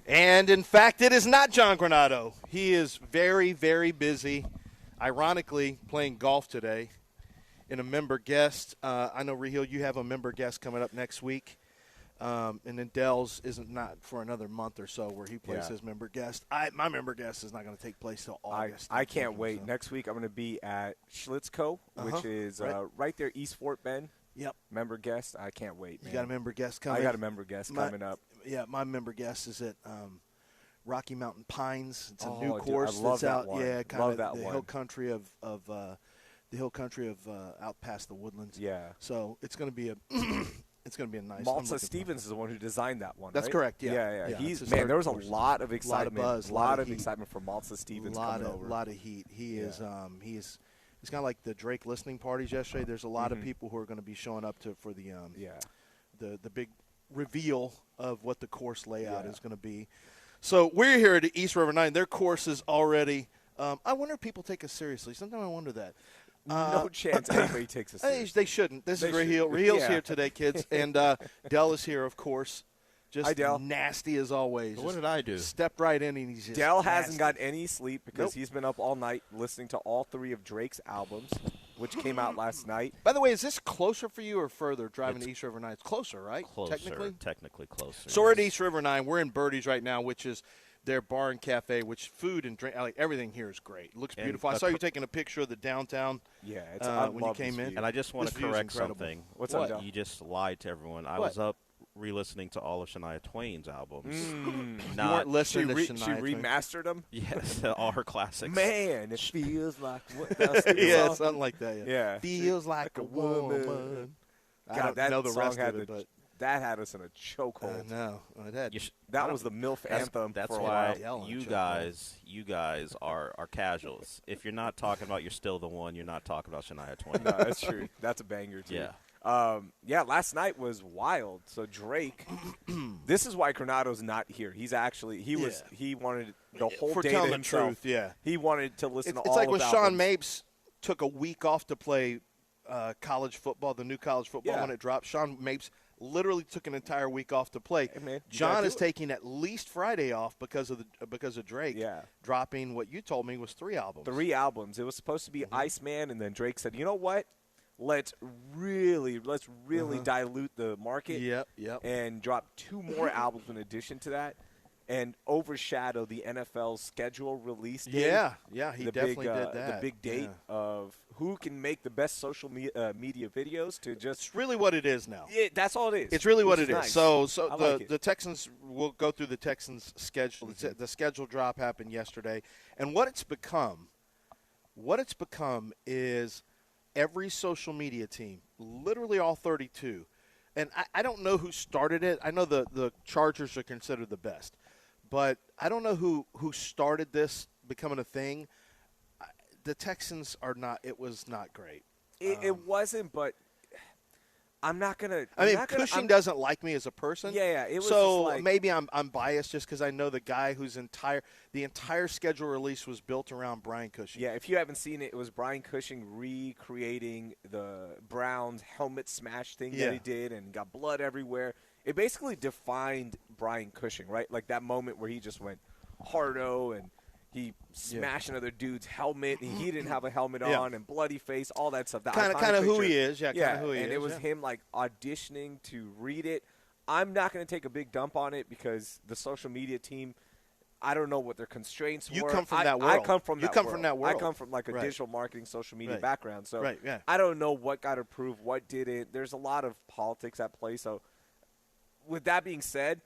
And, in fact, it is not John Granado. He is very, very busy, ironically, playing golf today in a member guest. I know, Raheel, you have a member guest coming up next week. And then Dell's isn't not for another month or so where he plays his member guest. My member guest is not going to take place till August. I can't wait. So. Next week I'm going to be at Schlitzko, which is right there, East Fort Bend. Yep. Member guest. I can't wait, man. You got a member guest coming? I got a member guest coming up. Yeah, my member guest is at Rocky Mountain Pines. It's a new dude, course I love that's that out. one. Yeah, kind love of that the one. hill country of out past the Woodlands. Yeah. So it's going to be a it's going to be a nice. Malta Stevens is the one who designed that one. That's right? correct. Yeah. Yeah. He's there was a lot of excitement. A lot of buzz, a lot of excitement for Malta Stevens coming over. A lot of heat. He's kind of like the Drake listening parties yesterday. There's a lot of people who are going to be showing up for the big reveal of what the course layout is going to be. So we're here at East River 9. Their course is already I wonder if people take us seriously. Sometimes I wonder that. No chance anybody takes us seriously. They shouldn't. This is Raheel. Raheel's here today, kids. And Dell is here, of course. Just nasty as always. What did I do? Stepped right in and he's just Dell nasty. hasn't got any sleep because he's been up all night listening to all 3 of Drake's albums, which came out last night. By the way, is this closer for you or further driving to East River 9? It's closer, right? Closer. Technically closer. So we're at East River 9. We're in Birdie's right now, which is their bar and cafe, which food and drink, like everything here is great. It looks beautiful. I saw you taking a picture of the downtown when you came in. And I just want to correct something. What's up, Dell? You just lied to everyone. I was up re-listening to all of Shania Twain's albums. You weren't listening to Shania She remastered them? Yes, all her classics. Man, it feels like yeah, something like that. Yeah. Feels like a woman. God, I don't that know the song rest of it, but that had us in a chokehold. No, that was the MILF anthem. That's for why a while. you guys are casuals. If you're not talking about "You're Still the One," you're not talking about Shania Twain. No, that's true. That's a banger too. Yeah. Last night was wild. So Drake, this is why Granado's not here. He wanted the whole for day telling to the himself. truth. Yeah, he wanted to listen to all. It's like when of Sean albums. Mapes took a week off to play college football, the new college football when it dropped. Sean Mapes literally took an entire week off to play. Hey, man, John is taking at least Friday off because of Drake dropping what you told me was 3 albums. 3 albums. It was supposed to be Iceman, and then Drake said, "You know what? Let's really dilute the market and drop 2 more albums in addition to that and overshadow the NFL's schedule release date." Yeah, he definitely did that. The big date of who can make the best social media videos to just – It's really what it is now. That's all it is. It's really what it is. Nice. So the Texans – we'll go through the Texans' schedule. The schedule drop happened yesterday. And what it's become is – every social media team, literally all 32, and I don't know who started it. I know the Chargers are considered the best, but I don't know who started this becoming a thing. The Texans are not – it was not great. It wasn't, but I'm not going to – I mean, Cushing doesn't like me as a person. Yeah. It was so just like, maybe I'm biased just because I know the guy whose the entire schedule release was built around Brian Cushing. Yeah, if you haven't seen it, it was Brian Cushing recreating the Browns helmet smash thing that he did and got blood everywhere. It basically defined Brian Cushing, right? Like that moment where he just went hardo and he smashed another dude's helmet and he didn't have a helmet on and bloody face, all that stuff. Kind of who he is. Kind of who he is. And it was him like auditioning to read it. I'm not going to take a big dump on it because the social media team, I don't know what their constraints were. You come from that world. I come from that world. I come from like a digital marketing, social media background. So I don't know what got approved, what didn't. There's a lot of politics at play. So with that being said,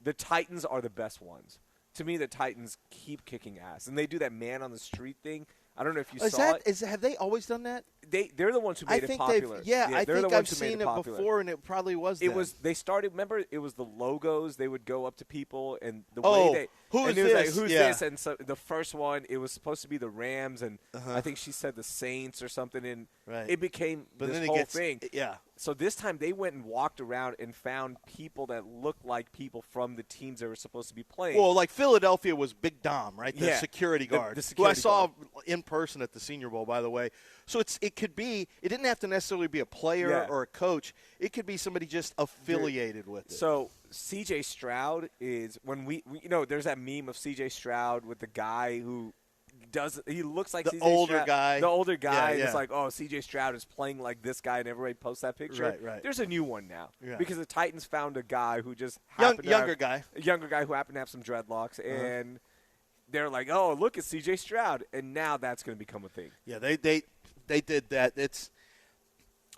the Titans are the best ones. To me, the Titans keep kicking ass. And they do that man on the street thing. I don't know if you saw it. Have they always done that? They're the ones who made it popular. I think I've seen it before, and it probably was them. They started, remember, it was the logos. They would go up to people, and the way they – who's this? Like, who's this? And so the first one, it was supposed to be the Rams, and I think she said the Saints or something, and it became this whole thing. Yeah. So this time they went and walked around and found people that looked like people from the teams they were supposed to be playing. Well, like Philadelphia was Big Dom, right? The security guard, the security who I saw in person at the Senior Bowl, by the way. So it could be – it didn't have to necessarily be a player or a coach. It could be somebody just affiliated with it. So C.J. Stroud is – when we there's that meme of C.J. Stroud with the guy who – he looks like the C.J. older Stroud. guy. The older guy. Yeah. It's like, oh, C.J. Stroud is playing like this guy, and everybody posts that picture. Right. There's a new one now Yeah. because the Titans found a guy who just younger guy who happened to have some dreadlocks, and they're like, oh, look at C.J. Stroud, and now that's going to become a thing. Yeah, they did that. It's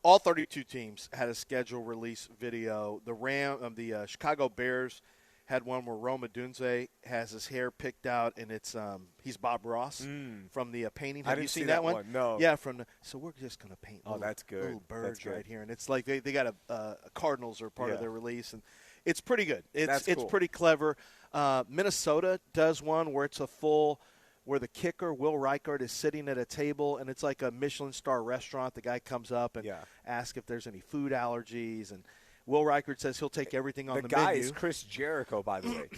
all 32 teams had a schedule release video. The Chicago Bears had one where Rome Odunze has his hair picked out, and it's he's Bob Ross from the painting. Have you seen that one? No. Yeah, so we're just going to paint that's good. little birds right here. And it's like they got Cardinals are part of their release, and it's pretty good. It's pretty clever. Minnesota does one where it's where the kicker, Will Reichard, is sitting at a table, and it's like a Michelin star restaurant. The guy comes up and asks if there's any food allergies, and Will Reichard says he'll take everything on the menu. The guy is Chris Jericho, by the way.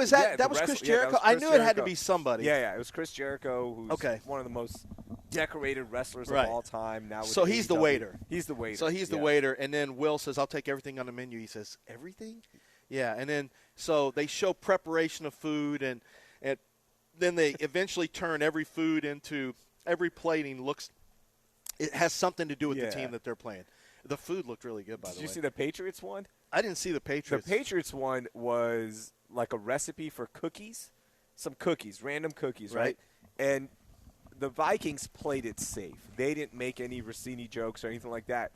Is that was Chris Jericho? I knew it had to be somebody. Yeah, it was Chris Jericho, who's one of the most decorated wrestlers of all time. Now, so he's the waiter. He's the waiter. So he's the waiter, and then Will says, "I'll take everything on the menu." He says, "Everything?" Yeah, and then so they show preparation of food, and then they eventually turn every food into every plating looks. It has something to do with the team that they're playing. The food looked really good, by the way. Did you see the Patriots one? I didn't see the Patriots. The Patriots one was like a recipe for cookies, some cookies, random cookies, right? And the Vikings played it safe. They didn't make any Rossini jokes or anything like that.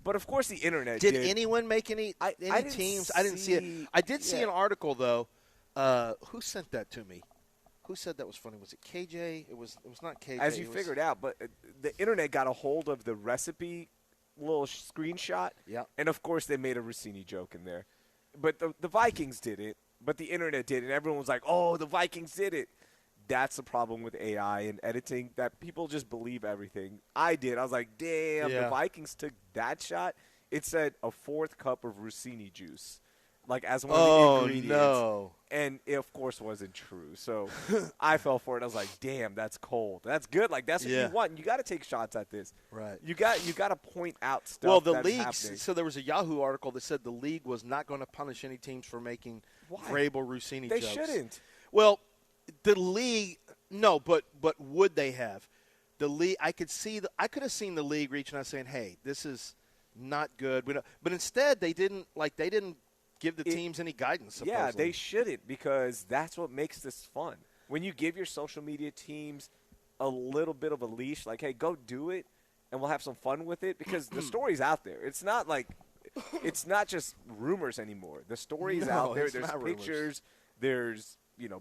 But, of course, the Internet did. Did anyone make any teams? I didn't see it. I did see an article, though. Who sent that to me? Who said that was funny? Was it KJ? It was not KJ. As you figured out, but the Internet got a hold of the recipe little screenshot. Yeah. And, of course, they made a Rossini joke in there. But the Vikings did it, but the Internet did it. And everyone was like, oh, the Vikings did it. That's the problem with AI and editing, that people just believe everything. I did. I was like, damn, the Vikings took that shot. It said a 4th cup of Rossini juice, like as one of the ingredients. No. And it, of course, wasn't true. So I fell for it. I was like, damn, that's cold. That's good. Like, that's what you want. You got to take shots at this. Right. You got to point out stuff. Well, the that's league. happening. So there was a Yahoo article that said the league was not going to punish any teams for making Vrabel Rossini They jokes. shouldn't. Well, the league, no, but would they have? The league, I could have seen the league reaching out saying, "Hey, this is not good." But instead, they didn't give the teams any guidance. Supposedly. Yeah, they shouldn't, because that's what makes this fun. When you give your social media teams a little bit of a leash, like, hey, go do it, and we'll have some fun with it, because the story's out there. It's not like it's not just rumors anymore. The story's out there. There's pictures. There's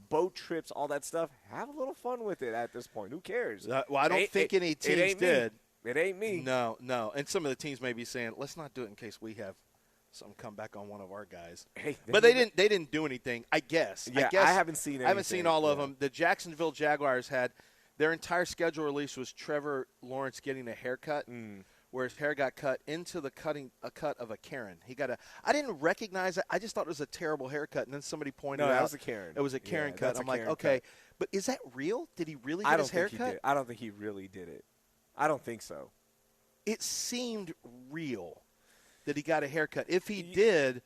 boat trips, all that stuff. Have a little fun with it at this point. Who cares? Well, I don't think any teams did. It ain't me. No. And some of the teams may be saying, let's not do it in case we have some come back on one of our guys. Hey, but they didn't do anything, I guess. Yeah, I haven't seen anything. I haven't seen all of them. The Jacksonville Jaguars had their entire schedule release was Trevor Lawrence getting a haircut. Where his hair got cut into a cut of a Karen. I didn't recognize it. I just thought it was a terrible haircut, and then somebody pointed out. No, that was a Karen. It was a Karen cut. I'm like, okay, but is that real? Did he really get his haircut? I don't think he really did it. I don't think so. It seemed real that he got a haircut. If he did,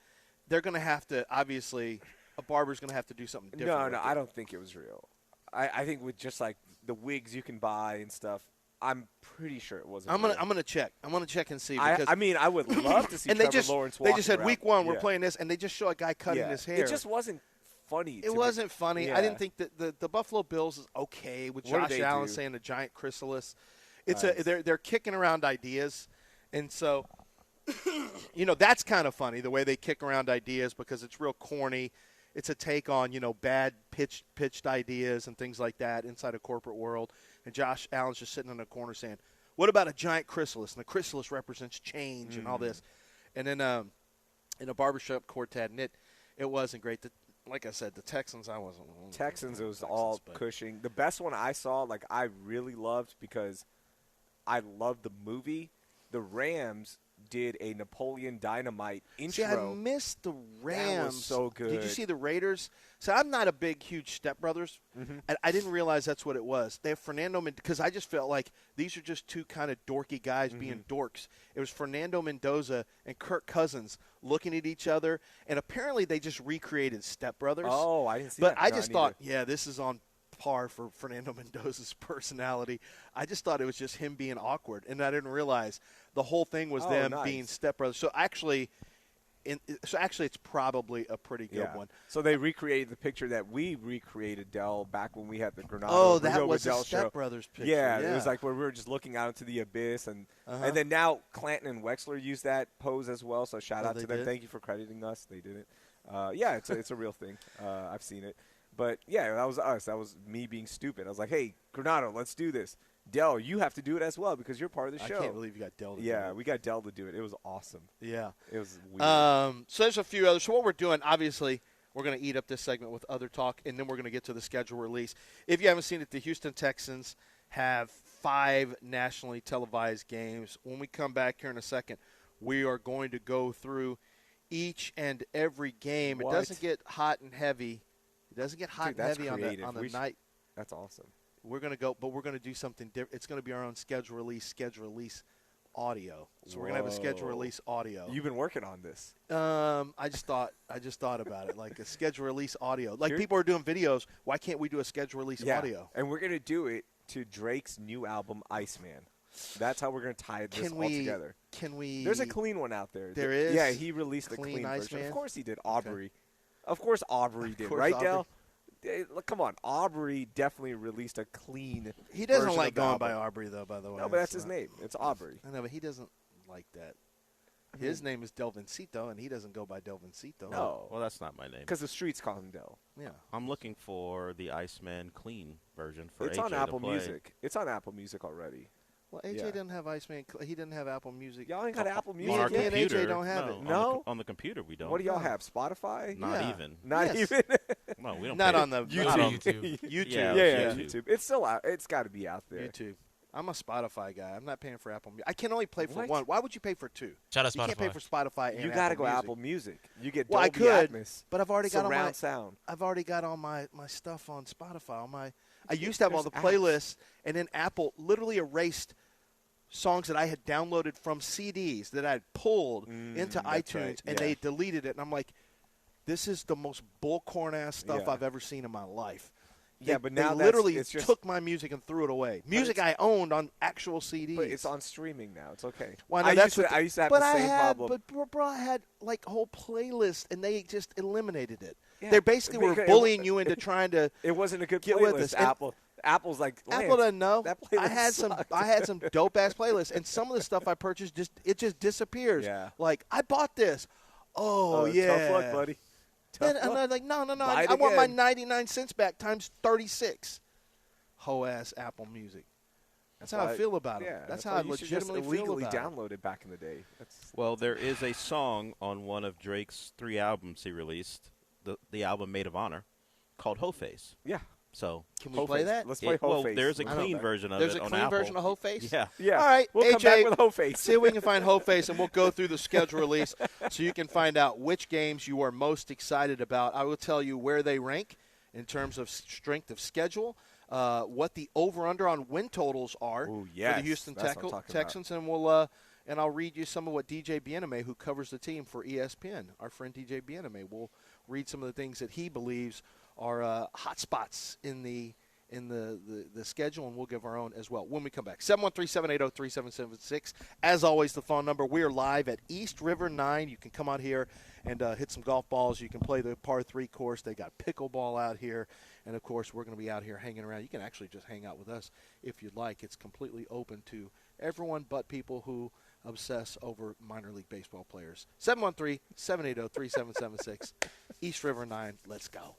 they're going to have to, obviously, a barber's going to have to do something different. No, I don't think it was real. I think with just like the wigs you can buy and stuff, I'm pretty sure it wasn't. I'm gonna check. I'm gonna check and see. I mean, I would love to see and Trevor Lawrence walking They just said around. week 1 we're playing this, and they just show a guy cutting his hair. It just wasn't funny. It wasn't funny. Yeah. I didn't think that the Buffalo Bills is okay with Josh Allen saying a giant chrysalis. It's they're kicking around ideas, and so that's kind of funny the way they kick around ideas, because it's real corny. It's a take on bad pitched ideas and things like that inside a corporate world. And Josh Allen's just sitting in a corner saying, what about a giant chrysalis? And the chrysalis represents change and all this. And then in a barbershop quartet, and it wasn't great. Like I said, the Texans, I wasn't. Texans, it was all Cushing. The best one I saw, like I really loved because I loved the movie. The Rams did a Napoleon Dynamite intro. See, I missed the Rams. That was so good. Did you see the Raiders? So I'm not a big, huge Step Brothers. I didn't realize that's what it was. They have Fernando because I just felt like these are just two kind of dorky guys being dorks. It was Fernando Mendoza and Kirk Cousins looking at each other, and apparently they just recreated Step Brothers. Oh, I didn't see that. But I just thought, yeah, this is on par for Fernando Mendoza's personality. I just thought it was just him being awkward, and I didn't realize the whole thing was them being stepbrothers. So actually, it's probably a pretty good one. So they recreated the picture that we recreated, Dell, back when we had the Granada. Oh, that was Dell a Step Brothers picture. Yeah, it was like where we were just looking out into the abyss, and then now Clanton and Wexler used that pose as well. So shout out to them. Thank you for crediting us. They did it. Yeah, it's a real thing. I've seen it. But, yeah, that was us. That was me being stupid. I was like, hey, Granado, let's do this. Dell, you have to do it as well because you're part of the show. I can't believe you got Dell to do it. Yeah, we got Dell to do it. It was awesome. Yeah. It was weird. So there's a few others. So what we're doing, obviously, we're going to eat up this segment with other talk, and then we're going to get to the schedule release. If you haven't seen it, the Houston Texans have 5 nationally televised games. When we come back here in a second, we are going to go through each and every game. What? It doesn't get hot and heavy. It doesn't get hot Dude, and heavy creative. on the night. That's awesome. We're going to go, but we're going to do something different. It's going to be our own schedule release audio. So we're going to have a schedule release audio. You've been working on this. I just thought about it, like a schedule release audio. Like people are doing videos. Why can't we do a schedule release audio? And we're going to do it to Drake's new album, Iceman. That's how we're going to tie this all together. Can we? There's a clean one out there. There is? Yeah, he released a clean version. Iceman? Of course he did. Aubrey. Okay. Of course Aubrey did, course right, Aubrey. Dell? Come on. Aubrey definitely released a clean He doesn't version like of the going album. by Aubrey, though, by the way. No, but that's his name. It's Aubrey. I know, but he doesn't like that. His name is Delvincito, and he doesn't go by Delvincito. No. Well, that's not my name. Because the streets call him Del. Yeah. I'm looking for the Iceman clean version for It's AJ on Apple to play. Music. It's on Apple Music already. Well, AJ didn't have Iceman. He didn't have Apple Music. Y'all ain't got Apple Music On our Me and AJ computer, don't have it. No? On the computer we don't. What do y'all have? Spotify? Not Yeah. even. Not Yes. even? No, we don't. Not pay on the YouTube. YouTube. Yeah, Yeah, YouTube. YouTube. It's still out. It's got to be out there. YouTube. I'm a Spotify guy. I'm not paying for Apple Music. I can only pay for What? one. Why would you pay for 2? Shout out You can't pay Spotify. for Spotify and You got to go Music. Apple Music. You get Well, I Dolby could, Atmos. but I've already got all surround my sound. I've already got all my stuff on Spotify. I used to have all the There's playlists, and then Apple literally erased songs that I had downloaded from CDs that I had pulled into that's iTunes, right, and they deleted it. And I'm like, this is the most bullcorn ass stuff Yeah. I've ever seen in my life. Yeah, but now they literally it's just, took my music and threw it away. Music I owned on actual CDs. But it's on streaming now. It's okay. Well, I I know used to have but the I same had, problem. But bro, I had like a whole playlist, and they just eliminated it. Yeah, They basically were because bullying you into trying to. It wasn't a good Get playlist. with us. And Apple's like, Apple Lance, doesn't know. That playlist I had some dope ass playlists, and some of the stuff I purchased just disappears. Yeah. Like I bought this. Oh yeah. Tough luck, buddy. Tough And luck. I'm like, no. Buy it I want my again. 99 cents back times 36. Ho ass Apple Music. That's how I feel about it. Yeah, That's how I why you should just legitimately feel illegally about it. download it back in the day. Well, there is a song on one of Drake's 3 albums he released, the album Maid of Honor, called Ho Face. Yeah. So Can we play that? Let's play Ho well, Face. there's a When we clean come back. version of There's it a on clean Apple. version of Ho Face? Yeah. Yeah. All right, We'll come AJ, back with Ho Face. See if we can find Ho Face, and we'll go through the schedule release so you can find out which games you are most excited about. I will tell you where they rank in terms of strength of schedule, what the over/under on win totals are Ooh, for yes. the Houston That's what I'm talking Texans, and we'll and I'll read you some of what DJ Bieneme, who covers the team for ESPN, our friend DJ Bieneme, will read some of the things that he believes are hot spots in the schedule, and we'll give our own as well when we come back. 713-780-3776. As always, the phone number. We are live at East River 9. You can come out here and hit some golf balls. You can play the par 3 course. They got pickleball out here. And, of course, we're going to be out here hanging around. You can actually just hang out with us if you'd like. It's completely open to everyone but people who obsess over minor league baseball players. 713-780-3776. East River 9. Let's go.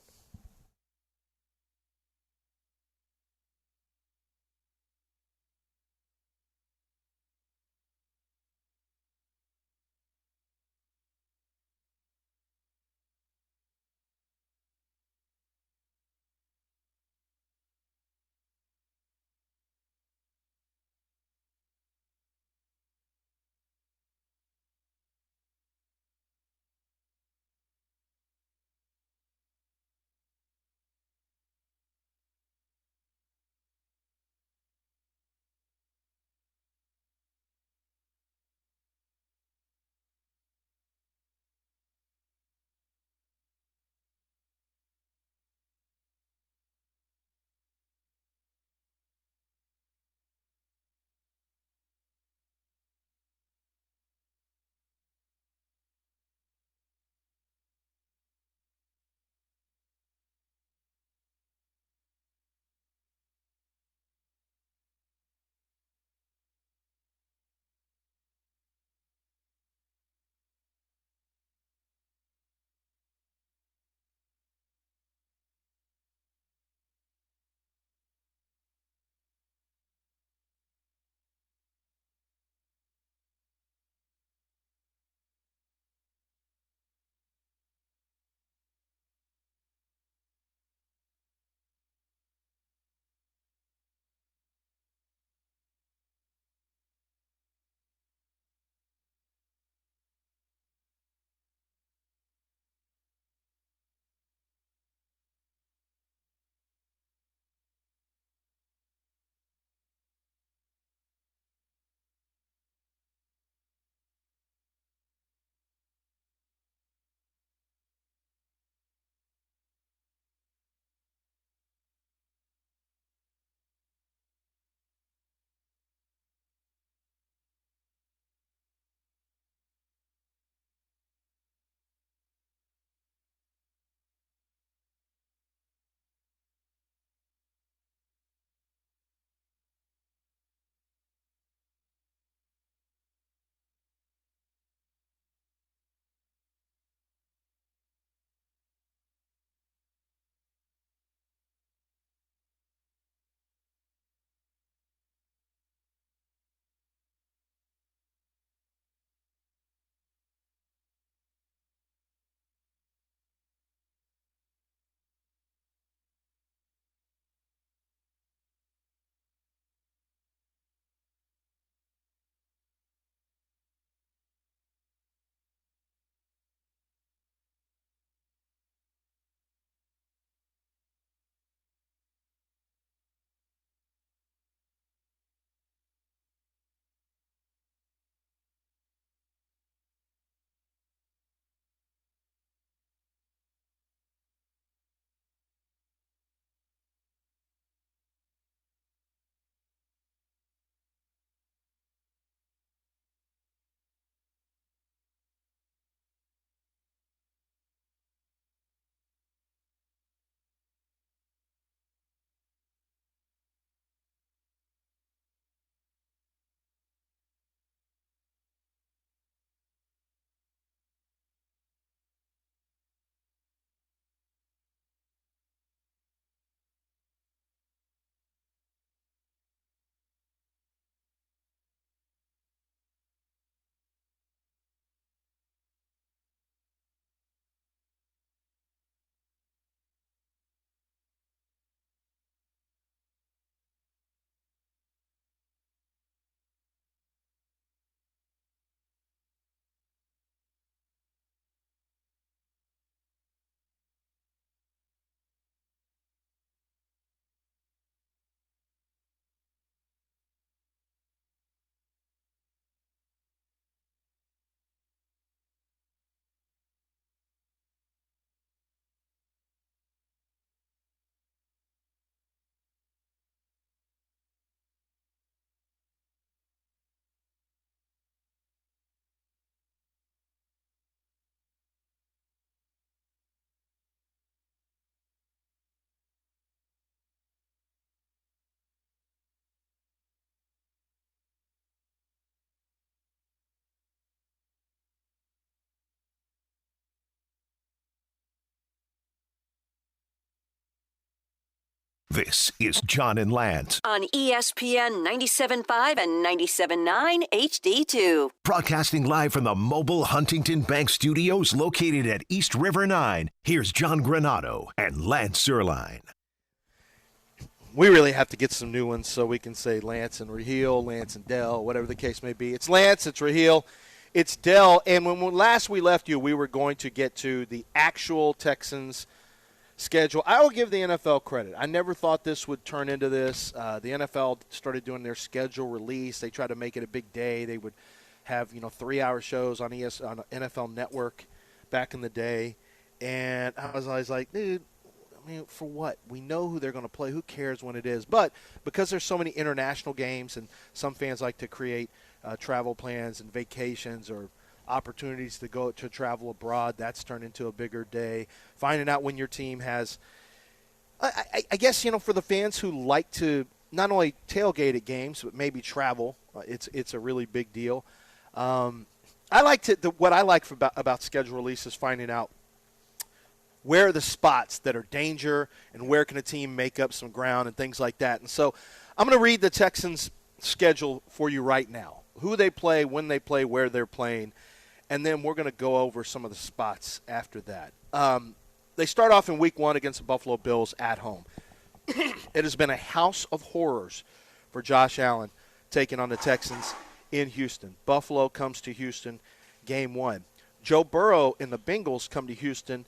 This is John and Lance, on ESPN 97.5 and 97.9 HD2. broadcasting live from the mobile Huntington Bank Studios located at East River 9. Here's John Granado and Lance Zierlein. We really have to get some new ones so we can say Lance and Raheel, Lance and Dell, whatever the case may be. It's Lance, it's Raheel, it's Dell. And when last we left you, we were going to get to the actual Texans schedule. I will give the NFL credit. I never thought this would turn into this. The NFL started doing their schedule release. They tried to make it a big day. They would have 3-hour shows on on NFL Network back in the day, and I was always like, dude, I mean, for what? We know who they're going to play. Who cares when it is? But because there's so many international games, and some fans like to create travel plans and vacations or opportunities to go to travel abroad, that's turned into a bigger day. Finding out when your team has, I guess, for the fans who like to not only tailgate at games but maybe travel, it's a really big deal. What I like about schedule release is finding out where are the spots that are danger and where can a team make up some ground and things like that. And so I'm going to read the Texans' schedule for you right now. Who they play, when they play, where they're playing. And then we're going to go over some of the spots after that. They start off in Week 1 against the Buffalo Bills at home. It has been a house of horrors for Josh Allen taking on the Texans in Houston. Buffalo comes to Houston, Game 1. Joe Burrow and the Bengals come to Houston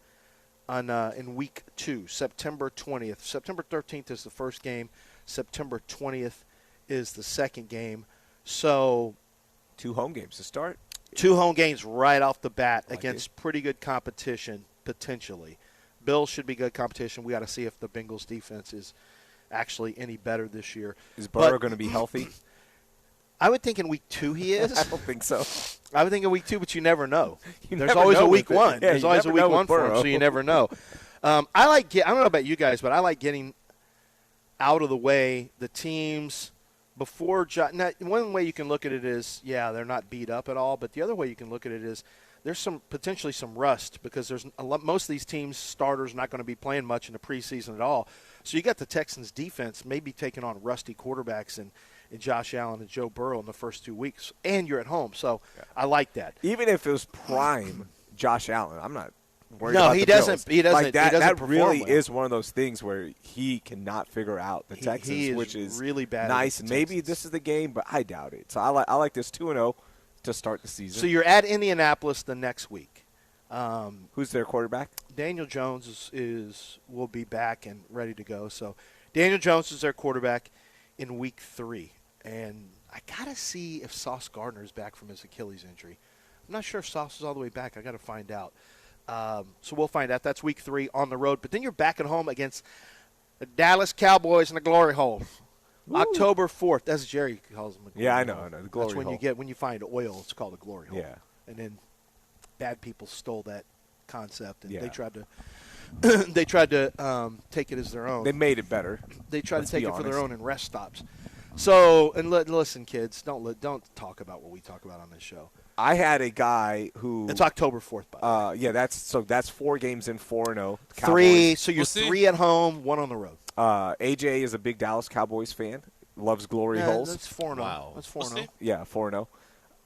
in Week 2, September 20th. September 13th is the first game. September 20th is the second game. So 2 home games to start. 2 home games right off the bat against pretty good competition, potentially. Bills should be good competition. We got to see if the Bengals defense is actually any better this year. Is Burrow going to be healthy? I would think in Week 2 he is. I don't think so. I would think in Week 2, but you never know. There's always a Week 1. Yeah, There's always a Week 1 for him, so you never know. I don't know about you guys, but I like getting out of the way the teams before. Now, one way you can look at it is, they're not beat up at all, but the other way you can look at it is there's potentially some rust because there's most of these teams' starters not going to be playing much in the preseason at all. So you got the Texans' defense maybe taking on rusty quarterbacks and Josh Allen and Joe Burrow in the first 2 weeks, and you're at home. So I like that. Even if it was prime Josh Allen, I'm not worried no, about he the doesn't. Bills. He doesn't. Like that, he doesn't that really well. is one of those things where he cannot figure out the Texans, which is really bad. Nice. And maybe this is the game, but I doubt it. So I like this 2-0 to start the season. So you're at Indianapolis the next week. Who's their quarterback? Daniel Jones will be back and ready to go. So Daniel Jones is their quarterback in Week 3, and I gotta see if Sauce Gardner is back from his Achilles injury. I'm not sure if Sauce is all the way back. I got to find out. So we'll find out. That's Week 3 on the road. But then you're back at home against the Dallas Cowboys in the glory hole. Woo. October 4th. That's Jerry calls them. The glory I hole. know. The glory hole. hole. When you find oil, it's called a glory hole. Yeah. And then bad people stole that concept, and yeah. they tried to take it as their own. They made it better. They tried to take it for their own in rest stops. So, and listen, kids, don't talk about what we talk about on this show. I had a guy who. It's October 4th, by the way. Yeah, that's 4 games in 4-0. 3. So you're 3 at home, 1 on the road. AJ is a big Dallas Cowboys fan. Loves glory holes. That's 4-0. Wow. That's 4-0. Yeah, 4-0.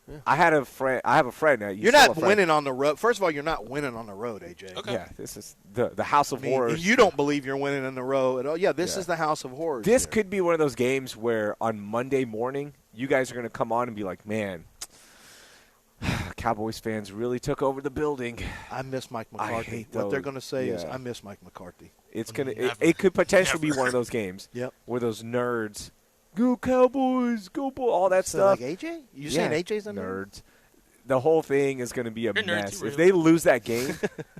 Yeah. I have a friend. You're not winning on the road. First of all, you're not winning on the road, AJ. Okay. Yeah, this is the house of horrors. You don't believe you're winning on the road at all. Yeah, this is the house of horrors. This could be one of those games where on Monday morning you guys are going to come on and be like, man, Cowboys fans really took over the building. I miss Mike McCarthy. I hate what they're those. going to say is, I miss Mike McCarthy. It's it could potentially be one of those games where those nerds, go Cowboys, go Bull, all that stuff. Like AJ? You saying AJ's a nerd? The whole thing is going to be a You're mess. nerdy, If they lose that game,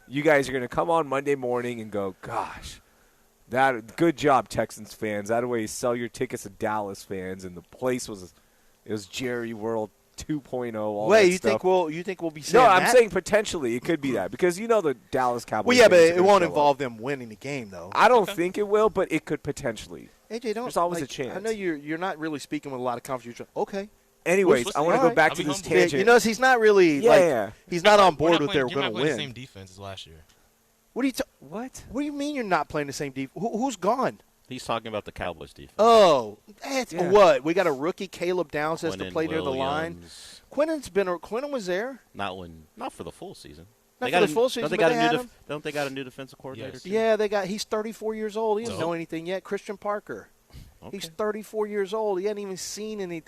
you guys are going to come on Monday morning and go, gosh, good job, Texans fans. That way you sell your tickets to Dallas fans, and the place was Jerry World 2.0. All Wait, that you stuff. think we'll be saying No, that? I'm saying potentially it could be that because the Dallas Cowboys. Well, yeah, but fans are it gonna won't show involve up. them winning the game, though. I don't think it will, but it could potentially. AJ, There's always a chance. I know you're not really speaking with a lot of confidence. Okay. Anyways, I want to go back I'll to be this humble. tangent. You notice he's not really he's not on board with they're going to playing the win. same defense as last year. What do you What? What do you mean you're not playing the same defense? Who's gone? He's talking about the Cowboys defense. Oh, what? We got a rookie, Caleb Downs, has to Quinnen play near the line. Williams. Quinnen was there. Not for the full season. Not for the full season, but they had him. Don't they got a new defensive coordinator? Yes. Too? Yeah, he's 34 years old. He doesn't No. know anything yet. Christian Parker. Okay. He's 34 years old. He hadn't even seen any.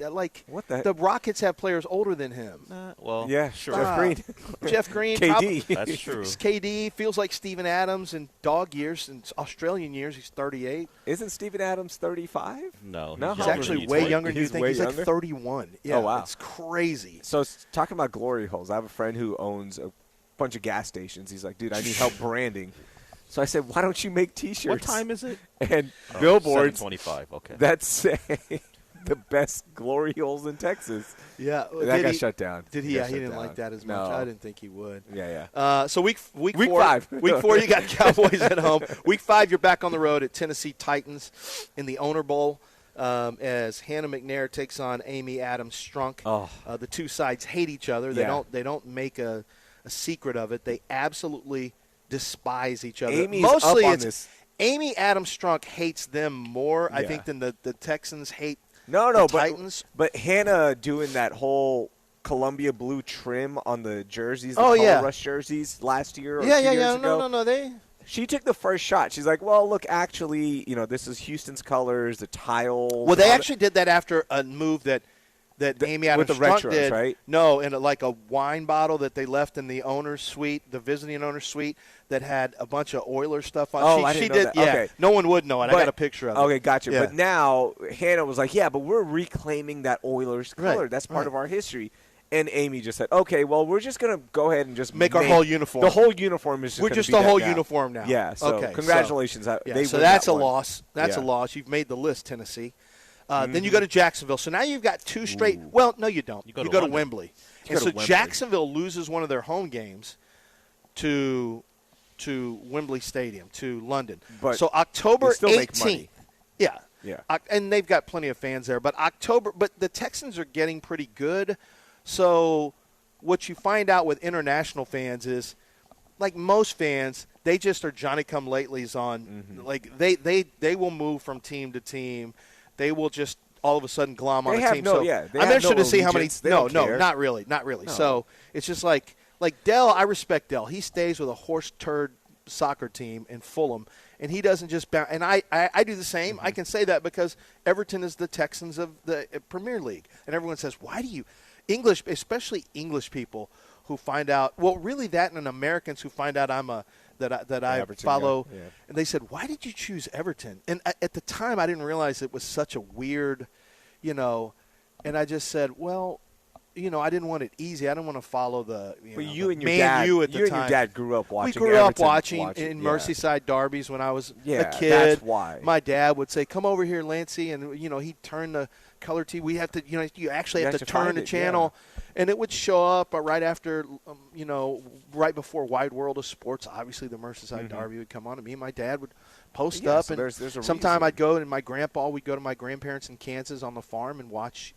What the? The Rockets have players older than him. Well, Yeah, sure. Jeff Green. Jeff Green. KD. That's true. KD feels like Steven Adams in dog years, in Australian years. He's 38. Isn't Steven Adams 35? No, No, He's How actually old way is he? younger than you He's think. way He's like younger? 31. Yeah, Oh, wow. It's crazy. So talking about glory holes, I have a friend who owns a bunch of gas stations. He's like, dude, I need help branding. So I said, why don't you make T-shirts? What time is it? And billboards 7:25. Okay. that say the best glory holes in Texas. Yeah, That got shut down. Did he? Got Yeah, he shut didn't down. like that as No. much. I didn't think he would. Yeah. So week Week 4, 5. week 4, you got Cowboys at home. Week 5, you're back on the road at Tennessee Titans in the Owner Bowl as Hannah McNair takes on Amy Adams Strunk. Oh. The two sides hate each other. They don't make a secret of it. They absolutely despise each other. Amy's Mostly up on it's this. Amy Adams Strunk hates them more, I Yeah. think, than the Texans hate No, the but Titans. but Hannah doing that whole Columbia blue trim on the jerseys, the Oh, Color yeah. Rush jerseys last year or Yeah, 2 yeah, years yeah. ago. No. They. She took the first shot. She's like, well, look, actually, this is Houston's colors, the tiles. Well, they all actually did that after a move that Amy Adams with the Strunk retros, did. right? No, in like a wine bottle that they left in the owner's suite, the visiting owner's suite, that had a bunch of Oilers stuff on. Oh, she I didn't know did. that. Yeah, Okay. no one would know it. I But- got a picture of it. Okay, gotcha. Yeah. But now Hannah was like, yeah, but we're reclaiming that Oilers color. Right, That's part right. of our history. And Amy just said, okay, well, we're just going to go ahead and just Make our whole uniform. The whole uniform is just We're gonna just be the that whole now. uniform now. Yeah, so okay, congratulations. Yeah, They so win that's that a one. loss. That's Yeah. a loss. You've made the list, Tennessee. Then you go to Jacksonville. So now you've got two straight. Well, no, you don't. You go to to London. Wembley. You And go so to Wembley. Jacksonville loses one of their home games to Wembley Stadium, to London. But so October they still 18th. make money. Yeah. Yeah. And they've got plenty of fans there. But the Texans are getting pretty good. So what you find out with international fans is, like most fans, they just are Johnny-come-latelys on. Like they will move from team to team. They will just all of a sudden glom on They a have team. no- So yeah, they I'm have interested no to see how many. allegiance. They No, don't care. not really. No. So it's just like Dell. I respect Dell. He stays with a horse turd soccer team in Fulham, and he doesn't just bounce. And I do the same. I can say that because Everton is the Texans of the Premier League, and everyone says, why do you English, especially English people who find out, well, really that and Americans who find out that I Everton, follow, yeah. and they said, why did you choose Everton? And at the time, I didn't realize it was such a weird, and I just said, well, I didn't want it easy. I didn't want to follow the, But the you and your Man dad, U at the you and time. your dad grew up watching. We grew up Everton watching in yeah. Merseyside derbies when I was Yeah, a kid. that's why. My dad would say, "Come over here, Lancey," and he'd turn the color TV. We have to, you actually have to turn find the it, channel, and it would show up right after, right before Wide World of Sports. Obviously, the Merseyside derby would come on, and me and my dad would post Yeah, up. so And there's a sometime reason. I'd go, and we'd go to my grandparents in Kansas on the farm and watch,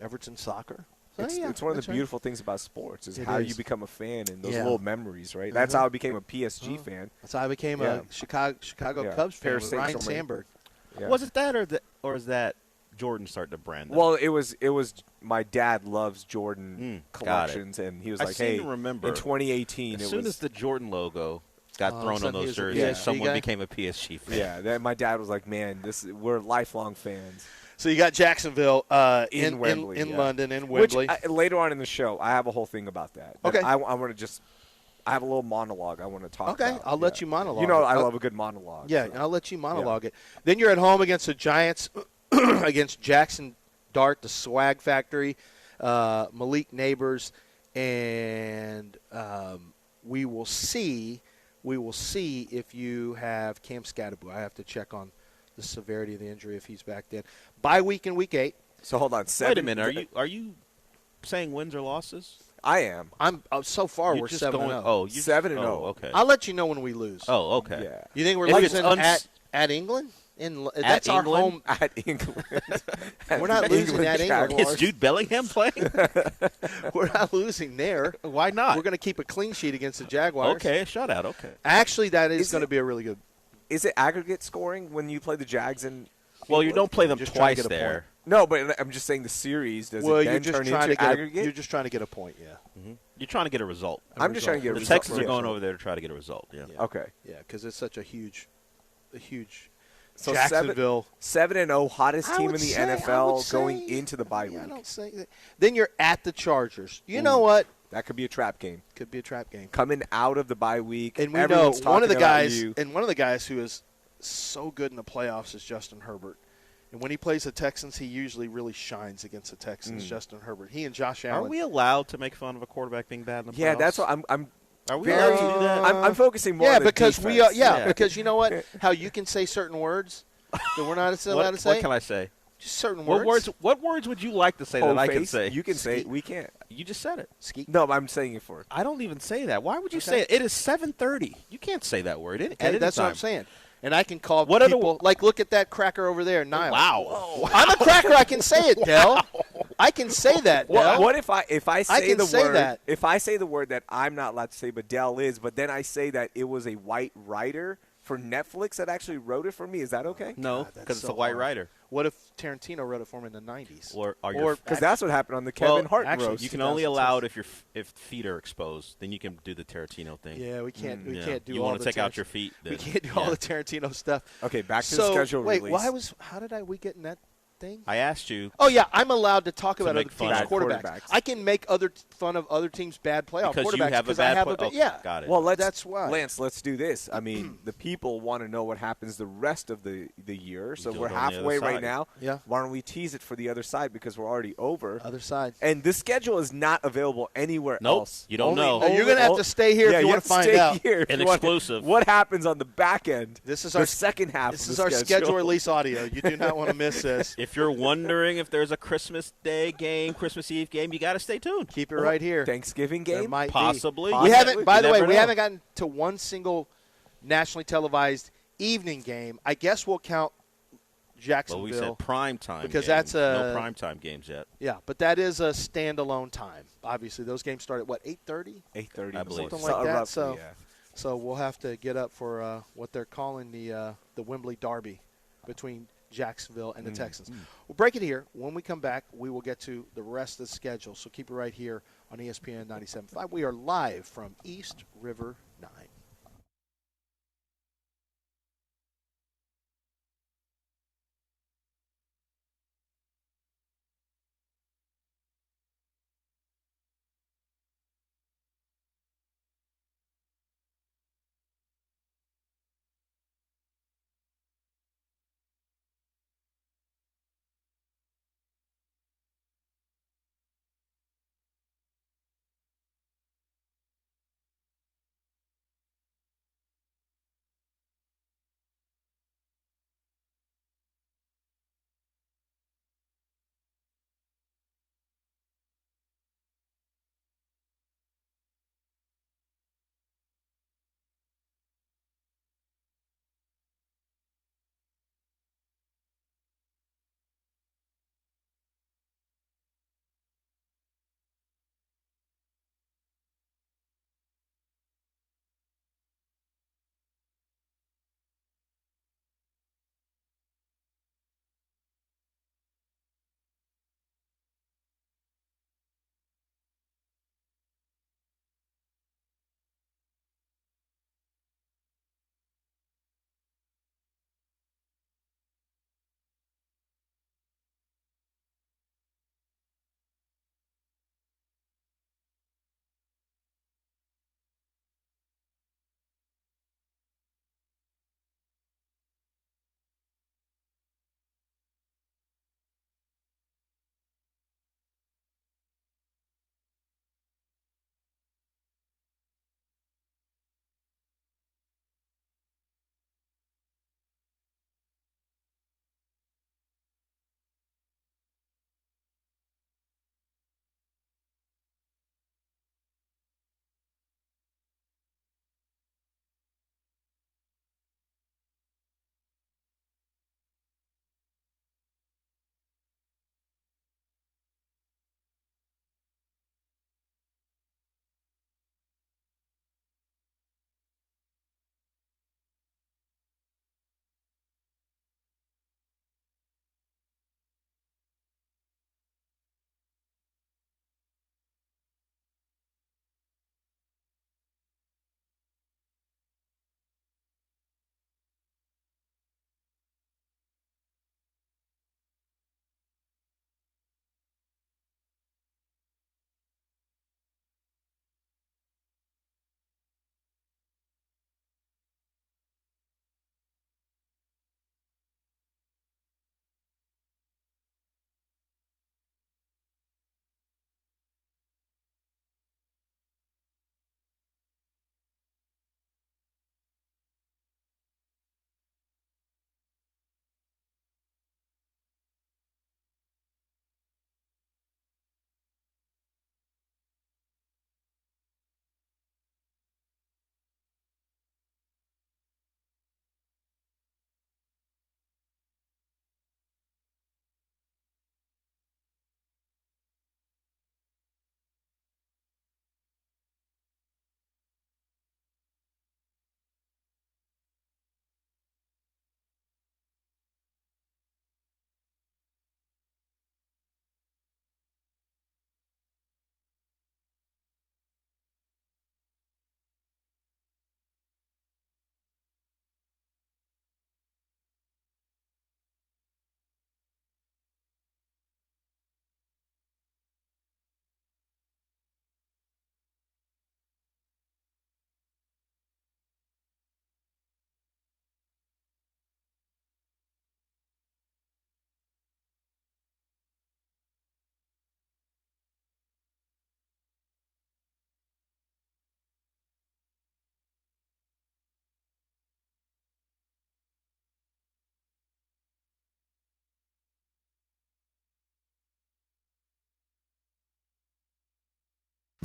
Everton soccer. So, It's one of that's the right. beautiful things about sports is It how is. you become a fan and those Yeah. little memories, right? That's how I became a PSG fan. That's how I became Yeah. a Chicago Yeah. Cubs fan with Parasite Ryan so many- Sandberg. Yeah. Was it that, or is that Jordan starting to brand them? Well, it was my dad loves Jordan Got it. collections, and he was I like, seem "Hey, to remember in 2018, as it soon was as the Jordan logo got thrown on suddenly those he was a jerseys, PSG someone guy? became a PSG fan. yeah." Then my dad was like, "Man, we're lifelong fans." So you got Jacksonville In Wembley, in yeah. London, in Wembley. Which later on in the show, I have a whole thing about that. But Okay. I want to I have a little monologue I want to talk about. Okay, I'll let you monologue. You know, I I'll- love a good monologue. Yeah, so. I'll let you monologue it. Then you're at home against the Giants, against Jackson Dart, the Swag Factory, Malik Neighbors, and we will see if you have Cam Scatterbo. I have to check on the severity of the injury if he's back then. Bye week in week 8. So hold on, Wait a minute. Are you saying wins or losses? I am. I'm so far You're we're just 7-0. Oh, you 7-0. Okay. I'll let you know when we lose. Oh, okay. Yeah. You think we're If it's losing at England? That's our England? home. At England. We're not losing at England. Is Jude Bellingham playing? We're not losing there. Why not? We're going to keep a clean sheet against the Jaguars. Okay, a shutout. Okay. Actually, that is Is going to it- be a really good Is it aggregate scoring when you play the Jags and? Well, you don't play them Just trying to twice get a there. No, but I'm just saying the series. Does Well, it you're then just turn trying to into get aggregate? you're just trying to get a point. Yeah. You're trying to get a result. I'm just trying to get a The result. Texans are Yeah. going over there to try to get a result. Yeah. Okay. Yeah, because it's such a huge. So Jacksonville. 7-0, hottest I team in would the say- I would NFL say- going into the bye Yeah, I week. don't say that. Then you're at the Chargers. You know what? That could be a trap game. Could be a trap game. Coming out of the bye week, And we everyone's know one of the talking about guys, you. and one of the guys who is so good in the playoffs is Justin Herbert. And when he plays the Texans, he usually really shines against the Texans. Justin Herbert. He and Josh Allen. Are we allowed to make fun of a quarterback being bad in the playoffs? Yeah, that's what I'm Are we very. allowed to do that? I'm focusing more. Yeah, on the because defense. we are. Yeah, Yeah. because you know what? How you can say certain words that we're not allowed what, to say. what can I say? Just certain What words. What words would you like to say Whole that I can face, say? You can say it. We can't. You just said it. Skeet. No, I'm saying it for. I don't even say that. Why would you Okay. say it? It is 7:30. You can't say that word. At Okay, any that's what time. I'm saying. And I can call What other people like, look at that cracker over there, Niall. Wow. I'm a cracker. I can say it, Dell. I can say that, Dell. What if I say can the say word? that. If I say the word that I'm not allowed to say, but Dell is, but then I say that it was a white writer for Netflix that actually wrote it for me, is that okay? No, God, that's because it's so a white hard. writer. What if Tarantino wrote it for him in the 90s? Or Because that's what happened on the Kevin Hart actually, roast. you can only allow it if feet are exposed. Then you can do the Tarantino thing. Yeah, we can't. We Yeah. can't do. You all want the to take out Tarant- your feet? We then- can't do all yeah. the Tarantino stuff. Okay, back to So the schedule wait, release. how did we get in that thing? I asked you. Oh yeah, I'm allowed to talk about make other fun teams' of quarterbacks. I can make fun of other teams' bad playoff Because quarterbacks you have a because I bad have play- a bad. okay, Yeah, got it. Well, That's why. Lance, let's do this. I mean, the people want to know what happens the rest of the year, so do we're it on the halfway other right side. now. Yeah. Why don't we tease it for the other side because we're already over? Other side. And the schedule is not available anywhere Nope, else. you don't Only- know. No, you're gonna have to stay here yeah, if you you want have to find stay out. Here if An you want- exclusive. What happens on the back end? This is the our second half. This of is the our schedule release audio. You do not want to miss this. If you're wondering if there's a Christmas Day game, Christmas Eve game, you got to stay tuned. Keep it right here. Thanksgiving There game. might be. Possibly. We You haven't. By you the way, never we know. haven't gotten to one single nationally televised evening game. I guess we'll count Well, Jacksonville. we said prime time Because games. that's a- no prime time games yet. Yeah, but that is a standalone time. Obviously, those games start at what 8:30. 8:30, I believe. Something like that, Roughly, so- yeah. So we'll have to get up for what they're calling the Wembley Derby between Jacksonville and the Texans. We'll break it here. When we come back, we will get to the rest of the schedule. So keep it right here on ESPN 97.5. We are live from East River 9.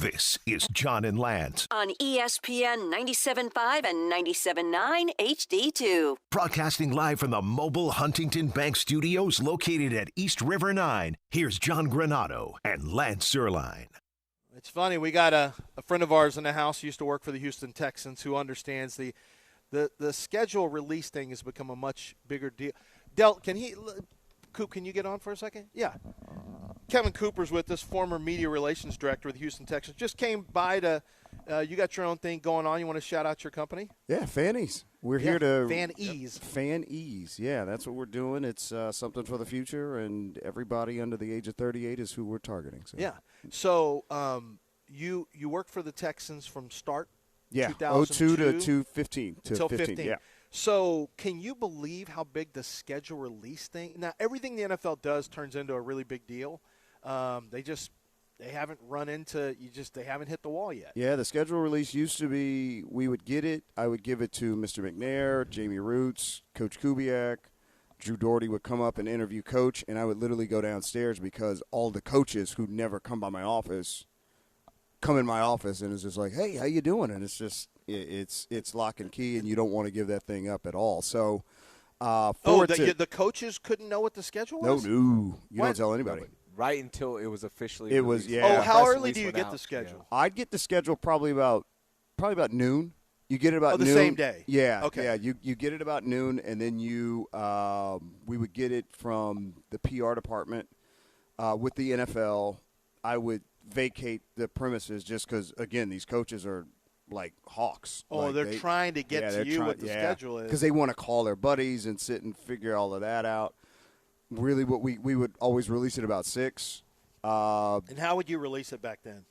This is John and Lance. On ESPN 97.5 and 97.9 HD2. Broadcasting live from the mobile Huntington Bank Studios located at East River 9. Here's John Granado and Lance Zierlein. It's funny. We got a friend of ours in the house who used to work for the Houston Texans who understands the schedule release thing has become a much bigger deal. Del, Coop, can you get on for a second? Yeah. Kevin Cooper's with us, former media relations director of the Houston Texans. Just came by to you got your own thing going on. You want to shout out your company? Yeah, Fan Ease. We're here to Fan Ease. Fan Ease. Yeah, that's what we're doing. It's something for the future, and everybody under the age of 38 is who we're targeting. So. Yeah. So you worked for the Texans from start? Yeah, 2002 to 2015. Until 15. Yeah. So can you believe how big the schedule release thing? Now, everything the NFL does turns into a really big deal. They haven't run into they haven't hit the wall yet. Yeah, the schedule release used to be we would get it. I would give it to Mr. McNair, Jamie Roots, Coach Kubiak. Drew Doherty would come up and interview Coach, and I would literally go downstairs because all the coaches who never come by my office come in my office, and it's just like, hey, how you doing? And it's just it's lock and key, and you don't want to give that thing up at all. So, the coaches couldn't know what the schedule was? No, you don't tell anybody. Right until it was officially It released. was, yeah. Oh, how early do you get the schedule? Yeah. I'd get the schedule probably about noon. You get it about noon. The same day? Yeah. Okay. Yeah, you get it about noon, and then we would get it from the PR department with the NFL. I would vacate the premises just because, again, these coaches are like hawks. Oh, like they're trying to get to you what the schedule is. Because they want to call their buddies and sit and figure all of that out. Really, what we would always release it about 6. And how would you release it back then?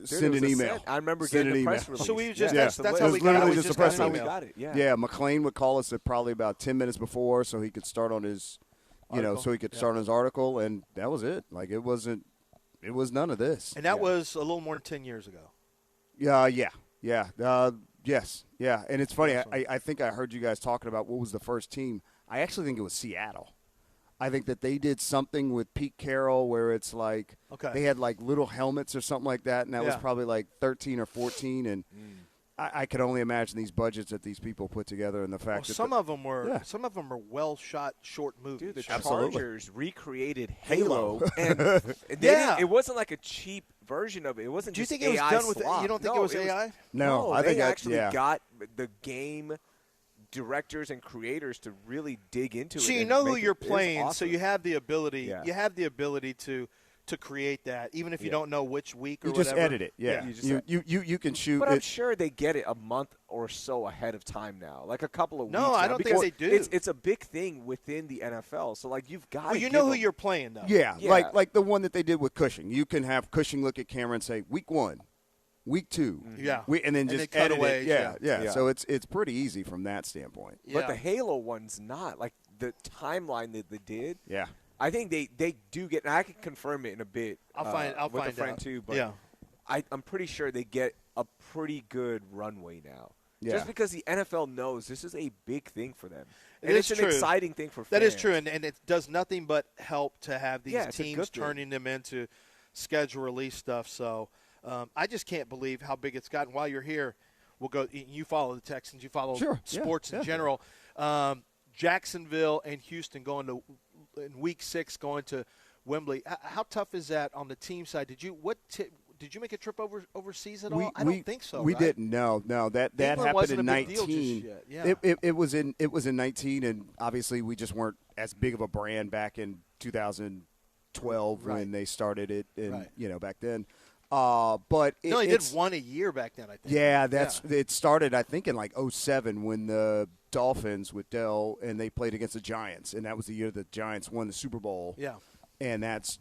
Send an email. I remember getting the press release. So we just that's how we got it. Just a press release. We got it. Yeah. Yeah, McLean would call us at probably about 10 minutes before, so he could start on his, start on his article, and that was it. Like it was none of this. And that was a little more than 10 years ago. Yes, yeah. And it's funny. I think I heard you guys talking about what was the first team. I actually think it was Seattle. I think that they did something with Pete Carroll where it's like they had like little helmets or something like that, and that was probably like 13 or 14. And I could only imagine these budgets that these people put together and the fact that some of them were well shot short movies. Dude, the Absolutely. Chargers recreated Halo, and it wasn't like a cheap version of it. It wasn't. Do you just think it was AI done with? slop. You don't think it was AI? No, I think they actually got the game directors and creators to really dig into it. So you know who you're playing, awesome. so you have the ability. Yeah. You have the ability to create that, even if you don't know which week or you whatever. just edit it. Yeah, you can shoot. But I'm sure they get it a month or so ahead of time now, like a couple of weeks. No, I don't think they do. It's a big thing within the NFL. So like you've got. Well, you know who you're playing though. Yeah, like the one that they did with Cushing. You can have Cushing look at camera and say, week 1, week 2, and then just cut edit away. it. Yeah. So it's pretty easy from that standpoint. Yeah. But the Halo one's not like the timeline that they did. Yeah. I think they do get. And I can confirm it in a bit. I'll with find a friend out. too. But I'm pretty sure they get a pretty good runway now. Yeah. Just because the NFL knows this is a big thing for them. It And is it's true. an exciting thing for fans. That is true, and it does nothing but help to have these Yeah, it's a teams good thing. turning them into schedule release stuff. So I just can't believe how big it's gotten. While you're here, we'll go. You follow the Texans. You follow sports in general. Jacksonville and Houston going to in Week 6 going to Wembley. How tough is that on the team side? Did you make a trip overseas at all? I don't think so. We right? didn't. No. That happened wasn't in a big deal 19. just yet. Yeah. It was in 19, and obviously we just weren't as big of a brand back in 2012 when they started it, and back then. But they only did one a year back then, I think. Yeah, it started I think in like 2007 when the Dolphins with Dell and they played against the Giants, and that was the year the Giants won the Super Bowl. Yeah. And that's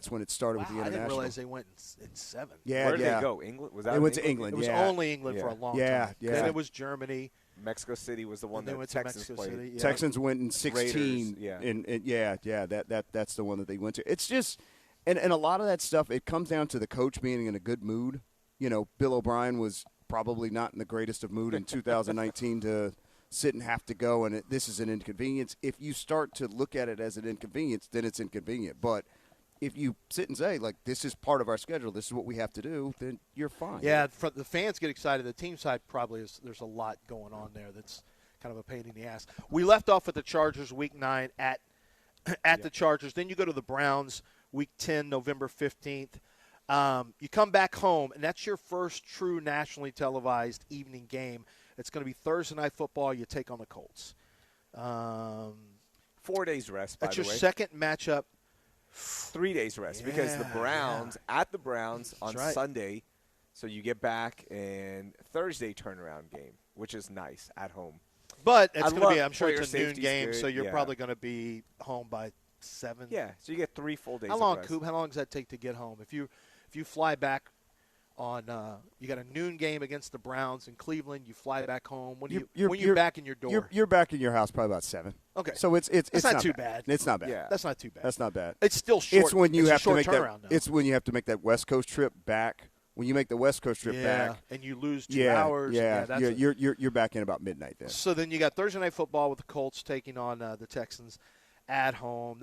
when it started with the international. I didn't realize they went in 7. Yeah, Where did they go? England? Was that? They went to England. It was only England for a long time. Yeah. Then it was Germany. Mexico City was the one they that went Texans to Mexico played. City. Yeah. Texans went in 16. Raiders, That's the one that they went to. It's just and a lot of that stuff, it comes down to the coach being in a good mood. You know, Bill O'Brien was probably not in the greatest of mood in 2019 to sit and have to go, and this is an inconvenience. If you start to look at it as an inconvenience, then it's inconvenient. But if you sit and say, like, this is part of our schedule, this is what we have to do, then you're fine. Yeah, the fans get excited. The team side probably there's a lot going on there that's kind of a pain in the ass. We left off with the Chargers Week 9 at the Chargers. Then you go to the Browns Week 10, November 15th. You come back home, and that's your first true nationally televised evening game. It's going to be Thursday Night Football. You take on the Colts. 4 days rest, by the way. That's your second matchup. 3 days rest because the Browns at the Browns on Sunday, so you get back and Thursday turnaround game, which is nice at home. But it's going to be, I'm sure player it's a noon safety's game, good, so you're probably going to be home by 7. Yeah, so you get 3 full days. How long, of rest. Coop? How long does that take to get home? If you fly back on, you got a noon game against the Browns in Cleveland. You fly back home. When you're back in your door, you're back in your house probably about 7. Okay, so it's not too bad. It's not bad. Yeah. That's not too bad. That's not bad. It's still short. It's when you have to make turnaround, that. though. It's when you have to make that West Coast trip back. When you make the West Coast trip back, and you lose 2 hours. Yeah, you're back in about midnight then. So then you got Thursday Night Football with the Colts taking on the Texans at home.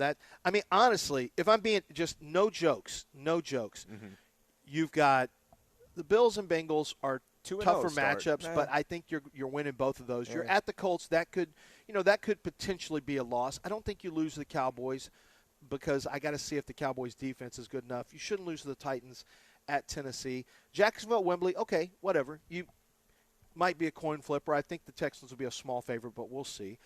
Honestly, if I'm being just no jokes, Mm-hmm. you've got the Bills and Bengals are 2-0 tougher start. matchups, but I think you're winning both of those. Yeah. You're at the Colts. That could potentially be a loss. I don't think you lose to the Cowboys because I got to see if the Cowboys defense is good enough. You shouldn't lose to the Titans at Tennessee. Jacksonville, Wembley, okay, whatever. You might be a coin flipper. I think the Texans will be a small favorite, but we'll see.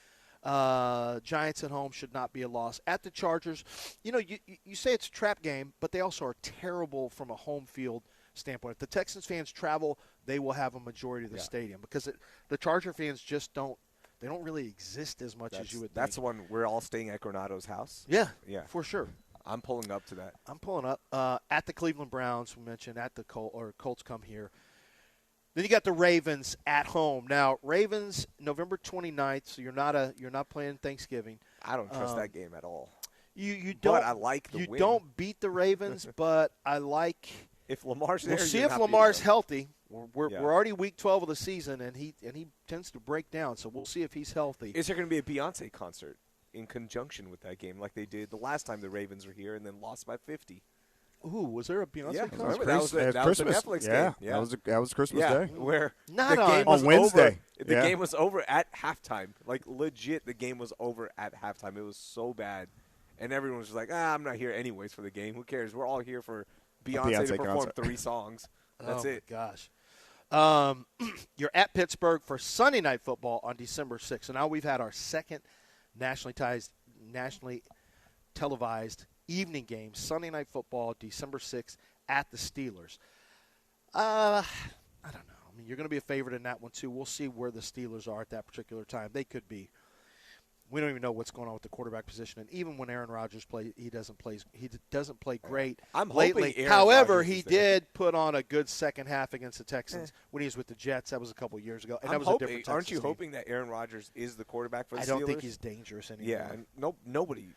Giants at home should not be a loss. At the Chargers, you say it's a trap game, but they also are terrible from a home field standpoint. If the Texans fans travel, they will have a majority of the stadium because the Charger fans just don't really exist as much as you would think. That's the one we're all staying at Granado's house. Yeah, for sure. I'm pulling up to that. I'm pulling up at the Cleveland Browns. We mentioned at the Colts come here. Then you got the Ravens at home. Now Ravens November 29th, so you're not playing Thanksgiving. I don't trust that game at all. You don't. But I like the win. You don't beat the Ravens, but I like. If Lamar's there, we'll see you're if not Lamar's beating healthy. We're already week 12 of the season, and he tends to break down. So we'll see if he's healthy. Is there going to be a Beyonce concert in conjunction with that game, like they did the last time the Ravens were here and then lost by 50? Ooh, was there a Beyonce concert? That was the Netflix game. Yeah, that was Christmas Day. Where Not the game on was Wednesday. Over. The game was over at halftime. Like legit, the game was over at halftime. It was so bad, and everyone was just like, "I'm not here anyways for the game. Who cares? We're all here for Beyonce to perform concert. 3 songs. That's it." Gosh. You're at Pittsburgh for Sunday Night Football on December 6th. So now we've had our second nationally televised evening game, Sunday Night Football, December 6th at the Steelers. I don't know. I mean, you're going to be a favorite in that one, too. We'll see where the Steelers are at that particular time. They could be. We don't even know what's going on with the quarterback position. And even when Aaron Rodgers plays, he doesn't play great I'm lately. hoping Aaron However, Rodgers he is there. did put on a good second half against the Texans when he was with the Jets. That was a couple years ago. And that was a different Texans Aren't you team. hoping that Aaron Rodgers is the quarterback for the Steelers? I don't think he's dangerous anymore. Yeah, and nobody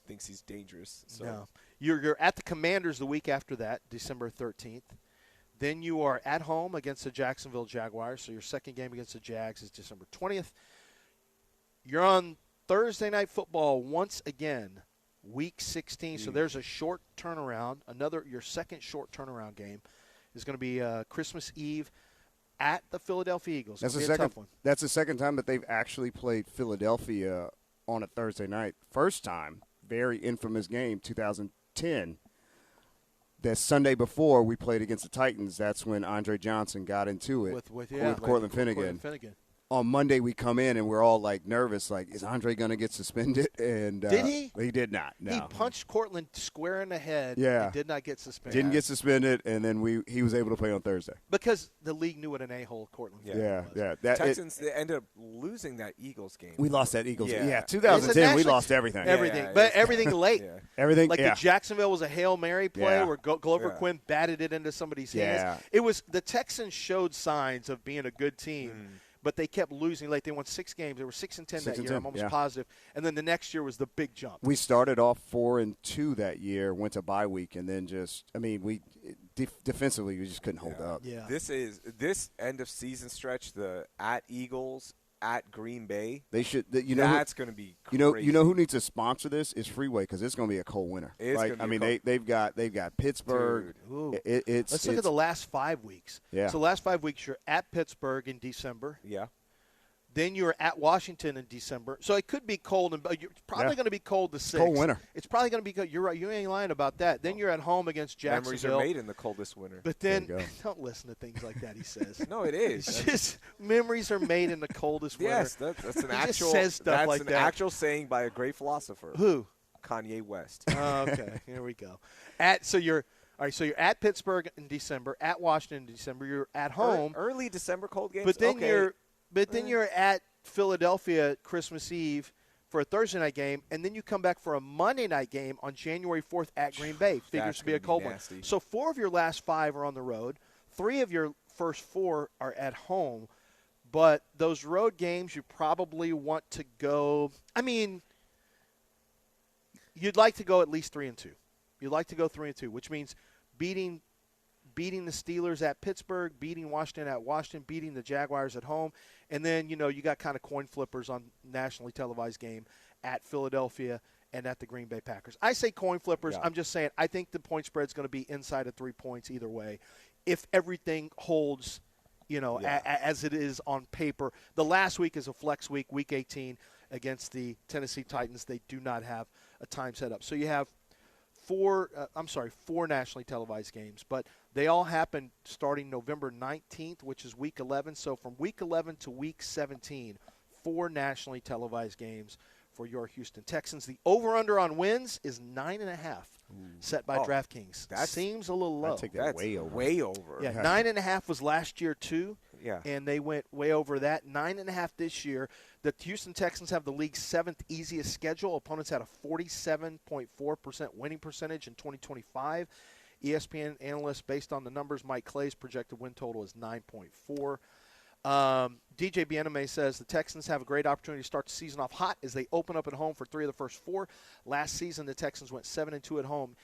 thinks he's dangerous. So. No. You're at the Commanders the week after that, December 13th. Then you are at home against the Jacksonville Jaguars. So your second game against the Jags is December 20th. You're on Thursday Night Football once again, Week 16. So there's a short turnaround. Your second short turnaround game is going to be Christmas Eve at the Philadelphia Eagles. That's a tough one. That's the second time that they've actually played Philadelphia on a Thursday night. First time, very infamous game, 2010. The Sunday before we played against the Titans, that's when Andre Johnson got into it with Cortland Finnegan. On Monday we come in and we're all like nervous, like, is Andre going to get suspended? And did he? He did not. No. He punched Cortland square in the head. Yeah. And did not get suspended. Didn't get suspended, and then he was able to play on Thursday because the league knew what an a-hole Cortland. Yeah. Texans they ended up losing that Eagles game. We lost that Eagles game. Yeah. 2010 we lost everything. But everything late. Everything. Like the Jacksonville was a Hail Mary play where Glover Quinn batted it into somebody's hands. It was the Texans showed signs of being a good team. But they kept losing late. They won 6 games. They were 6-10 that year. I'm almost positive. And then the next year was the big jump. We started off 4-2 that year, went to bye week, and then we defensively we just couldn't hold up. Yeah. This end of season stretch, the at Eagles, at Green Bay. They should. That's going to be crazy. You know who needs to sponsor this is Freeway because it's going to be a cold winter. They've got Pittsburgh. Let's look at the last 5 weeks. Yeah. So the last 5 weeks, you're at Pittsburgh in December. Yeah. Then you're at Washington in December. So it could be cold, and it's probably going to be cold the 6th. Cold winter. It's probably going to be cold. You're right. You ain't lying about that. Then you're at home against Jacksonville. Memories are made in the coldest winter. But then, don't listen to things like that, he says. No, it is. It's just memories are made in the coldest winter. Yes, that's an actual. Just says stuff like that. Actual saying by a great philosopher. Who? Kanye West. Oh, okay, here we go. So you're at Pittsburgh in December, at Washington in December. You're at home. Early December cold games. But then you're at Philadelphia Christmas Eve for a Thursday night game, and then you come back for a Monday night game on January 4th at Green Bay. Figures to be a cold one. So 4 of your last 5 are on the road. 3 of your first 4 are at home. But those road games, you probably want to go. I mean, you'd like to go at least 3-2. You'd like to go 3-2, which means beating the Steelers at Pittsburgh, beating Washington at Washington, beating the Jaguars at home, and then, you got kind of coin flippers on nationally televised game at Philadelphia and at the Green Bay Packers. I say coin flippers. Yeah. I'm just saying I think the point spread's going to be inside of 3 points either way. If everything holds, as it is on paper. The last week is a flex week, week 18 against the Tennessee Titans. They do not have a time set up. So you have 4 nationally televised games, but they all happen starting November 19th, which is week 11. So from week 11 to week 17, 4 nationally televised games for your Houston Texans. The over-under on wins is 9.5, set by DraftKings. That seems a little low. I take that way over. Way over. Yeah, 9.5 was last year too. Yeah. And they went way over that. 9.5 this year. The Houston Texans have the league's 7th easiest schedule. Opponents had a 47.4% winning percentage in 2025. ESPN analyst, based on the numbers, Mike Clay's projected win total is 9.4. DJ Bieneme says the Texans have a great opportunity to start the season off hot as they open up at home for 3 of the first 4. Last season, the Texans went 7-2 at home,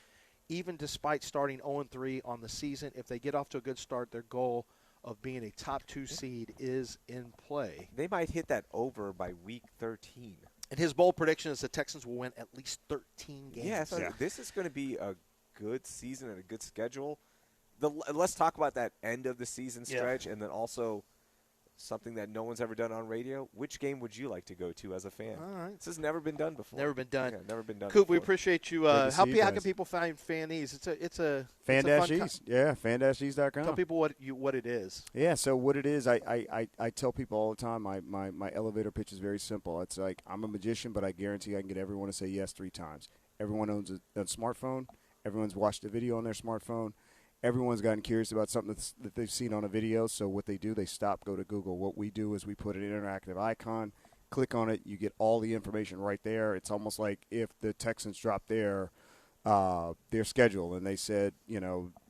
even despite starting 0-3 on the season. If they get off to a good start, their goal of being a top 2 seed is in play. They might hit that over by week 13. And his bold prediction is the Texans will win at least 13 games. Yeah, so this is going to be a good season and a good schedule. Let's talk about that end of the season stretch, and then also something that no one's ever done on radio. Which game would you like to go to as a fan? All right. This has never been done before. Never been done. Yeah, never been done Coop, before. we appreciate you. How can people find Fan-Ease? It's a Fan-Ease. Yeah, fan-ease.com. Tell people what it is. Yeah, so what it is, I tell people all the time, my elevator pitch is very simple. It's like I'm a magician, but I guarantee I can get everyone to say yes 3 times. Everyone owns a smartphone. Everyone's watched a video on their smartphone. Everyone's gotten curious about something that they've seen on a video, so what they do, they stop, go to Google. What we do is we put an interactive icon, click on it, you get all the information right there. It's almost like if the Texans dropped their schedule and they said,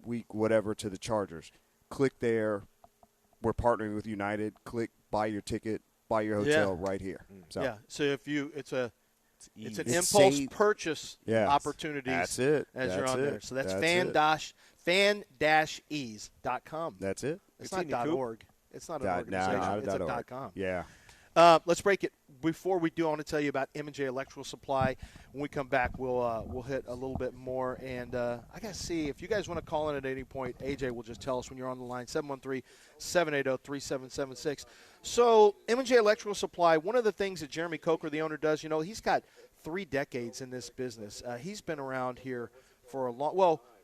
week whatever to the Chargers. Click there. We're partnering with United. Click, buy your ticket, buy your hotel right here. So. So if it's an impulse purchase opportunity. That's it. You're on there. So that's fan-ease.com. That's it. It's not .org. It's not an organization. It's a .com. Yeah. Let's break it. Before we do, I want to tell you about M&J Electrical Supply. When we come back, we'll hit a little bit more. And I got to see, if you guys want to call in at any point, AJ will just tell us when you're on the line, 713-780-3776. So M&J Electrical Supply, one of the things that Jeremy Coker, the owner, does, he's got 3 decades in this business. He's been around here for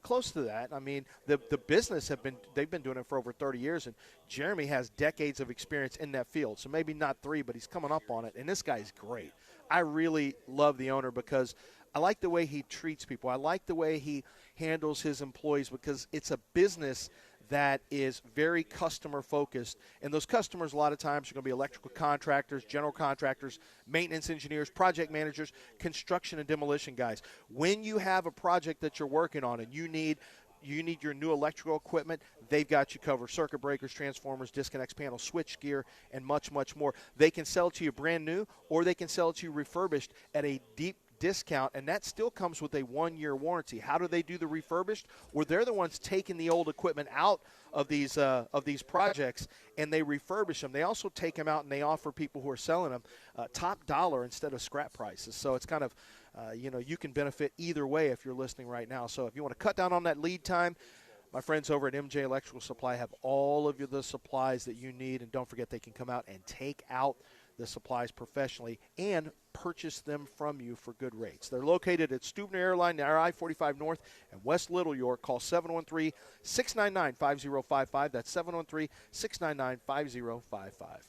close to that. I mean, the business they've been doing it for over 30 years, and Jeremy has decades of experience in that field. So maybe not 3, but he's coming up on it, and this guy's great. I really love the owner because I like the way he treats people. I like the way he handles his employees because it's a business that is very customer-focused. And those customers a lot of times are going to be electrical contractors, general contractors, maintenance engineers, project managers, construction and demolition guys. When you have a project that you're working on and you need your new electrical equipment, they've got you covered. Circuit breakers, transformers, disconnects, panels, switch gear, and much, much more. They can sell it to you brand new, or they can sell it to you refurbished at a deep discount, and that still comes with a 1-year warranty. How do they do the refurbished? Well, they're the ones taking the old equipment out of these projects, and they refurbish them. They also take them out and they offer people who are selling them top dollar instead of scrap prices. So it's kind of, you can benefit either way if you're listening right now. So if you want to cut down on that lead time, my friends over at MJ Electrical Supply have all of the supplies that you need, and don't forget they can come out and take out the supplies professionally and purchase them from you for good rates. They're located at Stubner Airline, near I-45 North and West Little York. Call 713-699-5055. That's 713-699-5055.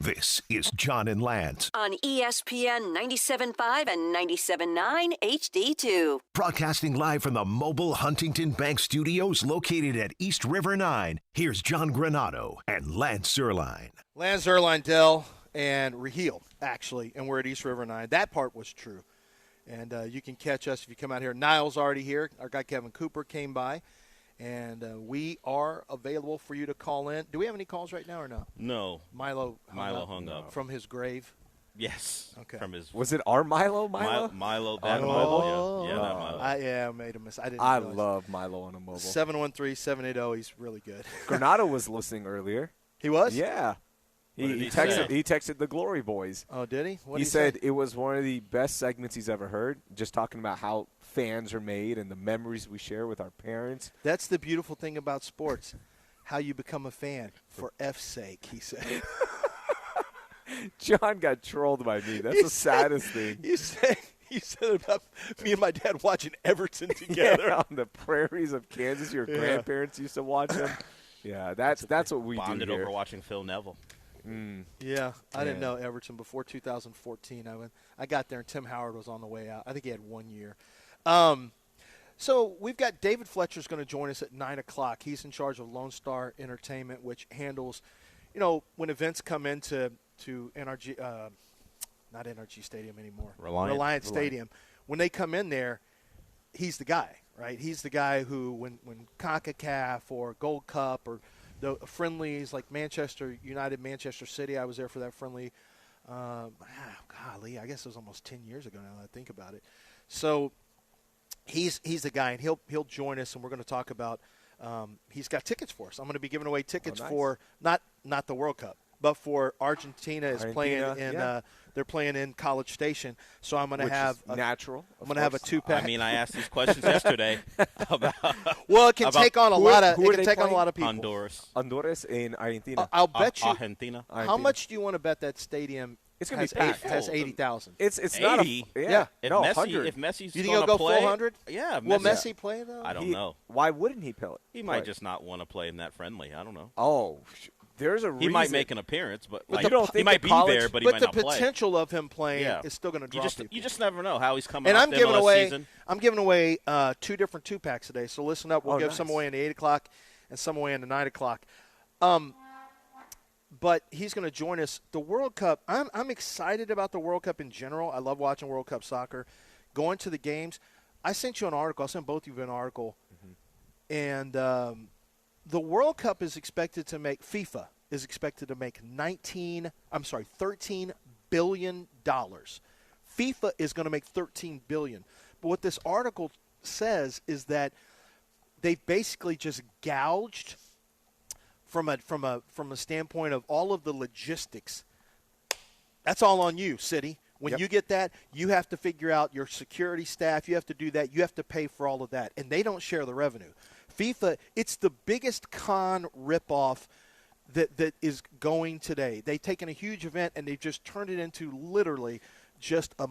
This is John and Lance, On ESPN 97.5 and 97.9 HD2. broadcasting live from the mobile Huntington Bank Studios located at East River 9. Here's John Granado and Lance Zerline. Lance Zerline, Dell, and Raheel, actually, and we're at East River 9. That part was true. And you can catch us if you come out here. Niall's already here. Our guy Kevin Cooper came by. And we are available for you to call in. Do we have any calls right now or no? No. Milo hung up. From his grave? Yes. Okay. From his Was it our Milo? Milo, that Oh. Milo. Yeah, that Milo. I made a mistake. I didn't I realize. love Milo on a mobile. 713-780. He's really good. Granado was listening earlier. He was? Yeah. What did he texted. say? He texted the Glory Boys. Oh, did he? What He did he said say? it was one of the best segments he's ever heard. Just talking about how fans are made and the memories we share with our parents. That's the beautiful thing about sports, how you become a fan. For F's sake, he said. John got trolled by me. That's the saddest thing. You say You said about me and my dad watching Everton together. Yeah, on the prairies of Kansas. Your grandparents used to watch them. Yeah, that's what we Bonded do here. over watching Phil Neville. Yeah, I didn't know Everton before 2014. I got there and Tim Howard was on the way out. I think he had 1 year. So we've got David Fletcher's going to join us at 9 o'clock. He's in charge of Lone Star Entertainment, which handles, when events come into NRG, not NRG Stadium anymore, Reliant Stadium. When they come in there, he's the guy, right? He's the guy who, when CONCACAF or Gold Cup or the friendlies like Manchester United, Manchester City, I was there for that friendly. Golly, I guess it was almost 10 years ago now that I think about it. So he's the guy, and he'll join us, and we're going to talk about. He's got tickets for us. I'm going to be giving away tickets for not the World Cup, but for Argentina is playing in. They're playing in College Station, so I'm going to have natural. I'm going to have a 2-pack. I mean, I asked these questions yesterday about. Well, it can take on a lot of. It can take on a lot of people. Honduras in Argentina. I'll bet you. Argentina. How much do you want to bet that stadium? It's going to be packed. Has 80,000. It's 80? not Yeah. If no, Messi, 100. if Messi's You think going he'll to go play, full 100? Yeah. Will Messi play though? I don't know. Why wouldn't he play? He might just not want to play in that friendly. I don't know. Oh, there's a reason. He might make an appearance, but you don't think he might the be college- there, but he But might the not play. potential of him playing is still going to draw people. You just never know how he's coming. And off I'm the giving MLS away. season. I'm giving away 2 different 2-packs today. So listen up. We'll give nice. some away in the 8 o'clock and some away in the 9 o'clock. But he's going to join us. The World Cup. I'm excited about the World Cup in general. I love watching World Cup soccer. Going to the games. I sent you an article. I sent both of you an article. And the World Cup is expected to make FIFA is expected to make $13 billion. FIFA is going to make $13 billion. But what this article says is that they've basically just gouged from a standpoint of all of the logistics. That's all on you, City. When you get that, you have to figure out your security staff. You have to do that. You have to pay for all of that. And they don't share the revenue. FIFA, it's the biggest con ripoff that is going today. They've taken a huge event and they've just turned it into literally just a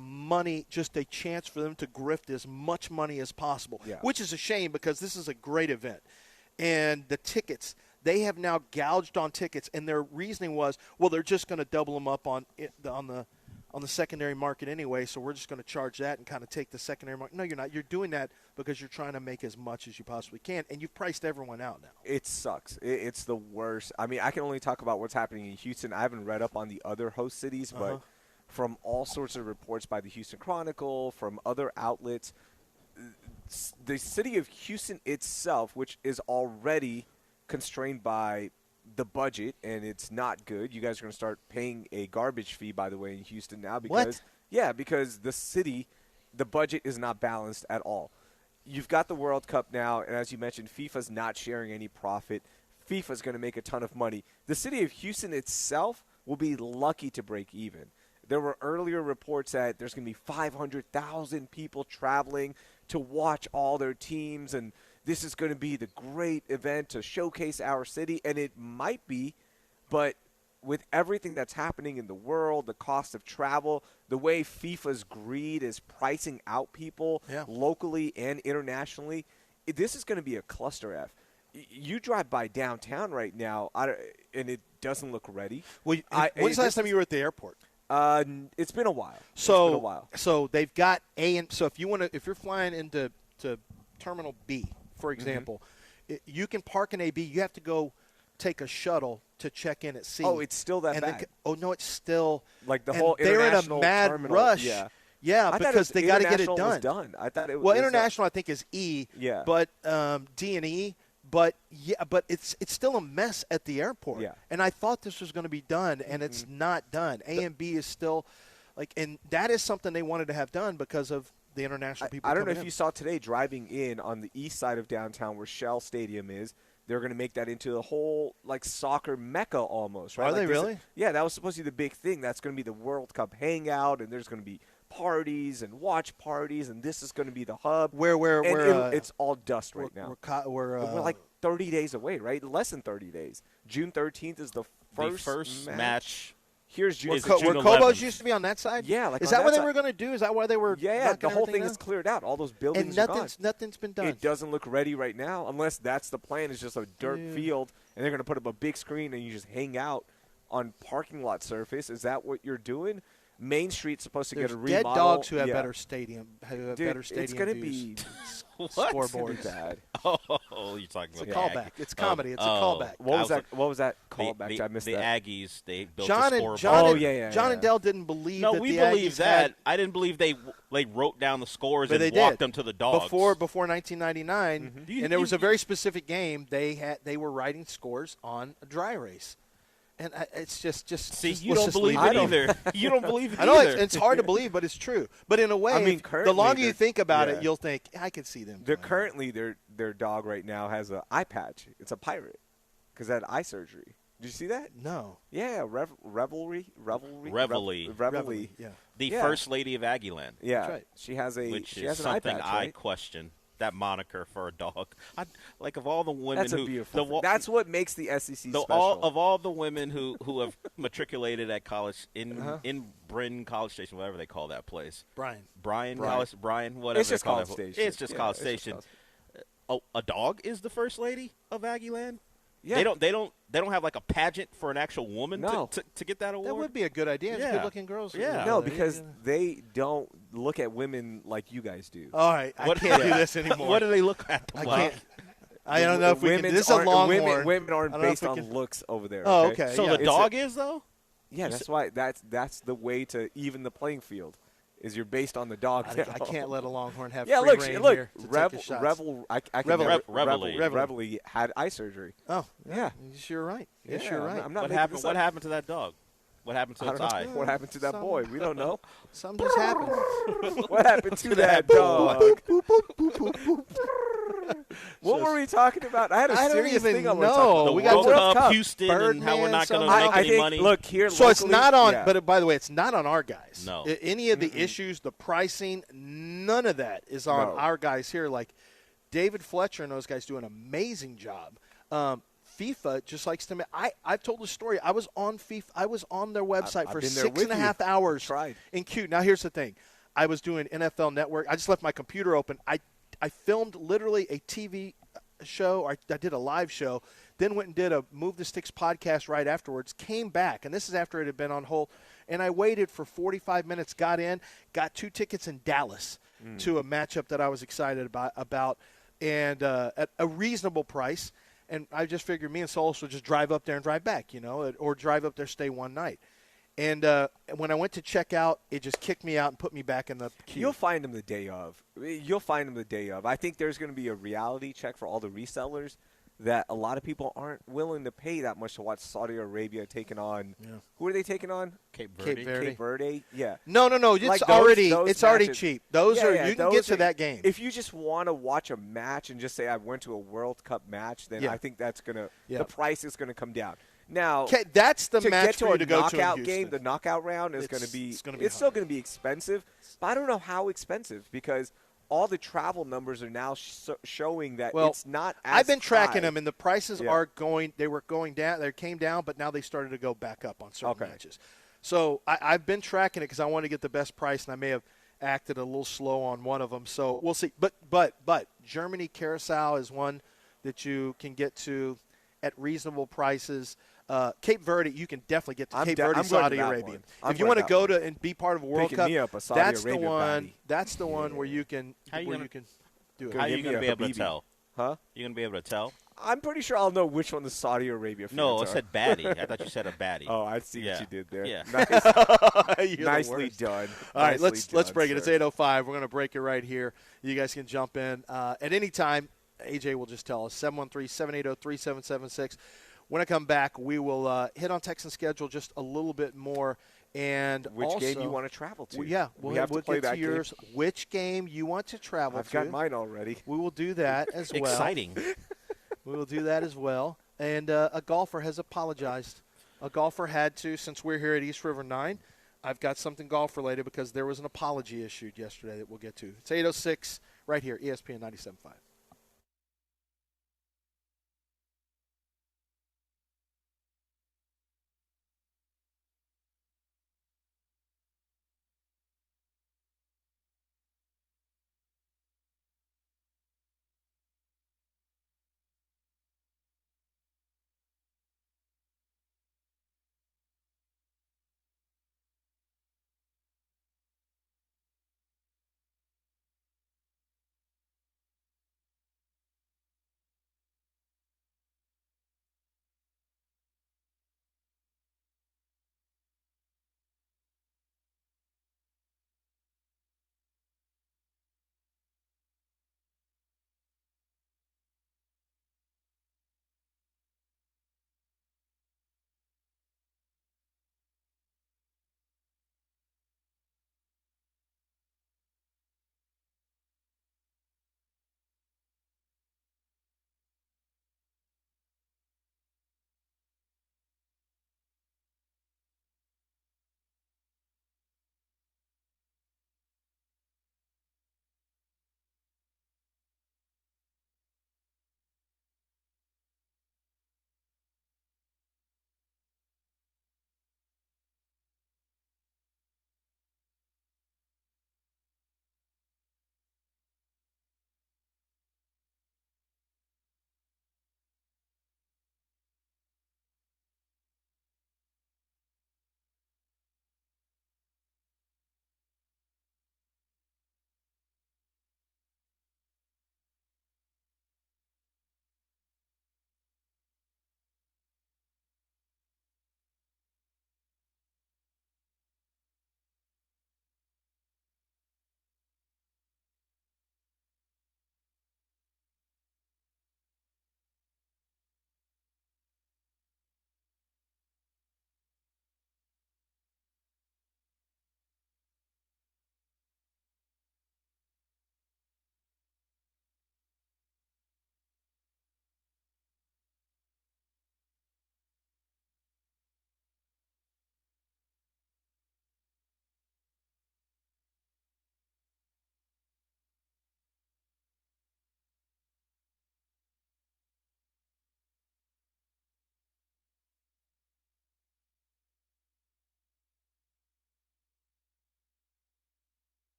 chance for them to grift as much money as possible, which is a shame because this is a great event. And the tickets, they have now gouged on tickets, and their reasoning was, well, they're just going to double them up on the secondary market anyway, so we're just going to charge that and kind of take the secondary market. No, you're not. You're doing that because you're trying to make as much as you possibly can, and you've priced everyone out now. It sucks. It's the worst. I mean, I can only talk about what's happening in Houston. I haven't read up on the other host cities, but from all sorts of reports by the Houston Chronicle, from other outlets, the city of Houston itself, which is already constrained by the budget, and it's not good. You guys are going to start paying a garbage fee, by the way, in Houston now because because the city, the budget is not balanced at all. You've got the World Cup now, and as you mentioned, FIFA's not sharing any profit. FIFA's going to make a ton of money. The city of Houston itself will be lucky to break even. There were earlier reports that there's going to be 500,000 people traveling to watch all their teams, and this is going to be the great event to showcase our city, and it might be, but with everything that's happening in the world, the cost of travel, the way FIFA's greed is pricing out people locally and internationally, this is going to be a cluster F. You drive by downtown right now, and it doesn't look ready. Well, when's the last time you were at the airport? It's been a while. So they've got so if you're flying into Terminal B, for example, you can park in AB. You have to go take a shuttle to check in at C. Oh, it's still that bad. No, it's still like the whole international they're in a mad terminal, rush. Yeah, because they got to get it done. I thought it was. Well, international I think is E. Yeah. But D and E. But but it's still a mess at the airport. Yeah. And I thought this was going to be done, and it's not done. A and B is still and that is something they wanted to have done because of the international people. I don't know if in. you saw today driving in on the east side of downtown where Shell Stadium is. They're going to make that into a whole soccer mecca almost, right? Are they really? Yeah, that was supposed to be the big thing. That's going to be the World Cup hangout, and there's going to be parties and watch parties, and this is going to be the hub. It's all dust right now. We're like 30 days away, right? Less than 30 days. June 13th is the first match Here's Where June. June Kobo's 11th. used to be on that side? Yeah, like is on that what that they were going to do? Is that why they were Yeah, knocking the whole everything thing is down? cleared out. All those buildings And are gone. nothing's been done. It doesn't look ready right now unless that's the plan. It's just a dirt Yeah. field, and they're going to put up a big screen, and you just hang out on parking lot surface. Is that what you're doing? Main Street's supposed to There's get a remodel. dead dogs who have Yeah. better stadium. Who have Dude, better stadium it's going to views. be What? Scoreboards. bad. Oh, you're talking It's a about callback. the It's comedy. It's a oh. callback. What was that The, callback? I missed the that. Aggies, they built John a and scoreboard. John, Oh, and, yeah, John yeah. and Dell didn't believe No, that we the believe Aggies that. had, I didn't believe they wrote down the scores but and they walked did. them to the dogs. before 1999, You- and there you- was a very specific game. They were writing scores on a dry erase, and it's just See, just, you let's don't just believe leave it it. either. You don't believe it I know either. it's hard to believe, but it's true. But in a way, I mean, the currently longer you they're- think about yeah. it, you'll think I can see them. They're doing it. currently their dog right now has an eye patch. It's a pirate because they had eye surgery. Did you see that? No. Yeah, revelry. Yeah. the Yeah. first lady of Aggieland, Yeah, That's right. she has a which she is has an eye something patch, I right? question. That moniker for a dog. Like of all the women That's a who beautiful. the, thing. That's what makes the SEC special. of all the women who have matriculated at college in Bryn College Station, whatever they call that place. Brian College, whatever It's they just call College that. Station. It's just Yeah, College it's just Station. College- Oh, a dog is the first lady of Aggieland. Yeah. They don't have like a pageant for an actual woman No. to get that award. That would be a good idea. There's Yeah. good-looking girls. Yeah. No, there. because they don't look at women like you guys do. All right, I What- can't do this anymore. What do they look at? I like? can't. I don't know if we can. Women's This is a aren't- longhorn. Women I aren't don't know if based we on can- looks over there. Oh, okay? okay. So yeah. the dog is though. Yeah, that's why that's the way to even the playing field. Is you're based on the dog. I now. can't let a longhorn have Yeah, free look, reign here look. to take his Revel, shots. Revel, I can Revel- never, Reveille. Reveille had eye surgery. Oh, Yeah. yes, you're right. Yes, Yeah, you're right. I'm not What making happened? this What up. happened to that dog? What happened to I its don't know. eye? What happened to that Some- boy? We don't know. Something just happened. What happened to that dog? What were we talking about? I had a I don't serious even thing I want to know. talk about. The We got World World Cup, Cup, Houston, and how we're Birdman, not going to something. make I any think, money. look here. So it's locally- not on. yeah. But by the way, it's not on our guys. No. Any of the issues, the pricing, none of that is on No. our guys here. Like David Fletcher and those guys do an amazing job. FIFA just likes to. I've told the story. I was on FIFA. I was on their website I've for been there 6.5 with you. hours. Tried. In queue. Now here's the thing. I was doing NFL Network. I just left my computer open. I filmed literally a TV show. I did a live show. Then went and did a Move the Sticks podcast right afterwards. Came back, and this is after it had been on hold. And I waited for 45 minutes. Got in. Got 2 tickets in Dallas to a matchup that I was excited about, and at a reasonable price. And I just figured me and Solis would just drive up there and drive back, or drive up there, stay one night. And when I went to check out, it just kicked me out and put me back in the queue. You'll find them the day of. I think there's going to be a reality check for all the resellers that a lot of people aren't willing to pay that much to watch Saudi Arabia taking on. Yeah. Who are they taking on? Cape Cape Verde. Cape Verde. Yeah. No. It's Like already those already matches- cheap. Those Yeah, are yeah, you can those get to are- that game. If you just want to watch a match and just say I went to a World Cup match, then Yeah. I think that's gonna Yeah. the price is gonna come down. Now, Okay, that's the to match get to for you a to go to in knockout Houston. game, the knockout round is going to be it's gonna be still hard. going to be expensive, but I don't know how expensive because all the travel numbers are now showing that Well, it's not as I've been tracking high. them, and the prices Yeah. are going. They were going down. They came down, but now they started to go back up on certain Okay. matches. So I've been tracking it because I want to get the best price, and I may have acted a little slow on one of them. So we'll see. But Germany Carousel is one that you can get to at reasonable prices. Cape Verde, you can definitely get to I'm Cape de- Verde, I'm going to Saudi that Arabia. one. I'm If you going want to to that go one. to and be part of a World Picking Cup, me up a Saudi that's the Arabia one. baddie. That's the one where you can How you gonna- do it. How are Give you me going to a be able to Habibi. tell? Huh? You going to be able to tell? I'm pretty sure I'll know which one the Saudi Arabia fans No, I are. said baddie. I thought you said a baddie. Oh, I see Yeah. what you did there. Yeah. Nice, You're the nicely worst. done. All right, Nicely let's done, break it. It's sir. 8:05. We're going to break it right here. You guys can jump in at any time. AJ will just tell us 713-780-3776. When I come back, we will hit on Texan schedule just a little bit more. And Which also, game you want to travel to? Well, yeah, we have we'll to play get that to yours. game. Which game you want to travel I've to? got mine already. We will do that as well. Exciting. We will do that as well. And a golfer has apologized. A golfer had to, since we're here at East River 9. I've got something golf-related because there was an apology issued yesterday that we'll get to. It's 8:06 right here, ESPN 97.5.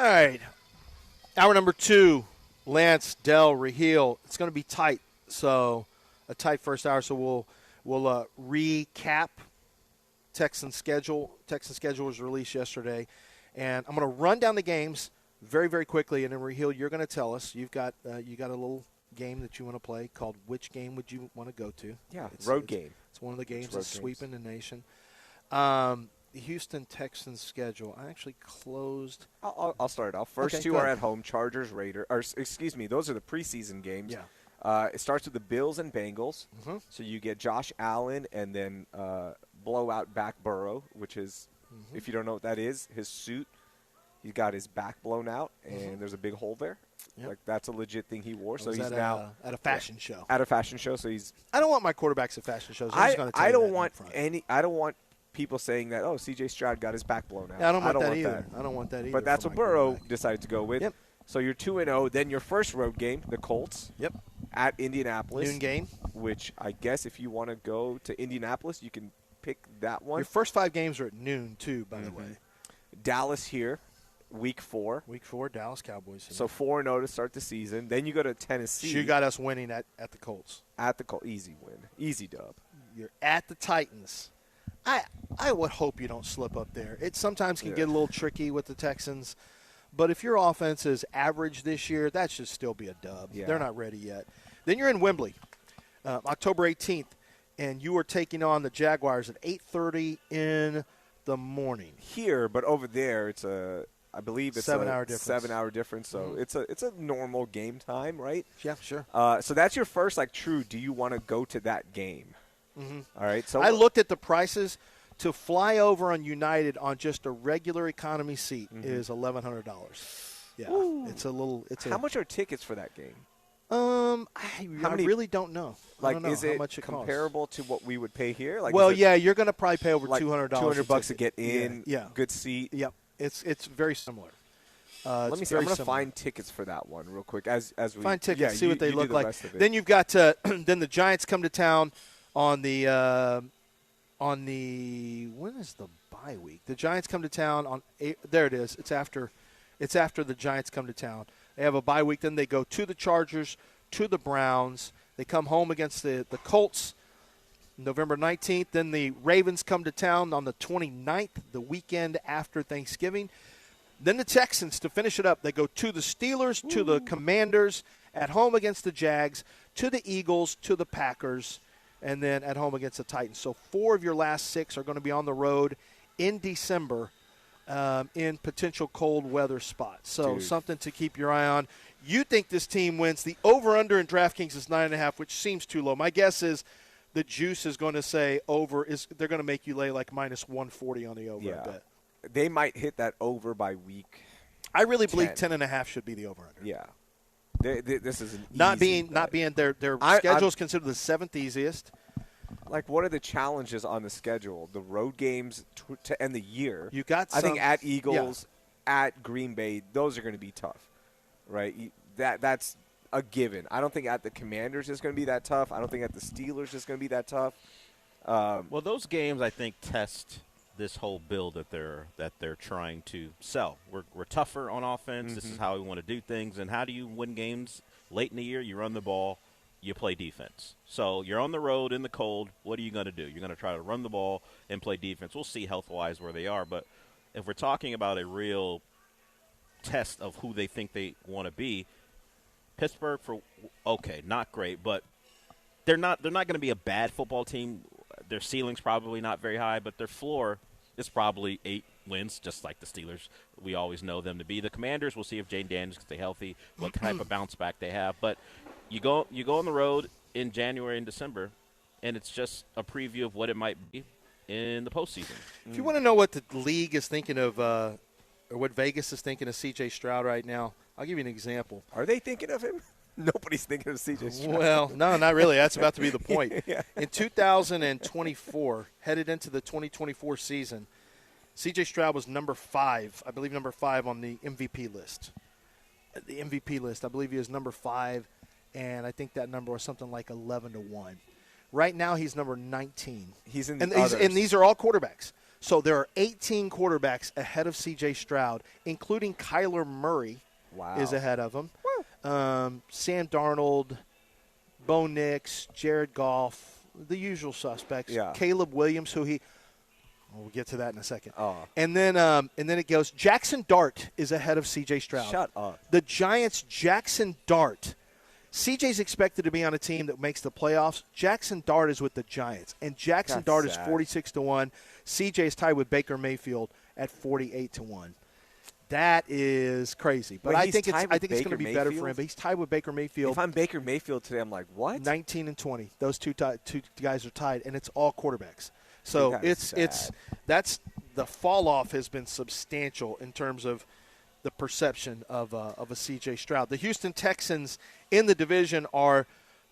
right. Hour number 2, Lance, Dell, Raheel. It's going to be tight. So a tight first hour. So we'll recap Texans schedule. Texans schedule was released yesterday. And I'm going to run down the games very, very quickly. And then, Raheel, you're going to tell us. You got a little game that you want to play called Which Game Would You Want to Go To? Yeah, road game. It's one of the games that's sweeping the nation. The Houston Texans schedule. I actually closed. I'll start it off. First two are at home. Chargers, Raiders. Or excuse me, those are the preseason games. Yeah. It starts with the Bills and Bengals. Mm-hmm. So you get Josh Allen and then blowout back Burrow, which is, if you don't know what that is, his suit. He's got his back blown out, and there's a big hole there. Yep. Like that's a legit thing he wore. So he's now at a fashion show. At a fashion show. So he's. I don't want my quarterbacks at fashion shows. I don't want people saying that, C.J. Stroud got his back blown out. Yeah, I don't want that either. I don't want that either. But that's what Burrow decided to go with. Yep. So you're 2-0. Then your first road game, the Colts. Yep. At Indianapolis. Noon game. Which I guess if you want to go to Indianapolis, you can pick that one. Your first 5 games are at noon, too, by the way. Dallas here, week 4. Week 4, Dallas Cowboys here. So 4-0 to start the season. Then you go to Tennessee. So you got us winning at the Colts. At the Colts. Easy win. Easy dub. You're at the Titans. I would hope you don't slip up there. It sometimes can get a little tricky with the Texans. But if your offense is average this year, that should still be a dub. Yeah. They're not ready yet. Then you're in Wembley, October 18th, and you are taking on the Jaguars at 8:30 in the morning. Here, but over there, I believe it's 7-hour difference. 7-hour difference. So it's a normal game time, right? Yeah, sure. So that's your first true. Do you want to go to that game? Mm-hmm. All right. So I looked at the prices. To fly over on United on just a regular economy seat is $1,100. Yeah, Ooh. It's a little. How much are tickets for that game? I really don't know. I don't know is how it much it comparable to what we would pay here? You're going to probably pay over $200. $200 to get in. Yeah. Good seat. Yep. It's very similar. Let me see. I'm going to find tickets for that one real quick as we find tickets. See what they look like. Then you've got then the Giants come to town on the. When is the bye week? The Giants come to town on there it is. It's after the Giants come to town. They have a bye week. Then they go to the Chargers, to the Browns. They come home against the Colts November 19th. Then the Ravens come to town on the 29th, the weekend after Thanksgiving. Then the Texans, to finish it up, they go to the Steelers, to the Commanders, at home against the Jags, to the Eagles, to the Packers, and then at home against the Titans. So 4 of your last 6 are going to be on the road in December in potential cold weather spots. So something to keep your eye on. You think this team wins. The over-under in DraftKings is 9.5, which seems too low. My guess is the juice is going to say over. They're going to make you lay like minus 140 on the over. Yeah. I bet. They might hit that over by week. I really believe 10.5 should be the over-under. Yeah. This is an not easy being their schedule is considered the 7th easiest. Like, what are the challenges on the schedule? The road games to end the year. You got. I think at Eagles, at Green Bay, those are going to be tough, right? That's a given. I don't think at the Commanders is going to be that tough. I don't think at the Steelers is going to be that tough. Well, those games I think test this whole build that they're trying to sell. We're tougher on offense. Mm-hmm. This is how we want to do things. And how do you win games late in the year? You run the ball. You play defense. So you're on the road in the cold. What are you going to do? You're going to try to run the ball and play defense. We'll see health-wise where they are. But if we're talking about a real test of who they think they want to be, Pittsburgh, not great, but they're not going to be a bad football team. Their ceiling's probably not very high, but their floor is probably 8 wins, just like the Steelers. We always know them to be. The Commanders, we'll see if Jane Daniels can stay healthy, what type of bounce back they have. But you go on the road in January and December, and it's just a preview of what it might be in the postseason. If you want to know what the league is thinking of, or what Vegas is thinking of C.J. Stroud right now, I'll give you an example. Are they thinking of him? Nobody's thinking of C.J. Stroud. Well, no, not really. That's about to be the point. Yeah. In 2024, headed into the 2024 season, C.J. Stroud was number 5 on the MVP list. The MVP list, I believe he was number 5, and I think that number was something like 11-1. Right now, he's number 19. He's in the others. And these are all quarterbacks. So there are 18 quarterbacks ahead of C.J. Stroud, including Kyler Murray is ahead of him. Sam Darnold, Bo Nix, Jared Goff, the usual suspects. Yeah. Caleb Williams, we'll get to that in a second. And then it goes, Jackson Dart is ahead of C.J. Stroud. Shut up. The Giants' Jackson Dart. C.J.'s expected to be on a team that makes the playoffs. Jackson Dart is with the Giants, and Jackson Dart is 46-1. C.J. is tied with Baker Mayfield at 48-1. That is crazy, but I think it's going to be better for him. But he's tied with Baker Mayfield. If I'm Baker Mayfield today, I'm like, what? 19-20. Those two guys are tied, and it's all quarterbacks. So that's the fall off has been substantial in terms of the perception of a C.J. Stroud. The Houston Texans in the division are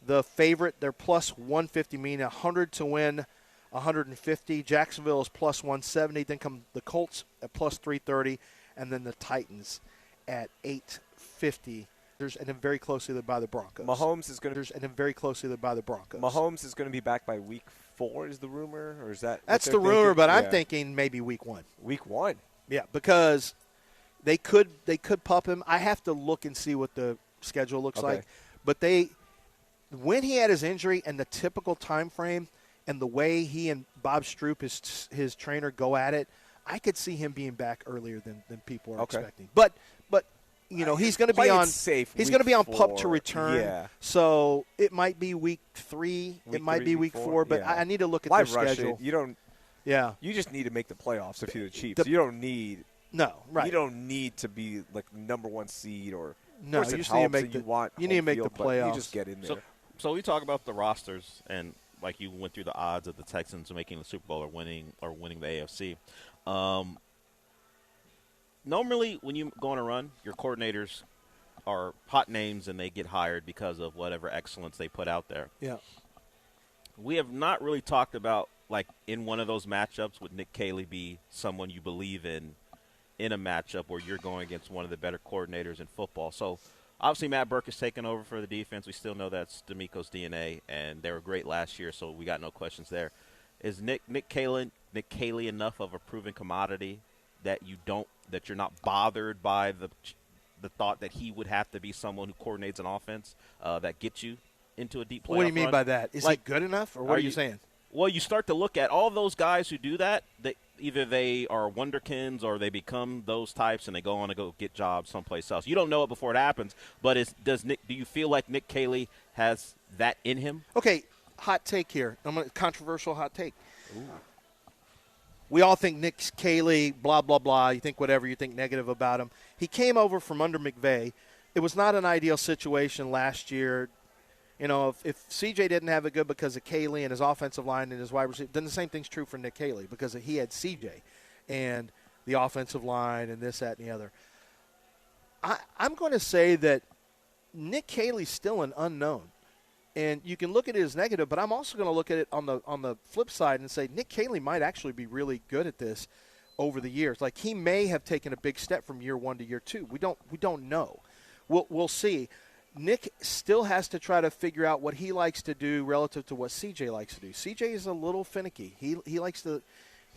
the favorite. They're plus 150, meaning 100 to win, 150. Jacksonville is plus 170. Then come the Colts at plus 330, and then the Titans at 850. And then very closely by the Broncos. Mahomes is going to be back by week 4, is the rumor, or is that? That's the rumor, thinking? But I'm thinking maybe week 1. Week 1. Yeah, because they could pup him. I have to look and see what the schedule looks like. But when he had his injury and the typical time frame and the way he and Bob Stroop, his trainer, go at it, I could see him being back earlier than people are expecting. But he's going to be on safe. He's going to be on pup to return. Yeah. So it might be week 3. It might be week 4. But I need to look at their schedule. You don't. Yeah. You just need to make the playoffs if you're the Chiefs. You don't need. No, right. You don't need to be like number 1 seed or. No, you just need to make the playoffs. You just get in there. So we talk about the rosters, and like you went through the odds of the Texans making the Super Bowl or winning the AFC. Normally, when you go on a run, your coordinators are hot names and they get hired because of whatever excellence they put out there. Yeah. We have not really talked about, like, in one of those matchups, would Nick Caley be someone you believe in a matchup where you're going against one of the better coordinators in football? So, obviously, Matt Burke has taken over for the defense. We still know that's D'Amico's DNA, and they were great last year, so we got no questions there. Is Nick Caley enough of a proven commodity that you're not bothered by the thought that he would have to be someone who coordinates an offense that gets you into a deep playoff run? What do you mean by that? Is he good enough, or what are you saying? Well, you start to look at all those guys who do that. Either they are wonderkins or they become those types and they go on to go get jobs someplace else. You don't know it before it happens, but do you feel like Nick Caley has that in him? Okay, hot take here. Controversial hot take. Ooh. We all think Nick Caley, blah, blah, blah. You think whatever you think negative about him. He came over from under McVay. It was not an ideal situation last year. You know, if CJ didn't have it good because of Caley and his offensive line and his wide receiver, then the same thing's true for Nick Caley because he had CJ and the offensive line and this, that, and the other. I'm going to say that Nick Caley's still an unknown. And you can look at it as negative, but I'm also going to look at it on the flip side and say Nick Caley might actually be really good at this over the years. Like, he may have taken a big step from year 1 to year 2. We don't know. We'll see. Nick still has to try to figure out what he likes to do relative to what CJ likes to do. CJ is a little finicky. He likes the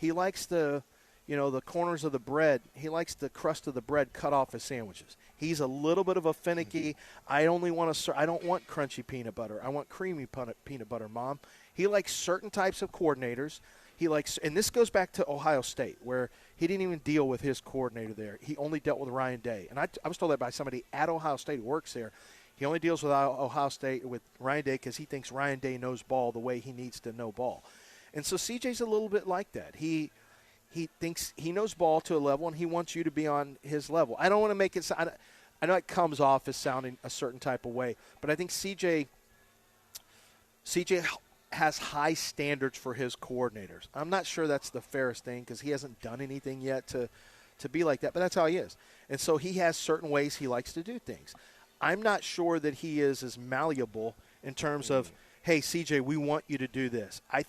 the corners of the bread. He likes the crust of the bread cut off his sandwiches. He's a little bit of a finicky. I don't want crunchy peanut butter. I want creamy peanut butter, Mom. He likes certain types of coordinators. And this goes back to Ohio State, where he didn't even deal with his coordinator there. He only dealt with Ryan Day. And I was told that by somebody at Ohio State who works there. He only deals with Ohio State with Ryan Day because he thinks Ryan Day knows ball the way he needs to know ball. And so CJ's a little bit like that. He thinks he knows ball to a level, and he wants you to be on his level. I don't want to make it – I know it comes off as sounding a certain type of way, but I think CJ has high standards for his coordinators. I'm not sure that's the fairest thing because he hasn't done anything yet to be like that, but that's how he is. And so he has certain ways he likes to do things. I'm not sure that he is as malleable in terms of, hey, CJ, we want you to do this. I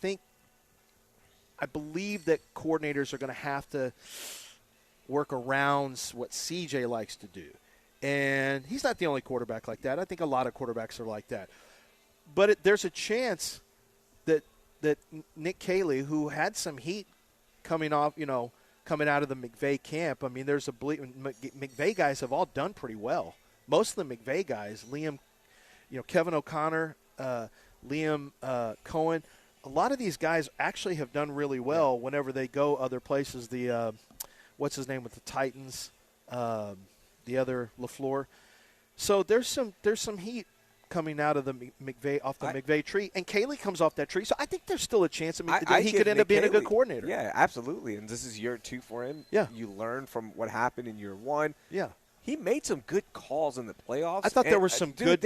believe that coordinators are going to have to work around what CJ likes to do. And he's not the only quarterback like that. I think a lot of quarterbacks are like that. But there's a chance that Nick Caley, who had some heat coming out of the McVay camp. I mean, there's McVay guys have all done pretty well. Most of the McVay guys, Liam, Kevin O'Connor, Liam Cohen, a lot of these guys actually have done really well whenever they go other places. The what's his name with the Titans, the other LaFleur. So there's some heat coming out of the McVay tree, and Caley comes off that tree. So I think there's still a chance. He could end up being a good coordinator. Yeah, absolutely. And this is year 2 for him. Yeah, you learn from what happened in year 1. Yeah. He made some good calls in the playoffs. I thought there were some good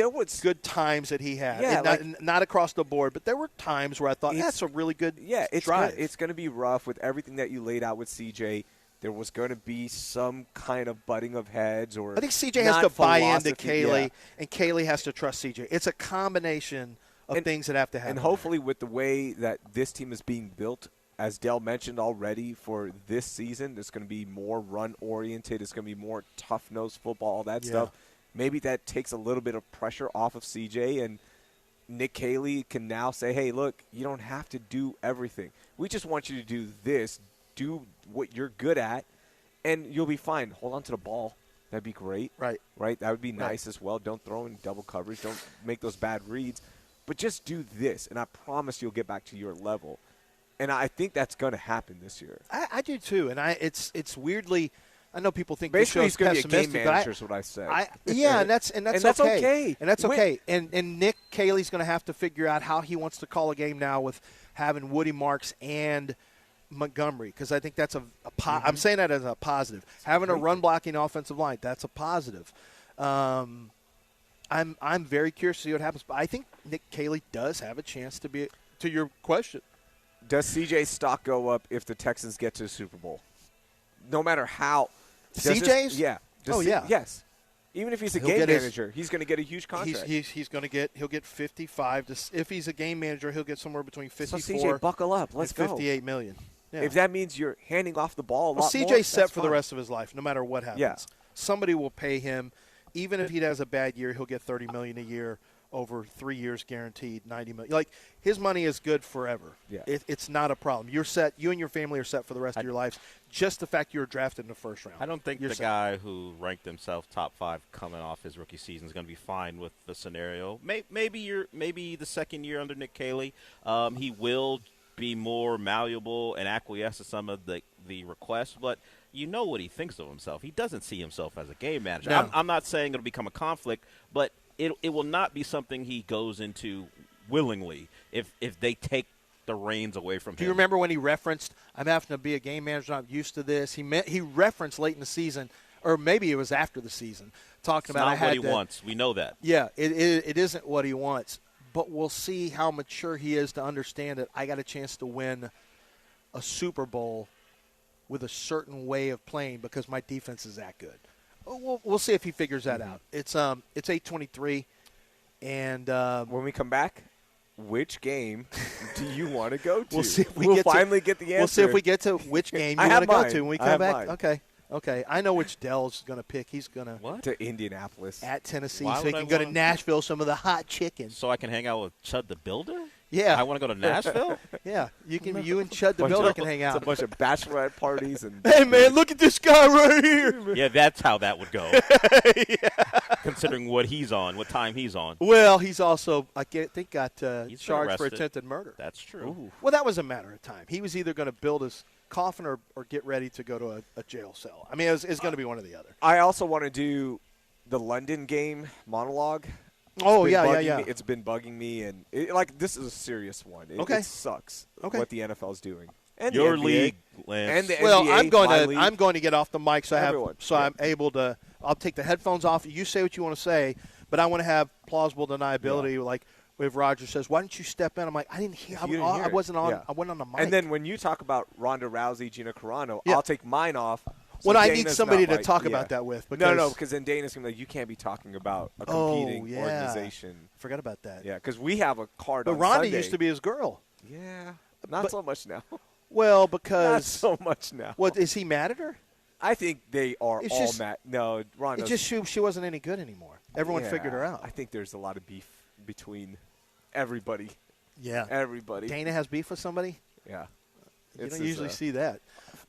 times that he had. Yeah, not across the board, but there were times where I thought that's a really good drive. It's going to be rough with everything that you laid out with CJ. There was going to be some kind of butting of heads. Or I think CJ has to buy into Caley, and Caley has to trust CJ. It's a combination of things that have to happen. And hopefully with the way that this team is being built, as Dell mentioned already, for this season, it's going to be more run-oriented. It's going to be more tough-nosed football, all that stuff. Maybe that takes a little bit of pressure off of CJ, and Nick Caley can now say, hey, look, you don't have to do everything. We just want you to do this. Do what you're good at, and you'll be fine. Hold on to the ball. That'd be great. Right. That would be nice as well. Don't throw in double coverage. Don't make those bad reads. But just do this, and I promise you'll get back to your level. And I think that's going to happen this year. I do too, and it's weirdly. I know people think basically this show's he's going to be a game manager. but Is what I said. And that's okay. And that's okay. And Nick Caley's going to have to figure out how he wants to call a game now with having Woody Marks and Montgomery, because I think that's I'm saying that as a positive. Having a run-blocking offensive line, that's a positive. I'm very curious to see what happens, but I think Nick Caley does have a chance to be. To your question, does CJ's stock go up if the Texans get to the Super Bowl? No matter how. CJ's? Yes. Even if he's a game manager, he's going to get a huge contract. He'll get 55. If he's a game manager, he'll get somewhere between 54. So CJ, buckle up. Let's go. 58 million. Yeah. If that means you're handing off the ball a lot more, CJ's set for the rest of his life, no matter what happens. Yeah. Somebody will pay him. Even if he has a bad year, he'll get $30 million a year over 3 years, guaranteed $90 million. Like, his money is good forever. Yeah. It's not a problem. You're set. You and your family are set for the rest of your life. Just the fact you were drafted in the first round. I don't think the guy who ranked himself top 5 coming off his rookie season is going to be fine with the scenario. Maybe the second year under Nick Caley, he will be more malleable and acquiesce to some of the requests, but you know what he thinks of himself. He doesn't see himself as a game manager. No. I'm not saying it'll become a conflict, but it will not be something he goes into willingly if they take the reins away from him. Do you remember when he referenced, I'm having to be a game manager, I'm used to this? He referenced late in the season, or maybe it was after the season, talking about not what he wants. We know that. Yeah, it isn't what he wants. But we'll see how mature he is to understand that I got a chance to win a Super Bowl with a certain way of playing because my defense is that good. We'll see if he figures that out. It's 8:23, and when we come back, which game do you want to go to? We'll see if we'll finally get the answer. We'll see if we get to which game you want to go to when we come back. Mine. Okay. I know which Dell's going to pick. He's going to Indianapolis at Tennessee, so he can go to Nashville, some of the hot chicken. So I can hang out with Chud the Builder? Yeah. I want to go to Nashville? Yeah. You and Chud the Builder can hang out. It's a bunch of bachelorette parties. Hey, man, look at this guy right here. Yeah, that's how that would go. Considering what time he's on. Well, he's also, I think, got charged for attempted murder. That's true. Ooh. Well, that was a matter of time. He was either going to build his coffin or get ready to go to a jail cell. I mean, it's going to be one or the other. I also want to do the London game monologue. It's been bugging me, and this is a serious one. It sucks what the NFL is doing. And your the NBA, league, Lance. And the well, NBA, I'm going to get off the mic, so I'm able to. I'll take the headphones off. You say what you want to say, but I want to have plausible deniability. Yeah. Like if Roger says, "Why didn't you step in?" I'm like, I didn't hear. I wasn't on. Yeah. I wasn't on the mic. And then when you talk about Ronda Rousey, Gina Carano, I'll take mine off. So I need somebody to talk about that with. Because then Dana's going to be like, you can't be talking about a competing organization. Forgot about that. Yeah, because we have a card on Sunday. But Ronda used to be his girl. Yeah, not so much now. Well, because. Not so much now. What, is he mad at her? I think they are all mad. No, Ronda. It's just she wasn't any good anymore. Everyone figured her out. I think there's a lot of beef between everybody. Yeah. Everybody. Dana has beef with somebody? Yeah. You It's don't usually see that.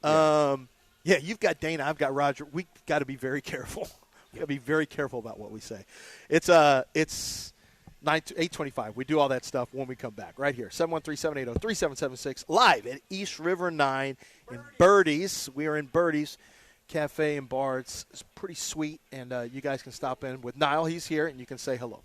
Yeah. Yeah, you've got Dana. I've got Roger. We got to be very careful. We got to be very careful about what we say. It's 8:25. We do all that stuff when we come back. Right here, 713-780-3776, live at East River 9 in Birdies. We are in Birdies Cafe and Bar. It's pretty sweet, and you guys can stop in with Niall. He's here, and you can say hello.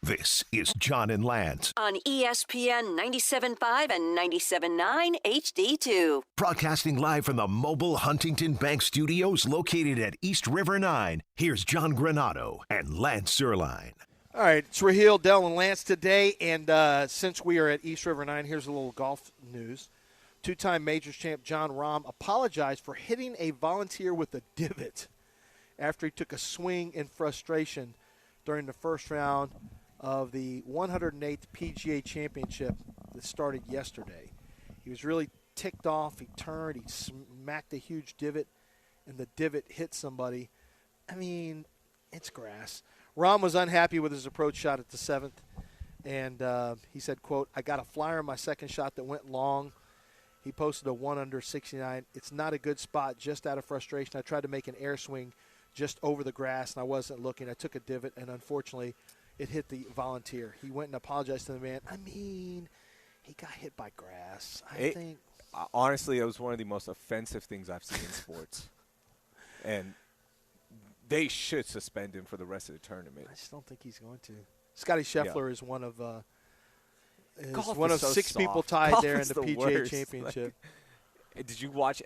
This is John and Lance. On ESPN 97.5 and 97.9 HD2. Broadcasting live from the mobile Huntington Bank Studios located at East River 9. Here's John Granado and Lance Zierlein. All right, it's Raheel, Dell, and Lance today. And since we are at East River 9, here's a little golf news. Two-time Majors champ John Rahm apologized for hitting a volunteer with a divot after he took a swing in frustration during the first round of the 108th PGA Championship that started yesterday. He was really ticked off. He turned, he smacked a huge divot, and the divot hit somebody. I mean, it's grass. Rahm was unhappy with his approach shot at the 7th, and he said, quote, "I got a flyer on my second shot that went long." He posted a 1 under 69. "It's not a good spot, just out of frustration. I tried to make an air swing just over the grass, and I wasn't looking. I took a divot, and unfortunately, it hit the volunteer." He went and apologized to the man. I mean, he got hit by grass. I think. Honestly, it was one of the most offensive things I've seen in sports. And they should suspend him for the rest of the tournament. I just don't think he's going to. Scotty Scheffler is one of so 6 soft. people tied Golf there in is the the PGA worst. Championship. Did you watch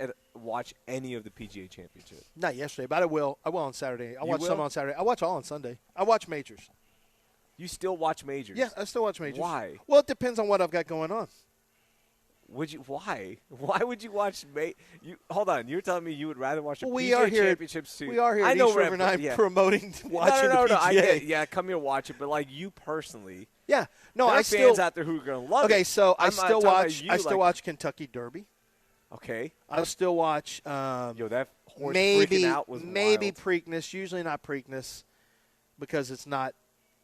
any of the PGA Championship? Not yesterday, but I will. I will on Saturday. I'll watch will? some on Saturday. I watch all on Sunday. I watch majors. You still watch majors? Yeah, I still watch majors. Why? Well, it depends on what I've got going on. Why? Why would you watch hold on, you're telling me you would rather watch the We PGA are here. Championships too? We are here at East River 9 promoting watching the PGA. I get it. Yeah, come here watch it, but like you personally. Yeah. No, there are I fans still out there who are going to love it. Okay, so I still watch watch Kentucky Derby. Okay. I still watch that horse maybe freaking out was maybe wild. Preakness, usually not Preakness because it's not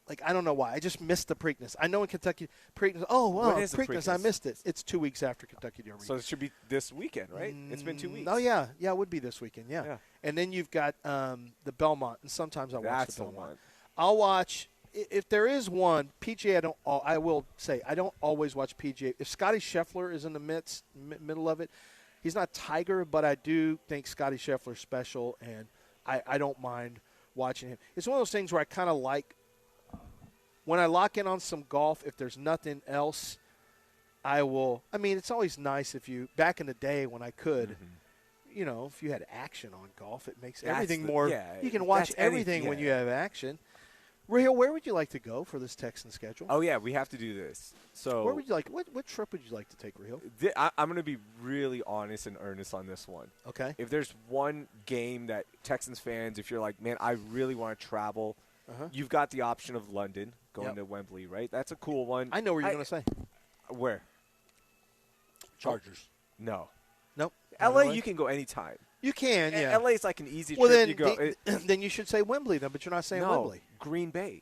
like I don't know why. I just missed the Preakness. I know in Kentucky Preakness. Oh, wow, When is the Preakness, I Preakness? missed it. It's 2 weeks after Kentucky Derby. So it should be this weekend, right? It's been 2 weeks. Oh yeah, it would be this weekend. Yeah. Yeah. And then you've got the Belmont, and sometimes I watch That's the the Belmont. one. I'll watch if there is one PGA. I will say I don't always watch PGA. If Scotty Scheffler is in the middle of it, he's not Tiger, but I do think Scotty Scheffler's special, and I don't mind watching him. It's one of those things where I kind of like when I lock in on some golf. If there's nothing else, I will. I mean, it's always nice if you back in the day when I could. You know, if you had action on golf, it makes everything more. Yeah, you can watch that's everything when you have action. Raheel, where would you like to go for this Texan schedule? Oh yeah, we have to do this. So where would you like? What trip would you like to take, Raheel? I'm going to be really honest and earnest on this one. Okay. If there's one game that Texans fans, if you're like, man, I really want to travel, you've got the option of London, going to Wembley, right? That's a cool one. I know where you're going to say. Where? Chargers. No. Nope. LA, you can go anytime. You can, yeah. LA is like an easy well, trip. Then you should say Wembley, then, but you're not saying Wembley. Green Bay.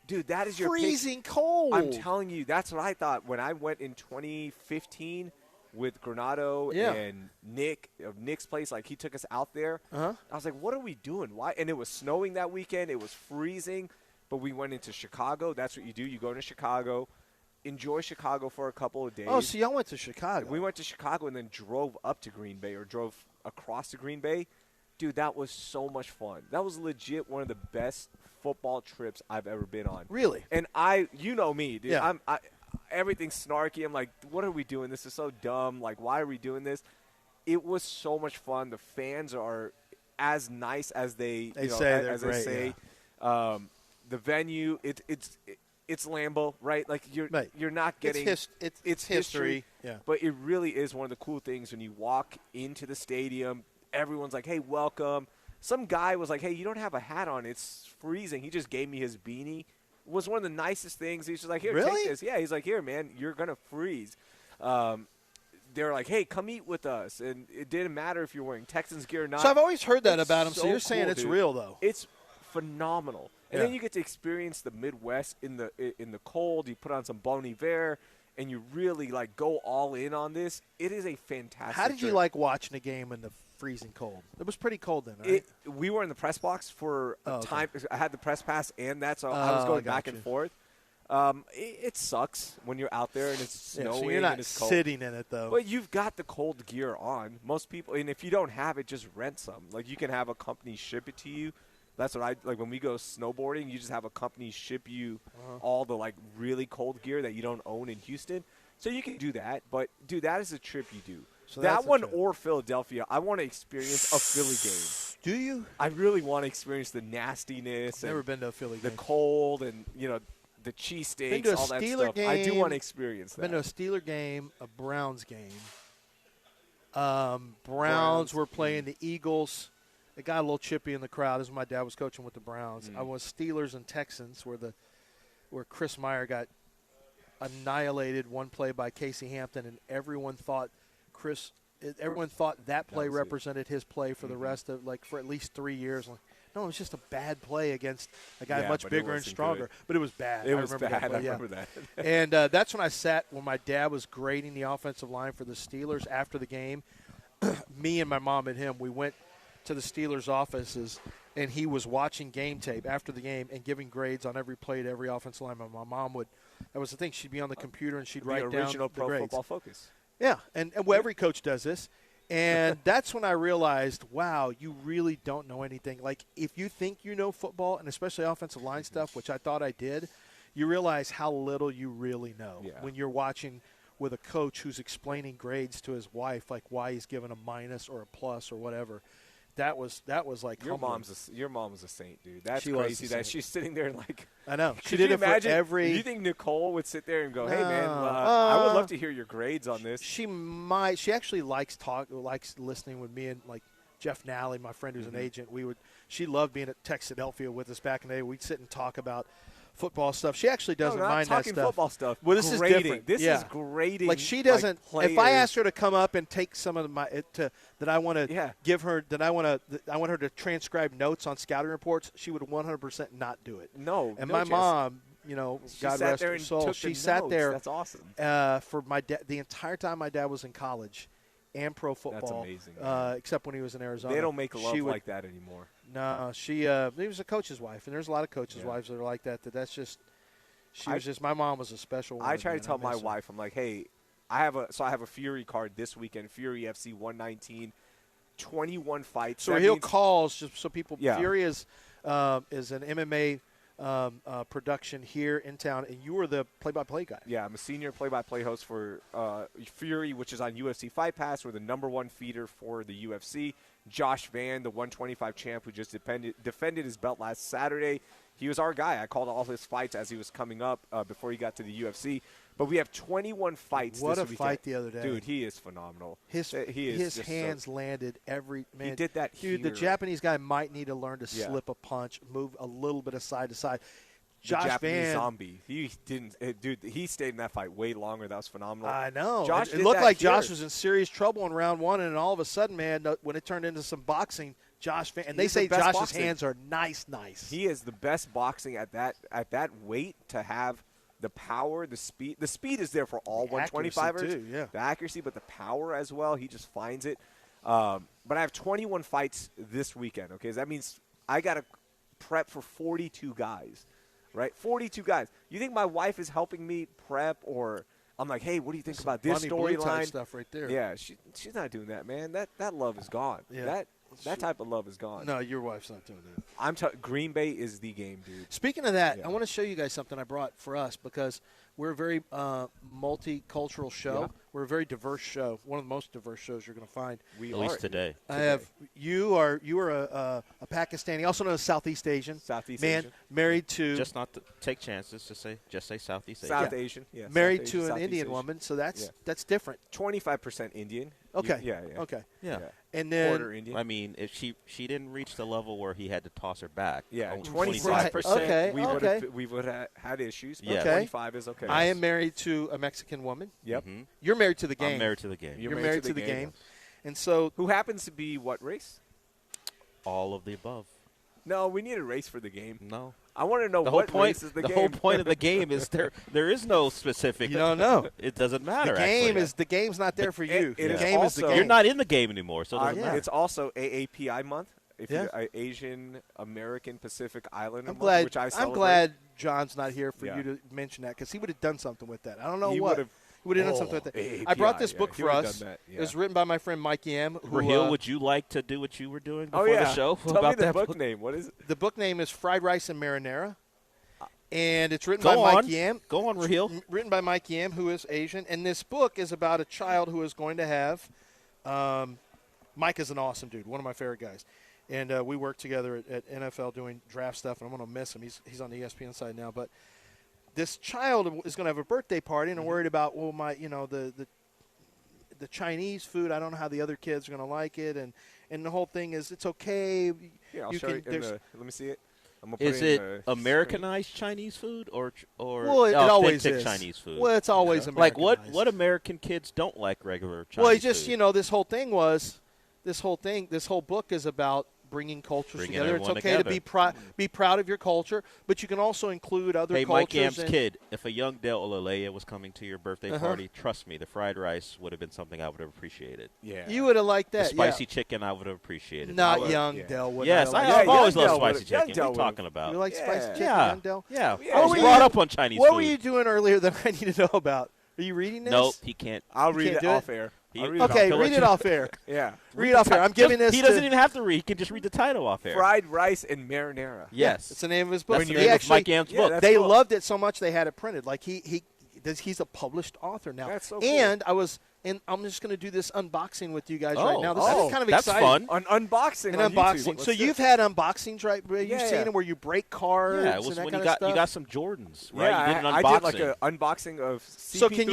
Dude, that is your freezing cold. I'm telling you, that's what I thought when I went in 2015 with Granado and Nick of Nick's place. Like, he took us out there. I was like, what are we doing? Why? And it was snowing that weekend. It was freezing. But we went into Chicago. That's what you do. You go into Chicago, enjoy Chicago for a couple of days. Oh, so y'all went to Chicago. We went to Chicago and then drove up to Green Bay or drove across to Green Bay. Dude, that was so much fun. That was legit one of the best football trips I've ever been on. Really? And you know me, dude. Yeah. Everything's snarky. I'm like, what are we doing? This is so dumb. Like, why are we doing this? It was so much fun. The fans are as nice as they say. The venue, it's Lambeau, right? Like you're not getting it's history. Yeah. But it really is one of the cool things when you walk into the stadium. Everyone's like, "Hey, welcome." Some guy was like, "Hey, you don't have a hat on. It's freezing." He just gave me his beanie. It was one of the nicest things. He's just like, "Here, really? take this." Yeah, he's like, "Here, man, you're gonna freeze." They're like, "Hey, come eat with us," and it didn't matter if you're wearing Texans gear or not. So I've always heard that it's about him. So you're saying cool, it's dude. real, though? It's phenomenal. And then you get to experience the Midwest in the cold. You put on some Bon Iver, and you really like go all in on this. It is a fantastic. How did you trip. like watching a game in the freezing cold? It was pretty cold then, right? We were in the press box for a time. I had the press pass, and I was going back and forth. It sucks when you're out there and it's snowing so you're not and it's cold. sitting in it, though. But you've got the cold gear on. Most people, and if you don't have it, just rent some. Like, you can have a company ship it to you. That's what I like when we go snowboarding. You just have a company ship you all the like really cold gear that you don't own in Houston, so you can do that. But dude, that is a trip you do. So that that's a one trip. or Philadelphia, I want to experience a Philly game. Do you? I really want to experience the nastiness. Never been to a Philly the game. cold and the Been cheesesteaks, to a all that Steeler stuff. I do game. want to experience that. Been to a Steeler game, a Browns game. Browns were playing the Eagles. It got a little chippy in the crowd. This is when my dad was coaching with the Browns. I was Steelers and Texans, where Chris Meyer got annihilated one play by Casey Hampton, and everyone thought that play represented his play for the rest of for at least 3 years. Like, no, it was just a bad play against a guy much bigger and stronger. Good. But it was bad. It was remember bad. That play, I remember that. And that's when I sat when my dad was grading the offensive line for the Steelers after the game. Me and my mom and him, we went to the Steelers' offices, and he was watching game tape after the game and giving grades on every play to every offensive lineman. My mom would – that was the thing. She'd be on the computer, and she'd write down the original Pro grades. Football Focus. Yeah, and every coach does this. And that's when I realized, wow, you really don't know anything. Like, if you think you know football, and especially offensive line stuff, which I thought I did, you realize how little you really know when you're watching with a coach who's explaining grades to his wife, like why he's given a minus or a plus or whatever. That was like your humbling. mom was a saint, dude. That's She was crazy a that saint. she's sitting there and like. I know she Could did you it for imagine, every. Do you think Nicole would sit there and go, "Hey man, No. I would love to hear your grades on this"? She might. She actually likes listening with me and like Jeff Nally, my friend who's an agent. She loved being at Texadelphia with us back in the day. We'd sit and talk about football stuff. She actually doesn't mind that talking stuff. Football stuff. Well, this is different. This Yeah. is grading. Like she doesn't. Like, if I asked her to come up and take some of that I want to give her, that I want her to transcribe notes on scouting reports, she would 100% not do it. No. And no my chance. mom, She God sat rest there her and soul, took she the sat notes. there. That's awesome. For my dad, the entire time my dad was in college and pro football. That's amazing. Except when he was in Arizona. They don't make love like that anymore. No, he was a coach's wife, and there's a lot of coaches' wives that are like that. That's just. My mom was a special woman. I try to tell my wife, I'm like, hey, I have a Fury card this weekend, Fury FC 119, 21 fights. So he'll calls just so people. Yeah. Fury is an MMA production here in town, and you were the play-by-play guy. Yeah, I'm a senior play-by-play host for Fury, which is on UFC Fight Pass. We're the #1 feeder for the UFC. Josh Van, the 125 champ who just defended his belt last Saturday. He was our guy. I called all his fights as he was coming up before he got to the UFC. But we have 21 fights What this a weekend. fight the other day. Dude, he is phenomenal. His hands landed every – man. He did that Dude, the here. Japanese guy might need to learn to slip a punch, move a little bit of side to side. Josh the Japanese Van, zombie. He didn't – dude, he stayed in that fight way longer. That was phenomenal. I know. Josh It looked like Josh was in serious trouble in round one, and all of a sudden, man, when it turned into some boxing – Josh Van, and they say Josh's hands are nice. He is the best boxing at that weight to have the power, the speed. The speed is there for all 125ers. Too, yeah. The accuracy, but the power as well. He just finds it. But I have 21 fights this weekend. Okay, so that means I got to prep for 42 guys, right? 42 guys. You think my wife is helping me prep, or I'm like, hey, what do you think about this storyline? Stuff right there. Yeah, she's not doing that, man. That love is gone. Yeah. That type of love is gone. No, your wife's not doing that. Green Bay is the game, dude. Speaking of that, I want to show you guys something I brought for us because we're a very multicultural show. Yeah. We're a very diverse show. One of the most diverse shows you're going to find. At least today. I have you are a Pakistani, also known as Southeast Asian. Southeast man, Asian. married to Just not to take chances. Just say Southeast Asian. South Asian. Yeah. married South to Asian, an Southeast Indian Asian. woman, so that's different. 25% Indian. Okay. Yeah. Okay. Yeah. And then Quarter Indian. I mean, if she didn't reach the level where he had to toss her back. Yeah, oh, 25%. Okay, We would have had issues. But Yeah. Okay. 25 is okay. I am married to a Mexican woman. Yep. Mhm. You're married to the game. I'm married to the game. You're married to the game. And so Who happens to be what race? All of the above. No, we need a race for the game. No. I want to know The whole what point. race is the The game. whole point of the game is there is no specific. you don't know. It doesn't matter. The game's not there for you. it The is game is the also- game. You're not in the game anymore, so it doesn't yeah. matter. It's also AAPI month. If Yeah. you're Asian American Pacific Islander I'm month, glad. which I I'm celebrate. glad John's not here for Yeah. you to mention that because he would have done something with that. I don't know He what. would've- We would have done something like that. I brought this book for us. It was written by my friend Mike Yam. Raheel, would you like to do what you were doing before Oh, yeah. the show? Tell about me the that book name. What is it? The book name is Fried Rice and Marinara. And it's written Go by on. Mike Yam. Go on, Raheel. Written by Mike Yam, who is Asian. And this book is about a child who is going to have Mike is an awesome dude, one of my favorite guys. And we work together at NFL doing draft stuff, and I'm going to miss him. He's on the ESPN side now. But this child is going to have a birthday party, and I'm worried about, well, the Chinese food, I don't know how the other kids are going to like it. And the whole thing is, it's okay. Yeah, I'll show you. Let me see it. Is it Americanized Chinese food or well, it always authentic is. Chinese food? Well, it's always like Americanized. what American kids don't like regular Chinese Well, it's just food? this whole thing was this whole book is about bringing cultures together. It's okay to be proud of your culture, but you can also include other cultures. Hey, Mike Yam's kid, if a young Del Olaleya was coming to your birthday party, trust me, the fried rice would have been something I would have appreciated. Yeah, you would have liked that. The spicy chicken I would have appreciated. Not young Del. Would yes, not I've always young loved Del spicy chicken. What are you talking about? You like spicy chicken, young Del? Yeah. Yeah. I was brought up on Chinese food. What were you doing earlier that I need to know about? Are you reading this? Nope, he can't. I'll read it off air. Okay, read it off air. Yeah. Read off air. I'm giving this. He doesn't even have to read. He can just read the title off air. Fried rice and marinara. Yes. It's the name of his book. That's the name of Mike Yam's book. They loved it so much they had it printed. Like he's a published author now. That's so cool. And I'm just going to do this unboxing with you guys right now. This is kind of that's exciting. Fun. Unboxing. An unboxing. So you've had unboxings, right? You've seen them where you break cards. Yeah, it was and when that you got some Jordans, right? Yeah, you did an I unboxing. did like an unboxing of CP3 So can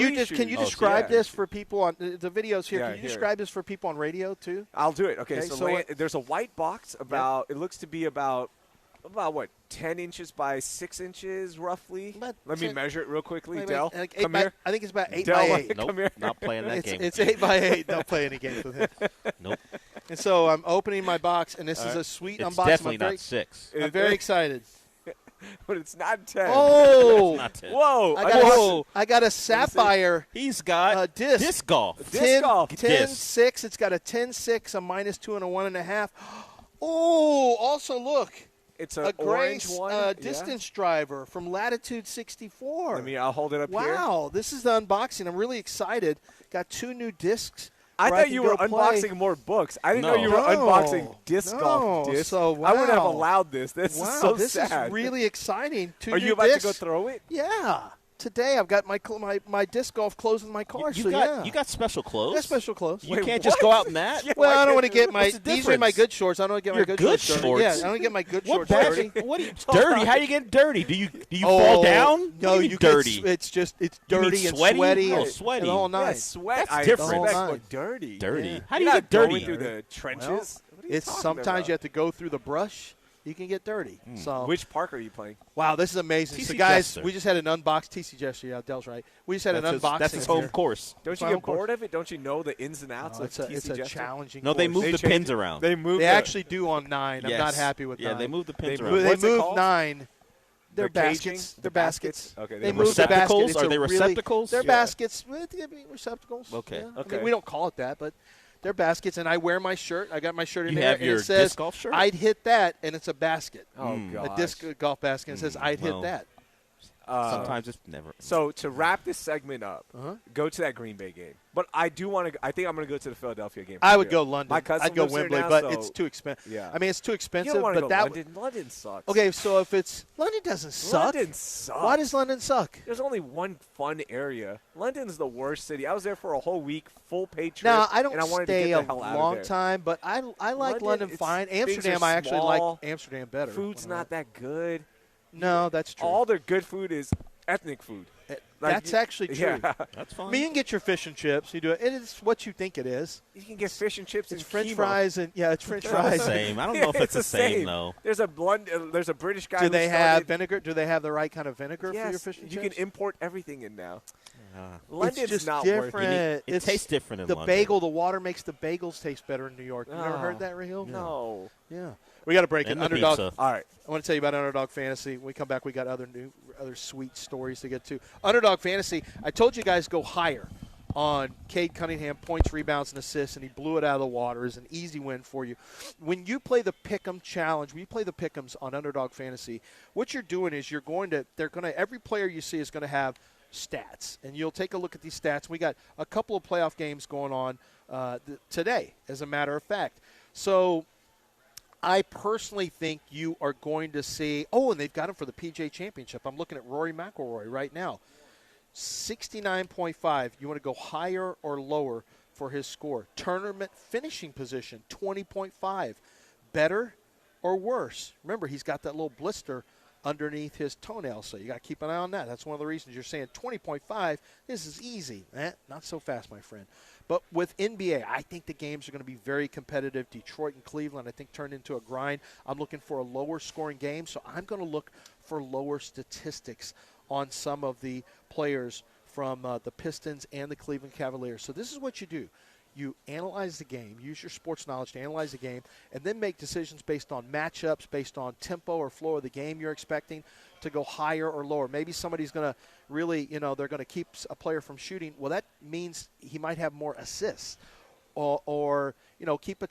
you describe this for people on the videos here? Yeah, Can you describe this for people on radio too? I'll do it. Okay, Okay, so there's a white box about. It looks to be about what 10 inches by 6 inches roughly. Let me measure it real quickly. Del, come here. I think it's about 8 Del, by 8. Nope, come here. not playing that game. It's 8 by 8. Don't play any games with him. Nope. And so I'm opening my box, and this is a sweet It's unboxing. definitely not 6. I'm very excited. But it's not 10. Oh! Not 10. Whoa! I got a sapphire He's got disc golf. Disc golf. 10-6. It's got a 10-6, a -2, and a 1.5. Oh, also look. It's a orange Grace one. distance driver from Latitude 64. I'll hold it up here. Wow, this is the unboxing. I'm really excited. Got 2 new discs. I where thought you were can go play. unboxing more books. I didn't No. know you were No. unboxing disc golf No. discs. So, I wouldn't have wow. allowed this. This Wow, is so this sad. is really exciting. 2 Are new you about discs. to go throw it? Yeah. Today I've got my disc golf clothes in my car. You got got special clothes? That's special clothes. You can't just go out in that? Yeah, Well, I don't want to get What's the these are my difference? good shorts. I don't get Your my good shorts. dirty. shorts? Yeah, I don't get my good What shorts bad? dirty. What are you dirty? How you get dirty? Do you fall down? No, What do you mean get dirty. It's You dirty mean and sweaty? sweaty. Oh, and sweaty. The whole Yeah, nine. sweat. That's I different. respect, The whole but dirty. Dirty. Yeah. How do You're you not get dirty? going through the trenches. Well, What are you it's talking sometimes about? you have to go through the brush. You can get dirty. So Which park are you playing? wow, this is amazing. TC So guys, Jester. we just had an unbox. TC Gesture, yeah, Dell's right. We just had an unboxing. That's his home here. course. Don't my you home get course. bored of it? Don't you know the ins and outs No, of TC it's a Jester? challenging. No, they course. moved They the changed pins it. around. They moved. They the- actually do on 9. I'm Yes. not happy with 9. Yeah, they moved the pins They around. What's it moved called? 9. They're The caging? baskets. The They're baskets. Okay, They the moved the basket. receptacles? It's Are a they really- receptacles? They're Yeah. baskets. Well, they can be receptacles. Okay. Yeah. Okay. I mean, we don't call it that, but they're baskets. And I wear my shirt. I got my shirt in You there. have and your it says, disc golf shirt? I'd hit that, and it's a basket. Oh Mm. god. A disc golf basket. And it says, I'd well. hit that. Sometimes it's never. So to wrap this segment up, Uh-huh. go to that Green Bay game. But I do want to. I think I'm going to go to the Philadelphia game. I would go London. My cousin I'd go lives there Wembley, now, but so- it's too expensive. Yeah. I mean, it's too You expensive. don't want to but go that London. London sucks. okay. So if it's London doesn't suck. London sucks. Why does London suck? There's only one fun area. London's the worst city. I was there for a whole week, full paid trip. Now I don't and I wanted stay to get a the hell out of long there. time, but I like London it's- fine. things Amsterdam, are I actually small. like Amsterdam better. Food's when I not that good. No, that's true. All their good food is ethnic food. Like, That's actually true. Yeah. That's I fine. mean, you can get your fish and chips. You do it. It is what you think it is. You can get fish and chips It's and French chemo. fries and it's French It's not fries. the same. I don't know if it's the same though. There's a There's a British guy. Do who they started- have vinegar? Do they have the right kind of vinegar for your Yes, fish and you chips? can import everything in now. Uh, London's it's just not different. worth it. It tastes different in the London. bagel. The water makes the bagels taste better in New York. You never Oh, heard that, Raheel? No. Yeah. We got to break it. And the Underdog. pizza. All right. I want to tell you about Underdog Fantasy. When we come back, we got other sweet stories to get to. Underdog Fantasy, I told you guys go higher on Cade Cunningham, points, rebounds, and assists, and he blew it out of the water. It's an easy win for you. When you play the Pick'em Challenge, when you play the Pick'ems on Underdog Fantasy, what you're doing is every player you see is going to have stats. And you'll take a look at these stats. We got a couple of playoff games going on today, as a matter of fact. So I personally think you are going to see – and they've got him for the PGA Championship. I'm looking at Rory McIlroy right now. 69.5. You want to go higher or lower for his score? Tournament finishing position, 20.5. Better or worse? Remember, he's got that little blister underneath his toenail, so you got to keep an eye on that. That's one of the reasons you're saying 20.5. This is easy. Not so fast, my friend. But with NBA, I think the games are going to be very competitive. Detroit and Cleveland, I think, turned into a grind. I'm looking for a lower scoring game, so I'm going to look for lower statistics on some of the players from the Pistons and the Cleveland Cavaliers. So this is what you do. You analyze the game, use your sports knowledge to analyze the game, and then make decisions based on matchups, based on tempo or flow of the game you're expecting to go higher or lower. Maybe somebody's going to really, they're going to keep a player from shooting. Well, that means he might have more assists. Or keep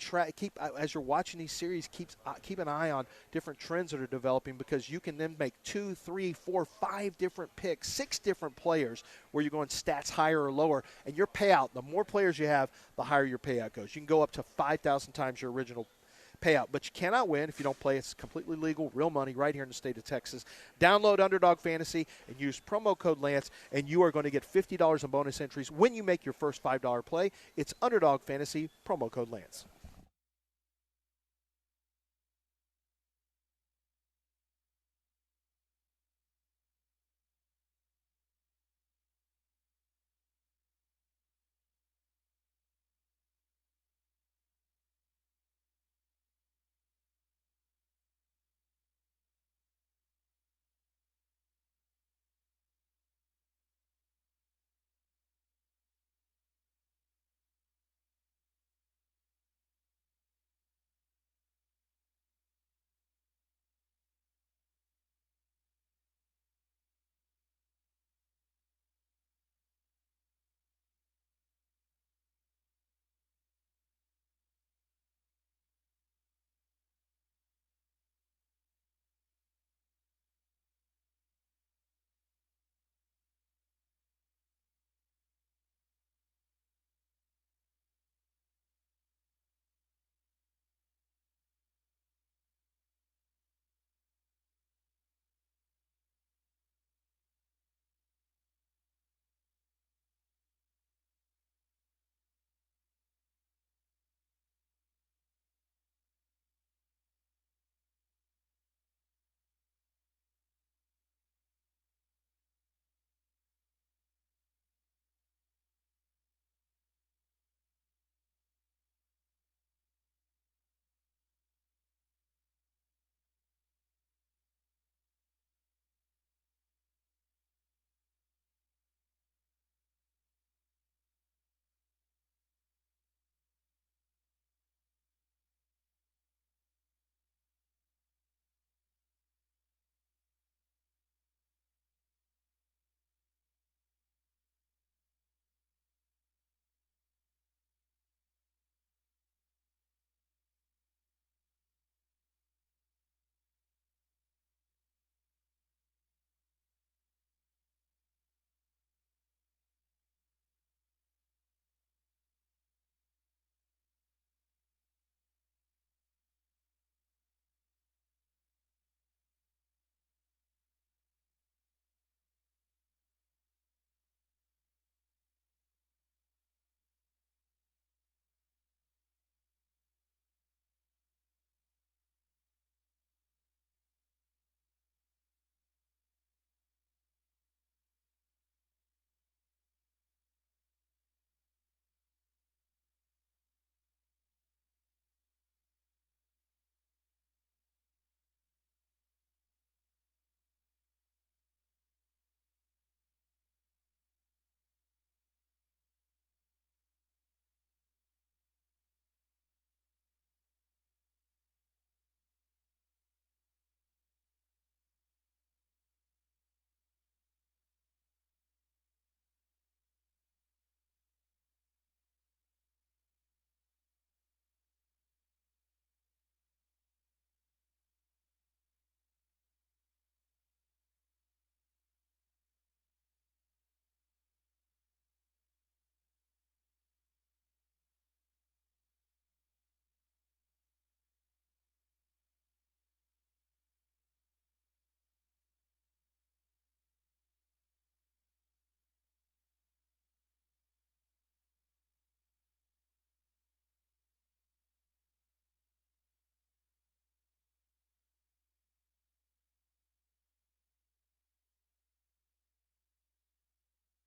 as you're watching these series, keep an eye on different trends that are developing, because you can then make 2, 3, 4, 5 different picks, 6 different players where you're going stats higher or lower, and your payout, the more players you have, the higher your payout goes. You can go up to 5,000 times your original payout, but you cannot win if you don't play. It's completely legal, real money right here in the state of Texas. Download Underdog Fantasy and use promo code Lance, and you are going to get $50 in bonus entries when you make your first $5 play. It's Underdog Fantasy, promo code Lance.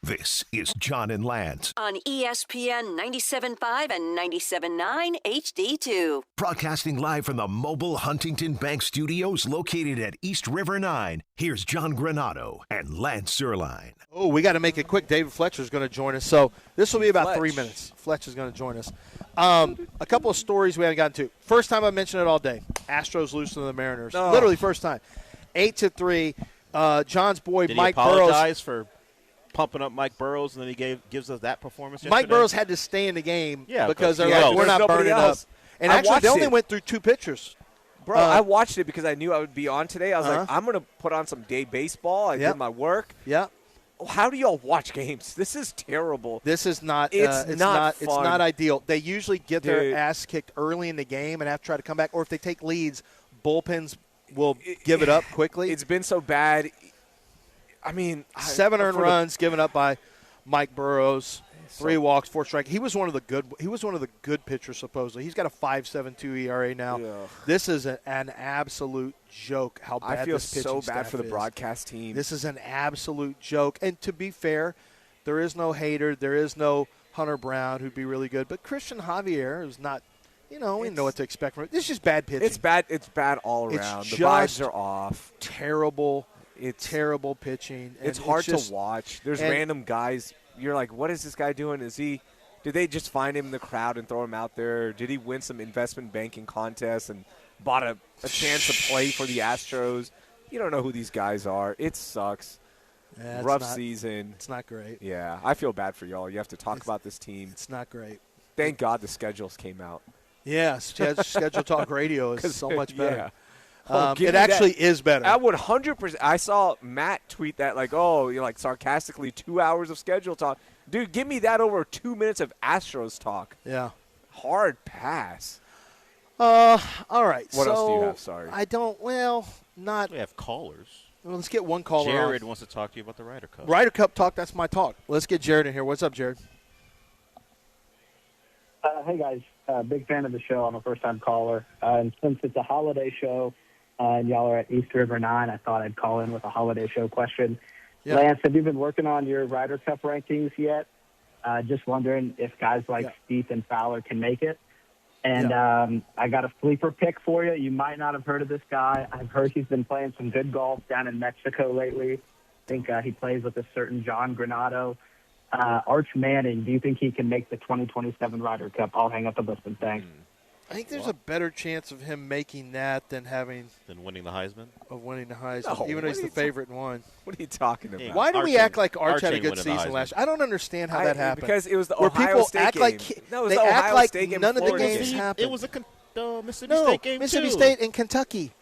This is John and Lance, On ESPN 97.5 and 97.9 HD2. broadcasting live from the mobile Huntington Bank Studios located at East River 9. Here's John Granado and Lance Zierlein. Oh, we got to make it quick. David Fletcher is going to join us. So this will be about 3 minutes. Fletcher is going to join us. A couple of stories we haven't gotten to. First time I mentioned it all day. Astros lose to the Mariners. Oh. Literally first time. 8-3. John's boy, Did Mike he Burrows. apologize for pumping up Mike Burrows, and then he gives us that performance yesterday? Mike Burrows had to stay in the game because because they're yeah, like, we're there's not nobody burning up. else. And I actually, watched they only it. went through 2 pitchers. Bro, I watched it because I knew I would be on today. I was like, I'm going to put on some day baseball. I Yep. did my work. Yeah. How do y'all watch games? This is terrible. This is not. It's not It's fun. not ideal. They usually get their Dude. ass kicked early in the game and have to try to come back. Or if they take leads, bullpens will give it up quickly. It's been so bad. I mean, 7 earned for the- runs given up by Mike Burrows. 3 walks, 4 strikes. He was one of the good pitchers supposedly. He's got a 5.72 ERA now. Yeah. This is an absolute joke. How bad I feel this pitching so bad staff for the is. broadcast team. This is an absolute joke. And to be fair, there is no Hader. There is no Hunter Brown, who'd be really good. But Christian Javier is not, we didn't know what to expect from it. This is just bad pitching. It's bad. It's bad all It's around. The just vibes are off. terrible. It's terrible pitching. And It's hard just, to watch. There's and- random guys. You're like, what is this guy doing? Did they just find him in the crowd and throw him out there? Did he win some investment banking contest and bought a chance to play for the Astros? You don't know who these guys are. It sucks. Yeah, it's Rough not- season. It's not great. Yeah, I feel bad for y'all. You have to talk about this team. It's not great. Thank God the schedules came out. Yeah, Schedule Talk Radio is so much better. Yeah. Oh, give It me that. actually is better. I would 100%. I saw Matt tweet that like, oh, you're like sarcastically 2 hours of schedule talk. Dude, give me that over 2 minutes of Astros talk. Yeah. Hard pass. All right. What so else do you have? Sorry. I don't. Well, not. We have callers. Well, let's get one caller. Jared on. wants to talk to you about the Ryder Cup. Ryder Cup talk. That's my talk. Let's get Jared in here. What's up, Jared? Hey, guys. Big fan of the show. I'm a first-time caller. And since it's a holiday show and y'all are at East River 9, I thought I'd call in with a holiday show question. Yeah. Lance, have you been working on your Ryder Cup rankings yet? Just wondering if guys like Spieth and Fowler can make it. And I got a sleeper pick for you. You might not have heard of this guy. I've heard he's been playing some good golf down in Mexico lately. I think he plays with a certain John Granado. Arch Manning, do you think he can make the 2027 Ryder Cup? I'll hang up the list and thanks. I think there's a better chance of him making that than winning the Heisman. Even though No, he's what the are you favorite one. What are you talking about? Yeah. Why do Arch we act ain't- like Arch had a ain't good winning the season Heisman. last year? I don't understand how that happened. Because it was the Where Ohio people State act game. like No, it was they the act Ohio like State game. none of the Florida games game. happened. It was a Mississippi No, State game Mississippi too. State and Kentucky.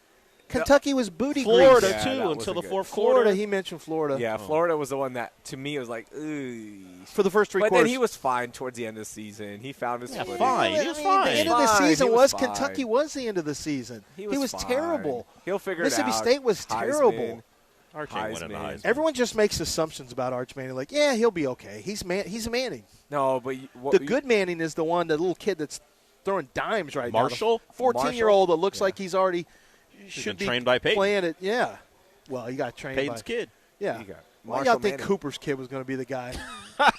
Kentucky was booty Florida grease. Yeah, too that until wasn't the good. fourth Florida, quarter. he mentioned Florida. Yeah, Florida was the one that, to me, was like, ugh. For the first 3 But quarters. then he was fine towards the end of the season. He found his footing. fine. Well, He was The fine. end of the Fine, season he was was fine. Kentucky was the end of the season. He was fine. terrible. He'll figure Mississippi it out. State was Heisman. terrible. Arch ain't winning the Heisman. Heisman. Everyone just makes assumptions about Arch Manning. Like, yeah, he'll be okay. He's Manning. No, but The good Manning is the one, the little kid that's throwing dimes right Marshall? now. 14-year-old that looks like he's already should been be trained by Peyton. playing it. Yeah. Well, he got trained Peyton's by kid. Yeah. You got Why Marshall y'all think Manning. Cooper's kid was going to be the guy?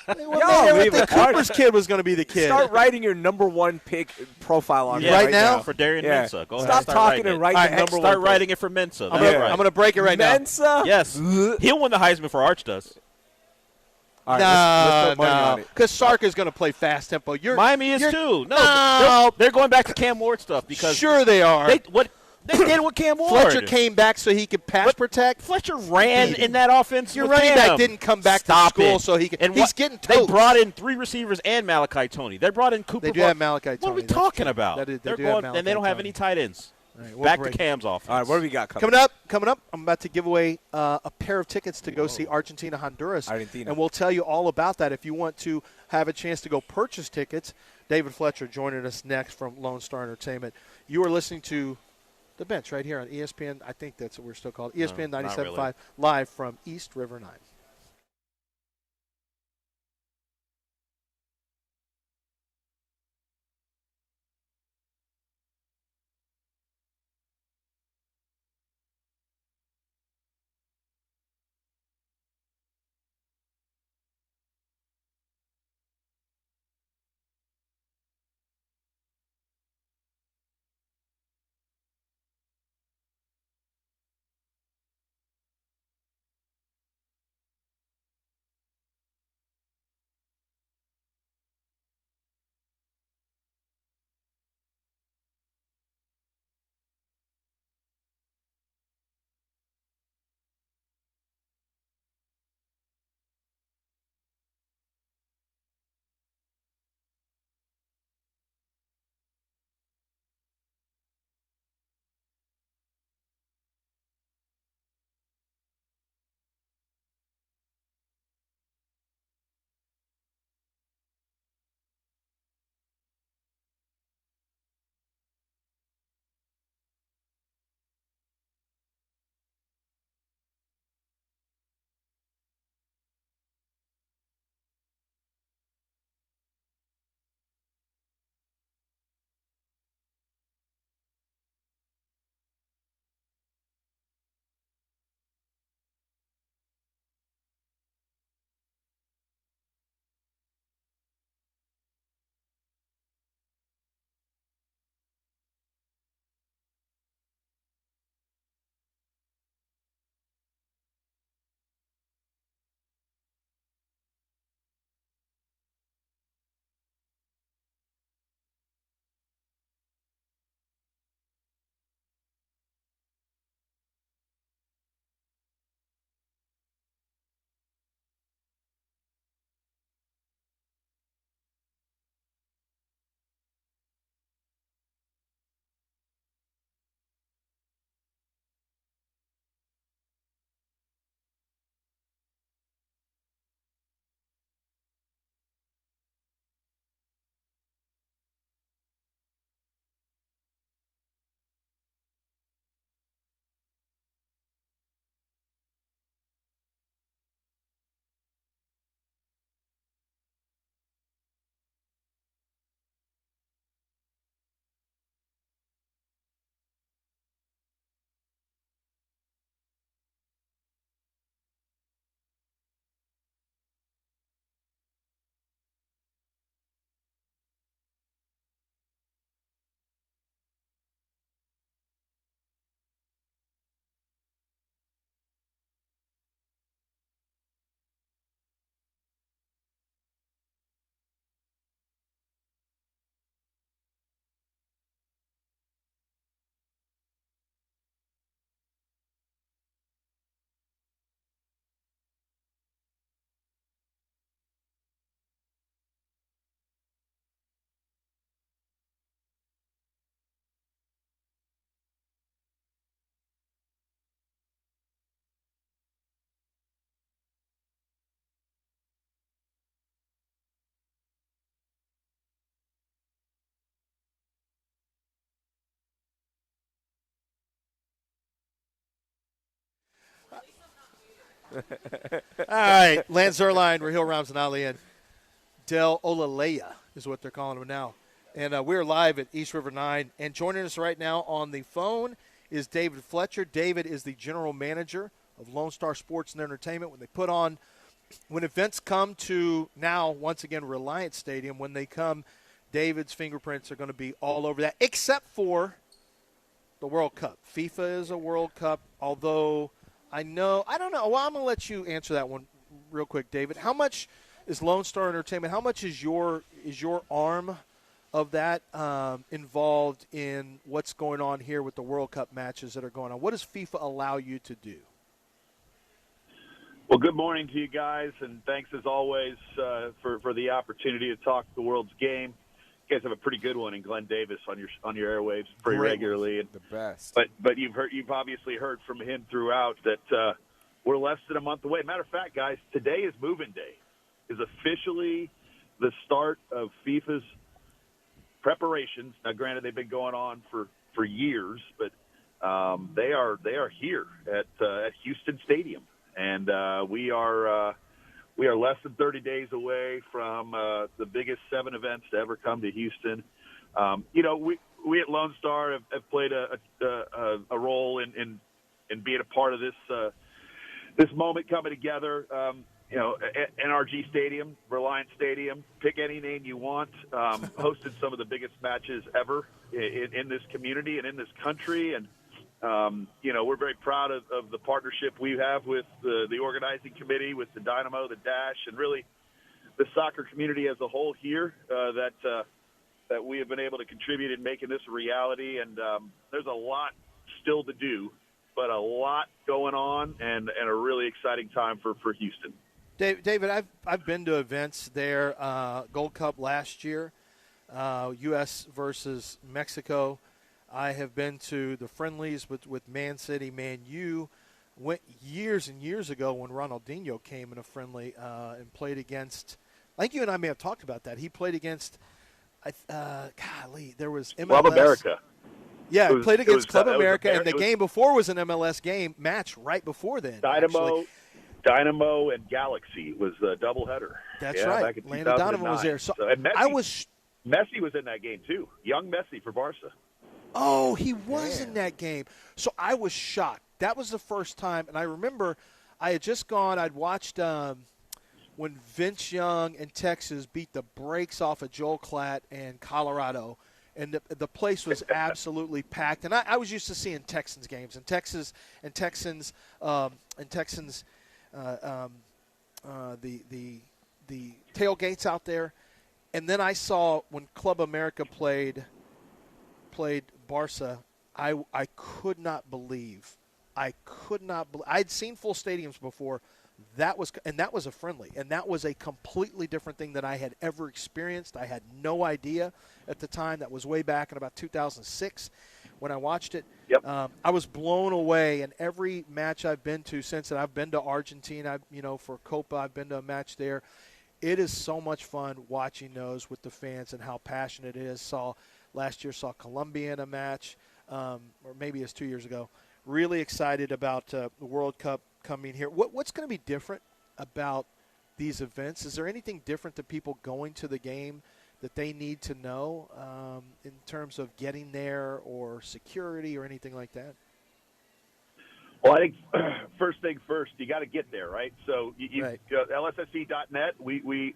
Y'all leave it. Cooper's kid was going to be the kid. Start writing your number one pick profile on Yeah, it Right now? for Darian Yeah. Mensa. Go Stop ahead. Start talking writing and it. write All the right, number Start one writing it for Mensa. I'm That's gonna, right. I'm gonna break it right now. Mensa? Yes, he'll win the Heisman for Arch does. All right, let's put money on No, it. because Sark is going to play fast tempo. Miami is you're- too. No, No. they're going back to Cam Ward stuff because Sure they are. they did with Cam Ward. Fletcher came back so he could pass protect. Fletcher ran in that offense. Your with running Cam. back didn't come back Stop to school it. so he could. And He's what- getting They toast. brought in 3 receivers and Malachi Tony. They brought in Cooper. They do Buck. have Malachi What are we Tony, that's talking true. about? They They're do have going, Malachi and they don't have Tony. any tight ends. All right, we'll Back break to Cam's offense. All right, what do we got Coming up, I'm about to give away a pair of tickets to go see Argentina, Honduras. Argentina. And we'll tell you all about that if you want to have a chance to go purchase tickets. David Fletcher joining us next from Lone Star Entertainment. You are listening to The Bench right here on ESPN. I think that's what we're still called. ESPN No, not 97.5 live from East River 9. All right, Lance Zerline, Raheel Ramzanali, and Del Olaleya is what they're calling him now. And we're live at East River 9. And joining us right now on the phone is David Fletcher. David is the general manager of Lone Star Sports and Entertainment. When events come to now, once again, Reliant Stadium, when they come, David's fingerprints are going to be all over that, except for the World Cup. FIFA is a World Cup, although I don't know. Well, I'm going to let you answer that one real quick, David. How much is Lone Star Entertainment, how much is your arm of that involved in what's going on here with the World Cup matches that are going on? What does FIFA allow you to do? Well, good morning to you guys, and thanks as always for the opportunity to talk the world's game. You guys have a pretty good one in Glenn Davis on your airwaves pretty regularly, and the best. But you've obviously heard from him throughout that we're less than a month away. Matter of fact, guys, today is Moving Day, is officially the start of FIFA's preparations. Now, granted, they've been going on for years, but they are here at Houston Stadium. And we are less than 30 days away from the biggest 7 events to ever come to Houston. We at Lone Star have played a role in being a part of this moment coming together. NRG Stadium, Reliant Stadium, pick any name you want, hosted some of the biggest matches ever in this community and in this country. And we're very proud of the partnership we have with the organizing committee, with the Dynamo, the Dash, and really the soccer community as a whole here that we have been able to contribute in making this a reality. And there's a lot still to do, but a lot going on and a really exciting time for Houston. David, I've been to events there, Gold Cup last year, U.S. versus Mexico. I have been to the friendlies with Man City, Man U. Went years and years ago when Ronaldinho came in a friendly and played against. I think you and I may have talked about that. He played against. There was MLS. Club America. Yeah, he played against Club America, and the game before was an MLS game match right before then. Dynamo and Galaxy was a doubleheader. That's right. Back in Landon Donovan was there. So Messi was in that game too. Young Messi for Barca. Oh, he was in that game. So I was shocked. That was the first time, and I remember I had just gone. I'd watched when Vince Young and Texas beat the brakes off of Joel Klatt and Colorado, and the place was absolutely packed. And I was used to seeing Texans games and Texans the tailgates out there, and then I saw when Club America played Barca, I could not believe. I'd seen full stadiums before. That was a friendly, and that was a completely different thing that I had ever experienced. I had no idea at the time. That was way back in about 2006 when I watched it. Yep. I was blown away, and every match I've been to since then, I've been to Argentina, for Copa, I've been to a match there. It is so much fun watching those with the fans and how passionate it is. Last year saw Colombia in a match, or maybe it's 2 years ago. Really excited about the World Cup coming here. What's going to be different about these events? Is there anything different to people going to the game that they need to know in terms of getting there or security or anything like that? Well, I think first thing first, you got to get there, right? So Right. LSSC.net, we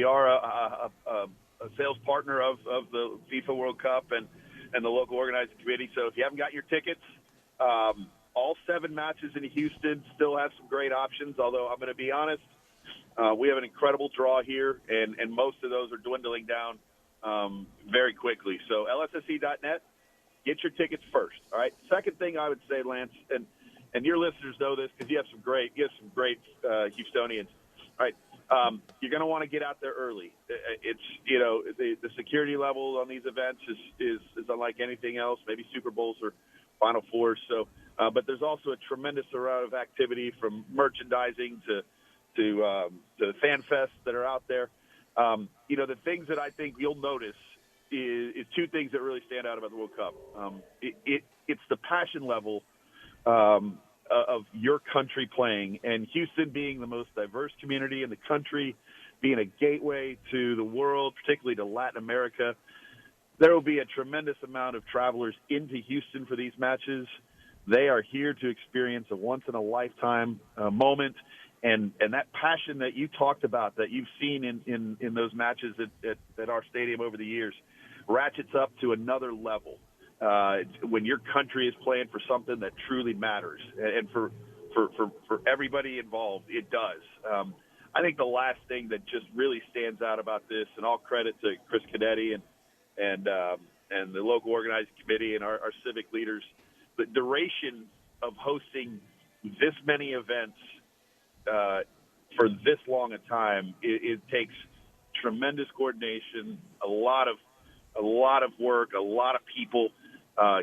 are a sales partner of the FIFA World Cup and the local organizing committee. So if you haven't got your tickets, all 7 matches in Houston still have some great options, although I'm going to be honest, we have an incredible draw here, and most of those are dwindling down very quickly. So LSSC.net, get your tickets first, all right? Second thing I would say, Lance, and your listeners know this because you have some great Houstonians, all right? You're going to want to get out there early. It's the security level on these events is unlike anything else, maybe Super Bowls or Final Fours. So, but there's also a tremendous amount of activity from merchandising to the fan fests that are out there. The things that I think you'll notice is 2 things that really stand out about the World Cup. It's the passion level of your country playing, and Houston being the most diverse community in the country, being a gateway to the world, particularly to Latin America. There will be a tremendous amount of travelers into Houston for these matches. They are here to experience a once-in-a-lifetime moment, and that passion that you talked about, that you've seen in those matches at our stadium over the years, ratchets up to another level when your country is playing for something that truly matters. And for everybody involved, it does. I think the last thing that just really stands out about this, and all credit to Chris Canetti and the local organizing committee and our civic leaders, the duration of hosting this many events for this long a time, it takes tremendous coordination, a lot of work, a lot of people.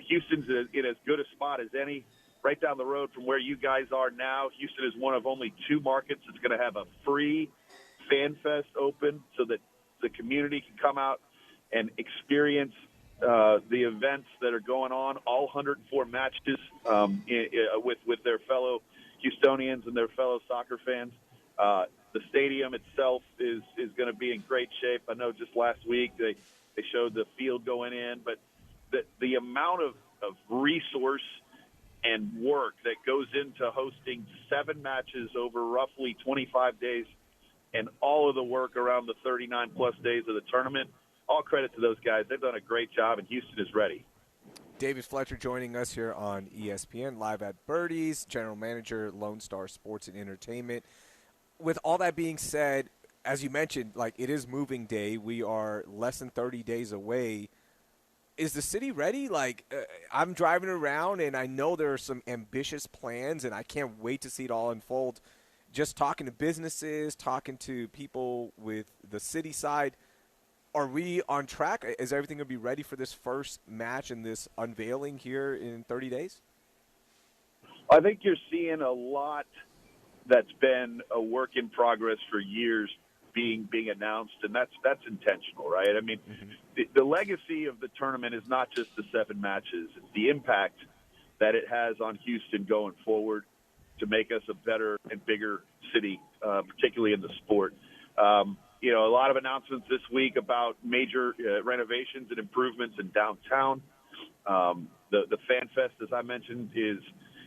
Houston's in as good a spot as any. Right down the road from where you guys are now, Houston is one of only 2 markets that's going to have a free Fan Fest open so that the community can come out and experience the events that are going on, all 104 matches with their fellow Houstonians and their fellow soccer fans. The stadium itself is going to be in great shape. I know just last week they showed the field going in, but the amount of resource and work that goes into hosting 7 matches over roughly 25 days and all of the work around the 39-plus days of the tournament, all credit to those guys. They've done a great job, and Houston is ready. David Fletcher joining us here on ESPN, live at Birdies, General Manager, Lone Star Sports and Entertainment. With all that being said, as you mentioned, like, it is moving day. We are less than 30 days away. Is the city ready? Like, I'm driving around, and I know there are some ambitious plans, and I can't wait to see it all unfold. Just talking to businesses, talking to people with the city side, are we on track? Is everything going to be ready for this first match and this unveiling here in 30 days? I think you're seeing a lot that's been a work in progress for years being announced, and that's intentional, right? I mean, the legacy of the tournament is not just the 7 matches. It's the impact that it has on Houston going forward to make us a better and bigger city, particularly in the sport. A lot of announcements this week about major renovations and improvements in downtown. The Fan Fest, as I mentioned,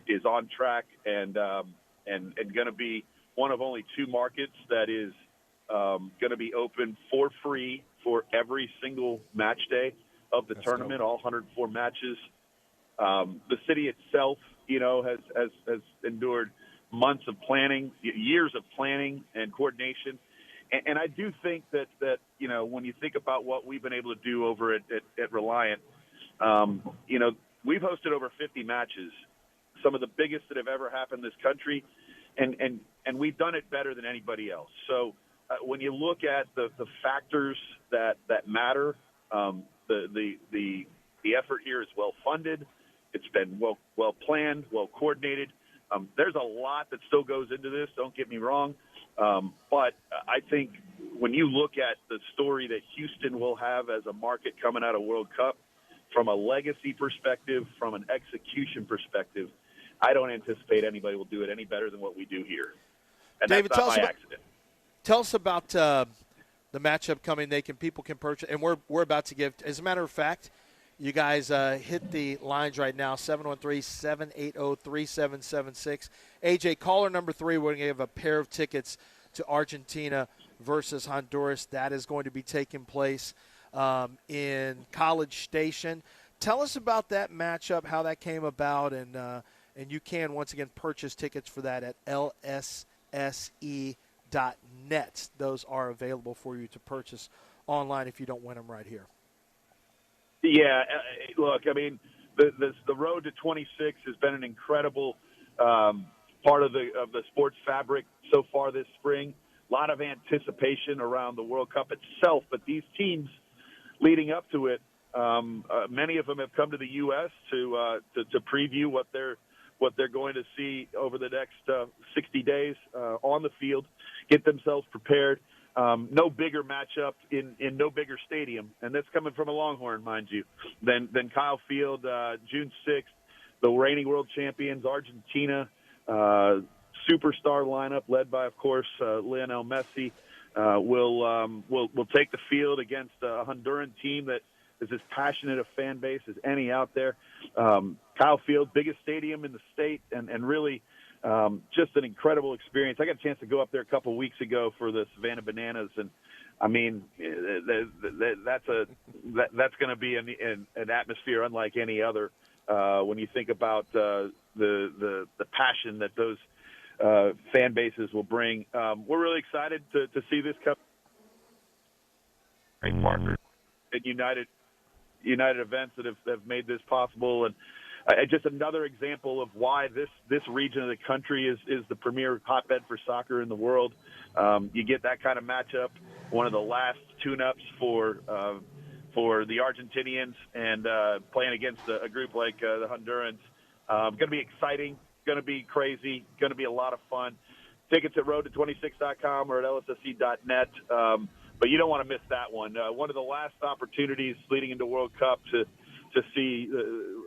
is on track and going to be one of only 2 markets that is going to be open for free for every single match day of the tournament, all 104 matches. The city itself, has endured months of planning, years of planning and coordination. And I do think that when you think about what we've been able to do over at Reliant, we've hosted over 50 matches, some of the biggest that have ever happened in this country, and we've done it better than anybody else. So when you look at the factors that matter, the effort here is well funded. It's been well planned, well coordinated. There's a lot that still goes into this. Don't get me wrong. But I think when you look at the story that Houston will have as a market coming out of World Cup, from a legacy perspective, from an execution perspective, I don't anticipate anybody will do it any better than what we do here. And David, that's not by accident. Tell us about the matchup coming. People can purchase, and we're about to give. As a matter of fact, you guys hit the lines right now, 713-780-3776. AJ, caller number 3, we're going to give a pair of tickets to Argentina versus Honduras. That is going to be taking place in College Station. Tell us about that matchup, how that came about, and you can, once again, purchase tickets for that at lsse.net. Those are available for you to purchase online if you don't win them right here. Yeah, look, I mean, the road to 26 has been an incredible part of the sports fabric so far this spring. A lot of anticipation around the World Cup itself, but these teams leading up to it, many of them have come to the U.S. to preview what they're going to see over the next 60 days on the field, get themselves prepared. No bigger matchup in no bigger stadium, and that's coming from a Longhorn, mind you, than Kyle Field, June 6th, the reigning world champions, Argentina. superstar lineup led by, of course, Lionel Messi. Will take the field against a Honduran team that is as passionate a fan base as any out there. Kyle Field, biggest stadium in the state, and really just an incredible experience. I got a chance to go up there a couple of weeks ago for the Savannah Bananas, and I mean that's going to be an atmosphere unlike any other when you think about the passion that those fan bases will bring. We're really excited to see this come. Great partner at United Events that have made this possible, and just another example of why this region of the country is the premier hotbed for soccer in the world. You get that kind of matchup, one of the last tune-ups for the Argentinians, and playing against a group like the Hondurans. Going to be exciting, going to be crazy, going to be a lot of fun. Tickets at road to26.com or at lssc.net. But you don't want to miss that one. One of the last opportunities leading into World Cup to see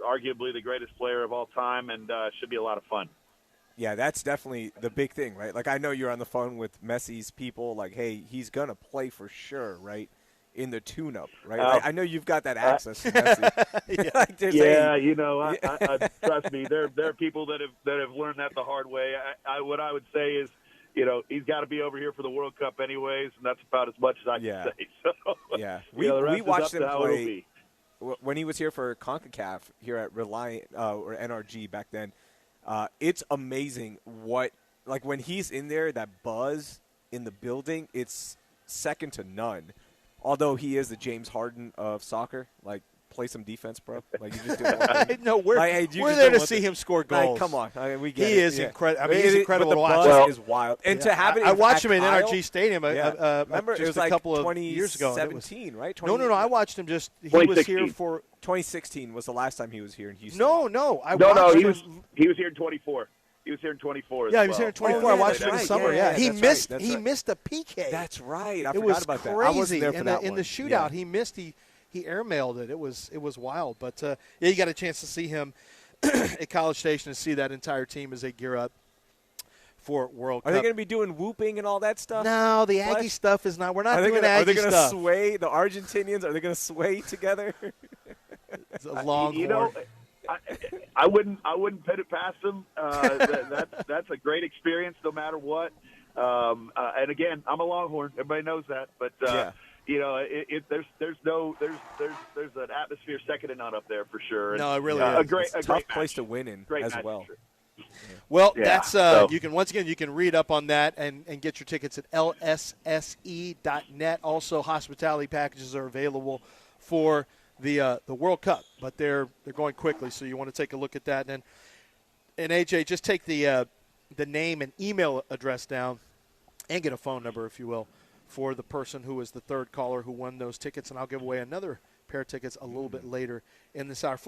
arguably the greatest player of all time, and should be a lot of fun. Yeah, that's definitely the big thing, right? Like, I know you're on the phone with Messi's people, like, hey, he's going to play for sure, right, in the tune-up, right? I know you've got that access to Messi. I trust me, there are people that have learned that the hard way. What I would say is, he's got to be over here for the World Cup anyways, and that's about as much as I can say. So, yeah, we watched him play when he was here for CONCACAF here at Reliant or NRG back then. It's amazing when he's in there, that buzz in the building, it's second to none. Although he is the James Harden of soccer, like, play some defense, bro. Like, you just do it. No, we're there to see him score goals. Come on, we get it. He is incredible. I mean, he's incredible to watch. The buzz is wild, and to have it. I watched him in NRG Stadium. Remember, just it was a like couple of years ago. 2017, right? No. I watched him just. He was here for 2016 was the last time he was here in Houston. No. He was here in 24. He was here in 24. Yeah, he was here in 24. I watched him in the summer. Yeah, he missed a PK. That's right. I forgot was about crazy. that. I wasn't there for that in the shootout. He missed. He airmailed it. It was wild. But you got a chance to see him at College Station and see that entire team as they gear up for World Cup. Are they going to be doing whooping and all that stuff? No, the Aggie stuff is not. We're not doing Aggie stuff. Are they going to sway the Argentinians? Are they going to sway together? It's a long. I wouldn't put it past them. That's a great experience, no matter what. And again, I'm a Longhorn. Everybody knows that. But there's an atmosphere second to none up there for sure. No, it really is. It's a tough place to win in as well. Sure. Well, that's you can read up on that and get your tickets at lsse.net. Also, hospitality packages are available for the World Cup, but they're going quickly, so you want to take a look at that. And AJ, just take the name and email address down and get a phone number, if you will, for the person who is the third caller who won those tickets, and I'll give away another pair of tickets a little bit later in this hour.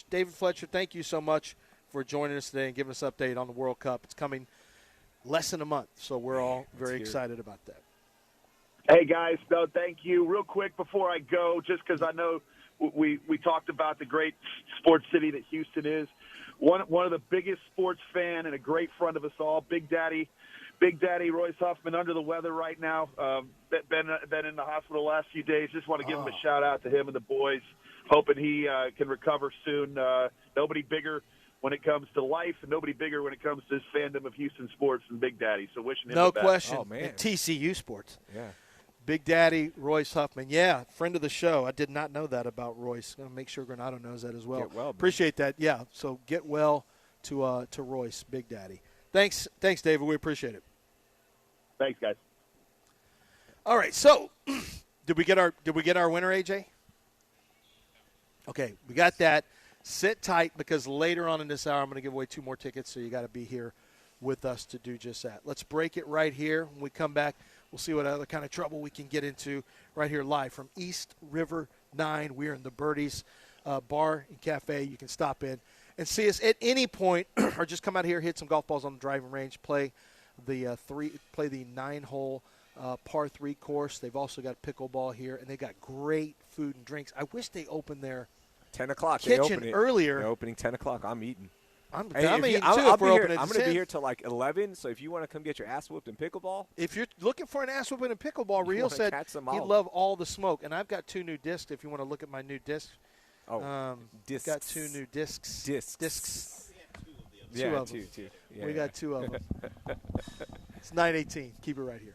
David Fletcher, thank you so much for joining us today and giving us an update on the World Cup. It's coming less than a month, so we're all very excited about that. Hey, guys, no, thank you. Real quick before I go, just because I know we talked about the great sports city that Houston is. One of the biggest sports fan and a great friend of us all, Big Daddy Royce Huffman, under the weather right now. Been in the hospital the last few days. Just want to give him a shout out to him and the boys. Hoping he can recover soon. Nobody bigger when it comes to life, and nobody bigger when it comes to his fandom of Houston sports than Big Daddy. So wishing him the best. No question. Oh, man. And TCU sports. Yeah. Big Daddy Royce Huffman. Yeah, friend of the show. I did not know that about Royce. Going to make sure Granado knows that as well. Get well, appreciate that. Yeah, so get well to Royce, Big Daddy. Thanks, David. We appreciate it. Thanks, guys. All right, so did we get our winner, AJ? Okay, we got that. Sit tight because later on in this hour I'm going to give away 2 more tickets, so you got to be here with us to do just that. Let's break it right here. When we come back, we'll see what other kind of trouble we can get into right here live from East River 9. We're in the Birdies Bar and Cafe. You can stop in and see us at any point or just come out here, hit some golf balls on the driving range, play the 9-hole par 3 course. They've also got pickleball here, and they got great food and drinks. I wish they opened their 10 o'clock. kitchen earlier. They're opening 10 o'clock. I'm eating. I'm Hey, eating too. I'll If we're open at I'm going to 10. be here till like 11. So if you want to come get your ass whooped in pickleball, If you're looking for an ass whooping in pickleball, You Raheel wanna said catch some he'd out. love all the smoke. And I've got 2 new discs if you want to look at my new discs. discs. Got 2 new discs. Discs. Two Yeah, of them. two. Yeah, We got 2 of them. It's 9:18. Keep it right here.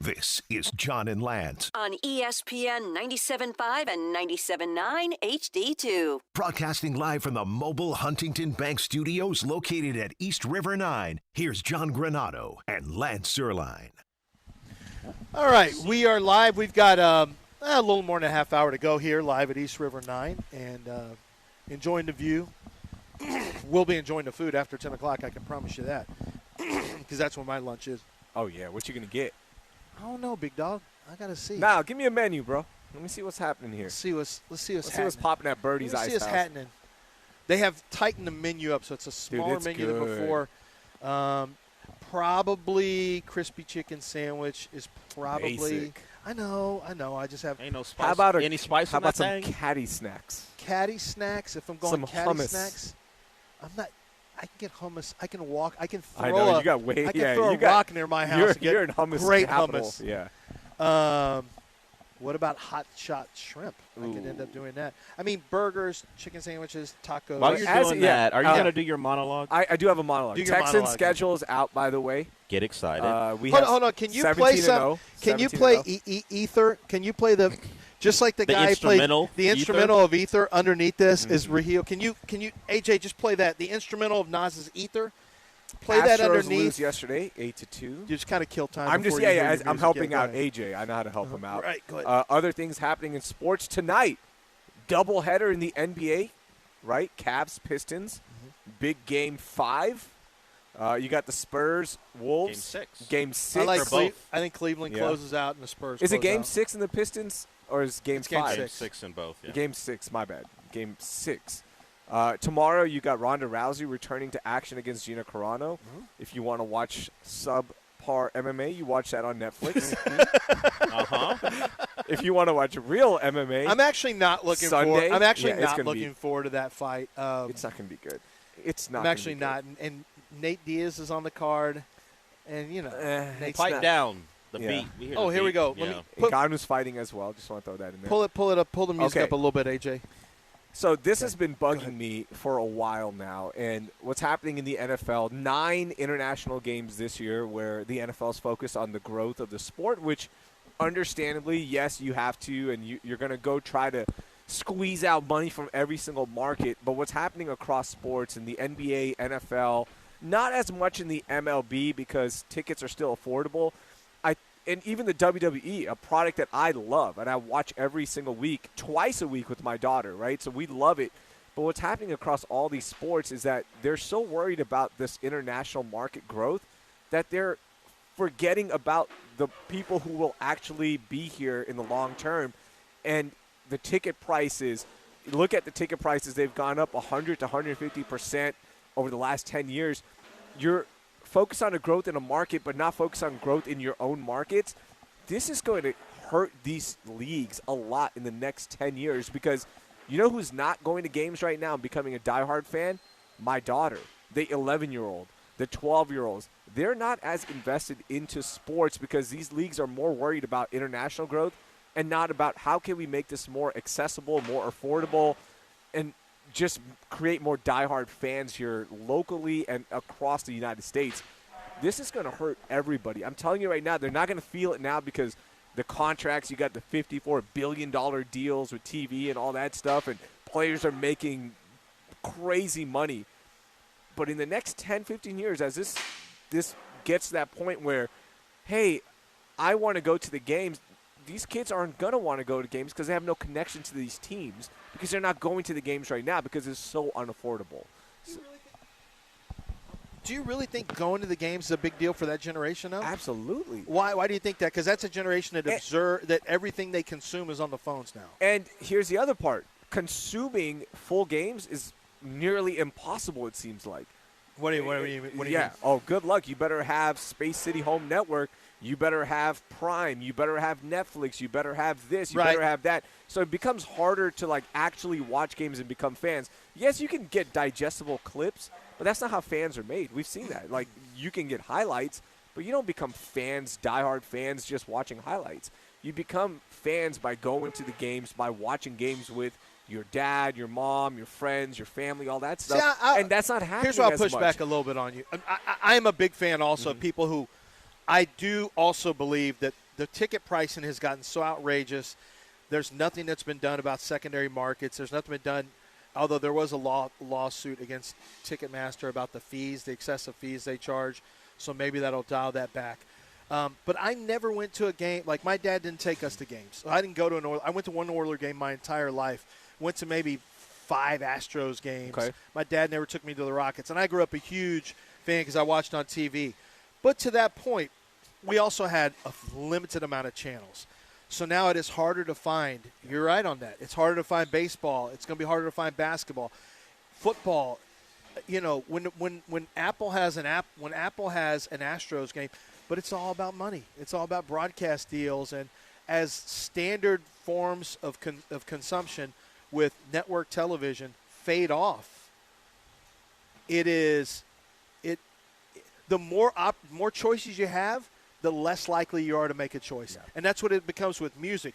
This is John and Lance. On ESPN 97.5 and 97.9 HD2. Broadcasting live from the mobile Huntington Bank Studios located at East River 9. Here's John Granado and Lance Zierlein. All right, we are live. We've got a little more than a half hour to go here live at East River 9 and enjoying the view. We'll be enjoying the food after 10 o'clock, I can promise you that, because that's when my lunch is. Oh, yeah. What you going to get? I don't know, big dog. I got to see. Nah, give me a menu, bro. Let me see what's happening here. Let's see what's popping at Birdie's Ice House. Let's see what's happening. They have tightened the menu up, so it's a smaller menu than before. Probably crispy chicken sandwich is probably. Basic. I know. I just have. Ain't no spice. How about any spice? How about some thing? caddy snacks? Caddy snacks. If I'm going some caddy hummus. Snacks, I'm not. I can get hummus. I can walk. I can throw. I know you got way. I can throw a rock near my house. You're in hummus. Great capital. hummus. Yeah. What about hot shot shrimp? I could end up doing that. I mean, burgers, chicken sandwiches, tacos. While you're doing that, are you going to do your monologue? I do have a monologue. Texans schedule is out, by the way. Get excited. Hold on. Can you play some? Can you play Ether? Can you play the? Just like the guy played the instrumental of Ether underneath this is Raheel. Can you AJ just play that? The instrumental of Nas's Ether. Play Astros that underneath. Lose yesterday, 8-2. You just kind of kill time. I'm just I'm helping out AJ. I know how to help him out. Right, go ahead. Other things happening in sports tonight. Doubleheader in the NBA, right? Cavs, Pistons. Big game 5. You got the Spurs, Wolves. Game 6. I think Cleveland closes out and the Spurs. Is it game 6 in the Pistons or is game 5? Game 6 in both. Yeah. Game 6. My bad. Game 6. Tomorrow you got Ronda Rousey returning to action against Gina Carano. Mm-hmm. If you want to watch subpar MMA, you watch that on Netflix. If you want to watch real MMA, I'm actually not looking Sunday, I'm actually not looking forward to that fight. It's not going to be good. It's not. I'm actually not. And Nate Diaz is on the card, and Nate's fight down the beat. Here we go. Ngannou's fighting as well. Just want to throw that in there. Pull it up. Pull the music up a little bit, AJ. So this has been bugging me for a while now, and what's happening in the NFL, 9 international games this year where the NFL is focused on the growth of the sport, which understandably, yes, you have to, and you're going to go try to squeeze out money from every single market, but what's happening across sports in the NBA, NFL, not as much in the MLB because tickets are still affordable, and even the WWE, a product that I love, and I watch every single week, twice a week with my daughter, right? So we love it. But what's happening across all these sports is that they're so worried about this international market growth that they're forgetting about the people who will actually be here in the long term. And the ticket prices, look at the ticket prices, they've gone up 100 to 150% over the last 10 years. You're focus on a growth in a market but not focus on growth in your own markets. This is going to hurt these leagues a lot in the next 10 years because you know who's not going to games right now and becoming a diehard fan? My daughter, the 11-year-old, the 12-year-olds. They're not as invested into sports because these leagues are more worried about international growth and not about how can we make this more accessible, more affordable, and just create more diehard fans here locally and across the United States. This is going to hurt everybody. I'm telling you right now, they're not going to feel it now because the contracts, you got the $54 billion deals with TV and all that stuff, and players are making crazy money. But in the next 10, 15 years, as this gets to that point where, hey, I want to go to the games, these kids aren't going to want to go to games because they have no connection to these teams because they're not going to the games right now because it's so unaffordable. Do you really think going to the games is a big deal for that generation now? Absolutely. Why do you think that? Because that's a generation that everything they consume is on the phones now. And here's the other part. Consuming full games is nearly impossible, it seems like. What do you mean? Oh, good luck. You better have Space City Home Network. You better have Prime. You better have Netflix. You better have this. You better have that. So it becomes harder to actually watch games and become fans. Yes, you can get digestible clips, but that's not how fans are made. We've seen that. You can get highlights, but you don't become fans, diehard fans, just watching highlights. You become fans by going to the games, by watching games with your dad, your mom, your friends, your family, all that stuff. And that's not happening. Here's where I'll push back a little bit on you. I am a big fan also of people who I do also believe that the ticket pricing has gotten so outrageous. There's nothing that's been done about secondary markets. There's nothing been done, although there was a lawsuit against Ticketmaster about the fees, the excessive fees they charge. So maybe that'll dial that back. But I never went to a game. Like, my dad didn't take us to games. So I didn't go to I went to one Oilers game my entire life. Went to maybe 5 Astros games. Okay. My dad never took me to the Rockets. And I grew up a huge fan because I watched on TV. But to that point, we also had a limited amount of channels. So now it is harder to find. You're right on that. It's harder to find baseball. It's going to be harder to find basketball. Football, you know, when Apple has an Astros game, but it's all about money. It's all about broadcast deals. And as standard forms of consumption with network television fade off, the more choices you have, the less likely you are to make a choice. Yeah. And that's what it becomes with music.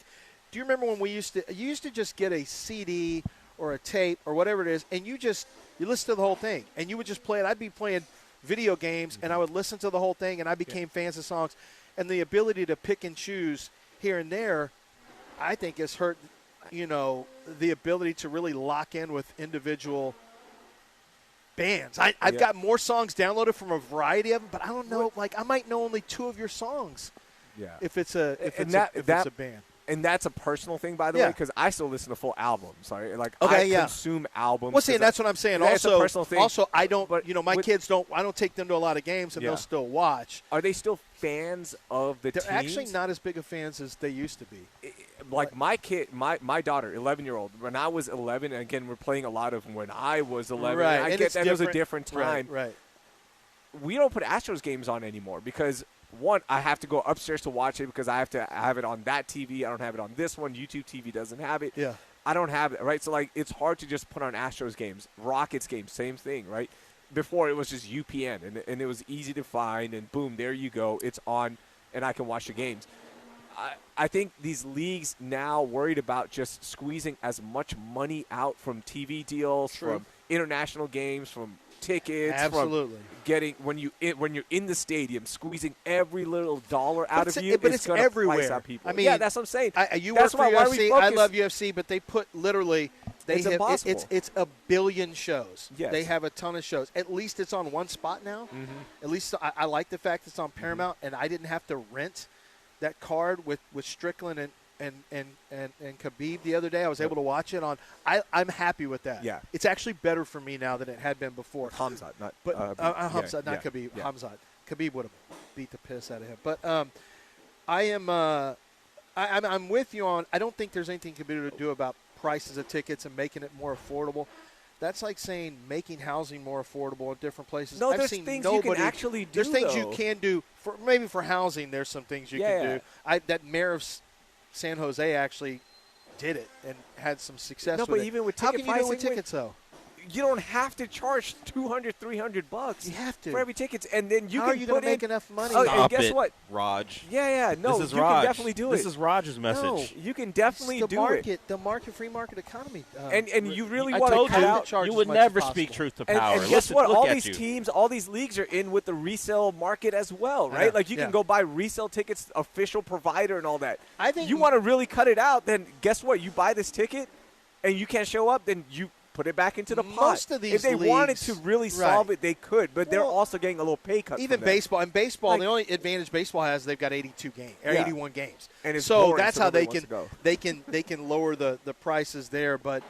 Do you remember when you used to just get a CD or a tape or whatever it is, and you listen to the whole thing, and you would just play it. I'd be playing video games, and I would listen to the whole thing, and I became fans of songs. And the ability to pick and choose here and there, I think, has hurt, you know, the ability to really lock in with individual bands. I've got more songs downloaded from a variety of them, but I don't know. Like, I might know only 2 of your songs. Yeah. If it's a band. And that's a personal thing, by the way, because I still listen to full albums. Sorry, like consume albums. Well, see, and that's what I'm saying. That's a personal thing. Also, I don't. But my kids don't. I don't take them to a lot of games, and they'll still watch. Are they still fans of the teams? They're actually not as big of fans as they used to be. Like my kid, my daughter, 11-year-old. When I was 11, and again, we're playing a lot of when I was 11. Right. I get that it was a different time. Right. We don't put Astros games on anymore because. One, I have to go upstairs to watch it because I have to have it on that TV. I don't have it on this one. YouTube TV doesn't have it. Yeah. I don't have it, right? So, like, it's hard to just put on Astros games. Rockets games, same thing, right? Before, it was just UPN, and it was easy to find, and boom, there you go. It's on, and I can watch the games. I think these leagues now worried about just squeezing as much money out from TV deals, from international games, from tickets, absolutely. From getting when you're in the stadium, squeezing every little dollar out of you. But it's everywhere. Price out people. I mean, yeah, that's what I'm saying. You that's work for UFC. I love UFC, but they put literally it's impossible. It's a billion shows. Yes. They have a ton of shows. At least it's on one spot now. Mm-hmm. At least I like the fact it's on Paramount, and I didn't have to rent that card with Strickland and Khabib the other day. I was able to watch it on. I'm happy with that. Yeah, it's actually better for me now than it had been before. Hamzat, not Hamzat, not Khabib. Yeah. Hamzat. Khabib would have beat the piss out of him. But I'm with you on. I don't think there's anything you can do about prices of tickets and making it more affordable. That's like saying making housing more affordable in different places. No, there's things you can actually do. There's things you can do maybe for housing. There's some things you can do. That mayor of San Jose actually did it and had some success with it. No, but even with ticket pricing, how can you do it with tickets, though? You don't have to charge $200, $300 you have to. for every ticket, and then you how can are you going to make enough money? And guess what, Raj? Yeah, no, this is you Raj. can definitely do it. This is Raj's message. No, you can definitely do it. The free market economy. And you really want to cut out. You would never speak truth to power. And guess what? All these teams, all these leagues are in with the resale market as well, right? Like you can go buy resale tickets, official provider, and all that. I think you want to really cut it out. Then guess what? You buy this ticket, and you can't show up. Then you put it back into the pot. Most of these if they leagues, wanted to really solve it, they could, but they're also getting a little pay cut. Even baseball. In baseball, the only advantage baseball has is they've got 81 games, and it's so that's how they can lower the prices there. But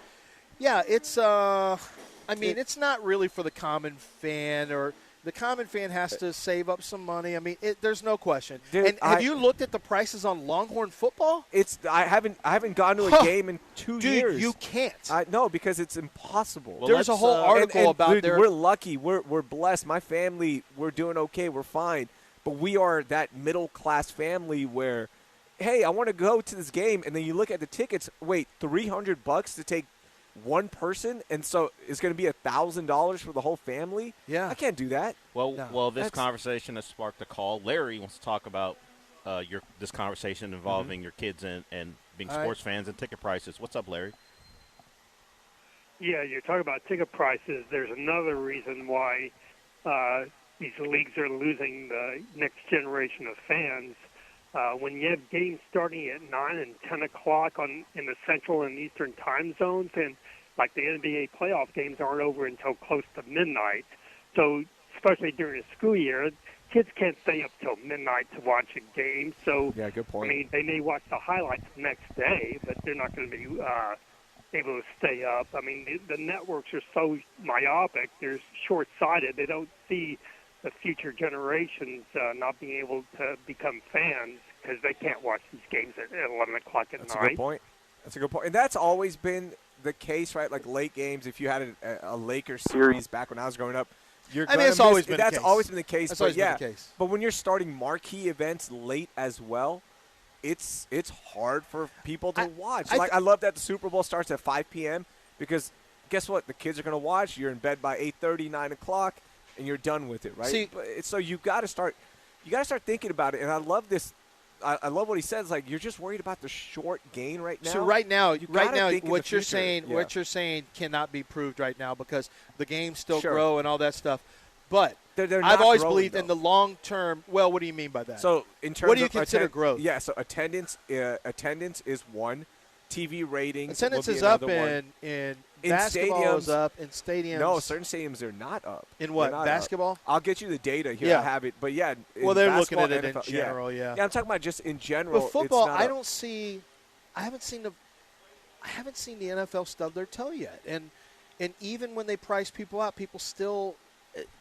yeah, it's it's not really for the common fan, or the common fan has to save up some money. I mean, there's no question. Dude, and have you looked at the prices on Longhorn football? I haven't gone to a game in 2 years. Dude, you can't. No, because it's impossible. Well, there's a whole article about there. We're lucky. We're blessed. My family, we're doing okay. We're fine. But we are that middle class family where, hey, I want to go to this game, and then you look at the tickets. Wait, $300 to take one person, and so it's going to be $1,000 for the whole family? Yeah. I can't do that. Well, this conversation has sparked a call. Larry wants to talk about this conversation involving your kids and being sports fans and ticket prices. What's up, Larry? Yeah, you're talking about ticket prices. There's another reason why these leagues are losing the next generation of fans. when you have games starting at 9 and 10 o'clock in the Central and Eastern time zones, and like the NBA playoff games aren't over until close to midnight. So especially during the school year, kids can't stay up till midnight to watch a game. So, yeah, good point. I mean, they may watch the highlights the next day, but they're not going to be able to stay up. I mean, the networks are so myopic, they're short-sighted. They don't see the future generations not being able to become fans because they can't watch these games at 11 o'clock at night. That's a good point. That's a good point. And that's always been the case, right? Like late games, if you had a Lakers series back when I was growing up, it's always been the case. That's always been the case. That's always been the case. But when you're starting marquee events late as well, it's hard for people to watch. I love that the Super Bowl starts at 5 p.m. because guess what? The kids are going to watch. You're in bed by 8:30, 9 o'clock, and you're done with it, right? See, so you got to start thinking about it. And I love this. I love what he says. Like, you're just worried about the short gain right now. So right now, what you're future. saying cannot be proved right now because the games still Sure. grow and all that stuff. But they're I've not always growing, believed though. in the long term. Well, what do you mean by that? So in terms what do you of consider growth? Yeah, so attendance is one. TV ratings. Attendance will be is up another one. in In basketball stadiums, is up in stadiums. No, certain stadiums are not up. In what, They're not basketball? up. I'll get you the data here. Yeah. I have it. But yeah. Well, they're looking at basketball, it in NFL, general. Yeah. Yeah, I'm talking about just in general. But football, it's not I up. don't see. I haven't seen the NFL stub their toe yet, and even when they price people out, people still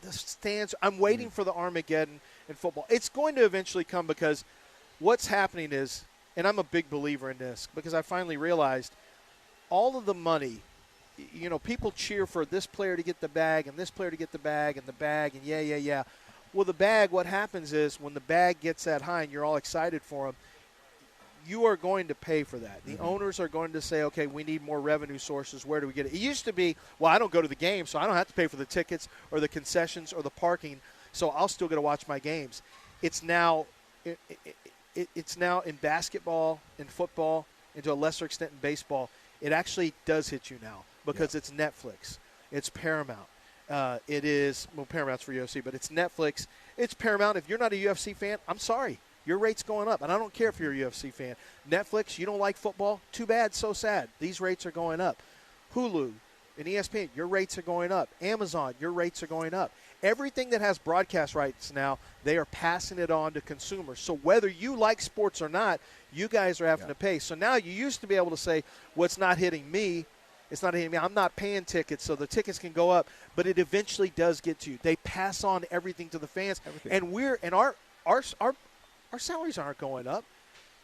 the stands. I'm waiting for the Armageddon in football. It's going to eventually come because what's happening is, and I'm a big believer in this because I finally realized all of the money. You know, people cheer for this player to get the bag and this player to get the bag and the bag and yeah. Well, the bag, what happens is when the bag gets that high and you're all excited for them, you are going to pay for that. The owners are going to say, okay, we need more revenue sources. Where do we get it? It used to be, well, I don't go to the game, so I don't have to pay for the tickets or the concessions or the parking, so I'll still get to watch my games. It's now it's now in basketball, in football, and to a lesser extent in baseball. It actually does hit you now because it's Netflix. It's Paramount. It is, well, Paramount's for UFC, but it's Netflix. It's Paramount. If you're not a UFC fan, I'm sorry. Your rate's going up, and I don't care if you're a UFC fan. Netflix, you don't like football? Too bad, so sad. These rates are going up. Hulu and ESPN, your rates are going up. Amazon, your rates are going up. Everything that has broadcast rights now, they are passing it on to consumers. So whether you like sports or not, you guys are having to pay. So now you used to be able to say, what's not hitting me, it's not hitting me. I'm not paying tickets, so the tickets can go up, but it eventually does get to you. They pass on everything to the fans, and our salaries aren't going up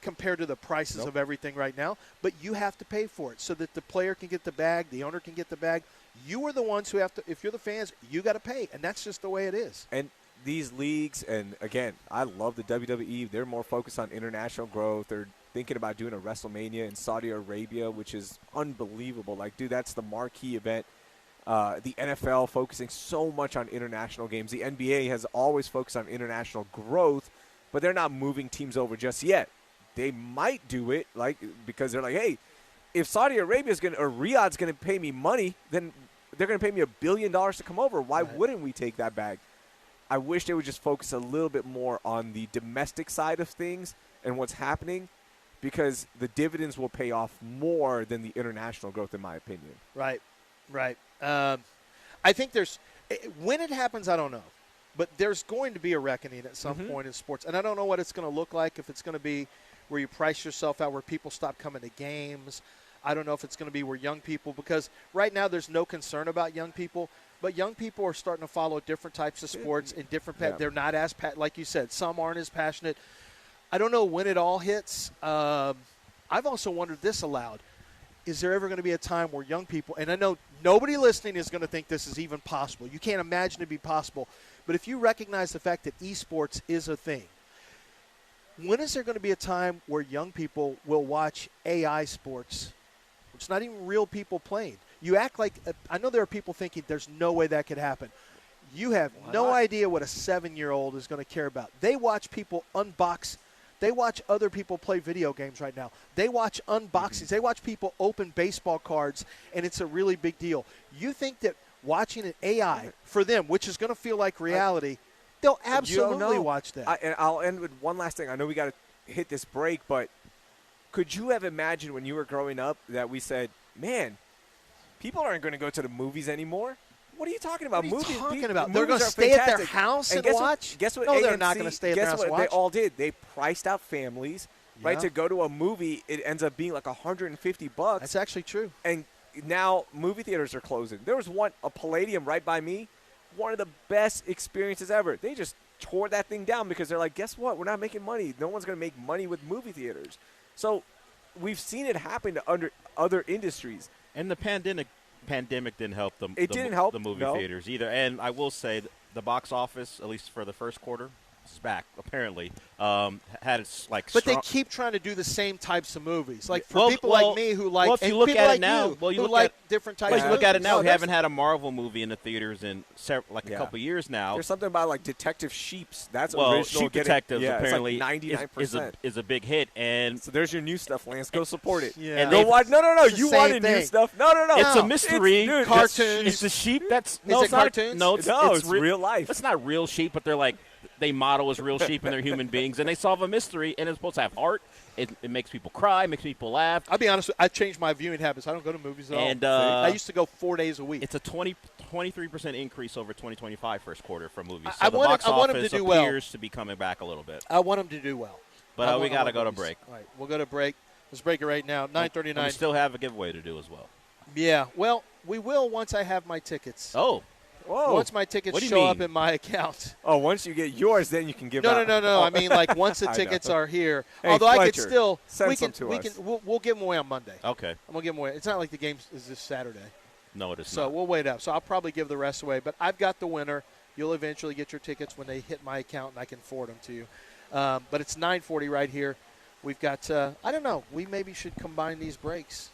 compared to the prices of everything right now, but you have to pay for it so that the player can get the bag, the owner can get the bag. You are the ones who have to, if you're the fans, you got to pay, and that's just the way it is. And these leagues, and again, I love the WWE. They're more focused on international growth. They're thinking about doing a WrestleMania in Saudi Arabia, which is unbelievable. Like, dude, that's the marquee event. The NFL focusing so much on international games. The NBA has always focused on international growth, but they're not moving teams over just yet. They might do it, like, because they're like, hey, if Saudi Arabia is going or Riyadh's going to pay me money, then they're going to pay me $1 billion to come over. Why wouldn't we take that bag? I wish they would just focus a little bit more on the domestic side of things and what's happening, because the dividends will pay off more than the international growth, in my opinion. Right. I think when it happens, I don't know. But there's going to be a reckoning at some point in sports. And I don't know what it's going to look like, if it's going to be where you price yourself out, where people stop coming to games. I don't know if it's going to be where young people, because right now there's no concern about young people, but young people are starting to follow different types of sports in different They're not as like you said, some aren't as passionate. I don't know when it all hits. I've also wondered this aloud. Is there ever going to be a time where young people, and I know nobody listening is going to think this is even possible. You can't imagine it be possible. But if you recognize the fact that esports is a thing, when is there going to be a time where young people will watch AI sports? It's not even real people playing. You act like – I know there are people thinking there's no way that could happen. You have no idea what a 7-year-old is going to care about. They watch people unbox. They watch other people play video games right now. They watch unboxings. They watch people open baseball cards, and it's a really big deal. You think that watching an AI for them, which is going to feel like reality, they'll absolutely watch that. And I'll end with one last thing. I know we got to hit this break, but could you have imagined when you were growing up that we said, man, people aren't going to go to the movies anymore? What are you talking about? What are you Movies, talking movies about? They're going to stay at their house and watch? Guess what? No, AMC, they're not going to stay at their house and watch. They all did. They priced out families, right? Yeah. To go to a movie, it ends up being like $150. That's actually true. And now movie theaters are closing. There was a Palladium right by me, one of the best experiences ever. They just tore that thing down because they're like, guess what? We're not making money. No one's going to make money with movie theaters. So we've seen it happen to other industries. And the pandemic didn't help them. It didn't help the movie theaters either. And I will say the box office, at least for the first quarter, is back apparently. Had its but they keep trying to do the same types of movies. Like for people like me who like, well, if you look at it now, who like different types. Well, of you look at it movies. now. We haven't had a Marvel movie in the theaters in a couple years now. There's something about like Detective Sheeps. That's well, original. Sheep Detectives apparently it's like 99%. is a big hit, and so there's your new stuff, Lance. Go support it. Yeah. And go watch. No. You wanted new stuff. No. It's a mystery. Dude, cartoons. It's a sheep. That's Is it cartoons? No, it's real life. It's not real sheep, but they're like they model as real sheep and they're human beings, and they solve a mystery, and it's supposed to have heart. It makes people cry, makes people laugh. I'll be honest, I changed my viewing habits. I don't go to movies at all. And I used to go 4 days a week. It's a 23% increase over 2025 first quarter for movies. So I the want box them office to do well. appears to be coming back a little bit. I want them to do well. But we got to go to break. All right, we'll go to break. Let's break it right now. 9:39. We still have a giveaway to do as well. Yeah, well, we will once I have my tickets. Oh. Whoa. Once my tickets show up in my account. Oh, once you get yours, then you can give out. No. I mean, like once the tickets are here. Hey, although Fletcher, I could still, send some to us. We'll give them away on Monday. Okay. I'm gonna give them away. It's not like the game is this Saturday. No, it is so not. we'll wait up. So I'll probably give the rest away. But I've got the winner. You'll eventually get your tickets when they hit my account, and I can forward them to you. But it's 9:40 right here. We've got. I don't know. We maybe should combine these breaks.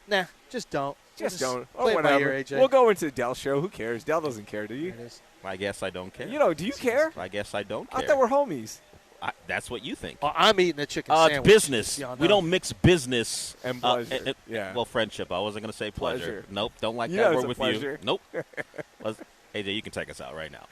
Nah, just don't. Just don't. Play Oh, it by whatever. ear, AJ. We'll go into the Dell show. Who cares? Dell doesn't care, do you? There it is. I guess I don't care. Do you care? I guess I don't care. I thought we're homies. That's what you think. Well, I'm eating a chicken It's sandwich. business. Y'all know. We don't mix business and pleasure. Well, friendship. I wasn't going to say pleasure. Nope. Don't like You that know word it's a with pleasure. you. Nope. AJ, you can take us out right now.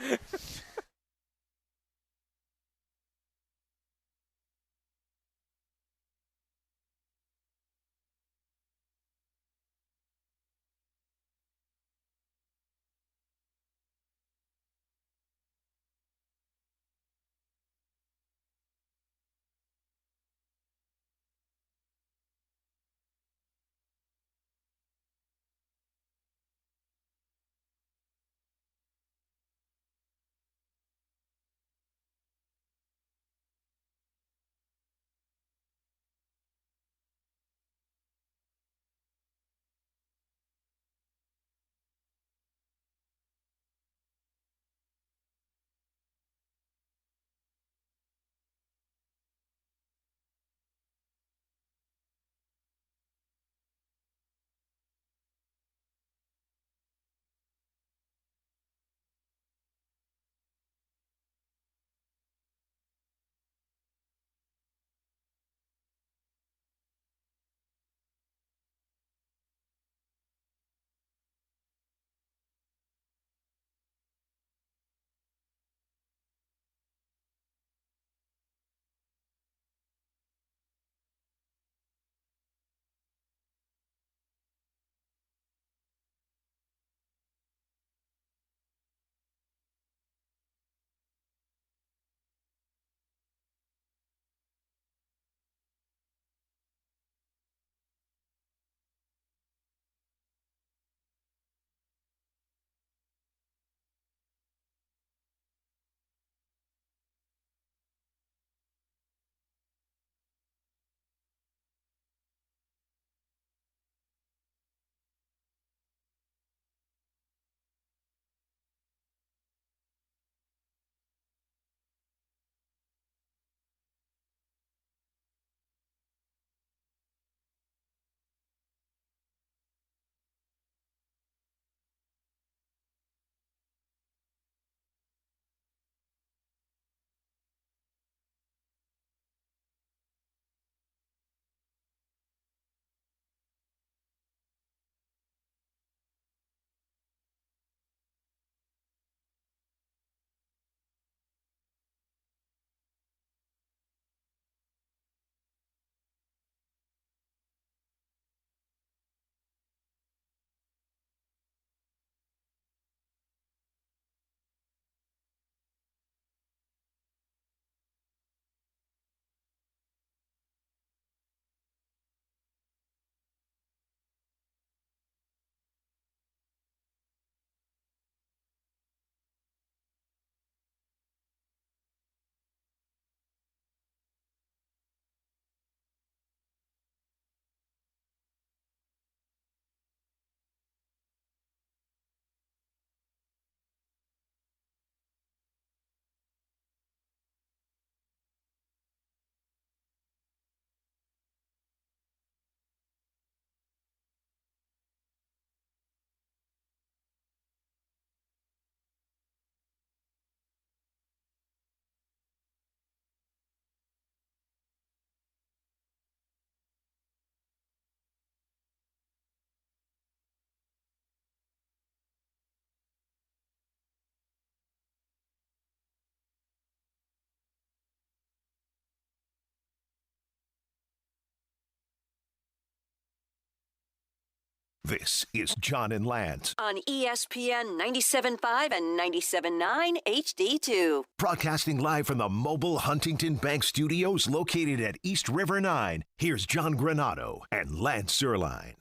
This is John and Lance. On ESPN 97.5 and 97.9 HD2. Broadcasting live from the mobile Huntington Bank Studios located at East River 9. Here's John Granado and Lance Zierlein.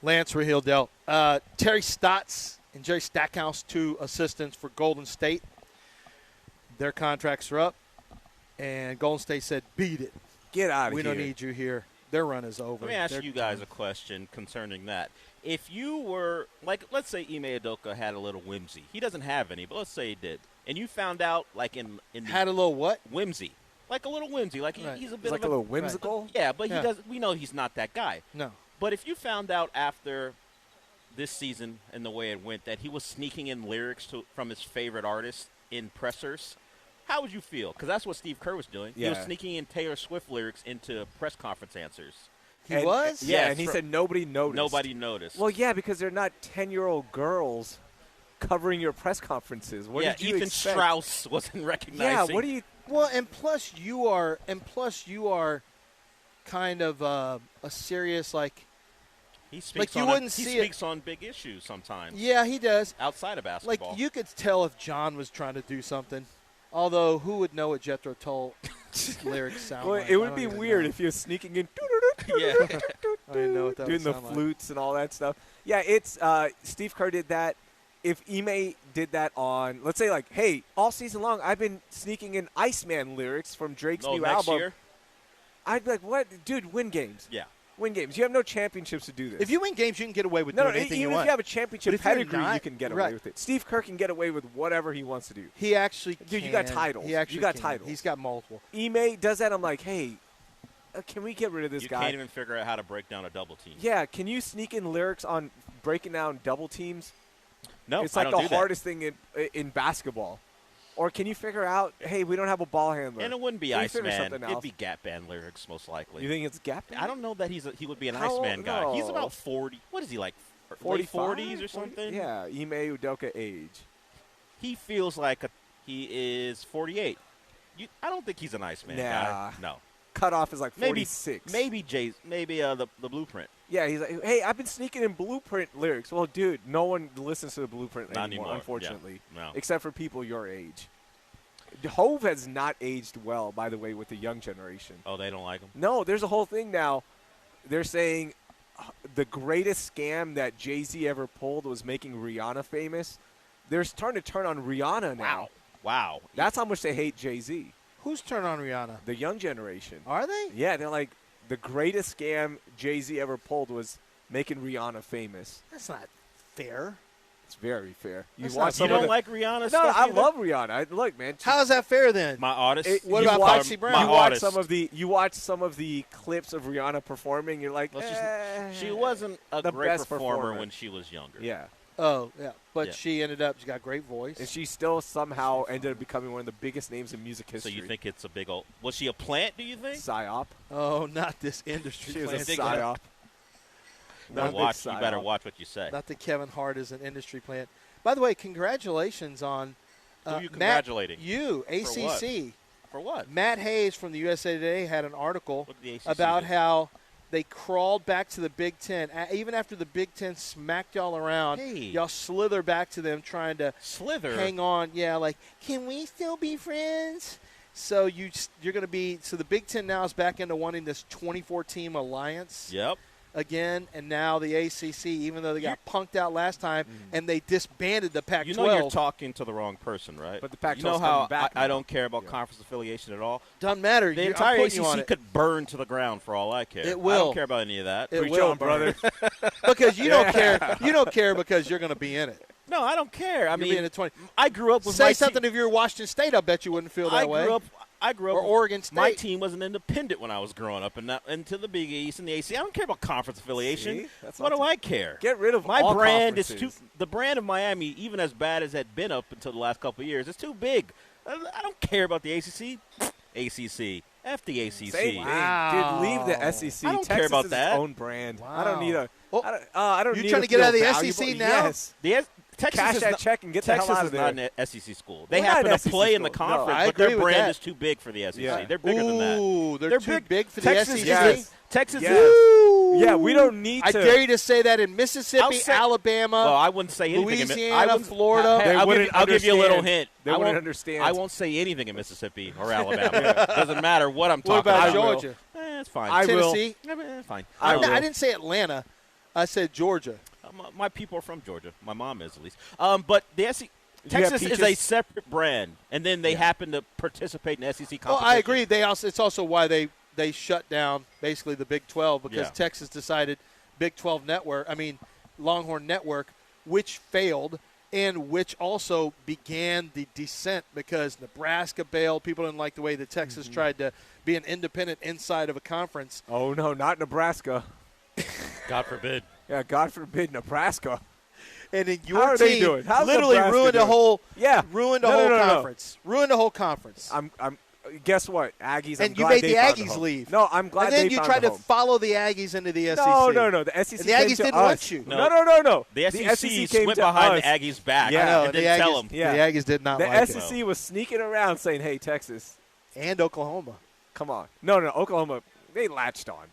Lance Raheel dealt. Terry Stotts and Jerry Stackhouse, 2 assistants for Golden State. Their contracts are up, and Golden State said, beat it. Get out of here. We don't need you here. Their run is over. Let me ask you guys a question concerning that. If you were, like, let's say Ime Udoka had a little whimsy. He doesn't have any, but let's say he did. And you found out, like, in had a little what? Whimsy. Like a little whimsy. Like, he's a bit like of a little whimsical? Right. Yeah, but he does. We know he's not that guy. No. But if you found out after this season and the way it went that he was sneaking in lyrics from his favorite artist in pressers, how would you feel? Because that's what Steve Kerr was doing. Yeah. He was sneaking in Taylor Swift lyrics into press conference answers. He was? Yeah, and he said nobody noticed. Nobody noticed. Well, yeah, because they're not 10-year-old girls covering your press conferences. What did you Ethan expect? Strauss wasn't recognizing. Yeah, what do you? Well, and plus you are kind of a serious, like. He speaks, like you wouldn't see speaks on big issues sometimes. Yeah, he does. Outside of basketball. Like, you could tell if John was trying to do something. Although, who would know what Jethro Tull lyrics sound Well, like? it would be weird if you're sneaking in. Yeah. I didn't know what that doing would the sound like. flutes and all that stuff. Yeah, it's Steve Kerr did that. If Ime did that on, let's say, like, hey, all season long I've been sneaking in Iceman lyrics from Drake's new next album. year? I'd be like, what? Dude, win games. Yeah. Win games. You have no championships to do this. If you win games, you can get away with doing anything you even want. if you have a championship But if you're pedigree, not- you can get right. away with it. Steve Kerr can get away with whatever he wants to do. He actually Dude, you got can. titles. He actually You got can. titles. He's got multiple. Ime does that. I'm like, hey, can we get rid of this You guy? can't even figure out how to break down a double team. Yeah, can you sneak in lyrics on breaking down double teams? No, It's I like don't the do that. hardest thing in basketball. Or can you figure out, hey, we don't have a ball handler. And it wouldn't be Can you figure Iceman. something It'd else? be Gap Band lyrics most likely. You think it's Gap? I don't know that he would be an How Iceman old? guy. He's No. about 40. What is he, like, 45? late 40s or something? Yeah, Ime Udoka age. He feels like he is 48. I don't think he's an Iceman guy. No. Cutoff is like Maybe 46. Maybe the Blueprint. Yeah, he's like, hey, I've been sneaking in Blueprint lyrics. Well, dude, no one listens to the Blueprint Not anymore, anymore. unfortunately. Yeah. No. Except for people your age. Hove has not aged well, by the way, with the young generation. Oh, they don't like him? No, there's a whole thing now. They're saying the greatest scam that Jay-Z ever pulled was making Rihanna famous. They're starting to turn on Rihanna now. Wow. That's how much they hate Jay-Z. Who's turned on Rihanna? The young generation. Are they? Yeah, they're like, the greatest scam Jay-Z ever pulled was making Rihanna famous. That's not fair. It's very fair. You don't like Rihanna No, stuff I either? love Rihanna. Look, man. How's that fair then? My artist. What about Foxy Brown? You watch some of the clips of Rihanna performing. You're like, she wasn't a the great best performer when she was younger. Yeah. Oh, yeah. But Yeah. she ended up, she got a great voice. And she still somehow ended up becoming one of the biggest names in music So history. you think it's a big old? Was she a plant? Do you think? Psyop? Oh, not this industry. She was plant. a psyop. You better watch what you say. Not that Kevin Hart is an industry plant. By the way, congratulations on Who are you Matt, congratulating? you, ACC. For what? Matt Hayes from the USA Today had an article What did the ACC about do? how they crawled back to the Big Ten. Even after the Big Ten smacked y'all around, Hey. y'all slither back to them trying to Slither? hang on. Yeah, like, can we still be friends? So you're going to be – so the Big Ten now is back into wanting this 24-team alliance. Yep. Again, and now the ACC, even though they got punked out last time and they disbanded the Pac-12. You know you're talking to the wrong person, right? But the Pac-12 you know how back I don't care about conference affiliation at all. Doesn't matter. The I'm entire putting you on ACC it. could burn to the ground for all I care. It will. I don't care about any of that. It Preach will, on, brother. Because you don't care. You don't care because you're going to be in it. No, I don't care. I You're mean, being a 20. I grew up with Say my something team. if you're Washington State. I bet you wouldn't feel that way. I grew up or Oregon State. My team was an independent when I was growing up, and not into the Big East and the ACC. I don't care about conference affiliation. See? That's What not do I care? Get rid of my all brand is conferences. the brand of Miami, even as bad as it had been up until the last couple of years. It's too big. I don't care about the ACC. ACC. F the ACC. Same Wow. thing. Dude, leave the SEC. I don't Texas care about is that. Its own brand. Wow. I don't need a. Oh, I don't you need trying to get feel out of the valuable. SEC now? Yes. Texas Cash is that not, check and get the Texas hell out is of not there. an SEC school. They We're not happen an to SEC play in the school. No, conference, I but their agree with brand that. is too big for the SEC. Yeah. They're bigger than that. Ooh, they're too big for the Texas SEC. Yes. Texas Yes. is Yeah, we don't need to. I dare you to say that in Mississippi, Alabama. Well, I wouldn't say anything. Louisiana, Florida. Hey, I'll give you a little hint. They wouldn't understand. I won't say anything in Mississippi or Alabama. Doesn't matter what I'm talking about. about. Georgia? It's fine. Tennessee? Fine. I didn't say Atlanta. I said Georgia. My people are from Georgia. My mom is, at least. But the SEC. Texas is a separate brand, and then they happen to participate in SEC competition. Well, I agree. It's also why they shut down basically the Big 12 because Texas decided Big 12 network. I mean, Longhorn Network, which failed and which also began the descent because Nebraska bailed. People didn't like the way that Texas tried to be an independent inside of a conference. Oh no, not Nebraska. God forbid. Yeah, God forbid Nebraska. And then your team literally ruined the whole conference. Ruined the whole conference. I'm guess what? Aggies. And you made the Aggies leave. No, I'm glad. And then you tried to follow the Aggies into the SEC. No. The SEC. And the Aggies didn't want you. No. The SEC went behind the Aggies' back. Yeah, and didn't tell them. Yeah. The Aggies did not like it. The SEC was sneaking around saying, "Hey, Texas and Oklahoma, come on." No, Oklahoma. They latched on.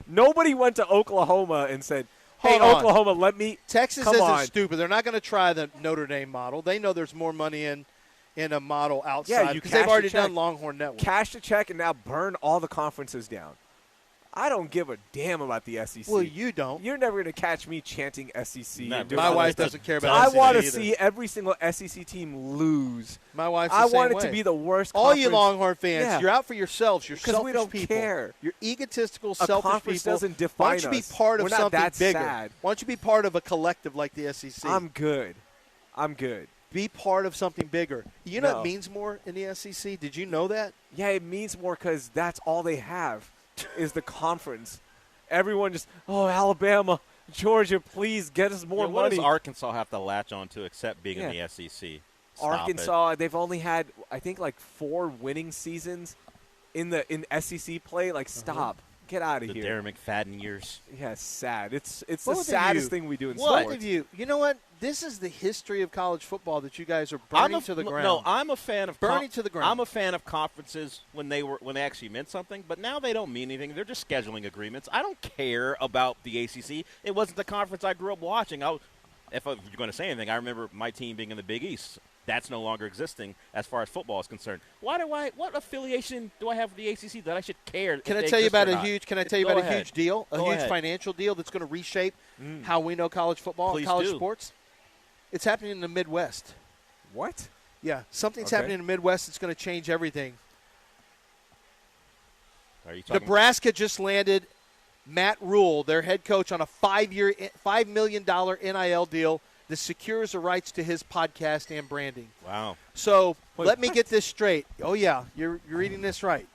Nobody went to Oklahoma and said, "Hey, Oklahoma, let me." Texas isn't stupid. They're not going to try the Notre Dame model. They know there's more money in a model outside because they've already done Longhorn Network. Cash the check and now burn all the conferences down. I don't give a damn about the SEC. Well, you don't. You're never going to catch me chanting SEC. My wife doesn't care about SEC I want to either. see every single SEC team lose. My wife's the same want way. it to be the worst All conference. you Longhorn fans, you're out for yourselves. You're selfish we don't people. care. You're egotistical, A selfish conference people. doesn't define Why don't you be us. part of We're not something that bigger? sad. Why don't you be part of a collective like the SEC? I'm good. Be part of something bigger. You know what means more in the SEC? Did you know that? Yeah, it means more because that's all they have is the conference. Everyone just, Alabama, Georgia, please get us more money. What does Arkansas have to latch on to except being in the SEC? Arkansas, they've only had, I think, 4 winning seasons in SEC play. Stop. Get out of here. The Darren McFadden years. Yeah, it's sad. It's Both the saddest thing we do in sports. Both of you. You know what? This is the history of college football that you guys are burning to the ground. No, I'm a fan of burning to the ground. I'm a fan of conferences when they actually meant something, but now they don't mean anything. They're just scheduling agreements. I don't care about the ACC. It wasn't the conference I grew up watching. If you're going to say anything, I remember my team being in the Big East. That's no longer existing as far as football is concerned. What affiliation do I have with the ACC that I should care? Can I tell you about a huge deal? A huge ahead. Financial deal that's going to reshape how we know college football and college sports? It's happening in the Midwest. What? Yeah, something's happening in the Midwest that's going to change everything. Are you talking Nebraska just landed Matt Rule, their head coach, on a $5 million NIL deal that secures the rights to his podcast and branding. Wow. So let me get this straight. Oh, yeah, you're reading this right.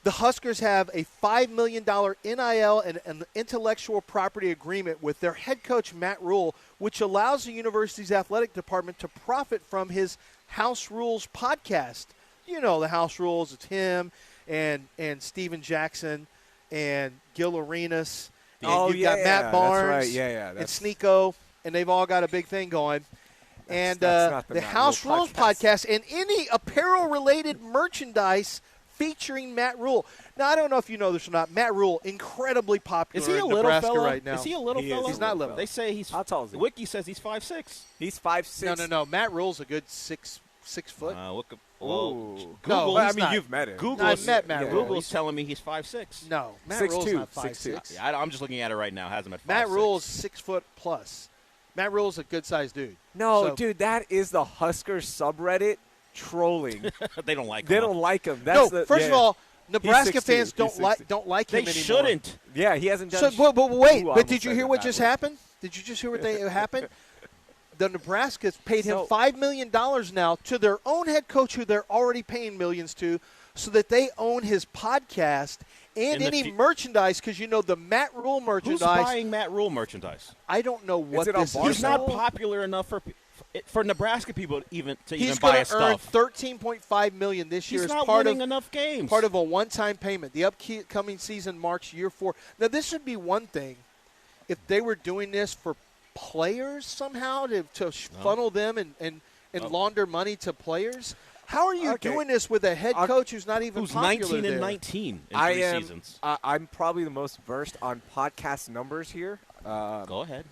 The Huskers have a $5 million NIL and an intellectual property agreement with their head coach, Matt Rule, which allows the university's athletic department to profit from his House Rules podcast. You know the House Rules. It's him and Steven Jackson and Gil Arenas. And you've got Matt Barnes and Sneeko, and they've all got a big thing going. And the House Rules podcast and any apparel-related merchandise featuring Matt Rule. Now, I don't know if you know this or not. Matt Rule, incredibly popular in Nebraska right now. Is he a little fellow? He's not little. They say he's – how tall is he? Wiki says he's 5'6". He's 5'6". No. Matt Rule's a good 6 foot. Google. I mean, you've met him. I've met Matt Rule. Google's telling me he's 5'6". No, Matt Rule's not 5'6". Yeah, I'm just looking at it right now. Has him at 5'6". Matt Rule's 6 foot plus. Matt Rule's a good-sized dude. No, dude, that is the Huskers subreddit trolling. They don't like him. They don't like him. First of all, Nebraska fans don't like him they anymore. Shouldn't. Yeah, he hasn't done. So, but wait. But did you hear what just happened? Did you just hear what happened? The Nebraska's paid him $5 million now to their own head coach, who they're already paying millions to, so that they own his podcast and any merchandise. Because the Matt Rule merchandise. Who's buying Matt Rule merchandise? I don't know what this is. He's not popular enough for Nebraska people even buy his stuff. He's going to earn $13.5 million this year. He's not winning enough games. Part of a one-time payment. The upcoming season marks year 4. Now, this should be one thing if they were doing this for players somehow to funnel them and launder money to players. How are you doing this with a head coach who's not even popular 19 there? and 19 in 3 seasons? I'm probably the most versed on podcast numbers here. Go ahead.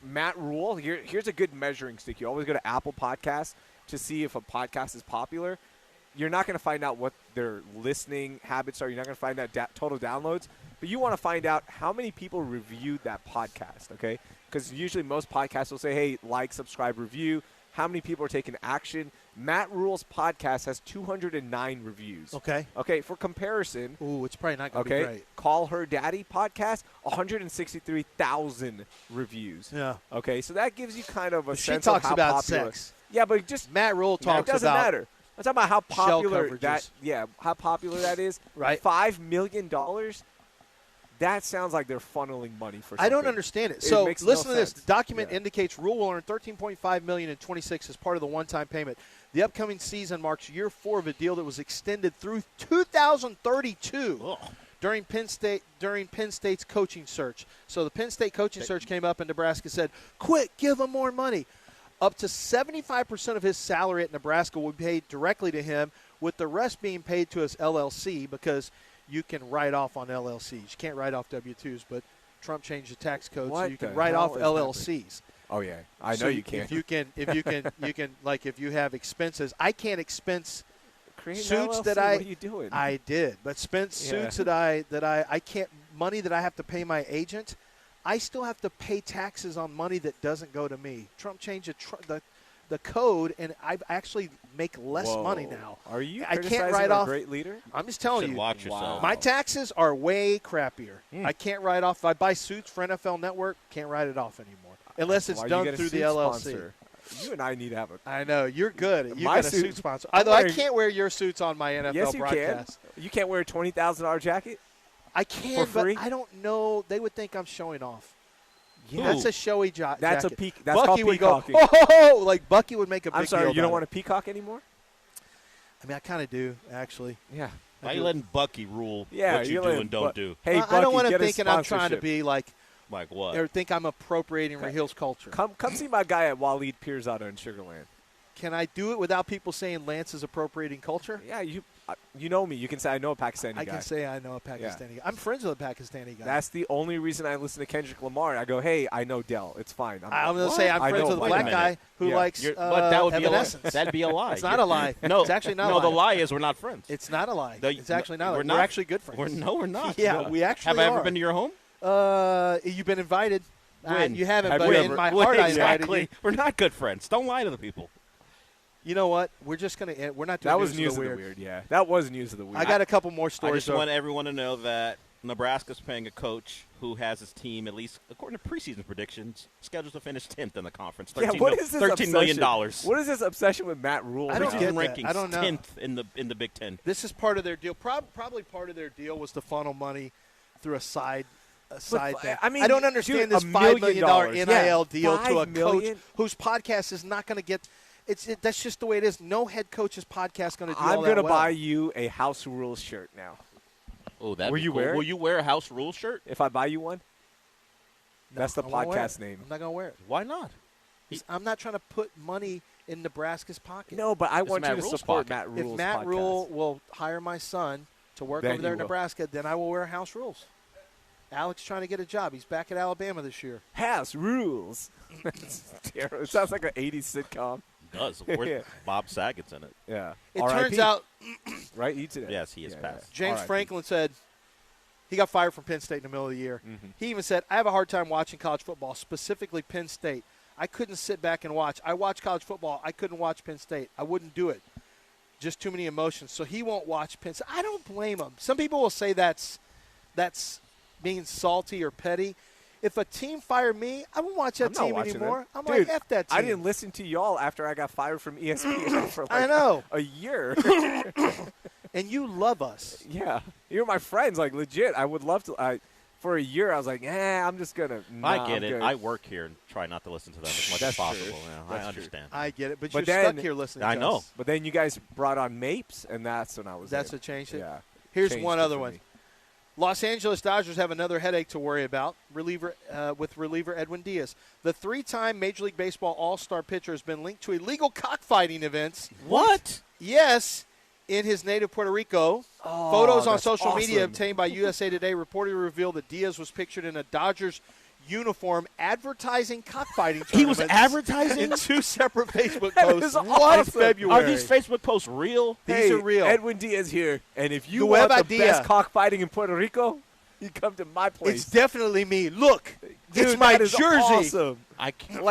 Matt Rule, here's a good measuring stick. You always go to Apple Podcasts to see if a podcast is popular. You're not going to find out what their listening habits are. You're not going to find out total downloads. But you want to find out how many people reviewed that podcast, okay? Because usually most podcasts will say, hey, like, subscribe, review. How many people are taking action? Matt Rule's podcast has 209 reviews. Okay. Okay, for comparison. Ooh, it's probably not going to be great. Call Her Daddy podcast, 163,000 reviews. Yeah. Okay, so that gives you kind of a She sense talks of how about popular. sex. Yeah, but just Matt Rule talks it doesn't about matter. I'm talking about how popular coverages. that. Yeah, how popular that is. Right. $5 million. That sounds like they're funneling money for something. I don't understand it. So makes listen no to this. sense. The document indicates Rule will earn $13.5 million in 26 as part of the one-time payment. The upcoming season marks year 4 of a deal that was extended through 2032 during Penn State's coaching search. So the Penn State coaching search came up, and Nebraska said, "Quick, give him more money." Up to 75% of his salary at Nebraska will be paid directly to him, with the rest being paid to his LLC because you can write off on LLCs. You can't write off W-2s, but Trump changed the tax code so you can write off LLCs. Oh yeah, I know you can. If you can, like if you have expenses, I can't expense Create suits LLC, that what are you doing? I did, but suits that I can't, money that I have to pay my agent, I still have to pay taxes on money that doesn't go to me. Trump changed the code, and I actually make less money now. Are you? I can't write our off. Great leader. I'm just telling you. Watch yourself. My taxes are way crappier. I can't write off. If I buy suits for NFL Network, can't write it off anymore unless it's done through the LLC. Sponsor. You and I need to have a. I know you're good. You My got a suit sponsor. Although I can't wear your suits on my NFL yes, you broadcast. Can. You can't wear a $20,000 jacket. I can, for free? but I don't know. They would think I'm showing off. Yeah. That's a showy jacket. That's a peak. That's Bucky called would peacocking. go, oh, like Bucky would make a big I'm sorry, deal you don't about want it. to peacock anymore? I mean, I kind of do, actually. Yeah. Why are you letting Bucky rule Yeah, what you you're do letting and don't do? Hey, I don't want Bucky, to get a thinking I'm trying to sponsorship. be like what? or think I'm appropriating Rahil's culture. Come see my guy at Waleed Pirzada in Sugar Land. Can I do it without people saying Lance is appropriating culture? Yeah, you know me. You can say I know a Pakistani guy. I can say I know a Pakistani guy. I'm friends with a Pakistani guy. That's the only reason I listen to Kendrick Lamar. I go, hey, I know Dell. It's fine. I'm going to say I'm friends with a black guy who likes but that would be Evanescence. That'd be a lie. It's not a lie. No, it's actually not a no. lie. The lie is we're not friends. It's not a lie. No, It's actually not a lie. we're We're not. actually good friends. We're not. Yeah, No. we actually Have I ever are. been to your home? You've been invited. When? You haven't, Have but you in ever- my heart I invited exactly. you. We're not good friends. Don't lie to the people. You know what? We're just going to – we're not doing That was news of of the the weird. Yeah, that was news of the weird. I got a couple more I stories. just want everyone to know that Nebraska's paying a coach who has his team, at least according to preseason predictions, scheduled to finish 10th in the conference. What is this $13 million. What is this obsession with Matt Rule? I don't Preseason get that. rankings, I don't know. 10th in the Big Ten. This is part of their deal. Probably part of their deal was to funnel money through a side thing. I mean, I don't understand dude, this $1 $5 million million NIL deal to a $5 coach million? whose podcast is not going to get. That's just the way it is. No head coach's podcast going to do all I'm that gonna well. buy you a House Rules shirt now. Oh, that Will you wear it? Will you wear a House Rule shirt? If I buy you one, that's the I won't wear podcast it. name. I'm not going to wear it. Why not? I'm not trying to put money in Nebraska's pocket. No, but I want you Matt to Rule's support pocket. Matt Rule's If Matt podcast. Rule will hire my son to work Then over there you in will. Nebraska, then I will wear House Rules. Alex trying to get a job. He's back at Alabama this year. House Rules. That's terrible. It sounds like an 80s sitcom. It does. Yeah. Bob Saget's in it. Yeah. It R.I.P. turns out right? You today. Yes, he is passed. James R.I.P. Franklin said he got fired from Penn State in the middle of the year. Mm-hmm. He even said, I have a hard time watching college football, specifically Penn State. I couldn't sit back and watch. I watch college football. I couldn't watch Penn State. I wouldn't do it. Just too many emotions. So he won't watch Penn State. I don't blame him. Some people will say that's being salty or petty. If a team fired me, I won't watch that I'm not team watching anymore. it. I'm Dude, like, F that team. I didn't listen to y'all after I got fired from ESPN for like I know. a year. And you love us. Yeah. You're my friends, like legit. I would love to. For a year, I was like, I'm just going to. I get it. I work here and try not to listen to them as much as That's true. possible. Yeah, That's I understand. I get it. But But you're then- stuck here listening I to know. us. But then you guys brought on Mapes, and that's when I was That's there. what changed it? Yeah. Here's Changed one it other for one. me. Los Angeles Dodgers have another headache to worry about reliever Edwin Diaz. The three-time Major League Baseball All-Star pitcher has been linked to illegal cockfighting events. What? yes, in his native Puerto Rico. Photos on that's social media awesome. obtained by USA Today reportedly revealed that Diaz was pictured in a Dodgers uniform advertising cockfighting He was tournaments advertising? in 2 separate Facebook That posts is in awesome. February. Are these Facebook posts real? These are real. Edwin Diaz here, and if you Nueva want the Dia. best cockfighting in Puerto Rico, you come to my place. It's definitely me. Look, Dude, it's my that is jersey. Awesome. I can't,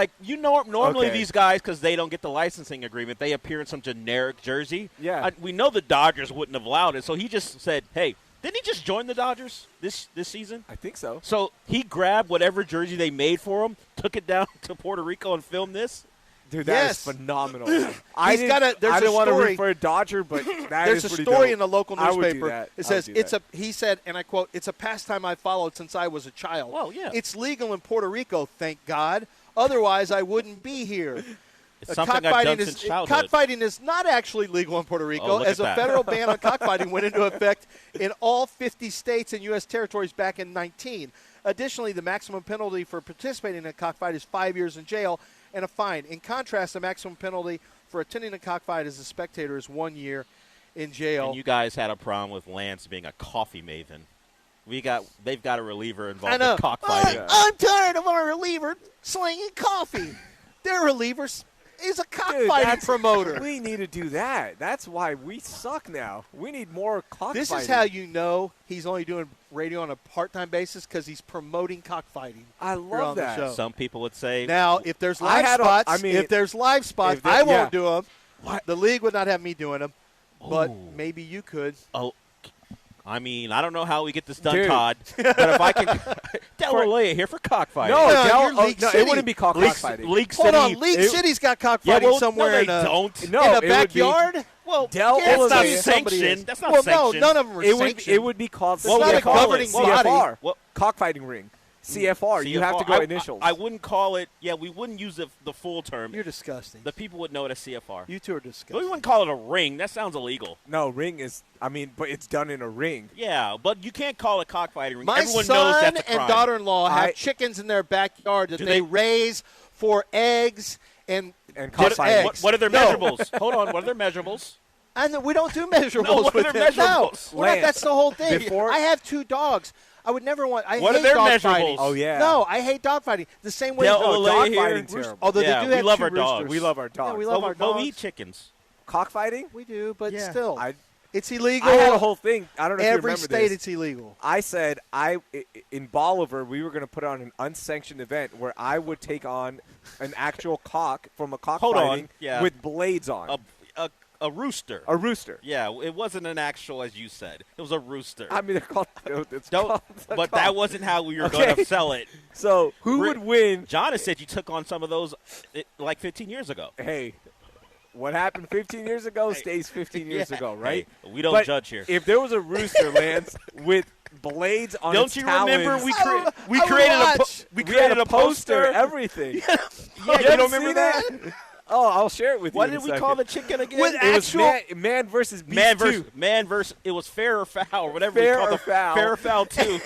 normally Okay. these guys, because they don't get the licensing agreement, they appear in some generic jersey. Yeah. We know the Dodgers wouldn't have allowed it, so he just said, hey, didn't he just join the Dodgers this season? I think so. So he grabbed whatever jersey they made for him, took it down to Puerto Rico and filmed this? Dude, that Yes. is phenomenal. There's I a didn't want to story. root for a Dodger, but that There's is a pretty story dope. in the local I would do newspaper. that. It I says would do that. he said, and I quote, "It's a pastime I followed since I was a child. Oh, yeah. It's legal in Puerto Rico, thank God. Otherwise, I wouldn't be here." It's something I've done since childhood. Cockfighting is not actually legal in Puerto Rico, look as at a that. federal ban on cockfighting went into effect in all 50 states and U.S. territories back in 19. Additionally, the maximum penalty for participating in a cockfight is 5 years in jail and a fine. In contrast, the maximum penalty for attending a cockfight as a spectator is 1 year in jail. And you guys had a problem with Lance being a coffee maven. They've got a reliever I involved know. in cockfighting. I'm tired of our reliever slinging coffee. Their reliever is a cockfighting promoter. We need to do that. That's why we suck now. We need more cockfighting. This is how you know he's only doing radio on a part-time basis, because he's promoting cockfighting. I here love on the that. show. Some people would say, Now, if there's I live had a- spots, I mean, if there's live spots, if they- I won't yeah. do them. The league would not have me doing them, but Ooh. maybe you could. oh, I mean, I don't know how we get this done, Dude. Todd, but if I can – Delaware here for cockfighting. No, No, Del- you're oh, League no, City. it wouldn't be called cockfighting. League Hold City. on, League it- City's got cockfighting well, somewhere no, they in a don't. No, in it a would be- backyard. Well, Del yeah, That's not maybe somebody is. sanctioned. That's not well, sanctioned. no, none of them are It would sanctioned. it would be called Well, it's not a CFR. governing body. CFR. Well- Cockfighting ring. CFR. You have to go initials. I wouldn't call it – yeah, we wouldn't use the full term. You're disgusting. The people would know it as CFR. You two are But we disgusting. wouldn't call it a ring. That sounds illegal. No, ring is. I mean, but it's done in a ring. Yeah, but you can't call it cockfighting ring. My Everyone son knows that's a crime. and daughter-in-law have I- chickens in their backyard that Do they they- raise for eggs and And just cockfighting. eggs. What are their No. measurables? Hold on. What are their measurables? And we don't do measurables No, what are with their them. No, measurables? we're not, Lance, that's the whole thing. before- I have 2 dogs. I would never want. What are hate their dog measurables? fighting. Oh, yeah. No, I hate dog fighting. The same way. Del no, Olay dog here. fighting's Roosters- terrible. Although Yeah, they do we have love 2 our dogs. roosters. We love our dogs. Yeah, we love our Well, dogs. we eat chickens. Cockfighting? We do, but Yeah. still, I it's illegal. I had a whole thing. I don't know if you Every remember state, this. it's illegal. I said in Bolivar we were going to put on an unsanctioned event where I would take on an actual cock from a cockfighting yeah. with blades on. A rooster. A rooster. Yeah, it wasn't an actual, as you said. It was a rooster. I mean, they're called. It's Don't, called a but cock. that wasn't how we were Okay. going to sell it. So who would win? John has said you took on some of those like 15 years ago. Hey, what happened 15 years ago stays 15 years Yeah. ago, right? Hey, we don't But judge here. If there was a rooster, Lance, with blades on Don't its you talons, remember we I would created watch. we we created had a poster, everything. Yeah, you ever don't see remember that? Oh, I'll share it with What you. did in a we call the second. chicken again? With It was actual- man versus beast man two. versus it was fair or foul or whatever Fair we called or it. foul. Fair or foul too.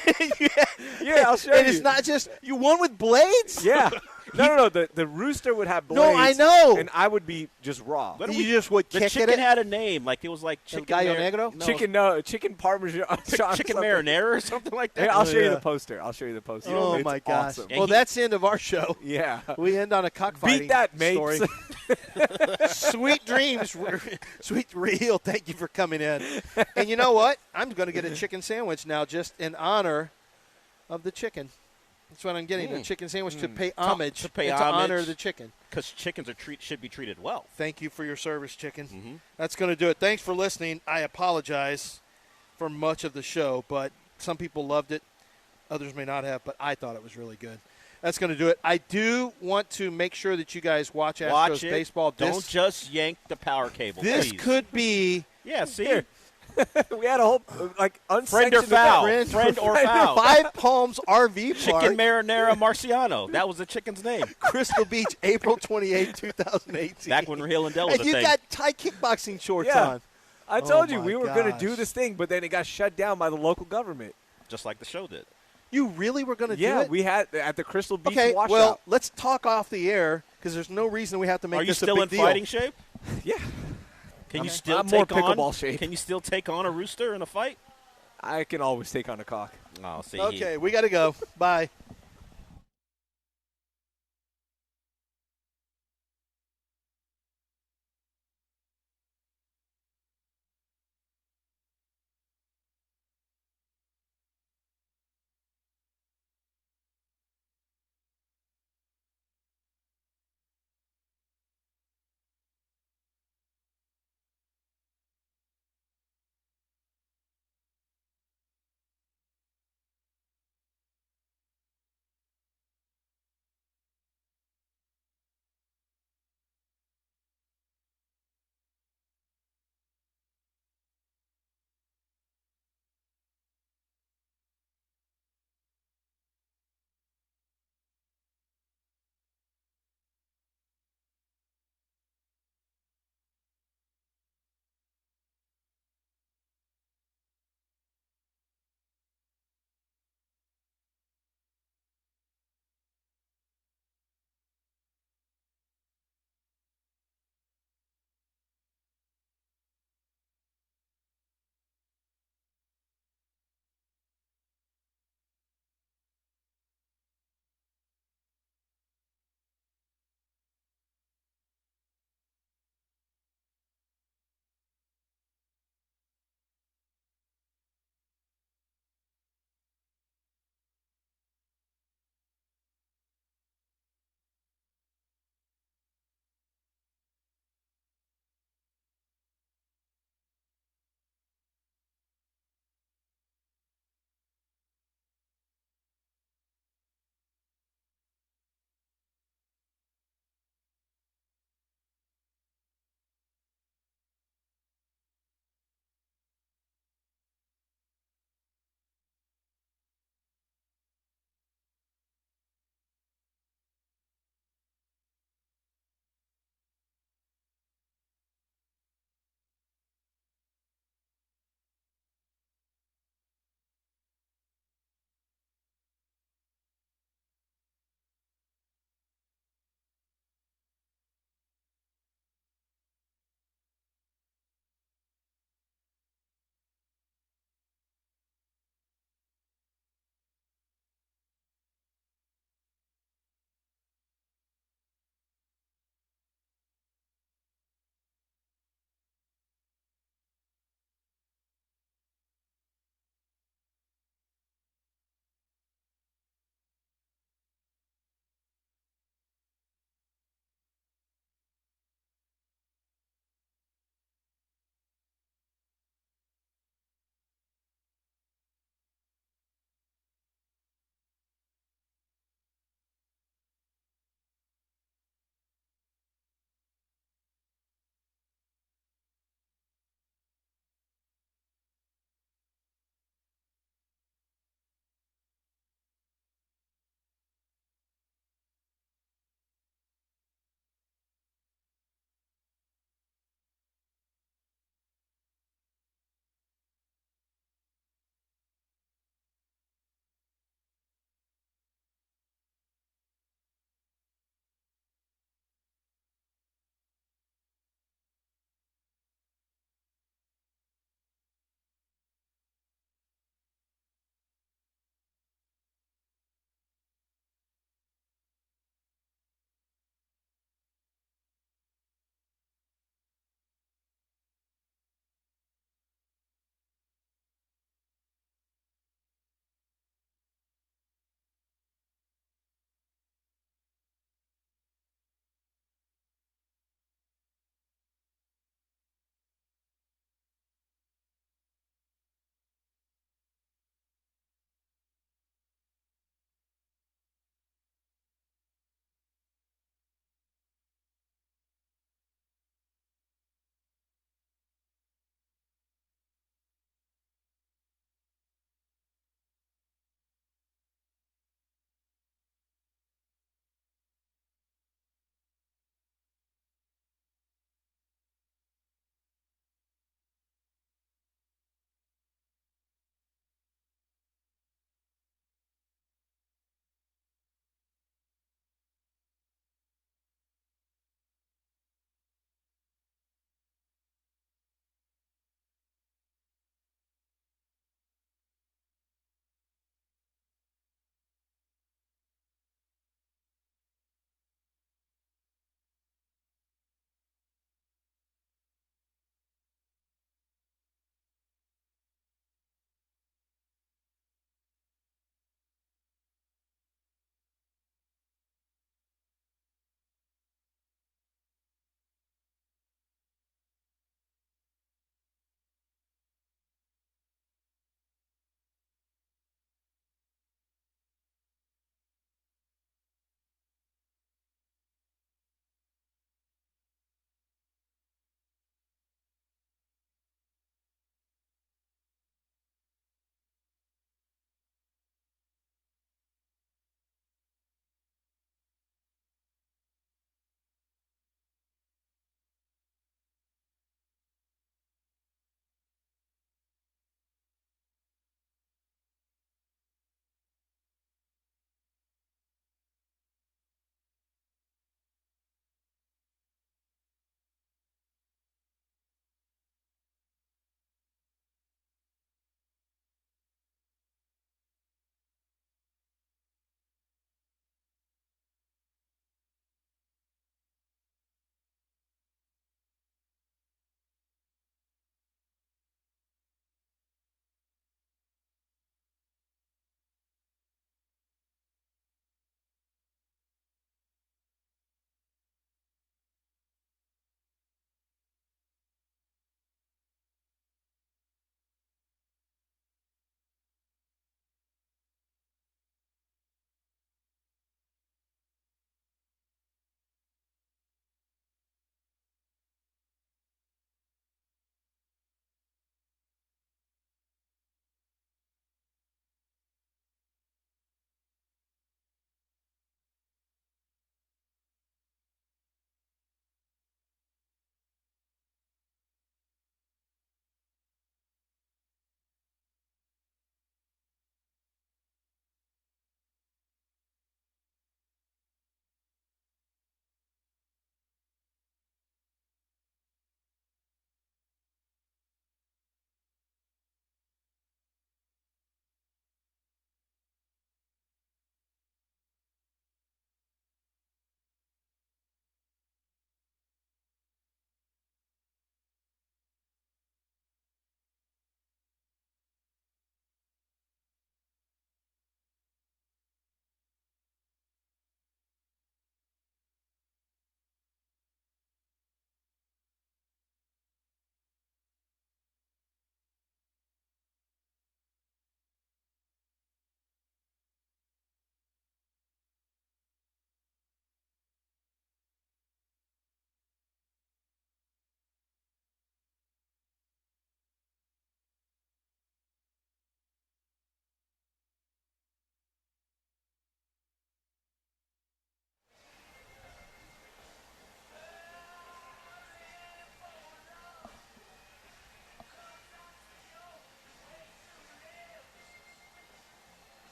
Yeah, I'll show And you. it's not just you won with blades. Yeah. No. The rooster would have blades. No, I know. And I would be just raw. What You just would the kick chicken at it. had a name, like it was like chicken Gallo mar- Negro? No, Chicken parmesan. chicken marinara or something like that. Hey, I'll show you yeah. the poster. I'll show you the poster. Oh It's my gosh! awesome. Well, that's the end of our show. Yeah. We end on a cockfighting Beat that, mate. story. Sweet dreams, sweet real. Thank you for coming in. And you know what? I'm going to get a chicken sandwich now, just in honor of the chicken. That's what I'm getting, a chicken sandwich to pay homage, To pay and to homage. honor the chicken. Because chickens should be treated well. Thank you for your service, chicken. That's going to do it. Thanks for listening. I apologize for much of the show, but some people loved it. Others may not have, but I thought it was really good. That's going to do it. I do want to make sure that you guys watch Astros Watch it. baseball. Don't just yank the power cable. This please. could be Yeah, see? Here. We had a whole unsanctioned Friend or foul. event. Friend or foul. Five Palms RV Park, Chicken marinara Marciano. That was the chicken's name. Crystal Beach, April 28, 2018. Back when Hill and Dell was and a you thing. got Thai kickboxing shorts Yeah. on. I told Oh you my we were going to gosh. do this thing, but then it got shut down by the local government. Just like the show did. You really were going to do Yeah, it? we had at the Crystal Beach Okay, washout. well, let's talk off the air because there's no reason we have to make Are you this still a in big deal. fighting shape? Yeah. Can you still I'm more take on? pickleball shape. Can you still take on a rooster in a fight? I can always take on a cock. Oh, see. Okay, we got to go. Bye.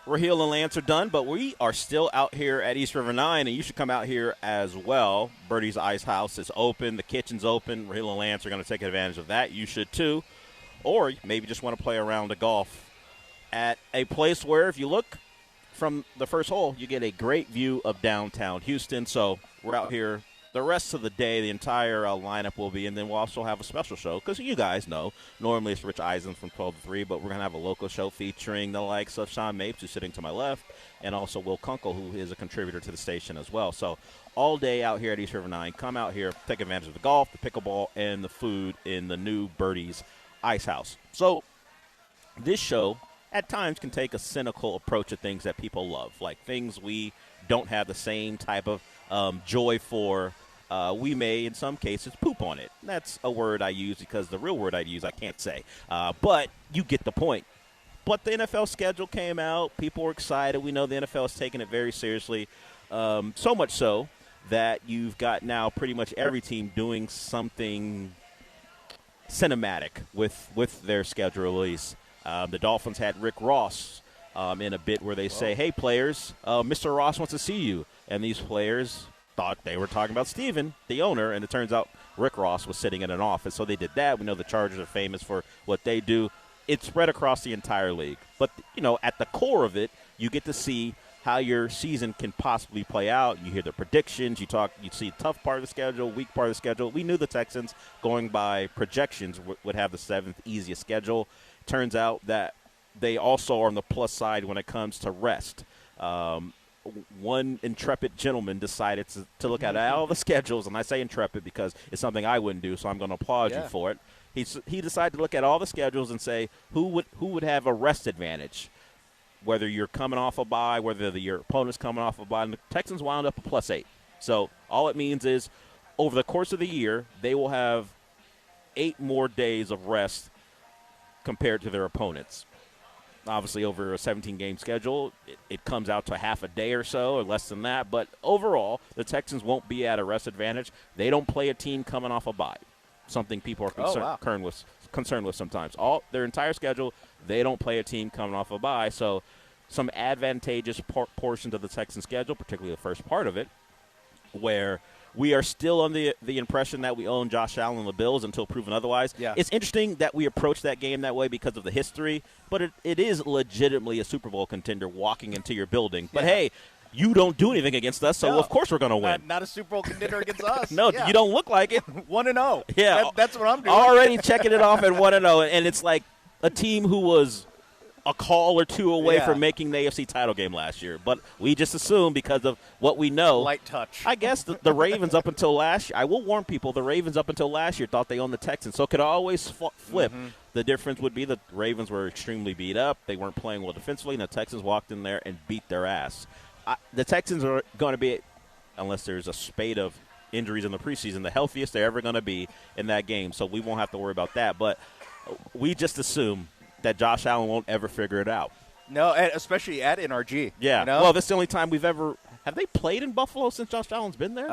Raheel and Lance are done, but we are still out here at East River 9, and you should come out here as well. Birdie's Ice House is open. The kitchen's open. Raheel and Lance are going to take advantage of that. You should too. Or maybe just want to play around the golf at a place where if you look from the first hole, you get a great view of downtown Houston. So we're out here the rest of the day. The entire lineup will be, and then we'll also have a special show because you guys know normally it's Rich Eisen from 12 to 3, but we're going to have a local show featuring the likes of Sean Mapes, who's sitting to my left, and also Will Kunkel, who is a contributor to the station as well. So all day out here at East River 9, come out here, take advantage of the golf, the pickleball, and the food in the new Birdie's Ice House. So this show at times can take a cynical approach to things that people love, like things we don't have the same type of joy for. We may, in some cases, poop on it. That's a word I use because the real word I use I can't say. But you get the point. But the NFL schedule came out. People were excited. We know the NFL is taking it very seriously, so much so that you've got now pretty much every team doing something cinematic with their schedule release. The Dolphins had Rick Ross in a bit where they say, hey, players, Mr. Ross wants to see you. And these players thought they were talking about Steven, the owner, and it turns out Rick Ross was sitting in an office. So they did that. We know the Chargers are famous for what they do. It's spread across the entire league. But, at the core of it, you get to see how your season can possibly play out. You hear the predictions. You see tough part of the schedule, weak part of the schedule. We knew the Texans, going by projections, would have the 7th easiest schedule. Turns out that they also are on the plus side when it comes to rest. One intrepid gentleman decided to look at all the schedules, and I say intrepid because it's something I wouldn't do, so I'm going to applaud you for it. He decided to look at all the schedules and say who would have a rest advantage, whether you're coming off a bye, whether your opponent's coming off a bye. And the Texans wound up a +8. So all it means is over the course of the year, they will have 8 more days of rest compared to their opponents. Obviously, over a 17-game schedule, it comes out to half a day or so, or less than that. But overall, the Texans won't be at a rest advantage. They don't play a team coming off a bye, something people are concerned with sometimes. Their entire schedule, they don't play a team coming off a bye. So some advantageous portions of the Texans schedule, particularly the first part of it, where we are still on the impression that we own Josh Allen and the Bills until proven otherwise. Yeah. It's interesting that we approach that game that way because of the history, but it is legitimately a Super Bowl contender walking into your building. But, hey, you don't do anything against us, so of course we're going to win. Not a Super Bowl contender against us. No, you don't look like it. 1-0. Yeah. That's what I'm doing. Already checking it off at 1-0, and it's like a team who was a call or two away from making the AFC title game last year. But we just assume because of what we know. Light touch. I guess the Ravens up until last year, I will warn people, the Ravens up until last year thought they owned the Texans. So it could always flip. Mm-hmm. The difference would be the Ravens were extremely beat up. They weren't playing well defensively, and the Texans walked in there and beat their ass. The Texans are going to be, unless there's a spate of injuries in the preseason, the healthiest they're ever going to be in that game. So we won't have to worry about that. But we just assume that Josh Allen won't ever figure it out. No, especially at NRG. Yeah. Well, that's the only time we've ever – have they played in Buffalo since Josh Allen's been there?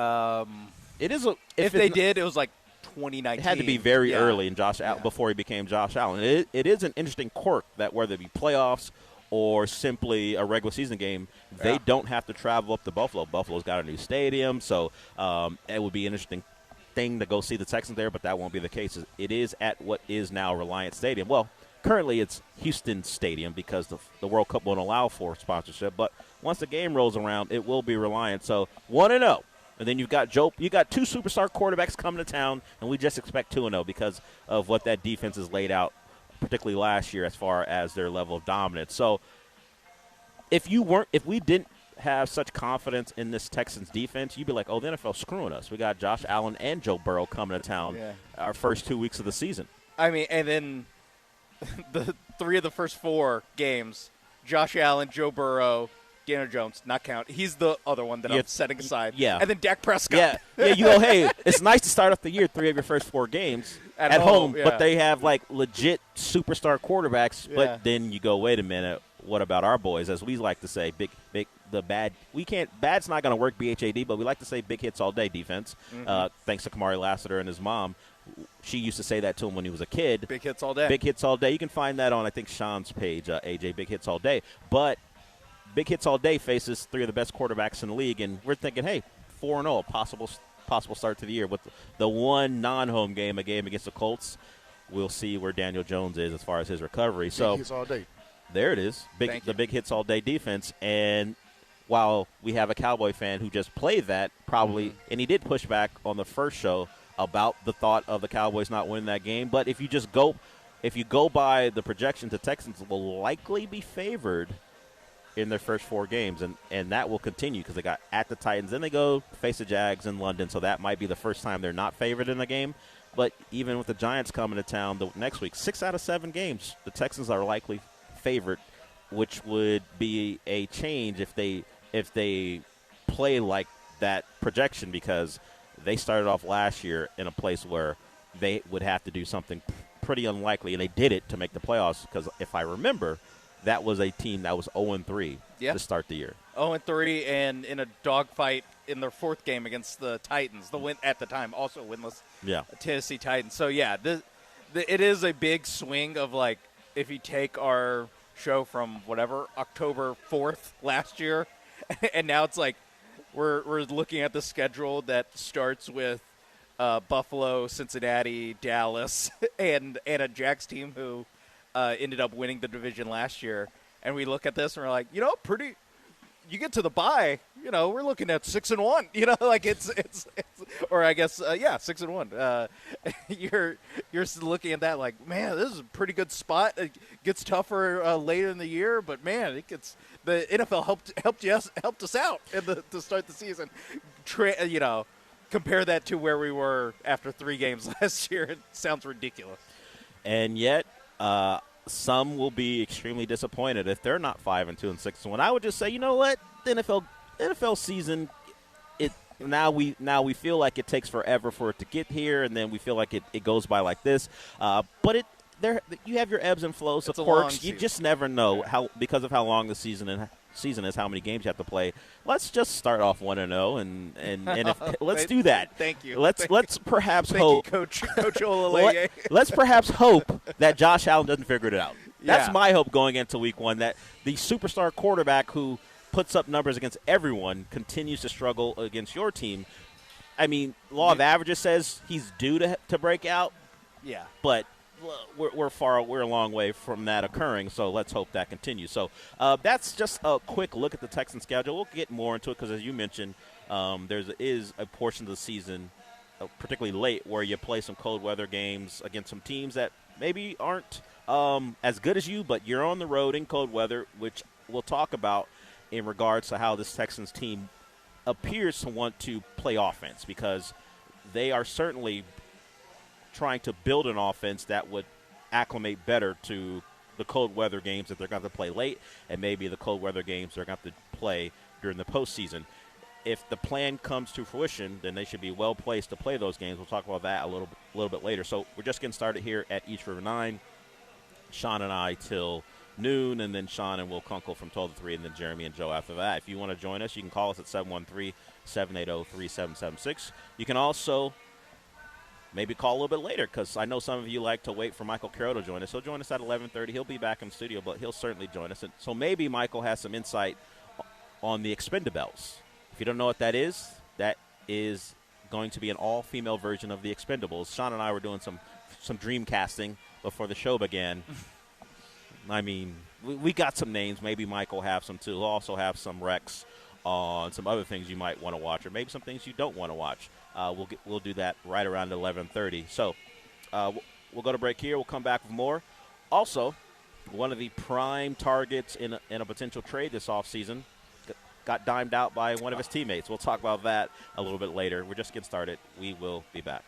It is a – if they did, it was like 2019. It had to be very early in before he became Josh Allen. It is an interesting quirk that whether it be playoffs or simply a regular season game, they don't have to travel up to Buffalo. Buffalo's got a new stadium, so it would be an interesting thing to go see the Texans there, but that won't be the case. It is at what is now Reliant Stadium. Well, currently it's Houston Stadium because the World Cup won't allow for sponsorship. But once the game rolls around, it will be Reliant. So 1-0. And then you got 2 superstar quarterbacks coming to town, and we just expect 2-0 because of what that defense has laid out, particularly last year as far as their level of dominance. So if we didn't have such confidence in this Texans defense, you'd be like, oh, the NFL's screwing us. We got Josh Allen and Joe Burrow coming to town our first 2 weeks of the season. I mean, and then the 3 of the first 4 games, Josh Allen, Joe Burrow, Daniel Jones, not count. He's the other one that I'm setting aside. Yeah. And then Dak Prescott. Yeah, you go, hey, it's nice to start off the year 3 of your first 4 games at home, but they have, like, legit superstar quarterbacks. Yeah. But then you go, wait a minute, what about our boys? As we like to say, bad's not going to work, BHAD, but we like to say big hits all day defense, thanks to Kamari Lassiter and his mom. She used to say that to him when he was a kid. Big hits all day. Big hits all day. You can find that on, I think, Sean's page, AJ, Big Hits All Day. But Big Hits All Day faces three of the best quarterbacks in the league, and we're thinking, hey, 4-0, possible start to the year. With the one non-home game, a game against the Colts, we'll see where Daniel Jones is as far as his recovery. Big Hits All Day. There it is, the Big Hits All Day defense. And while we have a Cowboy fan who just played that, probably, and he did push back on the first show about the thought of the Cowboys not winning that game. But if you go by the projections, the Texans will likely be favored in their first 4 games, and that will continue because they got at the Titans, then they go face the Jags in London, so that might be the first time they're not favored in a game. But even with the Giants coming to town the next week, 6 out of 7 games, the Texans are likely favored, which would be a change if they play like that projection, because they started off last year in a place where they would have to do something pretty unlikely, and they did it to make the playoffs because if I remember, that was a team that was 0-3 to start the year. 0-3 and in a dogfight in their 4th game against the Titans, the win at the time also winless Tennessee Titans. So, yeah, it is a big swing of, like, if you take our show from whatever, October 4th last year, and now it's like we're looking at the schedule that starts with Buffalo, Cincinnati, Dallas, and a Jags team who ended up winning the division last year, and we look at this and we're like, you get to the bye, we're looking at 6-1, like it's or I guess 6-1. You're looking at that like, man, this is a pretty good spot. It gets tougher later in the year, but man, the NFL helped us out to start the season. Compare that to where we were after 3 games last year. It sounds ridiculous. And yet, some will be extremely disappointed if they're not 5-2 and 6-1. I would just say, you know what, the NFL season, now we feel like it takes forever for it to get here, and then we feel like it goes by like this. But you have your ebbs and flows, of quirks. You just never know how, because of how long the season is, how many games you have to play. Let's just start off 1-0 and let's do that. Thank you. Let's perhaps Thank hope, you, Coach Olalaye. let's perhaps hope that Josh Allen doesn't figure it out. That's my hope going into Week 1. That the superstar quarterback who puts up numbers against everyone continues to struggle against your team. I mean, law of averages says he's due to break out. Yeah, but we're a long way from that occurring, so let's hope that continues. So that's just a quick look at the Texans schedule. We'll get more into it because, as you mentioned, there is a portion of the season, particularly late, where you play some cold weather games against some teams that maybe aren't as good as you, but you're on the road in cold weather, which we'll talk about in regards to how this Texans team appears to want to play offense, because they are certainly trying to build an offense that would acclimate better to the cold weather games that they're going to play late, and maybe the cold weather games they're going to have to play during the postseason. If the plan comes to fruition, then they should be well placed to play those games. We'll talk about that a little bit later. So we're just getting started here at East River 9. Sean and I till noon, and then Sean and Will Kunkel from 12 to 3, and then Jeremy and Joe after that. If you want to join us, you can call us at 713-780-3776. You can also maybe call a little bit later, because I know some of you like to wait for Michael Carroll to join us. He'll join us at 11:30. He'll be back in the studio, but he'll certainly join us. And so maybe Michael has some insight on the Expendables. If you don't know what that is going to be an all-female version of the Expendables. Sean and I were doing some dream casting before the show began. I mean, we got some names. Maybe Michael will have some, too. He'll also have some recs on some other things you might want to watch, or maybe some things you don't want to watch. We'll do that right around 11:30. So we'll go to break here. We'll come back with more. Also, one of the prime targets in a potential trade this offseason got dimed out by one of his teammates. We'll talk about that a little bit later. We're just getting started. We will be back.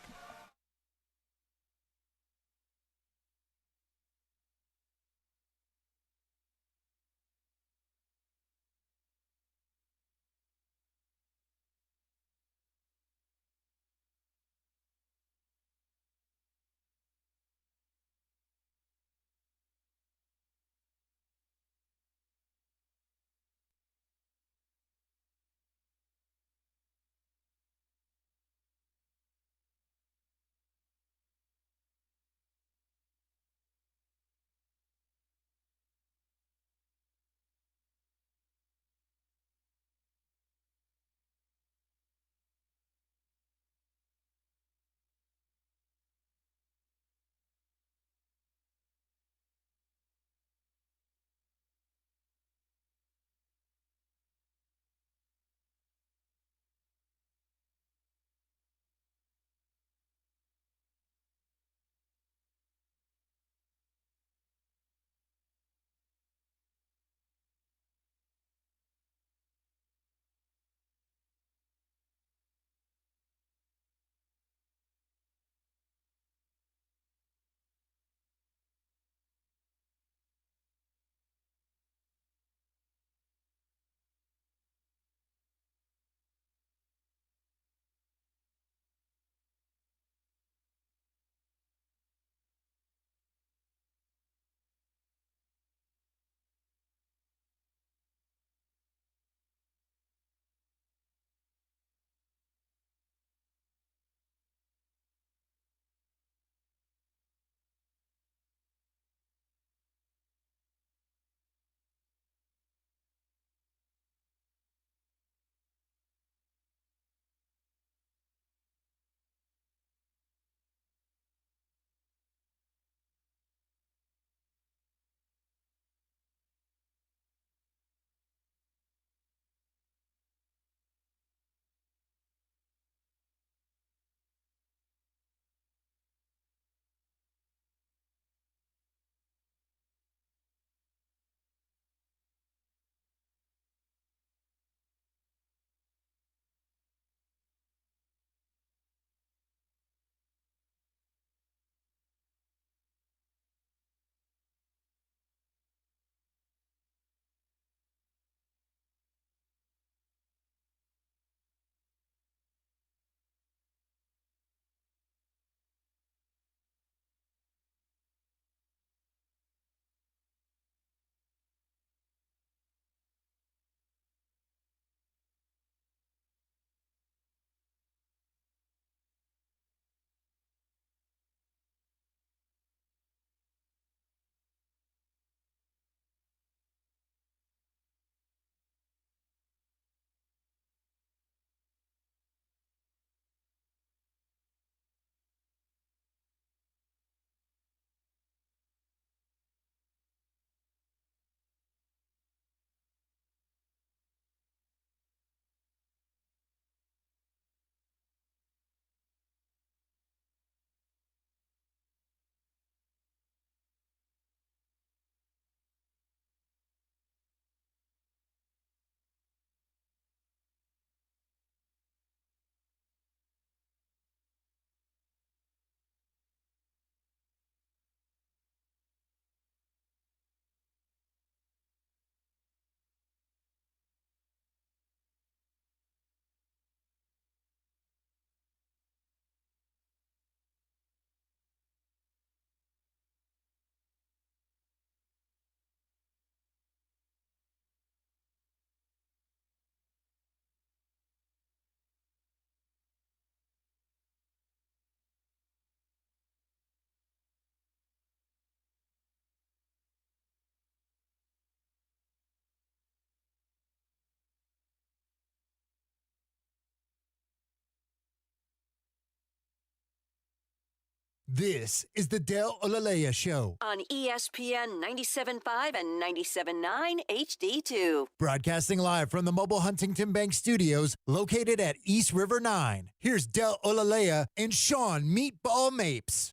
This is the Del Olalea Show on ESPN 97.5 and 97.9 HD2. Broadcasting live from the Mobile Huntington Bank Studios located at East River 9. Here's Del Olalea and Sean Meatball Mapes.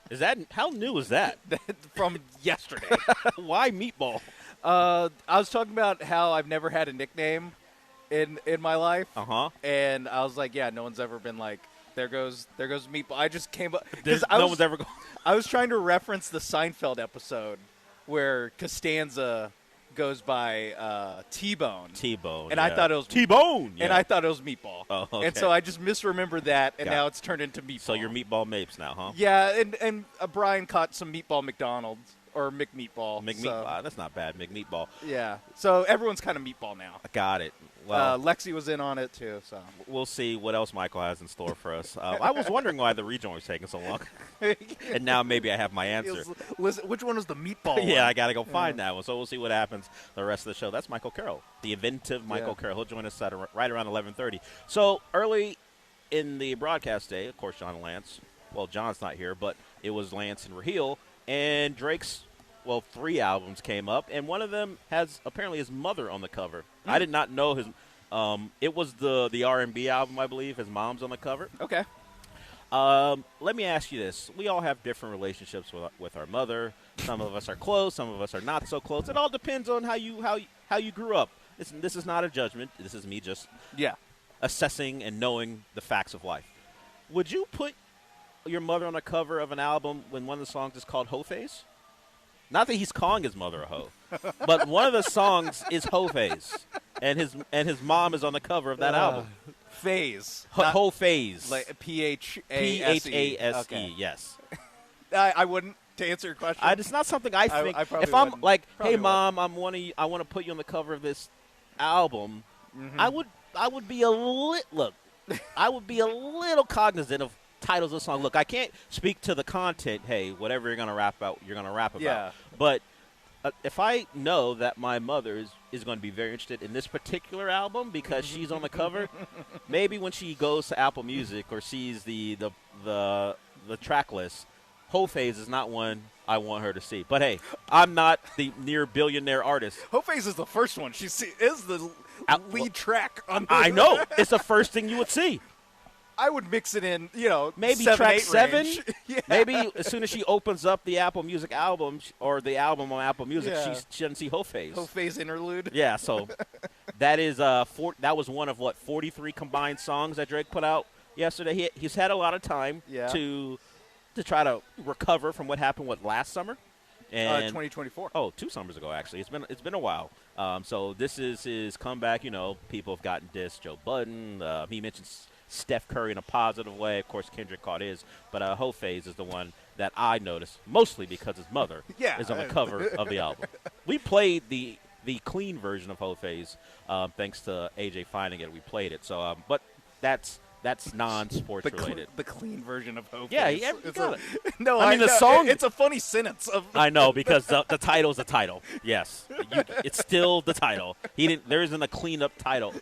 Is that how new is that? From yesterday. Why Meatball? I was talking about how I've never had a nickname in my life. And I was like, yeah, no one's ever been like, there goes Meatball. I just came up because one's ever. I was trying to reference the Seinfeld episode where Costanza goes by T-Bone. T-Bone. And I thought it was T-Bone. And I thought it was Meatball. Oh, okay. And so I just misremembered that, and now it's turned into Meatball. So you're Meatball Mapes now, huh? Yeah, and Brian caught some Meatball McDonald's. Or McMeatball. McMeatball. That's not bad. McMeatball. Yeah. So everyone's kind of Meatball now. Got it. Well, Lexi was in on it, too. So we'll see what else Michael has in store for us. I was wondering why the rejoin was taking so long. And now maybe I have my answer. Which one was the Meatball one? Yeah, I got to go find that one. So we'll see what happens the rest of the show. That's Michael Carroll, the inventive Michael Carroll. He'll join us at right around 11:30. So early in the broadcast day, of course, John and Lance. Well, John's not here, but it was Lance and Raheel. And Drake's 3 albums came up, and one of them has apparently his mother on the cover. I did not know his. It was the R&B album, I believe. His mom's on the cover. Okay. Let me ask you this: we all have different relationships with our mother. Some of us are close. Some of us are not so close. It all depends on how you grew up. This is not a judgment. This is me just assessing and knowing the facts of life. Would you put your mother on the cover of an album when one of the songs is called Hoe Phase? Not that he's calling his mother a hoe, but one of the songs is Hoe Phase, and his mom is on the cover of that album. Phase. Hoe Phase. Like Phase. Phase, yes. I wouldn't, to answer your question. It's not something I think. If I'm wouldn't. like, Probably hey, Mom, I want to put you on the cover of this album, I would be a little cognizant of titles of the song. Look, I can't speak to the content. Hey, whatever you're gonna rap about, you're gonna rap about. Yeah. But if I know that my mother is going to be very interested in this particular album because she's on the cover, maybe when she goes to Apple Music or sees the track list, Hoe Phase is not one I want her to see. But hey, I'm not the near billionaire artist. Hoe Phase is the first one. She is the lead track on. I know it's the first thing you would see. I would mix it in, maybe 7, track 7. Yeah. Maybe as soon as she opens up the Apple Music album or the album on Apple Music, she doesn't see Hoe Phase. Hoe Phase interlude. Yeah, so that is that was one of 43 combined songs that Drake put out yesterday. He's had a lot of time to try to recover from what happened last summer. And 2024. Oh, 2 summers ago actually. It's been a while. So this is his comeback. People have gotten dissed. Joe Budden. He mentions Steph Curry in a positive way. Of course, Kendrick caught his. But Hoe Phase is the one that I noticed, mostly because his mother is on the cover of the album. We played the clean version of Hoe Phase, thanks to AJ finding it. We played it. So, but that's non-sports related. The clean version of Hoe Phase. Yeah, you got it. No, I mean the song. It's a funny sentence. I know because the title is the title. Yes, it's still the title. There isn't a cleaned up title.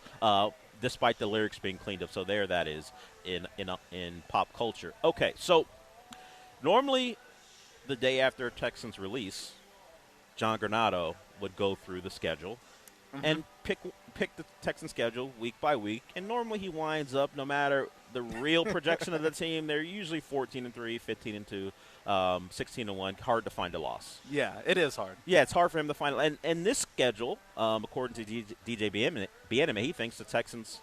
Despite the lyrics being cleaned up. So there that is in pop culture. Okay, so normally the day after Texans release, John Granado would go through the schedule and pick the Texan schedule week by week, and normally he winds up, no matter the real projection of the team, they're usually 14-3, 15-2, 16-1. Hard to find a loss. Yeah, it is hard. Yeah, it's hard for him to find. And this schedule, according to DJ Bienema, he thinks the Texans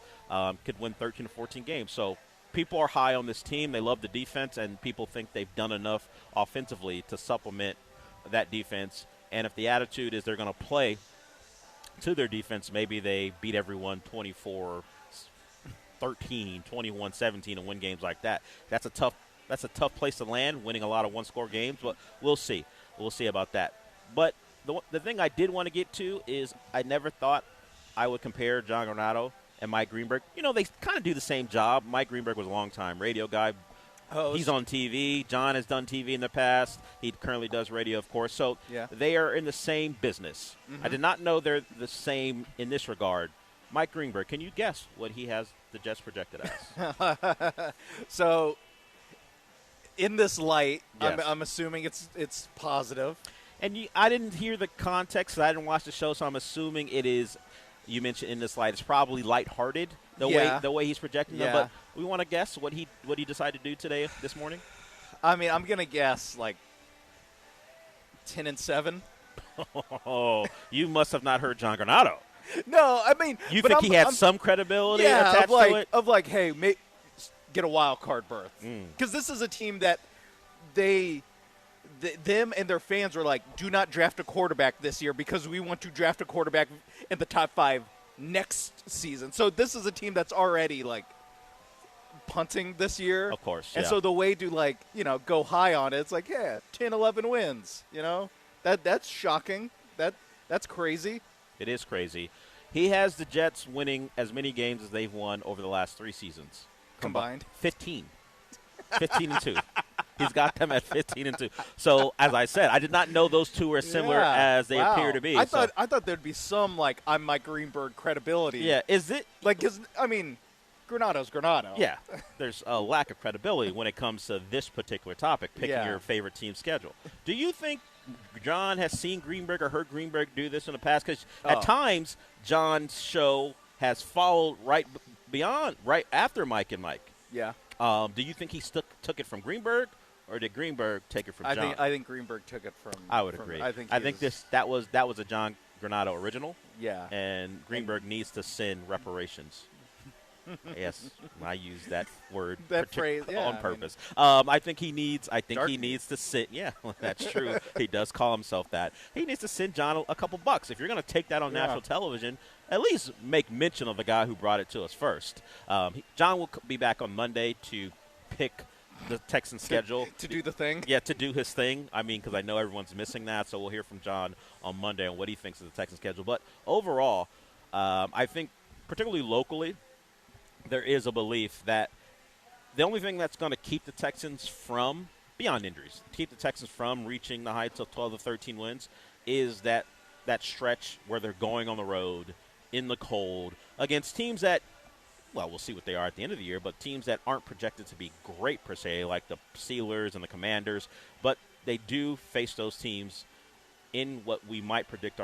could win 13 to 14 games. So people are high on this team. They love the defense, and people think they've done enough offensively to supplement that defense. And if the attitude is they're going to play to their defense, maybe they beat everyone 24-13, 21-17, and win games like that. That's a tough place to land, winning a lot of one-score games, but we'll see. We'll see about that. But the thing I did want to get to is I never thought I would compare John Granado and Mike Greenberg. They kind of do the same job. Mike Greenberg was a long-time radio guy. He's on TV. John has done TV in the past. He currently does radio, of course. So they are in the same business. I did not know they're the same in this regard. Mike Greenberg, can you guess what he has the Jets projected as? So in this light, Yes. I'm assuming it's positive. And I didn't hear the context. I didn't watch the show, so I'm assuming it is. You mentioned in this light, it's probably lighthearted the way he's projecting them. But we want to guess what he decided to do this morning. I mean, I'm gonna guess like 10-7. Oh, you must have not heard John Granado. No, I mean, you think he had some credibility attached to it? Of like, hey, get a wild card berth, because this is a team that them and their fans were like, do not draft a quarterback this year because we want to draft a quarterback in the top 5 next season. So this is a team that's already like punting this year. Of course. And so the way to go high on it, it's like, 10-11 wins, that's shocking. That's crazy. It is crazy. He has the Jets winning as many games as they've won over the last 3 seasons. Combined? 15. 15-2. He's got them at 15-2. So, as I said, I did not know those two were as similar as they appear to be. I thought there'd be some, I'm Mike Greenberg credibility. Yeah, is it? Granado's Granado. Yeah, there's a lack of credibility when it comes to this particular topic, picking your favorite team's schedule. Do you think John has seen Greenberg or heard Greenberg do this in the past? Because at times, John's show has followed right after Mike and Mike. Yeah. Do you think he took it from Greenberg, or did Greenberg take it from John? I think Greenberg took it from. I would agree. I think that was a John Granado original. Yeah. And Greenberg needs to send reparations. Yes, I use that word phrase on purpose. I think he needs to send. Yeah, that's true. He does call himself that. He needs to send John a couple bucks. If you're going to take that on national television, at least make mention of the guy who brought it to us first. John will be back on Monday to pick the Texans schedule. To do the thing? Yeah, to do his thing. I mean, because I know everyone's missing that, so we'll hear from John on Monday on what he thinks of the Texans schedule. But overall, I think particularly locally, there is a belief that the only thing that's going to keep the Texans from, beyond injuries, keep the Texans from reaching the heights of 12 to 13 wins is that stretch where they're going on the road in the cold against teams that, well, we'll see what they are at the end of the year, but teams that aren't projected to be great per se, like the Steelers and the Commanders, but they do face those teams in what we might predict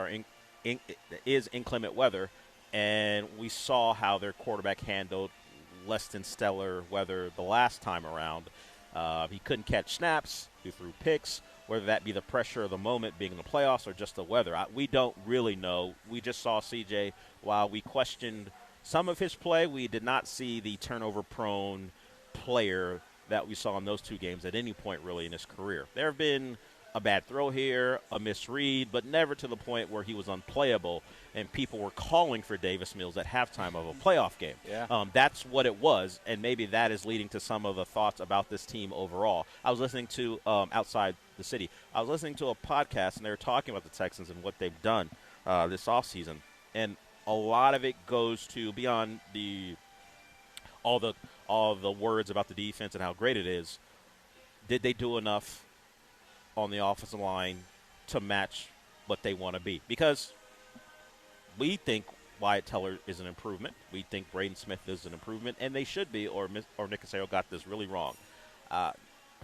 is inclement weather. And we saw how their quarterback handled less than stellar weather the last time around. He couldn't catch snaps. He threw picks. Whether that be the pressure of the moment being in the playoffs or just the weather, we don't really know. We just saw CJ. While we questioned some of his play, we did not see the turnover-prone player that we saw in those 2 games at any point really in his career. There have been a bad throw here, a misread, but never to the point where he was unplayable and people were calling for Davis Mills at halftime of a playoff game. Yeah. That's what it was, and maybe that is leading to some of the thoughts about this team overall. I was listening to, outside the city, I was listening to a podcast, and they were talking about the Texans and what they've done this offseason. And a lot of it goes to beyond all the words about the defense and how great it is. Did they do enough on the offensive line to match what they want to be? Because we think Wyatt Teller is an improvement. We think Braden Smith is an improvement, and they should be, or Nick Casario got this really wrong.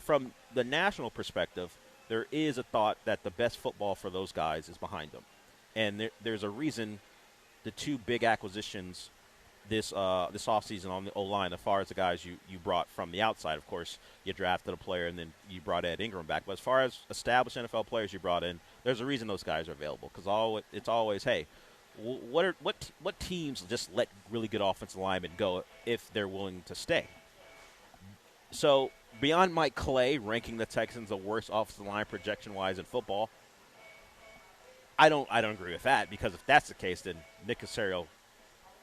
From the national perspective, there is a thought that the best football for those guys is behind them. And there's a reason the 2 big acquisitions this offseason on the O-line, as far as the guys you brought from the outside. Of course, you drafted a player and then you brought Ed Ingram back. But as far as established NFL players you brought in, there's a reason those guys are available. Because it's always, hey, what teams just let really good offensive linemen go if they're willing to stay? So beyond Mike Clay ranking the Texans the worst offensive line projection-wise in football, I don't agree with that, because if that's the case, then Nick Casario,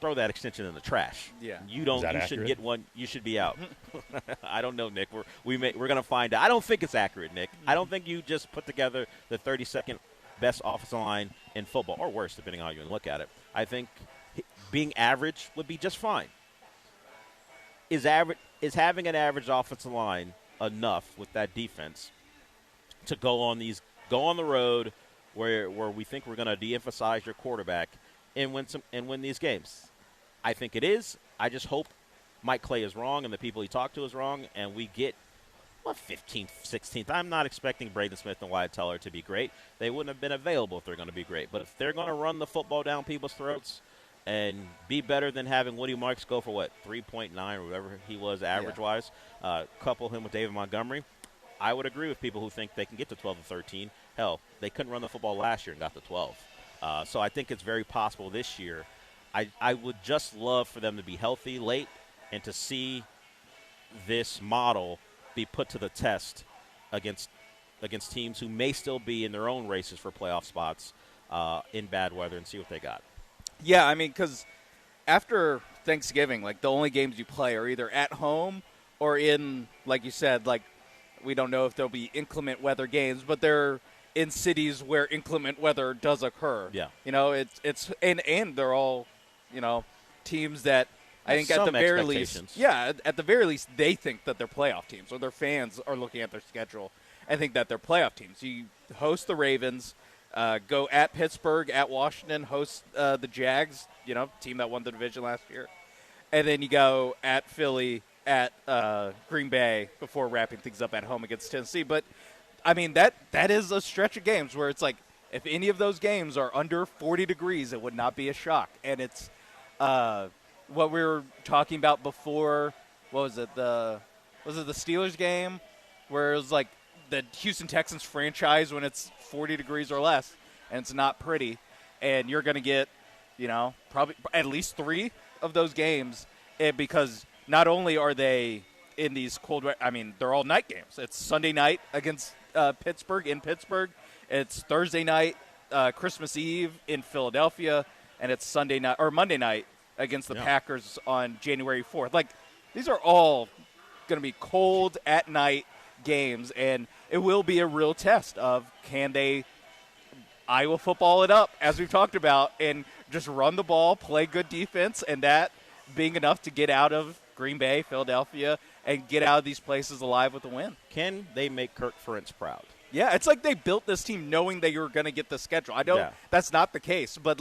throw that extension in the trash. Yeah. You should get one. You should be out. I don't know, Nick. We're going to find out. I don't think it's accurate, Nick. I don't think you just put together the 32nd best offensive line in football, or worse, depending on how you look at it. I think being average would be just fine. Is having an average offensive line enough with that defense to go on the road where we think we're going to de-emphasize your quarterback and win these games? I think it is. I just hope Mike Clay is wrong and the people he talked to is wrong, and we get 15th, 16th. I'm not expecting Braden Smith and Wyatt Teller to be great. They wouldn't have been available if they're going to be great. But if they're going to run the football down people's throats and be better than having Woody Marks go for, 3.9 or whatever he was average-wise, couple him with David Montgomery, I would agree with people who think they can get to 12 to 13. Hell, they couldn't run the football last year and got to 12. So I think it's very possible this year. I would just love for them to be healthy late and to see this model be put to the test against teams who may still be in their own races for playoff spots in bad weather and see what they got. Yeah, I mean, because after Thanksgiving, the only games you play are either at home or in, like you said, we don't know if there'll be inclement weather games, but they're in cities where inclement weather does occur. Yeah. It's and they're all, teams that I think at the very least, at the very least, they think that they're playoff teams, or their fans are looking at their schedule and think that they're playoff teams. You host the Ravens, go at Pittsburgh, at Washington, host the Jags, team that won the division last year, and then you go at Philly, at Green Bay before wrapping things up at home against Tennessee. But I mean that is a stretch of games where it's if any of those games are under 40 degrees, it would not be a shock, and it's. What we were talking about before, what was it? The Steelers game where it was the Houston Texans franchise when it's 40 degrees or less and it's not pretty, and you're going to get, probably at least 3 of those games because not only are they in these cold, they're all night games. It's Sunday night against Pittsburgh in Pittsburgh. It's Thursday night, Christmas Eve in Philadelphia, and it's Sunday night or Monday night against the Packers on January 4th. These are all going to be cold at night games, and it will be a real test of can they Iowa football it up, as we've talked about, and just run the ball, play good defense, and that being enough to get out of Green Bay, Philadelphia, and get out of these places alive with a win. Can they make Kirk Ferentz proud? Yeah, it's they built this team knowing they were going to get the schedule. I don't. That's not the case, but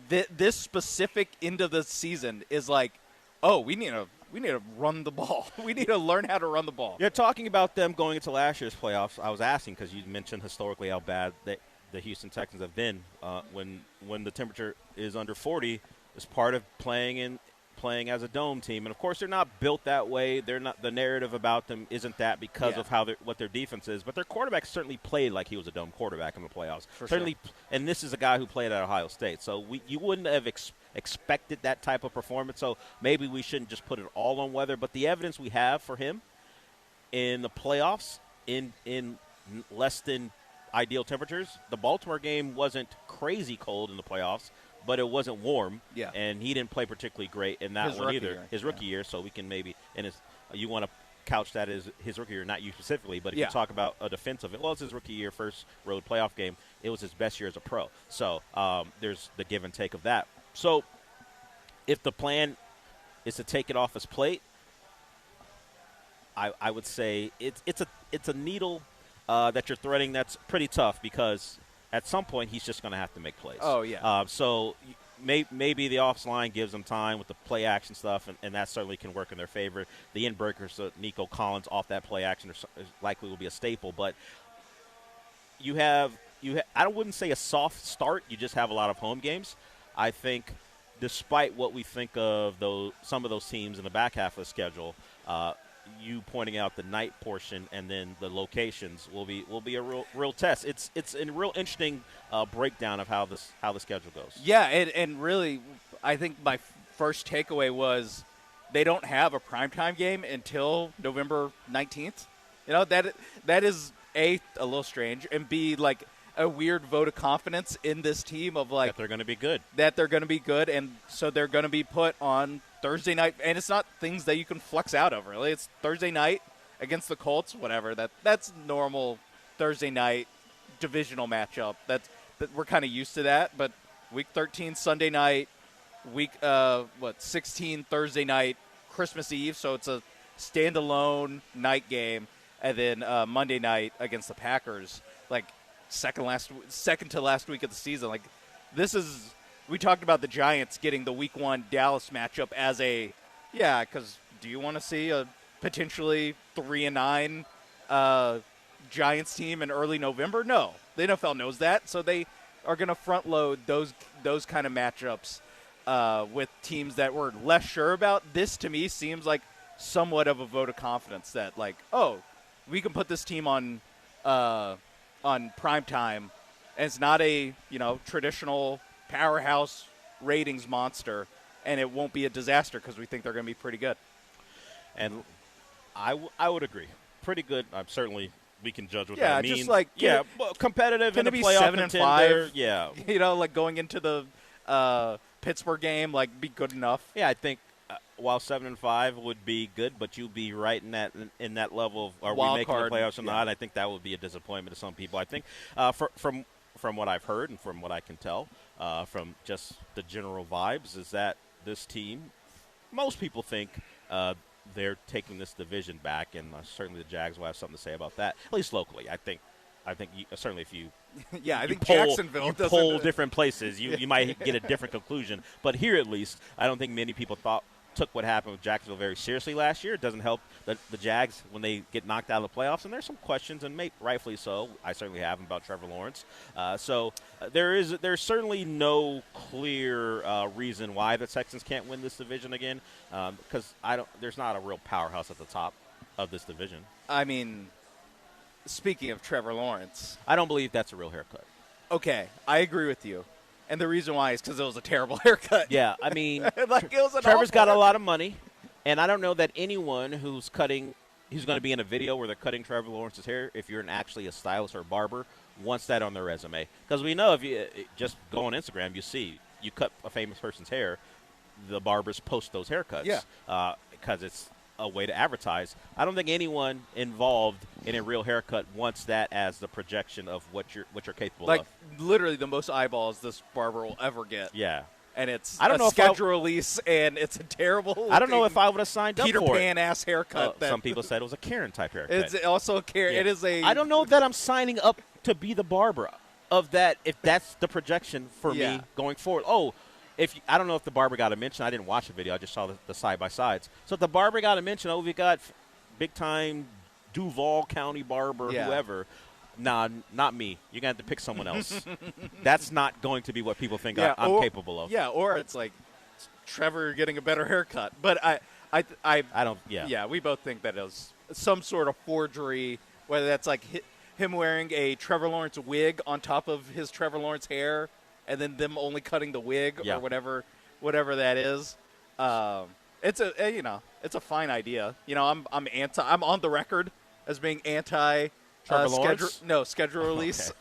this specific end of the season is we need to run the ball. We need to learn how to run the ball. You're talking about them going into last year's playoffs. I was asking because you mentioned historically how bad the Houston Texans have been when the temperature is under 40. It's part of playing as a dome team, and of course they're not built that way. They're not. The narrative about them isn't that because of what their defense is. But their quarterback certainly played like he was a dome quarterback in the playoffs. Certainly, and this is a guy who played at Ohio State, so you wouldn't have expected that type of performance. So maybe we shouldn't just put it all on weather. But the evidence we have for him in the playoffs in less than ideal temperatures, the Baltimore game wasn't crazy cold in the playoffs. But it wasn't warm, and he didn't play particularly great in that one either. His rookie year, so we can maybe – and you want to couch that as his rookie year, not you specifically, but if you talk about a defensive – well, it's his rookie year, first road playoff game. It was his best year as a pro. So there's the give and take of that. So if the plan is to take it off his plate, I would say it's a needle that you're threading that's pretty tough because – at some point, he's just going to have to make plays. Oh, yeah. So maybe the off-line gives them time with the play-action stuff, and that certainly can work in their favor. The in-breaker, so Nico Collins off that play-action likely will be a staple. But I wouldn't say a soft start. You just have a lot of home games. I think despite what we think of some of those teams in the back half of the schedule, you pointing out the night portion and then the locations will be a real test. It's a real interesting breakdown of how the schedule goes. Yeah, and really, I think my first takeaway was they don't have a primetime game until November 19th. That is A, a little strange, and B, a weird vote of confidence in this team of that they're going to be good. That they're going to be good, and so they're going to be put on Thursday night, and it's not things that you can flex out of, really. It's Thursday night against the Colts, whatever. That's normal Thursday night divisional matchup. That we're kind of used to that, but week 13 Sunday night, week 16 Thursday night, Christmas Eve, so it's a standalone night game, and then Monday night against the Packers, second to last week of the season. This is. We talked about the Giants getting the Week 1 Dallas matchup as because do you want to see a potentially 3-9 Giants team in early November? No. The NFL knows that, so they are going to front load those kind of matchups with teams that we're less sure about. This, to me, seems like somewhat of a vote of confidence that, like, oh, we can put this team on prime time, and it's not a traditional powerhouse ratings monster, and it won't be a disaster because we think they're going to be pretty good. And I would agree. Pretty good. Certainly we can judge what that means. Just like competitive in the be playoff 7-5. Yeah, like going into the Pittsburgh game, like be good enough. Yeah, I think while 7-5 would be good, but you'd be right in that level of are we making the playoffs or not? I think that would be a disappointment to some people. I think from what I've heard and from what I can tell from just the general vibes is that this team, most people think they're taking this division back, and certainly the Jags will have something to say about that, at least locally. I think certainly if you I think poll, Jacksonville you poll different places, you might get a different conclusion. But here, at least, I don't think many people took what happened with Jacksonville very seriously last year. It doesn't help the Jags when they get knocked out of the playoffs, and there's some questions, and rightfully so. I certainly have them about Trevor Lawrence. There's certainly no clear reason why the Texans can't win this division again, because there's not a real powerhouse at the top of this division. I mean, speaking of Trevor Lawrence, I don't believe that's a real haircut. Okay, I agree with you. And the reason why is because it was a terrible haircut. Yeah, I mean, Trevor's got a lot of money, and I don't know that anyone who's going to be in a video where they're cutting Trevor Lawrence's hair, if you're actually a stylist or a barber, wants that on their resume. Because we know if you just go on Instagram, you cut a famous person's hair, the barbers post those haircuts. Yeah. Because it's a way to advertise. I don't think anyone involved in a real haircut wants that as the projection of what you're capable of. Like literally the most eyeballs this barber will ever get. Yeah. And it's I don't know schedule release, and it's a terrible. I don't know if I would have signed up Peter for Pan ass haircut. Some people said it was a Karen type haircut. It's also a Karen. Yeah. It is a. I don't know that I'm signing up to be the barber of that. If that's the projection for me going forward. I don't know if the barber got a mention. I didn't watch the video. I just saw the side by sides. So if the barber got a mention, we got big time Duval County barber, whoever. Nah, not me. You're going to have to pick someone else. That's not going to be what people think I'm capable of. Yeah, or it's like Trevor getting a better haircut. But I don't. Yeah. Yeah, we both think that it was some sort of forgery, whether that's like him wearing a Trevor Lawrence wig on top of his Trevor Lawrence hair, and then them only cutting the wig or whatever that is. It's a fine idea. I'm on the record as being anti Trevor Lawrence? Schedule release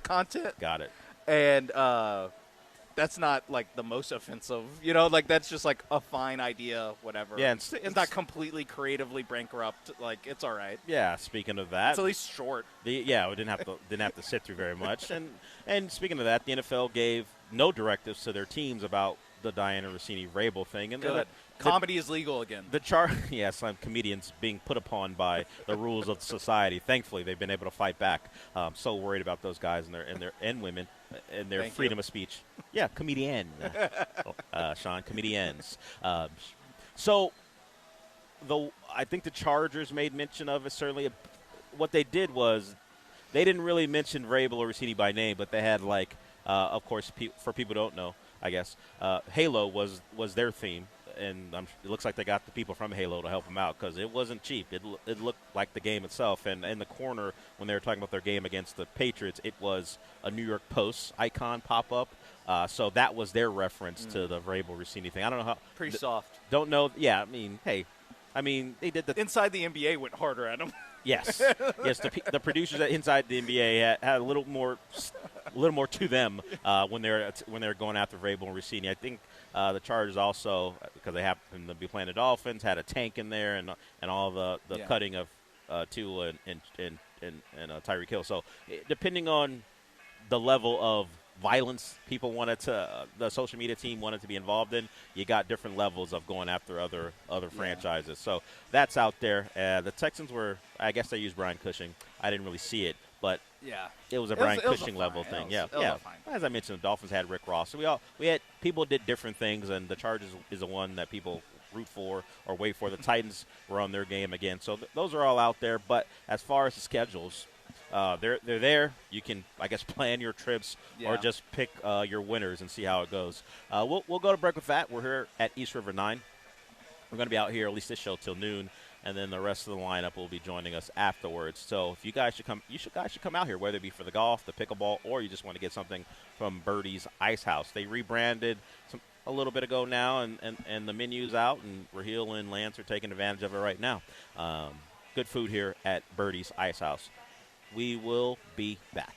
content. Got it. And that's not like the most offensive, like that's just like a fine idea, whatever. Yeah, it's not completely creatively bankrupt. Like it's all right. Yeah, speaking of that, it's at least short. We didn't have to sit through very much. And speaking of that, the NFL gave no directives to their teams about the Diana Rossini-Vrabel thing. And good. Comedy is legal again. Some comedians being put upon by the rules of society. Thankfully, they've been able to fight back. So worried about those guys and women and their freedom of speech. Yeah, comedian. Sean, comedians. I think the Chargers made mention of it. Certainly, what they did was they didn't really mention Vrabel or Rossini by name, but they had of course, for people who don't know, I guess Halo was their theme. And it looks like they got the people from Halo to help them out because it wasn't cheap. It looked like the game itself. And in the corner, when they were talking about their game against the Patriots, it was a New York Post icon pop up. So that was their reference to the Vrabel Rossini thing. I don't know how. Pretty soft. Don't know. Yeah, they did the. Inside the NBA went harder at them. Yes. Yes, the producers at Inside the NBA had a little more to them when they're going after Vrabel and Rossini. I think the Chargers also, because they happen to be playing the Dolphins, had a tank in there and all the cutting of Tua and Tyreek Hill. So depending on the level of violence people the social media team wanted to be involved in, you got different levels of going after other franchises. So that's out there. The Texans I guess they used Brian Cushing. I didn't really see it, but it was a Brian Cushing level thing. As I mentioned, the Dolphins had Rick Ross. So we had people did different things, and the Chargers is the one that people root for or wait for. The Titans were on their game again. So those are all out there. But as far as the schedules, they're there. You can, I guess, plan your trips or just pick your winners and see how it goes. We'll go to break with that. We're here at East River 9. We're going to be out here, at least this show, till noon, and then the rest of the lineup will be joining us afterwards. So if you guys should come, guys should come out here, whether it be for the golf, the pickleball, or you just want to get something from Birdie's Ice House. They rebranded a little bit ago now, and the menu's out, and Raheel and Lance are taking advantage of it right now. Good food here at Birdie's Ice House. We will be back.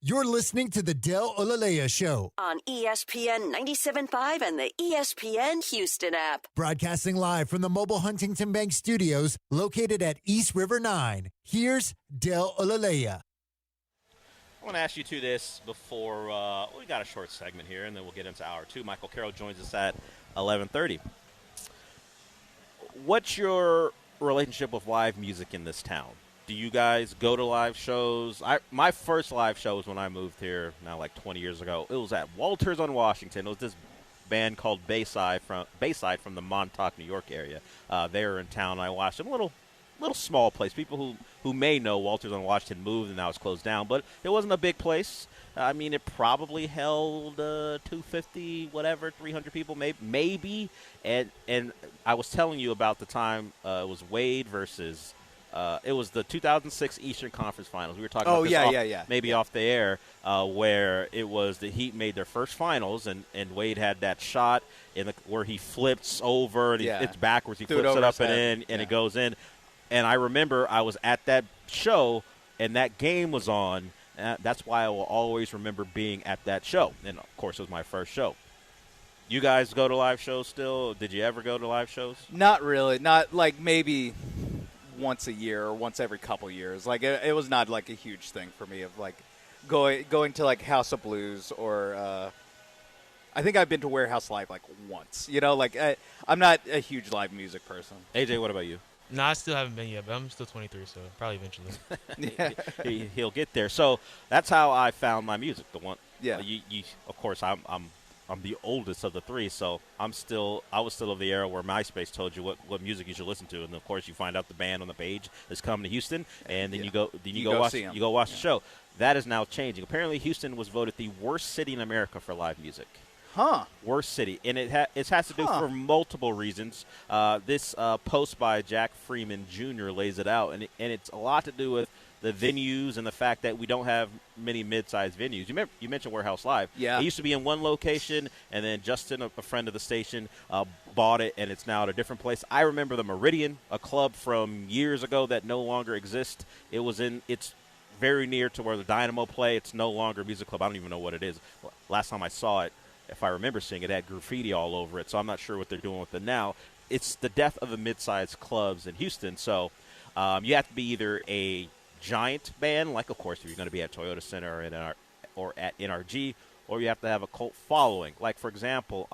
You're listening to the Del Olalea Show on ESPN 97.5 and the ESPN Houston app. Broadcasting live from the Mobile Huntington Bank Studios located at East River 9. Here's Del Olalea. I want to ask you two this before we got a short segment here, and then we'll get into hour two. Michael Carroll joins us at 11:30. What's your relationship with live music in this town? Do you guys go to live shows? My first live show was when I moved here, now like 20 years ago. It was at Walters on Washington. It was this band called Bayside from the Montauk, New York area. They were in town. I watched them. Little small place. People who may know Walters on Washington moved and now it's closed down, but it wasn't a big place. I mean, it probably held 250, whatever, 300 people, maybe. And I was telling you about the time it was Wade versus. It was the 2006 Eastern Conference Finals. We were talking about this maybe off the air, where it was the Heat made their first finals, and Wade had that shot where he flips over and it's backwards. He flips it up and in, and it goes in. And I remember I was at that show, and that game was on. That's why I will always remember being at that show. And, of course, it was my first show. You guys go to live shows still? Did you ever go to live shows? Not really. Not like maybe – once a year or once every couple years. Like it was not like a huge thing for me of like going to like House of Blues or I think I've been to Warehouse Live like once. You know, like I'm not a huge live music person. AJ, what about you? No, I still haven't been yet, but I'm still 23, so probably eventually. He'll get there. So that's how I found my music. The one, yeah. Of course, I'm the oldest of the three, so I was still of the era where MySpace told you what music you should listen to, and of course you find out the band on the page is coming to Houston, and then you go watch the show. That is now changing. Apparently, Houston was voted the worst city in America for live music. Huh. Worst city, and it has to do for multiple reasons. This post by Jack Freeman Jr. lays it out, and it's a lot to do with the venues and the fact that we don't have many mid-sized venues. You mentioned Warehouse Live. Yeah. It used to be in one location, and then Justin, a friend of the station, bought it, and it's now at a different place. I remember the Meridian, a club from years ago that no longer exists. It's very near to where the Dynamo play. It's no longer a music club. I don't even know what it is. Last time I saw it, if I remember seeing it, had graffiti all over it, so I'm not sure what they're doing with it now. It's the death of the mid-sized clubs in Houston, so you have to be either a giant band, like of course if you're going to be at Toyota Center or at NRG, or you have to have a cult following. Like for example,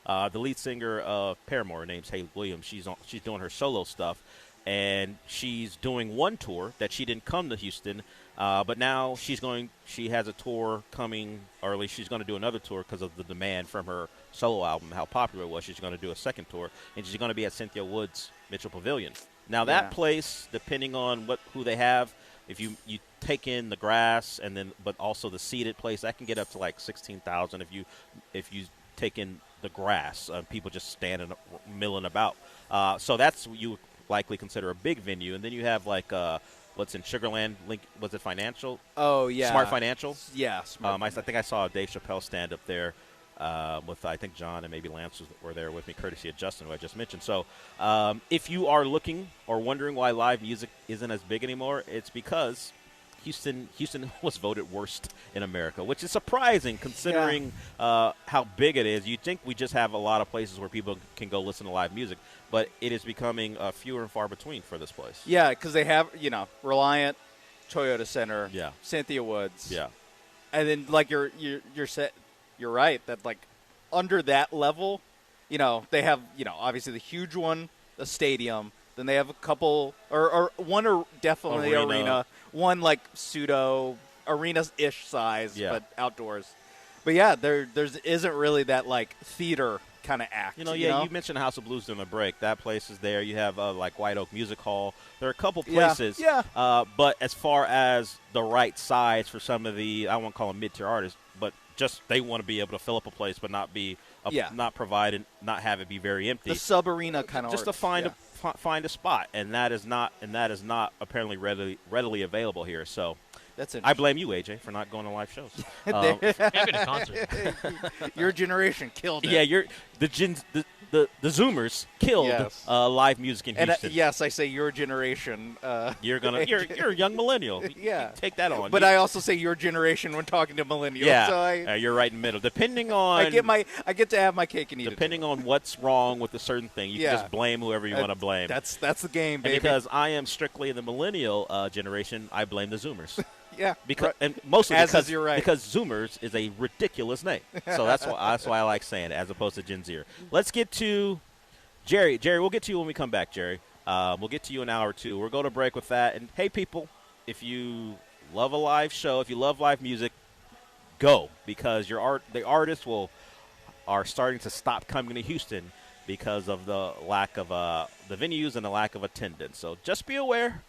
the lead singer of Paramore, her name's Haley Williams. She's doing her solo stuff, and she's doing one tour that she didn't come to Houston, but now she has a tour coming, or at least she's going to do another tour because of the demand from her solo album, how popular it was. She's going to do a second tour, and she's going to be at Cynthia Woods Mitchell Pavilion. Now that place, depending on who they have, if you take in the grass but also the seated place, that can get up to like 16,000 if you take in the grass, people just standing milling about. So that's what you would likely consider a big venue. And then you have like what's in Sugarland, was it Financial? Oh yeah, Smart Financial. Yeah, Smart. I think I saw a Dave Chappelle stand up there. With I think John and maybe Lance were there with me, courtesy of Justin, who I just mentioned. So if you are looking or wondering why live music isn't as big anymore, it's because Houston was voted worst in America, which is surprising considering how big it is. You'd think we just have a lot of places where people can go listen to live music, but it is becoming fewer and far between for this place. Yeah, because they have, Reliant, Toyota Center, Cynthia Woods. Yeah. And then, like, you're set. You're right that, like, under that level, they have, obviously the huge one, the stadium. Then they have a couple, or one or definitely arena. One, like, pseudo arena-ish size, but outdoors. But, yeah, there isn't really that, like, theater kind of act. You mentioned House of Blues during the break. That place is there. You have, like, White Oak Music Hall. There are a couple places. Yeah. But as far as the right size for some of the, I won't call them mid-tier artists, but just they want to be able to fill up a place but not be not provide and not have it be very empty. The sub-arena kind of just to find a spot, and that is not apparently readily available here. So that's I blame you, AJ, for not going to live shows. I've been to concert. Your generation killed it. Yeah, the Zoomers killed live music in Houston. And yes, I say your generation. You're a young millennial. Yeah, take that on. But I also say your generation when talking to millennials. Yeah, so you're right in the middle. Depending on I get to have my cake and eat depending on what's wrong with a certain thing, you can just blame whoever you want to blame. That's the game, baby. And because I am strictly the millennial generation, I blame the Zoomers. Yeah, because and mostly because you're right. because Zoomers is a ridiculous name, so that's why I like saying it as opposed to Gen Zer. Let's get to Jerry. Jerry, we'll get to you when we come back. Jerry, we'll get to you in an hour or two. We'll go to break with that. And hey, people, if you love a live show, if you love live music, go because the artists are starting to stop coming to Houston because of the lack of the venues and the lack of attendance. So just be aware.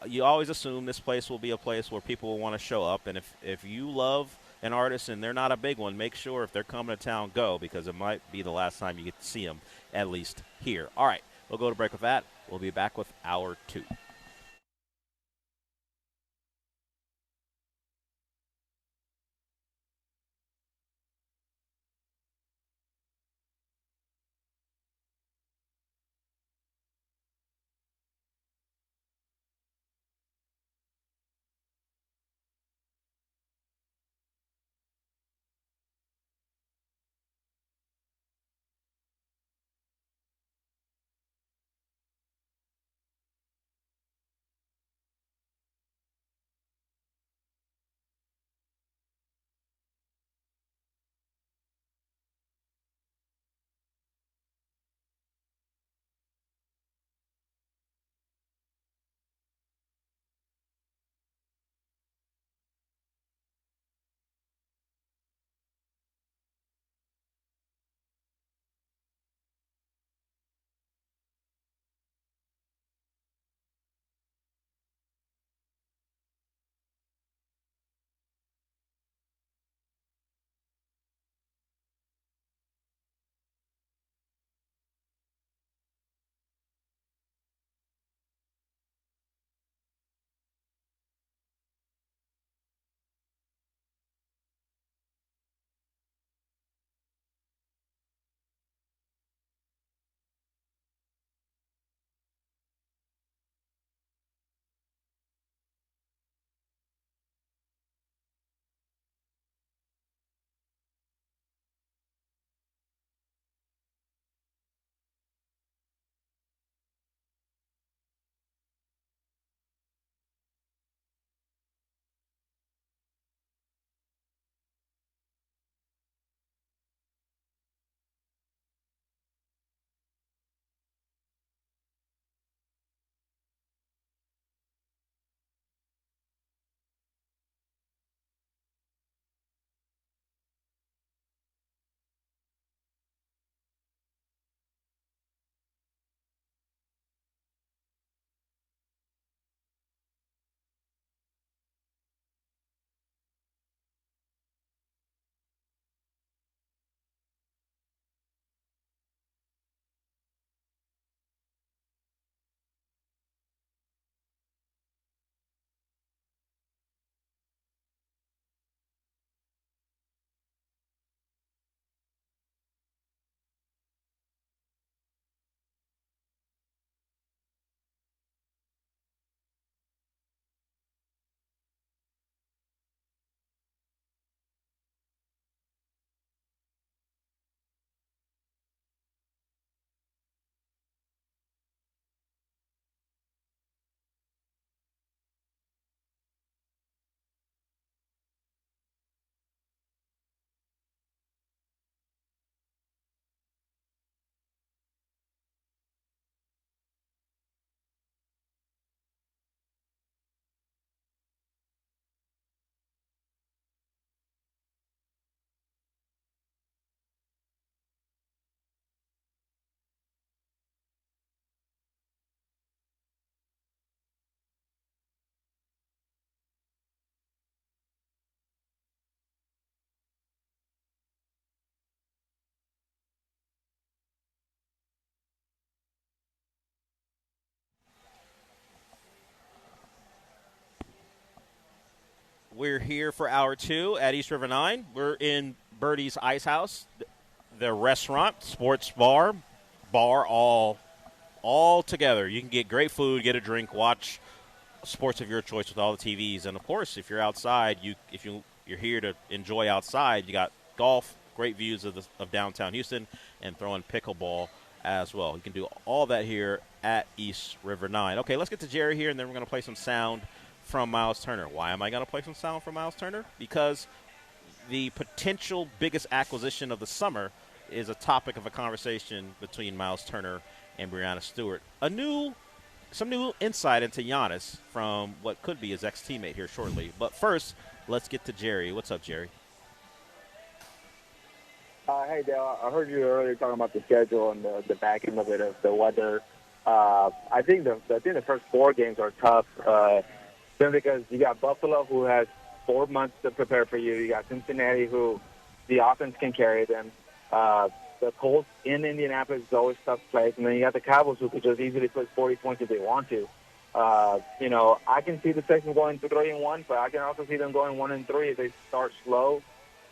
You always assume this place will be a place where people will want to show up. And if you love an artist and they're not a big one, make sure if they're coming to town, go because it might be the last time you get to see them, at least here. All right, we'll go to break with that. We'll be back with hour 2. We're here for hour 2 at East River 9. We're in Birdie's Ice House. the restaurant, sports bar, all together. You can get great food, get a drink, watch sports of your choice with all the TVs. And, of course, if you're outside, if you're here to enjoy outside, you got golf, great views of downtown Houston, and throwing pickleball as well. You can do all that here at East River 9. Okay, let's get to Jerry here, and then we're going to play some sound from Miles Turner. Why am I going to play some sound from Miles Turner? Because the potential biggest acquisition of the summer is a topic of a conversation between Miles Turner and Breanna Stewart. Some new insight into Giannis from what could be his ex-teammate here shortly. But first, let's get to Jerry. What's up, Jerry? Hey, Dale. I heard you earlier talking about the schedule and the back end of it, of the weather. I think the first 4 games are tough, simply because you got Buffalo, who has 4 months to prepare for you. You got Cincinnati, who the offense can carry them. The Colts in Indianapolis is always a tough place, and then you got the Cowboys, who could just easily put 40 points if they want to. I can see the Texans going 3-1, but I can also see them going 1-3 if they start slow,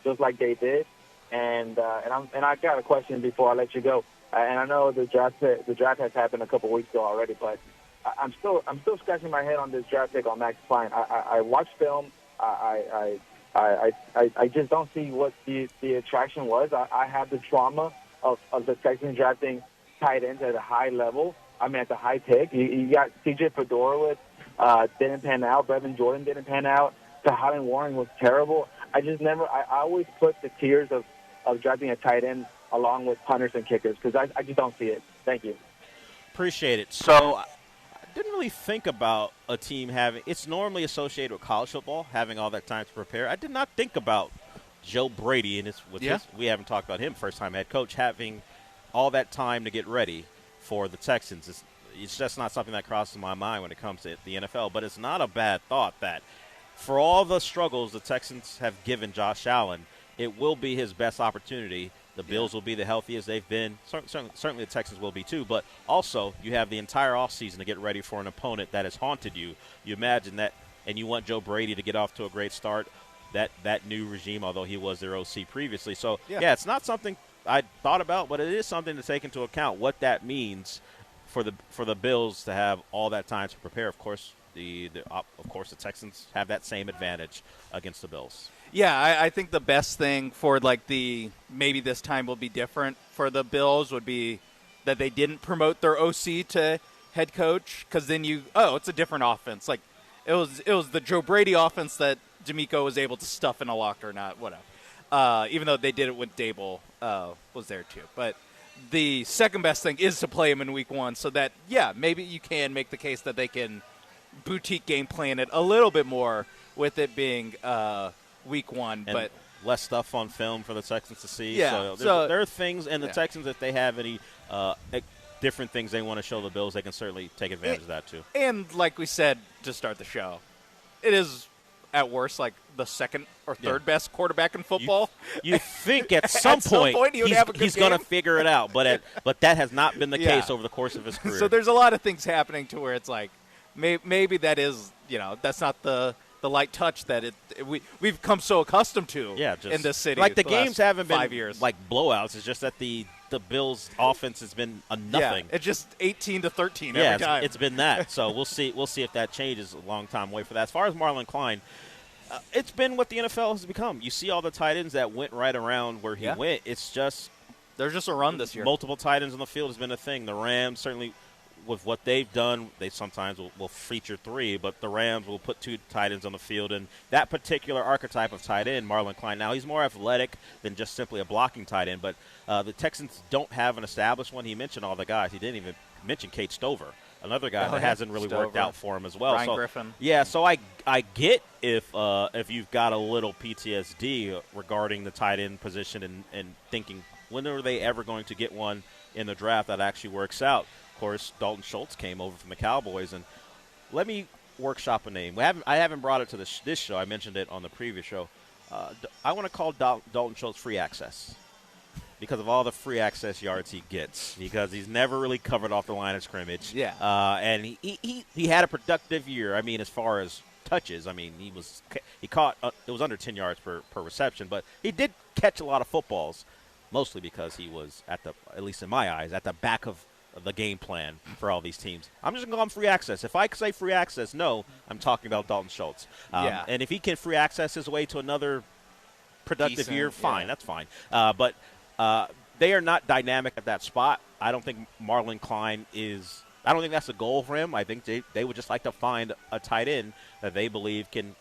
just like they did. And I got a question before I let you go. And I know the draft has happened a couple weeks ago already, but I'm still scratching my head on this draft pick on Max Klein. I watched film. I just don't see what the attraction was. I have the trauma of the Texans drafting tight ends at a high level. I mean, at the high pick. You got C.J. Fedorowicz, didn't pan out. Brevin Jordan didn't pan out. Tylan Warren was terrible. I always put the tiers of drafting a tight end along with punters and kickers because I just don't see it. Thank you. Appreciate it. So I didn't really think about a team having – it's normally associated with college football, having all that time to prepare. I did not think about Joe Brady, and we haven't talked about him, first-time head coach, having all that time to get ready for the Texans. It's just not something that crosses my mind when it comes to the NFL. But it's not a bad thought that for all the struggles the Texans have given Josh Allen, it will be his best opportunity. The Bills will be the healthiest they've been. Certainly the Texans will be too. But also you have the entire offseason to get ready for an opponent that has haunted you. You imagine that, and you want Joe Brady to get off to a great start, that new regime, although he was their OC previously. So, it's not something I thought about, but it is something to take into account what that means for the Bills to have all that time to prepare. Of course, the Texans have that same advantage against the Bills. Yeah, I think the best thing for maybe this time will be different for the Bills would be that they didn't promote their OC to head coach, because then it's a different offense. Like it was the Joe Brady offense that D'Amico was able to stuff in a locker, not whatever. Even though they did it with Dable was there too. But the second best thing is to play him in week 1 so that, maybe you can make the case that they can boutique game plan it a little bit more with it being week 1. And but less stuff on film for the Texans to see. Yeah, so there are things, and the Texans, if they have any different things they want to show the Bills, they can certainly take advantage of that too. And like we said to start the show, it is at worst like the second or third best quarterback in football. You think at some point he's going to figure it out, but that has not been the case over the course of his career. So there's a lot of things happening to where it's like maybe that is, that's not the light touch that we've come so accustomed to in this city. Like the games haven't been 5 years. like blowouts. It's just that the Bills' offense has been a nothing. Yeah, it's just 18-13 every time. It's been that. So we'll see if that changes. A long time away for that. As far as Marlon Klein, it's been what the NFL has become. You see all the tight ends that went right around where he went. It's just there's just a run this year. Multiple tight ends on the field has been a thing. The Rams certainly, with what they've done, they sometimes will feature 3, but the Rams will put 2 tight ends on the field. And that particular archetype of tight end, Marlon Klein, now he's more athletic than just simply a blocking tight end, but the Texans don't have an established one. He mentioned all the guys. He didn't even mention Kate Stover, another guy that hasn't really worked out for him as well. Brian Griffin. Yeah, so I get if you've got a little PTSD regarding the tight end position and thinking, when are they ever going to get one in the draft that actually works out? Of course, Dalton Schultz came over from the Cowboys, and let me workshop a name. I haven't brought it to this show. I mentioned it on the previous show. I want to call Dalton Schultz free access because of all the free access yards he gets, because he's never really covered off the line of scrimmage. Yeah. And he had a productive year. I mean, as far as touches, I mean, he caught it was under 10 yards per reception, but he did catch a lot of footballs. mostly because he was at least in my eyes, at the back of the game plan for all these teams. I'm just going to call him free access. If I say free access, no, I'm talking about Dalton Schultz. And if he can free access his way to another productive year, fine, that's fine. But they are not dynamic at that spot. I don't think Marlon Klein is – I don't think that's the goal for him. I think they would just like to find a tight end that they believe can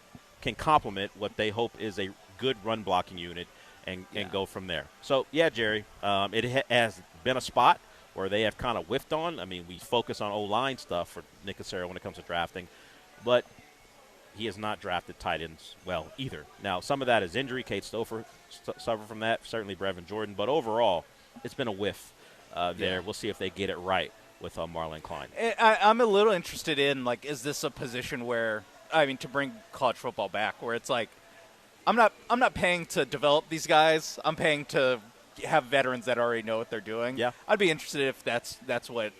complement what they hope is a good run-blocking unit and go from there. So, yeah, Jerry, it has been a spot where they have kind of whiffed on. I mean, we focus on O-line stuff for Nick Cassera when it comes to drafting, but he has not drafted tight ends well either. Now, some of that is injury. Kate Stouffer suffered from that, certainly Brevin Jordan, but overall, it's been a whiff there. We'll see if they get it right with Marlon Klein. I'm a little interested in, like, is this a position where, I mean, to bring college football back, where it's like, I'm not paying to develop these guys. I'm paying to have veterans that already know what they're doing. Yeah, I'd be interested if that's what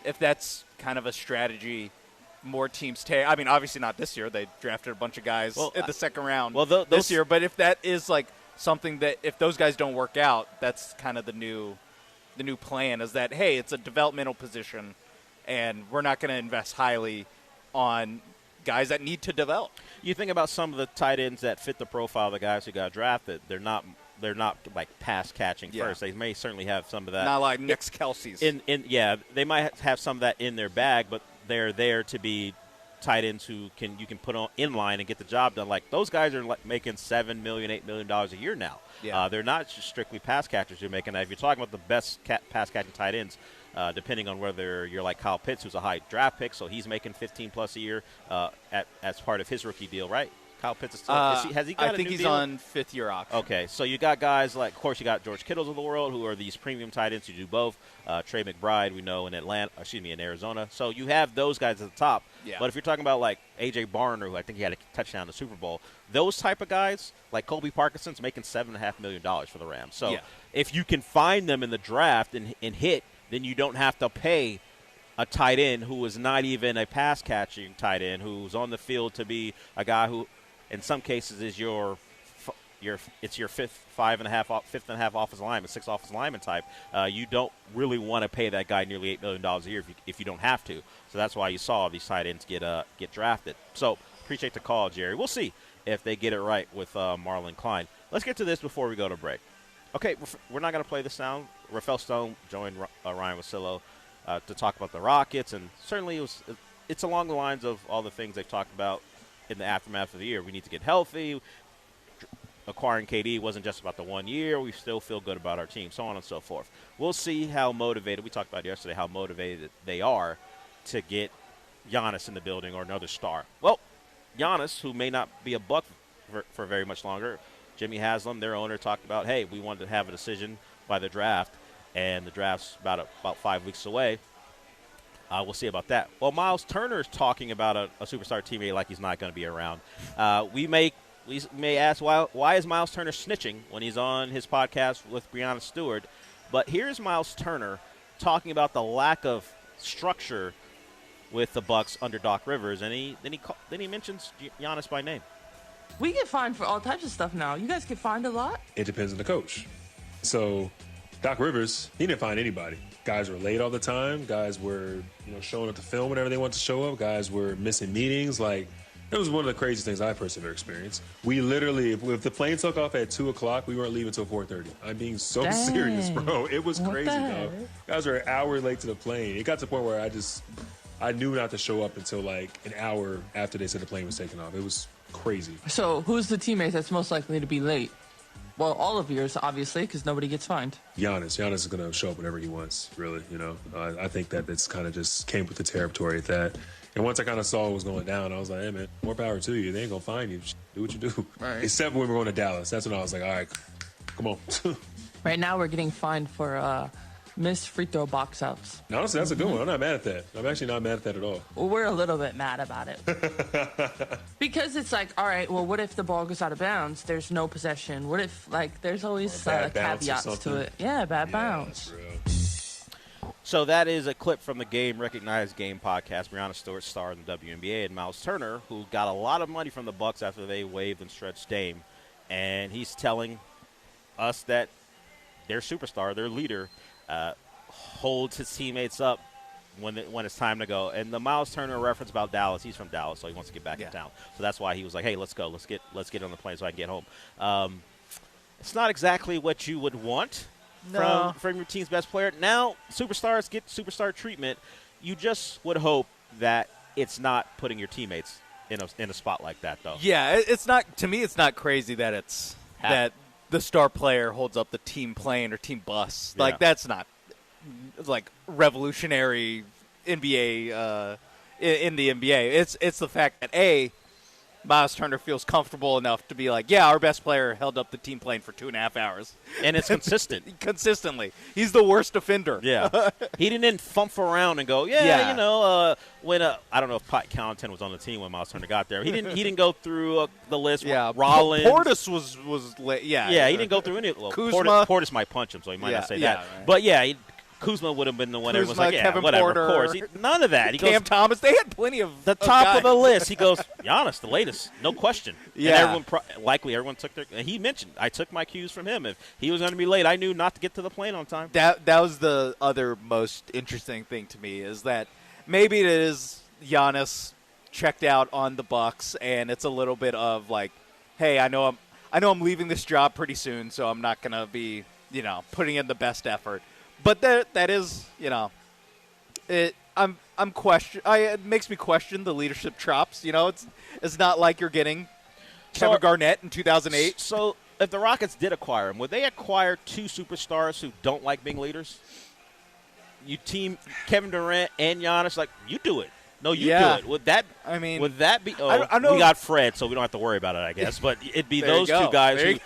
if that's kind of a strategy more teams take. I mean, obviously not this year. They drafted a bunch of guys in the second round this year. But if that is like something that if those guys don't work out, that's kind of the new plan is that, hey, it's a developmental position, and we're not going to invest highly on guys that need to develop. You think about some of the tight ends that fit the profile of the guys who got drafted. They're not like pass catching first. They may certainly have some of that. Not like Nick Kelsey's. They might have some of that in their bag, but they're there to be tight ends who you can put on in line and get the job done. Like those guys are like making $7 million, $8 million a year now. Yeah. They're not just strictly pass catchers you're making. If you're talking about the best pass catching tight ends, depending on whether you're like Kyle Pitts, who's a high draft pick, so he's making 15+ a year as part of his rookie deal, right? Kyle Pitts is still, has he got a new deal? I think he's on fifth-year option. Okay, so you got guys like, of course, you got George Kittles of the world, who are these premium tight ends who do both. Trey McBride, we know in Arizona. So you have those guys at the top. Yeah. But if you're talking about like A.J. Barner, who I think he had a touchdown in the Super Bowl, those type of guys, like Colby Parkinson's making $7.5 million for the Rams. So if you can find them in the draft and hit, then you don't have to pay a tight end who is not even a pass-catching tight end, who's on the field to be a guy who, in some cases, is your fifth and a half offensive lineman, sixth offensive lineman type. You don't really want to pay that guy nearly $8 million a year if you don't have to. So that's why you saw these tight ends get drafted. So appreciate the call, Jerry. We'll see if they get it right with Marlon Klein. Let's get to this before we go to break. Okay, we're not going to play this sound. Rafael Stone joined Ryan Wassillo to talk about the Rockets, and certainly it's along the lines of all the things they've talked about in the aftermath of the year. We need to get healthy. Acquiring KD wasn't just about the 1 year. We still feel good about our team, so on and so forth. We'll see how motivated, we talked about yesterday, how motivated they are to get Giannis in the building or another star. Well, Giannis, who may not be a Buck for very much longer, Jimmy Haslam, their owner, talked about, hey, we wanted to have a decision by the draft, and the draft's about 5 weeks away. We'll see about that. Well, Miles Turner is talking about a superstar teammate like he's not going to be around. We may ask why is Miles Turner snitching when he's on his podcast with Breonna Stewart. But here's Miles Turner talking about the lack of structure with the Bucks under Doc Rivers, and then he mentions Giannis by name. We get fined for all types of stuff now. You guys get fined a lot? It depends on the coach. So Doc Rivers, he didn't find anybody. Guys were late all the time. Guys were, showing up to film whenever they wanted to show up. Guys were missing meetings. Like, it was one of the craziest things I personally ever experienced. We literally, if the plane took off at 2 o'clock, we weren't leaving until 4:30. I'm being so serious, bro. It was crazy, dog. Guys were an hour late to the plane. It got to the point where I knew not to show up until like an hour after they said the plane was taking off. It was crazy. So who's the teammate that's most likely to be late? Well, all of yours, obviously, because nobody gets fined. Giannis is going to show up whenever he wants, really. I think that it's kind of just came with the territory at that. And once I kind of saw what was going down, I was like, hey, man, more power to you. They ain't going to find you. Just do what you do. Right. Except when we're going to Dallas. That's when I was like, all right, come on. Right now we're getting fined for missed free throw box outs. Honestly, that's a good one. I'm not mad at that. I'm actually not mad at that at all. Well, we're a little bit mad about it. Because it's like, all right, well, what if the ball goes out of bounds? There's no possession. What if, there's always caveats to it. Yeah, bad bounce. So that is a clip from the Recognized Game podcast. Breonna Stewart starred in the WNBA, and Miles Turner, who got a lot of money from the Bucks after they waived and stretched Dame. And he's telling us that their superstar, their leader, holds his teammates up when it's time to go. And the Miles Turner reference about Dallas, he's from Dallas, so he wants to get back in town. So that's why he was like, hey, let's go. Let's get on the plane so I can get home. It's not exactly what you would want from your team's best player. Now, superstars get superstar treatment. You just would hope that it's not putting your teammates in a spot like that, though. Yeah, it's not. To me, it's not crazy that that the star player holds up the team plane or team bus. Like, that's not like revolutionary NBA in the NBA. It's the fact that Miles Turner feels comfortable enough to be like, yeah, our best player held up the team plane for 2.5 hours. And it's consistent. Consistently. He's the worst offender. Yeah. He didn't fump around and go, when I don't know if Pat Connaughton was on the team when Miles Turner got there. He didn't go through the list. Yeah. Rollins. Portis was late. Yeah. Yeah, he didn't go through any. Well, Kuzma. Portis might punch him, so he might not say that. Right. But, yeah, Kuzma would have been the one that was like, yeah, Kevin whatever, Porter, of course. None of that. He Cam goes, Thomas. They had plenty of the top guys. of the list. He goes, Giannis, the latest, no question. Yeah. And everyone took their – and he mentioned, I took my cues from him. If he was going to be late, I knew not to get to the plane on time. That was the other most interesting thing to me is that maybe it is Giannis checked out on the Bucks, and it's a little bit of like, hey, I know I'm leaving this job pretty soon, so I'm not going to be, putting in the best effort. But that is, it makes me question the leadership chops. It's not like you're getting Kevin Garnett in 2008. So if the Rockets did acquire him, would they acquire two superstars who don't like being leaders? You team Kevin Durant and Giannis, like, you do it. No, you do it. Would that be? Oh, I know. We got Fred, so we don't have to worry about it, I guess. But it'd be those two guys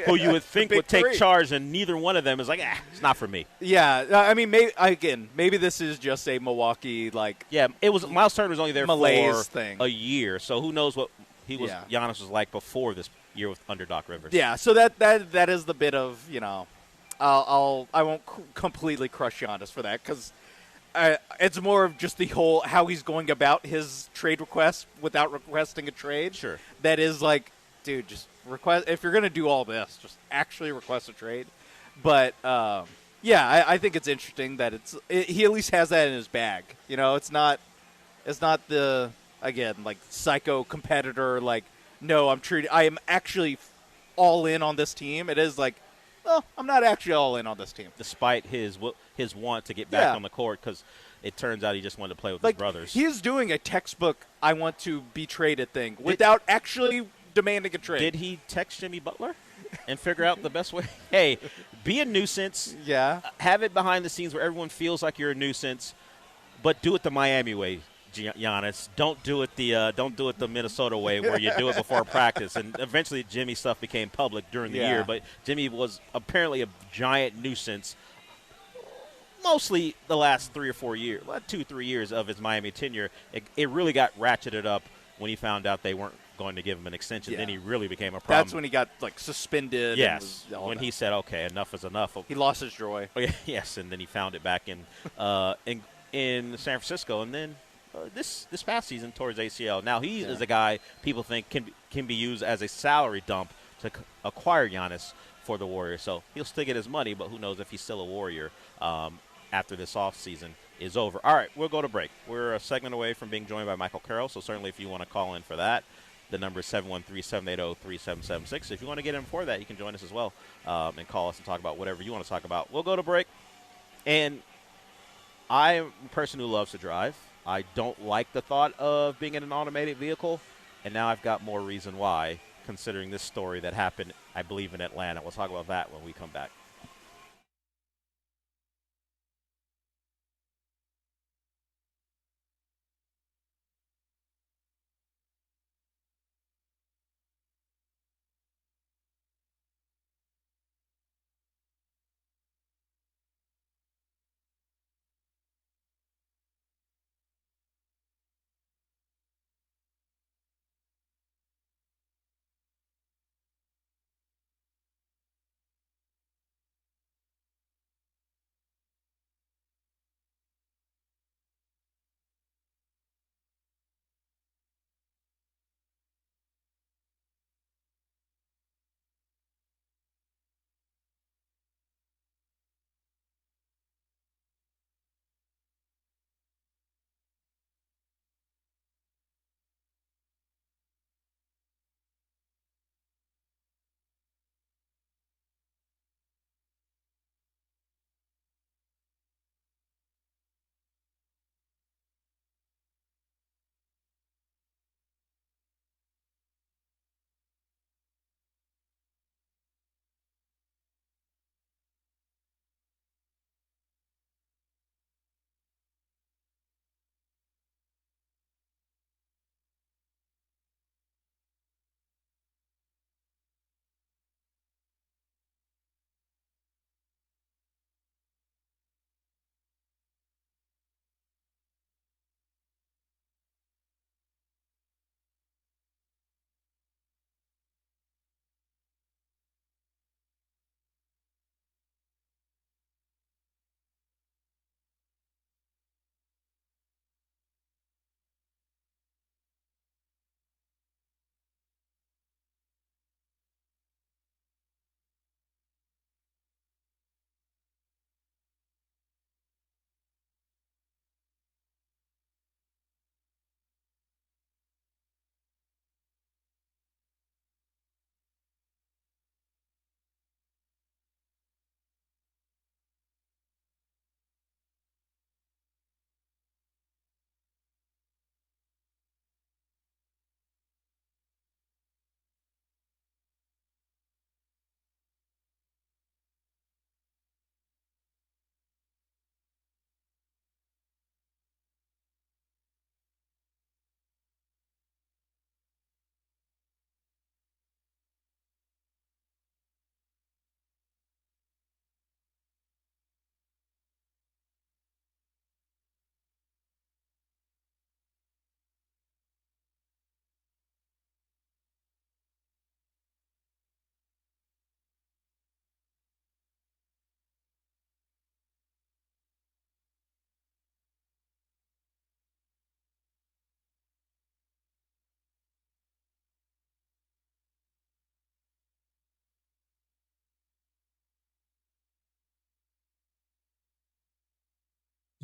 who you would think would take charge, and neither one of them is like, it's not for me. Yeah, I mean, maybe this is just a Milwaukee Yeah, it was. Miles Turner was only there malaise for thing. A year, so who knows what Giannis was like before this year under Doc Rivers. Yeah, so that is the bit of I won't completely crush Giannis for that because. It's more of just the whole how he's going about his trade request without requesting a trade. Sure. That is like, dude, just request. If you're going to do all this, just actually request a trade. But, I think it's interesting that he at least has that in his bag. It's not the, again, like psycho competitor, like, no, I am actually all in on this team. It is like, well, I'm not actually all in on this team. Despite his want to get back on the court because it turns out he just wanted to play with his brothers. He is doing a textbook I want to be traded thing without actually demanding a trade. Did he text Jimmy Butler and figure out the best way? Hey, be a nuisance. Yeah. Have it behind the scenes where everyone feels like you're a nuisance, but do it the Miami way. Giannis, don't do it the Minnesota way where you do it before practice. And eventually Jimmy's stuff became public during the year, but Jimmy was apparently a giant nuisance mostly the last 3 or 4 years, 2-3 years of his Miami tenure. It really got ratcheted up when he found out they weren't going to give him an extension. Then he really became a problem. That's when he got suspended. Yes, when he said, "Okay, enough is enough." He lost his joy. Oh, yes, and then he found it back in San Francisco, and then. This past season towards ACL. Now he is a guy people think can be used as a salary dump to acquire Giannis for the Warriors. So he'll still get his money, but who knows if he's still a Warrior after this offseason is over. All right, we'll go to break. We're a segment away from being joined by Michael Carroll, so certainly if you want to call in for that, the number is 713-780-3776. If you want to get in for that, you can join us as well and call us and talk about whatever you want to talk about. We'll go to break. And I'm a person who loves to drive. I don't like the thought of being in an automated vehicle, and now I've got more reason why, considering this story that happened, I believe, in Atlanta. We'll talk about that when we come back.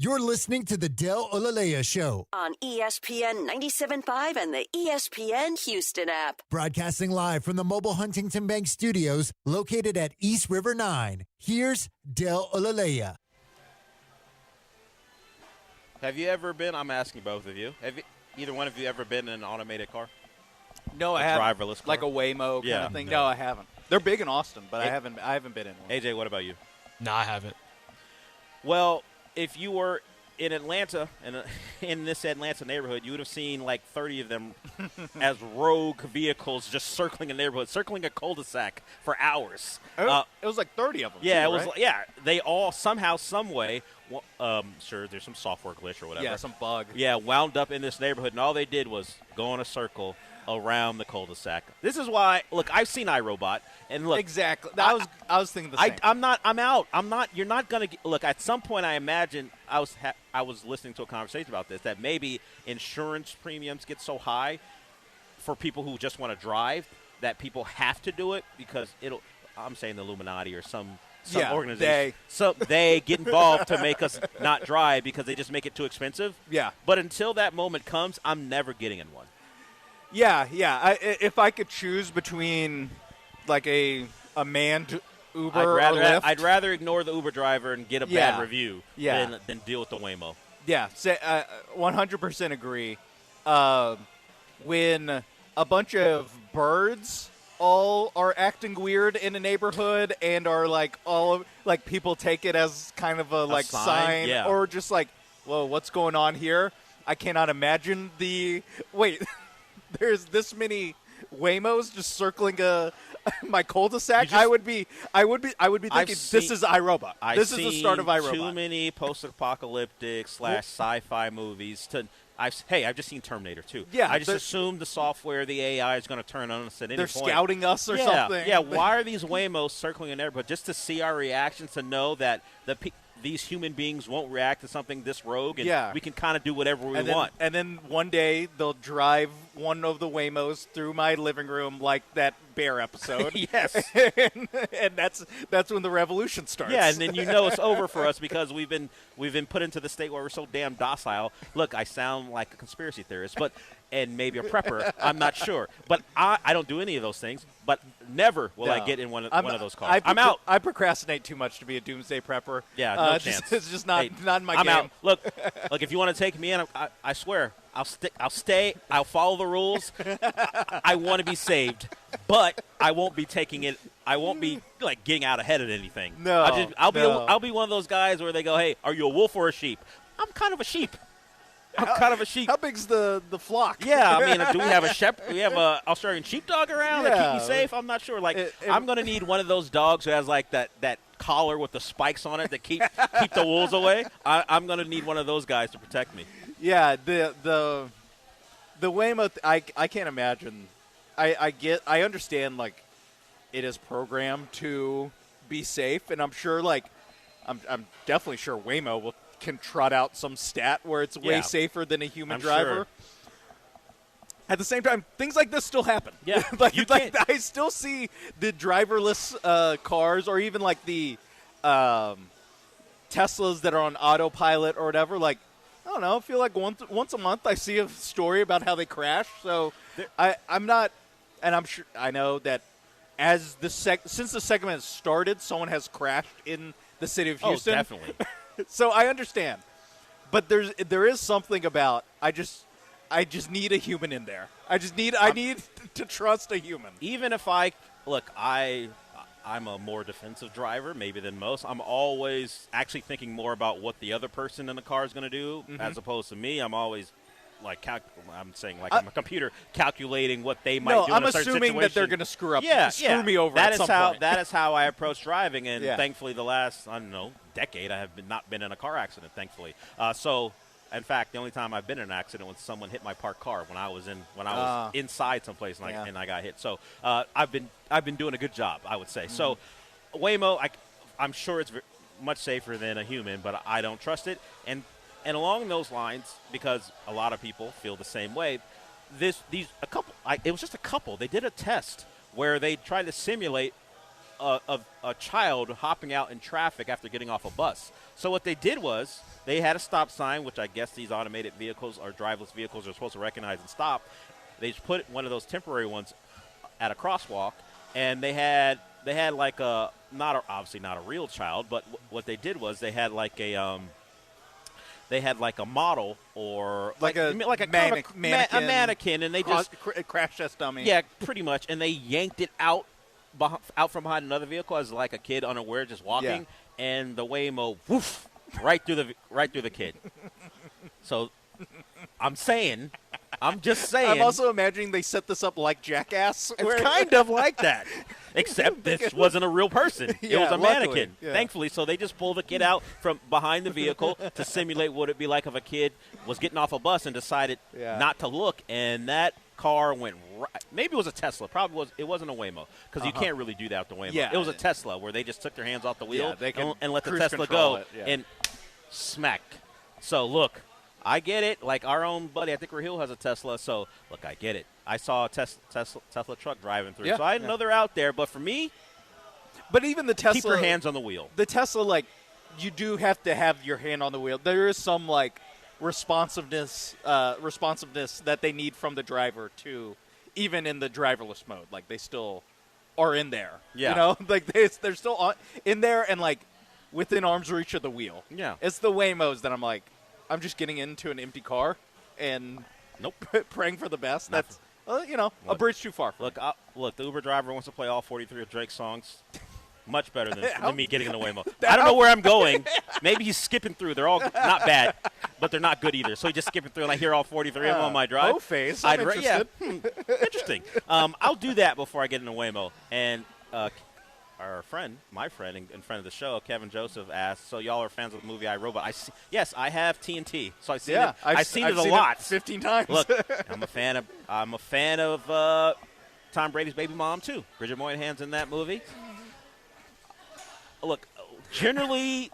You're listening to the Del Olalea Show on ESPN 97.5 and the ESPN Houston app. Broadcasting live from the Mobile Huntington Bank Studios located at East River 9. Here's Del Olalea. Have you ever been, I'm asking both of you, either one of you ever been in an automated car? No, I haven't. Driverless car? Like a Waymo kind of thing? No, I haven't. They're big in Austin, but I haven't been in one. AJ, what about you? No, I haven't. Well, if you were in Atlanta, in this Atlanta neighborhood, you would have seen like 30 of them as rogue vehicles just circling a neighborhood, circling a cul-de-sac for hours. It was like 30 of them. Yeah, too, it was. right? Yeah, they all somehow, some way. Sure, there's some software glitch or whatever. Yeah, some bug. Yeah, wound up in this neighborhood, and all they did was go in a circle around the cul-de-sac. This is why. Look, I've seen iRobot, and look exactly. I was thinking the same. I'm out. I'm not. You're not gonna look. At some point, I imagine I was listening to a conversation about this that maybe insurance premiums get so high for people who just want to drive that people have to do it because it'll. I'm saying the Illuminati or some organization. They get involved to make us not drive because they just make it too expensive. Yeah. But until that moment comes, I'm never getting in one. Yeah. If I could choose between like a manned Uber or Lyft, I'd rather ignore the Uber driver and get a bad review than deal with the Waymo. Yeah, 100% agree. When a bunch of birds all are acting weird in a neighborhood and are like people take it as kind of a sign or just like, whoa, what's going on here? I cannot imagine there's this many Waymos just circling my cul-de-sac. I would be thinking this is iRobot. This is the start of iRobot. Too many post-apocalyptic / sci-fi movies I've just seen Terminator 2. Yeah, I just assume the software, the AI is going to turn on us at any point. They're scouting us or something. Yeah, why are these Waymos circling an neighborhood? Just to see our reactions, to know that these human beings won't react to something this rogue, and we can kind of do whatever we want. And then one day they'll drive one of the Waymos through my living room like that Bear episode. Yes. and that's when the revolution starts. Yeah, and then it's over for us because we've been put into the state where we're so damn docile. Look, I sound like a conspiracy theorist, and maybe a prepper. I'm not sure. But I don't do any of those things. But never will I get in one of those cars. I'm out. I procrastinate too much to be a doomsday prepper. Yeah, no chance. It's just not in my I'm game. Out. Look, if you want to take me in, I swear, I'll stay. I'll follow the rules. I want to be saved, but I won't be taking it. I won't be getting out ahead of anything. No, I'll be one of those guys where they go, "Hey, are you a wolf or a sheep?" I'm kind of a sheep. How big's the flock? Yeah, I mean, do we have a shepherd? We have a Australian sheepdog around to keep me safe? I'm not sure. I'm going to need one of those dogs who has that collar with the spikes on it that keep the wolves away. I'm going to need one of those guys to protect me. Yeah, the Waymo. I can't imagine. I understand it is programmed to be safe, and I'm sure I'm definitely sure Waymo can trot out some stat where it's way safer than a human driver. Sure. At the same time, things like this still happen. Yeah, I still see the driverless cars, or even the Teslas that are on autopilot or whatever. I don't know. I feel like once a month I see a story about how they crash. So I'm not, and I'm sure I know that since the segment started, someone has crashed in the city of Houston. Oh, definitely. So I understand, but there is something about I just need a human in there. I need to trust a human. Even if I'm a more defensive driver maybe than most. I'm always actually thinking more about what the other person in the car is going to do as opposed to me. I'm always I'm a computer calculating what they might do in a certain situation. I'm assuming that they're going to screw up. Screw me over that at some point. That is how I approach driving, and thankfully the last, decade I have not been in a car accident, thankfully. So, in fact, the only time I've been in an accident was someone hit my parked car when I was inside someplace and I got hit. So, I've been doing a good job, I would say. Mm-hmm. So, Waymo, I'm sure it's much safer than a human, but I don't trust it. And along those lines, because a lot of people feel the same way, it was just a couple. They did a test where they tried to simulate a child hopping out in traffic after getting off a bus. So what they did was they had a stop sign, which I guess these automated vehicles or driverless vehicles are supposed to recognize and stop. They just put one of those temporary ones at a crosswalk, and they had like obviously not a real child, but what they did was they had like a model or like a mannequin, and they just crash test dummy. Yeah, pretty much, and they yanked it out from behind another vehicle as like a kid unaware just walking, and the Waymo right through the kid. So I'm just saying. I'm also imagining they set this up like Jackass. It's kind of like that, except this wasn't a real person. It was a mannequin, thankfully. So they just pulled the kid out from behind the vehicle to simulate what it'd be like if a kid was getting off a bus and decided not to look, and that car went right. Maybe it was a Tesla. Probably was. It wasn't a Waymo because you can't really do that with the Waymo. Yeah. It was a Tesla where they just took their hands off the wheel and let the cruise Tesla control go it, and smack. So look. I get it. Like our own buddy, I think Raheel has a Tesla. So, look, I get it. I saw a Tesla truck driving through. So I know they're out there. But for me, but even the Tesla, keep your hands on the wheel. The Tesla, like, you do have to have your hand on the wheel. There is some, like, responsiveness that they need from the driver, too, even in the driverless mode. Like, they still are in there. Yeah. You know? Like, they're still in there and, like, within arm's reach of the wheel. Yeah. It's the Waymos that I'm like, I'm just getting into an empty car and praying for the best. That's a bridge too far. Look, the Uber driver wants to play all 43 of Drake's songs. Much better than me getting in the Waymo. I don't know where I'm going. Maybe he's skipping through. They're all not bad, but they're not good either. So he's just skipping through, and I hear all 43 of them on my drive. Face. I'm interested. Interesting. I'll do that before I get in the Waymo. And my friend and friend of the show, Kevin Joseph, asked, so y'all are fans of the movie iRobot? Yes, I have TNT, so I've seen it. I've seen it a lot, 15 times. Look, I'm a fan of Tom Brady's baby mom too. Bridget Moynihan's in that movie. Look, generally,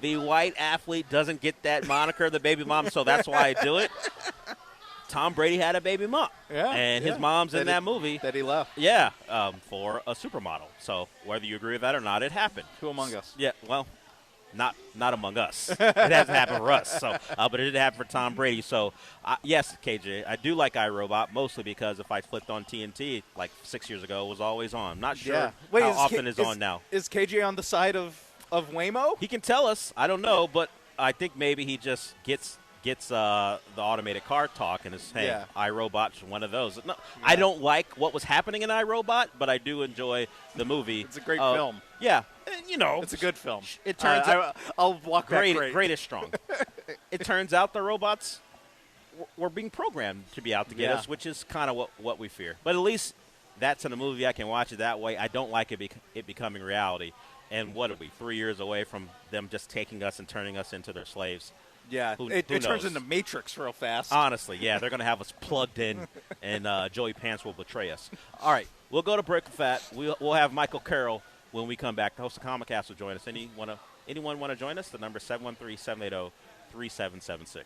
the white athlete doesn't get that moniker, the baby mom, so that's why I do it. Tom Brady had a baby mom, and his mom's in that movie. That he left. Yeah, for a supermodel. So whether you agree with that or not, it happened. Who among us? Yeah, well, not among us. It hasn't happened for us. So, but it did happen for Tom Brady. So, yes, KJ, I do like iRobot, mostly because if I flipped on TNT like 6 years ago, it was always on. I'm not sure how often it's on now. Is KJ on the side of Waymo? He can tell us. I don't know, but I think maybe he just gets the automated car talk and is saying, iRobot's one of those. No, I don't like what was happening in iRobot, but I do enjoy the movie. It's a great film. Yeah. And, it's a good film. It turns out I'll walk great, that great is strong. It turns out the robots were being programmed to be out to get us, which is kind of what we fear. But at least that's in a movie. I can watch it that way. I don't like it becoming reality. And what are we, 3 years away from them just taking us and turning us into their slaves? Yeah, it turns into Matrix real fast. Honestly, yeah, they're going to have us plugged in, and Joey Pants will betray us. All right, we'll go to break with that. We'll have Michael Carroll when we come back. The host of Comicast will join us. Anyone want to join us? The number is 713-780-3776.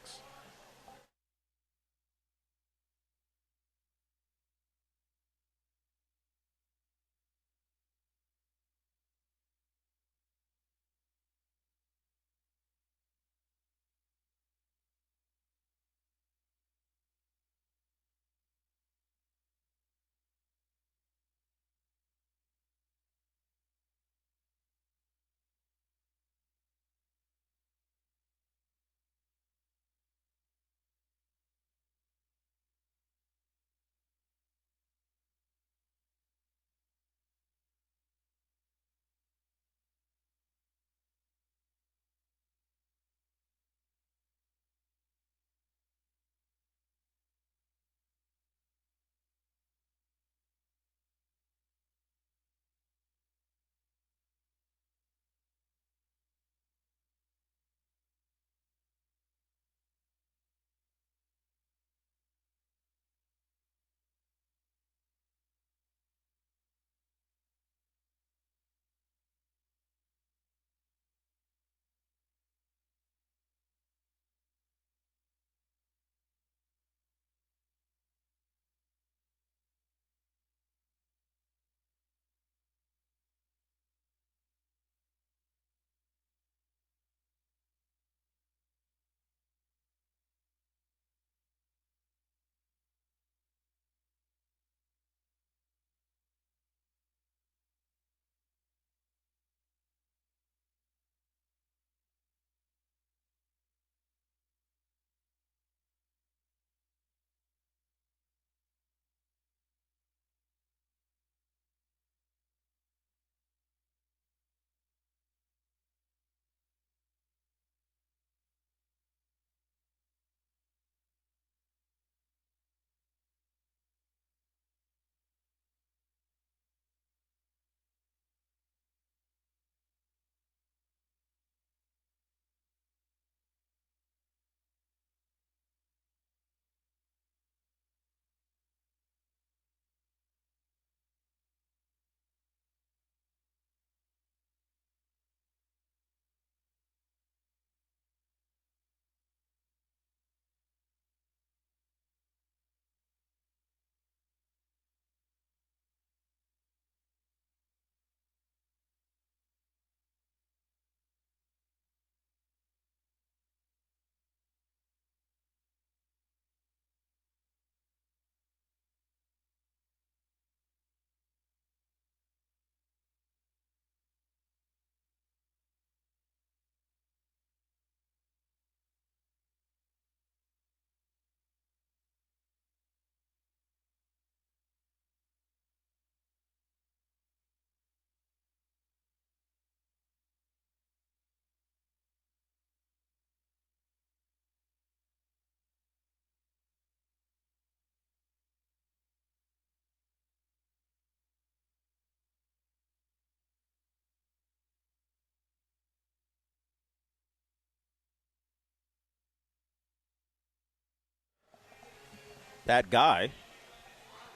that guy,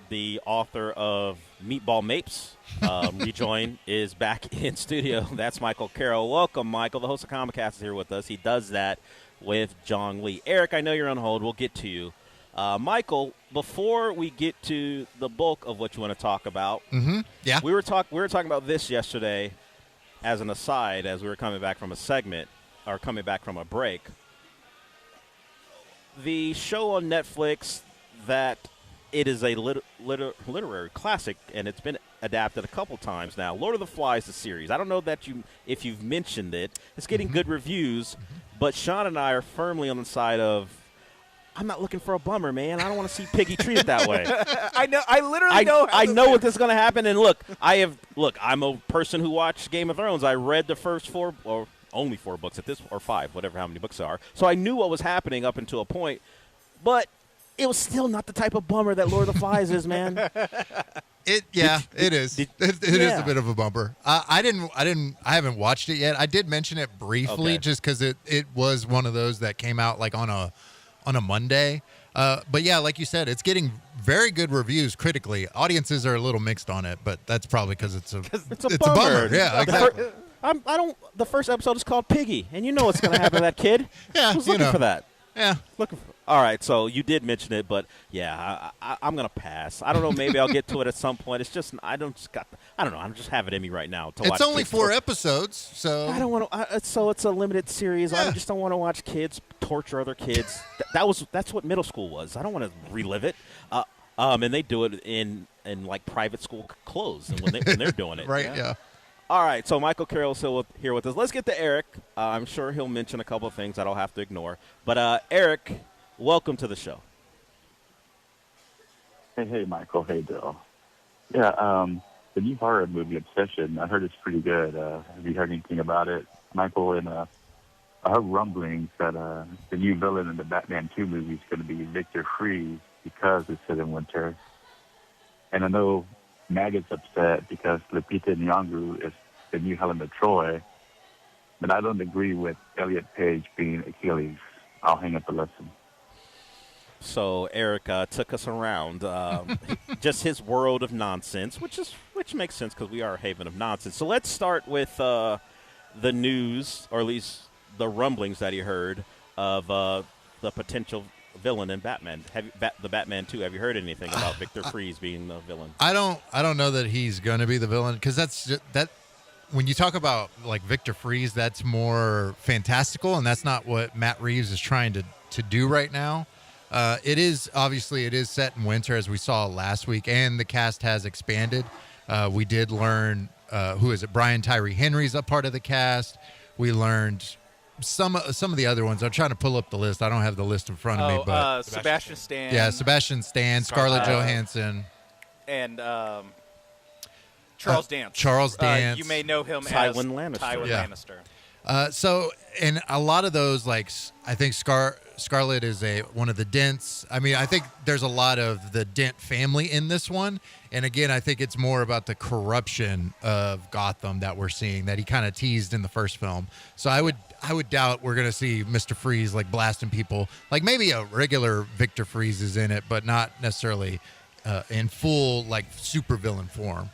the author of Meatball Mapes, Rejoin, is back in studio. That's Michael Carroll. Welcome, Michael. The host of Comicast is here with us. He does that with John Lee. Eric, I know you're on hold. We'll get to you. Michael, before we get to the bulk of what you want to talk about, yeah, we were talking about this yesterday as an aside as we were coming back from a segment or coming back from a break. The show on Netflix that it is a literary classic, and it's been adapted a couple times now. Lord of the Flies, the series. I don't know that if you've mentioned it. It's getting good reviews, but Sean and I are firmly on the side of, I'm not looking for a bummer, man. I don't want to see Piggy treated that way. I know. I literally know. I know what this is going to happen. And look, I'm a person who watched Game of Thrones. I read the first 4 or only 4 books at this, or 5, whatever how many books there are. So I knew what was happening up until a point, but it was still not the type of bummer that Lord of the Flies is, man. It is. It is a bit of a bumper. I haven't watched it yet. I did mention it briefly just because it was one of those that came out like on a Monday. But yeah, like you said, it's getting very good reviews critically. Audiences are a little mixed on it, but that's probably because it's a bummer. Yeah, exactly. The first episode is called Piggy, and you know what's going to happen to that kid. Yeah, who's looking for that? Yeah, looking for. All right, so you did mention it, but yeah, I'm going to pass. I don't know. Maybe I'll get to it at some point. It's just I don't know. I don't just have it in me right now to watch. It's only 4 episodes, so I don't want to. So it's a limited series. Yeah. I just don't want to watch kids torture other kids. That's what middle school was. I don't want to relive it. And they do it in like private school clothes, and when they're doing it, right? Yeah. All right, so Michael Carroll's still here with us. Let's get to Eric. I'm sure he'll mention a couple of things that I'll have to ignore. But Eric, welcome to the show. Hey, Michael. Hey, Bill. Yeah, the new horror movie, Obsession, I heard it's pretty good. Have you heard anything about it, Michael? And I heard rumblings that the new villain in the Batman 2 movie is going to be Victor Freeze because it's set in winter. And I know Maggot's upset because Lupita Nyong'o is the new Helen of Troy, but I don't agree with Elliot Page being Achilles. I'll hang up the lesson. So Eric took us around just his world of nonsense, which makes sense because we are a haven of nonsense. So let's start with the news, or at least the rumblings that he heard of the potential villain in Batman. The Batman 2. Have you heard anything about Victor Freeze being the villain? I don't know that he's going to be the villain, because that when you talk about like Victor Freeze, that's more fantastical, and that's not what Matt Reeves is trying to do right now. It is set in winter, as we saw last week, and the cast has expanded. We did learn Brian Tyree Henry's a part of the cast. We learned some of the other ones. I'm trying to pull up the list. I don't have the list in front of me, but Sebastian Stan. Yeah, Sebastian Stan, Scarlett Johansson, and Charles Dance. Charles Dance. You may know him Tywin as Lannister. Tywin Lannister. So, and a lot of those, like, I think Scarlett is one of the Dents. I mean, I think there's a lot of the Dent family in this one. And again, I think it's more about the corruption of Gotham that we're seeing, that he kind of teased in the first film. So I would doubt we're going to see Mr. Freeze like blasting people. Like maybe a regular Victor Freeze is in it, but not necessarily in full like supervillain form.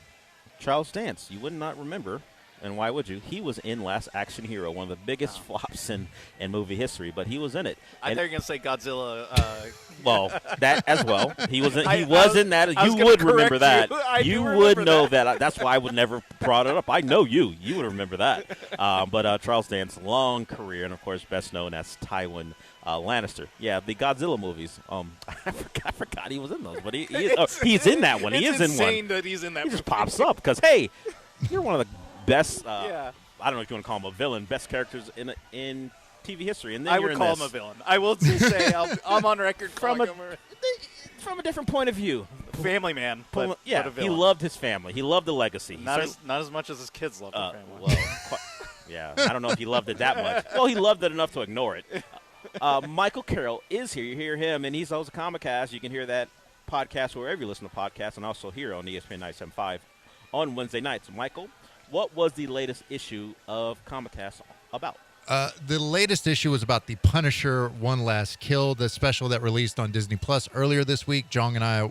Charles Dance, you would not remember, and why would you? He was in Last Action Hero, one of the biggest flops in movie history, but he was in it. I thought you were going to say Godzilla. Well, that as well. He was in that. You would remember that. You would know that. That's why I would never brought it up. I know you. You would remember that. But Charles Dance's long career, and of course best known as Tywin Lannister. Yeah, the Godzilla movies. I forgot he was in those, but he's in that one. He is in one. It's insane that he's in that. He just pops up because hey, you're one of the best. I don't know if you want to call him a villain. Best characters in TV history, and then I would call him a villain. I will just say I'm on record from a different point of view. Family man, but yeah, but a he loved his family. He loved the legacy. Not as much as his kids loved their family. Well, yeah, I don't know if he loved it that much. Well, he loved it enough to ignore it. Michael Carroll is here. You hear him, and he's host of Comicast. You can hear that podcast wherever you listen to podcasts, and also here on ESPN 97.5 on Wednesday nights. Michael, what was the latest issue of Comicast about? The latest issue was about the Punisher One Last Kill, the special that released on Disney Plus earlier this week. Jong and I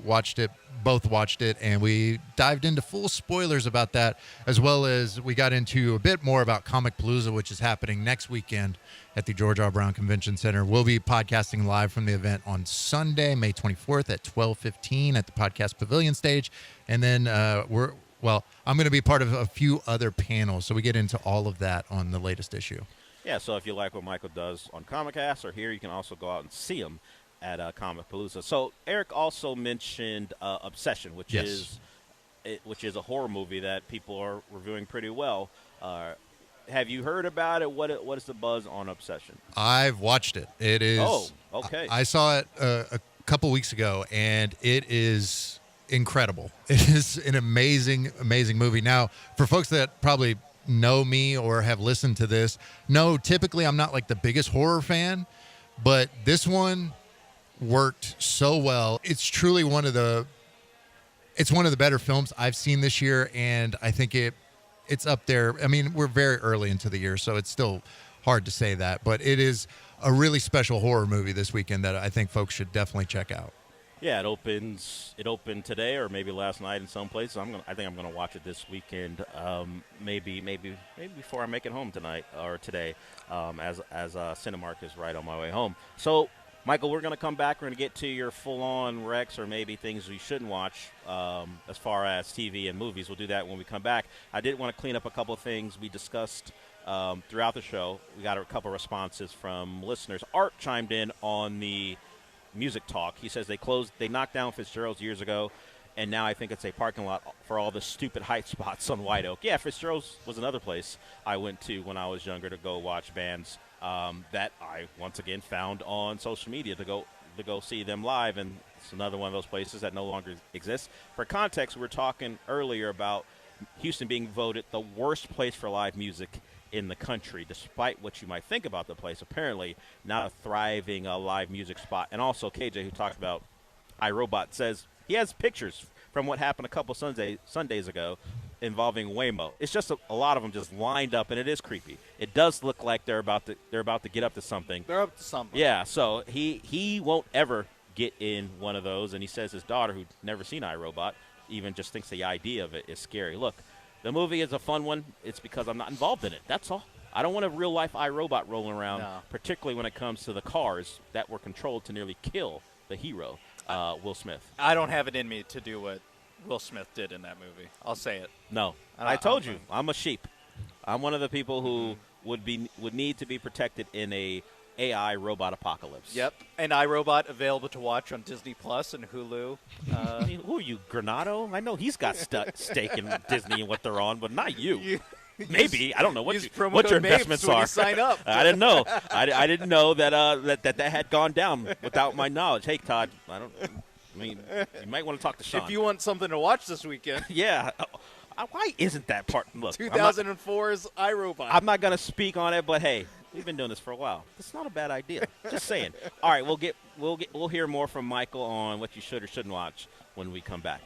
both watched it, and we dived into full spoilers about that, as well as we got into a bit more about Comic Palooza, which is happening next weekend at the George R. Brown Convention Center. We'll be podcasting live from the event on Sunday, May 24th at 12:15 at the Podcast Pavilion stage, and then I'm going to be part of a few other panels, so we get into all of that on the latest issue. Yeah, so if you like what Michael does on Comic Cast or here, you can also go out and see him at Comic Palooza. So Eric also mentioned Obsession, which is a horror movie that people are reviewing pretty well. Have you heard about it? What is the buzz on Obsession? I've watched it. It is. Oh, okay. I saw it a couple weeks ago, and it is incredible. It is an amazing, amazing movie. Now, for folks that probably know me or have listened to this, no, typically I'm not like the biggest horror fan, but this one worked so well. It's truly one of the better films I've seen this year, and I think it's up there. I mean, we're very early into the year, so it's still hard to say that, but it is a really special horror movie this weekend that I think folks should definitely check out. Yeah, it opened today or maybe last night in some places. I think I'm gonna watch it this weekend. Maybe before I make it home tonight or today, as Cinemark is right on my way home. So, Michael, we're gonna come back. We're gonna get to your full-on recs or maybe things we shouldn't watch as far as TV and movies. We'll do that when we come back. I did want to clean up a couple of things we discussed throughout the show. We got a couple responses from listeners. Art chimed in on the music talk. He says they knocked down Fitzgerald's years ago, and now I think it's a parking lot for all the stupid hype spots on White Oak. Yeah, Fitzgerald's was another place I went to when I was younger to go watch bands that I once again found on social media to go see them live, and it's another one of those places that no longer exists. For context, we were talking earlier about Houston being voted the worst place for live music in the country, despite what you might think about the place. Apparently not a thriving live music spot. And also KJ, who talked about iRobot, says he has pictures from what happened a couple Sundays ago involving Waymo. It's just a lot of them just lined up, and it is creepy. It does look like they're about to get up to something. They're up to something. Yeah, so he won't ever get in one of those, and he says his daughter, who'd never seen iRobot, even just thinks the idea of it is scary. Look, the movie is a fun one. It's because I'm not involved in it. That's all. I don't want a real-life iRobot rolling around, particularly when it comes to the cars that were controlled to nearly kill the hero, Will Smith. I don't have it in me to do what Will Smith did in that movie. I'll say it. No. I told you. I'm a sheep. I'm one of the people who would need to be protected in a AI robot apocalypse. Yep. And iRobot available to watch on Disney Plus and Hulu. Who are you, Granado? I know he's got stake in Disney and what they're on, but not you. Maybe. I don't know what your investments are. Sign up. I didn't know. I didn't know that had gone down without my knowledge. Hey, Todd, you might want to talk to Sean. If you want something to watch this weekend. Yeah. Why isn't that part? Look, 2004's iRobot. I'm not going to speak on it, but hey, we've been doing this for a while. It's not a bad idea. Just saying. All right, we'll hear more from Michael on what you should or shouldn't watch when we come back.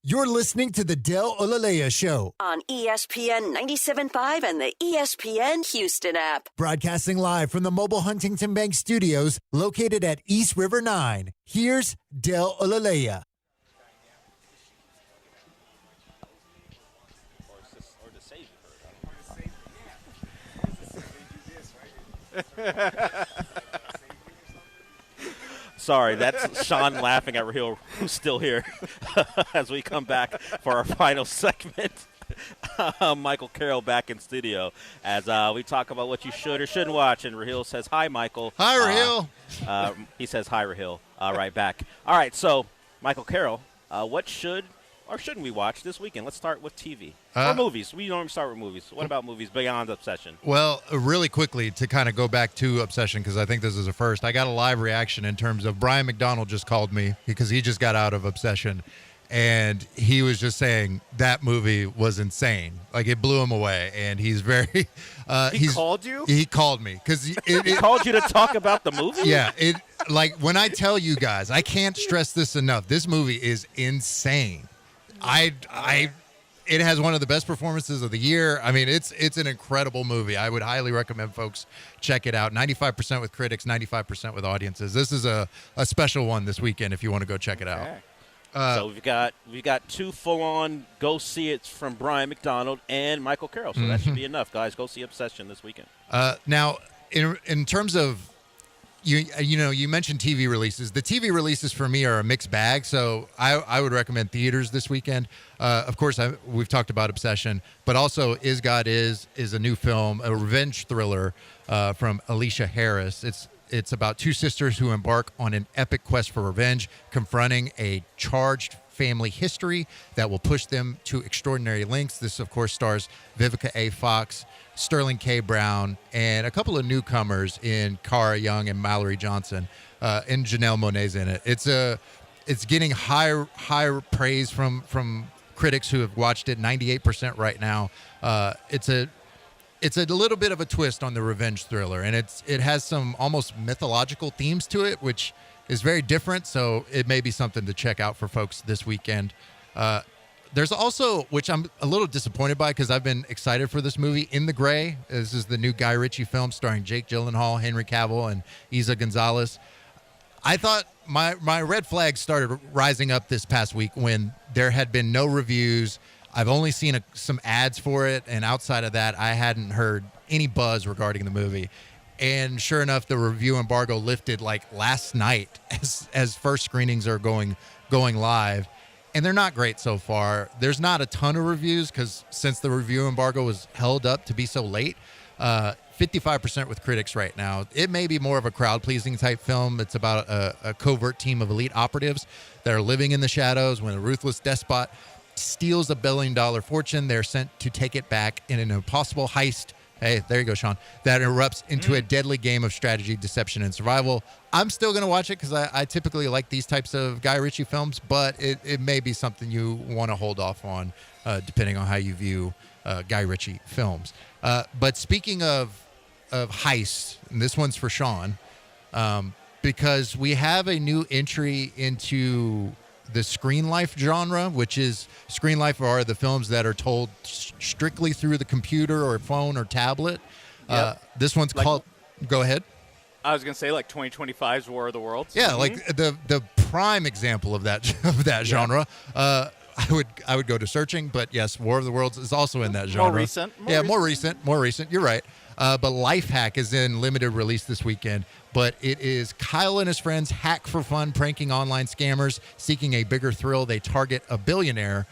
You're listening to the Del Olalea Show on ESPN 97.5 and the ESPN Houston app. Broadcasting live from the mobile Huntington Bank Studios located at East River 9. Here's Del Olalea. Sorry, that's Sean laughing at Raheel, who's still here, as we come back for our final segment. Michael Carroll back in studio as we talk about what you should or shouldn't watch. And Raheel says, hi, Michael. Hi, Raheel. He says, hi, Raheel. Right back. All right, so, Michael Carroll, what should or shouldn't we watch this weekend? Let's start with TV. Or movies. We normally start with movies. What about movies beyond Obsession? Well, really quickly, to kind of go back to Obsession, because I think this is a first, I got a live reaction in terms of Brian McDonald just called me because he just got out of Obsession. And he was just saying that movie was insane. Like, it blew him away. And he's very he called you? He called me. Because he called you to talk about the movie? Yeah. Like, when I tell you guys, I can't stress this enough. This movie is insane. It has one of the best performances of the year. I mean, it's an incredible movie. I would highly recommend folks check it out. 95% with critics, 95% with audiences. This is a special one this weekend if you want to go check it out. So we've got two full-on go see it from Brian McDonald and Michael Carroll. So that should be enough, guys. Go see Obsession this weekend. Now, in terms of you mentioned TV releases. The TV releases for me are a mixed bag, so I would recommend theaters this weekend. Of course, we've talked about Obsession, but also Is God Is a new film, a revenge thriller from Alicia Harris. It's about two sisters who embark on an epic quest for revenge, confronting a charged family history that will push them to extraordinary lengths. This, of course, stars Vivica A. Fox, Sterling K. Brown, and a couple of newcomers in Cara Young and Mallory Johnson, and Janelle Monáe's in it. It's getting higher praise from critics who have watched it, 98% right now. It's a little bit of a twist on the revenge thriller, and it has some almost mythological themes to it, which is very different, so it may be something to check out for folks this weekend. There's also, which I'm a little disappointed by because I've been excited for this movie, In the Gray. This is the new Guy Ritchie film starring Jake Gyllenhaal, Henry Cavill, and Isa Gonzalez. I thought my red flags started rising up this past week when there had been no reviews. I've only seen some ads for it, and outside of that, I hadn't heard any buzz regarding the movie. And sure enough, the review embargo lifted like last night as first screenings are going live. And they're not great so far. There's not a ton of reviews because since the review embargo was held up to be so late, 55% with critics right now. It may be more of a crowd-pleasing type film. It's about a covert team of elite operatives that are living in the shadows when a ruthless despot steals $1 billion fortune. They're sent to take it back in an impossible heist. Hey, there you go, Sean. That erupts into a deadly game of strategy, deception, and survival. I'm still going to watch it because I typically like these types of Guy Ritchie films, but it may be something you want to hold off on depending on how you view Guy Ritchie films. But speaking of heists, and this one's for Sean, because we have a new entry into the screen life genre, which is screen life are the films that are told strictly through the computer or phone or tablet. Yep. This one's called, go ahead. I was going to say like 2025's War of the Worlds. Yeah, like the prime example of that genre. I would go to Searching, but yes, War of the Worlds is also in that genre. More recent. You're right. But Lifehack is in limited release this weekend. But it is Kyle and his friends hack for fun, pranking online scammers, seeking a bigger thrill. They target a billionaire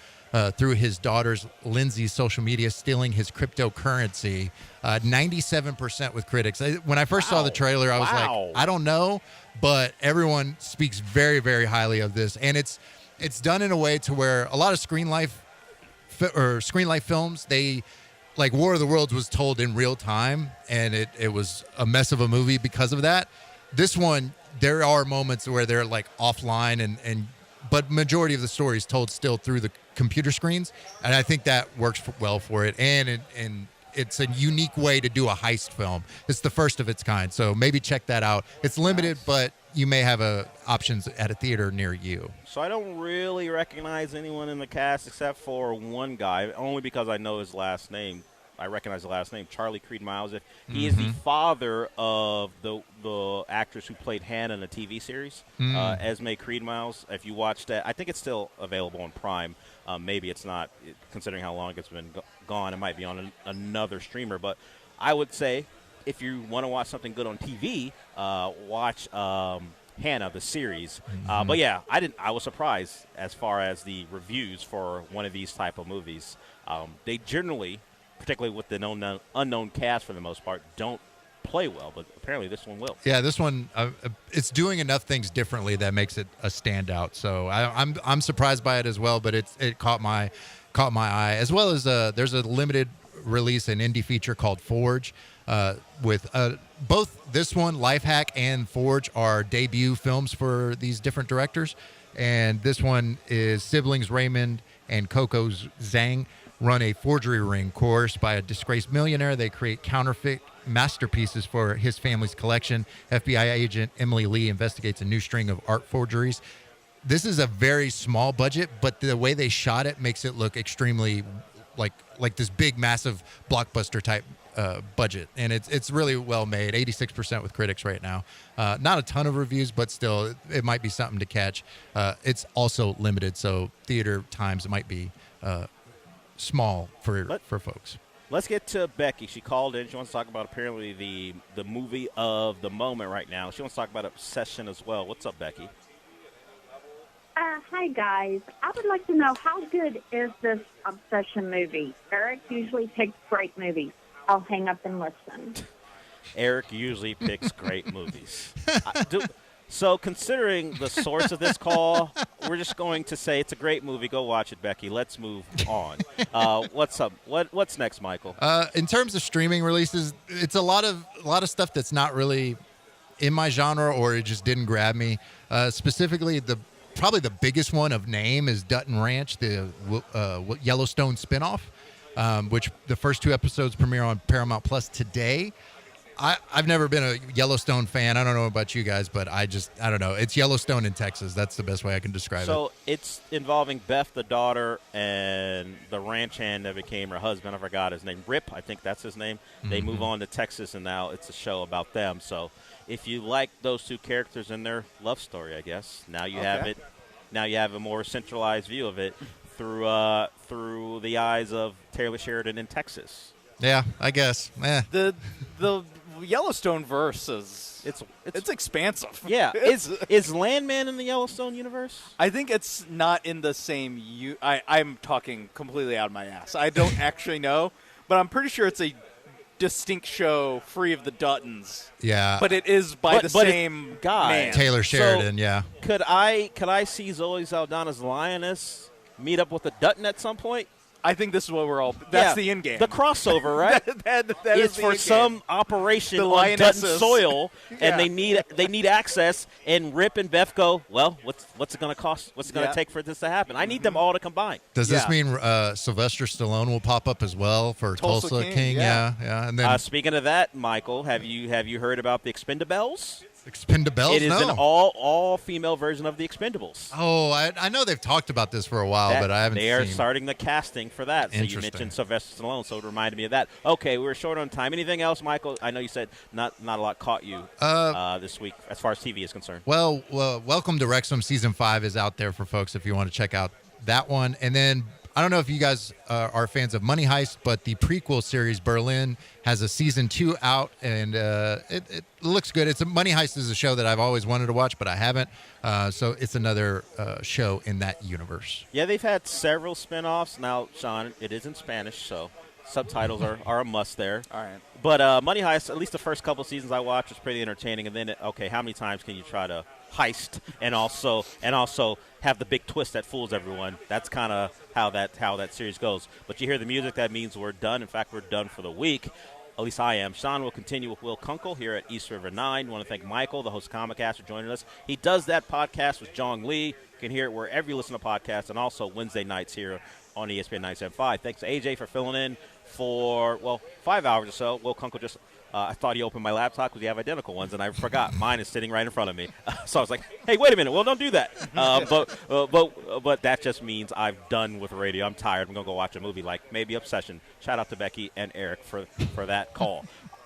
through his daughter's Lindsay's social media, stealing his cryptocurrency. 97% with critics. When I first saw the trailer, I was like, I don't know, but everyone speaks very, very highly of this. And it's done in a way to where a lot of screen life films, they like War of the Worlds was told in real time, and it was a mess of a movie because of that. This one, there are moments where they're like offline, but majority of the story is told still through the computer screens, and I think that works well for it. And it's a unique way to do a heist film. It's the first of its kind, so maybe check that out. It's limited, but you may have options at a theater near you. So I don't really recognize anyone in the cast except for one guy, only because I know his last name. I recognize the last name, Charlie Creed Miles. He is the father of the actress who played Hannah in the TV series, Esme Creed Miles. If you watched that, I think it's still available on Prime. Maybe it's not, considering how long it's been gone. It might be on another streamer. But I would say if you want to watch something good on TV, watch Hannah, the series. But yeah, I was surprised as far as the reviews for one of these type of movies. They generally, particularly with the unknown cast for the most part, don't play well, but apparently this one will. Yeah, this one, it's doing enough things differently that makes it a standout. So I'm surprised by it as well, but it caught my eye, as well as there's a limited release, an indie feature called Forge, with both this one, Lifehack, and Forge are debut films for these different directors. And this one is siblings Raymond and Coco Zhang run a forgery ring course by a disgraced millionaire. They create counterfeit masterpieces for his family's collection. FBI agent Emily Lee investigates a new string of art forgeries. This is a very small budget, but the way they shot it makes it look extremely like this big, massive blockbuster type budget. And it's really well made, 86% with critics right now. Not a ton of reviews, but still, it might be something to catch. It's also limited, so theater times might be small for folks. Let's get to Becky. She called in. She wants to talk about apparently the movie of the moment right now. She wants to talk about Obsession as well. What's up, Becky? Hi, guys. I would like to know, how good is this Obsession movie? Eric usually picks great movies. I'll hang up and listen. Eric usually picks great movies. So considering the source of this call, we're just going to say it's a great movie. Go watch it, Becky. Let's move on. What's up? What's next, Michael? In terms of streaming releases, it's a lot of stuff that's not really in my genre, or it just didn't grab me. Specifically, probably the biggest one of name is Dutton Ranch, the Yellowstone spinoff, which the first 2 episodes premiere on Paramount Plus today. I've never been a Yellowstone fan. I don't know about you guys, but I don't know. It's Yellowstone in Texas. That's the best way I can describe it. So it's involving Beth, the daughter, and the ranch hand that became her husband. I forgot his name. Rip, I think that's his name. They move on to Texas, and now it's a show about them. So if you like those 2 characters and their love story, I guess, now you have it. Now you have a more centralized view of it through the eyes of Taylor Sheridan in Texas. Yeah, I guess. The Yellowstone verse is it's expansive. Yeah, is Landman in the Yellowstone universe? I think it's not in the same. I'm talking completely out of my ass. I don't actually know, but I'm pretty sure it's a distinct show, free of the Duttons. Yeah, but it is by the same guy, man. Taylor Sheridan. So yeah. Could I see Zoe Saldana's Lioness meet up with a Dutton at some point? I think this is what we're all. That's the end game. The crossover, right? that is for some operation on Dutton soil, and they need access. And Rip and Beth go, well, what's it going to cost? What's it going to take for this to happen? I need them all to combine. Does this mean Sylvester Stallone will pop up as well for Tulsa King? Yeah. And then speaking of that, Michael, have you heard about the Expendables? Expendables? It is an all-female version of the Expendables. Oh, I know they've talked about this for a while, but I haven't seen. They are starting the casting for that. So you mentioned Sylvester Stallone, so it reminded me of that. Okay, we're short on time. Anything else, Michael? I know you said not a lot caught you this week as far as TV is concerned. Well, Welcome to Wrexham Season 5 is out there for folks if you want to check out that one. And then I don't know if you guys are fans of Money Heist, but the prequel series Berlin has a Season 2 out, and it looks good. Money Heist is a show that I've always wanted to watch, but I haven't. So it's another show in that universe. Yeah, they've had several spinoffs. Now, Sean, it is in Spanish, so subtitles are a must there. All right. But Money Heist, at least the first couple seasons I watched, was pretty entertaining. And then, how many times can you try to heist and also have the big twist that fools everyone? That's kind of how that series goes. But you hear the music, that means we're done. In fact, we're done for the week. At least I am. Sean will continue with Will Kunkel here at East River 9. I want to thank Michael, the host of Comic Cast, for joining us. He does that podcast with Jong Lee. You can hear it wherever you listen to podcasts, and also Wednesday nights here on ESPN 97.5. Thanks to AJ for filling in for, 5 hours or so. Will Kunkel just I thought he opened my laptop because we have identical ones, and I forgot. Mine is sitting right in front of me. So I was like, hey, wait a minute. Well, don't do that. But that just means I'm done with radio. I'm tired. I'm going to go watch a movie like maybe Obsession. Shout out to Becky and Eric for that call.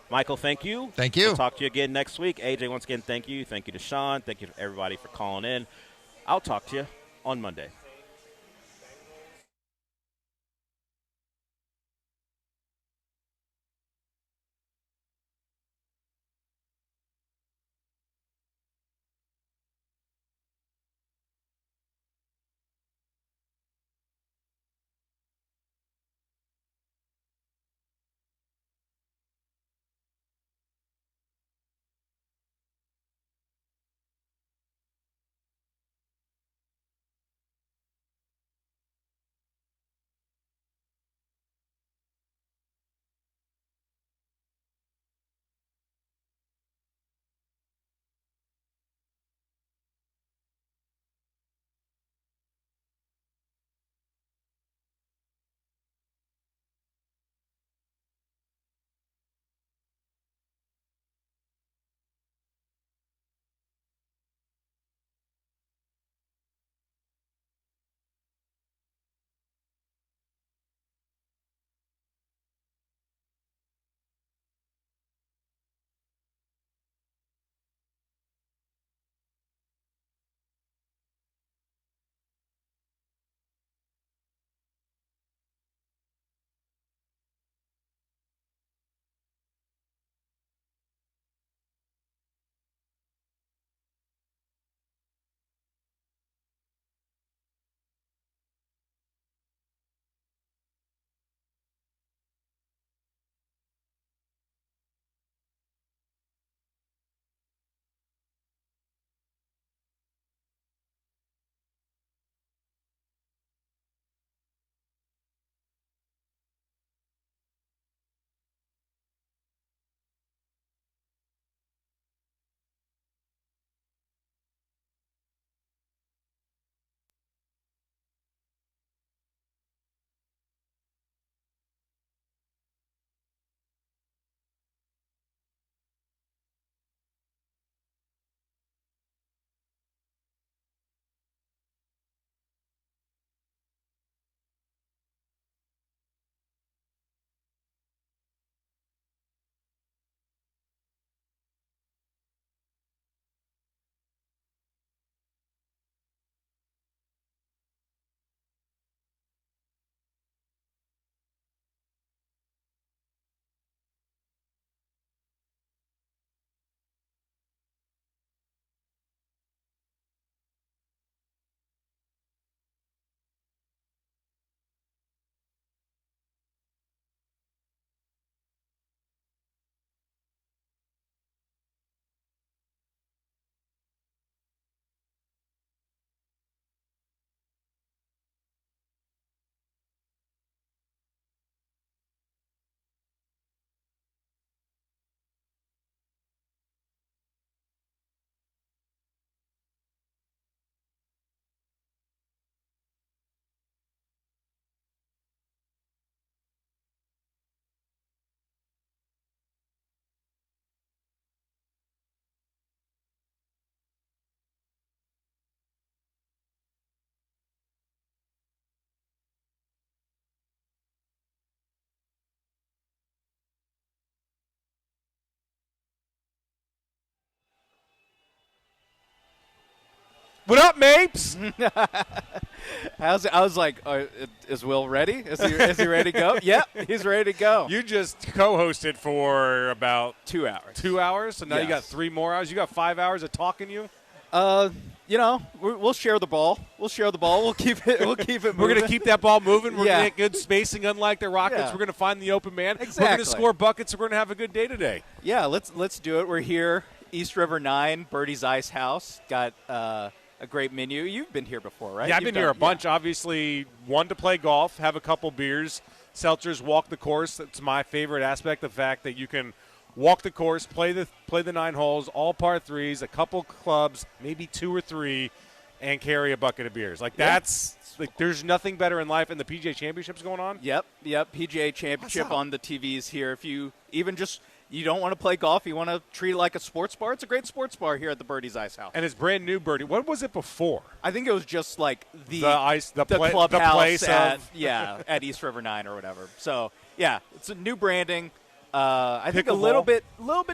Michael, thank you. Thank you. We'll talk to you again next week. AJ, once again, thank you. Thank you to Sean. Thank you to everybody for calling in. I'll talk to you on Monday. What up, Mapes? How's it? I was like, is Will ready? Is he ready to go? Yep, he's ready to go. You just co-hosted for about 2 hours. 2 hours, so now you got 3 more hours. You got 5 hours of talking you? We'll share the ball. We'll share the ball. We'll keep it. We'll keep it moving. We're going to keep that ball moving. We're going to get good spacing, unlike the Rockets. Yeah. We're going to find the open man. Exactly. We're going to score buckets. We're going to have a good day today. Yeah, let's do it. We're here, East River 9, Birdie's Ice House. Got a great menu. You've been here before, right? Yeah, I've been here a bunch. Obviously, one to play golf, have a couple beers. Seltzers, walk the course. That's my favorite aspect, the fact that you can walk the course, play the 9 holes, all par 3s, a couple clubs, maybe 2 or 3, and carry a bucket of beers. That's there's nothing better in life. And the PGA Championship's going on. Yep. PGA Championship on the TVs here. If you even just you don't want to play golf, you want to treat it like a sports bar, it's a great sports bar here at the Birdie's Ice House. And it's brand new Birdie. What was it before? I think it was just like the clubhouse place at at East River 9 or whatever. So yeah, it's a new branding. I think a little bit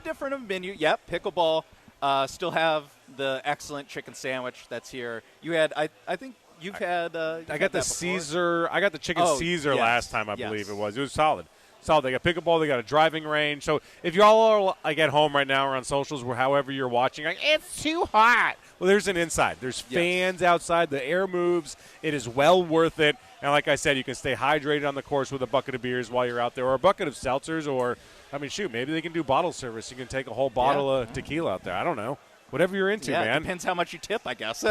different of a menu. Yep, pickleball. Still have the excellent chicken sandwich that's here. You had, I think you've had. I got the Caesar. I got the chicken Caesar last time. I believe it was. It was solid. They got pickleball. They got a driving range. So if y'all are like at home right now or on socials, or however you're watching, like it's too hot. Well, there's an inside. There's fans outside. The air moves. It is well worth it. And like I said, you can stay hydrated on the course with a bucket of beers while you're out there, or a bucket of seltzers, or maybe they can do bottle service. You can take a whole bottle of tequila out there. I don't know. Whatever you're into, man. Depends how much you tip, I guess.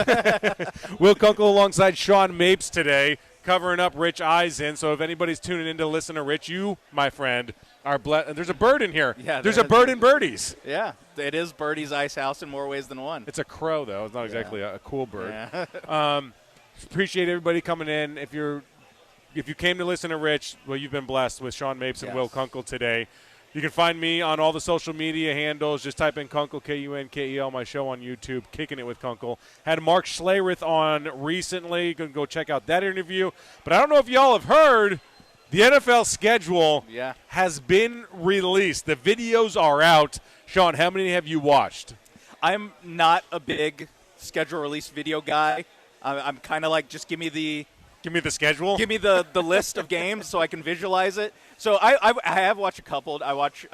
Will Kunkel alongside Sean Mapes today, covering up Rich Eisen. So if anybody's tuning in to listen to Rich, you, my friend, are blessed. There's a bird in here. Yeah, there's a bird in Birdie's. Yeah, it is Birdie's Ice House in more ways than one. It's a crow, though. It's not exactly a cool bird. Yeah. Appreciate everybody coming in. If you came to listen to Rich, well, you've been blessed with Sean Mapes and Will Kunkel today. You can find me on all the social media handles. Just type in Kunkel, Kunkel, my show on YouTube, Kicking It with Kunkel. Had Mark Schlereth on recently. You can go check out that interview. But I don't know if y'all have heard, the NFL schedule has been released. The videos are out. Sean, how many have you watched? I'm not a big schedule release video guy. I'm kind of like, just give me the schedule. Give me the list of games so I can visualize it. So I have watched a couple. I watched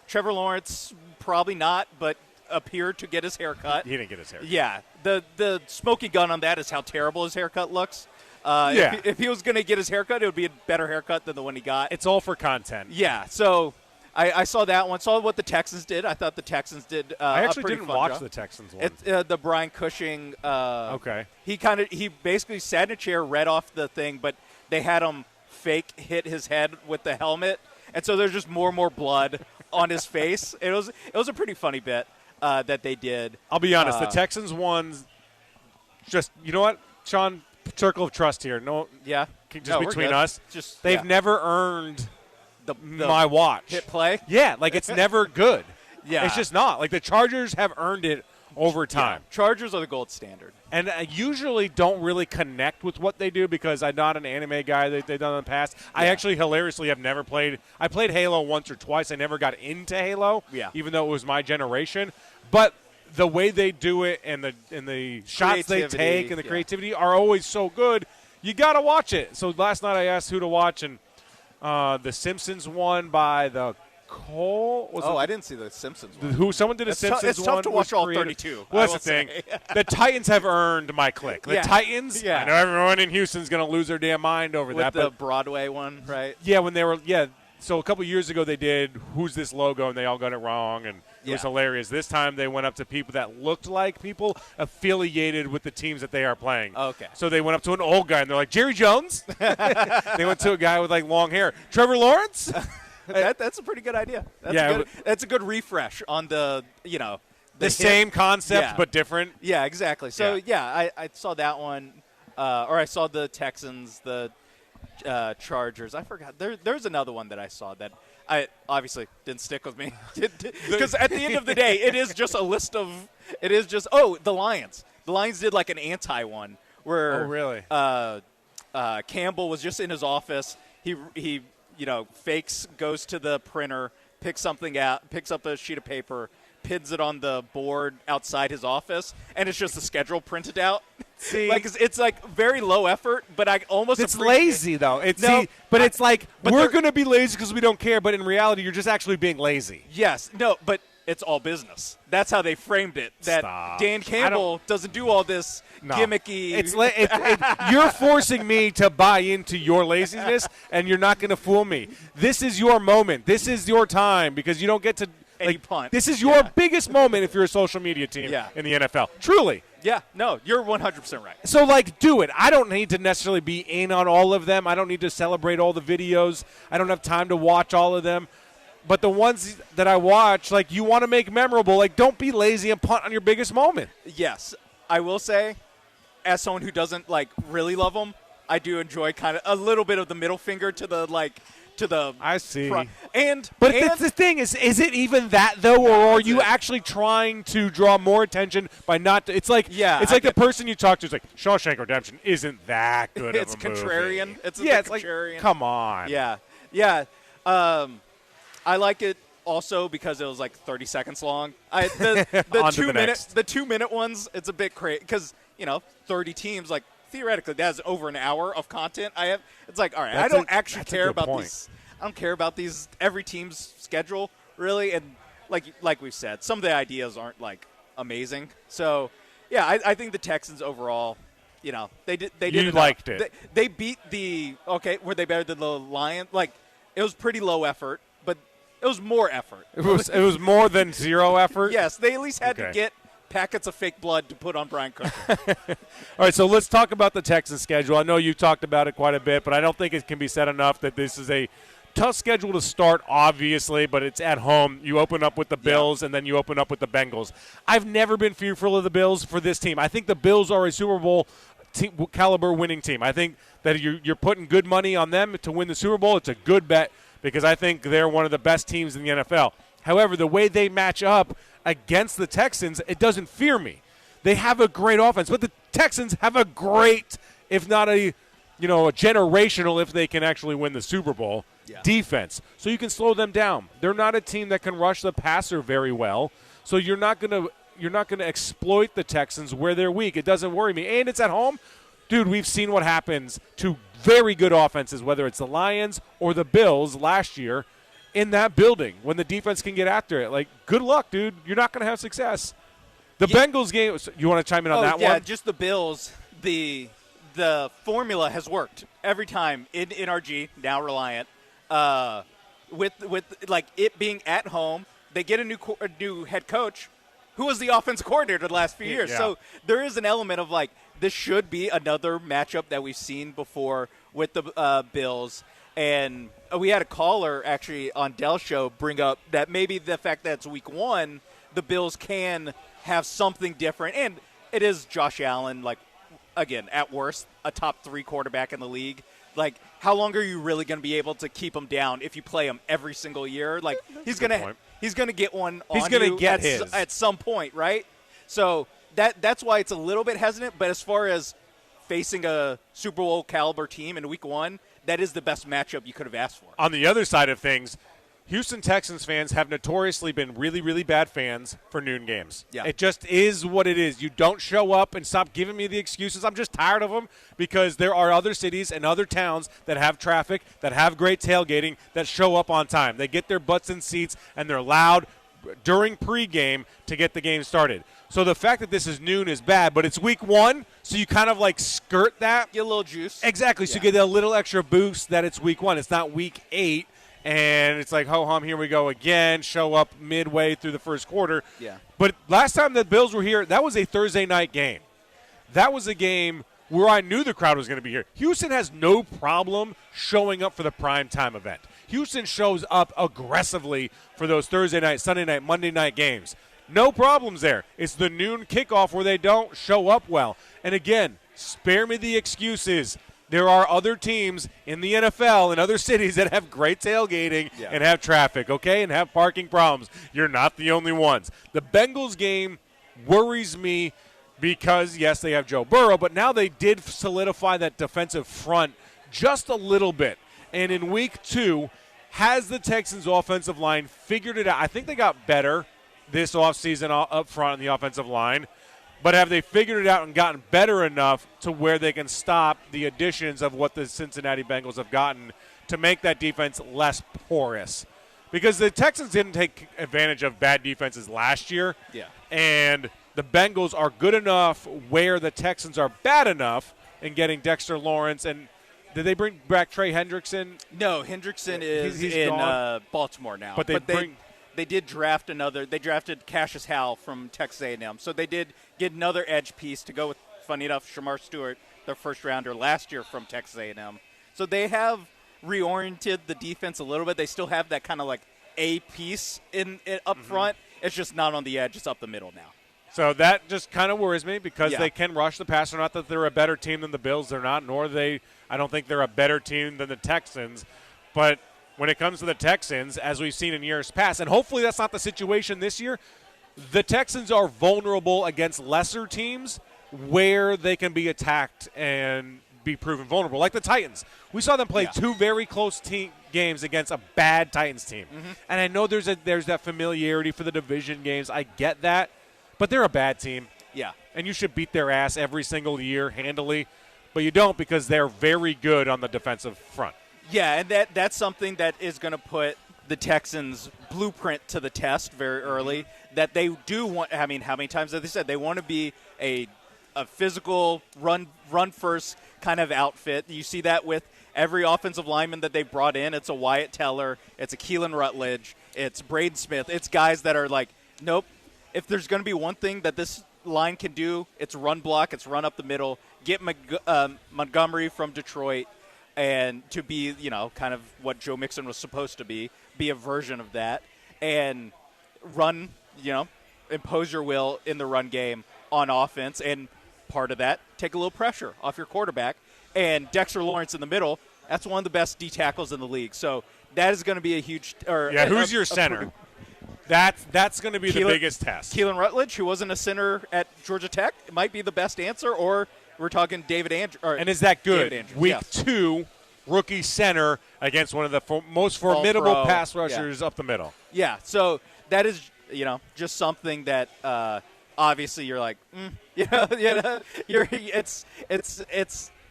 Trevor Lawrence, probably not, but appeared to get his haircut. He didn't get his haircut. Yeah. The smoking gun on that is how terrible his haircut looks. If he was going to get his haircut, it would be a better haircut than the one he got. It's all for content. Yeah. So I saw that one. Saw what the Texans did. I thought the Texans did I actually a pretty didn't fun watch job. the Texans one. The Brian Cushing. Okay. He basically sat in a chair, read off the thing, but they had him fake hit his head with the helmet, and so there's just more and more blood on his face. It was a pretty funny bit that they did. I'll be honest. The Texans won. Just, you know what, Sean? Circle of trust here. No. Yeah. Just between us. Just they've never earned the my watch. Hit play? Yeah, like it's never good. Yeah. It's just not. Like the Chargers have earned it over time. Yeah. Chargers are the gold standard. And I usually don't really connect with what they do because I'm not an anime guy that they've done in the past. Yeah. I actually hilariously have never played. I played Halo once or twice. I never got into Halo, even though it was my generation. But the way they do it and the shots they take and the creativity are always so good. You got to watch it. So last night I asked who to watch, and The Simpsons won by the Cole. I didn't see the Simpsons one. Someone did a Simpsons one. It's tough to watch all 32. Well, that's the thing. The Titans have earned my click. The Titans, I know everyone in Houston's going to lose their damn mind over that. With the Broadway one, right? Yeah, when they were, so a couple years ago they did Who's This Logo, and they all got it wrong, and it was hilarious. This time they went up to people that looked like people affiliated with the teams that they are playing. Okay. So they went up to an old guy, and they're like, Jerry Jones? They went to a guy with, like, long hair. Trevor Lawrence? That's a pretty good idea. That's a good refresh on the same concept but different. Yeah, exactly. So I saw that one, or I saw the Texans, the Chargers. I forgot. There's another one that I saw that I obviously didn't stick with me because at the end of the day, it is just a list of. It is just the Lions. The Lions did like an anti one where really Campbell was just in his office. He fakes, goes to the printer, picks something out, picks up a sheet of paper, pins it on the board outside his office, and it's just a schedule printed out. See, it's like very low effort, but I almost it's lazy though. It's like we're going to be lazy because we don't care, but in reality, you're just actually being lazy. Yes, no, but it's all business. That's how they framed it. That Dan Campbell doesn't do all this gimmicky. You're forcing me to buy into your laziness, and you're not going to fool me. This is your moment. This is your time because you don't get to. Punt. This is your biggest moment if you're a social media team in the NFL. Truly. Yeah, no, you're 100% right. So, do it. I don't need to necessarily be in on all of them. I don't need to celebrate all the videos. I don't have time to watch all of them. But the ones that I watch, you want to make memorable. Don't be lazy and punt on your biggest moment. Yes, I will say, as someone who doesn't, really love them, I do enjoy kind of a little bit of the middle finger to the, to the I see. front. But that's the thing is it even that though, or are you actually trying to draw more attention by not? It's like the person you talk to is like Shawshank Redemption isn't that good. It's of a contrarian. Movie. It's contrarian. Like, come on. Yeah. I like it also because it was like 30 seconds long. The 2 minute ones, it's a bit crazy because 30 teams like. Theoretically, that's over an hour of content. It's like, all right, I don't actually care about these. I don't care about these every team's schedule really, and like we've said, some of the ideas aren't like amazing. So, yeah, I think the Texans overall, they did. You liked it. They beat were they better than the Lions? Like, it was pretty low effort, but it was more effort. It was more than zero effort. Yes, they at least had to get packets of fake blood to put on Brian Cushing. All right, so let's talk about the Texans schedule. I know you talked about it quite a bit, but I don't think it can be said enough that this is a tough schedule to start, obviously, but it's at home. You open up with the Bills, and then you open up with the Bengals. I've never been fearful of the Bills for this team. I think the Bills are a Super Bowl caliber winning team. I think that you're putting good money on them to win the Super Bowl. It's a good bet because I think they're one of the best teams in the NFL. However, the way they match up against the Texans, it doesn't fear me. They have a great offense, but the Texans have a great, if not a generational, if they can actually win the Super Bowl, defense. So you can slow them down. They're not a team that can rush the passer very well. So you're not going to exploit the Texans where they're weak. It doesn't worry me. And it's at home. Dude, we've seen what happens to very good offenses, whether it's the Lions or the Bills last year, in that building when the defense can get after it. Like, good luck, dude. You're not going to have success. The Bengals game, you want to chime in on that one? Yeah, just the Bills. The formula has worked every time in NRG, now Reliant. With like it being at home, they get a new head coach who was the offensive coordinator the last few years. Yeah. So there is an element of like this should be another matchup that we've seen before with the Bills. And we had a caller actually on Dell's show bring up that maybe the fact that it's week one, the Bills can have something different. And it is Josh Allen, like, again, at worst, a top 3 quarterback in the league. Like, how long are you really going to be able to keep him down if you play him every single year? Like, he's going to get one on you at some point, right? So that's why it's a little bit hesitant. But as far as facing a Super Bowl caliber team in week one, that is the best matchup you could have asked for. On the other side of things, Houston Texans fans have notoriously been really, really bad fans for noon games. Yeah. It just is what it is. You don't show up and stop giving me the excuses. I'm just tired of them because there are other cities and other towns that have traffic, that have great tailgating, that show up on time. They get their butts in seats, and they're loud during pregame to get the game started. So the fact that this is noon is bad, but it's week one, so you kind of like skirt that. Get a little juice. Exactly, so you get a little extra boost that it's week one. It's not week 8, and it's like, ho-hum, here we go again, show up midway through the first quarter. Yeah. But last time the Bills were here, that was a Thursday night game. That was a game where I knew the crowd was going to be here. Houston has no problem showing up for the primetime event. Houston shows up aggressively for those Thursday night, Sunday night, Monday night games. No problems there. It's the noon kickoff where they don't show up well. And again, spare me the excuses. There are other teams in the NFL and other cities that have great tailgating and have traffic, okay, and have parking problems. You're not the only ones. The Bengals game worries me because, yes, they have Joe Burrow, but now they did solidify that defensive front just a little bit. And in week 2, has the Texans' offensive line figured it out? I think they got better this offseason up front on the offensive line. But have they figured it out and gotten better enough to where they can stop the additions of what the Cincinnati Bengals have gotten to make that defense less porous? Because the Texans didn't take advantage of bad defenses last year. Yeah. And the Bengals are good enough where the Texans are bad enough in getting Dexter Lawrence. And did they bring back Trey Hendrickson? No, Hendrickson is he's in gone. Baltimore now. But they did draft another. They drafted Cassius Howell from Texas A&M. So they did get another edge piece to go with, funny enough, Shamar Stewart, their first-rounder last year from Texas A&M. So they have reoriented the defense a little bit. They still have that kind of like A piece in up front. It's just not on the edge. It's up the middle now. So that just kind of worries me because they can rush the passer. Not that they're a better team than the Bills. They're not, nor I don't think they're a better team than the Texans. But when it comes to the Texans, as we've seen in years past, and hopefully that's not the situation this year, the Texans are vulnerable against lesser teams where they can be attacked and be proven vulnerable, like the Titans. We saw them play two very close games against a bad Titans team. And I know there's that familiarity for the division games. I get that. But they're a bad team. Yeah. And you should beat their ass every single year handily. But you don't, because they're very good on the defensive front. Yeah, and that's something that is going to put the Texans' blueprint to the test very early, that they do want – I mean, how many times have they said they want to be a physical run-first kind of outfit. You see that with every offensive lineman that they've brought in. It's a Wyatt Teller. It's a Keelan Rutledge. It's Braden Smith. It's guys that are like, nope, if there's going to be one thing that this line can do, it's run block, it's run up the middle, get Montgomery from Detroit, and to be, kind of what Joe Mixon was supposed to be a version of that, and run, impose your will in the run game on offense, and part of that, take a little pressure off your quarterback. And Dexter Lawrence in the middle, that's one of the best D tackles in the league. So that is going to be a huge – who's your center? That's going to be the biggest test. Keelan Rutledge, who wasn't a center at Georgia Tech, might be the best answer, or we're talking David Andrews. And is that good? Week 2, rookie center against one of the most formidable pass rushers up the middle. Yeah, so that is, just something that obviously you're like, it's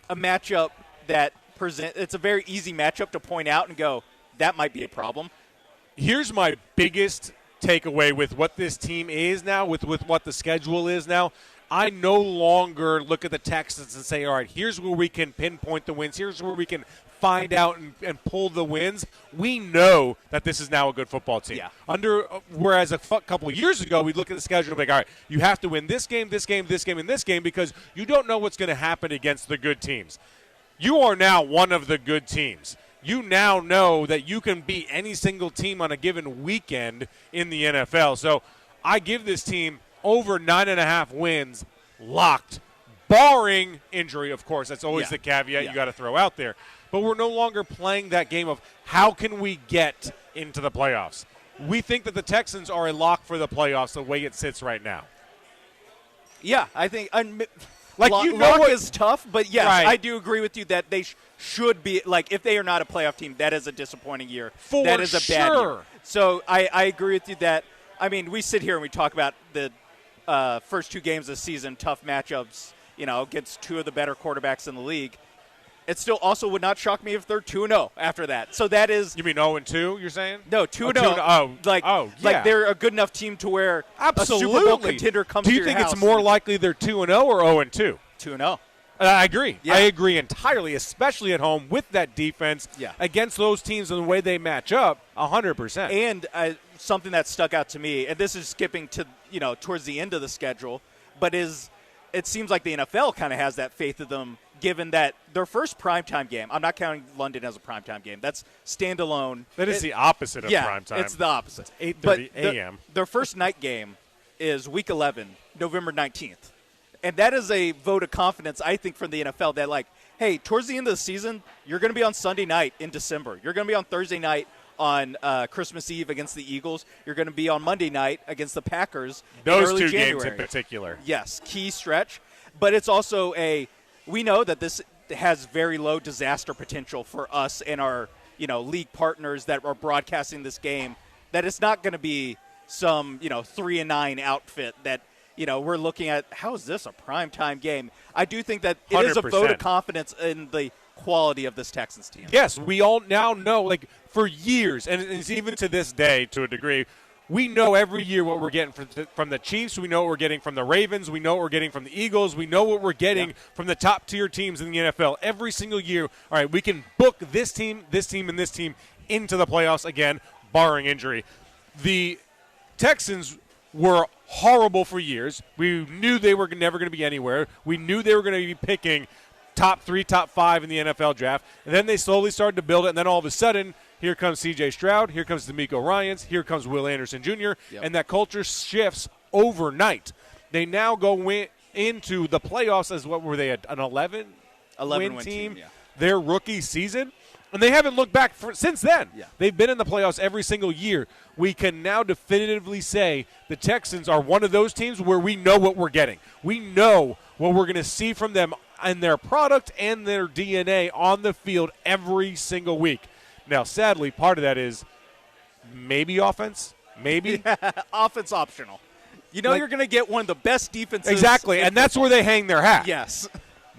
a matchup that it's a very easy matchup to point out and go, that might be a problem. Here's my biggest takeaway with what this team is now, with what the schedule is now. I no longer look at the Texans and say, all right, here's where we can pinpoint the wins. Here's where we can find out and pull the wins. We know that this is now a good football team. Yeah. Whereas a couple of years ago, we'd look at the schedule and be like, all right, you have to win this game, this game, this game, and this game, because you don't know what's going to happen against the good teams. You are now one of the good teams. You now know that you can beat any single team on a given weekend in the NFL. So I give this team over 9.5 wins locked, barring injury, of course. That's always the caveat you got to throw out there. But we're no longer playing that game of how can we get into the playoffs. We think that the Texans are a lock for the playoffs the way it sits right now. Yeah, I think lock is tough, but yes, right. I do agree with you that they should be, like, if they are not a playoff team, that is a disappointing year. That is a bad year. So I agree with you that, I mean, we sit here and we talk about the first 2 games of the season, tough matchups, against 2 of the better quarterbacks in the league. It still also would not shock me if they're 2-0 after that. So that is. You mean 0-2? You're saying? No, 2-0. Like they're a good enough team to where a Super Bowl contender comes to your house. Do you think it's more likely they're 2-0 or 0-2? 2-0. I agree. Yeah. I agree entirely, especially at home with that defense against those teams and the way they match up. 100%. And something that stuck out to me, and this is skipping to towards the end of the schedule, but it seems like the NFL kind of has that faith of them. Given that their first primetime game, I'm not counting London as a primetime game. That's standalone. That is the opposite of primetime. It's the opposite. It's 8:30 a.m. Their first night game is Week 11, November 19th. And that is a vote of confidence, I think, from the NFL that, like, hey, towards the end of the season, you're going to be on Sunday night in December. You're going to be on Thursday night on Christmas Eve against the Eagles. You're going to be on Monday night against the Packers in early Those 2 January. games in particular. Yes, key stretch. But it's also we know that this has very low disaster potential for us and our, league partners that are broadcasting this game, that it's not going to be some, 3-9 outfit that, we're looking at, how is this a primetime game? I do think that it is a 100%. vote of confidence in the quality of this Texans team. Yes, we all now know, like, for years, and it's even to this day to a degree, we know every year what we're getting from the Chiefs. We know what we're getting from the Ravens. We know what we're getting from the Eagles. We know what we're getting from the top-tier teams in the NFL. Every single year, all right, we can book this team, and this team into the playoffs again, barring injury. The Texans were horrible for years. We knew they were never going to be anywhere. We knew they were going to be picking top 3, top 5 in the NFL draft. And then they slowly started to build it, and then all of a sudden – here comes C.J. Stroud. Here comes D'Amico Ryans. Here comes Will Anderson Jr. And that culture shifts overnight. They now go into the playoffs as what were they, an 11 win team? Their rookie season. And they haven't looked back since then. Yeah. They've been in the playoffs every single year. We can now definitively say the Texans are one of those teams where we know what we're getting. We know what we're going to see from them and their product and their DNA on the field every single week. Now, sadly, part of that is maybe offense, maybe. Offense optional. You know you're going to get one of the best defenses. Exactly, and that's where they hang their hat. Yes.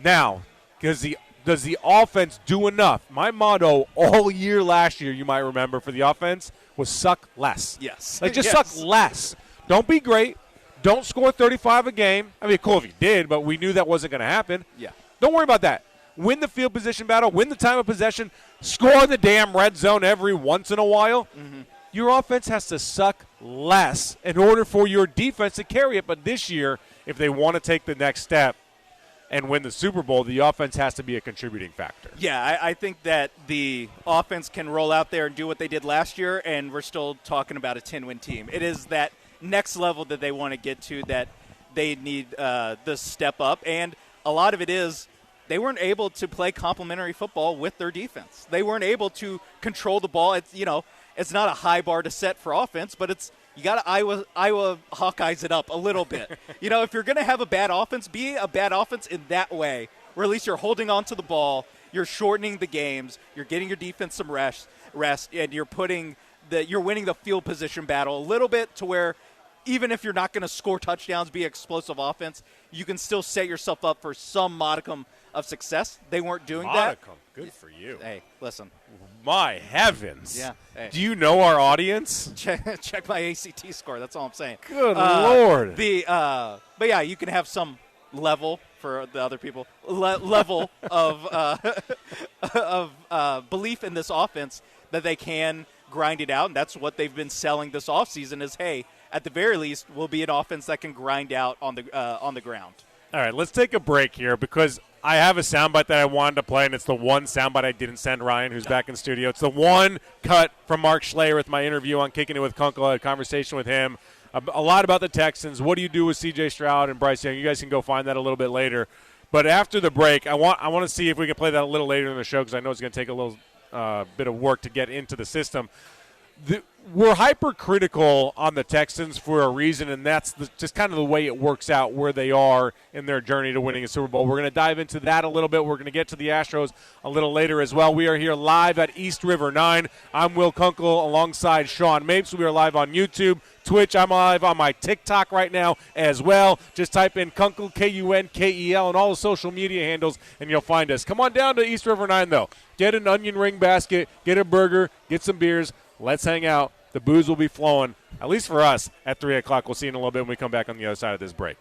Now, does the offense do enough? My motto all year last year, you might remember, for the offense was suck less. Yes. Like, just suck less. Don't be great. Don't score 35 a game. I mean, cool if you did, but we knew that wasn't going to happen. Yeah. Don't worry about that. Win the field position battle. Win the time of possession. Score in the damn red zone every once in a while. Mm-hmm. Your offense has to suck less in order for your defense to carry it. But this year, if they want to take the next step and win the Super Bowl, the offense has to be a contributing factor. Yeah, I think that the offense can roll out there and do what they did last year, and we're still talking about a 10-win team. It is that next level that they want to get to that they need this step up, and a lot of it is they weren't able to play complementary football with their defense. They weren't able to control the ball. It's not a high bar to set for offense, but you got to Iowa Hawkeyes it up a little bit. If you're going to have a bad offense, be a bad offense in that way, where at least you're holding on to the ball, you're shortening the games, you're getting your defense some rest, and you're winning the field position battle a little bit to where even if you're not going to score touchdowns, be explosive offense, you can still set yourself up for some modicum of success. They weren't doing that. Good for you. Hey, listen. My heavens. Yeah. Hey. Do you know our audience? Check my ACT score. That's all I'm saying. Good Lord. But yeah, you can have some level for the other people, level of belief in this offense that they can grind it out, and that's what they've been selling this offseason is, hey, at the very least, we'll be an offense that can grind out on the ground. All right, let's take a break here because I have a soundbite that I wanted to play, and it's the one soundbite I didn't send Ryan, who's back in studio. It's the one cut from Mark Schleyer with my interview on Kicking It with Kunkel. I had a conversation with him a lot about the Texans. What do you do with C.J. Stroud and Bryce Young? You guys can go find that a little bit later. But after the break, I want to see if we can play that a little later in the show because I know it's going to take a little bit of work to get into the system. We're hypercritical on the Texans for a reason, and that's just kind of the way it works out where they are in their journey to winning a Super Bowl. We're going to dive into that a little bit. We're going to get to the Astros a little later as well. We are here live at East River 9. I'm Will Kunkel alongside Sean Mapes. We are live on YouTube, Twitch. I'm live on my TikTok right now as well. Just type in Kunkel, Kunkel, and all the social media handles, and you'll find us. Come on down to East River 9, though. Get an onion ring basket, get a burger, get some beers. Let's hang out. The booze will be flowing, at least for us, at 3 o'clock. We'll see you in a little bit when we come back on the other side of this break.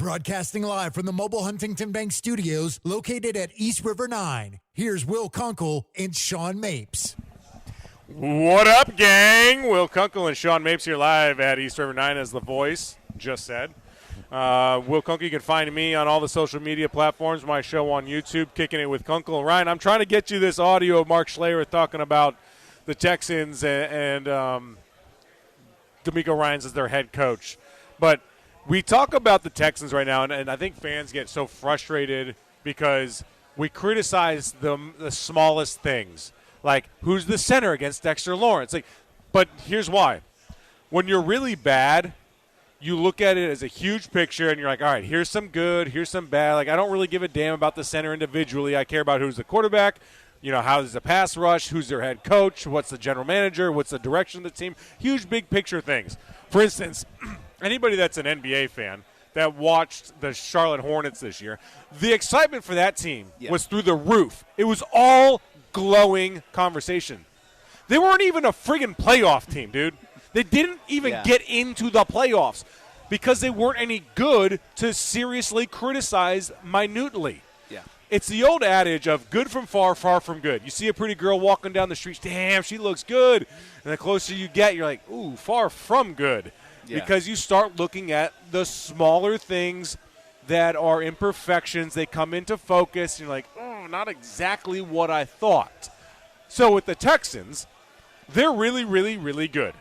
Broadcasting live from the Mobile Huntington Bank Studios located at East River 9. Here's Will Kunkel and Sean Mapes. What up, gang? Will Kunkel and Sean Mapes here live at East River 9, as the voice just said. Will Kunkel, you can find me on all the social media platforms, my show on YouTube, Kicking It with Kunkel. And Ryan, I'm trying to get you this audio of Mark Schleyer talking about the Texans and D'Amico Ryans as their head coach. But we talk about the Texans right now, and I think fans get so frustrated because we criticize the smallest things. Like, who's the center against Dexter Lawrence? But here's why. When you're really bad, you look at it as a huge picture, and you're like, all right, here's some good, here's some bad. Like, I don't really give a damn about the center individually. I care about who's the quarterback, how's the pass rush, who's their head coach, what's the general manager, what's the direction of the team. Huge, big picture things. For instance, anybody that's an NBA fan that watched the Charlotte Hornets this year, the excitement for that team was through the roof. It was all glowing conversation. They weren't even a friggin' playoff team, dude. They didn't even get into the playoffs because they weren't any good to seriously criticize minutely. Yeah. It's the old adage of good from far, far from good. You see a pretty girl walking down the street, damn, she looks good. And the closer you get, you're like, ooh, far from good. Yeah. Because you start looking at the smaller things that are imperfections. They come into focus. And you're like, oh, not exactly what I thought. So with the Texans, they're really, really, really good.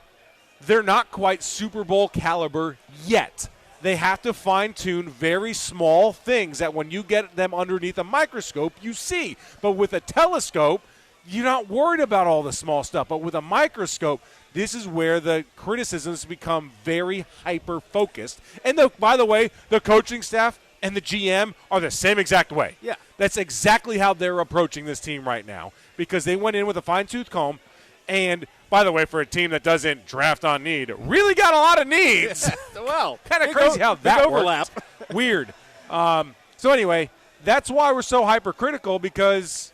They're not quite Super Bowl caliber yet. They have to fine-tune very small things that when you get them underneath a microscope, you see. But with a telescope, you're not worried about all the small stuff. But with a microscope, this is where the criticisms become very hyper-focused. And, by the way, the coaching staff and the GM are the same exact way. Yeah. That's exactly how they're approaching this team right now because they went in with a fine-tooth comb. And, by the way, for a team that doesn't draft on need, really got a lot of needs. Well, kind of crazy how that overlap. Weird. So, anyway, that's why we're so hypercritical because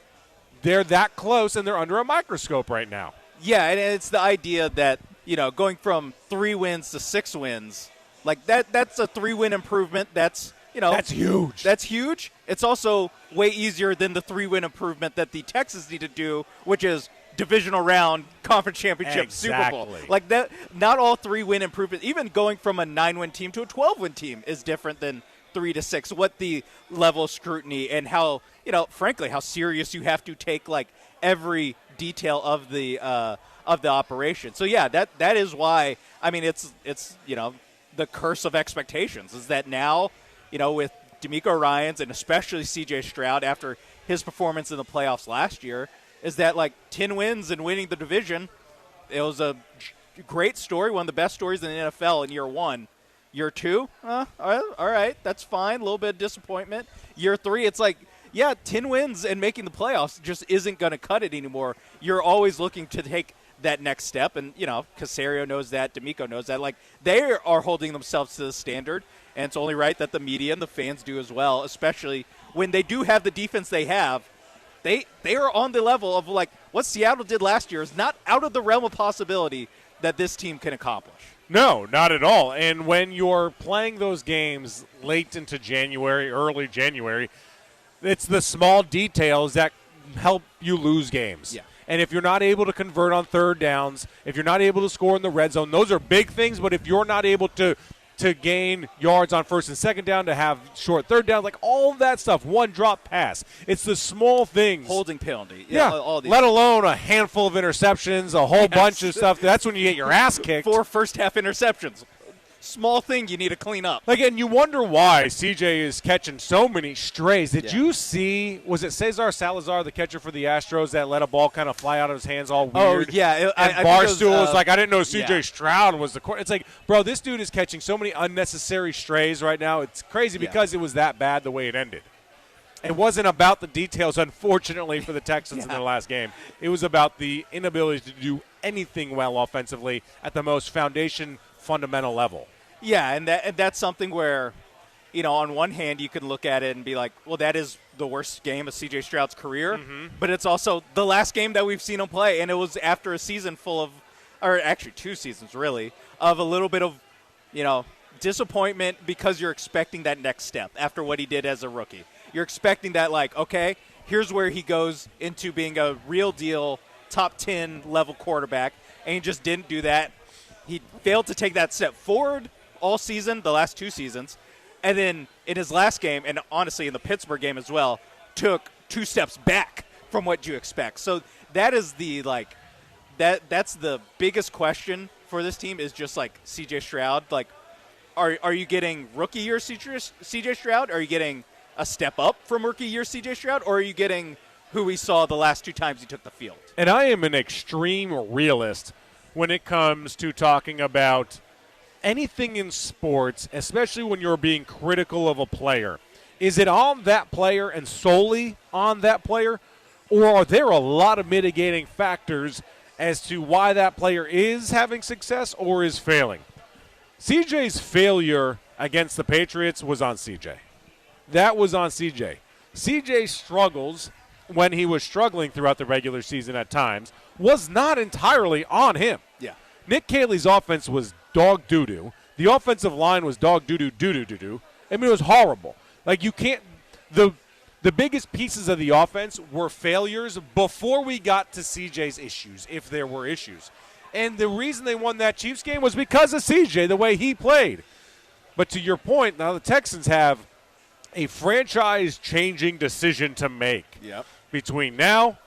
they're that close and they're under a microscope right now. Yeah, and it's the idea that, going from 3 wins to 6 wins, like that's a 3-win improvement. That's huge. That's huge. It's also way easier than the 3-win improvement that the Texans need to do, which is divisional round, conference championship, Super Bowl. Like that, not all 3-win improvement. Even going from a 9-win team to a 12-win team is different than 3 to 6. What the level of scrutiny and how, frankly, how serious you have to take like every detail of the operation. So yeah, that is why. I mean, it's the curse of expectations is that now, with D'Amico Ryans and especially C.J. Stroud after his performance in the playoffs last year, is that like 10 wins and winning the division. It was a great story, one of the best stories in the NFL in year 1. Year 2, all right, that's fine. A little bit of disappointment. Year 3, it's like, 10 wins and making the playoffs just isn't going to cut it anymore. You're always looking to take that next step, and Caserio knows that, D'Amico knows that. Like they are holding themselves to the standard, and it's only right that the media and the fans do as well, especially when they do have the defense they have. They are on the level of like what Seattle did last year is not out of the realm of possibility that this team can accomplish. No, not at all. And when you're playing those games late into January, early January, it's the small details that help you lose games. Yeah. And if you're not able to convert on third downs, if you're not able to score in the red zone, those are big things. But if you're not able to gain yards on first and second down, to have short third down, like all that stuff, one drop pass. It's the small things. Holding penalty. Yeah, all these let alone a handful of interceptions, a whole bunch of stuff. That's when you get your ass kicked. 4 first-half interceptions. Small thing you need to clean up. Like, and you wonder why CJ is catching so many strays. Did you see, was it Cesar Salazar, the catcher for the Astros, that let a ball kind of fly out of his hands all weird? Oh, yeah. And Barstool was like, I didn't know CJ Stroud was the It's like, bro, this dude is catching so many unnecessary strays right now. It's crazy because it was that bad the way it ended. It wasn't about the details, unfortunately, for the Texans in their last game. It was about the inability to do anything well offensively at the most fundamental level. Yeah, and that's something where, on one hand you can look at it and be like, well, that is the worst game of C.J. Stroud's career, but it's also the last game that we've seen him play, and it was after a season full of, or actually 2 seasons really, of a little bit of, disappointment because you're expecting that next step after what he did as a rookie. You're expecting that, like, okay, here's where he goes into being a real deal top 10 level quarterback, and he just didn't do that. He failed to take that step forward all season, the last 2 seasons, and then in his last game, and honestly in the Pittsburgh game as well, took 2 steps back from what you expect. So that is the, like, that's the biggest question for this team is just, like, C.J. Stroud. Like, are you getting rookie year C.J. Stroud? Are you getting a step up from rookie year C.J. Stroud? Or are you getting who we saw the last 2 times he took the field? And I am an extreme realist when it comes to talking about anything in sports, especially when you're being critical of a player. Is it on that player and solely on that player? Or are there a lot of mitigating factors as to why that player is having success or is failing? CJ's failure against the Patriots was on CJ. That was on CJ. CJ's struggles when he was struggling throughout the regular season at times was not entirely on him. Yeah. Nick Caley's offense was dog doo-doo. The offensive line was dog doo-doo, doo-doo-doo-doo. I mean, it was horrible. Like, you can't – the biggest pieces of the offense were failures before we got to CJ's issues, if there were issues. And the reason they won that Chiefs game was because of CJ, the way he played. But to your point, now the Texans have a franchise-changing decision to make between now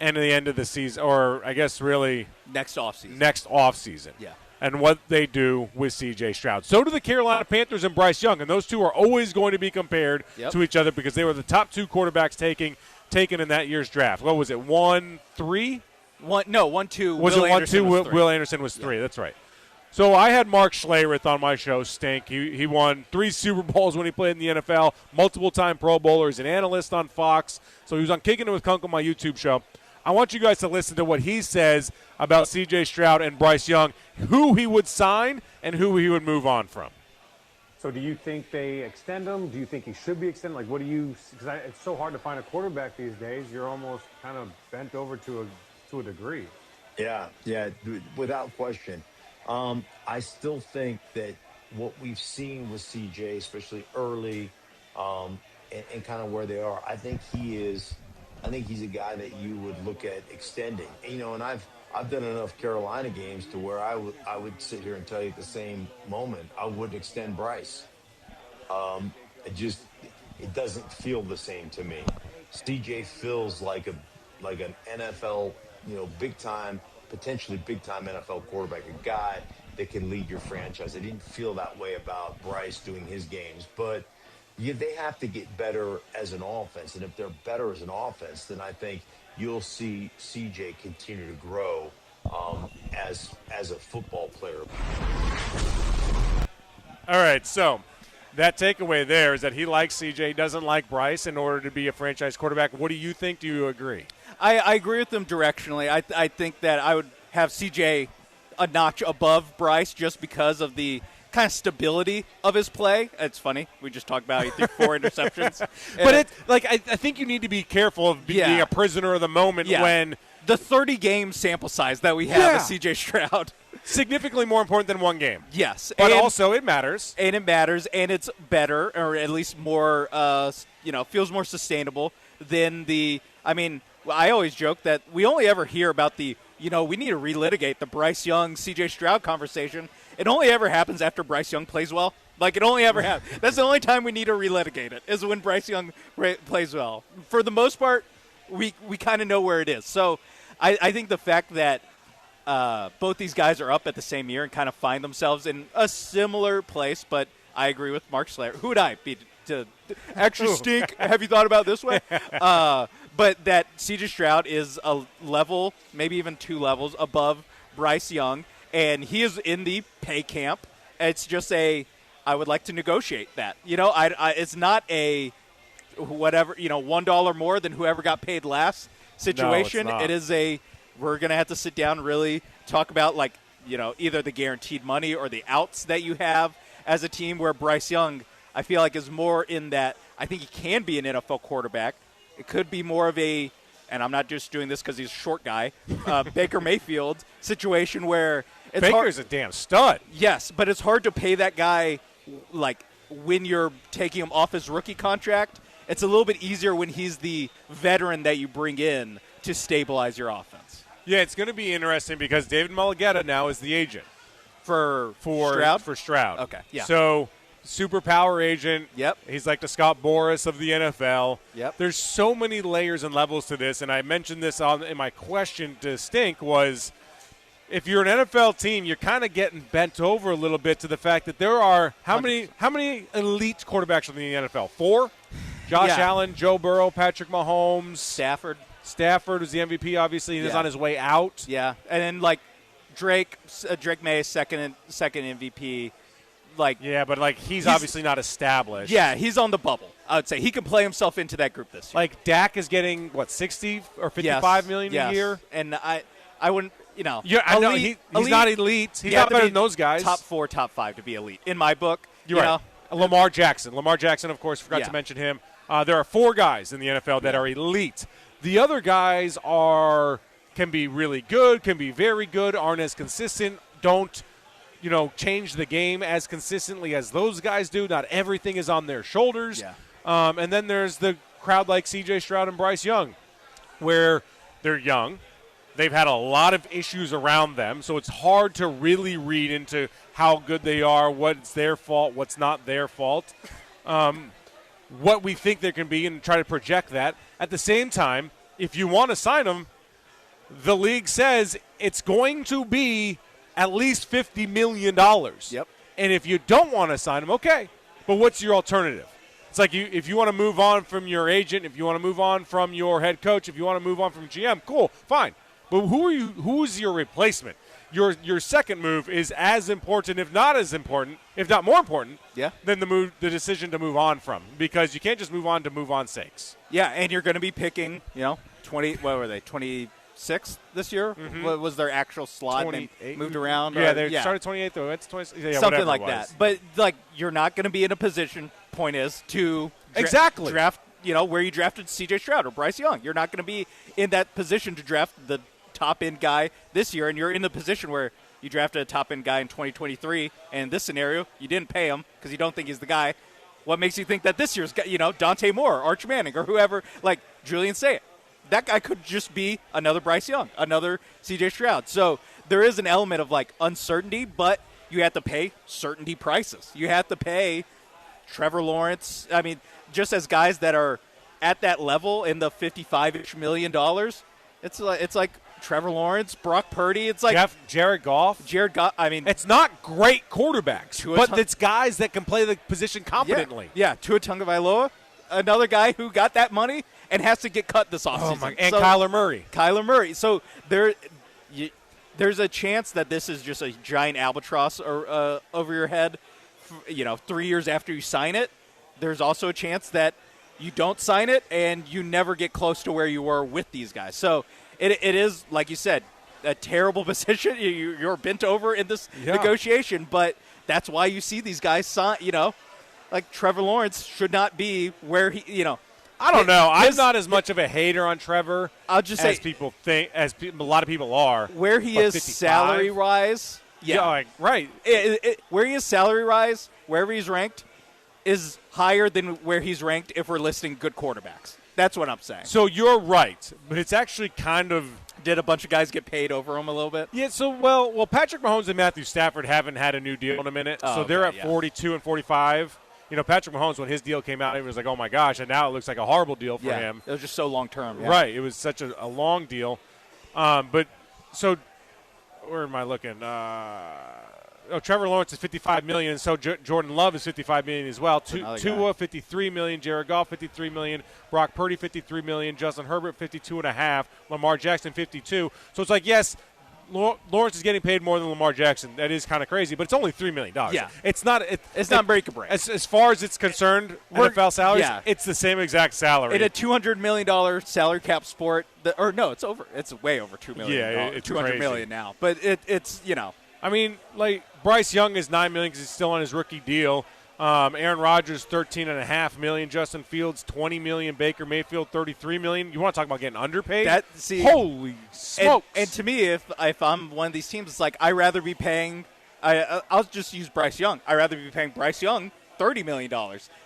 and the end of the season, or I guess really next offseason. Yeah. And what they do with C.J. Stroud. So do the Carolina Panthers and Bryce Young, and those two are always going to be compared to each other because they were the top 2 quarterbacks taken in that year's draft. What was it, 1-3? 1-2. Was it 1-2? Will Anderson was 3. That's right. So I had Mark Schlereth on my show, Stink. He won 3 Super Bowls when he played in the NFL, multiple-time Pro Bowler. He's an analyst on Fox. So he was on Kicking It with Kunkel, my YouTube show. I want you guys to listen to what he says about C.J. Stroud and Bryce Young, who he would sign and who he would move on from. So do you think they extend him? Do you think he should be extended? Like, what do you – because it's so hard to find a quarterback these days. You're almost kind of bent over to a degree. Yeah, without question. I still think that what we've seen with CJ, especially early, and kind of where they are, I think he's a guy that you would look at extending. And I've done enough Carolina games to where I would sit here and tell you at the same moment I would extend Bryce. It doesn't feel the same to me. CJ feels like an NFL, big time, potentially big time NFL quarterback, a guy that can lead your franchise. I didn't feel that way about Bryce doing his games, but they have to get better as an offense. And if they're better as an offense, then I think you'll see CJ continue to grow as a football player. All right, so that takeaway there is that he likes CJ, doesn't like Bryce in order to be a franchise quarterback. What do you think? Do you agree? I agree with them directionally. I think that I would have CJ a notch above Bryce just because of the kind of stability of his play. It's funny. We just talked about he threw 4 interceptions. But it's like I think you need to be careful of being a prisoner of the moment when the 30-game sample size that we have of C.J. Stroud. Significantly more important than 1 game. Yes. But also it matters. And it matters, and it's better, or at least more, feels more sustainable than I always joke that we only ever hear about we need to relitigate the Bryce Young, C.J. Stroud conversation. It only ever happens after Bryce Young plays well. Like, it only ever happens. That's the only time we need to relitigate it, is when Bryce Young plays well. For the most part, we kind of know where it is. So I think the fact that both these guys are up at the same year and kind of find themselves in a similar place, but I agree with Mark Schlereth. Who would I be to actually stink? Have you thought about it this way? But that C.J. Stroud is a level, maybe even 2 levels above Bryce Young, and he is in the pay camp. It's just I would like to negotiate that. It's not a whatever, $1 more than whoever got paid last situation. No, it is we're going to have to sit down and really talk about, either the guaranteed money or the outs that you have as a team, where Bryce Young, I feel like, is more in that I think he can be an NFL quarterback. It could be more of and I'm not just doing this because he's a short guy, Baker Mayfield situation where Baker's a damn stud. Yes, but it's hard to pay that guy like when you're taking him off his rookie contract. It's a little bit easier when he's the veteran that you bring in to stabilize your offense. Yeah, it's going to be interesting because David Mulligetta now is the agent for Stroud. For Stroud. Okay, yeah. So super power agent. Yep. He's like the Scott Boras of the NFL. Yep. There's so many layers and levels to this, and I mentioned this in my question to Stink was, if you're an NFL team, you're kind of getting bent over a little bit to the fact that there are how many elite quarterbacks in the NFL? 4. Josh Allen, Joe Burrow, Patrick Mahomes, Stafford was the MVP, obviously, and is on his way out. Yeah, and then like Drake May, second MVP. Like but he's obviously not established. Yeah, he's on the bubble. I would say he can play himself into that group this year. Like Dak is getting what, 60 or 55 million a year, and I wouldn't. I know he's not elite. He's not better than those guys. Top 4, top 5 to be elite in my book. You're right. Lamar Jackson, of course, forgot to mention him. There are 4 guys in the NFL that are elite. The other guys can be really good, can be very good, aren't as consistent, don't change the game as consistently as those guys do. Not everything is on their shoulders. Yeah. And then there's the crowd like C.J. Stroud and Bryce Young, where they're young. They've had a lot of issues around them, so it's hard to really read into how good they are, what's their fault, what's not their fault, what we think they can be, and try to project that. At the same time, if you want to sign them, the league says it's going to be at least $50 million. Yep. And if you don't want to sign them, okay, but what's your alternative? It's like if you want to move on from your agent, if you want to move on from your head coach, if you want to move on from GM, cool, fine. But who's your replacement? Your second move is as important, if not as important, if not more important, than the decision to move on from, because you can't just move on to move on sakes. Yeah, and you're going to be picking, 20. What were they? 26th this year? Mm-hmm. What was their actual slot? 28. Moved around. Yeah, they started 28th. They went to 20. Yeah, something like that. But you're not going to be in a position. Point is to draft. Where you drafted C.J. Stroud or Bryce Young. You're not going to be in that position to draft the top-end guy this year, and you're in the position where you drafted a top-end guy in 2023, and in this scenario, you didn't pay him because you don't think he's the guy. What makes you think that this year's, Dante Moore, Arch Manning, or whoever, like Julian Sayet, that guy could just be another Bryce Young, another C.J. Stroud. So there is an element of, uncertainty, but you have to pay certainty prices. You have to pay Trevor Lawrence. I mean, just as guys that are at that level in the $55-ish million, it's like Trevor Lawrence, Brock Purdy. It's like Jared Goff. I mean, it's not great quarterbacks, but it's guys that can play the position competently. Yeah, Tua Tagovailoa, another guy who got that money and has to get cut this offseason. And Kyler Murray. So there's a chance that this is just a giant albatross over your head. 3 years after you sign it, there's also a chance that you don't sign it and you never get close to where you were with these guys. So it is, like you said, a terrible position. You're bent over in this negotiation, but that's why you see these guys sign. Like Trevor Lawrence should not be where he. I don't know. I'm not as much of a hater on Trevor. I'll just say, as people think, a lot of people are. Where he is salary wise. Yeah, right. Where he is salary-wise, wherever he's ranked, is higher than where he's ranked if we're listing good quarterbacks. That's what I'm saying. So you're right, but it's actually kind of – did a bunch of guys get paid over him a little bit? Yeah, so, well, Patrick Mahomes and Matthew Stafford haven't had a new deal in a minute, so they're at 42 and 45. Patrick Mahomes, when his deal came out, it was like, oh, my gosh, and now it looks like a horrible deal for him. It was just so long-term. Yeah. Right. It was such a long deal. But so – where am I looking? Trevor Lawrence is $55 million, and so Jordan Love is $55 million as well. Tua $53 million, Jared Goff $53 million, Brock Purdy $53 million, Justin Herbert $52.5, Lamar Jackson $52. So it's like, yes, Lawrence is getting paid more than Lamar Jackson. That is kind of crazy, but it's only $3 million. Yeah, it's not. It's not break a break. As far as it's concerned, NFL salaries, it's the same exact salary. In a $200 million salary cap sport, it's over. It's way over $2 million. Yeah, it's $200 million now. But it's I mean, like Bryce Young is $9 million because he's still on his rookie deal. Aaron Rodgers, $13.5 million. Justin Fields, $20 million. Baker Mayfield, $33 million. You want to talk about getting underpaid? Holy smokes! And to me, if I'm one of these teams, it's like I'd rather be paying. I'll just use Bryce Young. I'd rather be paying Bryce Young $30 million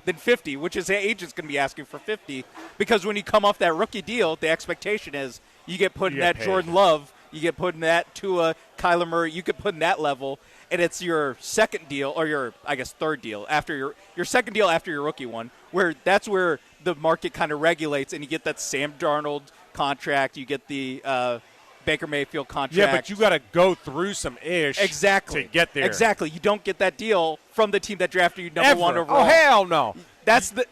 than $50, which his agent's going to be asking for $50, because when you come off that rookie deal, the expectation is you get put in that paid. Jordan Love, you get put in that Tua, Kyler Murray, you get put in that level, and it's your second deal, or your, I guess, third deal after your second deal after your rookie one, where that's where the market kind of regulates, and you get that Sam Darnold contract, you get the Baker Mayfield contract. Yeah, but you got to go through some ish exactly to get there. Exactly. You don't get that deal from the team that drafted you number one overall. Oh, hell no.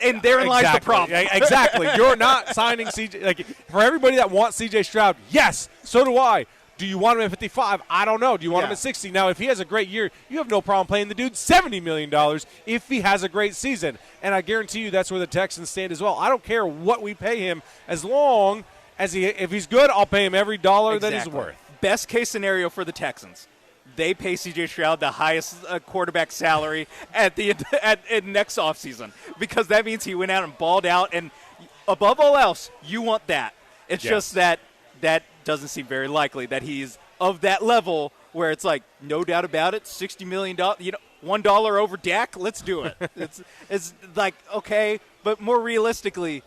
And therein lies the problem. Exactly. You're not signing CJ. Like, for everybody that wants CJ Stroud, yes, so do I. Do you want him at 55? I don't know. Do you want him at 60? Now, if he has a great year, you have no problem paying the dude $70 million if he has a great season. And I guarantee you that's where the Texans stand as well. I don't care what we pay him, as long as if he's good, I'll pay him every dollar that he's worth. Best case scenario for the Texans, they pay C.J. Stroud the highest quarterback salary at next offseason, because that means he went out and balled out. And above all else, you want that. It's just that doesn't seem very likely that he's of that level where it's like, no doubt about it, $60 million, $1 over Dak, let's do it. It's like, okay, but more realistically,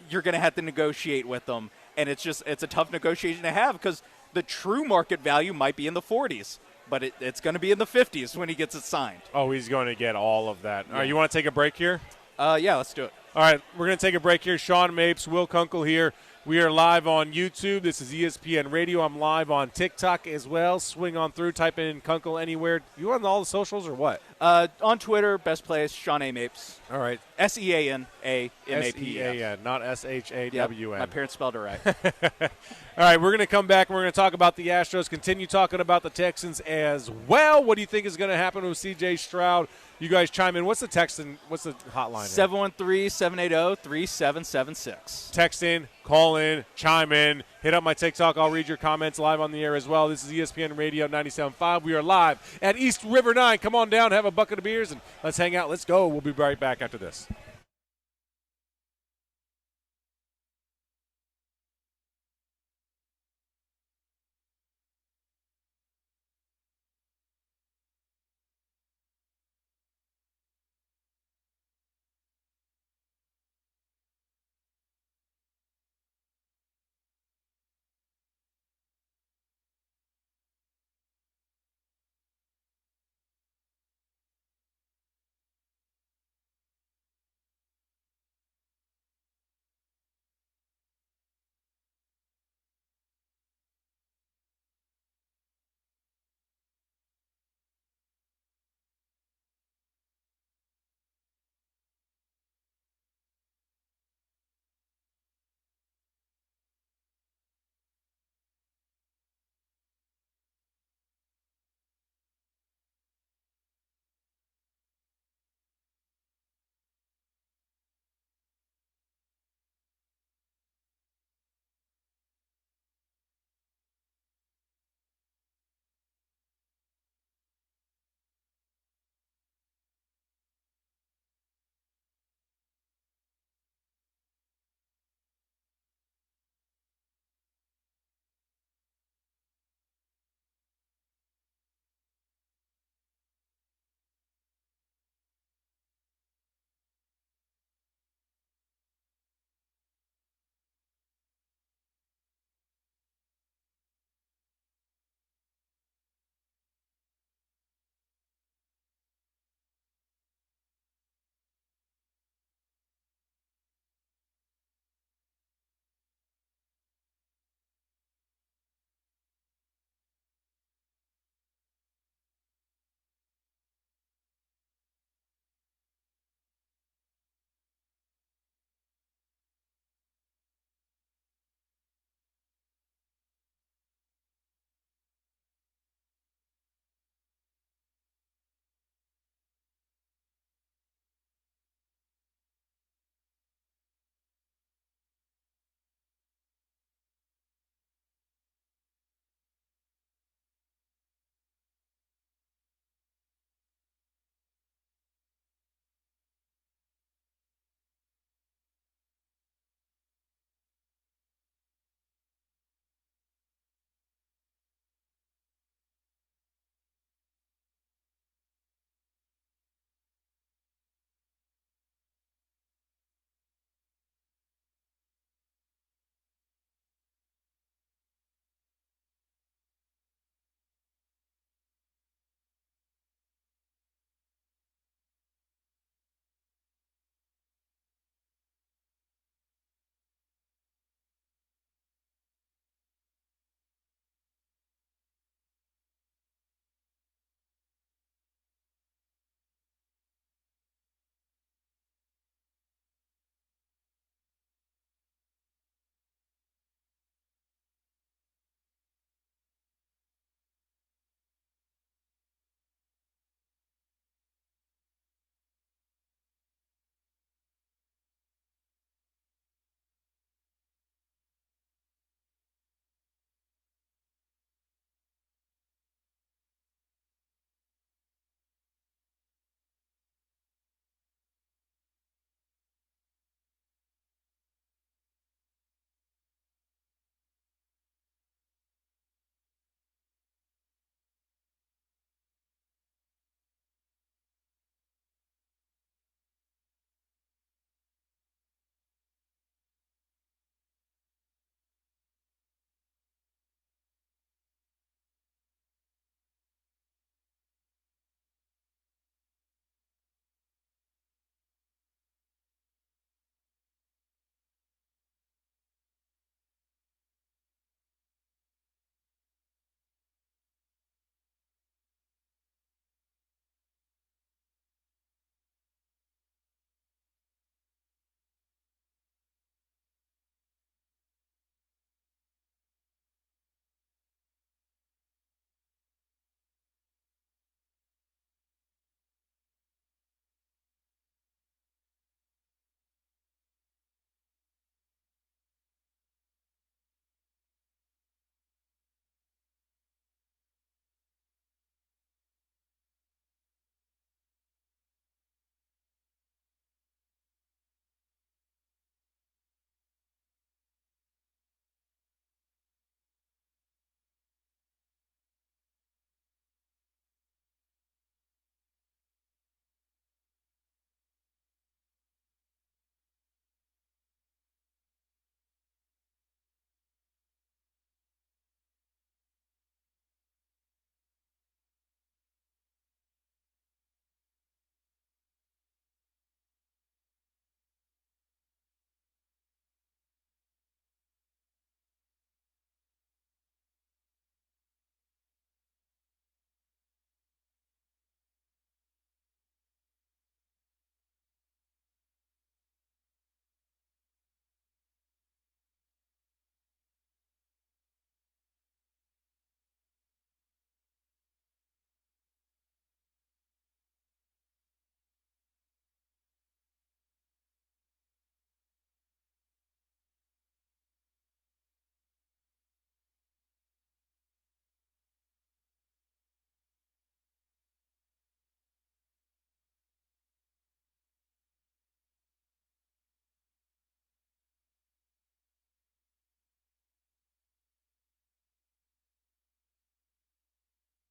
you're going to have to negotiate with them. And it's a tough negotiation to have, because the true market value might be in the 40s, but it's going to be in the 50s when he gets it signed. Oh, he's going to get all of that. All right, you want to take a break here? Yeah, let's do it. All right, we're going to take a break here. Sean Mapes, Will Kunkel here. We are live on YouTube. This is ESPN Radio. I'm live on TikTok as well. Swing on through. Type in Kunkel anywhere. You on all the socials or what? On Twitter, best place, Sean A. Mapes. All right. SEANAMAPES. SEAN, not SHAWN. Yep, my parents spelled it right. All right, we're going to come back and we're going to talk about the Astros, continue talking about the Texans as well. What do you think is going to happen with C.J. Stroud? You guys chime in. What's the hotline? 713-780-3776. Text in, call in, chime in. Hit up my TikTok. I'll read your comments live on the air as well. This is ESPN Radio 97.5. We are live at East River 9. Come on down, have a bucket of beers, and let's hang out. Let's go. We'll be right back after this.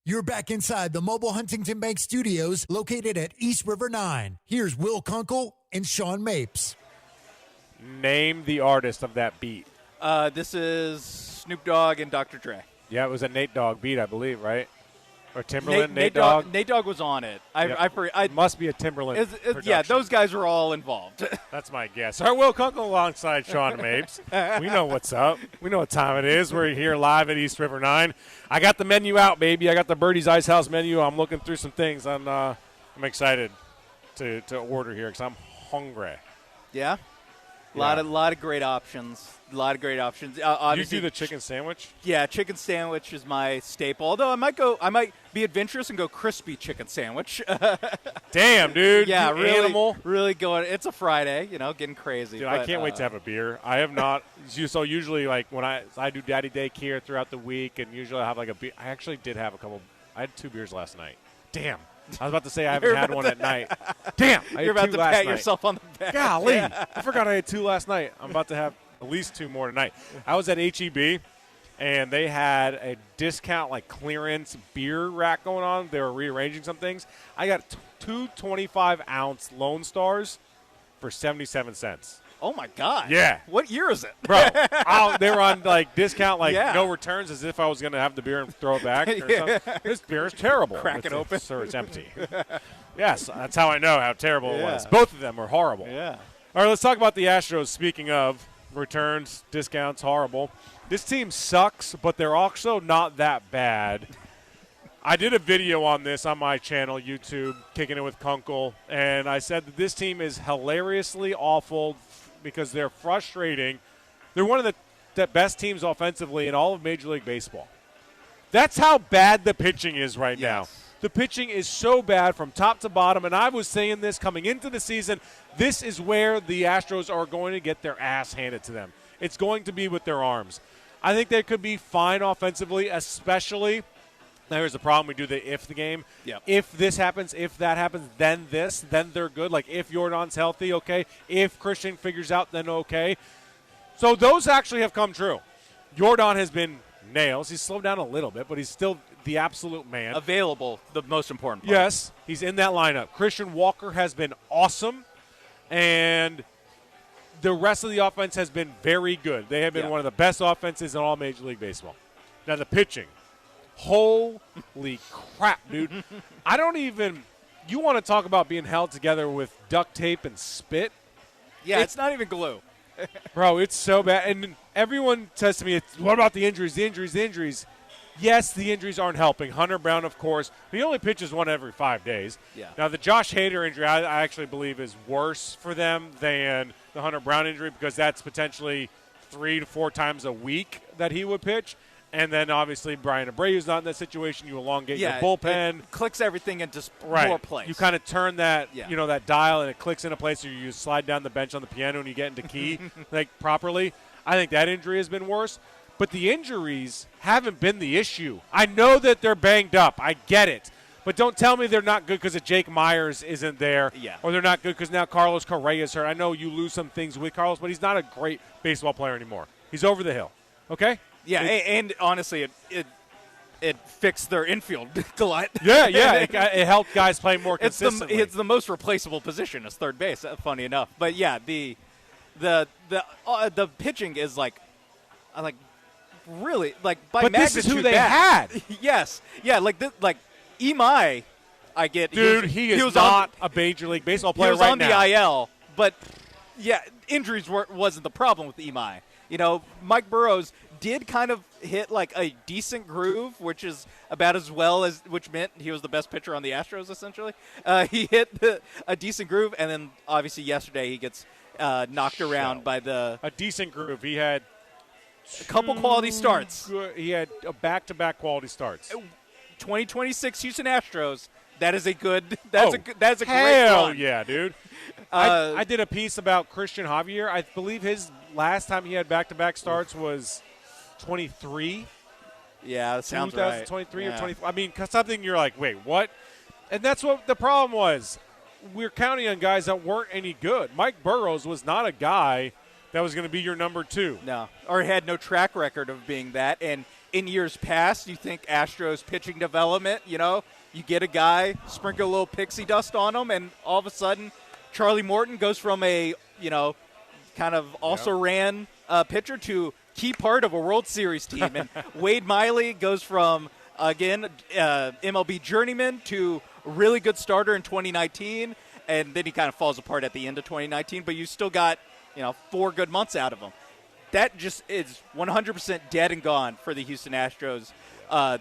You're back inside the mobile Huntington Bank Studios located at East River 9. Here's Will Kunkel and Sean Mapes. Name the artist of that beat. This is Snoop Dogg and Dr. Dre. Yeah, it was a Nate Dogg beat, I believe, right? Or Timberland, Nate Dogg? Nate Dogg was on it. It must be a Timberland yeah, those guys were all involved. That's my guess. All right, Will Kunkel alongside Sean Mapes. We know what's up. We know what time it is. We're here live at East River 9. I got the menu out, baby. I got the Birdie's Ice House menu. I'm looking through some things. I'm excited to order here because I'm hungry. Yeah? A lot of great options. A lot of great options. Obviously, you do the chicken sandwich? Yeah, chicken sandwich is my staple. Although I might be adventurous and go crispy chicken sandwich. Damn, dude. Yeah, you really, animal. really going. It's a Friday, getting crazy. Dude, I can't wait to have a beer. I have not. So usually, like when I do daddy daycare throughout the week, and usually I have like a beer. I actually did have a couple. I had 2 beers last night. Damn. I was about to say I haven't had one at night. Damn. You're about to pat yourself on the back. Golly. Yeah. I forgot I had 2 last night. I'm about to have at least 2 more tonight. I was at HEB, and they had a discount, like clearance beer rack going on. They were rearranging some things. I got 2 25-ounce Lone Stars for 77 cents. Oh, my God. Yeah. What year is it? Bro, they were on, like, discount, like, no returns, as if I was going to have the beer and throw it back or something. This beer is terrible. Crack it open. Sir, it's empty. Yes, that's how I know how terrible it was. Both of them were horrible. Yeah. All right, let's talk about the Astros. Speaking of returns, discounts, horrible. This team sucks, but they're also not that bad. I did a video on this on my channel, YouTube, Kicking It with Kunkel, and I said that this team is hilariously awful because they're frustrating. They're one of the best teams offensively in all of Major League Baseball. That's how bad the pitching is right now. The pitching is so bad from top to bottom, and I was saying this coming into the season, this is where the Astros are going to get their ass handed to them. It's going to be with their arms. I think they could be fine offensively, especially – now, here's the problem. We do the if the game. Yep. If this happens, if that happens, then this, then they're good. Like, if Jordan's healthy, okay. If Christian figures out, then okay. So those actually have come true. Jordan has been nails. He's slowed down a little bit, but he's still the absolute man. Available, the most important part. Yes, he's in that lineup. Christian Walker has been awesome, and the rest of the offense has been very good. They have been one of the best offenses in all Major League Baseball. Now, the pitching. Holy crap, dude. I don't even – you want to talk about being held together with duct tape and spit? Yeah, it's not even glue. Bro, it's so bad. And everyone says to me, what about the injuries, the injuries? Yes, the injuries aren't helping. Hunter Brown, of course. He only pitches 1 every 5 days. Yeah. Now, the Josh Hader injury I actually believe is worse for them than the Hunter Brown injury because that's potentially 3 to 4 times a week that he would pitch. And then, obviously, Brian Abreu's not in that situation. You elongate your bullpen. It clicks everything into more place. You kind of turn that, that dial, and it clicks into place. So you slide down the bench on the piano, and you get into key properly. I think that injury has been worse. But the injuries haven't been the issue. I know that they're banged up. I get it. But don't tell me they're not good because Jake Myers isn't there. Yeah. Or they're not good because now Carlos Correa is hurt. I know you lose some things with Carlos, but he's not a great baseball player anymore. He's over the hill. Okay? Yeah, and honestly, it fixed their infield a lot. Yeah, it helped guys play more consistently. It's the most replaceable position as third base. Funny enough, but yeah, the pitching is like really like by but magnitude this is who they bad. had. Yes, yeah, like Imai, I get. Dude, he is not a Major League Baseball player right now. He was on the IL, but yeah, injuries wasn't the problem with Imai. Mike Burrows did kind of hit like a decent groove, which is about as well as which meant he was the best pitcher on the Astros. Essentially, he hit a decent groove, and then obviously yesterday he gets knocked around by a decent groove. He had a couple quality starts. He had back-to-back quality starts. 2026 Houston Astros. That is a good. That's a great hell run. Yeah, dude. I did a piece about Christian Javier. I believe his last time he had back-to-back starts was 23. Yeah, that sounds right. 23 or 24. I mean, something you're like, wait, what? And that's what the problem was. We're counting on guys that weren't any good. Mike Burrows was not a guy that was going to be your number 2. No, or had no track record of being that, and in years past, you think Astros pitching development, you get a guy, sprinkle a little pixie dust on him, and all of a sudden Charlie Morton goes from a, kind of also-ran pitcher to key part of a World Series team. And Wade Miley goes from, again, MLB journeyman to really good starter in 2019, and then he kind of falls apart at the end of 2019, but you still got, 4 good months out of him. That just is 100% dead and gone for the Houston Astros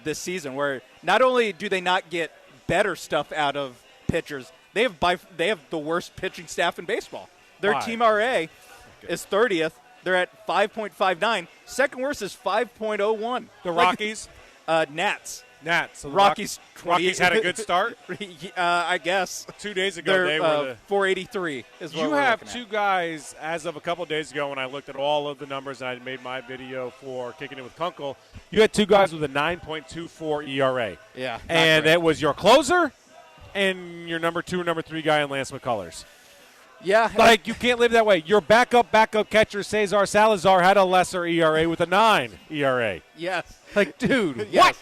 this season, where not only do they not get better stuff out of pitchers, they have the worst pitching staff in baseball. Their team RA is 30th. They're at 5.59. Second worst is 5.01. The Rockies? Nats. So the Rockies had a good start? I guess. 2 days ago, they're, they were 483 is what you we're have looking two guys, as of a couple of days ago when I looked at all of the numbers and I made my video for Kicking It with Kunkel, you had two guys with a 9.24 ERA. Yeah. And it was your closer and your number 2 and number 3 guy in Lance McCullers. Yeah. Like, you can't live that way. Your backup catcher, Cesar Salazar, had a lesser ERA with a 9 ERA. Yes. Like, dude, yes. What?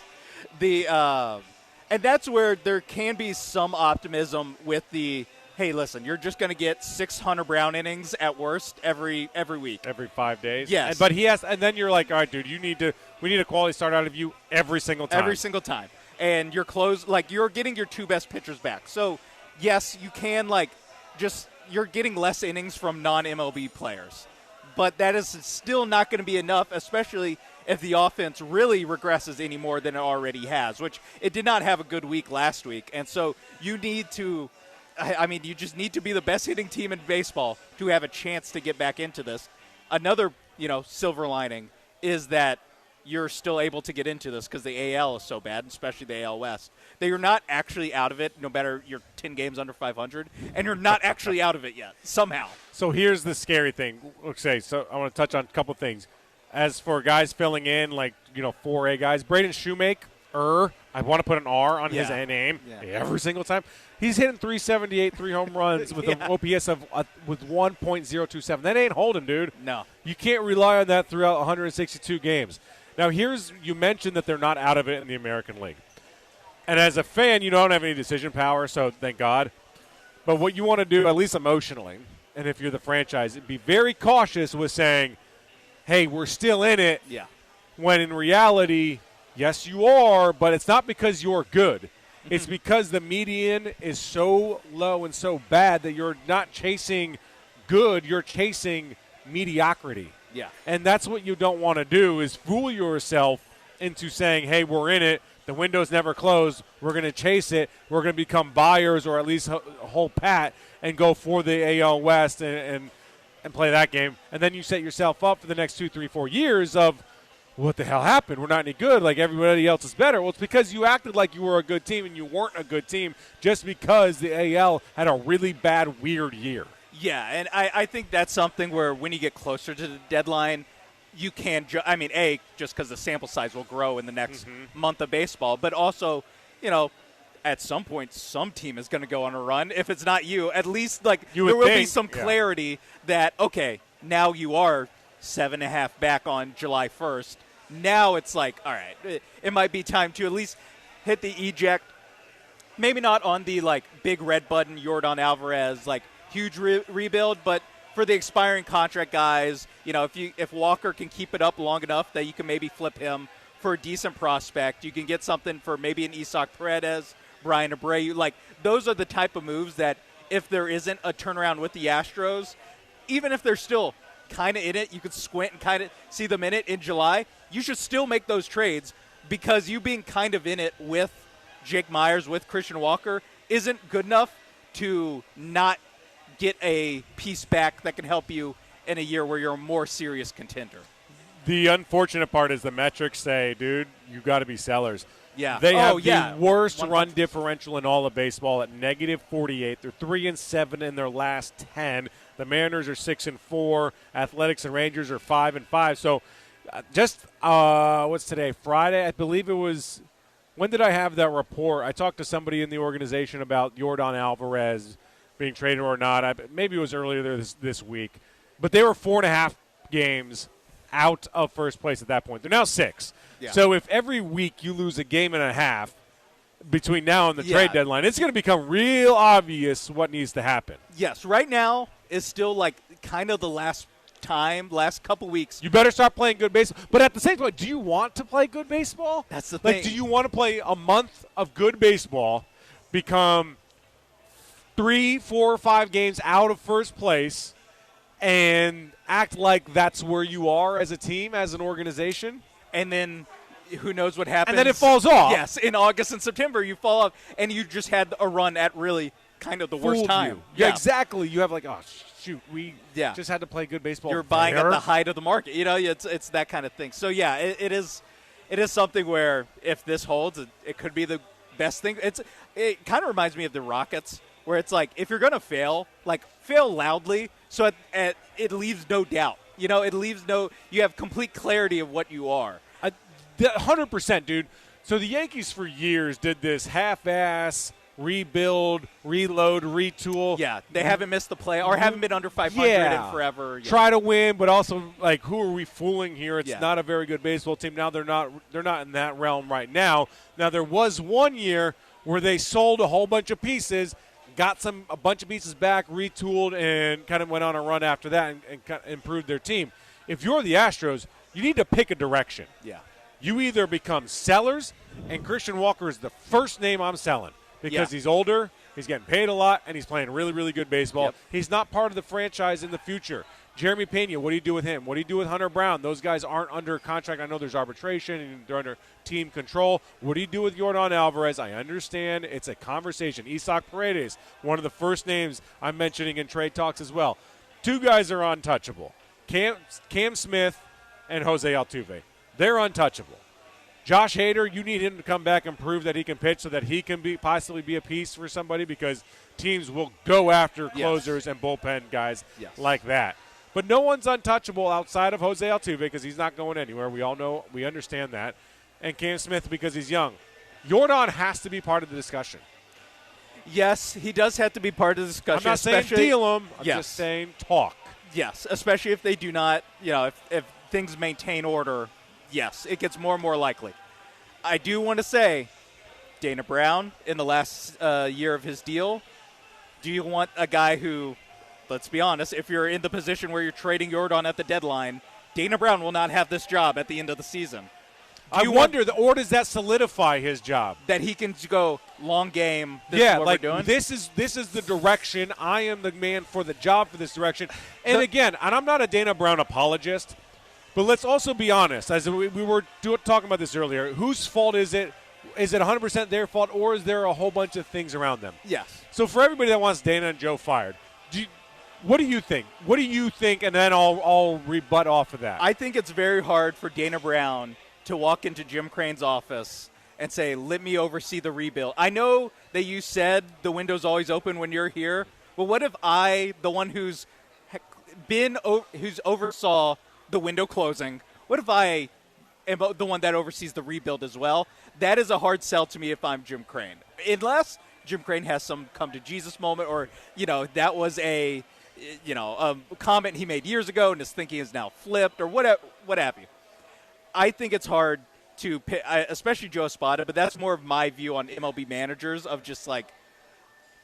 And that's where there can be some optimism with the, hey, listen, you're just going to get 600 Brown innings at worst every week. Every 5 days? Yes. But and then you're like, all right, dude, we need a quality start out of you every single time. Every single time. And you're getting your 2 best pitchers back. So, yes, you can, you're getting less innings from non-MLB players. But that is still not going to be enough, especially if the offense really regresses any more than it already has, which it did not have a good week last week. And so you need to you just need to be the best hitting team in baseball to have a chance to get back into this. Another, silver lining is that you're still able to get into this because the AL is so bad, especially the AL West. That you're not actually out of it, no matter you're 10 games under 500, and you're not actually out of it yet, somehow. So here's the scary thing. Okay, so I want to touch on a couple things. As for guys filling in, 4A guys, Braden Shoemaker, I want to put an R on his name every single time. He's hitting 378, 3 home runs with an OPS with 1.027. That ain't holding, dude. No. You can't rely on that throughout 162 games. Now, you mentioned that they're not out of it in the American League. And as a fan, you don't have any decision power, so thank God. But what you want to do, at least emotionally, and if you're the franchise, be very cautious with saying, hey, we're still in it. Yeah. When in reality, yes, you are, but it's not because you're good. It's because the median is so low and so bad that you're not chasing good, you're chasing mediocrity. Yeah. And that's what you don't want to do, is fool yourself into saying, hey, we're in it. The window's never closed. We're going to chase it. We're going to become buyers or at least hold pat and go for the AL West and play that game. And then you set yourself up for the next 2, 3, 4 years of, what the hell happened? We're not any good. Like, everybody else is better. Well, it's because you acted like you were a good team and you weren't a good team just because the AL had a really bad, weird year. Yeah, and I think that's something where when you get closer to the deadline, you can just because the sample size will grow in the next month of baseball, but also, at some point, some team is going to go on a run. If it's not you, at least there will be some clarity that, okay, now you are 7.5 back on July 1st. Now it's like, all right, it might be time to at least hit the eject. Maybe not on the big red button Yordan Alvarez huge rebuild, but for the expiring contract guys, if Walker can keep it up long enough that you can maybe flip him for a decent prospect, you can get something for maybe an Isaac Paredes, Brian Abreu. Those are the type of moves that if there isn't a turnaround with the Astros, even if they're still kind of in it, you could squint and kind of see them in it in July, you should still make those trades, because you being kind of in it with Jake Myers, with Christian Walker, isn't good enough to not get a piece back that can help you in a year where you're a more serious contender. The unfortunate part is the metrics say, dude, you got to be sellers. Yeah. They have the worst run differential in all of baseball at -48. They're 3-7 in their last 10. The Mariners are 6-4. Athletics and Rangers are 5-5. So what's today? Friday? I believe it was. When did I have that report? I talked to somebody in the organization about Yordan Alvarez being traded or not. Maybe it was earlier this week. But they were 4.5 games out of first place at that point. They're now 6. Yeah. So if every week you lose a game and a half between now and the trade deadline, it's going to become real obvious what needs to happen. Yes, right now is still like kind of the last couple weeks. You better start playing good baseball. But at the same time, do you want to play good baseball? That's the thing. Do you want to play a month of good baseball, become 3, 4, 5 games out of first place, and act like that's where you are as a team, as an organization? And then who knows what happens. And then it falls off. Yes, in August and September you fall off, and you just had a run at really kind of the worst time. Yeah, exactly. You have like, oh, shoot, we just had to play good baseball. You're buying at the height of the market. It's that kind of thing. So, yeah, it is something where if this holds, it could be the best thing. It kind of reminds me of the Rockets, where it's like if you're going to fail, like fail loudly so it leaves no doubt. It leaves you have complete clarity of what you are. 100%, dude. So the Yankees for years did this half-ass rebuild, reload, retool. Yeah, they haven't missed the play or haven't been under 500 in forever. Yeah. Try to win, but also like, who are we fooling here? It's not a very good baseball team. Now they're not in that realm right now. Now there was one year where they sold a whole bunch of pieces, got a bunch of pieces back, retooled, and kind of went on a run after that and kind of improved their team. If you're the Astros, you need to pick a direction. Yeah. You either become sellers, and Christian Walker is the first name I'm selling because he's older, he's getting paid a lot, and he's playing really, really good baseball. Yep. He's not part of the franchise in the future. Jeremy Pena, what do you do with him? What do you do with Hunter Brown? Those guys aren't under contract. I know there's arbitration, and they're under team control. What do you do with Yordan Alvarez? I understand it's a conversation. Isaac Paredes, one of the first names I'm mentioning in trade talks as well. 2 guys are untouchable, Cam Smith and Jose Altuve. They're untouchable. Josh Hader, you need him to come back and prove that he can pitch so that he can possibly be a piece for somebody, because teams will go after closers and bullpen guys like that. But no one's untouchable outside of Jose Altuve because he's not going anywhere. We all know, we understand that. And Cam Smith because he's young. Yordan has to be part of the discussion. Yes, he does have to be part of the discussion. I'm not saying deal him. I'm just saying talk. Yes, especially if they do not, if things maintain order. Yes, it gets more and more likely. I do want to say, Dana Brown, in the last year of his deal, do you want a guy who, let's be honest, if you're in the position where you're trading Yordan at the deadline, Dana Brown will not have this job at the end of the season. I wonder, or does that solidify his job? That he can go long game, this is what we're doing? This is the direction. I am the man for the job for this direction. And again, and I'm not a Dana Brown apologist, but let's also be honest. As we were talking about this earlier, whose fault is it? Is it 100% their fault, or is there a whole bunch of things around them? Yes. So for everybody that wants Dana and Joe fired, what do you think? What do you think? And then I'll rebut off of that. I think it's very hard for Dana Brown to walk into Jim Crane's office and say, let me oversee the rebuild. I know that you said the window's always open when you're here, but what if I, the one who's oversaw the window closing, what if I am the one that oversees the rebuild as well? That is a hard sell to me if I'm Jim Crane. Unless Jim Crane has some come-to-Jesus moment, or, that was a comment he made years ago and his thinking is now flipped, or what have you. I think it's hard to pick, especially Joe Espada, but that's more of my view on MLB managers of just like,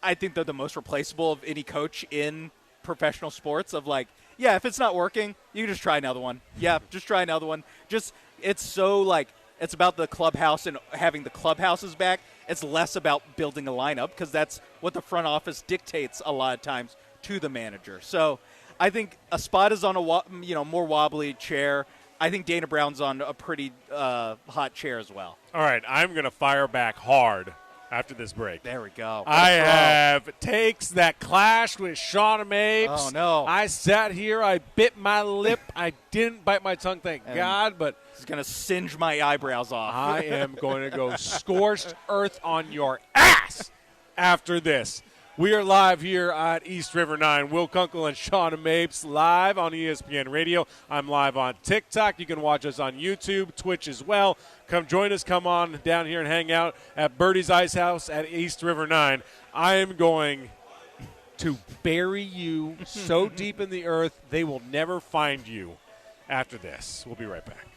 I think they're the most replaceable of any coach in professional sports of like, yeah, if it's not working, you can just try another one. Yeah, just try another one. It's so like, it's about the clubhouse and having the clubhouses back. It's less about building a lineup because that's what the front office dictates a lot of times to the manager. So I think Espada's on a more wobbly chair. I think Dana Brown's on a pretty hot chair as well. All right, I'm going to fire back hard after this break. There we go. I have takes that clash with Sean Mapes. Oh, no. I sat here. I bit my lip. I didn't bite my tongue, thank God. But it's going to singe my eyebrows off. I am going to go scorched earth on your ass after this. We are live here at East River 9. Will Kunkel and Sean Mapes live on ESPN Radio. I'm live on TikTok. You can watch us on YouTube, Twitch as well. Come join us. Come on down here and hang out at Birdie's Ice House at East River 9. I am going to bury you so deep in the earth they will never find you after this. We'll be right back.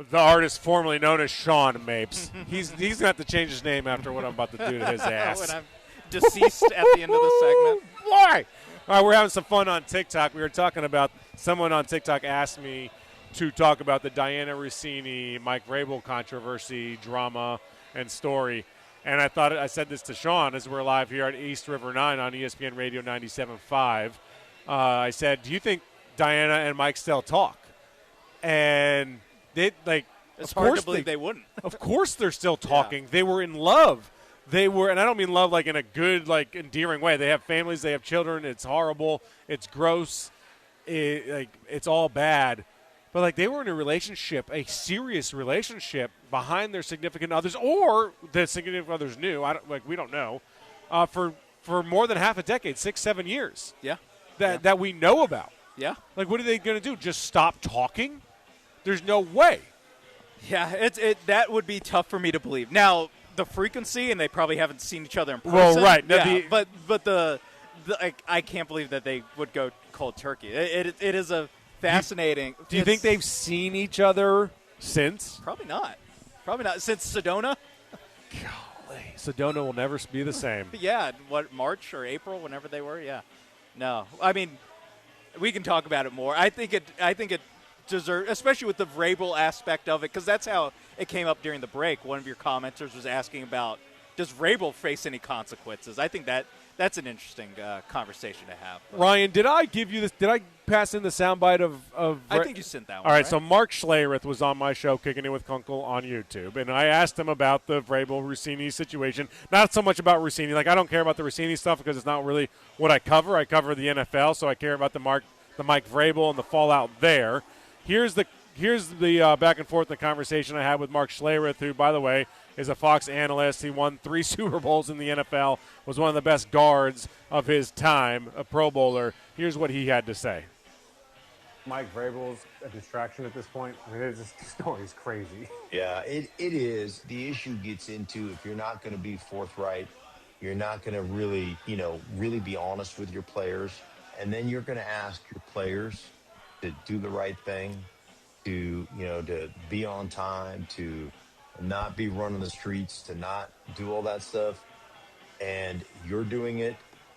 The artist formerly known as Sean Mapes. He's going to have to change his name after what I'm about to do to his ass. When I'm deceased at the end of the segment. Why? All right, we're having some fun on TikTok. We were talking about, someone on TikTok asked me to talk about the Diana Rossini, Mike Vrabel controversy, drama, and story. And I said this to Sean as we're live here at East River 9 on ESPN Radio 97.5. I said, do you think Diana and Mike still talk? And It's Of hard course to believe they wouldn't. Of course they're still talking. They were in love. They were, and I don't mean love like in a good, like endearing way. They have families. They have children. It's horrible. It's gross. It's all bad. But like they were in a relationship, a serious relationship behind their significant others, or the significant others knew. We don't know. For more than half a decade, 6-7 years. Yeah. That we know about. Yeah. Like what are they going to do? Just stop talking? There's no way. Yeah, that would be tough for me to believe. Now, the frequency, and they probably haven't seen each other in person. Well, right. Now Yeah, but the I can't believe that they would go cold turkey. It is a fascinating. Do you think they've seen each other since? Probably not. Probably not since Sedona. Golly, Sedona will never be the same. Yeah, March or April, whenever they were. Yeah, no. I mean, we can talk about it more. I think it deserves, especially with the Vrabel aspect of it, because that's how it came up during the break. One of your commenters was asking about, does Vrabel face any consequences? I think that's an interesting conversation to have. But Ryan, did I give you this? Did I pass in the soundbite of I think you sent that one. All right, right? so Mark Schlereth was on my show, Kicking It with Kunkel, on YouTube, and I asked him about the Vrabel-Rossini situation. Not so much about Rossini. Like, I don't care about the Rossini stuff because it's not really what I cover. I cover the NFL, so I care about the Mike Vrabel and the fallout there. Here's the back and forth, the conversation I had with Mark Schlereth, who, by the way, is a Fox analyst. He won 3 Super Bowls in the NFL, was one of the best guards of his time, a Pro Bowler. Here's what he had to say. Mike Vrabel's a distraction at this point. I mean, the story's crazy. Yeah, it is. The issue gets into if you're not going to be forthright, you're not going to really be honest with your players, and then you're going to ask your players to do the right thing, to be on time, to not be running the streets, to not do all that stuff, and you're doing it,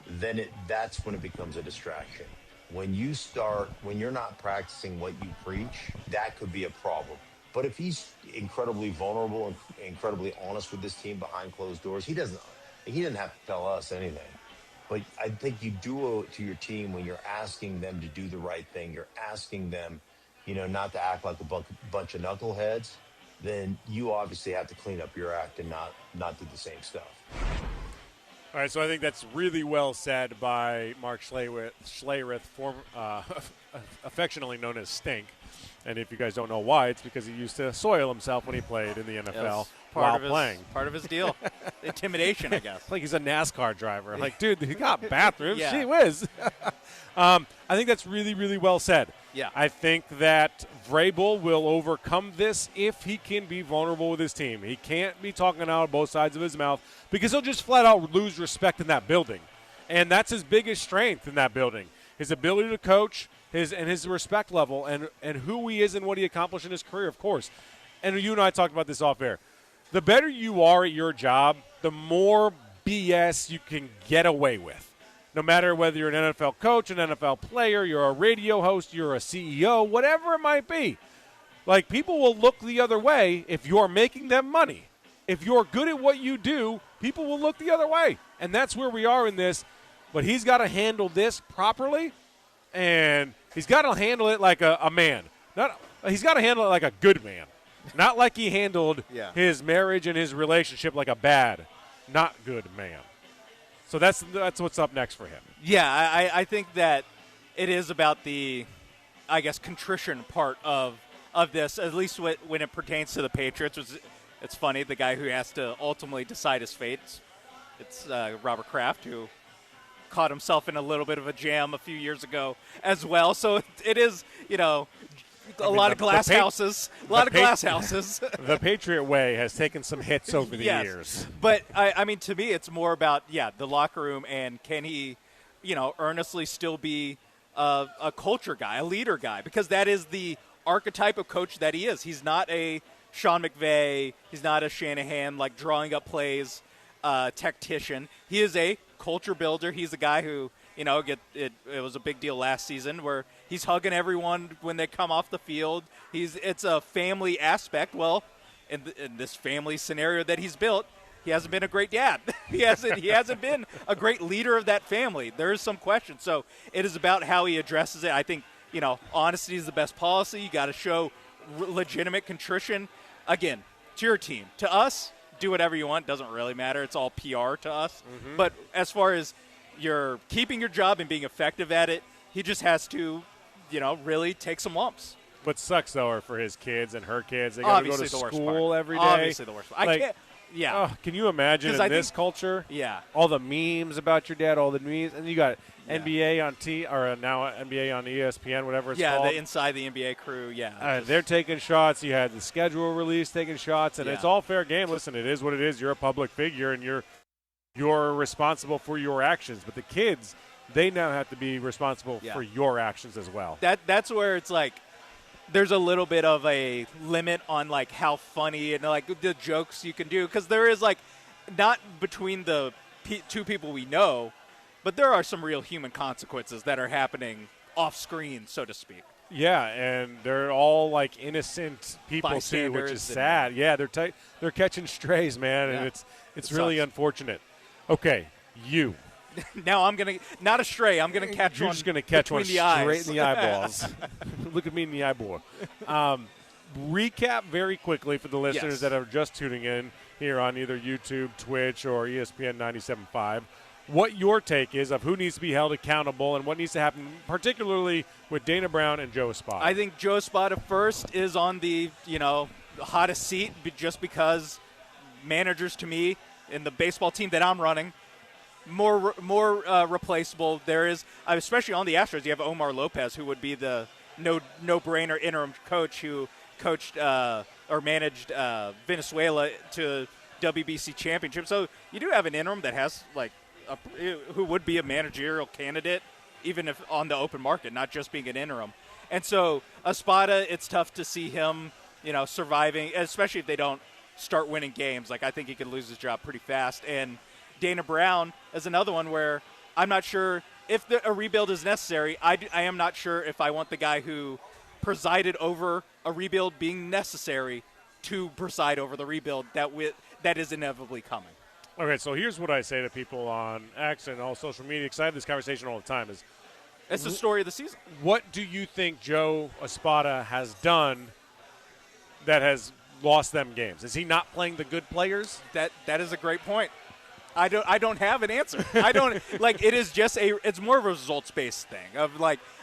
then that's when it becomes a distraction. When you're not practicing what you preach, that could be a problem. But if he's incredibly vulnerable and incredibly honest with this team behind closed doors, he doesn't have to tell us anything. But I think you do it to your team when you're asking them to do the right thing. You're asking them, not to act like a bunch of knuckleheads. Then you obviously have to clean up your act and not do the same stuff. All right, so I think that's really well said by Mark Schlereth, affectionately known as Stink. And if you guys don't know why, it's because he used to soil himself when he played in the NFL while playing. Part of his deal. Intimidation, I guess. Like he's a NASCAR driver. Like, dude, he got bathrooms. Yeah. Gee whiz. I think that's really, really well said. Yeah. I think that Vrabel will overcome this if he can be vulnerable with his team. He can't be talking out of both sides of his mouth because he'll just flat out lose respect in that building. And that's his biggest strength in that building, his ability to coach, his respect level, and who he is and what he accomplished in his career, of course. And you and I talked about this off air. The better you are at your job, the more BS you can get away with. No matter whether you're an NFL coach, an NFL player, you're a radio host, you're a CEO, whatever it might be. Like, people will look the other way if you're making them money. If you're good at what you do, people will look the other way. And that's where we are in this. But he's got to handle this properly, and he's got to handle it like a man. He's got to handle it like a good man. Not like he handled his marriage and his relationship like a bad, not good man. So that's what's up next for him. Yeah, I think that it is about the, I guess, contrition part of this, at least when it pertains to the Patriots. It's funny, the guy who has to ultimately decide his fate, it's Robert Kraft, who caught himself in a little bit of a jam a few years ago as well. So it is, a lot of glass houses. The Patriot way has taken some hits over the years. But, I mean, to me, it's more about, the locker room, and can he, earnestly still be a culture guy, a leader guy, because that is the archetype of coach that he is. He's not a Sean McVay. He's not a Shanahan, like, drawing up plays tactician. He is a culture builder. He's a guy who, it was a big deal last season where he's hugging everyone when they come off the field. It's a family aspect. Well, in this family scenario that he's built, he hasn't been a great dad. He hasn't been a great leader of that family. There is some question. So it is about how he addresses it. I think, honesty is the best policy. You got to show legitimate contrition, again, to your team. To us, do whatever you want. Doesn't really matter. It's all PR to us. Mm-hmm. But as far as you're keeping your job and being effective at it, he just has to, really take some lumps. What sucks, though, are for his kids and her kids. They got to go to school every day. Obviously the worst part. Like, I can't. Yeah. Can you imagine in this culture? Yeah. All the memes about your dad, all the memes, and you got NBA on or now NBA on ESPN, whatever it's called. Yeah, the Inside the NBA crew. Yeah. They're taking shots. You had the schedule release taking shots, and it's all fair game. Listen, it is what it is. You're a public figure, and you're responsible for your actions. But the kids, they now have to be responsible for your actions as well. That's where it's like, there's a little bit of a limit on like how funny and like the jokes you can do, because there is like not between the two people we know, but there are some real human consequences that are happening off screen, so to speak. Yeah, and they're all like innocent people too, which is sad. Yeah, they're catching strays, man, and it's really unfortunate. Okay, you. Now I'm going to – not a stray. I'm going to catch You're one just going to catch one straight in the eyeballs. eyes. Look at me in the eyeball. Recap very quickly for the listeners that are just tuning in here on either YouTube, Twitch, or ESPN 97.5. What your take is of who needs to be held accountable and what needs to happen, particularly with Dana Brown and Joe Espada. I think Joe Espada first is on the, hottest seat just because managers to me in the baseball team that I'm running – more replaceable. There is, especially on the Astros, you have Omar Lopez, who would be the no-brainer interim coach who coached or managed Venezuela to WBC championship. So you do have an interim that has who would be a managerial candidate, even if on the open market, not just being an interim. And so Espada, it's tough to see him, surviving, especially if they don't start winning games. Like, I think he could lose his job pretty fast. And Dana Brown is another one where I'm not sure if a rebuild is necessary. I am not sure if I want the guy who presided over a rebuild being necessary to preside over the rebuild that is inevitably coming. Okay, so here's what I say to people on X and all social media, because I have this conversation all the time. It's the story of the season. What do you think Joe Espada has done that has lost them games? Is he not playing the good players? That is a great point. I don't have an answer. I don't it is just it's more of a results-based thing of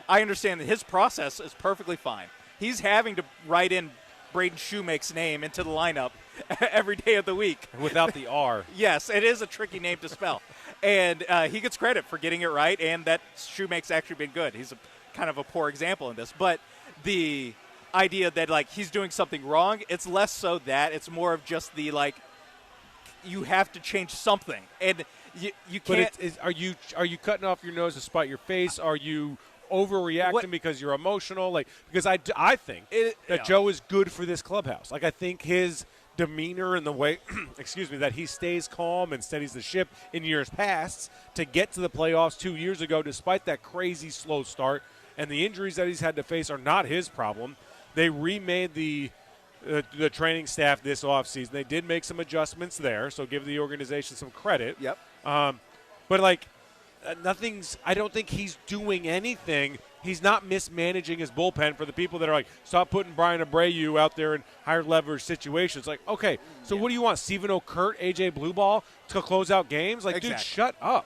I understand that his process is perfectly fine. He's having to write in Braden Shoemake's name into the lineup every day of the week. Without the R. Yes, it is a tricky name to spell. And he gets credit for getting it right, and that Shoemake's actually been good. He's kind of a poor example in this. But the idea that he's doing something wrong, it's less so that. It's more of just the you have to change something, and you can't. But are you cutting off your nose to spite your face? Are you overreacting because you're emotional? Because I think that Joe is good for this clubhouse. I think his demeanor and the way, that he stays calm and steadies the ship in years past to get to the playoffs 2 years ago, despite that crazy slow start and the injuries that he's had to face are not his problem. They remade the training staff this offseason. They did make some adjustments there, so give the organization some credit. Yep. But I don't think he's doing anything. He's not mismanaging his bullpen for the people that are stop putting Brian Abreu out there in higher leverage situations. Okay, so what do you want, Stephen O'Kurt, AJ Blueball to close out games? Exactly. Dude, shut up.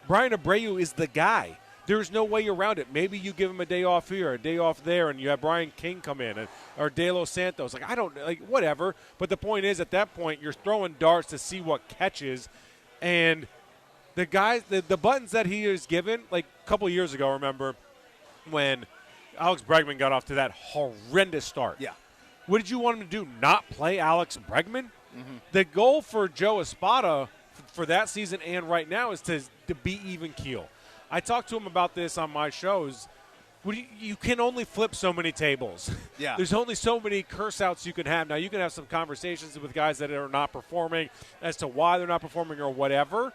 Brian Abreu is the guy. There's no way around it. Maybe you give him a day off here, a day off there, and you have Brian King come in, or De Los Santos. I don't whatever. But the point is, at that point, you're throwing darts to see what catches. And the guys, the buttons that he is given, a couple of years ago, remember when Alex Bregman got off to that horrendous start? Yeah. What did you want him to do? Not play Alex Bregman? Mm-hmm. The goal for Joe Espada for that season and right now is to be even keel. I talked to him about this on my shows. You can only flip so many tables. Yeah. There's only so many curse outs you can have. Now, you can have some conversations with guys that are not performing as to why they're not performing or whatever.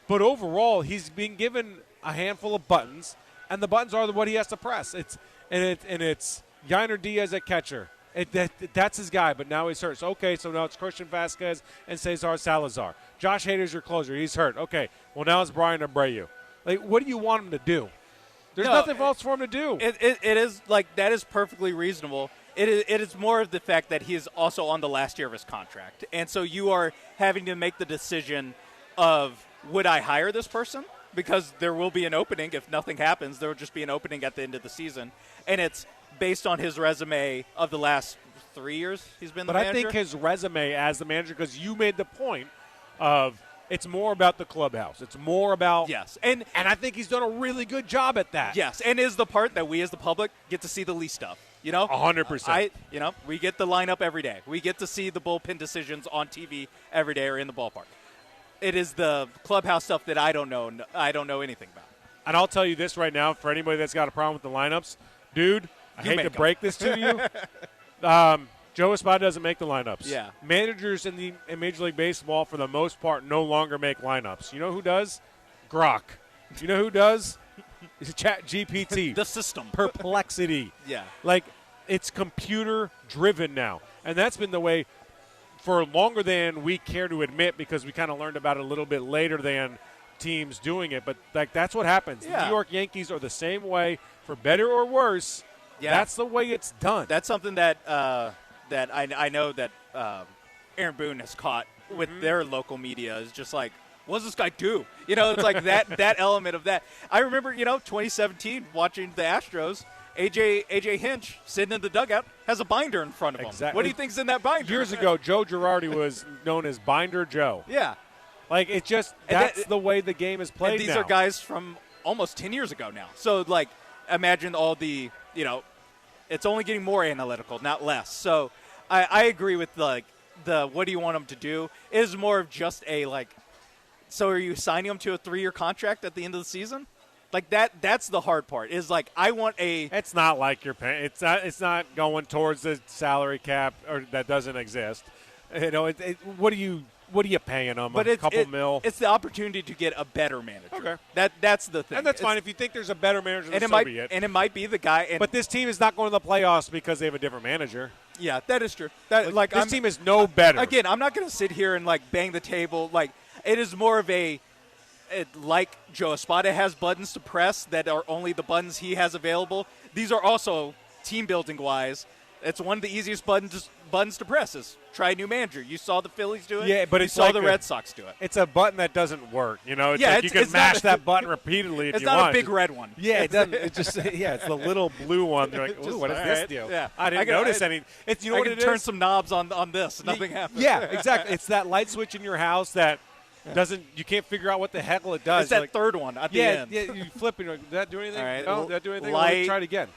But overall, he's being given a handful of buttons, and the buttons are what he has to press. It's Yainer Diaz at catcher. That's his guy, but now he's hurt. So now it's Christian Vasquez and Cesar Salazar. Josh Hader's your closer. He's hurt. Okay, well, now it's Brian Abreu. What do you want him to do? There's nothing else for him to do. It is that is perfectly reasonable. It is more of the fact that he is also on the last year of his contract. And so you are having to make the decision of, would I hire this person? Because there will be an opening. If nothing happens, there will just be an opening at the end of the season. And it's based on his resume of the last 3 years he's been the manager. But I think his resume as the manager, because you made the point of it's more about the clubhouse. It's more about – Yes. And I think he's done a really good job at that. Yes, and is the part that we as the public get to see the least stuff. 100%. We get the lineup every day. We get to see the bullpen decisions on TV every day or in the ballpark. It is the clubhouse stuff that I don't know. I don't know anything about. And I'll tell you this right now, for anybody that's got a problem with the lineups, dude, I hate to break this to you. Joe Espada doesn't make the lineups. Yeah. Managers in Major League Baseball, for the most part, no longer make lineups. You know who does? Grok. You know who does? It's ChatGPT. The system. Perplexity. Yeah. Like, it's computer-driven now. And that's been the way for longer than we care to admit, because we kind of learned about it a little bit later than teams doing it. But, like, that's what happens. Yeah. The New York Yankees are the same way, for better or worse. Yeah. That's the way it's done. That's something that that I know that Aaron Boone has caught with their local media, is just like, what does this guy do? It's like that element of that. I remember, 2017 watching the Astros. AJ Hinch sitting in the dugout has a binder in front of him. Exactly. What do you think's in that binder? Years ago, Joe Girardi was known as Binder Joe. Yeah. Like, it's just that's the way the game is played. And these now. are guys from almost 10 years ago now. So, like, imagine all the, it's only getting more analytical, not less. So I agree with, like, the what do you want them to do? It is more of just a, like, so are you signing them to a 3-year contract at the end of the season? Like, that's the hard part, is, like, I want a – It's not like you're paying – it's not going towards the salary cap or that doesn't exist. What are you paying them, but a couple mil? It's the opportunity to get a better manager. Okay. That's the thing. And that's fine. If you think there's a better manager, then so be it. And it might be the guy – but this team is not going to the playoffs because they have a different manager. Yeah, that is true. This team is no better. Again, I'm not going to sit here and, like, bang the table. Like, it is more of like Joe Espada has buttons to press that are only the buttons he has available. These are also, team-building wise, it's one of the easiest buttons to press is try a new manager. You saw the Phillies do it. Yeah, but you saw the Red Sox do it. It's a button that doesn't work. It's like you can mash that button repeatedly if you want. It's not a big red one. Yeah, it doesn't. It's just it's the little blue one. You're like, ooh, what does this do? Yeah. I didn't notice any. It's I can turn some knobs on this. Nothing happens. Yeah, exactly. It's that light switch in your house that doesn't. You can't figure out what the hell it does. It's that third one at the end. Yeah, you flip it. Did that do anything? All right. No, did that do anything? Light, Let me try it again.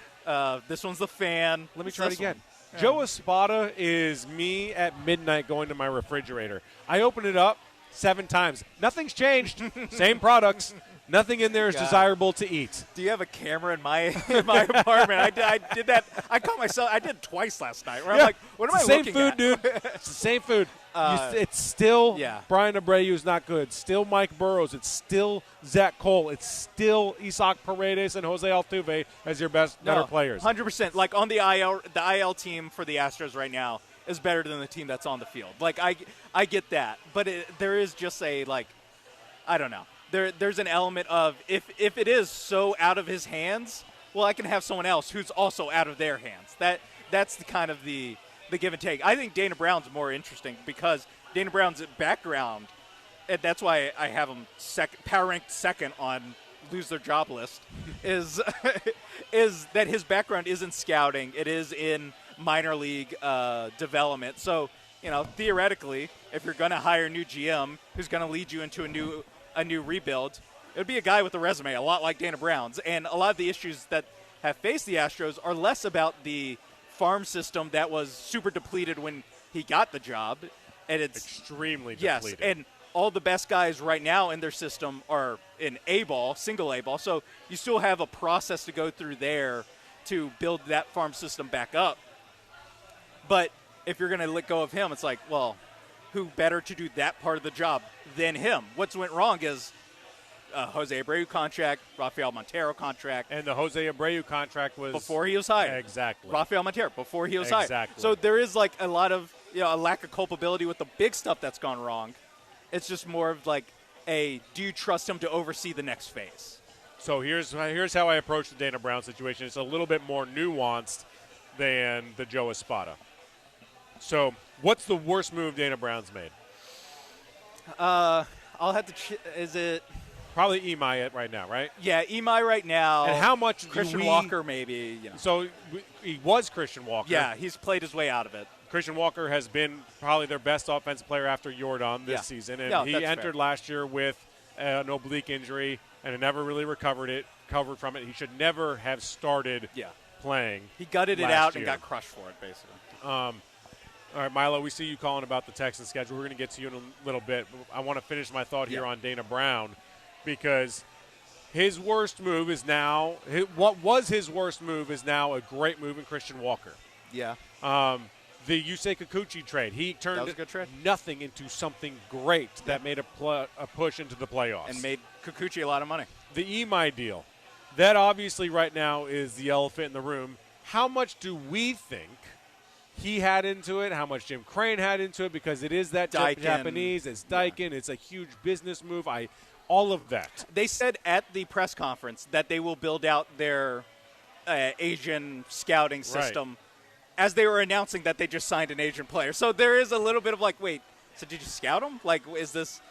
This one's the fan. Let me try it again. Joe Espada is me at midnight going to my refrigerator. I open it up 7 times. Nothing's changed. Same products. Nothing in there is desirable to eat. Do you have a camera in my apartment? I did that. I caught myself. I did it twice last night. Where I'm like, what am I looking at? Same food, dude. It's the same food. It's still Brian Abreu is not good. Still Mike Burrows. It's still Zach Cole. It's still Isaac Paredes and Jose Altuve as your better players. 100%. Like on the IL team for the Astros right now is better than the team that's on the field. Like I get that, but there is just a I don't know. There's an element of if it is so out of his hands, well, I can have someone else who's also out of their hands. That's the kind of the give and take. I think Dana Brown's more interesting because Dana Brown's background, and that's why I have him power ranked second on lose their job list, is that his background isn't scouting. It is in minor league development. So, theoretically, if you're going to hire a new GM who's going to lead you into a new rebuild, it would be a guy with a resume a lot like Dana Brown's. And a lot of the issues that have faced the Astros are less about the farm system that was super depleted when he got the job. And it's extremely Yes, depleted. and all the best guys right now in their system are in A-ball, single A-ball. So you still have a process to go through there to build that farm system back up. But if you're going to let go of him, it's like, well, who better to do that part of the job than him? What's went wrong is Jose Abreu contract, Rafael Montero contract. And the Jose Abreu contract was before he was hired. Exactly. Rafael Montero before he was hired. Exactly. So there is like a lot of, a lack of culpability with the big stuff that's gone wrong. It's just more of like do you trust him to oversee the next phase? So here's how I approach the Dana Brown situation. It's a little bit more nuanced. than the Joe Espada. So what's the worst move Dana Brown's made? I'll have to is it – probably Imai right now, right? Yeah, Imai right now. And how much Christian Walker maybe. You know. So he was Christian Walker. Yeah, he's played his way out of it. Christian Walker has been probably their best offensive player after Jordan this season. And he entered last year with an oblique injury and never really recovered from it. He should never have started playing. He gutted it out and got crushed for it, basically. All right, Milo, we see you calling about the Texans schedule. We're going to get to you in a little bit. I want to finish my thought here on Dana Brown, because his worst move is now – what was his worst move is now a great move in Christian Walker. Yeah. The Yusei Kikuchi trade. He turned nothing into something great that made a push into the playoffs. And made Kikuchi a lot of money. The Imai deal. That obviously right now is the elephant in the room. How much do we think he had into it? How much Jim Crane had into it? Because it is that Japanese. It's Daikin. It's a huge business move. All of that. They said at the press conference that they will build out their Asian scouting system as they were announcing that they just signed an Asian player. So there is a little bit of like, wait, so did you scout him? Like, is this,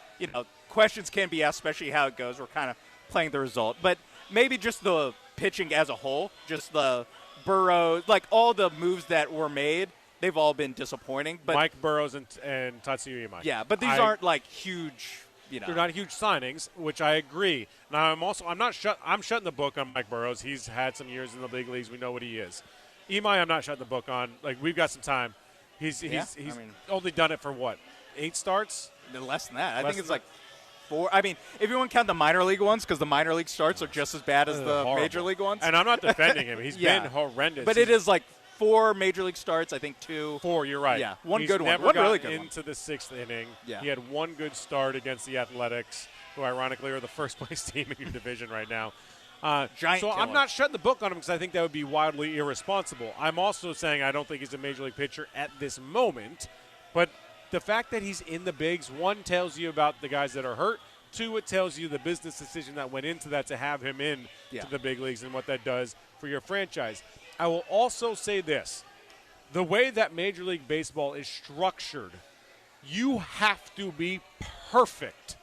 questions can be asked, especially how it goes. We're kind of playing the result. But maybe just the pitching as a whole, just the Burrows, like all the moves that were made, they've all been disappointing. But Mike Burrows and Tatsuya Imai. Yeah, but these aren't like huge. They're not huge signings, which I agree. Now I'm shutting the book on Mike Burrows. He's had some years in the big leagues. We know what he is. Imai, I'm not shutting the book on. Like, we've got some time. He's only done it for what, 8 starts? Less than that. I think it's like 4. I mean, if you want to count the minor league ones, because the minor league starts are just as bad as the major league ones. And I'm not defending him. He's been horrendous. But it is like 4 major league starts, I think 2. 4, you're right. Yeah, one He's good one. Never One got really good into the 6th inning. Yeah. He had one good start against the Athletics, who ironically are the first place team in your division right now. So I'm not shutting the book on him because I think that would be wildly irresponsible. I'm also saying I don't think he's a major league pitcher at this moment. But the fact that he's in the bigs, 1, tells you about the guys that are hurt. 2, it tells you the business decision that went into that to have him in to the big leagues and what that does for your franchise. I will also say this. The way that Major League Baseball is structured, you have to be perfect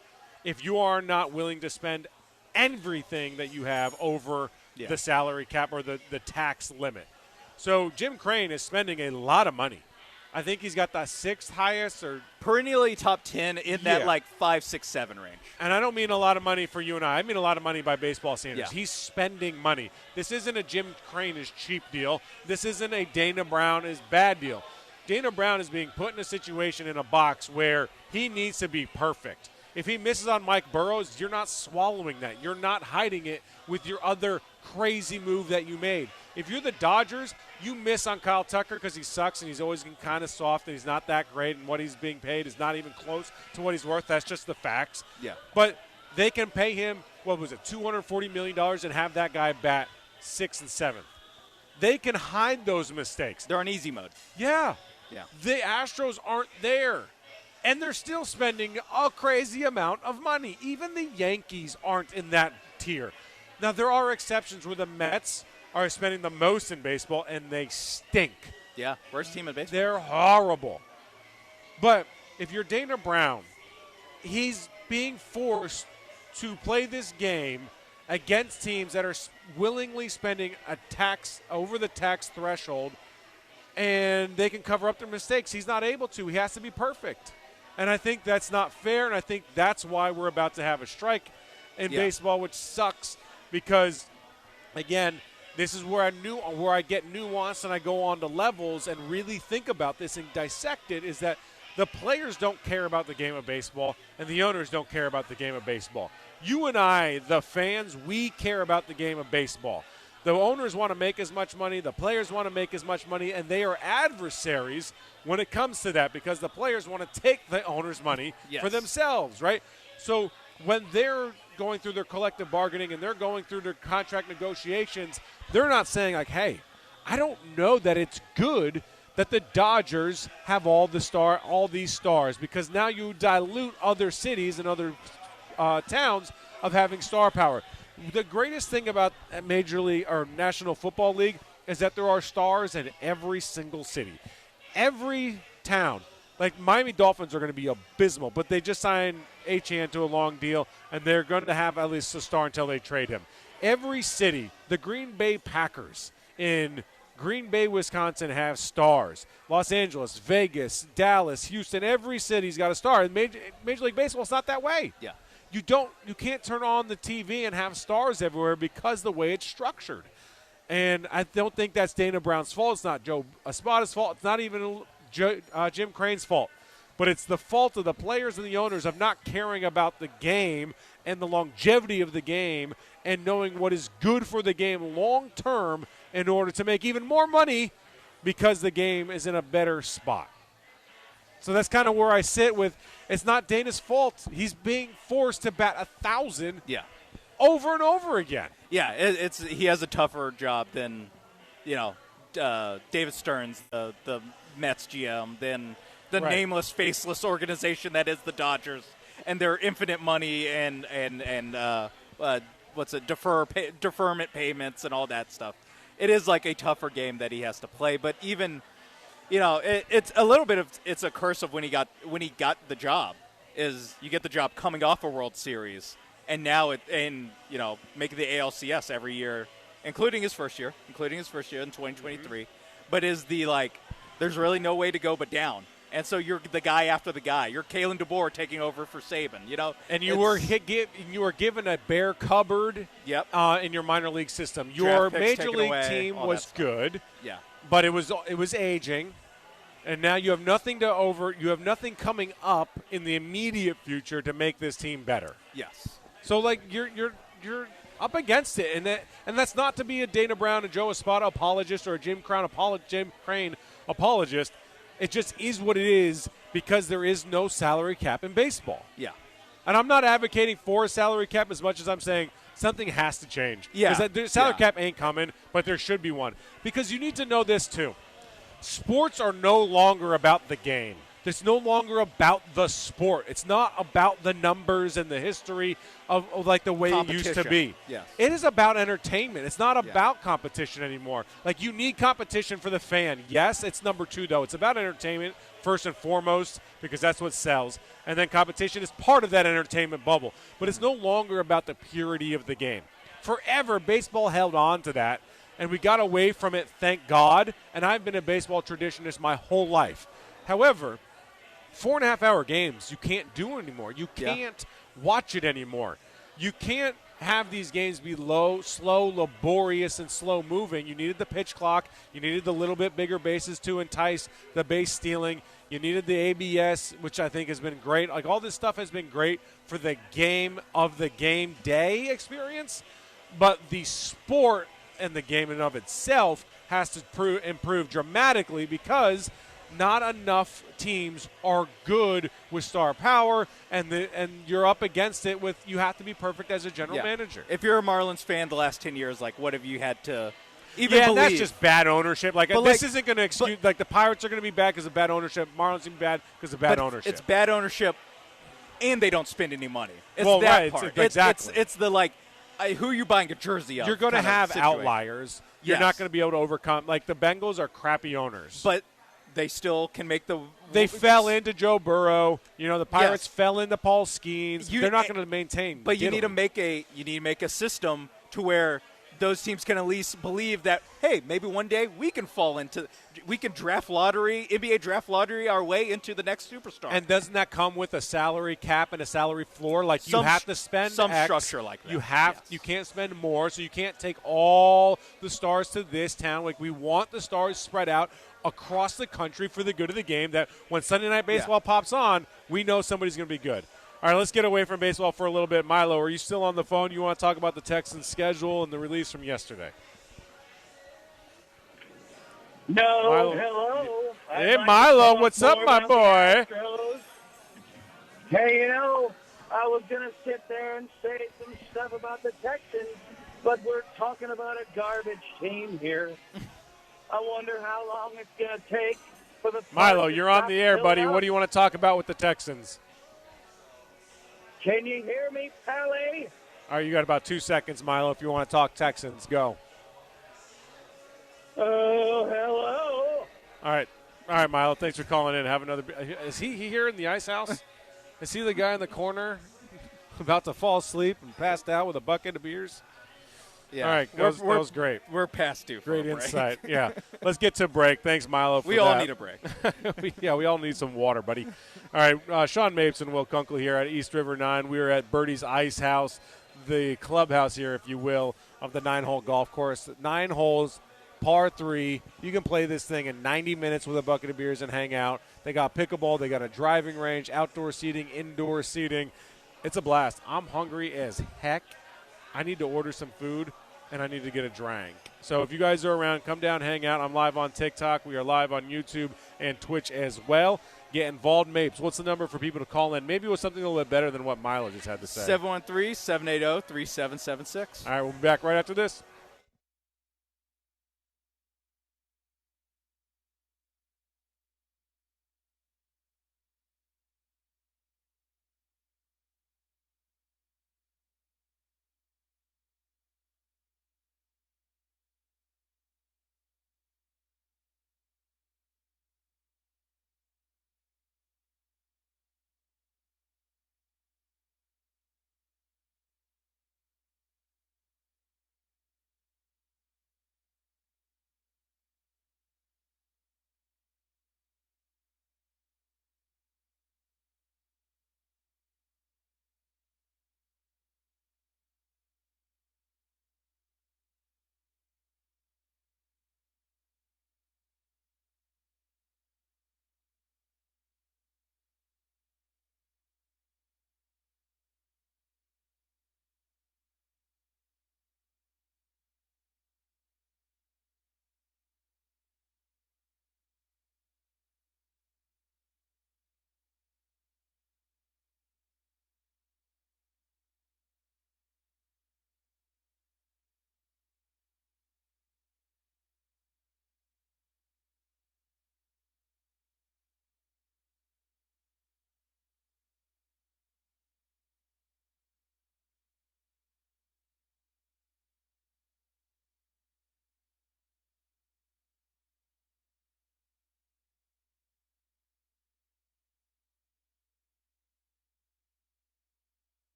if you are not willing to spend everything that you have over the salary cap or the tax limit. So Jim Crane is spending a lot of money. I think he's got the 6th highest or perennially top 10 in that like 5, 6, 7 range. And I don't mean a lot of money for you and I mean a lot of money by baseball standards. Yeah. He's spending money. This isn't a Jim Crane is cheap deal. This isn't a Dana Brown is bad deal. Dana Brown is being put in a situation in a box where he needs to be perfect. If he misses on Mike Burrows, you're not swallowing that. You're not hiding it with your other crazy move that you made. If you're the Dodgers, you miss on Kyle Tucker because he sucks and he's always kind of soft and he's not that great and what he's being paid is not even close to what he's worth. That's just the facts. Yeah. But they can pay him, what was it, $240 million and have that guy bat 6th and 7th. They can hide those mistakes. They're on easy mode. Yeah. Yeah. The Astros aren't there. And they're still spending a crazy amount of money. Even the Yankees aren't in that tier. Now, there are exceptions where the Mets are spending the most in baseball, and they stink. Yeah, worst team in baseball. They're horrible. But if you're Dana Brown, he's being forced to play this game against teams that are willingly spending a tax over the tax threshold, and they can cover up their mistakes. He's not able to. He has to be perfect. And I think that's not fair, and I think that's why we're about to have a strike in baseball, which sucks because, again, this is where I get nuanced and I go on to levels and really think about this and dissect it, is that the players don't care about the game of baseball and the owners don't care about the game of baseball. You and I, the fans, we care about the game of baseball. The owners want to make as much money, the players want to make as much money, and they are adversaries when it comes to that because the players want to take the owners' money for themselves, right? So when they're going through their collective bargaining and they're going through their contract negotiations, they're not saying like, hey, I don't know that it's good that the Dodgers have all these stars because now you dilute other cities and other towns of having star power. The greatest thing about Major League or National Football League is that there are stars in every single city. Every town. Like, Miami Dolphins are going to be abysmal, but they just signed Achane to a long deal, and they're going to have at least a star until they trade him. Every city, the Green Bay Packers in Green Bay, Wisconsin, have stars. Los Angeles, Vegas, Dallas, Houston, every city's got a star. And Major League Baseball is not that way. Yeah. You can't turn on the TV and have stars everywhere because the way it's structured. And I don't think that's Dana Brown's fault. It's not Joe Espada's fault. It's not even Jim Crane's fault. But it's the fault of the players and the owners of not caring about the game and the longevity of the game and knowing what is good for the game long term in order to make even more money because the game is in a better spot. So that's kind of where I sit with, it's not Dana's fault. He's being forced to bat 1,000 over and over again. Yeah, he has a tougher job than, David Stearns, the Mets GM, than the nameless, faceless organization that is the Dodgers, and their infinite money and deferment payments and all that stuff. It is like a tougher game that he has to play, but even, it's a little bit of it's a curse of when he got the job. Is you get the job coming off a World Series, and now making the ALCS every year, including his first year in 2023, but is there's really no way to go but down. And so you're the guy after the guy. You're Kalen DeBoer taking over for Saban, And you were given a bare cupboard in your minor league system. Your major league team was good, but it was aging. And now you have nothing you have nothing coming up in the immediate future to make this team better. Yes. So you're up against it, and that's not to be a Dana Brown, a Joe Espada apologist, or a Jim Crane apologist. It just is what it is because there is no salary cap in baseball. Yeah. And I'm not advocating for a salary cap as much as I'm saying something has to change. Yeah. Because the salary cap ain't coming, but there should be one. Because you need to know this, too. Sports are no longer about the game. It's no longer about the sport. It's not about the numbers and the history of the way it used to be. Yes. It is about entertainment. It's not about competition anymore. You need competition for the fan. Yes, it's number two, though. It's about entertainment first and foremost because that's what sells. And then competition is part of that entertainment bubble. But it's no longer about the purity of the game. Forever, baseball held on to that, and we got away from it, thank God. And I've been a baseball traditionalist my whole life. However, 4.5-hour games you can't do anymore. You can't watch it anymore. You can't have these games be slow, laborious, and slow-moving. You needed the pitch clock. You needed the little bit bigger bases to entice the base stealing. You needed the ABS, which I think has been great. All this stuff has been great for the game of the game day experience. But the sport and the game in and of itself has to improve dramatically because – not enough teams are good with star power, and you're up against it with you have to be perfect as a general manager. If you're a Marlins fan the last 10 years, what have you had to even believe? That's just bad ownership. This isn't going to excuse – the Pirates are going to be bad because of bad ownership. Marlins are going to be bad because of bad ownership. It's bad ownership, and they don't spend any money. It's that part. Exactly. It's the who are you buying a jersey of? You're going to have outliers. You're not going to be able to overcome – the Bengals are crappy owners. But – they still can make the. They fell into Joe Burrow. The Pirates fell into Paul Skeens. They're not going to maintain. But you need to make a system to where those teams can at least believe that maybe one day we can NBA draft lottery our way into the next superstar. And doesn't that come with a salary cap and a salary floor? You have to spend some X. structure like that. You can't spend more, so you can't take all the stars to this town. We want the stars spread out across the country for the good of the game, that when Sunday Night Baseball pops on, we know somebody's going to be good. All right, let's get away from baseball for a little bit. Milo, are you still on the phone? You want to talk about the Texans' schedule and the release from yesterday? No, Milo. hello. Hey, Milo, what's up, my boy? Hey, I was going to sit there and say some stuff about the Texans, but we're talking about a garbage team here. I wonder how long it's going to take for the Milo, you're on the air, buddy. What do you want to talk about with the Texans? Can you hear me, Pally? All right, you got about 2 seconds, Milo, if you want to talk Texans. Go. Oh, hello. All right, Milo. Thanks for calling in. Have another. Is he here in the ice house? Is he the guy in the corner about to fall asleep and passed out with a bucket of beers? Yeah. All right, that was great. We're past due for Great a break. insight. Yeah. Let's get to a break. Thanks, Milo, for We that. all need a break. we all need some water, buddy. All right, Sean Mapes and Will Kunkel here at East River 9. We are at Birdie's Ice House, the clubhouse here, if you will, of the 9-hole golf course. 9 holes, par 3. You can play this thing in 90 minutes with a bucket of beers and hang out. They got pickleball. They got a driving range, outdoor seating, indoor seating. It's a blast. I'm hungry as heck. I need to order some food, and I need to get a drink. So if you guys are around, come down, hang out. I'm live on TikTok. We are live on YouTube and Twitch as well. Get involved, Mapes. What's the number for people to call in? Maybe it was something a little bit better than what Milo just had to say. 713-780-3776. All right, we'll be back right after this.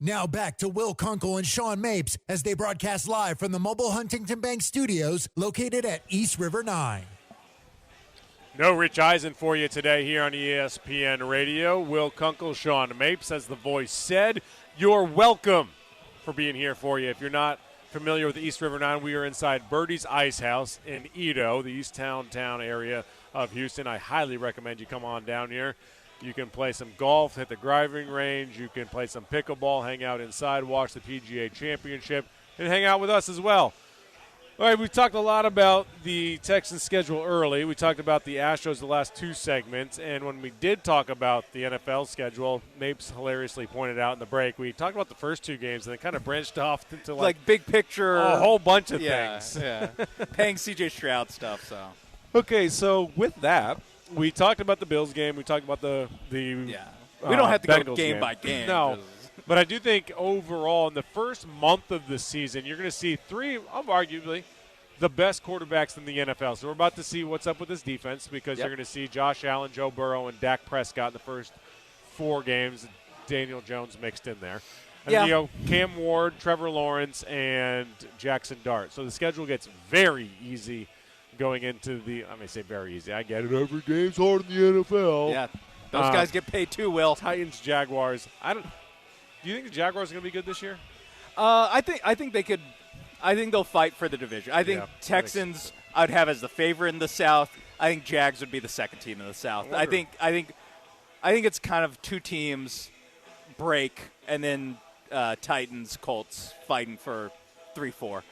Now back to Will Kunkel and Sean Mapes as they broadcast live from the mobile Huntington Bank Studios located at East River 9. No Rich Eisen for you today here on ESPN Radio. Will Kunkel, Sean Mapes, as the voice said. You're welcome for being here for you. If you're not familiar with East River 9, we are inside Birdie's Ice House in Edo, the East town area of Houston. I highly recommend you come on down here. You can play some golf, hit the driving range. You can play some pickleball, hang out inside, watch the PGA Championship, and hang out with us as well. All right, we talked a lot about the Texans schedule early. We talked about the Astros the last two segments. And when we did talk about the NFL schedule, Mapes hilariously pointed out in the break, we talked about the first two games and then kind of branched off into like big picture. A whole bunch of things. Yeah, paying C.J. Stroud stuff. So okay, so with that, we talked about the Bills game. We taled about the we don't have to Bengals go game by game. No. But I do think overall in the first month of the season, you're going to see three of arguably the best quarterbacks in the NFL. So we're about to see what's up with this defense because you're going to see Josh Allen, Joe Burrow, and Dak Prescott in the first 4 games. Daniel Jones mixed in there. And then you know, Cam Ward, Trevor Lawrence, and Jackson Dart. So the schedule gets very easy going into I may say very easy. I get it. Every game's hard in the NFL. Yeah, those guys get paid too, Will. Titans, Jaguars. Do you think the Jaguars are going to be good this year? I think they could. I think they'll fight for the division. I think Texans I'd have as the favorite in the South. I think Jags would be the second team in the South. I think it's kind of two teams break and then Titans, Colts fighting for 3-4.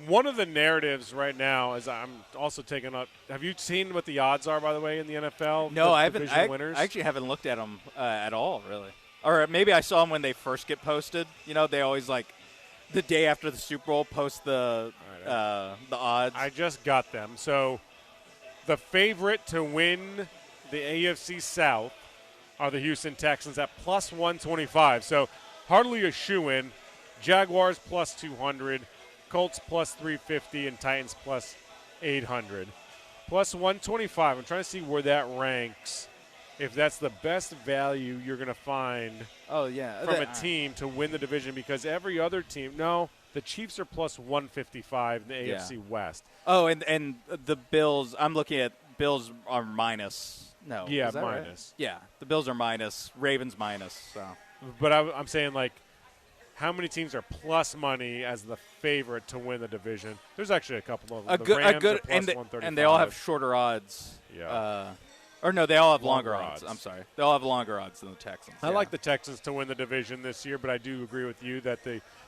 One of the narratives right now is I'm also taking up. Have you seen what the odds are, by the way, in the NFL? No, I haven't. Winners? I actually haven't looked at them at all, really. Or maybe I saw them when they first get posted. You know, they always the day after the Super Bowl post the odds. I just got them. So the favorite to win the AFC South are the Houston Texans at plus 125. So hardly a shoo-in. Jaguars plus 200, Colts plus 350, and Titans plus 800. Plus 125. I'm trying to see where that ranks. If that's the best value you're going to find from a team to win the division, because every other team, the Chiefs are plus 155 in the AFC West. Oh, and the Bills, I'm looking at Bills are minus. No. Yeah, is that minus. Right? Yeah, the Bills are minus, Ravens minus. So. But I'm saying, how many teams are plus money as the favorite to win the division? There's actually a couple of them. The Rams are plus 135. And they all have shorter odds. Yeah. Or no, they all have longer odds. I'm sorry. They all have longer odds than the Texans. I like the Texans to win the division this year, but I do agree with you that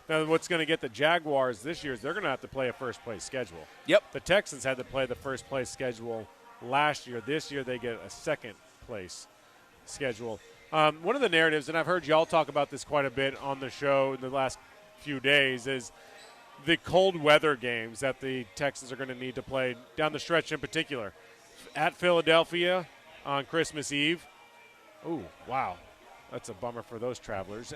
what's going to get the Jaguars this year is they're going to have to play a first-place schedule. Yep. The Texans had to play the first-place schedule last year. This year they get a second-place schedule. One of the narratives, and I've heard y'all talk about this quite a bit on the show in the last few days, is the cold weather games that the Texans are going to need to play down the stretch in particular. At Philadelphia on Christmas Eve. Oh, wow. That's a bummer for those travelers.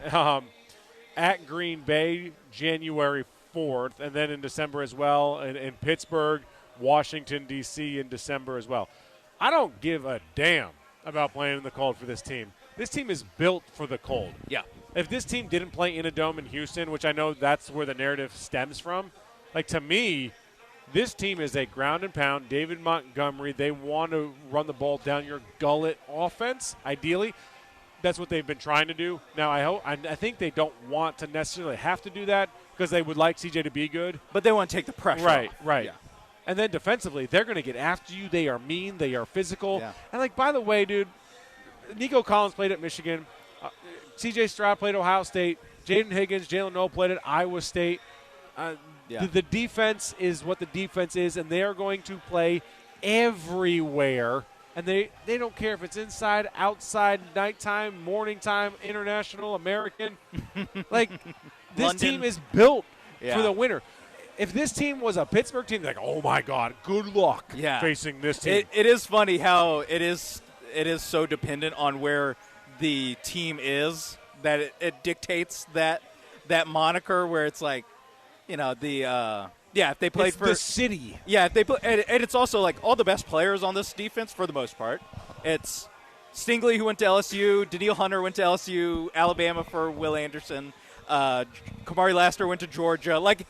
At Green Bay, January 4th, and then in December as well. In Pittsburgh, Washington, D.C. in December as well. I don't give a damn about playing in the cold for this team. This team is built for the cold. Yeah. If this team didn't play in a dome in Houston, which I know that's where the narrative stems from, to me, this team is a ground and pound, David Montgomery. They want to run the ball down your gullet offense, ideally. That's what they've been trying to do. Now, I think they don't want to necessarily have to do that because they would like CJ to be good. But they want to take the pressure off. Right. Yeah. And then defensively, they're going to get after you. They are mean. They are physical. Yeah. And, by the way, dude, Nico Collins played at Michigan. CJ Stroud played at Ohio State. Jaden Higgins, Jalen Noel played at Iowa State. The defense is what the defense is, and they are going to play everywhere. And they don't care if it's inside, outside, nighttime, morning time, international, American. This team is built for the winter. If this team was a Pittsburgh team, they're oh, my God, good luck facing this team. It is funny how it is so dependent on where the team is that it dictates that moniker where it's if they played for the city. Yeah, if they play, and it's also all the best players on this defense for the most part. It's Stingley who went to LSU, Daniil Hunter went to LSU, Alabama for Will Anderson. Kamari Lassiter went to Georgia. Like,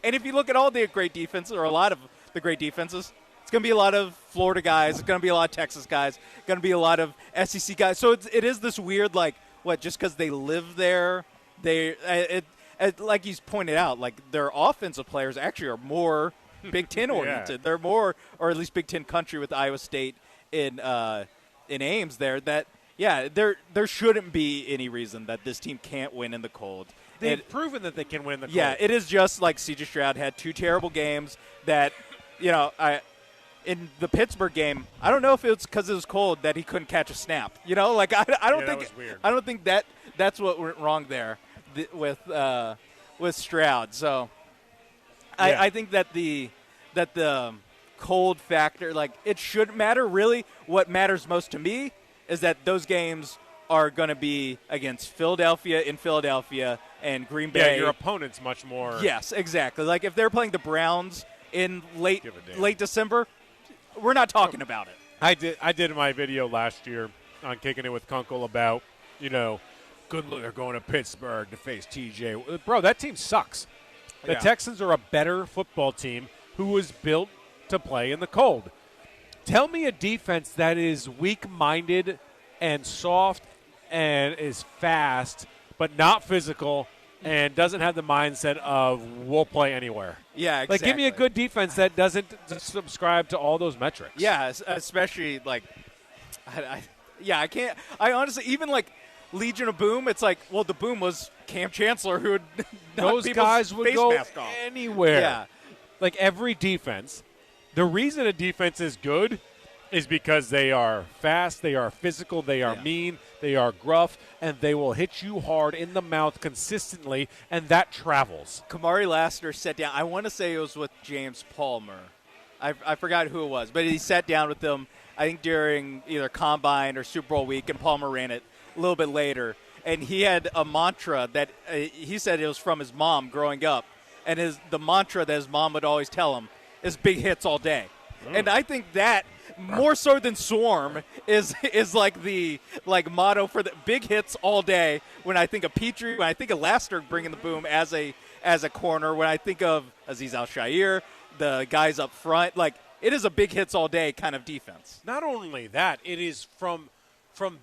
and if you look at all the great defenses, or a lot of the great defenses, it's going to be a lot of Florida guys. It's going to be a lot of Texas guys. Going to be a lot of SEC guys. So it is this weird, like, what, just because they live there, like he's pointed out, like their offensive players actually are more Big Ten oriented. Yeah. They're more, or at least Big Ten country with Iowa State in Ames there. That there shouldn't be any reason that this team can't win in the cold. They've proven that they can win in the cold. Yeah, it is just like C.J. Stroud had 2 terrible games that, in the Pittsburgh game, I don't know if it was because it was cold that he couldn't catch a snap. I don't think that was weird. I don't think that's what went wrong there with Stroud. So I think that the cold factor, like, it shouldn't matter really. What matters most to me is that those games are going to be against Philadelphia in Philadelphia and Green Bay. Yeah, your opponent's much more. Yes, exactly. Like if they're playing the Browns in late December, we're not talking about it. I did my video last year on Kicking It with Kunkel about, good look, they're going to Pittsburgh to face TJ. Bro, that team sucks. The Texans are a better football team who was built to play in the cold. Tell me a defense that is weak-minded and soft and is fast but not physical and doesn't have the mindset of we'll play anywhere. Yeah, exactly. Like, give me a good defense that doesn't subscribe to all those metrics. Yeah, especially, like, I can't. I honestly, even, like, Legion of Boom, it's like, well, the Boom was Cam Chancellor who would those guys would go anywhere. Yeah. Like, every defense, the reason a defense is good is because they are fast, they are physical, they are mean, they are gruff, and they will hit you hard in the mouth consistently, and that travels. Kamari Lassiter sat down. I want to say it was with James Palmer. I forgot who it was, but he sat down with them, I think, during either Combine or Super Bowl week, and Palmer ran it a little bit later. And he had a mantra that he said it was from his mom growing up, and the mantra that his mom would always tell him is big hits all day. And I think that more so than swarm is like the motto for the big hits all day. When I think of Petrie, when I think of Lassiter bringing the boom as a corner, when I think of Azeez Al-Shaair, the guys up front, like, it is a big hits all day kind of defense. Not only that, it is from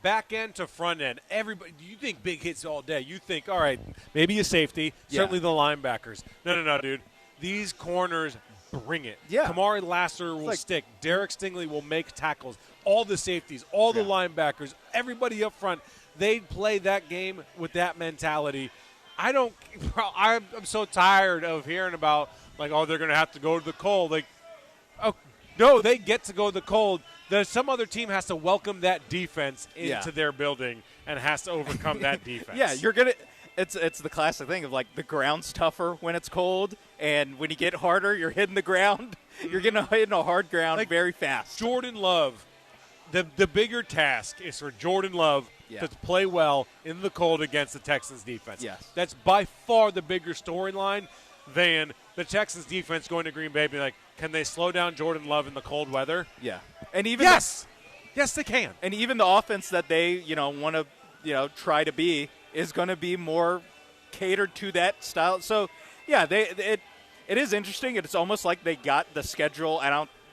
back end to front end. Everybody, you think big hits all day. You think, all right, maybe a safety, certainly the linebackers. No, dude. These corners bring it. Yeah. Kamari Lassiter will stick. Derek Stingley will make tackles. All the safeties, all the linebackers, everybody up front, they play that game with that mentality. I'm so tired of hearing about, like, oh, they're going to have to go to the cold. Like, oh, no, they get to go to the cold. Some other team has to welcome that defense into their building and has to overcome that defense. Yeah, you're going to – it's the classic thing of, like, the ground's tougher when it's cold, and when you get harder, you're hitting the ground. You're getting hitting a hard ground, like, very fast. Jordan Love, the bigger task is for Jordan Love to play well in the cold against the Texans defense. Yes. That's by far the bigger storyline than the Texans defense going to Green Bay being like, can they slow down Jordan Love in the cold weather? Yeah. And even yes, they can. And even the offense that they, want to, try to be is going to be more catered to that style. So, yeah, it is interesting. It's almost like they got the schedule.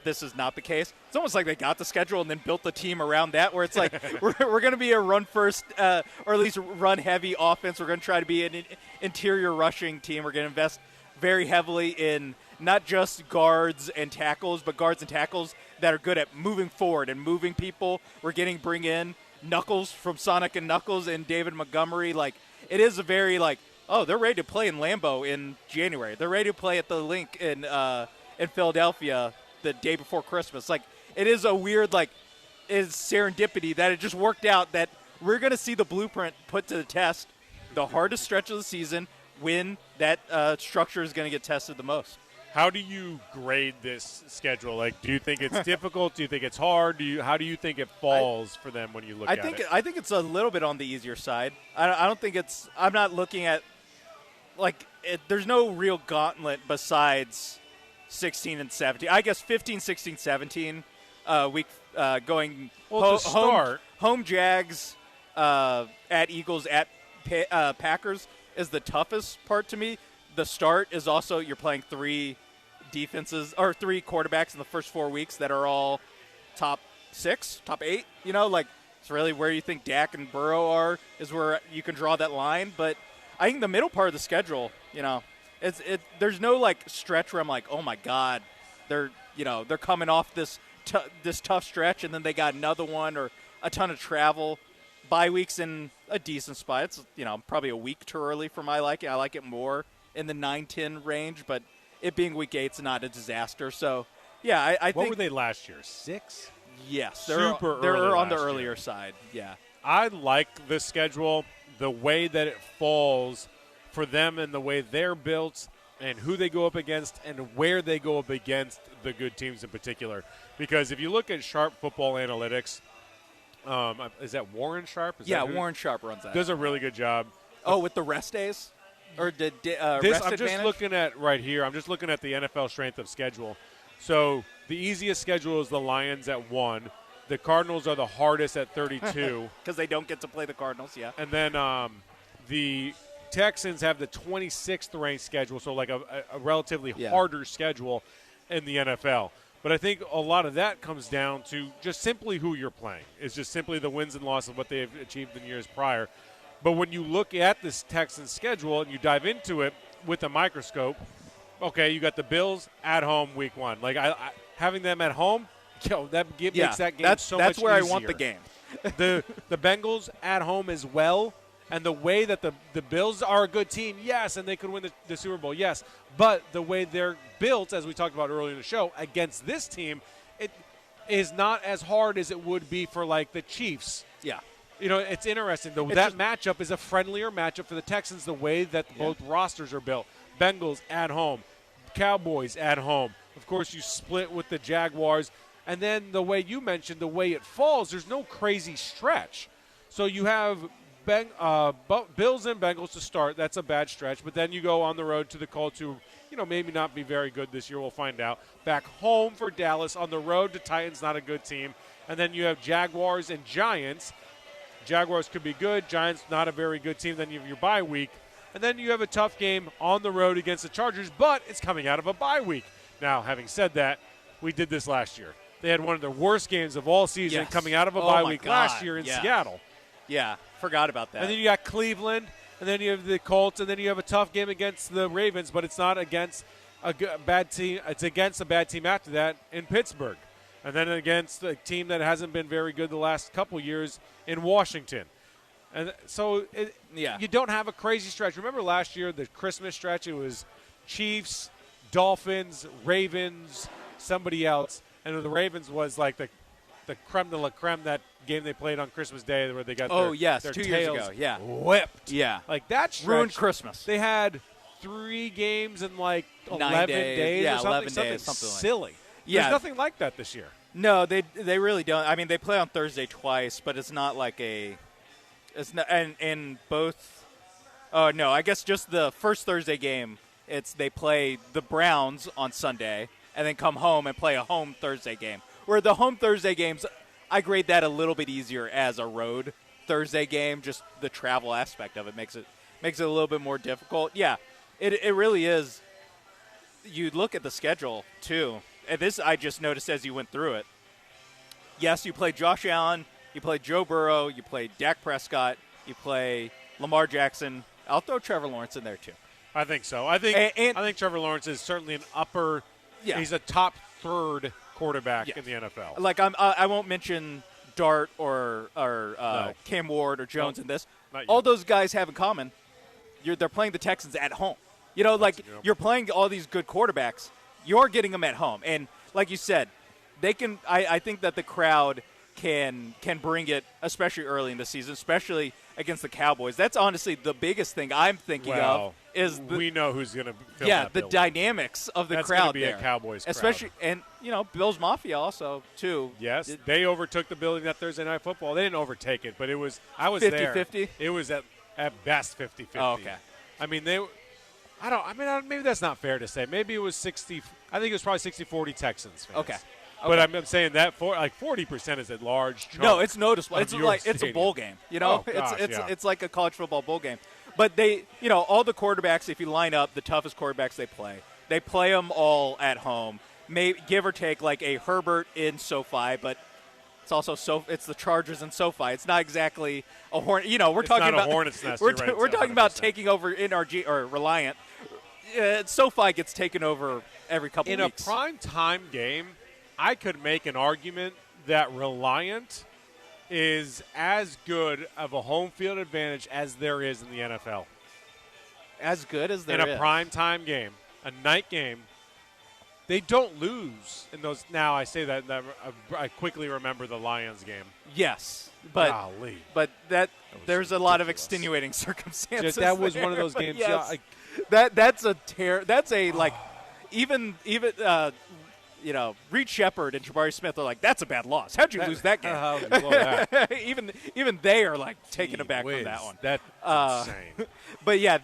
This is not the case. It's almost like they got the schedule and then built the team around that, where it's like we're going to be a run-first or at least run-heavy offense. We're going to try to be an interior rushing team. We're going to invest very heavily in not just guards and tackles, but guards and tackles that are good at moving forward and moving people. We're bring in Knuckles from Sonic and Knuckles and David Montgomery. Like, it is a very, like, oh, they're ready to play in Lambeau in January. They're ready to play at the Link in Philadelphia the day before Christmas. Like, it is a weird, like, is serendipity that it just worked out that we're going to see the blueprint put to the test the hardest stretch of the season when that structure is going to get tested the most. How do you grade this schedule? Like, do you think it's difficult? Do you think it's hard? How do you think it falls for them when you look at it? I think it's a little bit on the easier side. I don't think it's – I'm not looking at – like, there's no real gauntlet besides 16 and 17. I guess 15, 16, 17 week going home Jags, at Eagles, at Packers. is the toughest part to me. The start is also you're playing 3 defenses or 3 quarterbacks in the first 4 weeks that are all top 6, top 8. It's really where you think Dak and Burrow are is where you can draw that line. But I think the middle part of the schedule, there's no stretch where I'm like, oh my God, they're coming off this tough stretch and then they got another one or a ton of travel. Bye weeks in a decent spot. It's probably a week too early for my liking. I like it more in the 9-10 range, but it being week 8's not a disaster. So yeah, I think. What were they last year? 6? Yes, they're on the earlier side. Yeah, I like the schedule, the way that it falls for them and the way they're built and who they go up against and where they go up against the good teams in particular. Because if you look at Sharp Football Analytics, is that Warren Sharp? Warren Sharp runs that. Does a really good job. Oh, with the rest days? Or rest I'm advantage? just looking at right here. I'm just looking at the NFL strength of schedule. So the easiest schedule is the Lions at 1. The Cardinals are the hardest at 32. Because they don't get to play the Cardinals, yeah. And then the Texans have the 26th ranked schedule, so like a relatively harder schedule in the NFL. But I think a lot of that comes down to just simply who you're playing. It's just simply the wins and losses of what they've achieved in years prior. But when you look at this Texans schedule and you dive into it with a microscope, okay, you got the Bills at home week 1. Like having them at home, makes that game so much easier. That's where I want the game. the Bengals at home as well. And the way that the Bills are a good team, yes, and they could win the Super Bowl, yes. But the way they're built, as we talked about earlier in the show, against this team, it is not as hard as it would be for, the Chiefs. Yeah. It's interesting. Matchup is a friendlier matchup for the Texans, the way that both rosters are built. Bengals at home, Cowboys at home. Of course, you split with the Jaguars. And then the way you mentioned, the way it falls, there's no crazy stretch. So you have Bills and Bengals to start. That's a bad stretch. But then you go on the road to the Colts, who, maybe not be very good this year. We'll find out. Back home for Dallas. On the road to Titans, not a good team. And then you have Jaguars and Giants. Jaguars could be good. Giants, not a very good team. Then you have your bye week. And then you have a tough game on the road against the Chargers, but it's coming out of a bye week. Now, having said that, we did this last year. They had one of their worst games of all season coming out of a bye week last year in Seattle. Yeah, forgot about that. And then you got Cleveland, and then you have the Colts, and then you have a tough game against the Ravens, but it's not against a bad team. It's against a bad team after that in Pittsburgh. And then against a team that hasn't been very good the last couple years in Washington. And so you don't have a crazy stretch. Remember last year, the Christmas stretch, it was Chiefs, Dolphins, Ravens, somebody else. And the Ravens was like the creme de la creme, that game they played on Christmas Day where they got their 2 tails years ago, whipped. Yeah. Like that stretch, ruined Christmas. They had 3 games in 11 days or something. 11 days, something silly. Yeah. There's nothing like that this year. No, they really don't. I mean, they play on Thursday twice, but it's not like it's not, and both. Oh no, I guess just the first Thursday game. They play the Browns on Sunday and then come home and play a home Thursday game. Where the home Thursday games, I grade that a little bit easier as a road Thursday game. Just the travel aspect of it makes it a little bit more difficult. Yeah, it really is. You look at the schedule too. And this I just noticed as you went through it. Yes, you play Josh Allen, you play Joe Burrow, you play Dak Prescott, you play Lamar Jackson. I'll throw Trevor Lawrence in there too. I think so. I think Trevor Lawrence is certainly an upper. Yeah. He's a top third quarterback in the NFL. Like I won't mention Dart or Cam Ward or Jones in this. All those guys have in common, they're playing the Texans at home. You're playing all these good quarterbacks. You're getting them at home, and like you said, they can. I think that the crowd can bring it, especially early in the season, especially against the Cowboys. That's honestly the biggest thing I'm thinking of. We know who's going to fill that building. Dynamics of the crowd be there. A Cowboys crowd. Especially, and Bills Mafia also too. Yes, they overtook the building that Thursday Night Football. They didn't overtake it, but I was 50-50? there. 50-50? It was at best 50-50. Oh, okay. I mean maybe that's not fair to say. Maybe it was 60. I think it was probably 60-40 Texans fans. Okay. But I'm saying that 40% is a large chunk. No, it's noticeable. It's a bowl game. Oh, gosh, it's like a college football bowl game. But they, all the quarterbacks, if you line up the toughest quarterbacks they play them all at home. Give or take like a Herbert in SoFi, but it's also it's the Chargers in SoFi. It's not exactly a Hornet. We're it's talking not about a Hornet's nest. We're Right, talking about taking over NRG or Reliant. SoFi gets taken over every couple in weeks. In a prime time game, I could make an argument that Reliant is as good of a home field advantage as there is in the NFL. As good as there is. In a prime time game, a night game, they don't lose in those. Now, I say that I quickly remember the Lions game. Yes, but golly. But there's a lot of extenuating circumstances. That was one of those games. Yes. That's a That's a even Reed Shepard and Jabari Smith are like, that's a bad loss. How'd you lose that game? How did you blow that? even they are like taken aback from that one. That's insane. But yeah,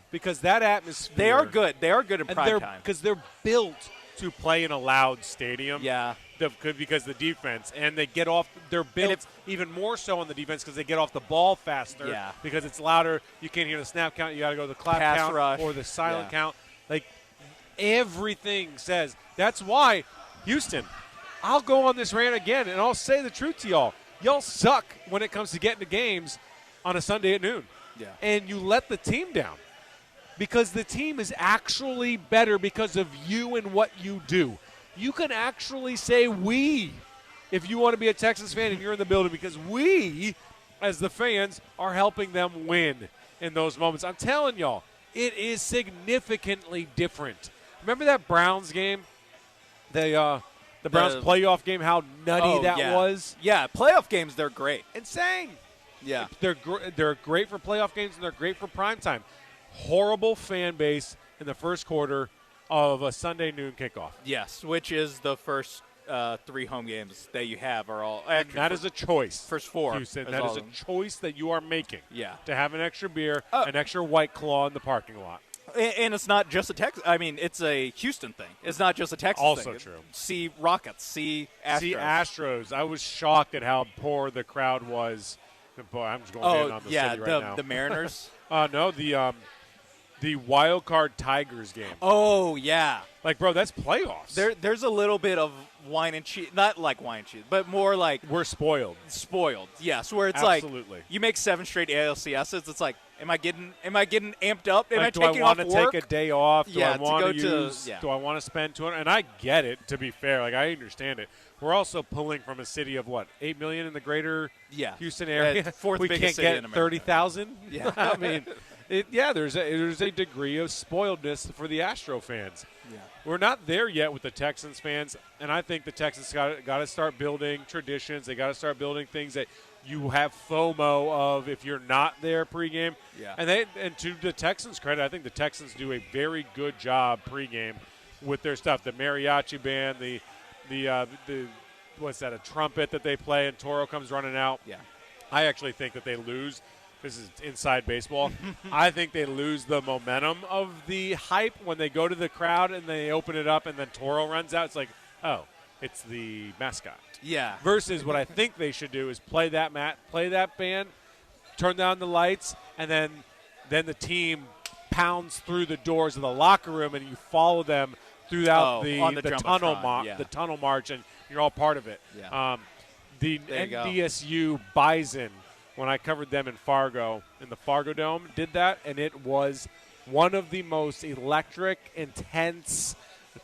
because that atmosphere, they are good. They are good in prime time because they're built to play in a loud stadium. Yeah, because the defense and they get off. They're built even more so on the defense because they get off the ball faster. Yeah, because it's louder. You can't hear the snap count. You got to go to the clap Pass count rush. or the silent count. Like everything says. That's why Houston. I'll go on this rant again and I'll say the truth to y'all. Y'all suck when it comes to getting to games on a Sunday at noon. Yeah. And you let the team down because the team is actually better because of you and what you do. You can actually say we if you want to be a Texans fan and you're in the building because we, as the fans, are helping them win in those moments. I'm telling y'all, it is significantly different. Remember that Browns game? The Browns playoff game, how nutty that was? Yeah, playoff games, they're great. Insane. Yeah, they're great for playoff games and they're great for primetime. Horrible fan base in the first quarter of a Sunday noon kickoff. Yes, which is the first 3 home games that you have are all. And that is a choice. First 4, Houston. That is a choice that you are making. Yeah, to have an extra beer, an extra White Claw in the parking lot. And it's not just a Texas. I mean, it's a Houston thing. It's not just a Texas thing. Also true. See Rockets. See Astros. See Astros. I was shocked at how poor the crowd was. Boy, I'm just going in on the city right now. The Mariners? No, the wild card Tigers game. Oh, yeah. Like, bro, that's playoffs. There's a little bit of wine and cheese. Not like wine and cheese, but more like. We're spoiled. Spoiled, yes. Where it's Absolutely. like you make 7 straight ALCSs. It's like, am I getting amped up? Am I do taking I want off to work? take a day off? Do I want to use? Do I want to spend 200? And I get it. To be fair, like I understand it. We're also pulling from a city of 8 million in the greater Houston area. Fourth we biggest can't city in get America. 30,000. Yeah, I mean, there's a degree of spoiledness for the Astro fans. Yeah. We're not there yet with the Texans fans, and I think the Texans got to start building traditions. They got to start building things that you have FOMO of if you're not there pregame. Yeah. And to the Texans' credit, I think the Texans do a very good job pregame with their stuff. The mariachi band, the what's that? A trumpet that they play, and Toro comes running out. Yeah. I actually think that they lose. This is inside baseball. I think they lose the momentum of the hype when they go to the crowd and they open it up and then Toro runs out. It's like, oh, it's the mascot. Yeah. Versus what I think they should do is play that band, turn down the lights, and then the team pounds through the doors of the locker room and you follow them throughout the tunnel march, and you're all part of it. Yeah. The NDSU Bison, when I covered them in Fargo, in the Fargo Dome, did that, and it was one of the most electric, intense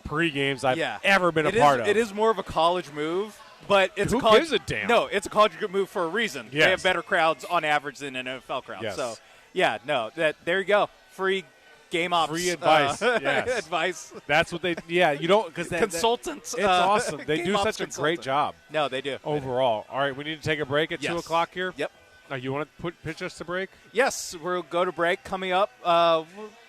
pre-games I've ever been a part of. It is more of a college move, but it's Who a college, gives a damn? No, it's a college move for a reason. Yes. They have better crowds on average than an NFL crowd. Yes. So, there you go. Free game ops. Free advice. Yes. Advice. That's what they. Yeah, you don't because consultants. It's awesome. They do game such a ops great job. No, they do. Overall. All right, we need to take a break at 2 o'clock here. Yep. You want to pitch us to break? Yes, we'll go to break. Coming up,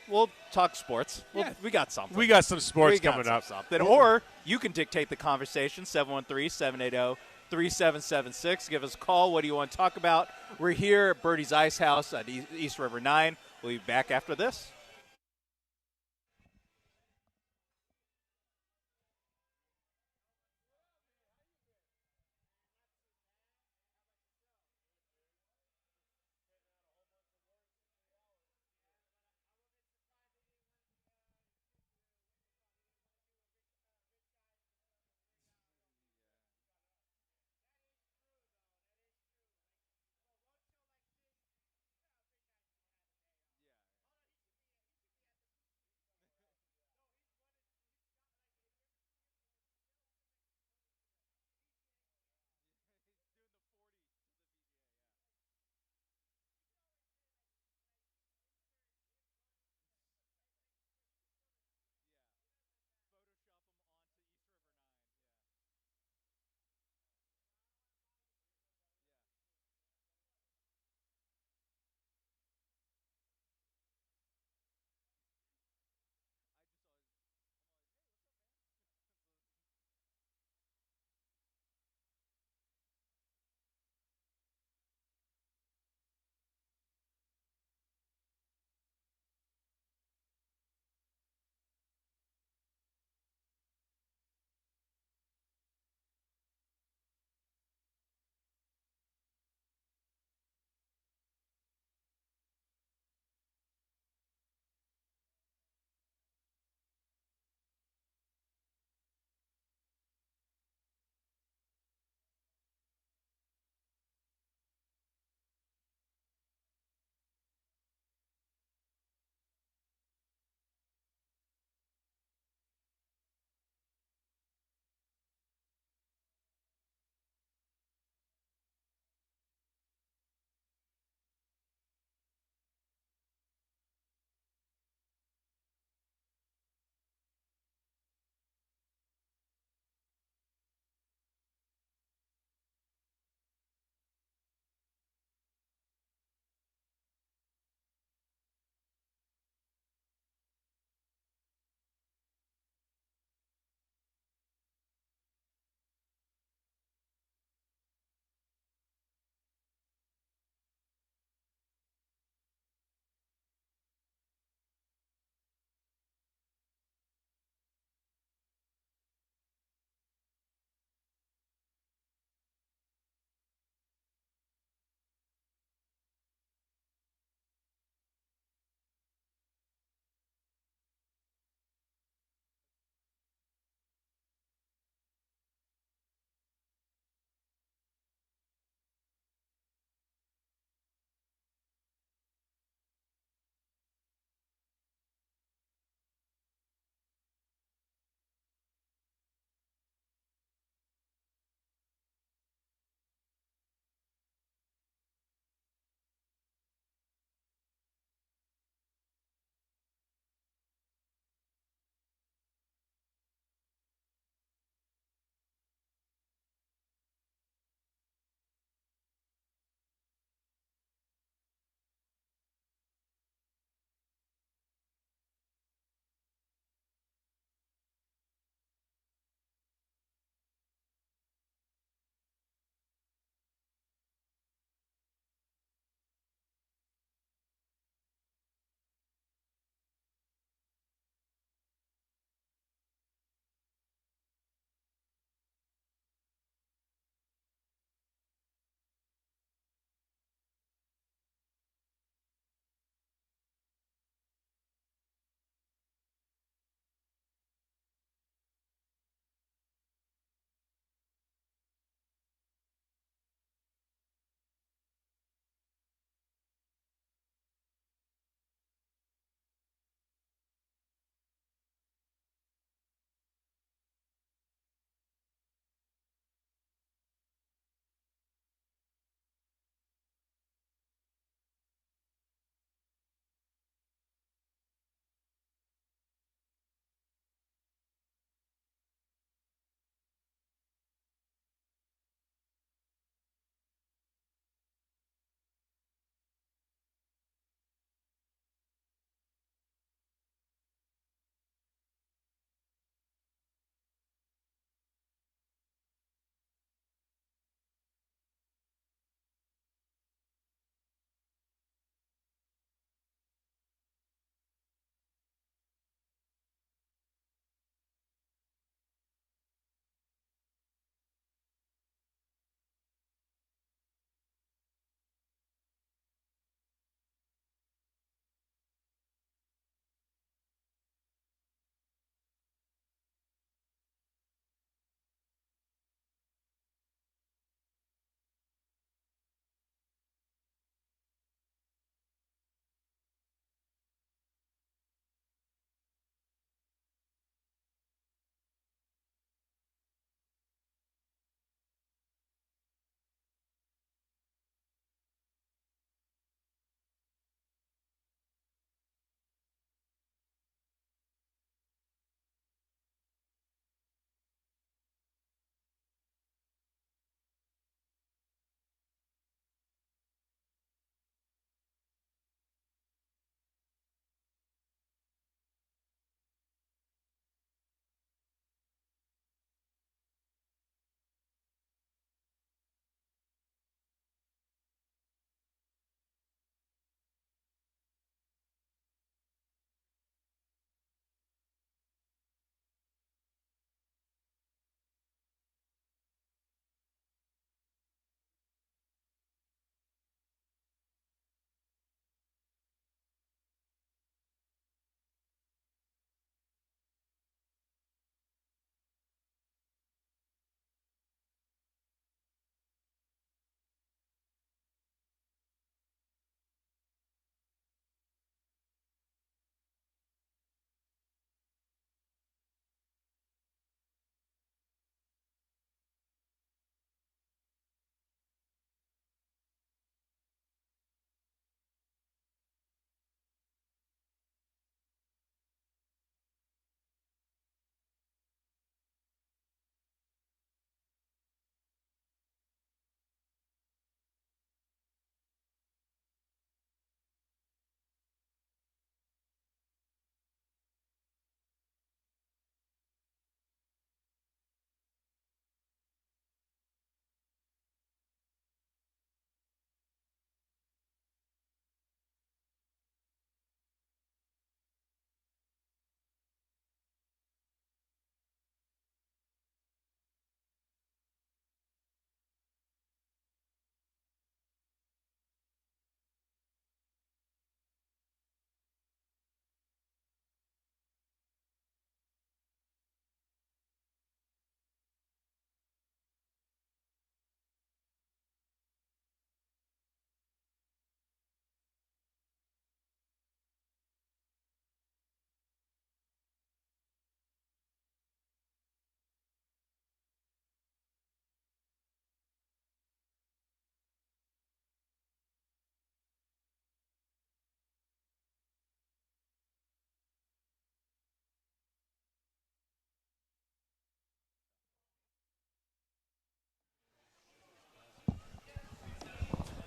we'll talk sports. We got something. We got some sports coming up. Or you can dictate the conversation, 713-780-3776. Give us a call. What do you want to talk about? We're here at Birdie's Ice House at East River 9. We'll be back after this.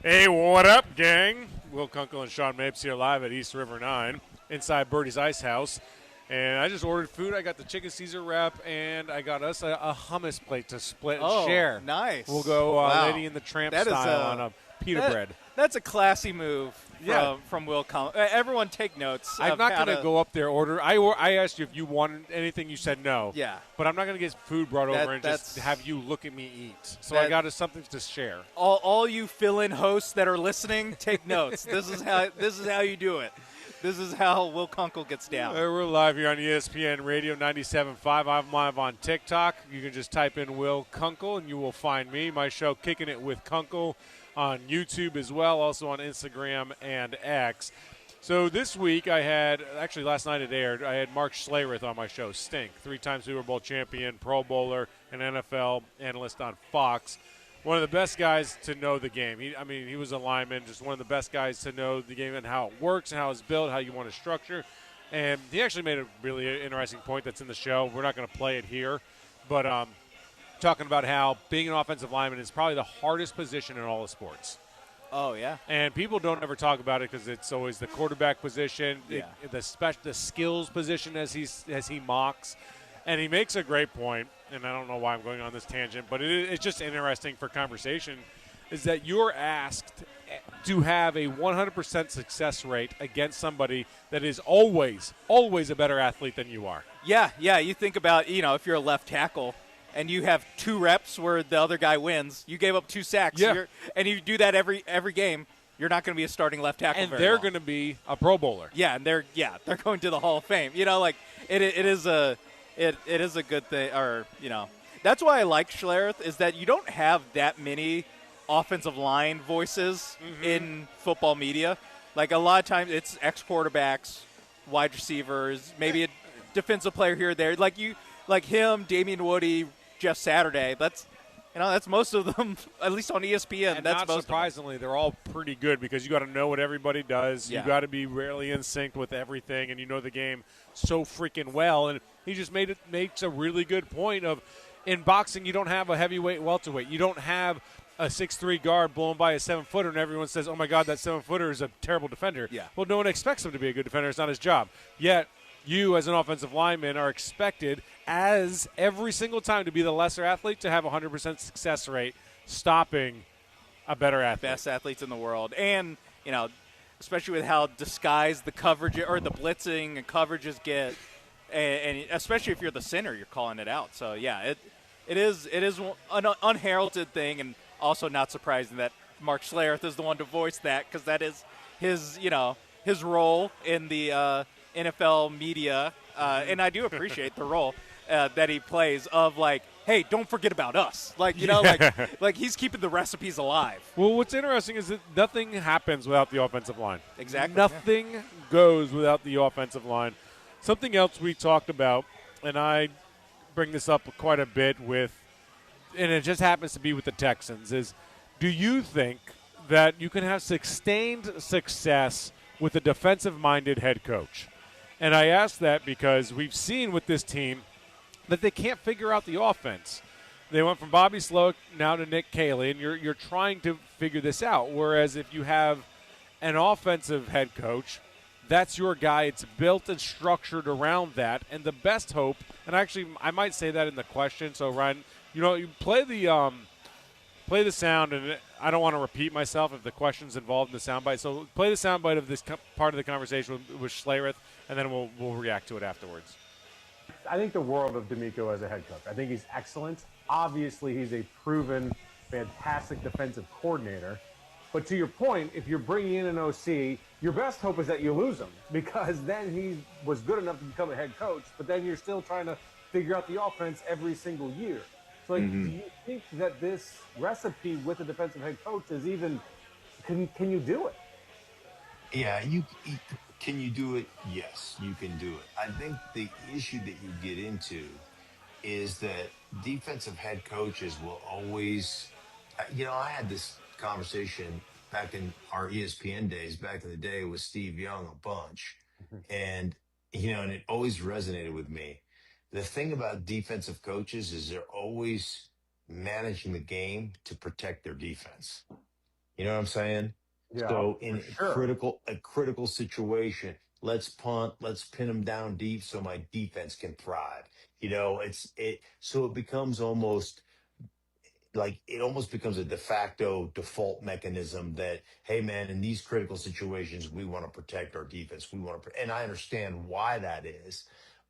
Hey, what up, gang? Will Kunkel and Sean Mapes here live at East River 9 inside Birdie's Ice House. And I just ordered food. I got the chicken Caesar wrap, and I got us a hummus plate to split and share. Nice. We'll go Lady in the Tramp style on a pita bread. That's a classy move from Will Kunkel. Everyone take notes. I'm not going to go up there order. I asked you if you wanted anything. You said no. Yeah. But I'm not going to get food brought over and just have you look at me eat. So I got us something to share. All you fill-in hosts that are listening, take notes. This is how you do it. This is how Will Kunkel gets down. We're live here on ESPN Radio 97.5. I'm live on TikTok. You can just type in Will Kunkel, and you will find me. My show, Kicking It with Kunkel, on YouTube as well, also on Instagram and X. So this week I had, actually last night it aired, I had Mark Schlereth on my show, Stink, 3-time Super Bowl champion, Pro Bowler, and NFL analyst on Fox. One of the best guys to know the game. He was a lineman, just one of the best guys to know the game and how it works and how it's built, how you want to structure. And he actually made a really interesting point that's in the show. We're not going to play it here, but talking about how being an offensive lineman is probably the hardest position in all of sports. Oh, yeah. And people don't ever talk about it because it's always the quarterback position, the skills position as he mocks. And he makes a great point, and I don't know why I'm going on this tangent, but it's just interesting for conversation, is that you're asked to have a 100% success rate against somebody that is always a better athlete than you are. Yeah. You think about, if you're a left tackle and you have 2 reps where the other guy wins, you gave up 2 sacks, and you do that every game, you're not going to be a starting left tackle. And they're going to be a Pro Bowler. Yeah, and they're going to the Hall of Fame. It is a good thing, that's why I like Schlereth, is that you don't have that many offensive line voices in football media. Like, a lot of times it's ex-quarterbacks, wide receivers, maybe a defensive player here or there. Like him, Damian Woody, Jeff Saturday. That's most of them, at least on ESPN. And that's not surprisingly, they're all pretty good because you got to know what everybody does. Yeah. You got to be rarely in sync with everything, and you know the game so freaking well. And he just makes a really good point of, in boxing, you don't have a heavyweight welterweight. You don't have a 6'3" guard blown by a 7-footer, and everyone says, oh, my God, that 7-footer is a terrible defender. Yeah. Well, no one expects him to be a good defender. It's not his job. Yet you, as an offensive lineman, are expected, as every single time, to be the lesser athlete, to have a 100% success rate stopping a better athlete. Best athletes in the world. And, especially with how disguised the coverage or the blitzing and coverages get, and especially if you're the center, you're calling it out. So, yeah, it is an unheralded thing, and also not surprising that Mark Schlereth is the one to voice that, because that is his role in the NFL media, and I do appreciate the role that he plays of, like, hey, don't forget about us. Like, like he's keeping the recipes alive. Well, what's interesting is that nothing happens without the offensive line. Exactly. Nothing goes without the offensive line. Something else we talked about, and I bring this up quite a bit with, and it just happens to be with the Texans, is do you think that you can have sustained success with a defensive-minded head coach? And I ask that because we've seen with this team that they can't figure out the offense. They went from Bobby Sloak now to Nick Caley, and you're trying to figure this out. Whereas if you have an offensive head coach, that's your guy. It's built and structured around that. And the best hope, and actually I might say that in the question. So Ryan, you play the sound, and I don't want to repeat myself if the question's involved in the soundbite. So play the soundbite of this part of the conversation with Schlereth, and then we'll react to it afterwards. I think the world of D'Amico as a head coach. I think he's excellent. Obviously, he's a proven, fantastic defensive coordinator. But to your point, if you're bringing in an OC, your best hope is that you lose him, because then he was good enough to become a head coach, but then you're still trying to figure out the offense every single year. So, do you think that this recipe with a defensive head coach is even – can you do it? Yeah, can you do it? Yes, you can do it. I think the issue that you get into is that defensive head coaches will always – I had this conversation back in our ESPN days, back in the day with Steve Young a bunch. And, and it always resonated with me. The thing about defensive coaches is they're always managing the game to protect their defense. You know what I'm saying? Yeah, So for in sure. a critical situation, let's punt, let's pin them down deep so my defense can thrive. So it becomes almost like it almost becomes a de facto default mechanism that, hey man, in these critical situations, we want to protect our defense. And I understand why that is,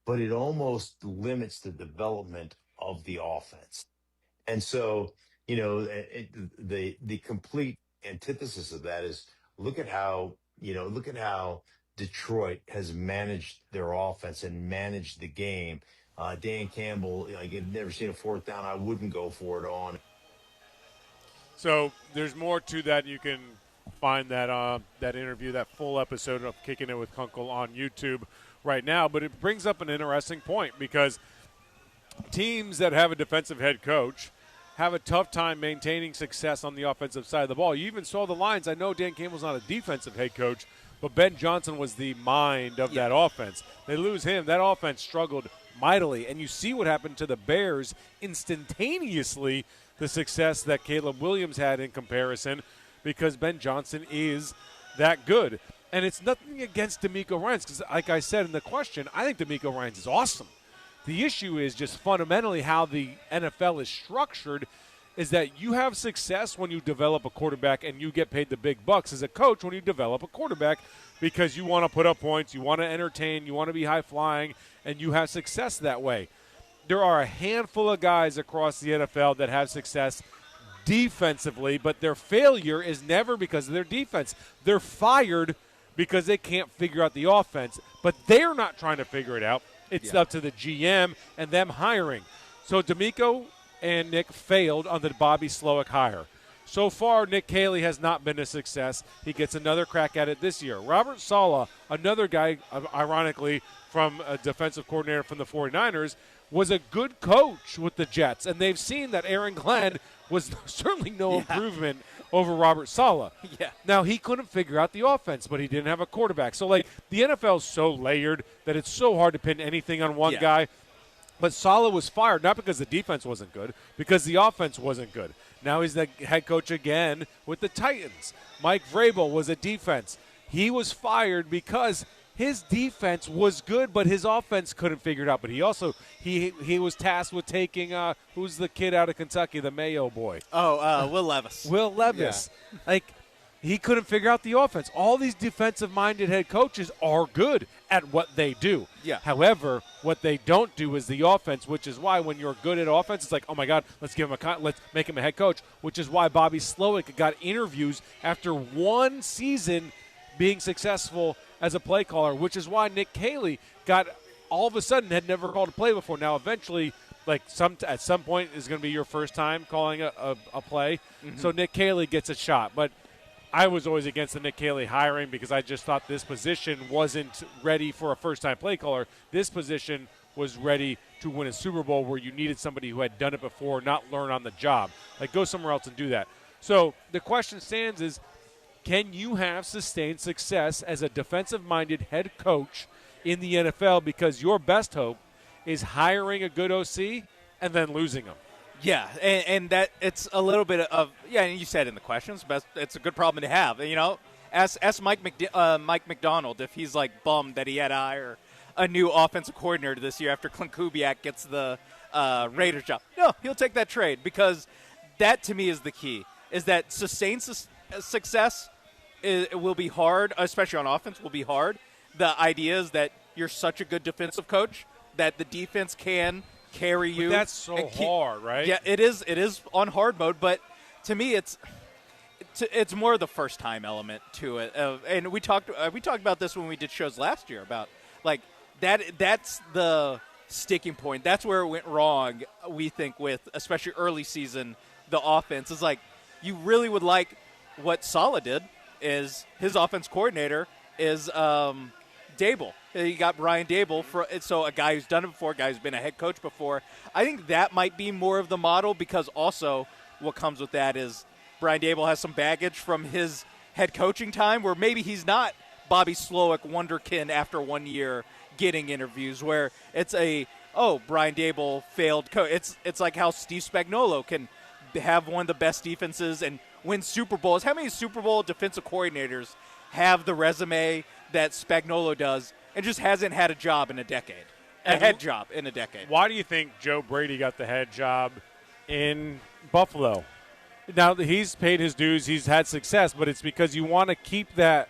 but it almost limits the development of the offense. And so, the complete antithesis of that is look at how Detroit has managed their offense and managed the game. Dan Campbell, like, I've never seen a fourth down I wouldn't go for it on. So there's more to that. You can find that interview, that full episode of Kicking It with Kunkel on YouTube right now. But it brings up an interesting point because teams that have a defensive head coach have a tough time maintaining success on the offensive side of the ball. You even saw the lines. I know Dan Campbell's not a defensive head coach, but Ben Johnson was the mind of that offense. They lose him. That offense struggled mightily. And you see what happened to the Bears instantaneously, the success that Caleb Williams had in comparison, because Ben Johnson is that good. And it's nothing against DeMeco Ryans, because like I said in the question, I think DeMeco Ryans is awesome. The issue is just fundamentally how the NFL is structured is that you have success when you develop a quarterback and you get paid the big bucks as a coach when you develop a quarterback because you want to put up points, you want to entertain, you want to be high-flying, and you have success that way. There are a handful of guys across the NFL that have success defensively, but their failure is never because of their defense. They're fired because they can't figure out the offense, but they're not trying to figure it out. It's up to the GM and them hiring. So DeMeco and Nick failed on the Bobby Slowick hire. So far, Nick Caley has not been a success. He gets another crack at it this year. Robert Saleh, another guy, ironically, from a defensive coordinator from the 49ers, was a good coach with the Jets. And they've seen that Aaron Glenn was certainly no improvement over Robert Saleh. Yeah. Now, he couldn't figure out the offense, but he didn't have a quarterback. So, like, the NFL is so layered that it's so hard to pin anything on one guy. But Saleh was fired, not because the defense wasn't good, because the offense wasn't good. Now he's the head coach again with the Titans. Mike Vrabel was a defense. He was fired because his defense was good, but his offense couldn't figure it out. But he also he was tasked with taking who's the kid out of Kentucky, the Mayo boy? Will Levis. Will Levis. Yeah. Like, he couldn't figure out the offense. All these defensive-minded head coaches are good at what they do. Yeah. However, what they don't do is the offense, which is why when you're good at offense, it's like, oh my God, let's make him a head coach. Which is why Bobby Slowick got interviews after one season being successful as a play caller. Which is why Nick Caley got all of a sudden had never called a play before. Now eventually, like at some point, is going to be your first time calling a play. Mm-hmm. So Nick Caley gets a shot, but I was always against the Nick Caley hiring because I just thought this position wasn't ready for a first-time play caller. This position was ready to win a Super Bowl where you needed somebody who had done it before, not learn on the job. Like, go somewhere else and do that. So the question stands is, can you have sustained success as a defensive-minded head coach in the NFL because your best hope is hiring a good OC and then losing them? Yeah, and that it's a little bit of and you said in the questions, but it's a good problem to have. You know, ask Mike McDonald if he's like bummed that he had to hire a new offensive coordinator this year after Clint Kubiak gets the Raiders job. No, he'll take that trade because that to me is the key. Is that sustained success will be hard, especially on offense. Will be hard. The idea is that you're such a good defensive coach that the defense can carry you. But that's so hard, right? Yeah, it is. It is on hard mode, but to me, it's more the first time element to it. And we talked about this when we did shows last year about like that. That's the sticking point. That's where it went wrong. We think with especially early season, the offense is like you really would like what Saleh did. Is his offense coordinator is Dable. He got Brian Dable, so a guy who's done it before, a guy who's been a head coach before. I think that might be more of the model because also what comes with that is Brian Dable has some baggage from his head coaching time where maybe he's not Bobby Slowick wonderkin after 1 year getting interviews where it's Brian Dable failed coach. It's like how Steve Spagnuolo can have one of the best defenses and win Super Bowls. How many Super Bowl defensive coordinators have the resume that Spagnuolo does and just hasn't had a job in a decade? A head job in a decade. Why do you think Joe Brady got the head job in Buffalo? Now, he's paid his dues. He's had success, but it's because you want to keep that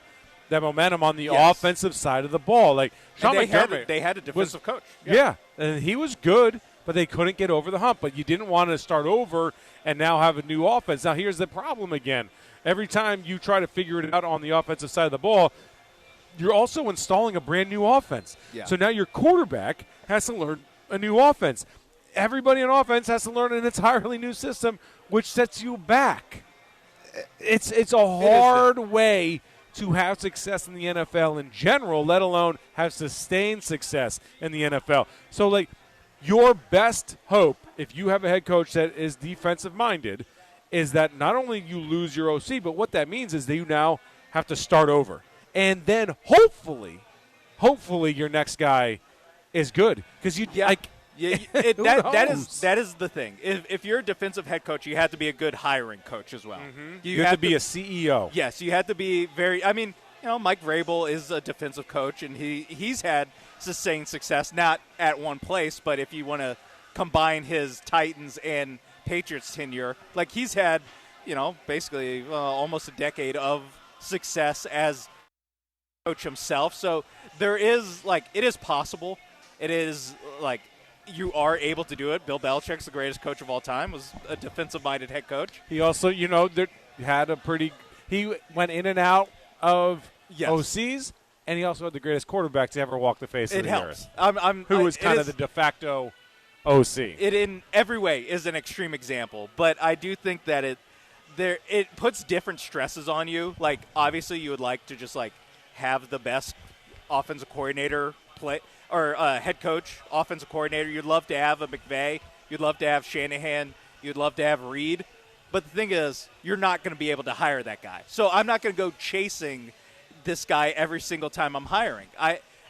momentum on the offensive side of the ball. Like Sean McDermott, they had a defensive coach. Yeah, and he was good, but they couldn't get over the hump. But you didn't want to start over and now have a new offense. Now, here's the problem again. Every time you try to figure it out on the offensive side of the ball, you're also installing a brand-new offense. Yeah. So now your quarterback has to learn a new offense. Everybody on offense has to learn an entirely new system, which sets you back. It's a hard way to have success in the NFL in general, let alone have sustained success in the NFL. So, like, your best hope, if you have a head coach that is defensive-minded, is that not only you lose your OC, but what that means is that you now have to start over. And then hopefully your next guy is good. Because that is the thing. If you're a defensive head coach, you have to be a good hiring coach as well. Mm-hmm. You have to be a CEO. Yes, you have to be very. I mean, Mike Vrabel is a defensive coach, and he's had sustained success, not at one place, but if you want to combine his Titans and Patriots tenure, like he's had, basically almost a decade of success as coach himself. So there is it is possible. It is you are able to do it. Bill Belichick's the greatest coach of all time, was a defensive-minded head coach. He also, he went in and out of OCs, and he also had the greatest quarterback to ever walk the face of the earth. Who was kind of the de facto OC. It in every way is an extreme example, but I do think that it puts different stresses on you. Like, obviously you would like to just have the best offensive coordinator play or head coach, offensive coordinator. You'd love to have a McVay. You'd love to have Shanahan. You'd love to have Reed. But the thing is, you're not going to be able to hire that guy. So I'm not going to go chasing this guy every single time I'm hiring.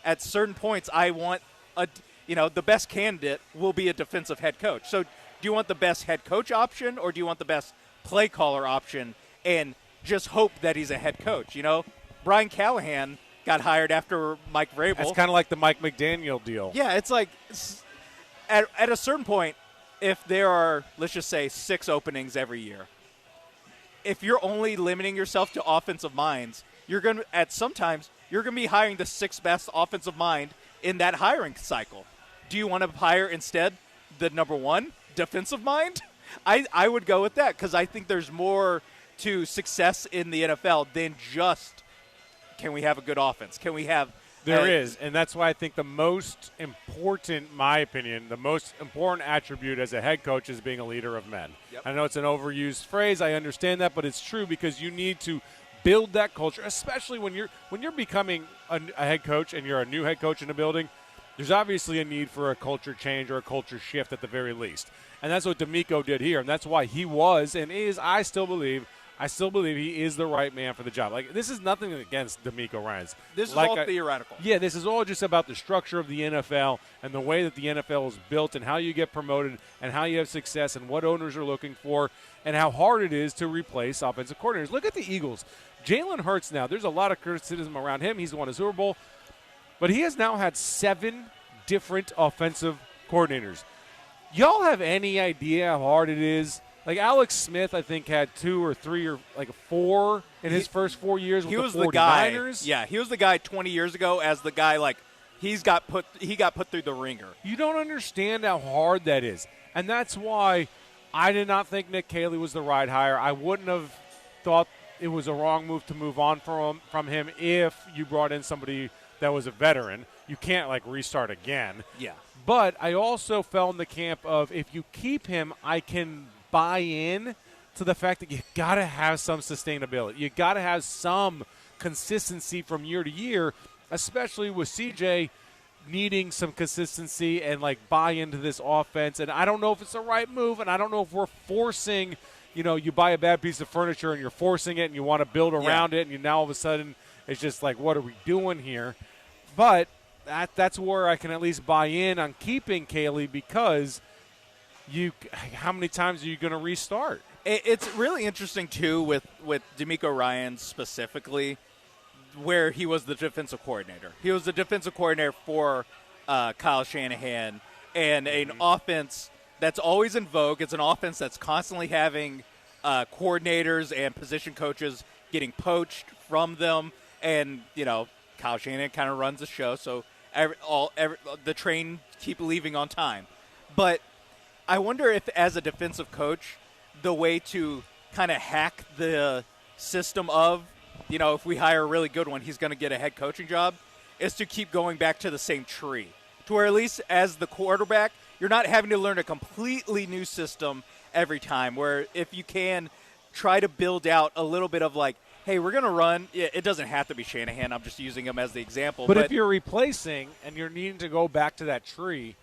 At certain points, I want the best candidate will be a defensive head coach. So do you want the best head coach option, or do you want the best play caller option and just hope that he's a head coach? Brian Callahan got hired after Mike Vrabel. It's kind of like the Mike McDaniel deal. Yeah, it's at a certain point, if there are, let's just say, 6 openings every year, if you're only limiting yourself to offensive minds, you're going to be hiring the 6th best offensive mind in that hiring cycle. Do you want to hire instead the number 1 defensive mind? I would go with that, because I think there's more to success in the NFL than just can we have a good offense? Can we have There is, and that's why I think the most important, my opinion, the most important attribute as a head coach is being a leader of men. Yep. I know it's an overused phrase. I understand that, but it's true, because you need to build that culture, especially when you're becoming a head coach and you're a new head coach in a building. There's obviously a need for a culture change or a culture shift at the very least. And that's what D'Amico did here, and that's why he was and is, I still believe he is the right man for the job. This is nothing against D'Amico Ryans. This is all theoretical. Yeah, this is all just about the structure of the NFL and the way that the NFL is built and how you get promoted and how you have success and what owners are looking for and how hard it is to replace offensive coordinators. Look at the Eagles. Jalen Hurts now, there's a lot of criticism around him. He's won a Super Bowl. But he has now had 7 different offensive coordinators. Y'all have any idea how hard it is? Alex Smith, I think, had 2 or 3 or 4 in his first 4 years with the 49ers. Yeah, he was the guy 20 years ago as the guy, he got put through the ringer. You don't understand how hard that is. And that's why I did not think Nick Caley was the right hire. I wouldn't have thought it was a wrong move to move on from him if you brought in somebody that was a veteran. You can't, restart again. Yeah. But I also fell in the camp of, if you keep him, I can buy in to the fact that you got to have some sustainability. You got to have some consistency from year to year, especially with CJ needing some consistency and buy into this offense. And I don't know if it's the right move, and I don't know if we're forcing, you buy a bad piece of furniture and you're forcing it and you want to build around it, and you now all of a sudden it's just what are we doing here? But that's where I can at least buy in on keeping Caley, because how many times are you going to restart? It's really interesting, too, with DeMeco Ryans specifically, where he was the defensive coordinator. He was the defensive coordinator for Kyle Shanahan, and an offense that's always in vogue. It's an offense that's constantly having coordinators and position coaches getting poached from them. And, Kyle Shanahan kind of runs the show, so the train keep leaving on time. But I wonder if, as a defensive coach, the way to kind of hack the system of, if we hire a really good one, he's going to get a head coaching job, is to keep going back to the same tree. To where at least as the quarterback, you're not having to learn a completely new system every time, where if you can try to build out a little bit of like, hey, we're going to run. It doesn't have to be Shanahan. I'm just using him as the example. But if you're replacing and you're needing to go back to that tree,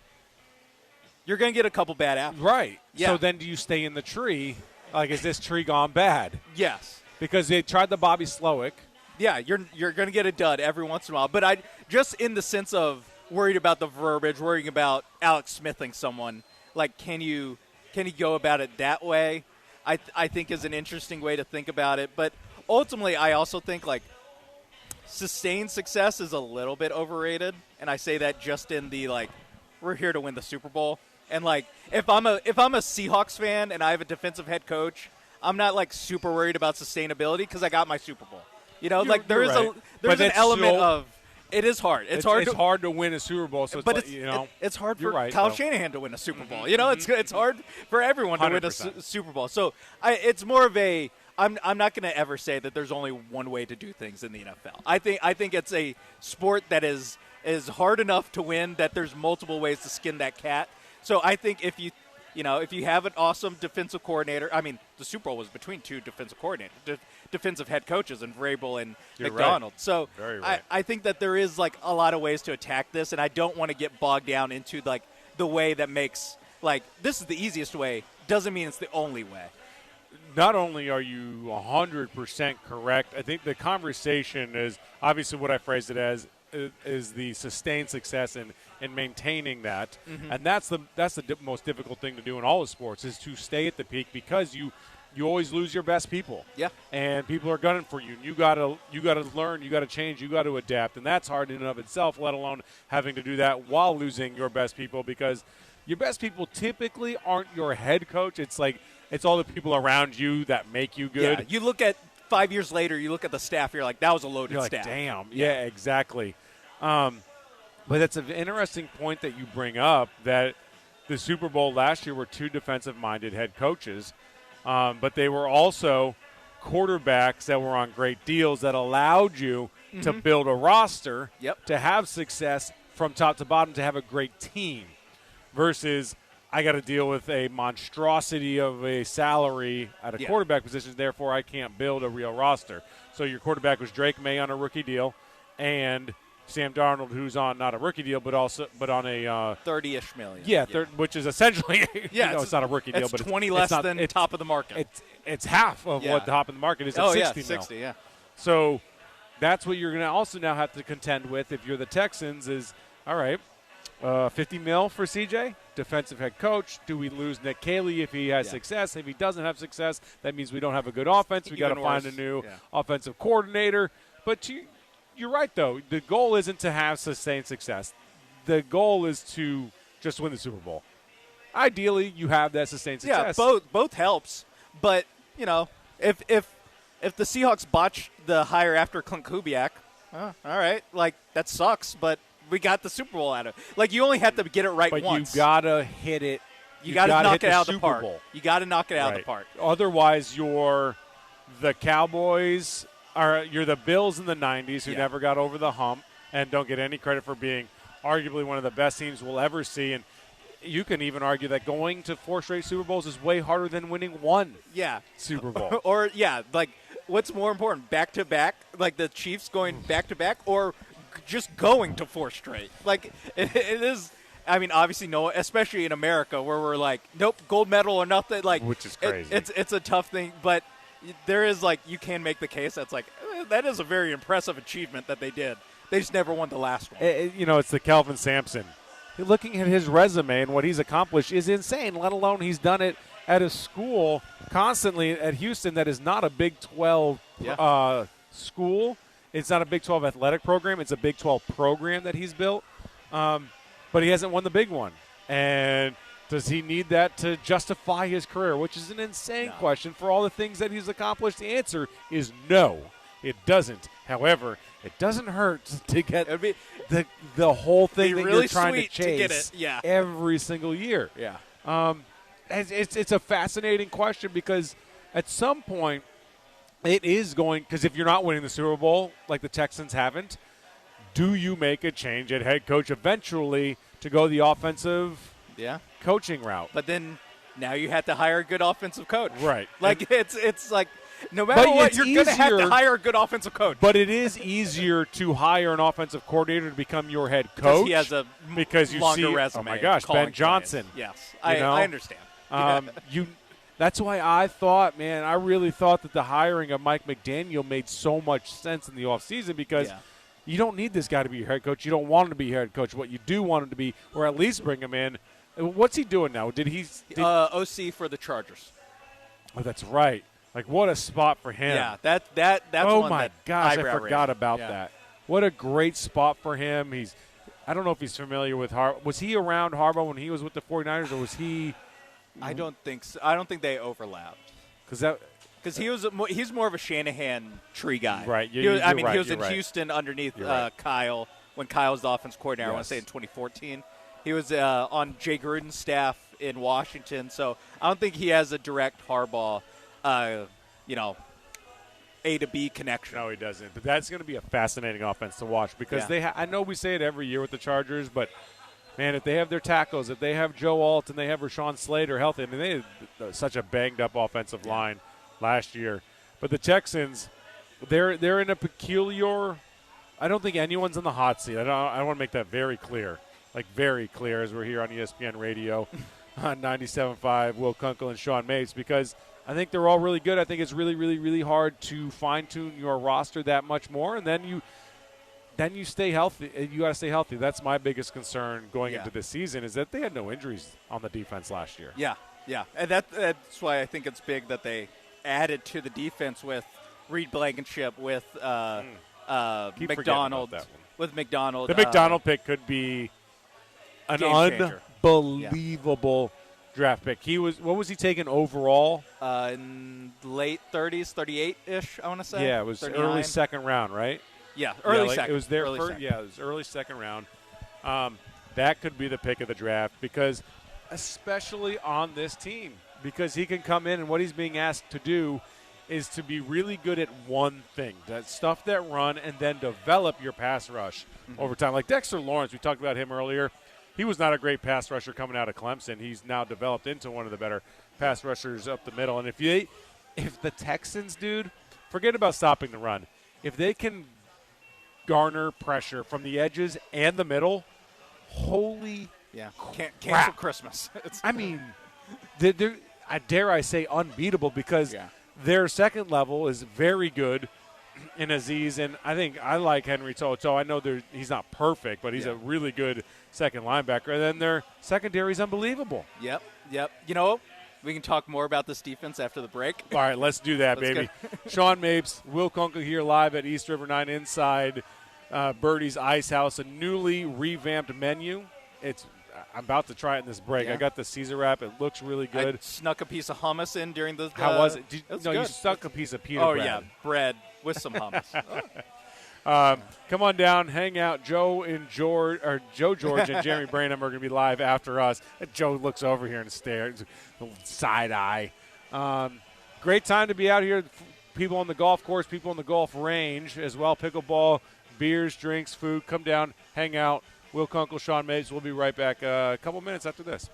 you're going to get a couple bad apples. Right. Yeah. So then do you stay in the tree? Like, is this tree gone bad? Yes. Because they tried the Bobby Slowick. Yeah, you're going to get a dud every once in a while. But I just in the sense of worried about the verbiage, worrying about Alex Smithing someone, like can you go about it that way? I think is an interesting way to think about it. But ultimately, I also think like sustained success is a little bit overrated, and I say that just in the like we're here to win the Super Bowl. And like if I'm a Seahawks fan and I have a defensive head coach, I'm not like super worried about sustainability because I got my Super Bowl. There's an element of it is hard. It's hard to win a Super Bowl. So it's hard for right, Kyle Shanahan to win a Super Bowl. It's hard for everyone to win a Super Bowl. So it's more of a I'm not going to ever say that there's only one way to do things in the NFL. I think it's a sport that is hard enough to win that there's multiple ways to skin that cat. So I think if you have an awesome defensive coordinator, I mean, the Super Bowl was between two defensive coordinators, defensive head coaches, and Vrabel and McDonald. Right. So Right. I think that there is like a lot of ways to attack this, and I don't want to get bogged down into like the way that makes like this is the easiest way. Doesn't mean it's the only way. Not only are you 100% correct, I think the conversation is obviously what I phrased it as is the sustained success and maintaining that, and that's the most difficult thing to do in all of sports is to stay at the peak because you always lose your best people. Yeah, and people are gunning for you. You gotta learn, you gotta change, you gotta adapt, and that's hard in and of itself. Let alone having to do that while losing your best people because your best people typically aren't your head coach. It's like it's all the people around you that make you good. Yeah, you look at 5 years later, you look at the staff, you're like, that was a loaded you're staff. Like, damn. Yeah, exactly. But that's an interesting point that you bring up that the Super Bowl last year were two defensive-minded head coaches, but they were also quarterbacks that were on great deals that allowed you to build a roster, to have success from top to bottom, to have a great team versus I got to deal with a monstrosity of a salary at a quarterback position, therefore I can't build a real roster. So your quarterback was Drake May on a rookie deal and Sam Darnold, who's on not a rookie deal, but on a 30-ish million. Yeah, which is essentially it's not a rookie deal, but 20 less than top of the market. It's half of what the top of the market is at 60 mil. 60, yeah. So that's what you're going to also now have to contend with if you're the Texans is, all right, 50 mil for CJ, defensive head coach. Do we lose Nick Caley if he has success? If he doesn't have success, that means we don't have a good offense. We got to find a new offensive coordinator. But you're right, though. The goal isn't to have sustained success. The goal is to just win the Super Bowl. Ideally, you have that sustained success. Yeah, both helps. But, if the Seahawks botch the hire after Clint Kubiak, all right, like, that sucks, but we got the Super Bowl out of it. Like, you only have to get it right once. But you got to hit it. You got to knock it out of the park. You got to knock it out of the park. Otherwise, you're the Cowboys, or you're the Bills in the 90s who never got over the hump and don't get any credit for being arguably one of the best teams we'll ever see. And you can even argue that going to 4 straight Super Bowls is way harder than winning one Super Bowl. Or, like, what's more important, back-to-back, like the Chiefs going back-to-back, or just going to 4 straight? Like, it is – I mean, obviously, no, especially in America where we're like, nope, gold medal or nothing. Like, which is crazy. It's a tough thing, but there is, like, you can make the case that's like, that is a very impressive achievement that they did. They just never won the last one. It's the Kelvin Sampson looking at his resume and what he's accomplished is insane, let alone he's done it at a school constantly at Houston that is not a Big 12 school. It's not a Big 12 athletic program. It's a Big 12 program that he's built. But he hasn't won the big one. And does he need that to justify his career, which is an insane question for all the things that he's accomplished? The answer is no, it doesn't. However, it doesn't hurt to get the whole thing that really you're trying to sweet chase to get it. every single year. Yeah. It's a fascinating question because at some point it is going – because if you're not winning the Super Bowl like the Texans haven't, do you make a change at head coach eventually to go the offensive coaching route? But then now you have to hire a good offensive coach. Right. Like it's like no matter what, you're going to have to hire a good offensive coach. But it is easier to hire an offensive coordinator to become your head coach. He has a because you longer see, resume. Oh my gosh, Ben Johnson. Plays. Yes, I understand. That's why I thought, man, I really thought that the hiring of Mike McDaniel made so much sense in the offseason because you don't need this guy to be your head coach. You don't want him to be your head coach. What you do want him to be, or at least bring him in. What's he doing now? OC for the Chargers. Oh, that's right. Like, what a spot for him. Yeah, that's oh one my that gosh, I eyebrow forgot raising. about that. What a great spot for him. I don't know if he's familiar with Harbaugh. Was he around Harbaugh when he was with the 49ers, or was he? I don't think so. I don't think they overlapped. Because he's more of a Shanahan tree guy. Right. He was in right. Houston underneath right. Kyle when Kyle was the offense coordinator. I want to say in 2014. He was on Jay Gruden's staff in Washington. So I don't think he has a direct Harbaugh, A to B connection. No, he doesn't. But that's going to be a fascinating offense to watch because I know we say it every year with the Chargers, but man, if they have their tackles, if they have Joe Alt and they have Rashawn Slater healthy, I mean, they had such a banged-up offensive line last year. But the Texans, they're in a peculiar – I don't think anyone's in the hot seat. I want to make that very clear, very clear as we're here on ESPN Radio on 97.5, Will Kunkel and Sean Mapes, because I think they're all really good. I think it's really, really, really hard to fine-tune your roster that much more, and then you stay healthy. You got to stay healthy. That's my biggest concern going into this season is that they had no injuries on the defense last year. Yeah, and that's why I think it's big that they added to the defense with Reed Blankenship, with McDonald. With McDonald, the McDonald pick could be an unbelievable draft pick. What was he taking overall? In late 30s, 38-ish. I want to say. Yeah, it was 39. early second round, right? Yeah, early second. It was their early first. second. Yeah, it was early second round. That could be the pick of the draft because, especially on this team, because he can come in and what he's being asked to do is to be really good at one thing, that stuff that run, and then develop your pass rush over time. Like Dexter Lawrence, we talked about him earlier. He was not a great pass rusher coming out of Clemson. He's now developed into one of the better pass rushers up the middle. And if the Texans, dude, forget about stopping the run. If they can garner pressure from the edges and the middle, holy Cancel crap. Christmas. I mean, they're, dare I say unbeatable because their second level is very good in Aziz, and I like Henry To'o. I know he's not perfect, but he's a really good second linebacker. And then their secondary is unbelievable. Yep. You know, we can talk more about this defense after the break. All right, let's do that, baby. Sean Mapes, Will Kunkel here live at East River 9 inside Birdie's Ice House, a newly revamped menu. I'm about to try it in this break. I got the Caesar wrap. It looks really good. I snuck a piece of hummus in during the. How was it? You stuck a piece of pita bread. Oh yeah, bread with some hummus. Come on down, hang out. Joe George and Jeremy Branham are going to be live after us. Joe looks over here and stares, side eye. Great time to be out here. People on the golf course, people on the golf range as well. Pickleball, beers, drinks, food. Come down, hang out. Will Kunkel, Sean Mapes. We'll be right back a couple minutes after this.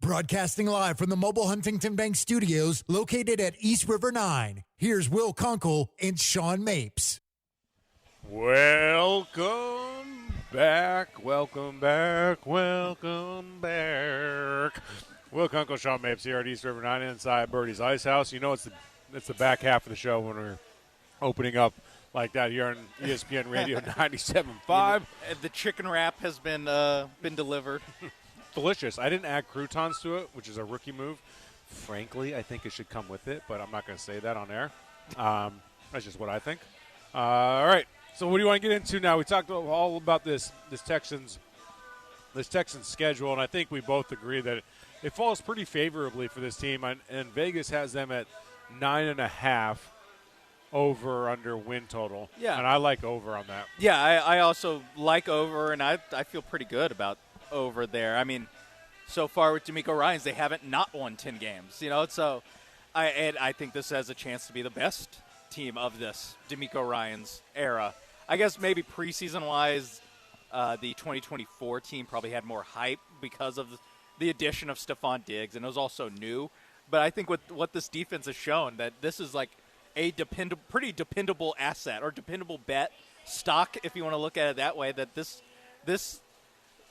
Broadcasting live from the Mobile Huntington Bank Studios located at East River 9. Here's Will Kunkel and Sean Mapes. Welcome back. Welcome back. Welcome back. Will Kunkel, Sean Mapes here at East River 9 inside Birdie's Ice House. You know it's the back half of the show when we're opening up like that here on ESPN Radio 97.5. The chicken wrap has been delivered. Delicious. I didn't add croutons to it, which is a rookie move. Frankly, I think it should come with it, but I'm not going to say that on air. That's just what I think. All right. So what do you want to get into now? We talked all about this Texans schedule, and I think we both agree that it falls pretty favorably for this team, and Vegas has them at 9.5 over under win total. Yeah. And I like over on that. Yeah, I also like over, and I feel pretty good about over there. I mean, so far with DeMeco Ryans, they haven't not won 10 games. So I think this has a chance to be the best team of this DeMeco Ryans era. I guess maybe preseason-wise, the 2024 team probably had more hype because of the addition of Stephon Diggs, and it was also new. But I think with what this defense has shown, that this is like a pretty dependable asset or dependable bet stock, if you want to look at it that way, that this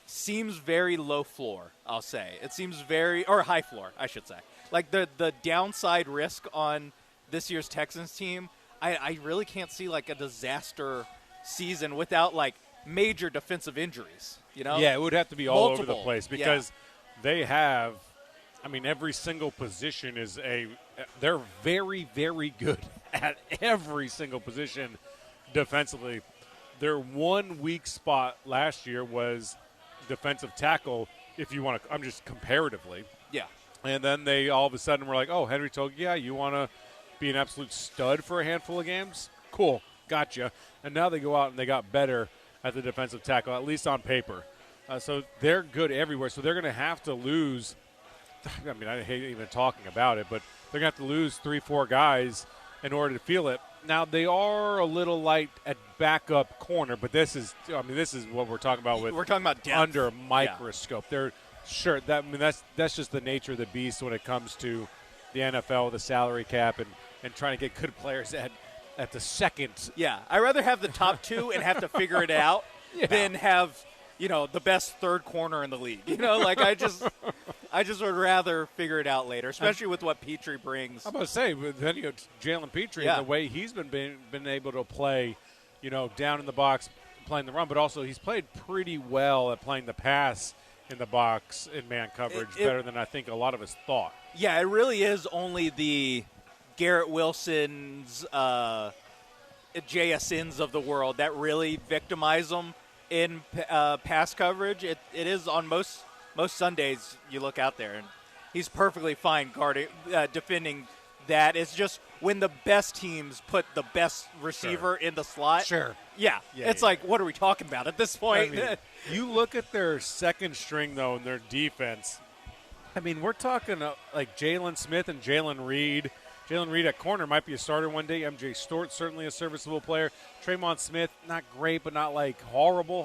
seems very low floor, I'll say. It seems or high floor, I should say. Like the downside risk on this year's Texans team, I really can't see like a disaster season without like major defensive injuries, Yeah, it would have to be all over the place because they have, every single position they're very, very good at every single position defensively. Their one weak spot last year was defensive tackle, if you want to, I'm just comparatively. Yeah. And then they all of a sudden were like, oh, Henry Togia, you want to be an absolute stud for a handful of games? Cool, gotcha. And now they go out and they got better at the defensive tackle, at least on paper. So they're good everywhere. So they're going to have to lose. I hate even talking about it, but they're going to have to lose 3-4 guys in order to feel it. Now, they are a little light at backup corner, but this is what we're talking about with. We're talking about depth. Under a microscope. Yeah. That's just the nature of the beast when it comes to the NFL, the salary cap, and trying to get good players at the second. Yeah, I'd rather have the top two and have to figure it out than have the best third corner in the league. I just would rather figure it out later, especially with what Petrie brings. I'm about to say, with Jalen Petrie and the way he's been able to play, down in the box, playing the run, but also he's played pretty well at playing the pass in the box in man coverage, better than I think a lot of us thought. Yeah, it really is only the Garrett Wilson's, JSNs of the world that really victimize them in pass coverage. It is on most Sundays you look out there, and he's perfectly fine defending that. It's just when the best teams put the best receiver in the slot. Sure. Yeah. It's like, what are we talking about at this point? You look at their second string, though, in their defense. We're talking like Jalen Smith and Jalen Reed. Jalen Reed at corner might be a starter one day. MJ Stewart, certainly a serviceable player. Tremont Smith, not great, but not like horrible.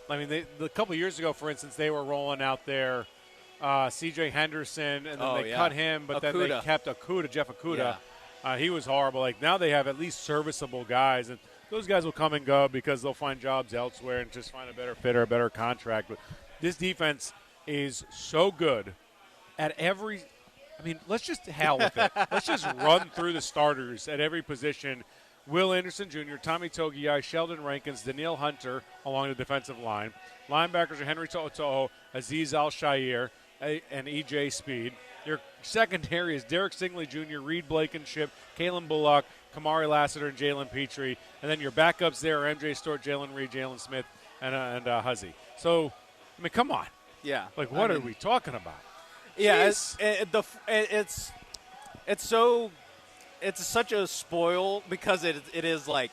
A couple of years ago, for instance, they were rolling out their C.J. Henderson, and then they cut him, but then they kept Jeff Okudah. Yeah. He was horrible. Now they have at least serviceable guys, and those guys will come and go because they'll find jobs elsewhere and just find a better fit or a better contract. But this defense is so good at every – let's just hell with it. Let's just run through the starters at every position. Will Anderson Jr., Tommy Togiai, Sheldon Rankins, Danielle Hunter along the defensive line. Linebackers are Henry To'oTo'o, Azeez Al-Shaair, and E.J. Speed. Your secondary is Derek Stingley Jr., Reed Blankenship, Kalen Bullock, Kamari Lassiter, and Jalen Petrie. And then your backups there are M.J. Stewart, Jalen Reed, Jalen Smith, and Huzzy. So, come on. Yeah. What are we talking about? Yeah, it's such a spoil because it is like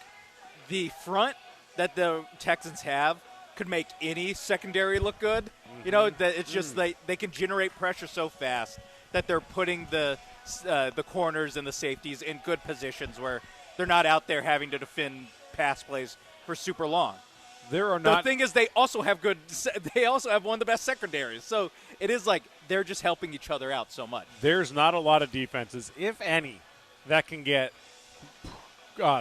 the front that the Texans have could make any secondary look good. Mm-hmm. That it's just they can generate pressure so fast that they're putting the corners and the safeties in good positions where they're not out there having to defend pass plays for super long. There are the not. thing is, they also have one of the best secondaries. So it is like they're just helping each other out so much. There's not a lot of defenses, if any, that can get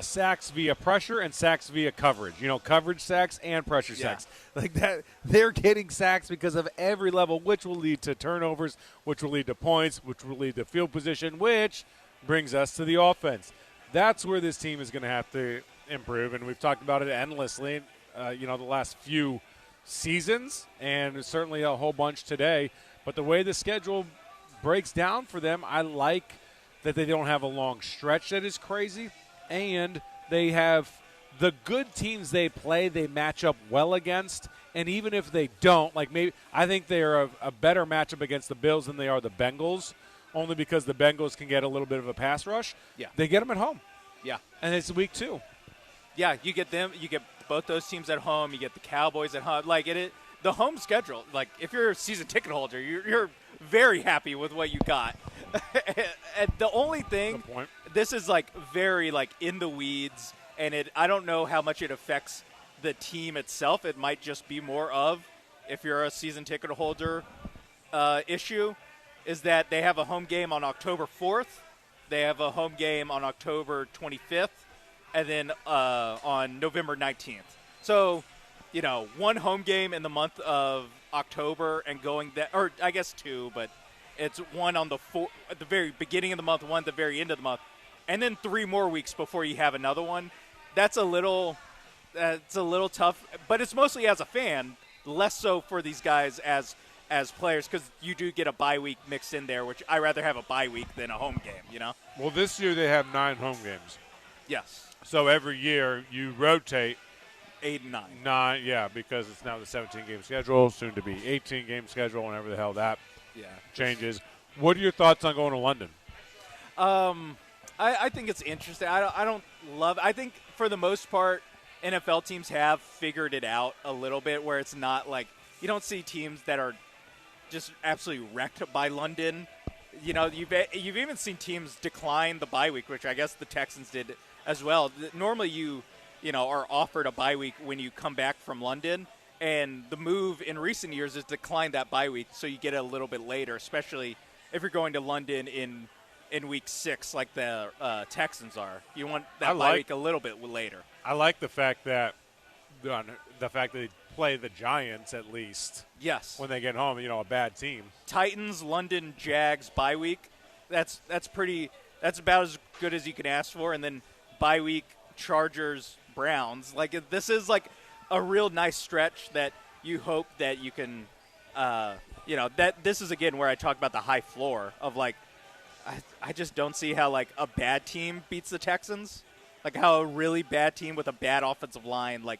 sacks via pressure and sacks via coverage. Coverage sacks and pressure sacks. Like that, they're getting sacks because of every level, which will lead to turnovers, which will lead to points, which will lead to field position, which brings us to the offense. That's where this team is going to have to improve, and we've talked about it endlessly, the last few seasons, and certainly a whole bunch today. But the way the schedule breaks down for them, I like that they don't have a long stretch that is crazy. And they have the good teams they play, they match up well against. And even if they don't, I think they're a better matchup against the Bills than they are the Bengals, only because the Bengals can get a little bit of a pass rush. Yeah. They get them at home. Yeah. And it's week 2. Yeah, you get them. You get both those teams at home. You get the Cowboys at home. The home schedule, if you're a season ticket holder, you're very happy with what you got. And the only thing, this is very in the weeds, and I don't know how much it affects the team itself. It might just be more of, if you're a season ticket holder issue, is that they have a home game on October 4th, they have a home game on October 25th, and then on November 19th. So, one home game in the month of October and going that, or I guess 2, but it's one at the very beginning of the month, one at the very end of the month, and then 3 more weeks before you have another one. That's a little tough, but it's mostly as a fan, less so for these guys as players, because you do get a bye week mixed in there, which I rather have a bye week than a home game. Well, this year they have 9 home games. Yes. So every year you rotate 8 and 9. 9, yeah, because it's now the 17-game schedule, soon to be 18-game schedule, whenever the hell that changes. What are your thoughts on going to London? I think it's interesting. I don't love it. I think for the most part, NFL teams have figured it out a little bit, where it's not you don't see teams that are just absolutely wrecked by London. You've even seen teams decline the bye week, which I guess the Texans did as well. Normally you are offered a bye week when you come back from London, and the move in recent years is decline that bye week, so you get it a little bit later, especially if you're going to London in week 6 like the Texans are. You want that bye week a little bit later. I like the fact that they play the Giants at least. Yes. When they get home, a bad team. Titans, London, Jags, bye week. That's about as good as you can ask for. And then bye week, Chargers, Browns. This is a real nice stretch that you hope that you can, that this is again where I talk about the high floor of I just don't see how a bad team beats the Texans. How a really bad team with a bad offensive line, with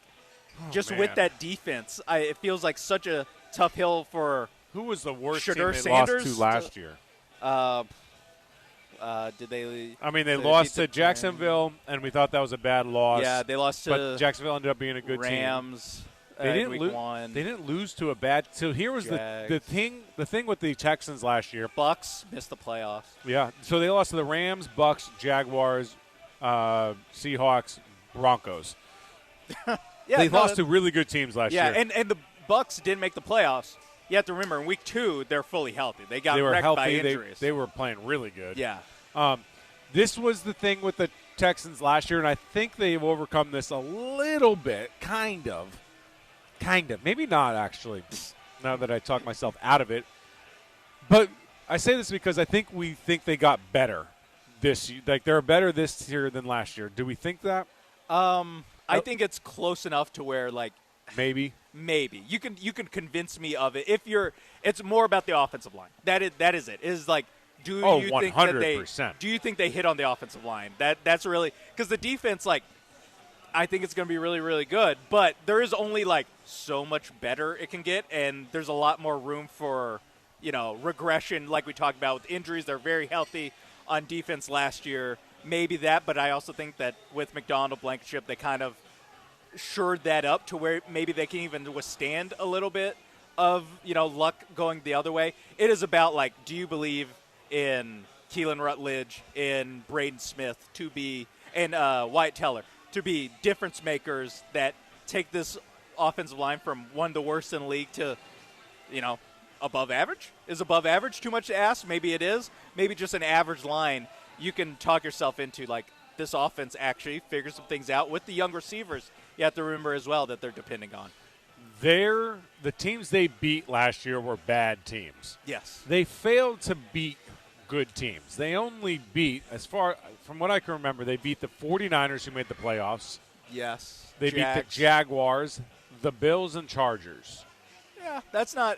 that defense, it feels like such a tough hill for. Who was the worst Shedeur team they Sanders lost to last year? Did they? I mean, they lost to Jacksonville, and we thought that was a bad loss. Yeah, they lost to. But Jacksonville ended up being a good Rams. team. They didn't lose. They didn't lose to a bad. So here was the thing. The thing with the Texans last year. Bucks missed the playoffs. Yeah, so they lost to the Rams, Bucks, Jaguars, Seahawks, Broncos. They lost to really good teams last year. Yeah, and the Bucks didn't make the playoffs. You have to remember, in week 2, they're fully healthy. They were wrecked by injuries. They were playing really good. Yeah. This was the thing with the Texans last year, and I think they've overcome this a little bit, kind of. Maybe not, actually, now that I talk myself out of it. But I say this because I think we think they got better this year. They're better this year than last year. Do we think that? I think it's close enough to where, maybe you can convince me of it. It's more about the offensive line. That is it. Do you 100%. think that do you think they hit on the offensive line? That's really because the defense, I think it's going to be really, really good. But there is only so much better it can get, and there's a lot more room for regression, like we talked about with injuries. They're very healthy on defense last year. Maybe that, but I also think that with McDonald, Blankenship, they kind of shored that up to where maybe they can even withstand a little bit of luck going the other way. It is about do you believe in Keelan Rutledge, in Braden Smith and Wyatt Teller to be difference makers that take this offensive line from one of the worst in the league to, above average? Is above average too much to ask? Maybe it is. Maybe just an average line. You can talk yourself into, this offense actually figures some things out with the young receivers. You have to remember as well that they're depending on. The teams they beat last year were bad teams. Yes. They failed to beat good teams. They only beat, from what I can remember, they beat the 49ers who made the playoffs. Yes. They beat the Jaguars, the Bills, and Chargers. Yeah, that's not,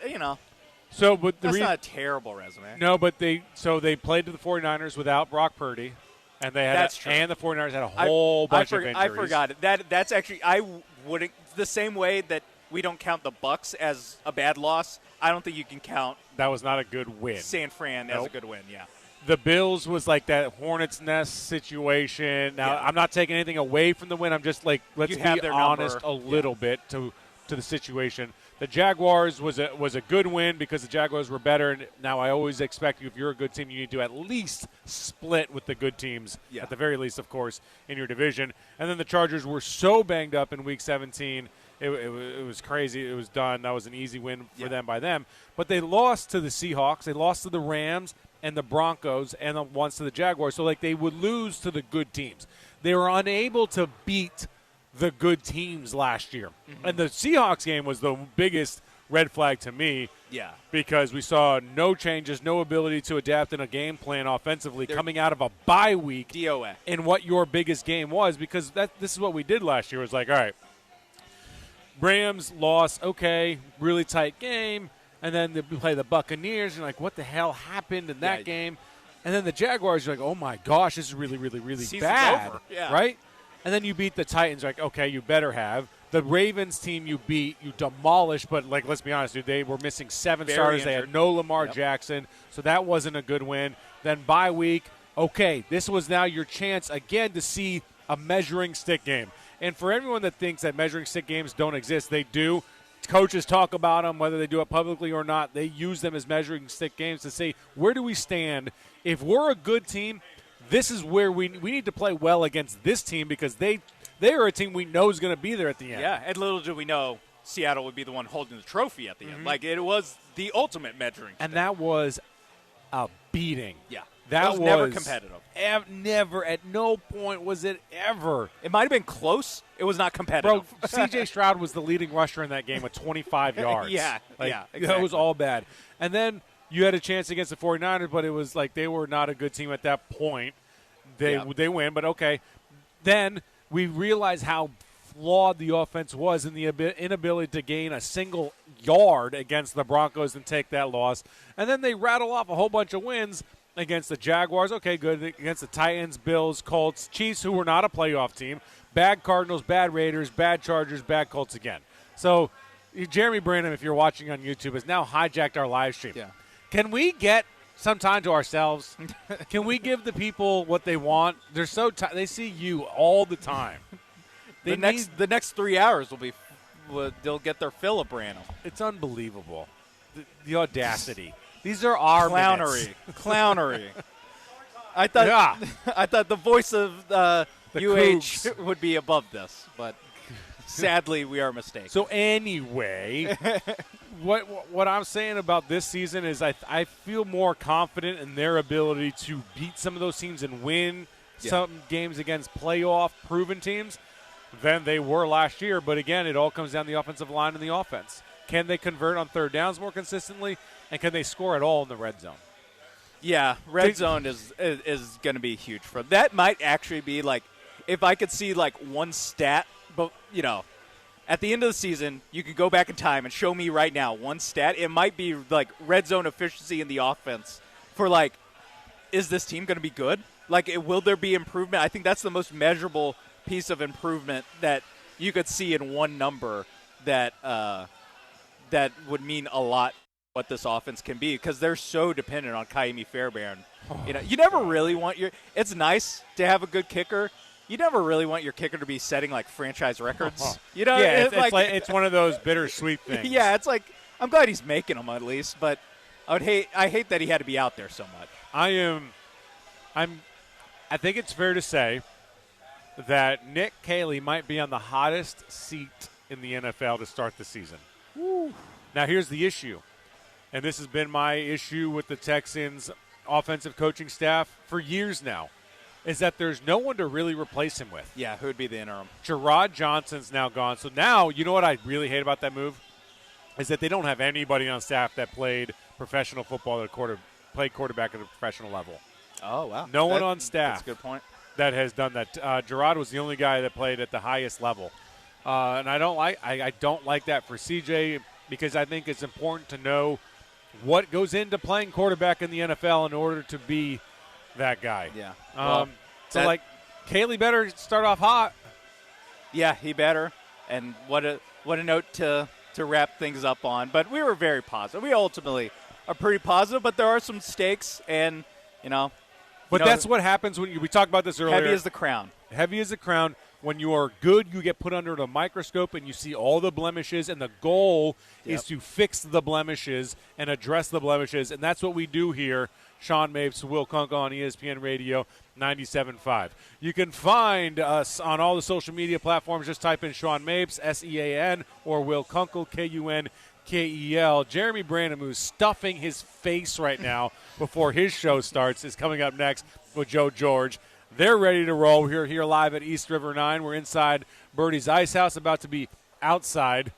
So, but that's not a terrible resume. No, but they played to the 49ers without Brock Purdy, and that's true. And the 49ers had a whole bunch of injuries. I forgot it. That's actually, I wouldn't, the same way that we don't count the Bucs as a bad loss, I don't think you can count that was not a good win. San Fran as a good win, yeah. The Bills was like that hornet's nest situation. Now, I'm not taking anything away from the win. I'm just let's be honest a little bit to the situation. The Jaguars was a good win because the Jaguars were better. And now I always expect you, if you're a good team, you need to at least split with the good teams, at the very least, of course, in your division. And then the Chargers were so banged up in Week 17. It was crazy. It was done. That was an easy win for them by them. But they lost to the Seahawks. They lost to the Rams and the Broncos and once to the Jaguars. So, they would lose to the good teams. They were unable to beat the good teams last year. Mm-hmm. And the Seahawks game was the biggest red flag to me. Yeah. Because we saw no changes, no ability to adapt in a game plan offensively coming out of a bye week. DOA. In what your biggest game was, because this is what we did last year. It was all right, Rams lost, okay, really tight game, and then we play the Buccaneers, and you're like, what the hell happened in that game? And then the Jaguars, you're like, oh my gosh, this is really, really, really bad, over. Yeah. right? And then you beat the Titans, like, okay, you better have. The Ravens team you beat, you demolished, but, let's be honest, dude, they were missing 7 starters. Injured. They had no Lamar Jackson, so that wasn't a good win. Then bye week, okay, this was now your chance again to see a measuring stick game. And for everyone that thinks that measuring stick games don't exist, they do. Coaches talk about them, whether they do it publicly or not. They use them as measuring stick games to say, where do we stand? If we're a good team, this is where we need to play well against this team because they are a team we know is going to be there at the end. Yeah, and little did we know Seattle would be the one holding the trophy at the end. It was the ultimate measuring stick. And that was a beating. Yeah. That was never competitive. Never. At no point was it ever. It might have been close. It was not competitive. Bro, C.J. Stroud was the leading rusher in that game with 25 yards. Yeah, exactly. That was all bad. And then you had a chance against the 49ers, but it was they were not a good team at that point. They win, but okay. Then we realized how flawed the offense was in the inability to gain a single yard against the Broncos and take that loss. And then they rattle off a whole bunch of wins against the Jaguars, okay, good. Against the Titans, Bills, Colts, Chiefs, who were not a playoff team. Bad Cardinals, bad Raiders, bad Chargers, bad Colts again. So Jeremy Branham, if you're watching on YouTube, has now hijacked our live stream. Yeah. Can we get some time to ourselves? Can we give the people what they want? They're so they see you all the time. The next 3 hours they'll get their fill of Branham. It's unbelievable. The audacity. These are our clownery. I thought the voice of UH would be above this, but sadly we are mistaken. So anyway, what I'm saying about this season is I feel more confident in their ability to beat some of those teams and win some games against playoff proven teams than they were last year. But again, it all comes down to the offensive line and the offense. Can they convert on third downs more consistently? And can they score at all in the red zone? Yeah, red zone is going to be huge for them. That might actually be if I could see one stat, but at the end of the season, you could go back in time and show me right now one stat. It might be red zone efficiency in the offense for is this team going to be good? Will there be improvement? I think that's the most measurable piece of improvement that you could see in one number that would mean a lot. What this offense can be because they're so dependent on Kaimi Fairbairn. You never really want it's nice to have a good kicker. You never really want your kicker to be setting franchise records. It's one of those bittersweet things. Yeah, it's I'm glad he's making them at least, but I hate that he had to be out there so much. I think it's fair to say that Nick Caley might be on the hottest seat in the NFL to start the season. Woo. Now, here's the issue, and this has been my issue with the Texans' offensive coaching staff for years now, is that there's no one to really replace him with. Yeah, who would be the interim? Gerard Johnson's now gone. So now, you know what I really hate about that move? Is that they don't have anybody on staff that played professional football at played quarterback at a professional level. Oh, wow. No one on staff. That's a good point. That has done that. Gerard was the only guy that played at the highest level. And I don't like that for CJ, because I think it's important to know what goes into playing quarterback in the NFL in order to be that guy. Yeah. Caley better start off hot. Yeah, he better. And what a note to wrap things up on. But we were very positive. We ultimately are pretty positive, but there are some stakes, and that's what happens when we talked about this earlier. Heavy as the crown. Heavy as the crown. When you are good, you get put under the microscope and you see all the blemishes, and the goal is to fix the blemishes and address the blemishes, and that's what we do here. Sean Mapes, Will Kunkel on ESPN Radio 97.5. You can find us on all the social media platforms. Just type in Sean Mapes, S-E-A-N, or Will Kunkel, K-U-N-K-E-L. Jeremy Branham, who's stuffing his face right now before his show starts, is coming up next with Joe George. They're ready to roll. We're here live at East River 9. We're inside Birdie's Ice House, about to be outside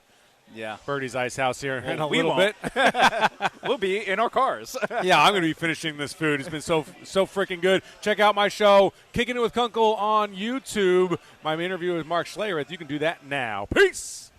Birdie's Ice House here in a little bit. We'll be in our cars. Yeah, I'm going to be finishing this food. It's been so freaking good. Check out my show, Kicking It with Kunkel, on YouTube. My interview with Mark Schlereth. You can do that now. Peace.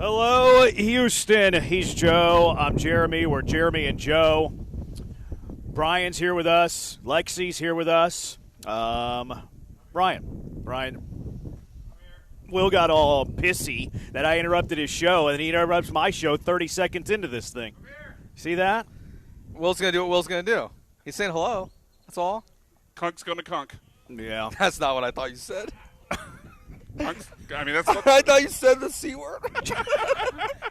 Hello, Houston. He's Joe. I'm Jeremy. We're Jeremy and Joe. Brian's here with us. Lexi's here with us. Brian. Will got all pissy that I interrupted his show, and then he interrupts my show 30 seconds into this thing. See that? Will's going to do what Will's going to do. He's saying hello. That's all. Kunk's going to kunk. Yeah. That's not what I thought you said. I mean, that's what I thought you said the C word.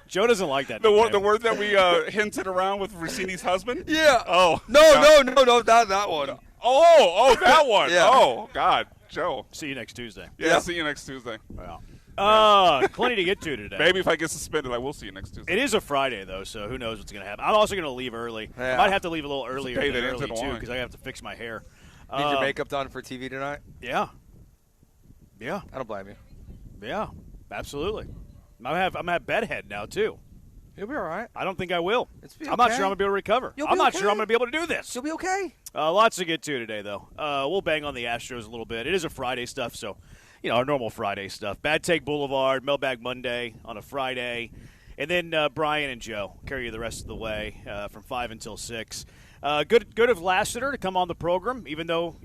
Joe doesn't like that. The word that we hinted around with Rossini's husband? Yeah. Oh. No, not that one. Oh, that one. Yeah. Oh, God. Joe. See you next Tuesday. Yeah, see you next Tuesday. Wow. Plenty to get to today. Maybe if I get suspended, I will see you next Tuesday. It is a Friday, though, so who knows what's going to happen. I'm also going to leave early. Yeah. I might have to leave a little earlier day than that ends early, at too, one. because I have to fix my hair. Need your makeup done for TV tonight? Yeah. I don't blame you. Yeah, absolutely. I'm at bedhead now, too. You'll be all right. I don't think I will. Okay. I'm not sure I'm going to be able to recover. I'm not sure I'm going to be able to do this. You'll be okay. Lots to get to today, though. We'll bang on the Astros a little bit. It is a Friday stuff, so, our normal Friday stuff. Bad Take Boulevard, Mailbag Monday on a Friday. And then Brian and Joe carry you the rest of the way from 5 until 6. Good of Lassiter to come on the program, even though,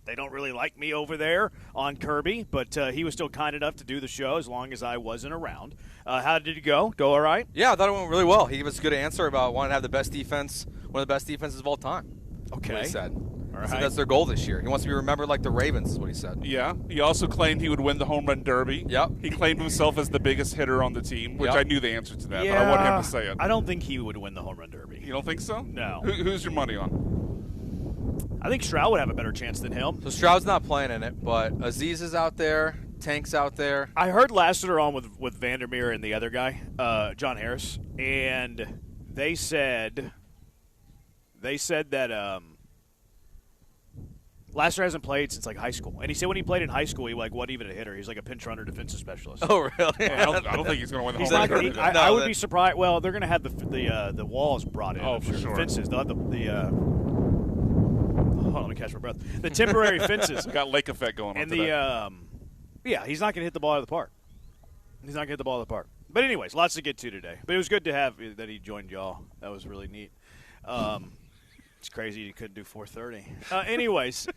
they don't really like me over there on Kirby, but he was still kind enough to do the show as long as I wasn't around. How did it go? Go all right? Yeah, I thought it went really well. He gave us a good answer about wanting to have the best defense, one of the best defenses of all time. Okay. That's what he said. All So right. that's their goal this year. He wants to be remembered like the Ravens, is what he said. Yeah. He also claimed he would win the home run derby. Yep. He claimed himself as the biggest hitter on the team, which Yep. I knew the answer to that, but I want him to say it. I don't think he would win the home run derby. You don't think so? No. Who's your money on? I think Stroud would have a better chance than him. So Stroud's not playing in it, but Aziz is out there. Tank's out there. I heard Lassiter on with Vandermeer and the other guy, John Harris, and they said that Lassiter hasn't played since high school, and he said when he played in high school, he wasn't even a hitter. He's like a pinch runner, defensive specialist. Oh, really? Yeah, I don't think he's going to win the He's home not run gonna, derby. I would be surprised. Well, they're going to have the walls brought in. Oh, I'm for sure. The fences. They'll have hold on, let me catch my breath. The temporary fences. Got lake effect going on and today. He's not going to hit the ball out of the park. He's not going to hit the ball out of the park. But anyways, lots to get to today. But it was good to have that he joined y'all. That was really neat. It's crazy you couldn't do 4:30. Anyways,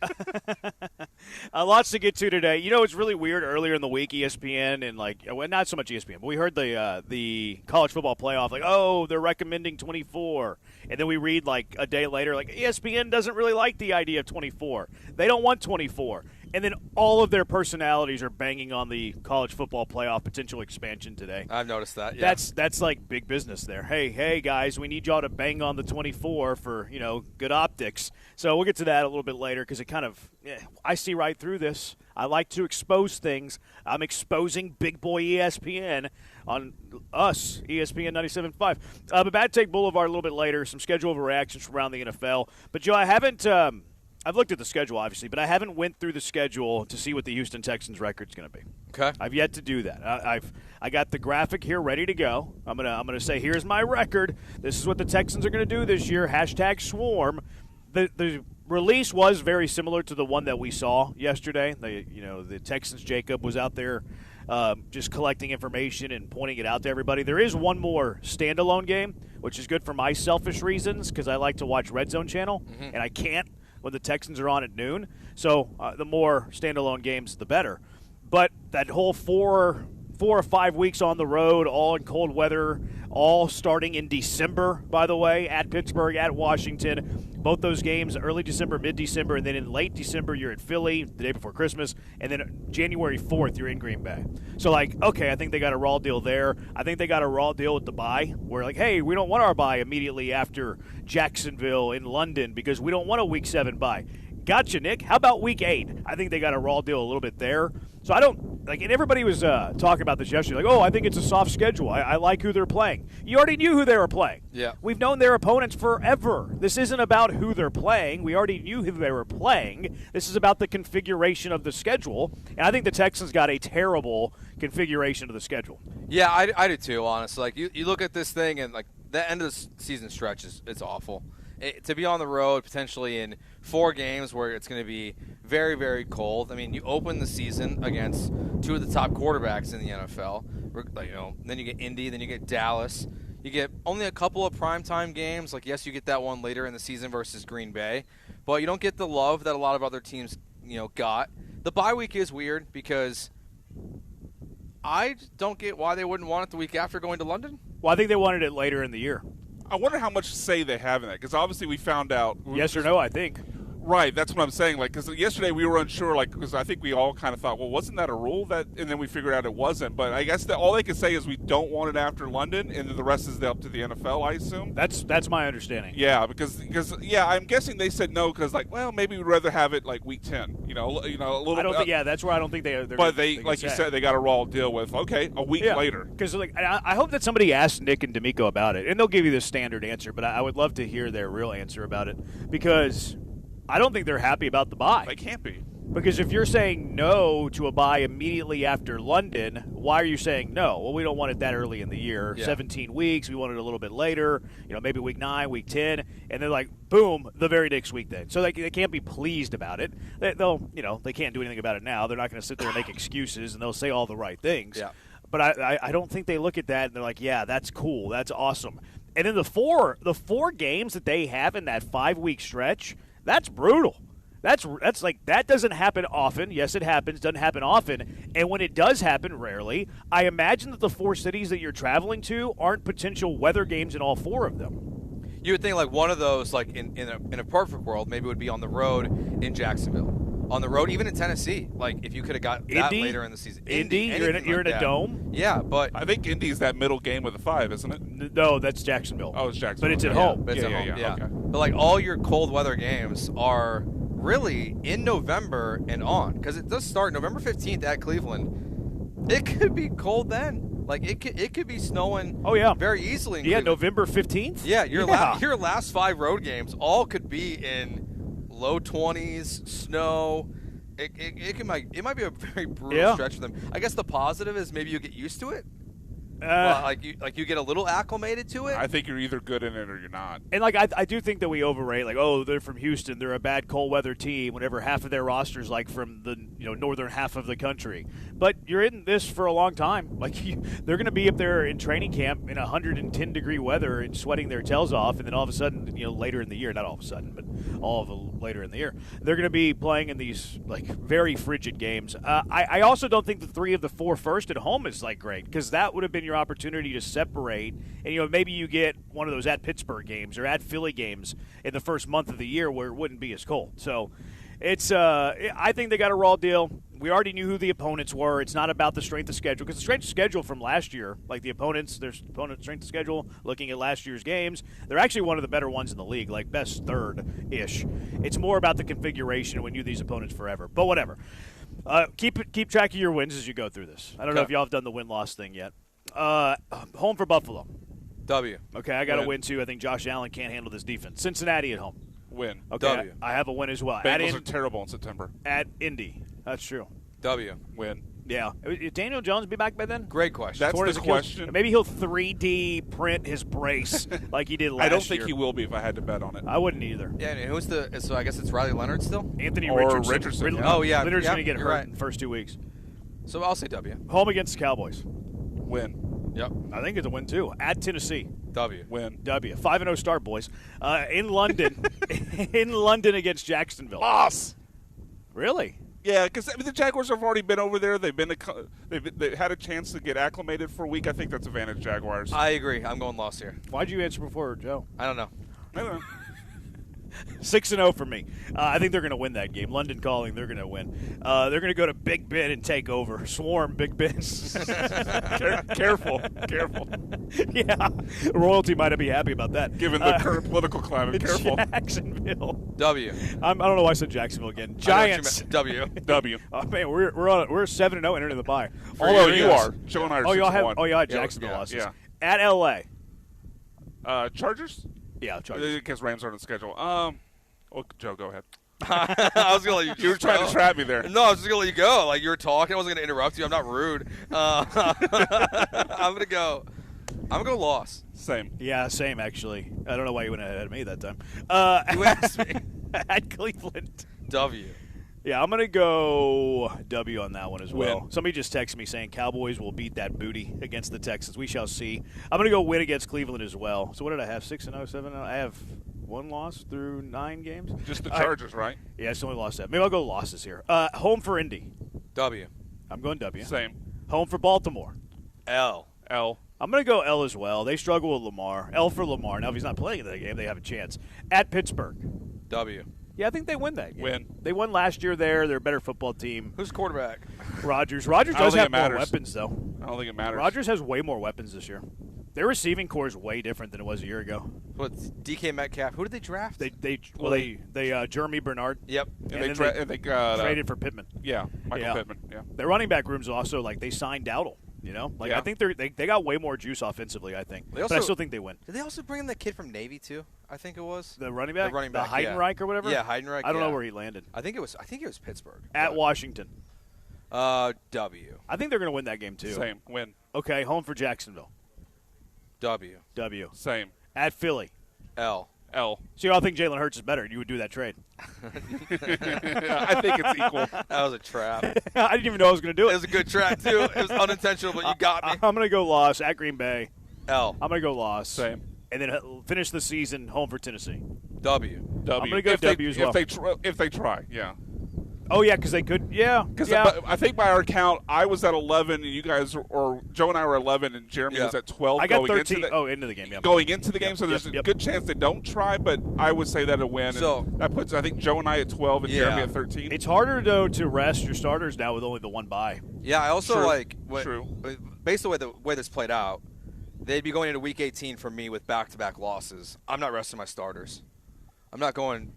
lots to get to today. It's really weird. Earlier in the week, ESPN and not so much ESPN, but we heard the college football playoff. They're recommending 24, and then we read a day later, ESPN doesn't really like the idea of 24. They don't want 24. And then all of their personalities are banging on the college football playoff potential expansion today. I've noticed that. Yeah. That's like big business there. Hey guys, we need y'all to bang on the 24 for good optics. So we'll get to that a little bit later because it I see right through this. I like to expose things. I'm exposing Big Boy ESPN on us, ESPN 97.5. But Bad Take Boulevard a little bit later. Some schedule reactions from around the NFL. But Joe, I haven't. I've looked at the schedule, obviously, but I haven't went through the schedule to see what the Houston Texans record's going to be. Okay. I've yet to do that. I got the graphic here ready to go. I'm gonna say here's my record. This is what the Texans are going to do this year. #Swarm. The release was very similar to the one that we saw yesterday. The Texans Jacob was out there just collecting information and pointing it out to everybody. There is one more standalone game, which is good for my selfish reasons because I like to watch Red Zone Channel, and I can't when the Texans are on at noon. So the more standalone games, the better. But that whole 4 or 5 weeks on the road, all in cold weather, all starting in December, by the way, at Pittsburgh, at Washington. Both those games, early December, mid-December, and then in late December, you're at Philly the day before Christmas, and then January 4th, you're in Green Bay. So, I think they got a raw deal there. I think they got a raw deal with the bye, where, hey, we don't want our bye immediately after Jacksonville in London because we don't want a Week 7 bye. Gotcha, Nick. How about Week 8? I think they got a raw deal a little bit there. So I don't – and everybody was talking about this yesterday. I think it's a soft schedule. I like who they're playing. You already knew who they were playing. Yeah. We've known their opponents forever. This isn't about who they're playing. We already knew who they were playing. This is about the configuration of the schedule. And I think the Texans got a terrible configuration of the schedule. Yeah, I do too, honestly. You look at this thing and, the end of the season stretch it's awful. To be on the road potentially in 4 games where it's going to be very, very cold. I mean, you open the season against two of the top quarterbacks in the NFL. Then you get Indy, then you get Dallas. You get only a couple of primetime games. Like, yes, you get that one later in the season versus Green Bay, but you don't get the love that a lot of other teams, got. The bye week is weird because I don't get why they wouldn't want it the week after going to London. Well, I think they wanted it later in the year. I wonder how much say they have in that, because obviously we found out. Yes or no, I think. Right, that's what I'm saying. Like, because yesterday we were unsure, because I think we all kind of thought, well, wasn't that a rule? And then we figured out it wasn't. But I guess that all they can say is we don't want it after London, and then the rest is up to the NFL, I assume. That's my understanding. Yeah, because I'm guessing they said no because maybe we'd rather have it like week 10. A little. I don't think. Yeah, that's where I don't think they're. But like you said, they got a raw deal with a week later. Because I hope that somebody asks Nick and D'Amico about it, and they'll give you the standard answer. But I would love to hear their real answer about it, because I don't think they're happy about the bye. They can't be. Because if you're saying no to a bye immediately after London, why are you saying no? Well, we don't want it that early in the year. Yeah. 17 weeks. We want it a little bit later. Maybe week 9, week 10. And they're like, boom, the very next week then. So they can't be pleased about it. They can't do anything about it now. They're not going to sit there and make excuses, and they'll say all the right things. Yeah. But I don't think they look at that and they're like, yeah, that's cool. That's awesome. And then the four games that they have in that 5-week stretch, that's brutal. That's like, that doesn't happen often. Yes, it happens. Doesn't happen often. And when it does happen, rarely, I imagine that the 4 cities that you're traveling to aren't potential weather games in all 4 of them. You would think like one of those, like in a perfect world, maybe would be on the road in Jacksonville. On the road, even in Tennessee. Like, if you could have got that later in the season. Indy, you're in a dome? Yeah, but I think Indy's that middle game with the 5, isn't it? No, that's Jacksonville. Oh, it's Jacksonville. But it's at home. But it's at home. Yeah. Okay. But, like, all your cold weather games are really in November and on. Because it does start November 15th at Cleveland. It could be cold then. Like, it could be snowing very easily in Cleveland. November 15th? Yeah, your last 5 road games all could be in low 20s, snow. It might be a very brutal stretch for them. I guess the positive is maybe you get used to it. You get a little acclimated to it. I think you're either good in it or you're not. And I do think that we overrate, they're from Houston, they're a bad cold weather team, whenever half of their roster's from the northern half of the country. But you're in this for a long time. They're going to be up there in training camp in 110 degree weather and sweating their tails off, and then all of a sudden, later in the year, not all of a sudden, but later in the year, they're going to be playing in these very frigid games. I also don't think the 3 of the 4 first at home is great, because that would have been your opportunity to separate, and maybe you get one of those at Pittsburgh games or at Philly games in the first month of the year where it wouldn't be as cold. So it's I think they got a raw deal. We already knew who the opponents were. It's not about the strength of schedule, because the strength of schedule from last year, their opponent strength of schedule, looking at last year's games, they're actually one of the better ones in the league, best third-ish. It's more about the configuration, and we knew these opponents forever. But whatever. Keep track of your wins as you go through this. I don't know if y'all have done the win-loss thing yet. Home for Buffalo. W. Okay, I got a win too. I think Josh Allen can't handle this defense. Cincinnati at home. Win. Okay, W. I have a win as well. Bengals are terrible in September. At Indy. That's true. W. Win. Yeah. Is Daniel Jones be back by then? Great question. That's the question. Maybe he'll 3D print his brace like he did last year. I don't think he will be if I had to bet on it. I wouldn't either. Yeah, and so I guess it's Riley Leonard still? Anthony or Richardson. Oh, yeah. Leonard's going to get hurt right. in the first 2 weeks. So I'll say W. Home against the Cowboys. Win. Yep. I think it's a win, too. At Tennessee. W. Win. W. 5-0 start, boys. In London. In London against Jacksonville. Loss. Really? Yeah, because the Jaguars have already been over there. They've had a chance to get acclimated for a week. I think that's advantage Jaguars. I agree. I'm going loss here. Why'd you answer before, Joe? I don't know. 6-0 for me. I think they're going to win that game. London calling, they're going to win. They're going to go to Big Ben and take over. Swarm Big Ben. Careful. Yeah. Royalty might not be happy about that. Given the current political climate, careful. Jacksonville. W. I don't know why I said Jacksonville again. Giants. W. W. Oh, man, we're 7-0 entering the bye. Although you are. Joe and I are y'all had Jacksonville losses. Yeah. At L.A. Chargers? Yeah, Chargers. Because Rams are on the schedule. Joe, go ahead. I was going to let you. You were trying to trap me there. No, I was just going to let you go. You were talking. I wasn't going to interrupt you. I'm not rude. I'm going to go. I'm going to go loss. Same. Yeah, same, actually. I don't know why you went ahead of me that time. You asked me. At Cleveland. W. Yeah, I'm going to go W on that one as well. Win. Somebody just texted me saying Cowboys will beat that booty against the Texans. We shall see. I'm going to go win against Cleveland as well. So what did I have? 6-0, 7-0? I have one loss through 9 games. Just the Chargers, right? Yeah, it's only lost that. Maybe I'll go losses here. Home for Indy. W. I'm going W. Same. Home for Baltimore. L. I'm going to go L as well. They struggle with Lamar. L for Lamar. Now, if he's not playing in that game, they have a chance. At Pittsburgh. W. Yeah, I think they win that game. Win. They won last year there. They're a better football team. Who's quarterback? Rodgers. Rodgers does have more weapons, though. I don't think it matters. Rodgers has way more weapons this year. Their receiving core is way different than it was a year ago. What, DK Metcalf? Who did they draft? They Jeremy Bernard. Yep. And they traded for Pittman. Yeah, Michael Pittman. Yeah. Their running back room's also they signed Dowdle. You know, I think they got way more juice offensively. I think, but I still think they win. Did they also bring in that kid from Navy too? I think it was the running back, the Heidenreich or whatever. Yeah, Heidenreich. I don't know where he landed. I think it was Pittsburgh. At Washington. W. I think they're going to win that game too. Same. Win. Okay, home for Jacksonville. W. Same. At Philly. L. So you all think Jalen Hurts is better? You would do that trade? I think it's equal. That was a trap. I didn't even know I was going to do it. It was a good trap too. It was unintentional, but you got me. I'm going to go loss at Green Bay. L. I'm going to go loss. Same. And then finish the season home for Tennessee. W. I'm going to go W as well. If they try, yeah. Oh, yeah, because they could, yeah. Because I think by our count, I was at 11, and you guys, or Joe and I were 11, and Jeremy was at 12. I got 13. Into the game, yeah. Going into the game, so there's a good chance they don't try, but I would say that'll win. So that puts, I think, Joe and I at 12 and Jeremy at 13. It's harder, though, to rest your starters now with only the one bye. Yeah, I also True. Based on the way this played out, they'd be going into Week 18 for me with back-to-back losses. I'm not resting my starters. I'm not going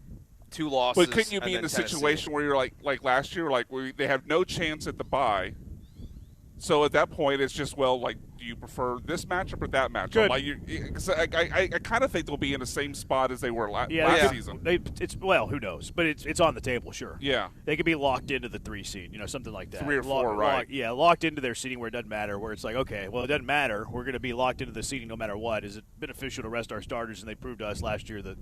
2 losses. But couldn't you be in a situation where you're like last year, they have no chance at the bye? So at that point, it's just do you prefer this matchup or that matchup? I kind of think they'll be in the same spot as they were last season. Who knows? But it's on the table, sure. Yeah, they could be locked into the 3 seed, something like that. 3 or 4, right? Locked into their seeding where it doesn't matter. Where it's okay, well, it doesn't matter. We're going to be locked into the seeding no matter what. Is it beneficial to rest our starters? And they proved to us last year that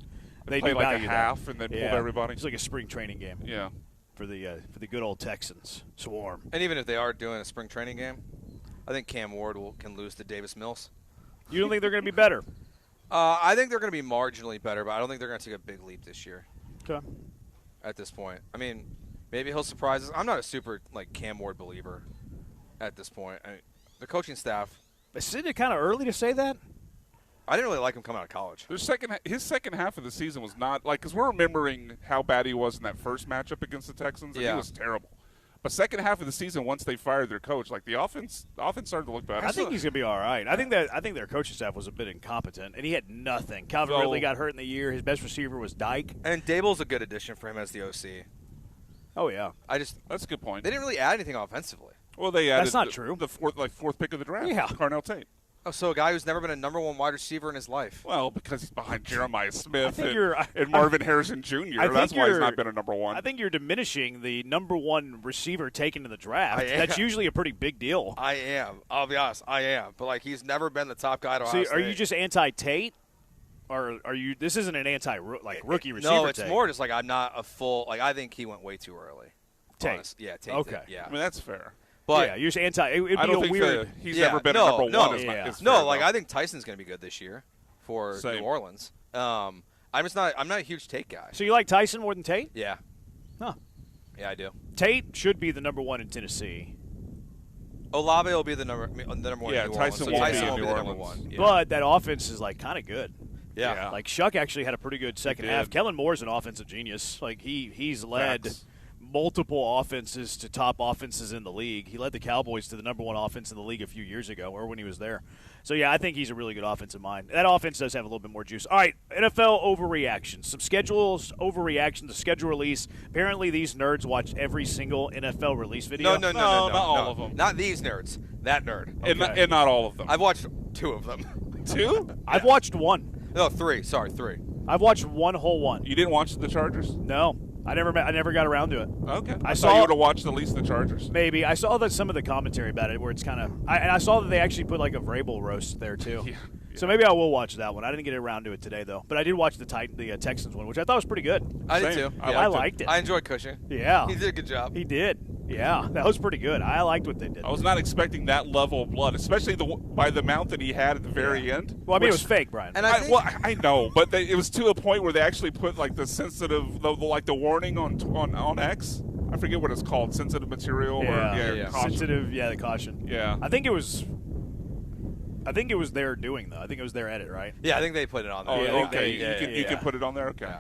they played do value a half and then pulled everybody. It's like a spring training game. Yeah. For the good old Texans swarm. And even if they are doing a spring training game, I think Cam Ward can lose to Davis Mills. You don't think they're going to be better? I think they're going to be marginally better, but I don't think they're going to take a big leap this year. Okay. At this point, I mean, maybe he'll surprise us. I'm not a super Cam Ward believer at this point. The coaching staff. Isn't it kind of early to say that? I didn't really like him coming out of college. His second half of the season was not because we're remembering how bad he was in that first matchup against the Texans. And he was terrible. But second half of the season, once they fired their coach, the offense started to look better. I think he's going to be all right. I think their coaching staff was a bit incompetent, and he had nothing. Calvin Ridley got hurt in the year. His best receiver was Dyke. And Dable's a good addition for him as the OC. Oh yeah, that's a good point. They didn't really add anything offensively. Well, they added that's not true. The fourth pick of the draft. Yeah, Carnell Tate. Oh, so a guy who's never been a number 1 wide receiver in his life. Well, because he's behind Jeremiah Smith and Marvin Harrison Jr. That's why he's not been a number 1. I think you're diminishing the number 1 receiver taken in the draft. That's usually a pretty big deal. I am. I'll be honest. I am. But, he's never been the top guy to Ohio State. Are you just anti-Tate? Or are you – this isn't an anti-rookie receiver No, it's take. more just I'm not a full – I think he went way too early. Tate. Honest. Yeah, Tate. Okay. Yeah. I mean, that's fair. But you're just anti. It'd be I don't think weird. He's never been a number 1. I think Tyson's going to be good this year for Same. New Orleans. I'm not a huge Tate guy. So you like Tyson more than Tate? Yeah. Huh. Yeah, I do. Tate should be the number 1 in Tennessee. Olave will be the number 1 Yeah, in New Tyson Orleans. won't Tyson be will in be the New number Orleans. 1. Yeah. But that offense is kind of good. Yeah. Shuck actually had a pretty good second half. Kellen Moore's an offensive genius. He's led multiple offenses to top offenses in the league. He led the Cowboys to the number 1 offense in the league a few years ago, or when he was there. So, yeah, I think he's a really good offensive mind. That offense does have a little bit more juice. All right, NFL overreactions. Some schedules overreaction to schedule release. Apparently, these nerds watch every single NFL release video. No, not all of them. Not these nerds. That nerd. Okay. And not all of them. I've watched 2 of them. 2? I've watched 1. No, 3. Sorry, 3. I've watched one whole one. You didn't watch the Chargers? No. I never got around to it. Okay. I thought you would have watched at least the Chargers. Maybe. I saw some of the commentary about it where it's kind of – and I saw that they actually put a Vrabel roast there too. Yeah. So maybe I will watch that one. I didn't get around to it today, though. But I did watch the Texans one, which I thought was pretty good. I did too. I liked it. I enjoyed Cushing. Yeah. He did a good job. He did. Yeah, that was pretty good. I liked what they did. I was not expecting that level of blood, especially by the amount that he had at the very end. Well, I mean, it was fake, Brian. And I know, but it was to a point where they actually put like the sensitive, like the warning on X. I forget what it's called, sensitive material or caution. Sensitive, the caution. Yeah. I think it was their doing, though. I think it was their edit, right? Yeah, I think they put it on there. Oh, okay. You can put it on there? Okay.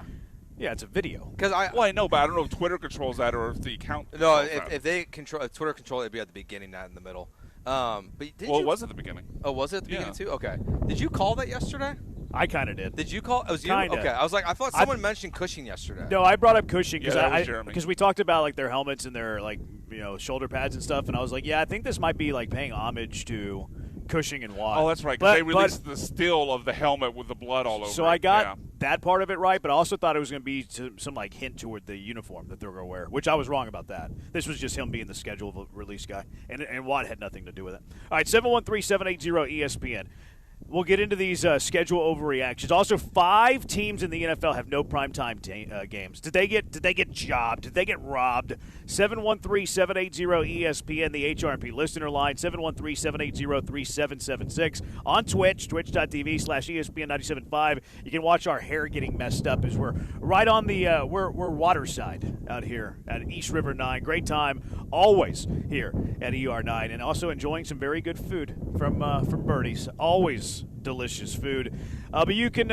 Yeah, it's a video. I know, but I don't know if Twitter controls that or if the account. No, if they control, if Twitter control, it'd be at the beginning, not in the middle. It was at the beginning. Oh, was it at the beginning too? Okay. Did you call that yesterday? I kind of did. Did you call? It was you? Kinda. Okay. I was like, I thought someone mentioned Cushing yesterday. No, I brought up Cushing Jeremy. because we talked about like their helmets and their shoulder pads and stuff, and I was like, I think this might be like paying homage to Cushing and Watt. Oh, that's right. Because they released the still of the helmet with the blood all over. So I got that part of it right, but I also thought it was going to be some like hint toward the uniform that they were going to wear, which I was wrong about that. This was just him being the schedule release guy, and Watt had nothing to do with it. All right, 713-780-ESPN. We'll get into these schedule overreactions. Also, 5 teams in the NFL have no primetime games. Did they get jobbed? Did they get robbed? 713-780-ESPN, the HRP listener line, 713-780-3776. On Twitch, twitch.tv/ESPN975. You can watch our hair getting messed up as we're right on the we're waterside out here at East River 9. Great time always here at ER9, and also enjoying some very good food from Birdie's. Always delicious food. But you can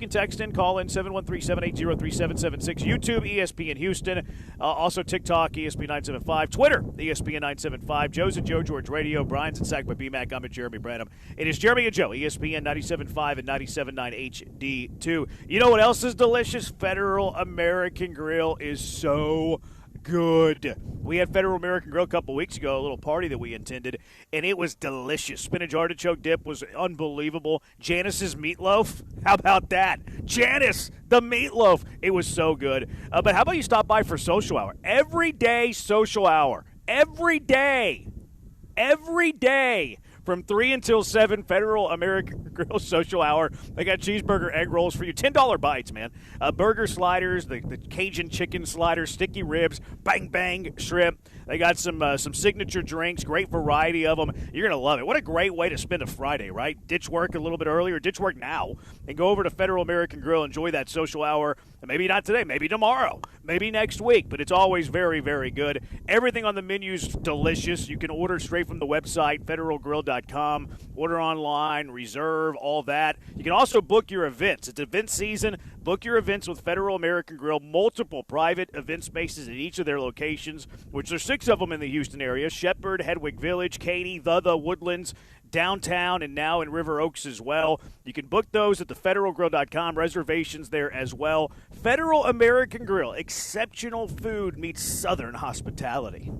text in, call in 713-780-3776. YouTube, ESPN Houston. Also TikTok, ESPN975. Twitter, ESPN975. Joe's at Joe George Radio. Brian's at Sack by BMAC. I'm at Jeremy Branham. It is Jeremy and Joe, ESPN 97.5 and 97.9 HD2. You know what else is delicious? Federal American Grill is so good. We had Federal American Grill a couple weeks ago, a little party that we attended, and it was delicious. Spinach artichoke dip was unbelievable. Janice's meatloaf, how about that? Janice, the meatloaf, it was so good. But how about you stop by for social hour? Every day social hour. Every day. Every day. From 3 until 7, Federal American Grill Social Hour. They got cheeseburger egg rolls for you. $10 bites, man. Burger sliders, the Cajun chicken sliders, sticky ribs, bang, bang, shrimp. They got some signature drinks, great variety of them. You're going to love it. What a great way to spend a Friday, right? Ditch work a little bit earlier, ditch work now, and go over to Federal American Grill, enjoy that social hour. Maybe not today, maybe tomorrow, maybe next week, but it's always very, very good. Everything on the menu's delicious. You can order straight from the website, federalgrill.com, order online, reserve, all that. You can also book your events. It's event season. Book your events with Federal American Grill. Multiple private event spaces at each of their locations, which there's 6 of them in the Houston area: Shepherd, Hedwig Village, Katy, the Woodlands, downtown, and now in River Oaks as well. You can book those at thefederalgrill.com. Reservations there as well. Federal American Grill. Exceptional food meets Southern hospitality.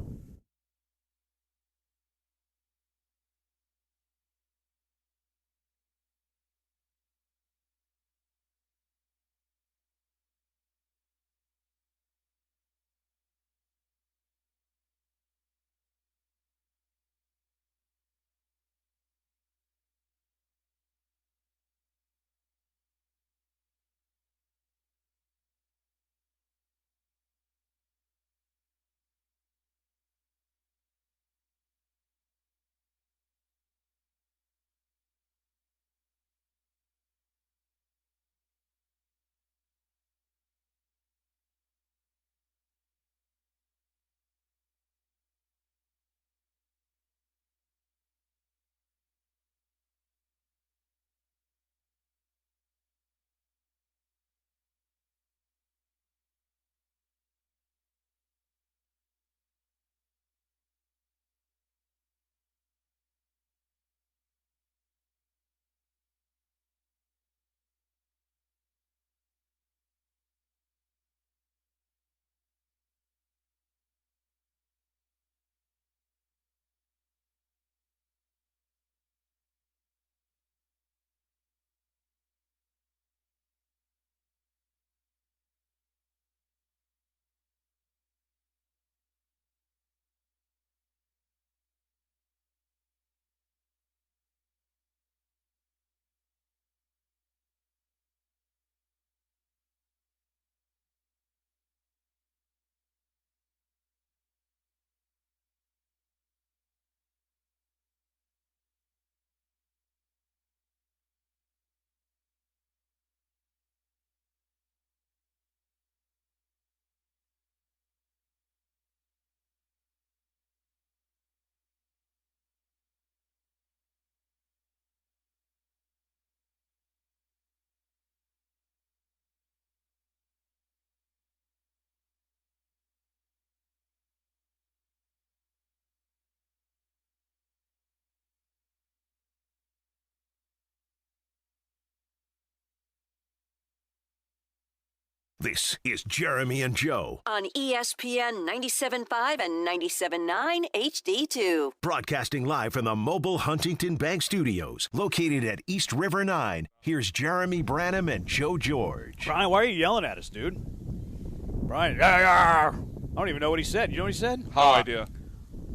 This is Jeremy and Joe on ESPN 97.5 and 97.9 HD2. Broadcasting live from the Mobile Huntington Bank Studios, located at East River 9. Here's Jeremy Branham and Joe George. Brian, why are you yelling at us, dude? Brian, I don't even know what he said. You know what he said? No idea.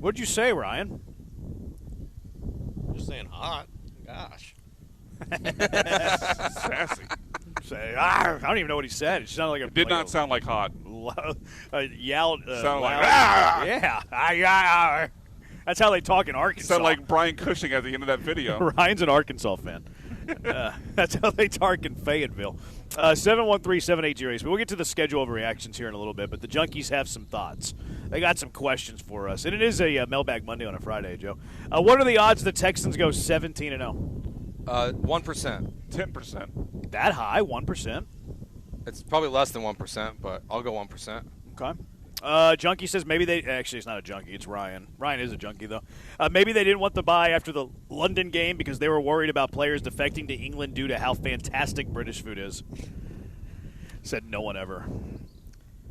What'd you say, Ryan? Just saying hot. Gosh. Sassy. Say, I don't even know what he said. It sounded like Did not sound like hot. Yelled. Sounded like, yeah. That's how they talk in Arkansas. Sounded like Brian Cushing at the end of that video. Ryan's an Arkansas fan. That's how they talk in Fayetteville. 713-780-ACE. We'll get to the schedule of reactions here in a little bit, but the Junkies have some thoughts. They got some questions for us. And it is a mailbag Monday on a Friday, Joe. What are the odds the Texans go 17-0? 1%. 10%. That high? 1%? It's probably less than 1%, but I'll go 1%. Okay. Junkie says maybe they – actually, it's not a junkie. It's Ryan. Ryan is a junkie, though. Maybe they didn't want the bye after the London game because they were worried about players defecting to England due to how fantastic British food is. Said no one ever.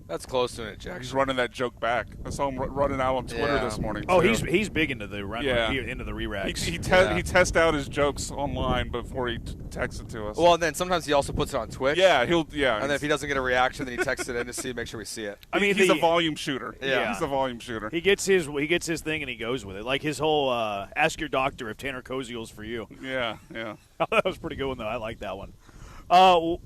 That's close to it, Jack. He's running that joke back. I saw him running out on Twitter this morning. Oh, too. he's big into the run, into the re-racks. He tests out his jokes online before he texts it to us. Well, and then sometimes he also puts it on Twitch. Yeah, And then if he doesn't get a reaction, then he texts it in to make sure we see it. I mean, he's a volume shooter. Yeah, he's a volume shooter. He gets his thing and he goes with it. Like his whole ask your doctor if Tanner Koziel's for you. Yeah. That was a pretty good one, though. I like that one. I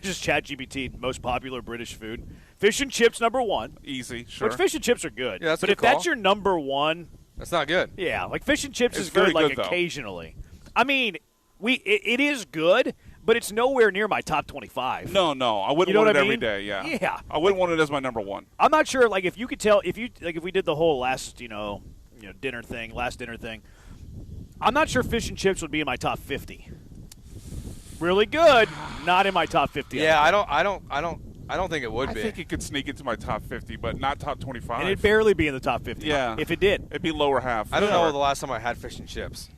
just ChatGPT most popular British food. Fish and chips, number one. Easy, sure. Which fish and chips are good. Yeah, that's a but good if call. that's your number one, that's not good. Yeah, like fish and chips It's is good, very like good, though. occasionally. I mean, it is good, but it's nowhere near my top 25. No, I wouldn't want it every day. Yeah, Yeah. I wouldn't want it as my number one. I'm not sure. Like if you could tell, if we did the whole last dinner thing, I'm not sure fish and chips would be in my top 50. Really good, not in my top 50. Yeah, I don't think it would be. I think it could sneak into my top 50, but not top 25. And it'd barely be in the top 50. Yeah. If it did. It'd be lower half. I don't know the last time I had fish and chips.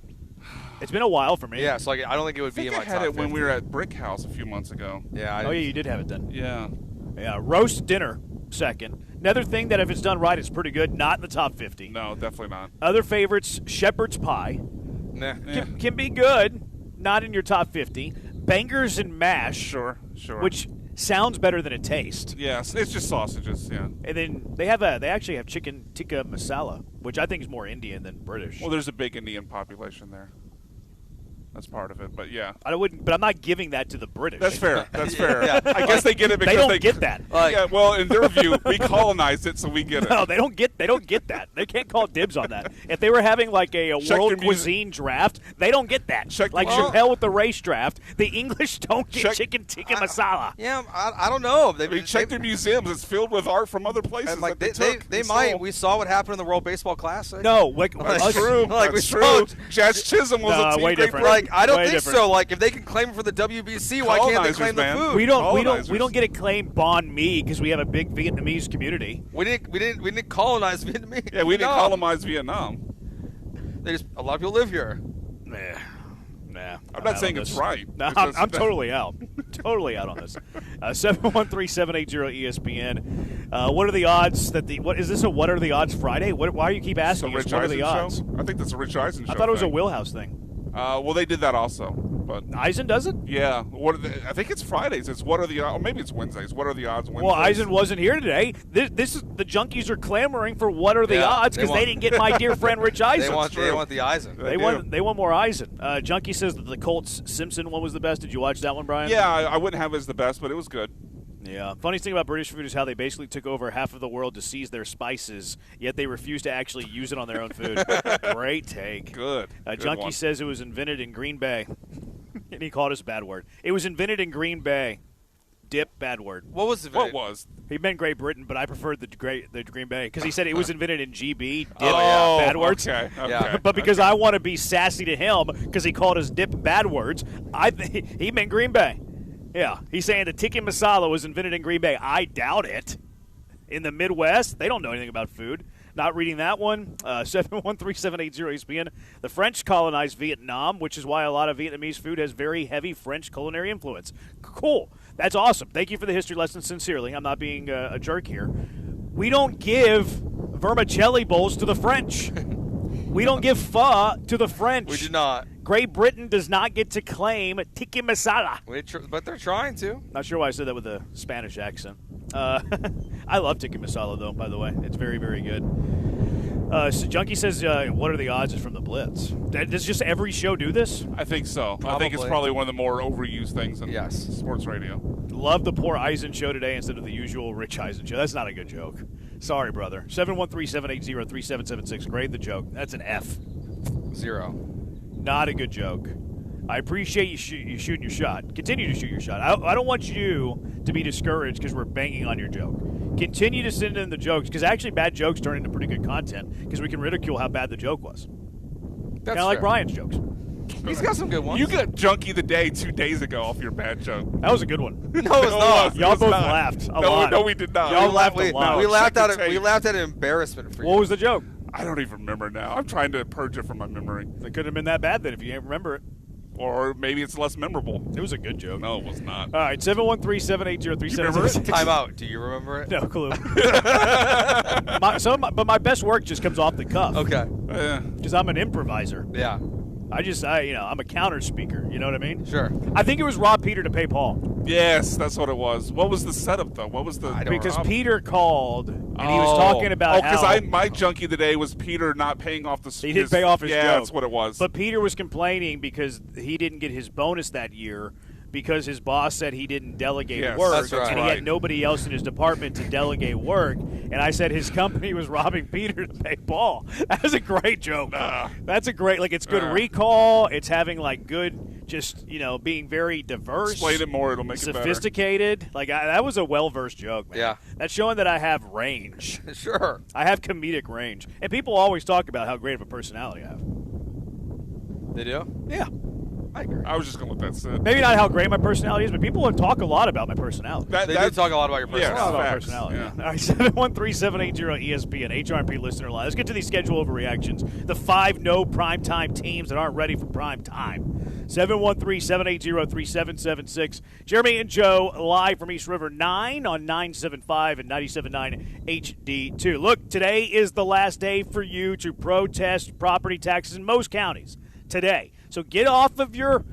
It's been a while for me. Yeah, so I don't think it would be in my I top had it 50. when we were at Brick House a few months ago. Yeah. Oh, yeah, you did have it then. Yeah. Yeah, roast dinner, second. Another thing that if it's done right is pretty good, not in the top 50. No, definitely not. Other favorites, shepherd's pie. Nah. Can be good, not in your top 50. Bangers and mash. Sure. Which sounds better than it tastes. Yes, it's just sausages, yeah. And then they actually have chicken tikka masala, which I think is more Indian than British. Well, there's a big Indian population there. That's part of it, but yeah. But I'm not giving that to the British. That's fair. Yeah. I guess they get it because they don't get that. Yeah, well, in their view, we colonized it, so we get it. No, they don't get that. They can't call dibs on that. If they were having like a world cuisine draft, they don't get that. Like Chappelle with the race draft, the English don't get chicken tikka masala. Yeah, I don't know. Check their museums. It's filled with art from other places. Like that they might. We saw what happened in the World Baseball Classic. No, that's true. That's true. Jazz Chisholm was a team way great different. player. I don't Way think different. so. Like if they can claim it for the WBC, why can't they claim the food? We don't get a claim banh mi because we have a big Vietnamese community. We didn't colonize Vietnamese. Yeah, we didn't colonize Vietnam. A lot of people live here. Nah. I'm not saying it's right. No, I'm totally out. Totally out on this. 713-780-ESPN. What are the odds that is this a What Are the Odds Friday? Why do you keep asking us what are the odds? Show? I think that's a Rich Eisen show. I thought it was a Wheelhouse thing. Well, they did that also, but Eisen does it? Yeah. I think it's Fridays. It's What Are the Odds? Or maybe it's Wednesdays. What Are the Odds? Wednesdays. Well, Eisen wasn't here today. This is the Junkies are clamoring for What Are the Odds because they didn't get my dear friend Rich Eisen. They want the Eisen. They want more Eisen. Junkie says that the Colts Simpson one was the best. Did you watch that one, Brian? Yeah, I wouldn't have it as the best, but it was good. Yeah. Funniest thing about British food is how they basically took over half of the world to seize their spices, yet they refuse to actually use it on their own food. Great take. Good. Junkie one. says it was invented in Green Bay, and he called us a bad word. It was invented in Green Bay. Dip, bad word. What was it? What was? He meant Great Britain, but I preferred the Green Bay because he said it was invented in GB. Dip, yeah. bad words. Okay. Yeah. But because I want to be sassy to him because he called us dip bad words, he meant Green Bay. Yeah, he's saying the tikka masala was invented in Green Bay. I doubt it. In the Midwest, they don't know anything about food. Not reading that one. 713-780-ESPN. The French colonized Vietnam, which is why a lot of Vietnamese food has very heavy French culinary influence. Cool. That's awesome. Thank you for the history lesson, sincerely. I'm not being a jerk here. We don't give vermicelli bowls to the French. We don't give pho to the French. We do not. Great Britain does not get to claim tikka masala. But they're trying to. Not sure why I said that with a Spanish accent. I love tikka masala, though, by the way. It's very, very good. So Junkie says, what are the odds it's from the Blitz? Does just every show do this? I think so. Probably. I think it's probably one of the more overused things in sports radio. Love the poor Eisen show today instead of the usual Rich Eisen show. That's not a good joke. Sorry, brother. 713-780-3776. Grade the joke. That's an F. 0. Not a good joke. I appreciate you shooting your shot. Continue to shoot your shot. I don't want you to be discouraged because we're banging on your joke. Continue to send in the jokes, because actually bad jokes turn into pretty good content because we can ridicule how bad the joke was. Kind of like Brian's jokes. He's got some good ones. You got Junkie the Day 2 days ago off your bad joke. That was a good one. No, it's not. Y'all both laughed a lot. No, we did not. Y'all laughed a lot. We laughed at embarrassment for you. What was the joke? I don't even remember now. I'm trying to purge it from my memory. It could have been that bad then if you can't remember it. Or maybe it's less memorable. It was a good joke. No, it was not. All right, 713-780-3776. Time out. Do you remember it? No clue. But my best work just comes off the cuff. Okay. Because I'm an improviser. Yeah. I'm a counter speaker. You know what I mean? Sure. I think it was rob Peter to pay Paul. Yes, that's what it was. What was the setup, though? What was the... Because Peter called, and he was talking about how... because my Junkie today was Peter not paying off the... He didn't pay off his joke. Yeah, that's what it was. But Peter was complaining because he didn't get his bonus that year because his boss said he didn't delegate work. That's right. And he had nobody else in his department to delegate work. And I said his company was robbing Peter to pay Paul. That was a great joke. That's a great... It's good recall. It's having, good... just, being very diverse. Explain it more. It'll make it better. Sophisticated. That was a well-versed joke, man. Yeah. That's showing that I have range. Sure. I have comedic range. And people always talk about how great of a personality I have. They do? Yeah. I agree. I was just going to let that sit. Maybe not how great my personality is, but people talk a lot about my personality. They do talk a lot about your personality. Yeah, about personality. Yeah. All right, 713-780-ESPN, HRP listener line. Let's get to these schedule overreactions. The 5 no primetime teams that aren't ready for prime time. 713-780-3776. Jeremy and Joe live from East River 9 on 975 and 97.9 HD2. Look, today is the last day for you to protest property taxes in most counties. Today. So get off of your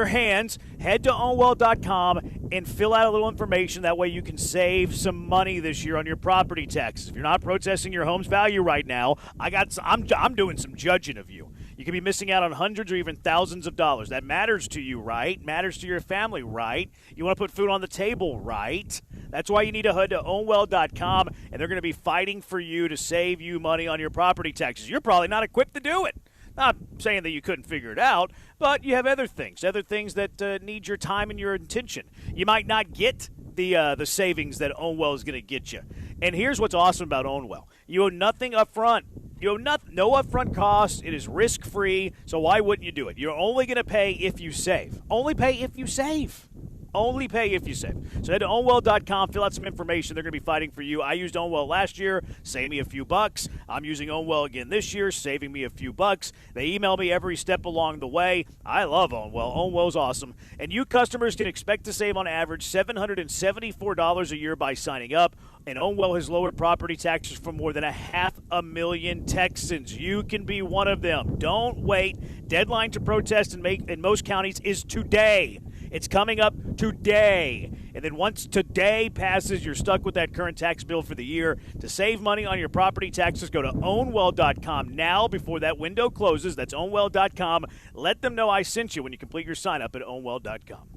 hands, head to ownwell.com, and fill out a little information. That way you can save some money this year on your property taxes. If you're not protesting your home's value right now, I'm doing some judging of you. You could be missing out on hundreds or even thousands of dollars. That matters to you, right? Matters to your family, right? You want to put food on the table, right? That's why you need to head to ownwell.com, and they're going to be fighting for you to save you money on your property taxes. You're probably not equipped to do it. Not saying that you couldn't figure it out, but you have other things that need your time and your attention. You might not get the savings that Ownwell is going to get you. And here's what's awesome about Ownwell. You owe nothing up front. You owe no upfront costs. It is risk-free, so why wouldn't you do it? You're only going to pay if you save. Only pay if you save. Only pay if you save. So head to ownwell.com, fill out some information. They're going to be fighting for you. I used Ownwell last year, saved me a few bucks. I'm using Ownwell again this year, saving me a few bucks. They email me every step along the way. I love Ownwell. Ownwell's awesome. And you customers can expect to save on average $774 a year by signing up. And Ownwell has lowered property taxes for more than 500,000 Texans. You can be one of them. Don't wait. Deadline to protest in most counties is today. It's coming up today. And then once today passes, you're stuck with that current tax bill for the year. To save money on your property taxes, go to ownwell.com now before that window closes. That's ownwell.com. Let them know I sent you when you complete your sign up at ownwell.com.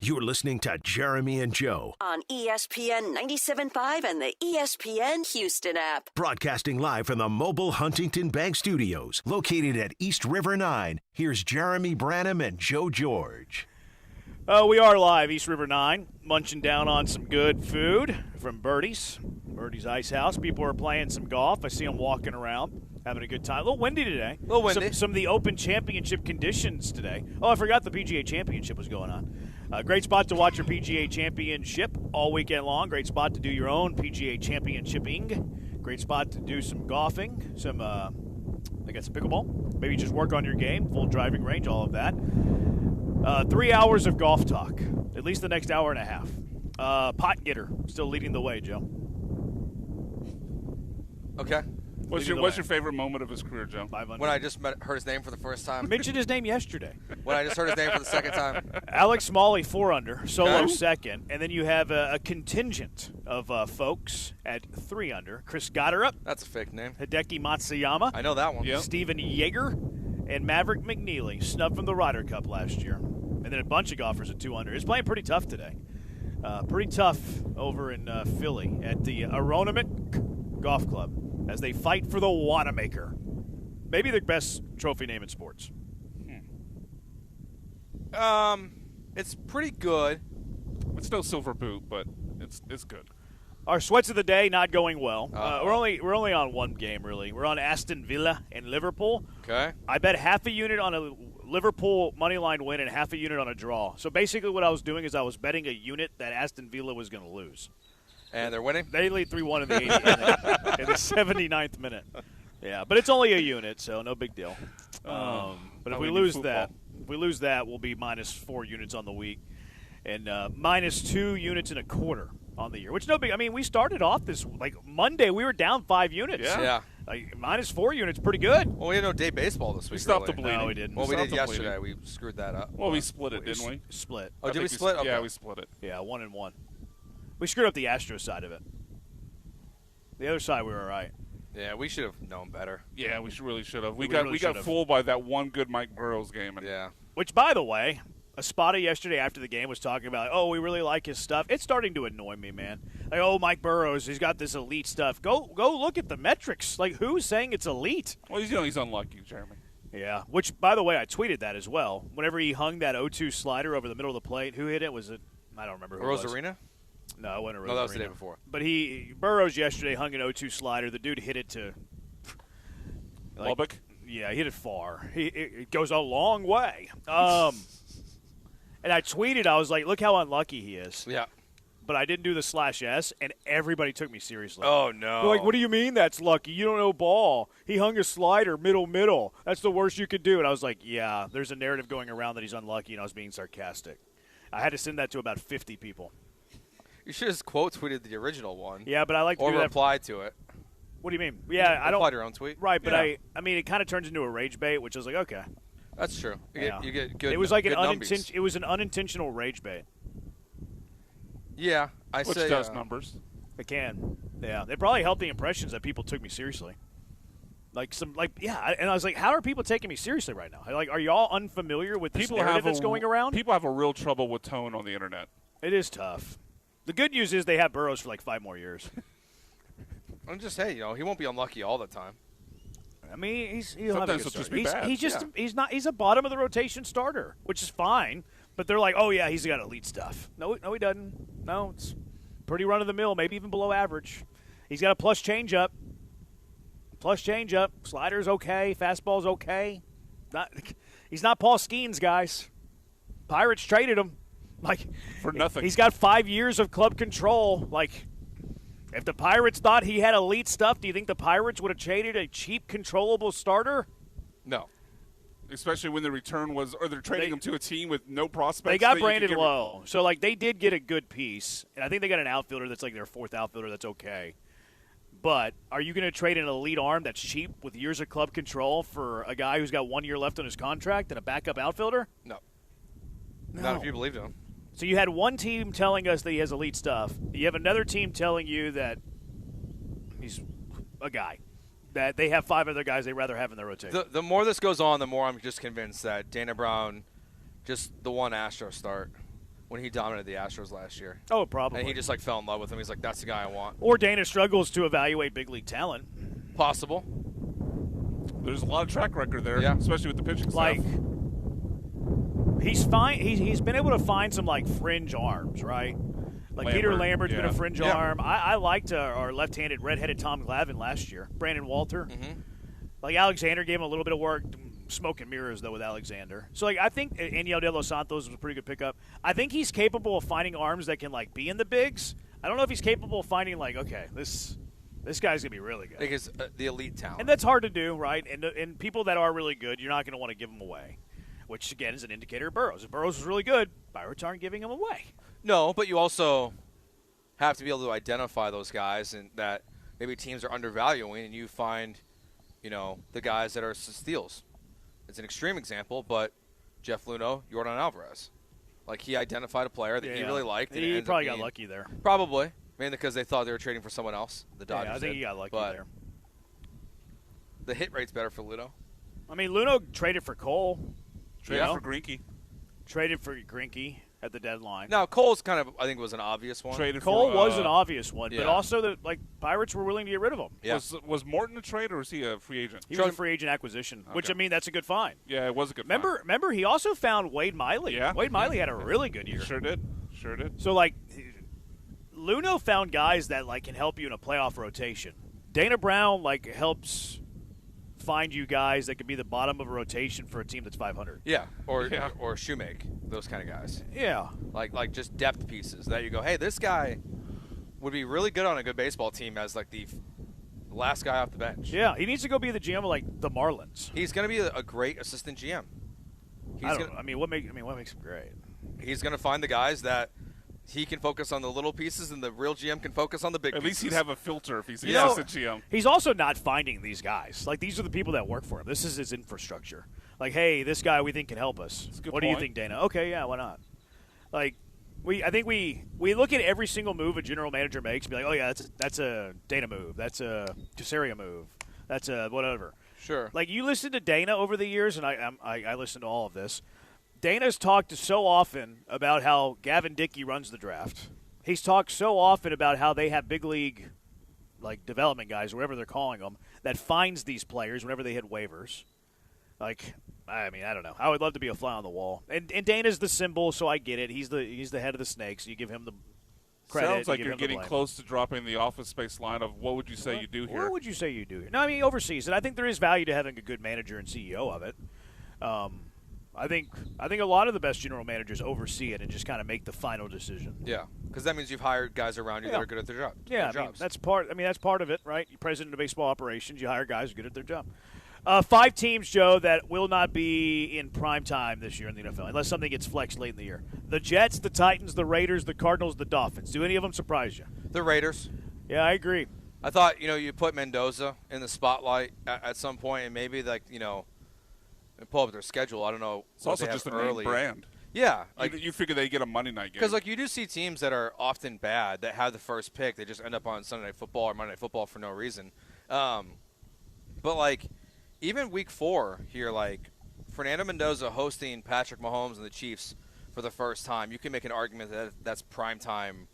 You're listening to Jeremy and Joe. On ESPN 97.5 and the ESPN Houston app. Broadcasting live from the mobile Huntington Bank Studios, located at East River 9. Here's Jeremy Branham and Joe George. We are live, East River 9, munching down on some good food from Birdie's Ice House. People are playing some golf. I see them walking around, having a good time. A little windy today. A little windy. Some of the Open Championship conditions today. Oh, I forgot the PGA Championship was going on. Great spot to watch your PGA Championship all weekend long. Great spot to do your own PGA Championshiping. Great spot to do some golfing, some pickleball. Maybe just work on your game, full driving range, all of that. 3 hours of golf talk, at least the next hour and a half. Pot Getter still leading the way, Joe. Okay. What's your favorite moment of his career, Joe? 500. When I just heard his name for the first time. Mentioned his name yesterday. When I just heard his name for the second time. Alex Smalley, 4 under, solo Okay. second. And then you have a contingent of folks at 3 under. Chris Gotterup. That's a fake name. Hideki Matsuyama. I know that one. Yep. Stephen Yeager. And Maverick McNeely, snubbed from the Ryder Cup last year. And then a bunch of golfers at 2 under. It's playing pretty tough today. Pretty tough over in Philly at the Aronimink Golf Club as they fight for the Wanamaker. Maybe the best trophy name in sports. It's pretty good. It's no silver boot, but it's good. Our sweats of the day not going well. We're only on one game really. We're on Aston Villa and Liverpool. Okay. I bet half a unit on a Liverpool money line win and half a unit on a draw. So basically, what I was doing is I was betting a unit that Aston Villa was going to lose. And they're winning. They lead 3-1 in the 80th in the 79th minute. Yeah, but it's only a unit, so no big deal. But if we lose that, we'll be minus 4 units on the week and minus 2 units in a quarter on the year, which no big. I mean, we started off this Monday. We were down 5 units. Yeah. Minus 4 units, pretty good. Well, we had no day baseball this week. We stopped really. the bleeding. No, we didn't. Well, we did yesterday. Bleeding. We screwed that up. Well, we split it, didn't we? Split. Oh, did we split? Okay. Yeah, we split it. Yeah, 1-1. We screwed up the Astros side of it. The other side, we were all right. Yeah, we should have known better. Yeah, we really should have. We really got fooled by that one good Mike Burrows game. Yeah. Which, by the way, a spotter yesterday after the game was talking about, oh, we really like his stuff. It's starting to annoy me, man. Like, oh, Mike Burrows, he's got this elite stuff. Go look at the metrics. Like, who's saying it's elite? Well, he's unlucky, Jeremy. Yeah, which, by the way, I tweeted that as well. Whenever he hung that 0-2 slider over the middle of the plate, who hit it? Was it? I don't remember who it was. Rosarina? No, it wasn't Rosarina. No, that was the day before. But Burrows yesterday hung an 0-2 slider. The dude hit it to Lubbock? Yeah, he hit it far. It goes a long way. And I tweeted, I was like, look how unlucky he is. Yeah. But I didn't do the /S, and everybody took me seriously. Oh, no. They're like, what do you mean that's lucky? You don't know ball. He hung a slider middle. That's the worst you could do. And I was like, yeah, there's a narrative going around that he's unlucky, and I was being sarcastic. I had to send that to about 50 people. You should have quote tweeted the original one. Yeah, but I like to or do that. reply to it. What do you mean? Yeah, I don't reply to your own tweet. Right, but yeah. I mean, it kind of turns into a rage bait, which I was like, okay. That's true. You get good. It was like it was an unintentional rage bait. Yeah, which does numbers. It can. Yeah, they probably helped the impressions that people took me seriously. And I was like, how are people taking me seriously right now? Like, are y'all unfamiliar with this narrative that's going around? People have a real trouble with tone on the internet. It is tough. The good news is they have Burrows for like 5 more years. I'm just saying, he won't be unlucky all the time. I mean, he'll sometimes have a good he'll start. just be bad. He's a bottom of the rotation starter, which is fine. But they're like, oh yeah, he's got elite stuff. No, he doesn't. No, it's pretty run of the mill, maybe even below average. He's got a plus changeup. Slider's okay. Fastball's okay. He's not Paul Skeens, guys. Pirates traded him. For nothing. He's got 5 years of club control. If the Pirates thought he had elite stuff, do you think the Pirates would have traded a cheap, controllable starter? No. Especially when the return was, or they're trading him to a team with no prospects. They got Brandon Lowe. So, they did get a good piece. And I think they got an outfielder that's their 4th outfielder that's okay. But are you going to trade an elite arm that's cheap with years of club control for a guy who's got 1 year left on his contract and a backup outfielder? No. Not if you believed him. So you had one team telling us that he has elite stuff. You have another team telling you that he's a guy, that they have 5 other guys they'd rather have in their rotation. The more this goes on, the more I'm just convinced that Dana Brown, just the one Astro start. when he dominated the Astros last year. Oh, probably. And he just fell in love with him. He's like, that's the guy I want. Or Dana struggles to evaluate big league talent. Possible. There's a lot of track record there, Yeah. especially with the pitching staff. Like, he's fine. He's been able to find some like fringe arms, right? Like Peter Lambert's been a fringe arm. I liked our left-handed, red-headed Tom Glavine last year. Brandon Walter. Mm-hmm. Like Alexander gave him a little bit of work. Smoke and mirrors though with Alexander. So like I think Aniel De Los Santos was a pretty good pickup. I think he's capable of finding arms that can like be in the bigs. I don't know if he's capable of finding like, okay, this guy's gonna be really good. Because the elite talent. And that's hard to do, right? And people that are really good, you're not going to want to give them away, which, again, is an indicator of Burrows. If Burrows is really good, Pirates aren't giving him away. No, but you also have to be able to identify those guys and that maybe teams are undervaluing, and you find, the guys that are steals. It's an extreme example, but Jeff Luhnow, Yordan Alvarez. Like, he identified a player that he really liked. And he probably got lucky there. Probably. Mainly because they thought they were trading for someone else. The Dodgers. Yeah, I think he got lucky there. The hit rate's better for Luhnow. I mean, Luhnow traded for Cole. Traded for Greinke. Traded for Greinke at the deadline. Now, Cole's kind of, I think, was an obvious one. Cole was an obvious one, yeah. but also the Pirates were willing to get rid of him. Yeah. Was Morton a trade or was he a free agent? He was a free agent acquisition, which, I mean, that's a good find. Yeah, it was a good find. Remember, he also found Wade Miley. Yeah. Wade Miley had a really good year. Sure did. So, like, Luhnow found guys that, like, can help you in a playoff rotation. Dana Brown, like, helps find you guys that could be the bottom of a rotation for a team that's 500. Yeah, or Shoemake, those kind of guys. Yeah. Like just depth pieces that you go, hey, this guy would be really good on a good baseball team as, like, the last guy off the bench. Yeah, he needs to go be the GM of, like, the Marlins. He's going to be a great assistant GM. What makes him great? He's going to find the guys that he can focus on the little pieces, and the real GM can focus on the big pieces. At least he'd have a filter if he's the assistant GM. He's also not finding these guys. Like, these are the people that work for him. This is his infrastructure. Like, hey, this guy we think can help us. What do you think, Dana? Okay, yeah, why not? Like, I think we look at every single move a general manager makes and be like, oh, yeah, that's a Dana move. That's a Casaria move. That's a whatever. Sure. Like, you listen to Dana over the years, and I listen to all of this. Dana's talked so often about how Gavin Dickey runs the draft. He's talked so often about how they have big league, like, development guys, whatever they're calling them, that finds these players whenever they hit waivers. Like, I mean, I don't know. I would love to be a fly on the wall. And Dana's the symbol, so I get it. He's the head of the Snakes. You give him the credit. Sounds like you're getting close to dropping the Office Space line of what would you say you do here? What would you say you do here? No, I mean, overseas. And I think there is value to having a good manager and CEO of it. I think a lot of the best general managers oversee it and just kind of make the final decision. Yeah, because that means you've hired guys around you that are good at their job. Yeah, that's part of it, right? You're president of baseball operations. You hire guys who are good at their job. 5 teams, Joe, that will not be in prime time this year in the NFL unless something gets flexed late in the year. The Jets, the Titans, the Raiders, the Cardinals, the Dolphins. Do any of them surprise you? The Raiders. Yeah, I agree. I thought you put Mendoza in the spotlight at some point, and maybe and pull up their schedule. I don't know. It's also just a name brand. Yeah. You figure they get a Monday night game. Because, you do see teams that are often bad that have the first pick. They just end up on Sunday Night Football or Monday Night Football for no reason. But, even Week 4 here, Fernando Mendoza hosting Patrick Mahomes and the Chiefs for the first time, you can make an argument that that's primetime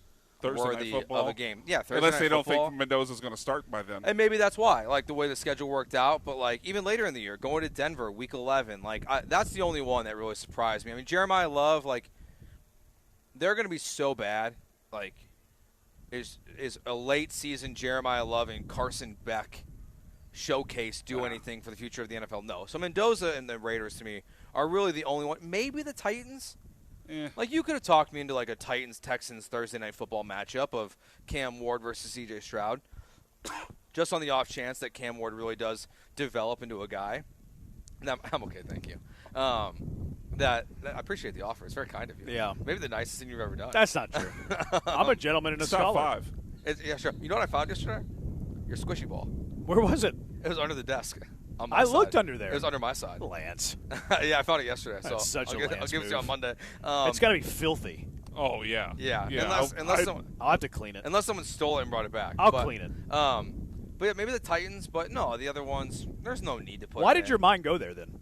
worthy of a game. Yeah, Thursday Unless night they don't football. think Mendoza's going to start by then. And maybe that's why, the way the schedule worked out. But, even later in the year, going to Denver, Week 11, that's the only one that really surprised me. I mean, Jeremiah Love, they're going to be so bad. Is a late-season Jeremiah Love and Carson Beck showcase do anything for the future of the NFL? No. So Mendoza and the Raiders, to me, are really the only one. Maybe the Titans. You could have talked me into a Titans-Texans Thursday Night Football matchup of Cam Ward versus C.J. Stroud, just on the off chance that Cam Ward really does develop into a guy. I'm okay, thank you. I appreciate the offer. It's very kind of you. Yeah. Maybe the nicest thing you've ever done. That's not true. I'm a gentleman and a scholar. Yeah, sure. You know what I found yesterday? Your squishy ball. Where was it? It was under the desk. On my I side. looked under there. It was under my side. Lance. Yeah, I found it yesterday. That's so such I'll a Lance give it to you on Monday. It's got to be filthy. Oh, yeah. Yeah. Unless someone, I'll have to clean it. Unless someone stole it and brought it back. I'll clean it. But yeah, maybe the Titans, but no, the other ones, there's no need to put Why it did in. your mind go there then?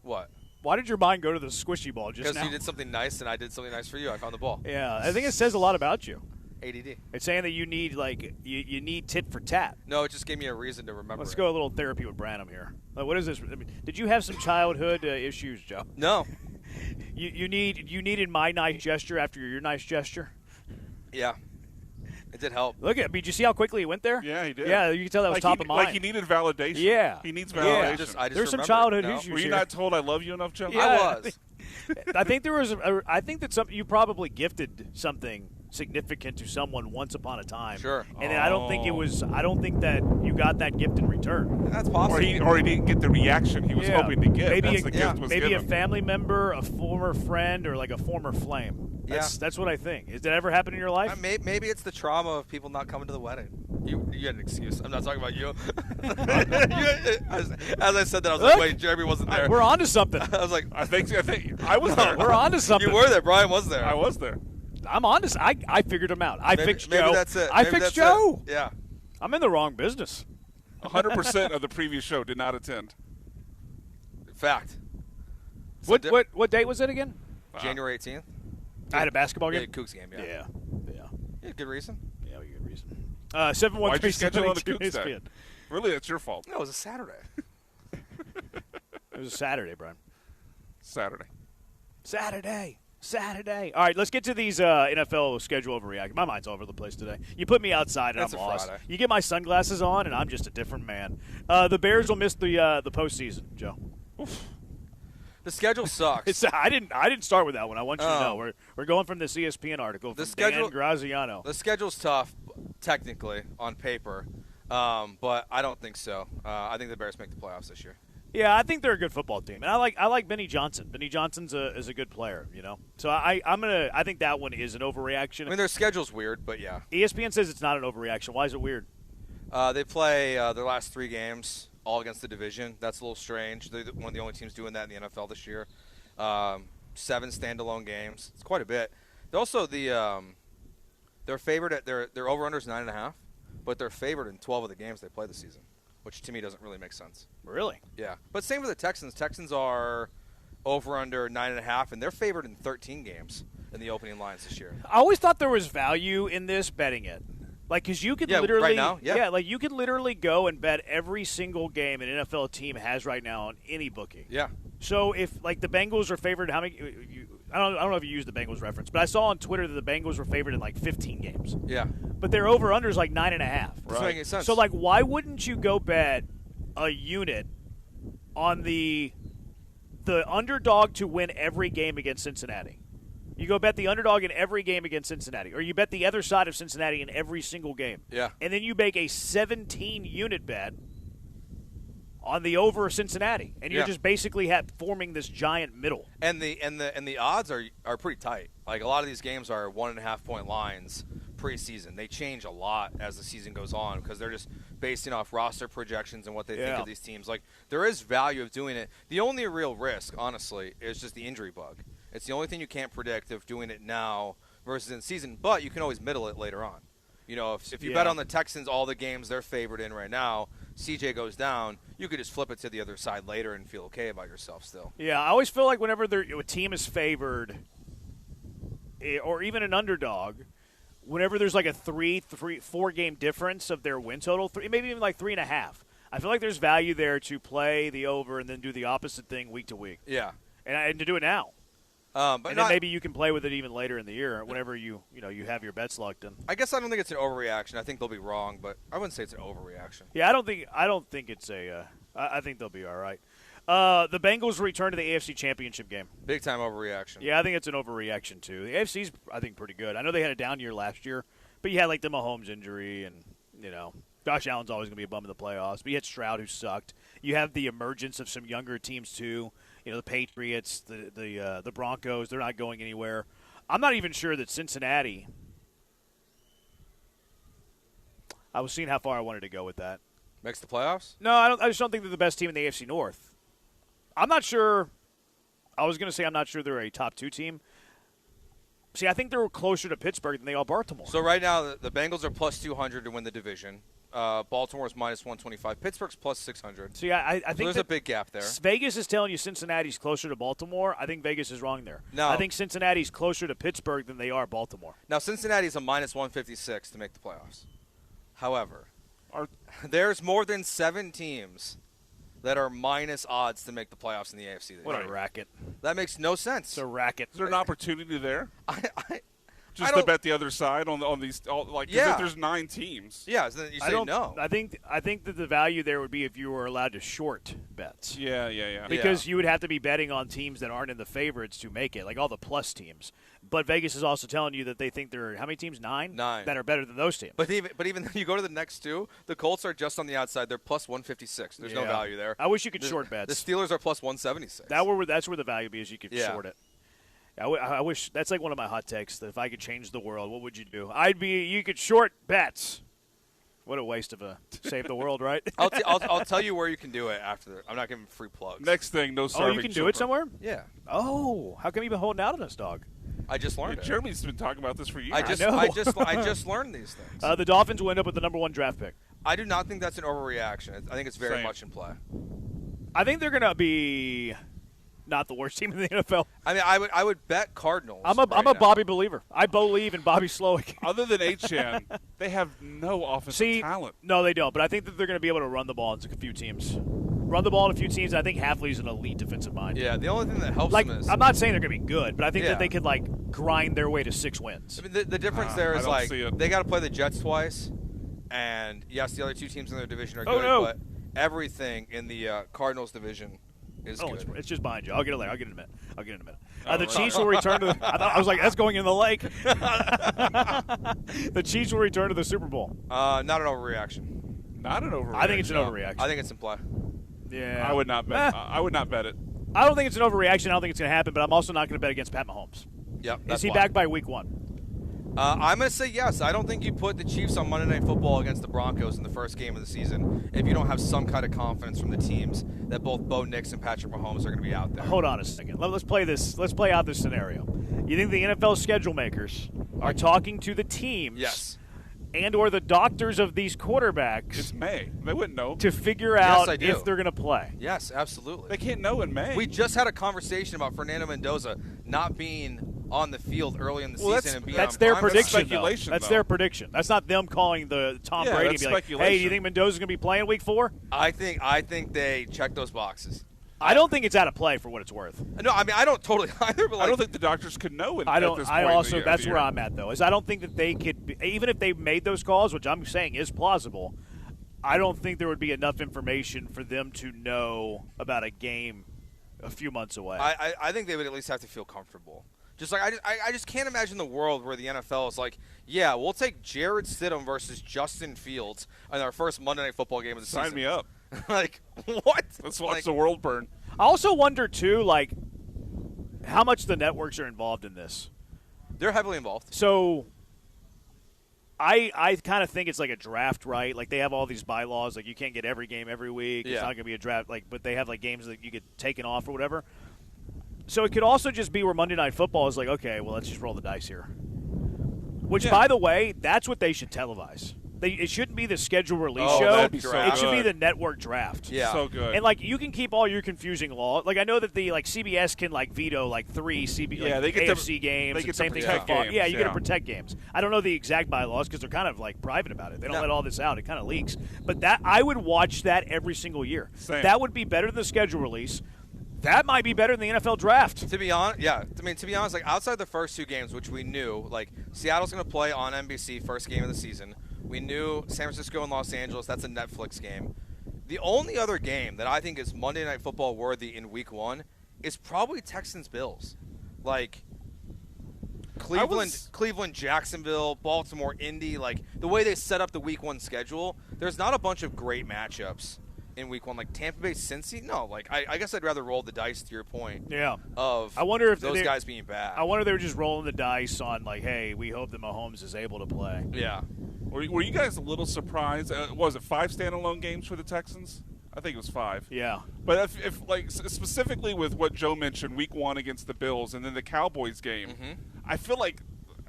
What? Why did your mind go to the squishy ball just Because now? you did something nice and I did something nice for you. I found the ball. Yeah, I think it says a lot about you. ADD. It's saying that you need you need tit for tat. No, it just gave me a reason to remember. Let's go a little therapy with Branham here. What is this? I mean, did you have some childhood issues, Joe? No. You needed my nice gesture after your nice gesture. Yeah. It did help. Look at. Did you see how quickly he went there? Yeah, he did. Yeah, you can tell that was top of mind. Like he needed validation. Yeah, he needs validation. I just There's some remembered. childhood No. issues. Were you here. not told I love you enough, Joe? Yeah, I was. I think there was. I think that you probably gifted something significant to someone once upon a time. Sure. And then I don't think it was. I don't think that you got that gift in return. That's possible. Or he didn't get the reaction he was hoping to get. Maybe That's the gift was maybe given. a family member, a former friend, or like a former flame. That's what I think. Has that ever happened in your life? Maybe it's the trauma of people not coming to the wedding. You had an excuse. I'm not talking about you. As I said that, I was like, wait, Jeremy wasn't there. We're on to something. I was like, I think I was there. We're on to something. You were there. Brian was there. I was there. I'm on to. I figured him out. I fixed Joe. Maybe that's it. I Maybe fixed that's Joe. it. Yeah. I'm in the wrong business. 100% of the previous show did not attend. Fact. What date was it again? January 18th. I had a basketball game. Yeah, Cougs game. Yeah. Yeah. Good reason. Yeah, good reason. 713. Why'd you schedule on the Cougs day? Really, it's your fault. No, it was a Saturday. It was a Saturday, Brian. Saturday. All right, let's get to these NFL schedule overreaction. My mind's all over the place today. You put me outside and It's I'm a lost. Friday. You get my sunglasses on and I'm just a different man. The Bears will miss the postseason, Joe. Oof. The schedule sucks. I didn't start with that one. I want you to know we're going from this ESPN article from Dan Graziano. The schedule's tough, technically on paper, but I don't think so. I think the Bears make the playoffs this year. Yeah, I think they're a good football team, and I like Benny Johnson. Benny Johnson's is a good player, you know. So I think that one is an overreaction. I mean, their schedule's weird, but yeah. ESPN says it's not an overreaction. Why is it weird? They play their last 3 games all against the division. That's a little strange. They're one of the only teams doing that in the NFL this year. 7 standalone games. It's quite a bit. They're also they're favored at their over/under is 9.5, but they're favored in 12 of the games they play this season, which to me doesn't really make sense. Really? Yeah. But same with the Texans. Texans are over/under 9.5, and they're favored in 13 games in the opening lines this year. I always thought there was value in this betting it. Like, because you could literally, right now, like you could literally go and bet every single game an NFL team has right now on any bookie. Yeah. So if like the Bengals are favored, how many? I don't know if you use the Bengals reference, but I saw on Twitter that the Bengals were favored in like 15 games. Yeah. But their over/under is like 9.5. Doesn't make any sense. So like, why wouldn't you go bet a unit on the underdog to win every game against Cincinnati? You go bet the underdog in every game against Cincinnati, or you bet the other side of Cincinnati in every single game. Yeah. And then you make a 17-unit bet on the over Cincinnati, and you're just basically forming this giant middle. And the odds are pretty tight. Like a lot of these games are 1.5 point lines preseason. They change a lot as the season goes on because they're just basing off roster projections and what they think of these teams. Like there is value of doing it. The only real risk, honestly, is just the injury bug. It's the only thing you can't predict of doing it now versus in season, but you can always middle it later on. You know, if you bet on the Texans all the games they're favored in right now, CJ goes down, you could just flip it to the other side later and feel okay about yourself still. Yeah, I always feel like whenever a team is favored, or even an underdog, whenever there's like a 4 game difference of their win total, maybe even like 3.5, I feel like there's value there to play the over and then do the opposite thing week to week. Yeah. And to do it now. But then maybe you can play with it even later in the year, whenever you have your bets locked in. I guess I don't think it's an overreaction. I think they'll be wrong, but I wouldn't say it's an overreaction. Yeah, I don't think it's a. I think they'll be all right. The Bengals return to the AFC Championship game. Big time overreaction. Yeah, I think it's an overreaction too. The AFC's I think pretty good. I know they had a down year last year, but you had like the Mahomes injury, and Josh Allen's always going to be a bum in the playoffs. But you had Stroud who sucked. You have the emergence of some younger teams too. The Patriots, the Broncos, they're not going anywhere. I'm not even sure that Cincinnati – I was seeing how far I wanted to go with that. Makes the playoffs? No, I just don't think they're the best team in the AFC North. I'm not sure – I was going to say I'm not sure they're a top 2 team. See, I think they're closer to Pittsburgh than they are Baltimore. So right now the Bengals are plus 200 to win the division. Baltimore's minus 125. Pittsburgh's plus 600. So, yeah, I think there's a big gap there. Vegas is telling you Cincinnati's closer to Baltimore. I think Vegas is wrong there. No. I think Cincinnati's closer to Pittsburgh than they are Baltimore. Now, Cincinnati's a minus 156 to make the playoffs. However, there's more than 7 teams that are minus odds to make the playoffs in the AFC. What a racket. That makes no sense. It's a racket. Is there an opportunity there? I to bet the other side on these, if there's 9 teams. Yeah, so then you say no. I think that the value there would be if you were allowed to short bets. Yeah. Because you would have to be betting on teams that aren't in the favorites to make it, like all the plus teams. But Vegas is also telling you that they think there are how many teams? 9? 9 that are better than those teams. But even you go to the next 2, the Colts are just on the outside. They're plus 156. There's no value there. I wish you could short bets. The Steelers are plus 176. That's where the value be is you could short it. I wish that's like one of my hot takes. That if I could change the world, what would you do? You could short bets. What a waste of save the world, right? I'll tell you where you can do it after. I'm not giving free plugs. Next thing, no starving. Oh, you can do it somewhere? Yeah. Oh, how come you've been holding out on us, dog? I just learned it. Jeremy's been talking about this for years. I just learned these things. The Dolphins will end up with the number 1 draft pick. I do not think that's an overreaction. I think it's very much in play. I think they're going to be not the worst team in the NFL. I mean, I would bet Cardinals. I'm a Bobby believer. I believe in Bobby Slowick. Other than H-Chan, they have no offensive talent. No, they don't. But I think that they're going to be able to run the ball into a few teams. Run the ball in a few teams. I think Hafley's an elite defensive mind. Yeah, the only thing that helps them is... I'm not saying they're going to be good, but I think that they could, grind their way to 6 wins. I mean, the difference there is, they got to play the Jets twice. And, yes, the other 2 teams in their division are good, but everything in the Cardinals division is good. It's just behind you. I'll get it later. I'll get it in a minute. The Chiefs will return to I was like, that's going in the lake. The Chiefs will return to the Super Bowl. Not an overreaction. Not an overreaction. I think it's an overreaction. I think it's in play. Yeah. I would not bet. I would not bet it. I don't think it's an overreaction. I don't think it's going to happen, but I'm also not going to bet against Pat Mahomes. Yep. Is he back by week 1? I'm going to say yes. I don't think you put the Chiefs on Monday Night Football against the Broncos in the first game of the season if you don't have some kind of confidence from the teams that both Bo Nix and Patrick Mahomes are going to be out there. Hold on a second. Let's play this. Let's play out this scenario. You think the NFL schedule makers are talking to the teams? Yes. And or the doctors of these quarterbacks. It's May. They wouldn't know. To figure out if they're going to play. Yes, absolutely. They can't know in May. We just had a conversation about Fernando Mendoza not being on the field early in the season and being that's on their prime. prediction. That's their prediction. That's not them calling the Tom Brady and be like, hey, do you think Mendoza's going to be playing week 4? I think they check those boxes. I don't think it's out of play for what it's worth. No, I mean I don't totally either. But I don't think the doctors could know. At this point that's where I'm at though. Is I don't think that they could, even if they made those calls, which I'm saying is plausible. I don't think there would be enough information for them to know about a game a few months away. I think they would at least have to feel comfortable. Just like I just can't imagine the world where the NFL is like, yeah, we'll take Jared Stidham versus Justin Fields in our first Monday Night Football game of the season. Sign me up. Like, what? Let's watch the world burn. I also wonder, too, how much the networks are involved in this. They're heavily involved. So I kind of think it's like a draft, right? Like, they have all these bylaws. Like, you can't get every game every week. Yeah. It's not going to be a draft. But they have, games that you get taken off or whatever. So it could also just be where Monday Night Football is like, okay, well, let's just roll the dice here. Which, by the way, that's what they should televise. It shouldn't be the schedule release show. It should be the network draft. Yeah. So good. And, you can keep all your confusing law. I know that the, CBS can, veto, 3 AFC games. They get same to thing protect games. Yeah, you get to protect games. I don't know the exact bylaws because they're kind of, private about it. They don't let all this out. It kind of leaks. But I would watch that every single year. Same. That would be better than the schedule release. That might be better than the NFL draft. To be honest, yeah. I mean, to be honest, outside the first 2 games, which we knew, Seattle's going to play on NBC first game of the season. We knew San Francisco and Los Angeles, that's a Netflix game. The only other game that I think is Monday Night Football worthy in week 1 is probably Texans-Bills. Cleveland, Jacksonville, Baltimore, Indy, the way they set up the week 1 schedule, there's not a bunch of great matchups in week 1. Tampa Bay, Cincy? No, I guess I'd rather roll the dice to your point. Yeah. I wonder if those guys being bad. I wonder if they were just rolling the dice on, hey, we hope that Mahomes is able to play. Yeah. Were you guys a little surprised? Was it 5 standalone games for the Texans? I think it was 5. Yeah. But if specifically with what Joe mentioned, week 1 against the Bills and then the Cowboys game, I feel like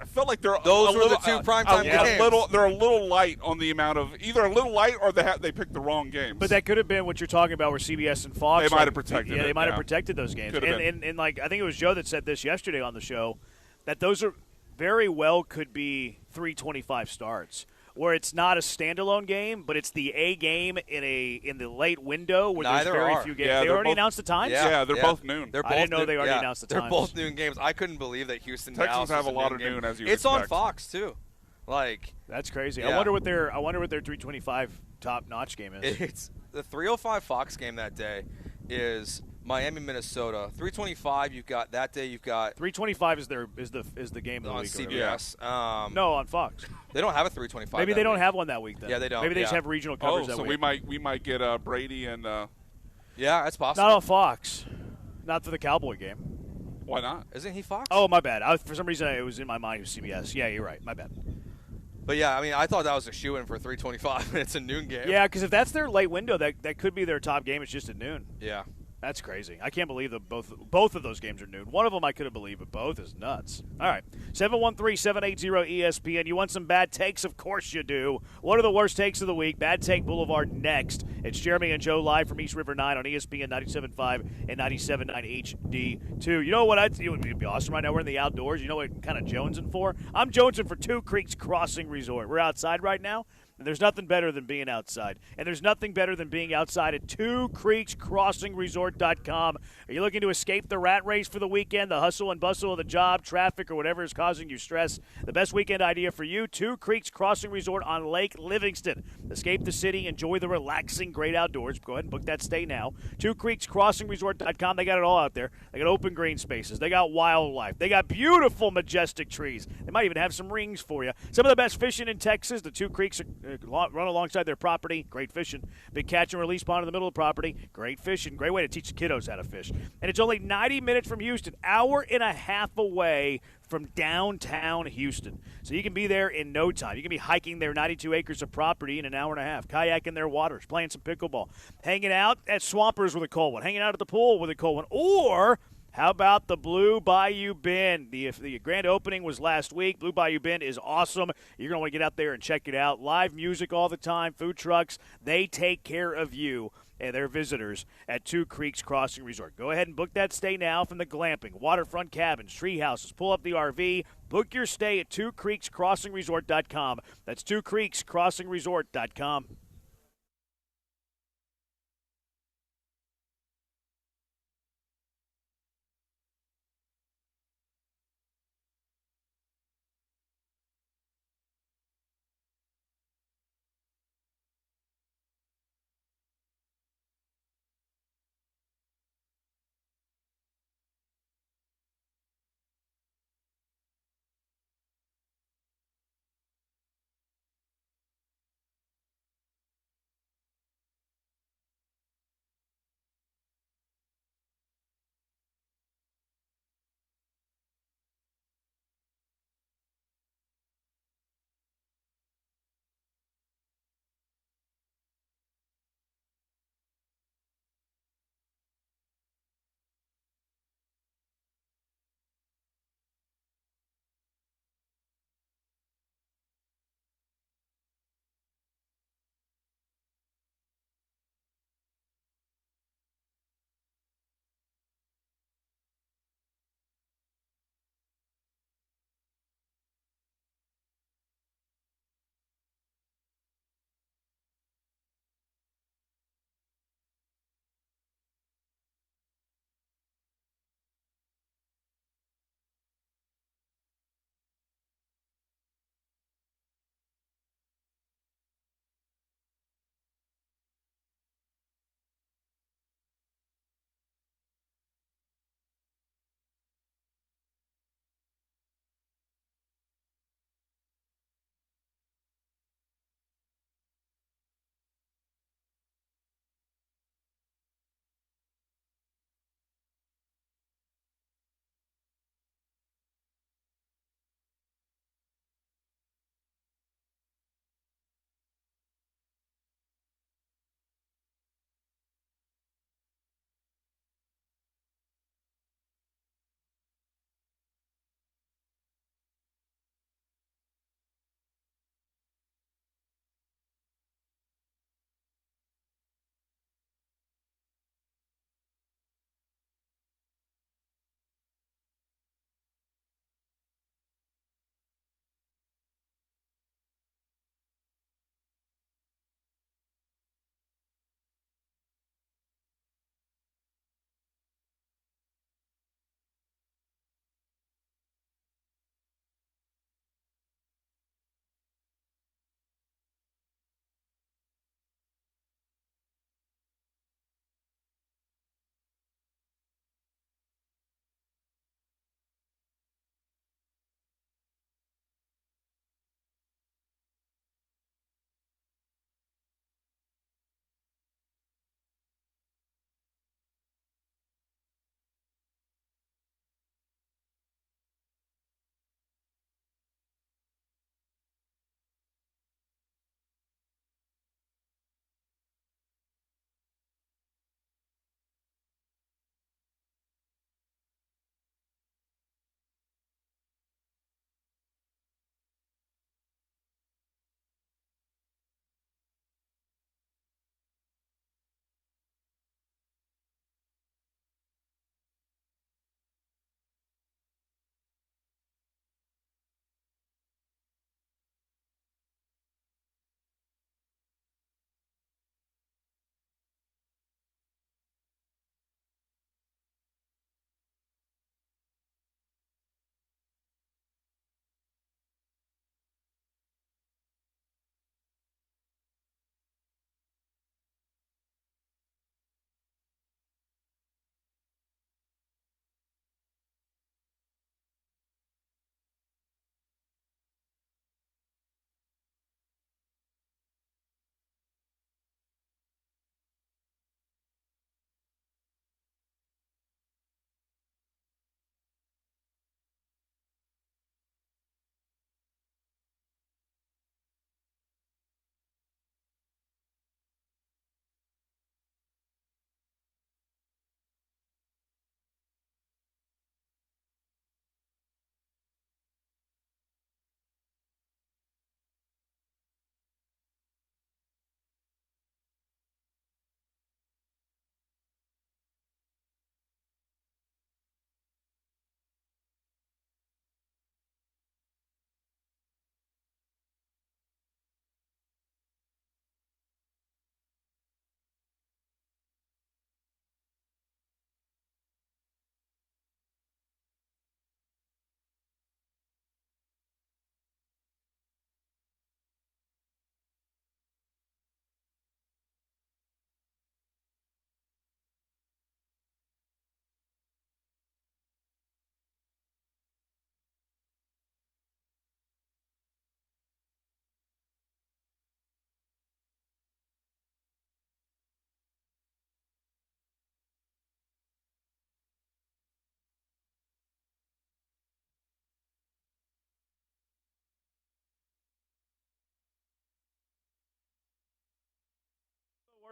I felt like they're Those a were little, the two primetime games. They're a little light on the amount of either a little light or they picked the wrong games. But that could have been what you're talking about, where CBS and Fox. They might have protected. Yeah, they might have protected those games. And like I think it was Joe that said this yesterday on the show, that those are very well could be 3:25 starts, where it's not a standalone game, but it's the A game in the late window where there's very few games. Yeah, they already announced the times? Yeah, they're both noon. I didn't know they already announced the times. They're both noon games. I couldn't believe that Houston Texans Dallas have was a lot of game. noon, as you It's expect. on Fox too. Like that's crazy. Yeah. I wonder what their 325 top notch game is. It's the 305 Fox game that day is Miami, Minnesota. 325 you've got that day. You've got 325 is the game of the on week CBS. No, on Fox. They don't have a 325. Maybe they don't have one that week then. Yeah, they don't. Maybe they just have regional coverage that so week. we might get Brady and. Yeah, that's possible. Not on Fox. Not for the Cowboy game. Why not? Isn't he Fox? Oh, my bad. For some reason, it was in my mind. It was CBS. Yeah, you're right. My bad. But yeah, I mean, I thought that was a shoe-in for 325, and it's a noon game. Yeah, because if that's their late window, that could be their top game. It's just at noon. Yeah. That's crazy. I can't believe that both of those games are noon. One of them I could have believed, but both is nuts. All right. 713-780-ESPN. You want some bad takes? Of course you do. What are the worst takes of the week? Bad Take Boulevard next. It's Jeremy and Joe live from East River 9 on ESPN 97.5 and 97.9 HD2. You know what? It would be awesome right now. We're in the outdoors. You know what kind of jonesing for? I'm jonesing for Two Creeks Crossing Resort. We're outside right now. And there's nothing better than being outside. And there's nothing better than being outside at twocreekscrossingresort.com. Are you looking to escape the rat race for the weekend, the hustle and bustle of the job, traffic, or whatever is causing you stress? The best weekend idea for you, Two Creeks Crossing Resort on Lake Livingston. Escape the city, enjoy the relaxing great outdoors. Go ahead and book that stay now. twocreekscrossingresort.com. They got it all out there. They got open green spaces. They got wildlife. They got beautiful, majestic trees. They might even have some rings for you. Some of the best fishing in Texas. The Two Creeks run alongside their property. Great fishing. Big catch and release pond in the middle of the property. Great fishing. Great way to teach the kiddos how to fish. And it's only 90 minutes from Houston, hour and a half away from downtown Houston. So you can be there in no time. You can be hiking their 92 acres of property in an hour and a half, kayaking their waters, playing some pickleball, hanging out at Swampers with a cold one, hanging out at the pool with a cold one, or how about the Blue Bayou Bend? The grand opening was last week. Blue Bayou Bend is awesome. You're going to want to get out there and check it out. Live music all the time, food trucks. They take care of you and their visitors at Two Creeks Crossing Resort. Go ahead and book that stay now from the glamping, waterfront cabins, tree houses. Pull up the RV. Book your stay at twocreekscrossingresort.com. That's twocreekscrossingresort.com.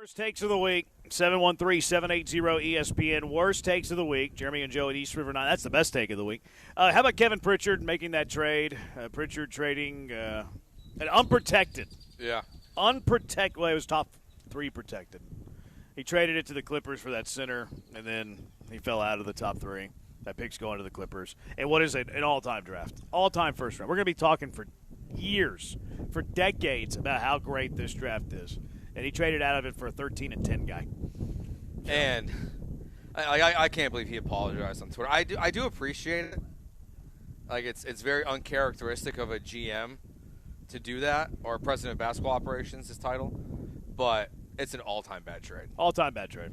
Worst takes of the week, 713-780-ESPN. Worst takes of the week, Jeremy and Joe at East River 9. That's the best take of the week. How about Kevin Pritchard making that trade? Pritchard trading an unprotected. Yeah. Unprotected. Well, it was top 3 protected. He traded it to the Clippers for that center, and then he fell out of the top 3. That pick's going to the Clippers. And what is it? An all-time draft. All-time first round. We're going to be talking for years, for decades, about how great this draft is. And he traded out of it for a 13-10 guy. And I can't believe he apologized on Twitter. I do appreciate it. Like, it's very uncharacteristic of a GM to do that, or president of basketball operations, his title. But it's an all-time bad trade. All-time bad trade.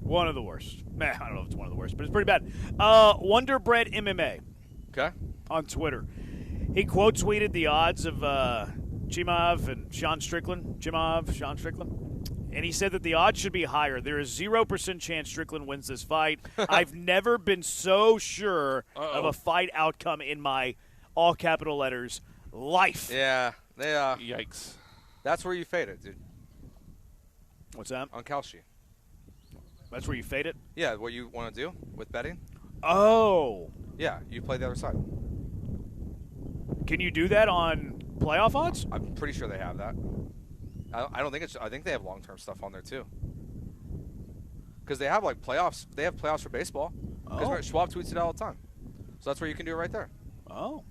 One of the worst. Man, I don't know if it's one of the worst, but it's pretty bad. Wonder Bread MMA. Okay. On Twitter. He quote tweeted the odds of Chimov and Sean Strickland. And he said that the odds should be higher. There is 0% chance Strickland wins this fight. I've never been so sure of a fight outcome in my, all capital letters, life. Yeah. Yikes. That's where you fade it, dude. What's that? On Kalshi. That's where you fade it? Yeah, what you want to do with betting. Oh. Yeah, you play the other side. Can you do that on playoff odds? I'm pretty sure they have that. I don't think it's. I think they have long-term stuff on there too. Because they have like playoffs. They have playoffs for baseball. Because Schwab tweets it all the time. So that's where you can do it right there. Oh.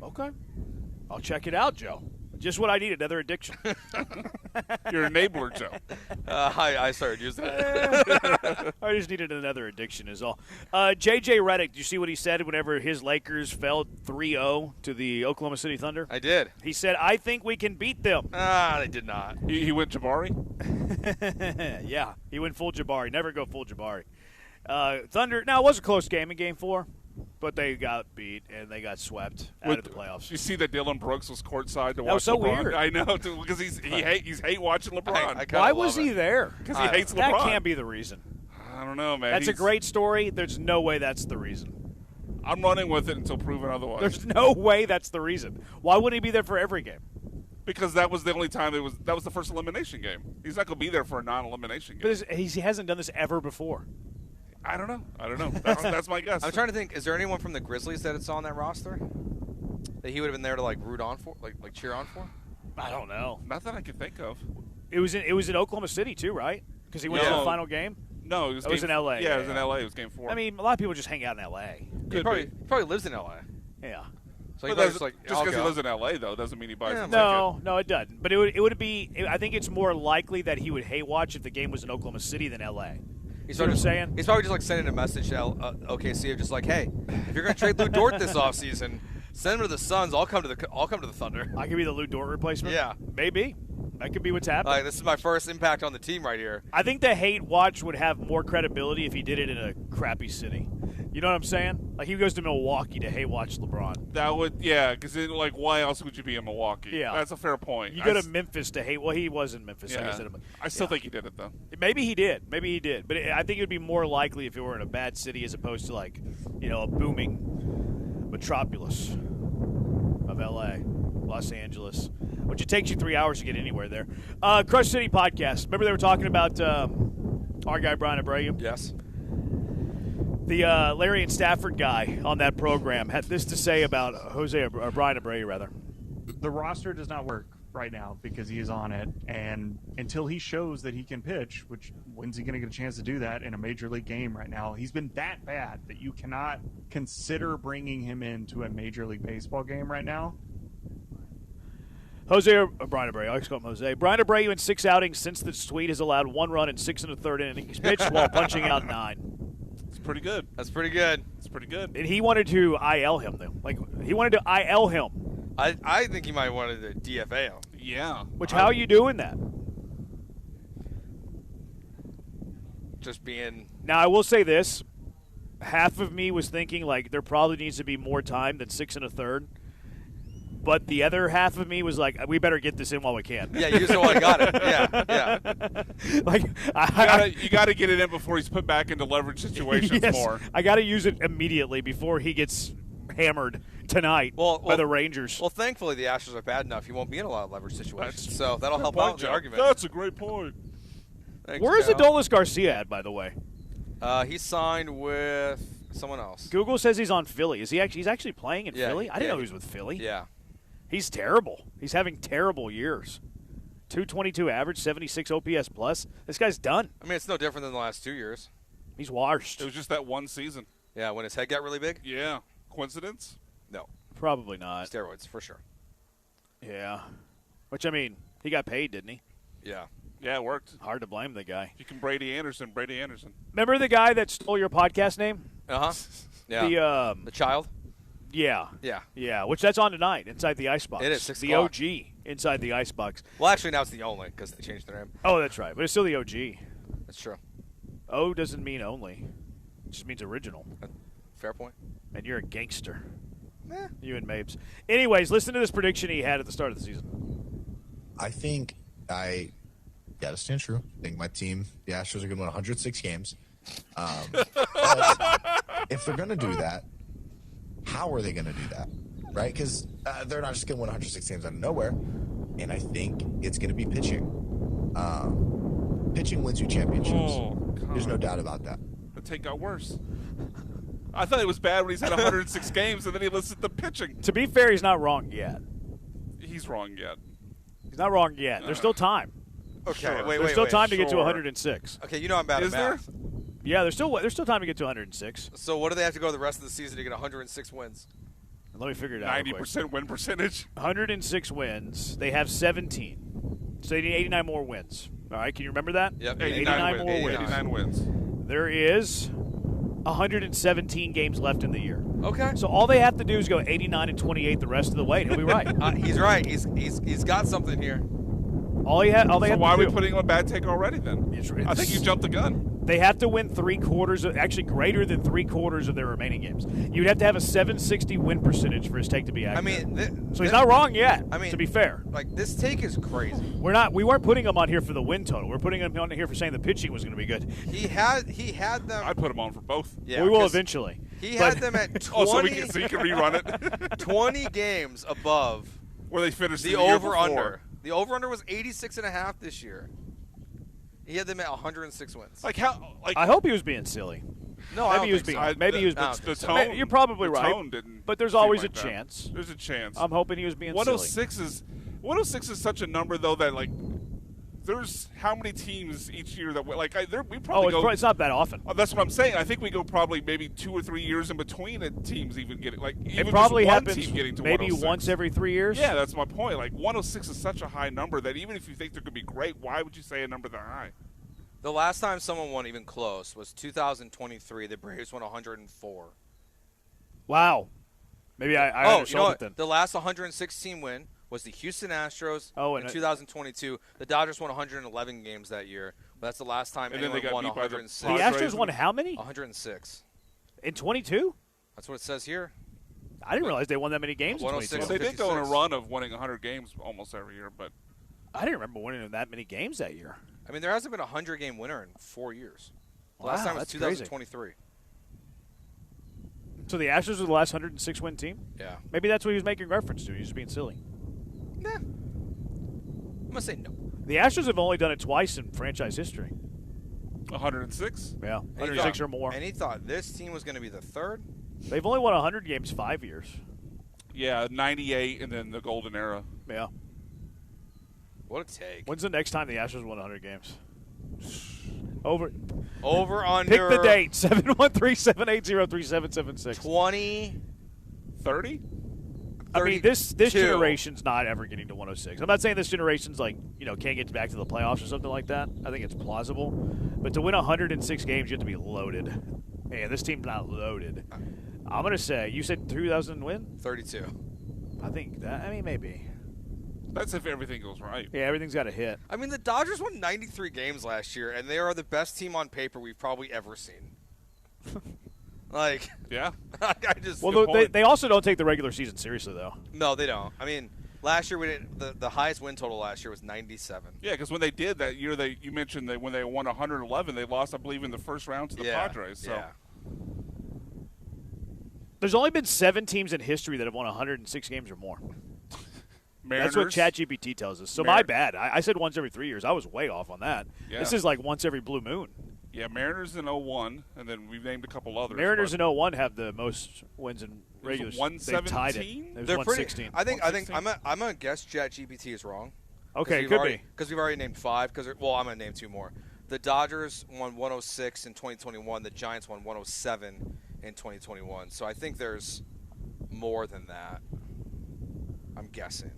Okay. I'll check it out, Joe. Just what I need, another addiction. You're an enabler, Joe. I started using it. I just needed another addiction is all. J.J. Redick, did you see what he said whenever his Lakers fell 3-0 to the Oklahoma City Thunder? I did. He said, I think we can beat them. They did not. He went Jabari? Yeah, he went full Jabari. Never go full Jabari. Thunder, now it was a close game in Game 4. But they got beat and they got swept out of the playoffs. You see that Dylan Brooks was courtside to watch that was so LeBron? weird. I know, because he's hate watching LeBron. Why was he there? Because he hates LeBron. That can't be the reason. I don't know, man. That's a great story. There's no way that's the reason. I'm running with it until proven otherwise. There's no way that's the reason. Why wouldn't he be there for every game? Because that was the only time that was the first elimination game. He's not going to be there for a non-elimination game. But he hasn't done this ever before. I don't know. That's my guess. I'm trying to think. Is there anyone from the Grizzlies that it's on that roster that he would have been there to like root on for, like cheer on for? I don't know. Not that I can think of. It was in Oklahoma City too, right? Because he went to the final game. No, it was in L.A. Yeah, it was in L.A. It was Game 4. I mean, a lot of people just hang out in L.A. He probably lives in L.A. Yeah. So just because he lives in L.A. though doesn't mean he buys. No, it doesn't. But it would be. I think it's more likely that he would hate watch if the game was in Oklahoma City than L.A. He's probably saying. He's probably just like sending a message to OKC of just like, hey, if you're gonna trade Lou Dort this offseason, send him to the Suns. I'll come to the Thunder. I could be the Lou Dort replacement. Yeah, maybe. That could be what's happening. This is my first impact on the team right here. I think the hate watch would have more credibility if he did it in a crappy city. You know what I'm saying? Like, he goes to Milwaukee to hate watch LeBron. That would, yeah, because like, why else would you be in Milwaukee? Yeah, that's a fair point. You go to Memphis to hate. Well, he was in Memphis. Yeah. I still think he did it though. Maybe he did. But I think it would be more likely if it were in a bad city as opposed to like, a booming metropolis of L.A., Los Angeles, which it takes you 3 hours to get anywhere there. Crush City Podcast. Remember they were talking about our guy Brian Abreu? Yes. The Larry and Stafford guy on that program had this to say about Brian Abreu, rather. The roster does not work right now because he is on it, and until he shows that he can pitch, which when's he going to get a chance to do that in a major league game right now? He's been that bad that you cannot consider bringing him into a Major League Baseball game right now. Brian Abreu, I always call him Jose. Brian Abreu in 6 outings since the tweet has allowed 1 run in 6 1/3 innings pitched while punching out 9. It's pretty good. That's pretty good. It's pretty good. And he wanted to IL him, though. Like, he wanted to IL him. I think he might wanted to DFA him. Yeah. Which, how are you doing that? Just being... Now, I will say this. Half of me was thinking, like, there probably needs to be more time than 6 1/3. But the other half of me was like, we better get this in while we can. Yeah, use it while I got it. Yeah. Like, you got to get it in before he's put back into leverage situations more. I got to use it immediately before he gets hammered tonight by the Rangers. Well, thankfully the Astros are bad enough he won't be in a lot of leverage situations. So that'll help out the argument. That's a great point. Thanks, Where is Cal. Adolis Garcia at, by the way? He signed with someone else. Google says he's on Philly. Is he actually? He's actually playing in Yeah, Philly. I didn't yeah, know he was with Philly. Yeah. He's terrible. He's having terrible years. 222 average, 76 OPS plus. This guy's done. I mean, it's no different than the last 2 years. He's washed. It was just that one season. Yeah, when his head got really big? Yeah. Coincidence? No. Probably not. Steroids, for sure. Yeah. Which, I mean, he got paid, didn't he? Yeah. Yeah, it worked. Hard to blame the guy. You can Brady Anderson. Remember the guy that stole your podcast name? Uh-huh. Yeah. The child? Yeah. Yeah. Yeah, which that's on tonight, Inside the Icebox. It is, 6 The o'clock. OG, Inside the Icebox. Well, actually, now it's the only because they changed their name. Oh, that's right. But it's still the OG. That's true. O doesn't mean only. It just means original. Fair point. And you're a gangster. Eh. You and Mapes. Anyways, listen to this prediction he had at the start of the season. I think I got to stand true. I think my team, the Astros, are going to win 106 games. But if they're going to do that, how are they going to do that? Right? Because they're not just going to win 106 games out of nowhere. And I think it's going to be pitching. Pitching wins you championships. There's no doubt about that. The take got worse. I thought it was bad when he's had 106 games, and then he listed the pitching. To be fair, he's not wrong yet. He's wrong yet. He's not wrong yet. There's still time. Okay, Sure. wait. There's still time to get to 106. Okay, you know I'm bad Is at math. Yeah, there's still time to get to 106. So what do they have to go the rest of the season to get 106 wins? Let me figure it out. 90% win percentage. 106 wins. They have 17. So they need 89 more wins. All right, can you remember that? Yep. 89 more wins. wins. 89 wins. There is 117 games left in the year. Okay. So all they have to do is go 89 and 28 the rest of the way, and he'll be right. He's right. He's got something here. All they have So to why are we do. putting him a bad take already then? I think you jumped the gun. They have to win actually greater than 3/4 of their remaining games. You'd have to have a 760 win percentage for his take to be accurate. I mean, so he's not wrong yet. I mean, to be fair, like this take is crazy. we weren't putting him on here for the win total. We're putting him on here for saying the pitching was going to be good. He had them. I'd put him on for both. Yeah, we will eventually. He had them at 20. So you can rerun it. 20 games above where they finished the year before. over-under. The over-under was 86.5 this year. He had them at 106 wins. Like how? Like I hope he was being silly. No, I maybe don't he was think being. so. Maybe he was being. The tone. You're probably the right. Tone didn't but there's seem always like a that. chance. There's a chance. I'm hoping he was being 106 is 106 is such a number though that like there's how many teams each year that we probably go. It's not that often. That's what I'm saying. I think we go probably maybe 2 or 3 years in between and teams even getting even It probably just one happens team getting to maybe 106. once every 3 years. Yeah, that's my point. Like 106 is such a high number that even if you think they're going to be great, why would you say a number that high? The last time someone won even close was 2023. The Braves won 104. Wow. Maybe I you know undersold what? it then. The last 116 win was the Houston Astros in 2022. The Dodgers won 111 games that year. But that's the last time And then anyone they got won beat by the 106. The Astros won how many? 106. In 22? That's what it says here. I didn't realize they won that many games in 22. Well, they did go on a run of winning 100 games almost every year, but I didn't remember winning that many games that year. I mean, there hasn't been a 100-game winner in 4 years. The Wow, last time was that's crazy. 2023. So the Astros were the last 106-win team? Yeah. Maybe that's what he was making reference to. He was being silly. Nah. I'm going to say no. The Astros have only done it twice in franchise history. 106? Yeah, 106 or more. And he thought this team was going to be the third? They've only won 100 games 5 years. Yeah, 98 and then the golden era. Yeah. What a take. When's the next time the Astros won 100 games? Over under. Pick the date. 713-780-3776. 20. 30? I mean, this generation's not ever getting to 106. I'm not saying this generation's can't get back to the playoffs or something like that. I think it's plausible. But to win 106 games, you have to be loaded. Man, this team's not loaded. I'm going to say, you said 2,000 win? 32. I think that, maybe. That's if everything goes right. Yeah, everything's got to hit. I mean, the Dodgers won 93 games last year, and they are the best team on paper we've probably ever seen. Yeah. I just. Well, they also don't take the regular season seriously, though. No, they don't. I mean, last year we didn't. The highest win total last year was 97. Yeah, because when they did that year, you mentioned that when they won 111, they lost, I believe, in the first round to the Padres. So. Yeah. There's only been 7 teams in history that have won 106 games or more. That's what ChatGPT tells us. So my bad. I said once every 3 years. I was way off on that. Yeah. This is like once every blue moon. Yeah, Mariners in 01, and then we've named a couple others. Mariners in 01 have the most wins in regular. 117. They tied it. It was They're 116. pretty. I think I'm gonna guess ChatGPT is wrong. Okay, could be because we've already named 5. I'm gonna name 2 more. The Dodgers won 106 in 2021. The Giants won 107 in 2021. So I think there's more than that. I'm guessing.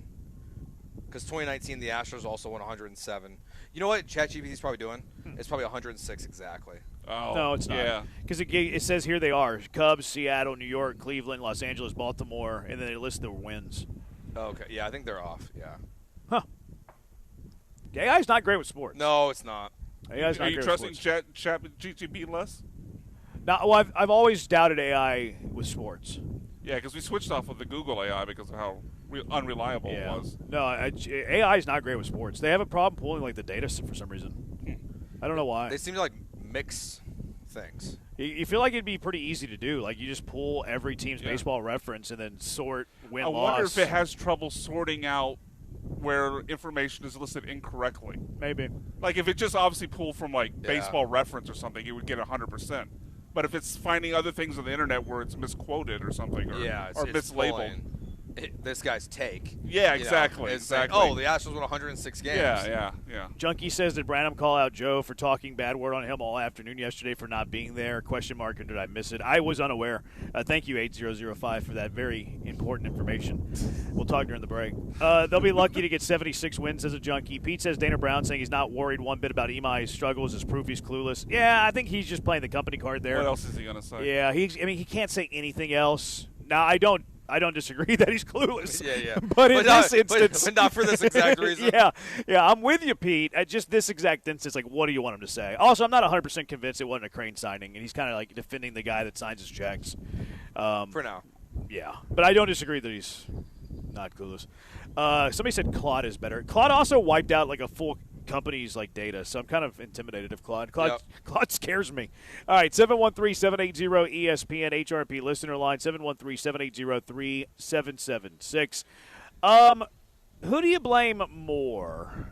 Because 2019, the Astros also won 107. You know what ChatGPT is probably doing? It's probably 106 exactly. Oh, no, it's not. Yeah. Because it says here they are: Cubs, Seattle, New York, Cleveland, Los Angeles, Baltimore, and then they list their wins. Okay, yeah, I think they're off. Yeah. Huh. AI's not great with sports. No, it's not. AI's not Are you great trusting with sports. ChatGPT less? No, well, I've always doubted AI with sports. Yeah, because we switched off with the Google AI because of how unreliable it was. No, AI is not great with sports. They have a problem pulling like the data for some reason. I don't know why. They seem to like mix things. You feel like it'd be pretty easy to do. Like you just pull every team's baseball reference and then sort win-loss. I wonder if it has trouble sorting out where information is listed incorrectly. Maybe. Like if it just obviously pulled from like baseball reference or something, it would get 100%. But if it's finding other things on the internet where it's misquoted or something, or it's mislabeled. pulling this guy's take. Yeah, exactly. It's like, oh, the Astros won 106 games. Yeah. Junkie says, did Branham call out Joe for talking bad word on him all afternoon yesterday for not being there? Question mark, or did I miss it? I was unaware. Thank you, 8005, for that very important information. We'll talk during the break. They'll be lucky to get 76 wins as a Junkie. Pete says Dana Brown saying he's not worried one bit about Imai's struggles is proof he's clueless. Yeah, I think he's just playing the company card there. What else is he going to say? Yeah, he can't say anything else. Now, I don't disagree that he's clueless. Yeah. But in this instance, but not for this exact reason. yeah, I'm with you, Pete. At just this exact instance, like, what do you want him to say? Also, I'm not 100% convinced it wasn't a Crane signing, and he's kind of like defending the guy that signs his checks. For now. Yeah, but I don't disagree that he's not clueless. Somebody said Claude is better. Claude also wiped out like a full company's like data, so I'm kind of intimidated of Claude. Claude scares me. All right, 713-780-ESPN HRP listener line 713-780-3776. Who do you blame more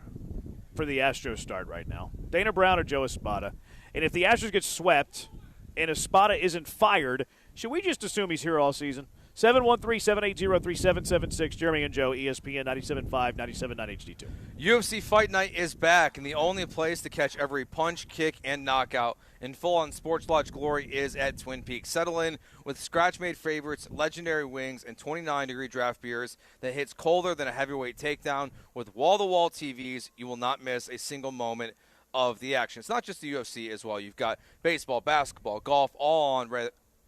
for the Astros start right now? Dana Brown or Joe Espada? And if the Astros get swept and Espada isn't fired, should we just assume he's here all season? 713-780-3776. Jeremy and Joe, ESPN 97.5, 97.9 HD2. UFC Fight Night is back, and the only place to catch every punch, kick, and knockout in full-on sports lodge glory is at Twin Peaks. Settle in with scratch-made favorites, legendary wings, and 29-degree draft beers that hits colder than a heavyweight takedown. With wall-to-wall TVs, you will not miss a single moment of the action. It's not just the UFC as well. You've got baseball, basketball, golf, all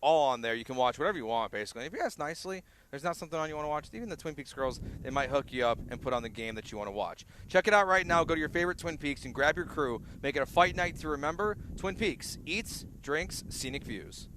on there. You can watch whatever you want, basically. And if you ask nicely, there's not something on you want to watch. Even the Twin Peaks girls, they might hook you up and put on the game that you want to watch. Check it out right now. Go to your favorite Twin Peaks and grab your crew. Make it a fight night to remember. Twin Peaks. Eats, drinks, scenic views.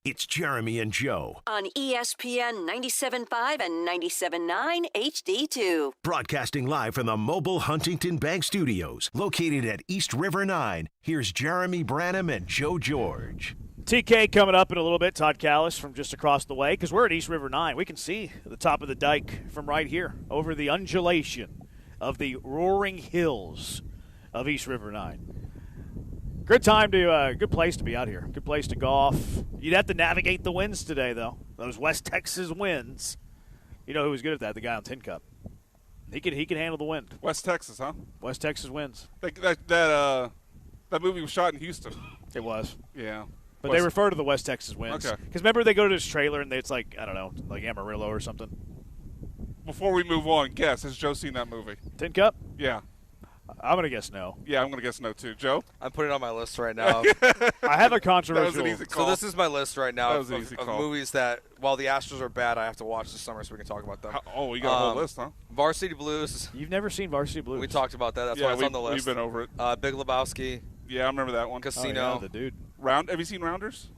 It's Jeremy and Joe. On ESPN 97.5 and 97.9 HD2. Broadcasting live from the mobile Huntington Bank Studios, located at East River 9. Here's Jeremy Branham and Joe George. TK coming up in a little bit. Todd Callis from just across the way, because we're at East River 9. We can see the top of the dike from right here over the undulation of the roaring hills of East River 9. Good time to, good place to be out here. Good place to golf. You'd have to navigate the winds today, though. Those West Texas winds. You know who was good at that? The guy on Tin Cup. He could handle the wind. West Texas, huh? West Texas winds. That movie was shot in Houston. It was. Yeah. But they refer to the West Texas winds. Okay. Because remember they go to this trailer and it's like, I don't know, like Amarillo or something. Before we move on, guess, has Joe seen that movie? Tin Cup? Yeah. I'm going to guess no. Yeah, I'm going to guess no, too. Joe? I'm putting it on my list right now. I have a controversial. That was an easy call. So this is my list right now of movies that, while the Astros are bad, I have to watch this summer so we can talk about them. You got a whole list, huh? Varsity Blues. You've never seen Varsity Blues? We talked about that. That's why it's on the list. We've been over it. Big Lebowski. Yeah, I remember that one. Casino. Oh, yeah, the dude. Have you seen Rounders?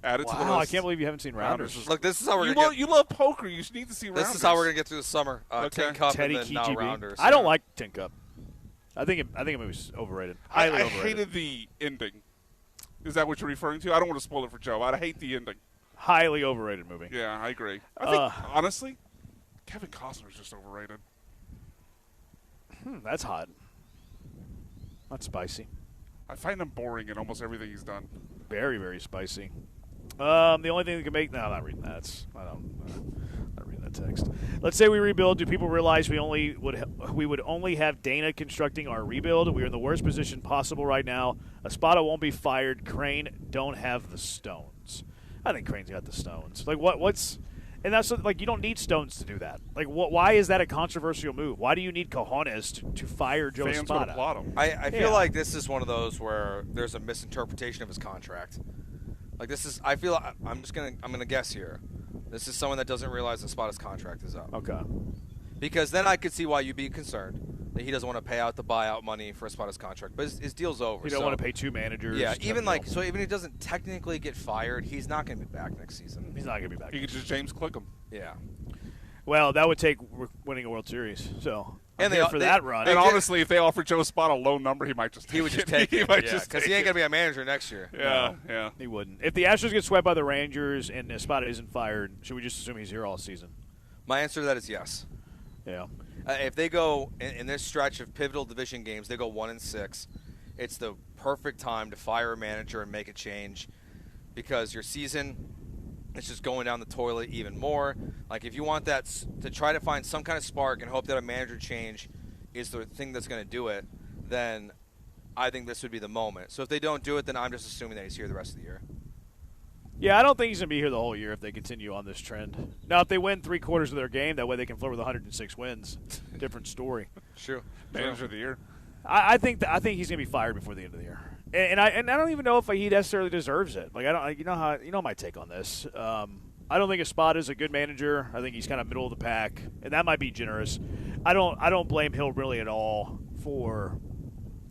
Add it to the list. Wow, I can't believe you haven't seen Rounders. Look, this is how we're you going to get. You love poker. You need to see Rounders. This is how we're going to get through the summer. Okay. Tin Cup Teddy and then now KGB. Rounders. I don't like Tin Cup. I think it was overrated. Highly I overrated. hated the ending. Is that what you're referring to? I don't want to spoil it for Joe. I hate the ending. Highly overrated movie. Yeah, I agree. I think, honestly, Kevin Costner's just overrated. That's hot. That's spicy. I find him boring in almost everything he's done. Very, very spicy. The only thing that can make... No, I'm not reading that. I'm not reading that text. Let's say we rebuild. Do people realize we would only have Dana constructing our rebuild? We are in the worst position possible right now. Espada won't be fired. Crane don't have the stones. I think Crane's got the stones. Like, what's... And that's like, you don't need stones to do that. Like, why is that a controversial move? Why do you need cojones to fire Joe Fans Espada? would applaud him. I feel like this is one of those where there's a misinterpretation of his contract. Like this is, I'm gonna guess here. This is someone that doesn't realize that Espada's contract is up. Okay. Because then I could see why you'd be concerned that he doesn't want to pay out the buyout money for Espada's contract, but his deal's over. You don't want to pay two managers. Yeah, even if he doesn't technically get fired, he's not going to be back next season. He's not going to be back. You could just James Click him. Yeah. Well, that would take winning a World Series. So and for that run. And honestly, if they offered Joe Espada a low number, he might just take it. He might just because he ain't going to be a manager next year. Yeah, yeah. He wouldn't. If the Astros get swept by the Rangers and Espada isn't fired, should we just assume he's here all season? My answer to that is yes. Yeah. If they go in this stretch of pivotal division games, they go 1-6. It's the perfect time to fire a manager and make a change because your season is just going down the toilet even more. Like if you want that to try to find some kind of spark and hope that a manager change is the thing that's going to do it, then I think this would be the moment. So if they don't do it, then I'm just assuming that he's here the rest of the year. Yeah, I don't think he's going to be here the whole year if they continue on this trend. Now, if they win 3/4 of their game, that way they can flirt with 106 wins. Different story. Sure. Manager of the year. I think he's going to be fired before the end of the year, and I don't even know if he necessarily deserves it. Like you know my take on this. I don't think Espada is a good manager. I think he's kind of middle of the pack, and that might be generous. I don't blame Hill really at all for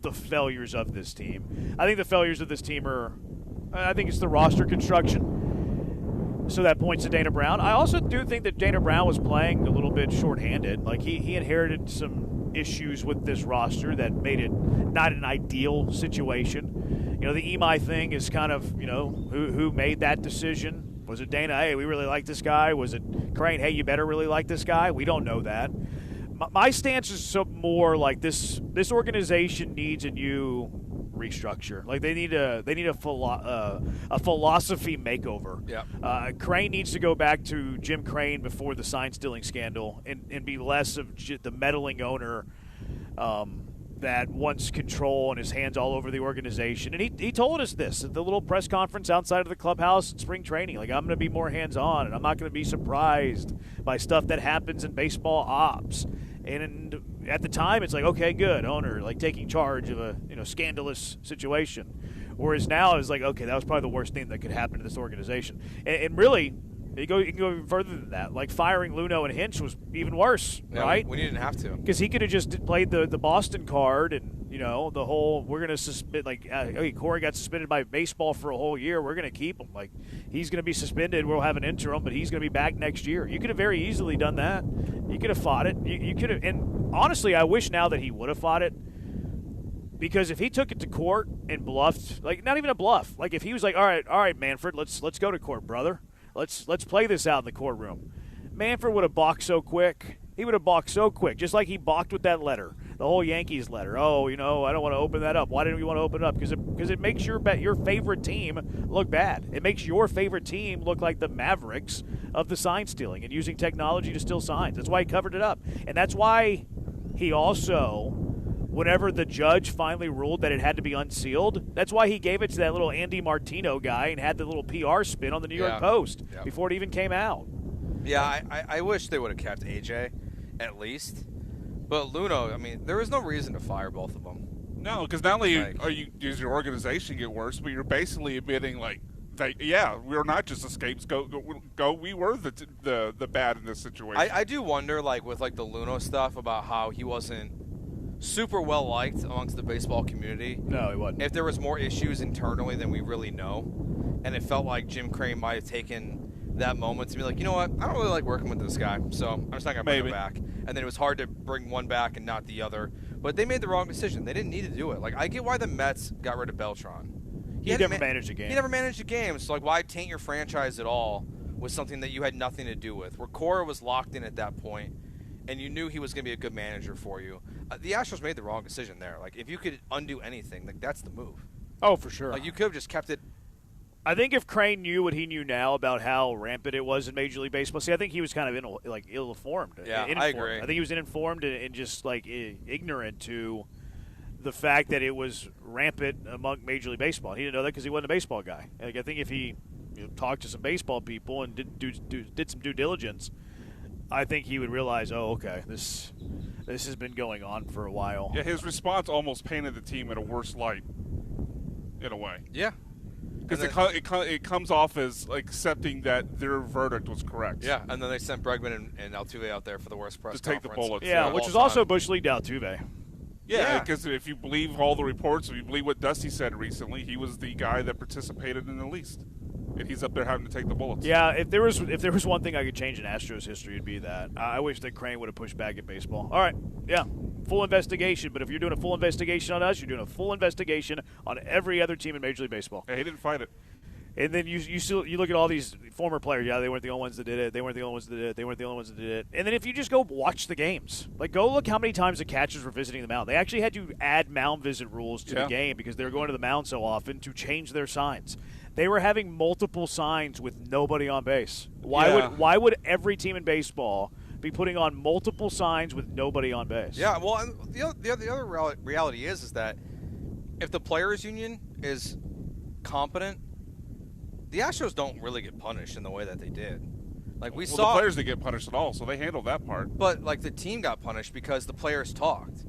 the failures of this team. I think the failures of this team are. I think it's the roster construction. So that points to Dana Brown. I also do think that Dana Brown was playing a little bit shorthanded. Like he inherited some issues with this roster that made it not an ideal situation. You know, the Imai thing is kind of, who made that decision? Was it Dana, hey, we really like this guy? Was it Crane, hey, you better really like this guy? We don't know that. My stance is more like this organization needs a new restructure. Like they need a philosophy makeover. Yeah. Crane needs to go back to Jim Crane before the sign stealing scandal and be less of the meddling owner that wants control and his hands all over the organization. And he told us this at the little press conference outside of the clubhouse in spring training. Like, I'm going to be more hands-on, and I'm not going to be surprised by stuff that happens in baseball ops. And at the time, it's like, okay, good, owner, like taking charge of a scandalous situation. Whereas now it's like, okay, that was probably the worst thing that could happen to this organization. And really, You can go even further than that. Like firing Luno and Hinch was even worse, right? We didn't have to. Because he could have just played the Boston card and, the whole we're going to suspend, Corey got suspended by baseball for a whole year. We're going to keep him. Like, he's going to be suspended. We'll have an interim, but he's going to be back next year. You could have very easily done that. You could have fought it. You could have. And honestly, I wish now that he would have fought it. Because if he took it to court and bluffed, like not even a bluff, like if he was like, all right, Manfred, let's go to court, brother. Let's play this out in the courtroom. Manfred would have balked so quick. He would have balked so quick, just like he balked with that letter, the whole Yankees letter. Oh, I don't want to open that up. Why didn't we want to open it up? Because it makes your favorite team look bad. It makes your favorite team look like the Mavericks of the sign stealing and using technology to steal signs. That's why he covered it up, and that's why he also, whenever the judge finally ruled that it had to be unsealed, that's why he gave it to that little Andy Martino guy and had the little PR spin on the New York Post before it even came out. Yeah, I wish they would have kept AJ at least. But Luno, I mean, there was no reason to fire both of them. No, because not only does your organization get worse, but you're basically admitting, we're not just a scapegoat. We were the bad in this situation. I do wonder, with the Luno stuff, about how he wasn't super well liked amongst the baseball community. No, he wasn't. If there was more issues internally than we really know, and it felt like Jim Crane might have taken that moment to be like, you know what, I don't really like working with this guy, so I'm just not going to bring him back. And then it was hard to bring one back and not the other. But they made the wrong decision. They didn't need to do it. I get why the Mets got rid of Beltran. He never managed a game. He never managed a game. So, why taint your franchise at all with something that you had nothing to do with? Where Cora was locked in at that point, and you knew he was going to be a good manager for you. The Astros made the wrong decision there. If you could undo anything, that's the move. Oh, for sure. You could have just kept it. I think if Crane knew what he knew now about how rampant it was in Major League Baseball, I think he was kind of ill-informed. Yeah, I agree. I think he was uninformed and just ignorant to the fact that it was rampant among Major League Baseball. He didn't know that because he wasn't a baseball guy. I think if he talked to some baseball people and did some due diligence, I think he would realize, oh, okay, this has been going on for a while. Yeah, his response almost painted the team in a worse light, in a way. Yeah. Because it comes off as accepting that their verdict was correct. Yeah, and then they sent Bregman and Altuve out there for the worst press conference. conference. Take the bullets. Yeah, which was also Bush League Altuve. Yeah, because if you believe all the reports, if you believe what Dusty said recently, he was the guy that participated in the least. And he's up there having to take the bullets. Yeah, if there was one thing I could change in Astros history, it'd be that. I wish that Crane would have pushed back at baseball. All right, yeah, full investigation. But if you're doing a full investigation on us, you're doing a full investigation on every other team in Major League Baseball. Yeah, he didn't fight it. And then you look at all these former players. Yeah, they weren't the only ones that did it. They weren't the only ones that did it. They weren't the only ones that did it. And then if you just go watch the games, go look how many times the catchers were visiting the mound. They actually had to add mound visit rules to the game because they were going to the mound so often to change their signs. They were having multiple signs with nobody on base. Why would every team in baseball be putting on multiple signs with nobody on base? Yeah, well, and the other reality is that if the players' union is competent, the Astros don't really get punished in the way that they did. We saw the players didn't get punished at all, so they handled that part. But the team got punished because the players talked.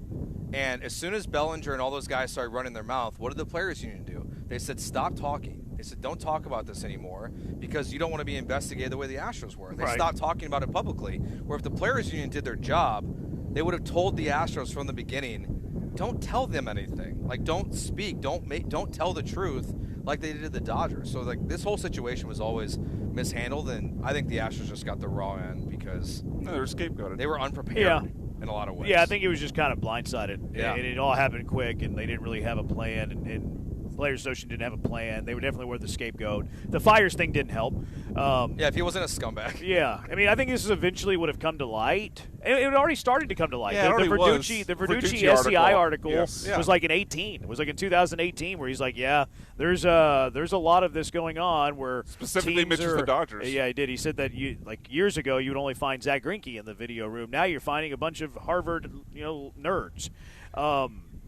And as soon as Bellinger and all those guys started running their mouth, what did the players' union do? They said, stop talking. They said, don't talk about this anymore because you don't want to be investigated the way the Astros were. They stopped talking about it publicly. Where if the players' union did their job, they would have told the Astros from the beginning, don't tell them anything. Don't speak. Don't tell the truth like they did the Dodgers. So this whole situation was always mishandled, and I think the Astros just got the raw end because they were scapegoated. They were unprepared in a lot of ways. Yeah, I think it was just kind of blindsided. Yeah. And it all happened quick, and they didn't really have a plan, and the Players Association didn't have a plan. They definitely were the scapegoat. The fires thing didn't help. If he wasn't a scumbag. Yeah. I mean, I think this eventually would have come to light. It had already started to come to light. Yeah, the Verducci SCI article yes. was in 2018. It was in 2018 where he's like, yeah, there's a lot of this going on where specifically mentions the Dodgers. Yeah, he did. He said that years ago you would only find Zach Greinke in the video room. Now you're finding a bunch of Harvard nerds.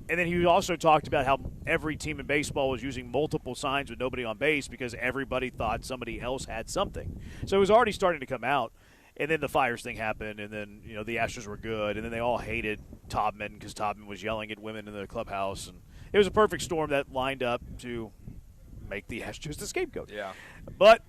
And then he also talked about how every team in baseball was using multiple signs with nobody on base because everybody thought somebody else had something. So it was already starting to come out. And then the fires thing happened, and then the Astros were good, and then they all hated Taubman because Taubman was yelling at women in the clubhouse, and it was a perfect storm that lined up to make the Astros the scapegoat. Yeah. But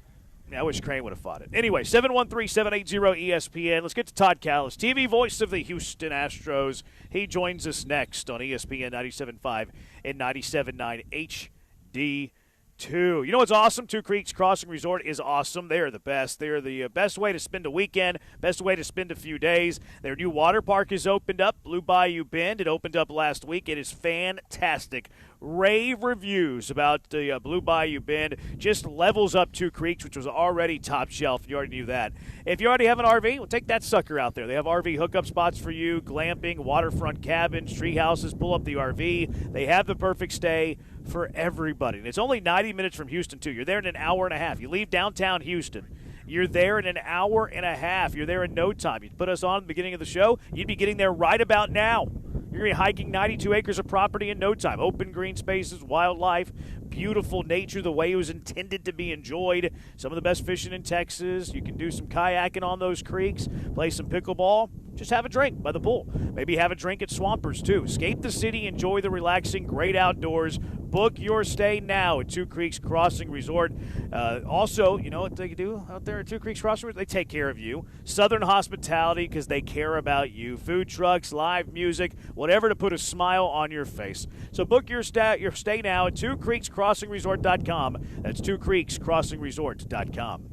I wish Crane would have fought it. Anyway, 713-780-ESPN. Let's get to Todd Callis, TV voice of the Houston Astros. He joins us next on ESPN 97.5 and 97.9 HD2. You know what's awesome? Two Creeks Crossing Resort is awesome. They are the best. They are the best way to spend a weekend, best way to spend a few days. Their new water park is opened up, Blue Bayou Bend. It opened up last week. It is fantastic. Rave reviews about the Blue Bayou Bend. Just levels up Two Creeks, which was already top shelf. You already knew that. If you already have an RV, well, take that sucker out there. They have RV hookup spots for you, glamping, waterfront cabins, tree houses. Pull up the RV. They have the perfect stay for everybody. And it's only 90 minutes from Houston, too. You're there in an hour and a half. You leave downtown Houston. You're there in an hour and a half. You're there in no time. You put us on at the beginning of the show, you'd be getting there right about now. You're going to be hiking 92 acres of property in no time. Open green spaces, wildlife, beautiful nature the way it was intended to be enjoyed. Some of the best fishing in Texas. You can do some kayaking on those creeks, play some pickleball. Just have a drink by the pool. Maybe have a drink at Swampers, too. Escape the city, enjoy the relaxing, great outdoors. Book your stay now at Two Creeks Crossing Resort. Also, you know what they do out there at Two Creeks Crossing Resort? They take care of you. Southern hospitality because they care about you. Food trucks, live music, whatever to put a smile on your face. So book your stay now at twocreekscrossingresort.com. That's twocreekscrossingresort.com.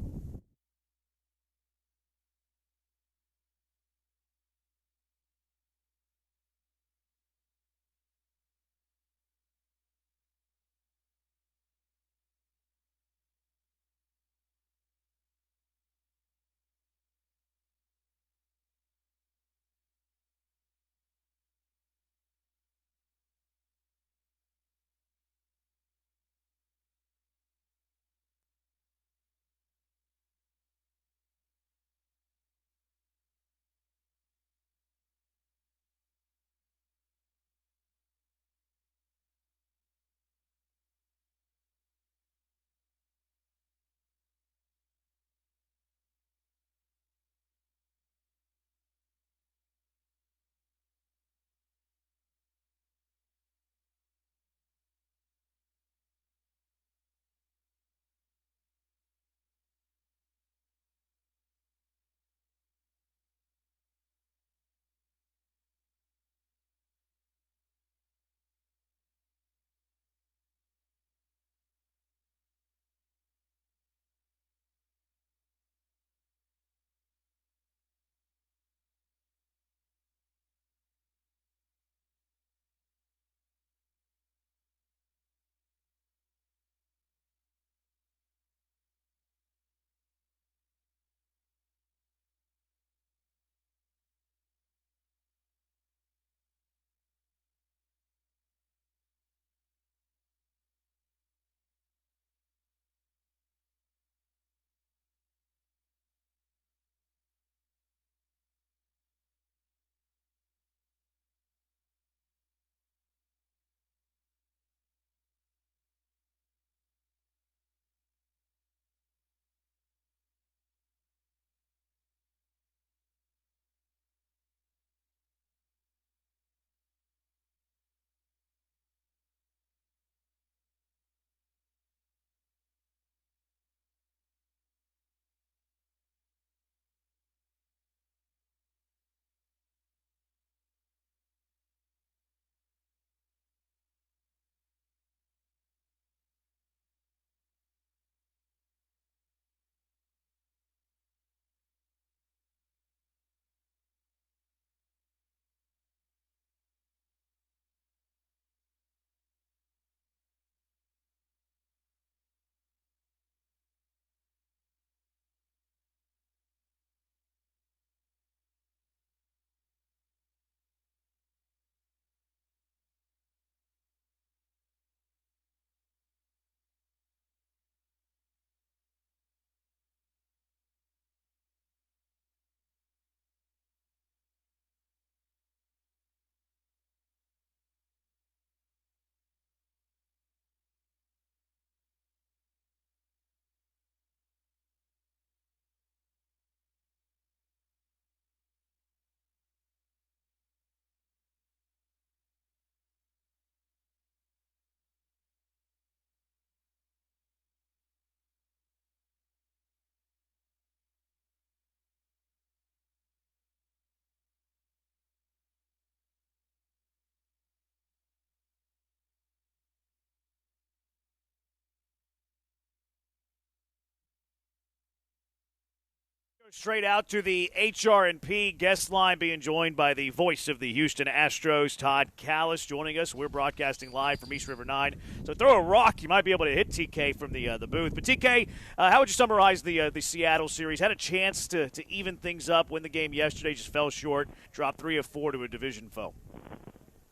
Straight out to the HR&P guest line, being joined by the voice of the Houston Astros, Todd Callis, joining us. We're broadcasting live from East River 9. So throw a rock, you might be able to hit TK from the booth. But TK, how would you summarize the Seattle series? Had a chance to even things up, win the game yesterday, just fell short, dropped 3 of 4 to a division foe.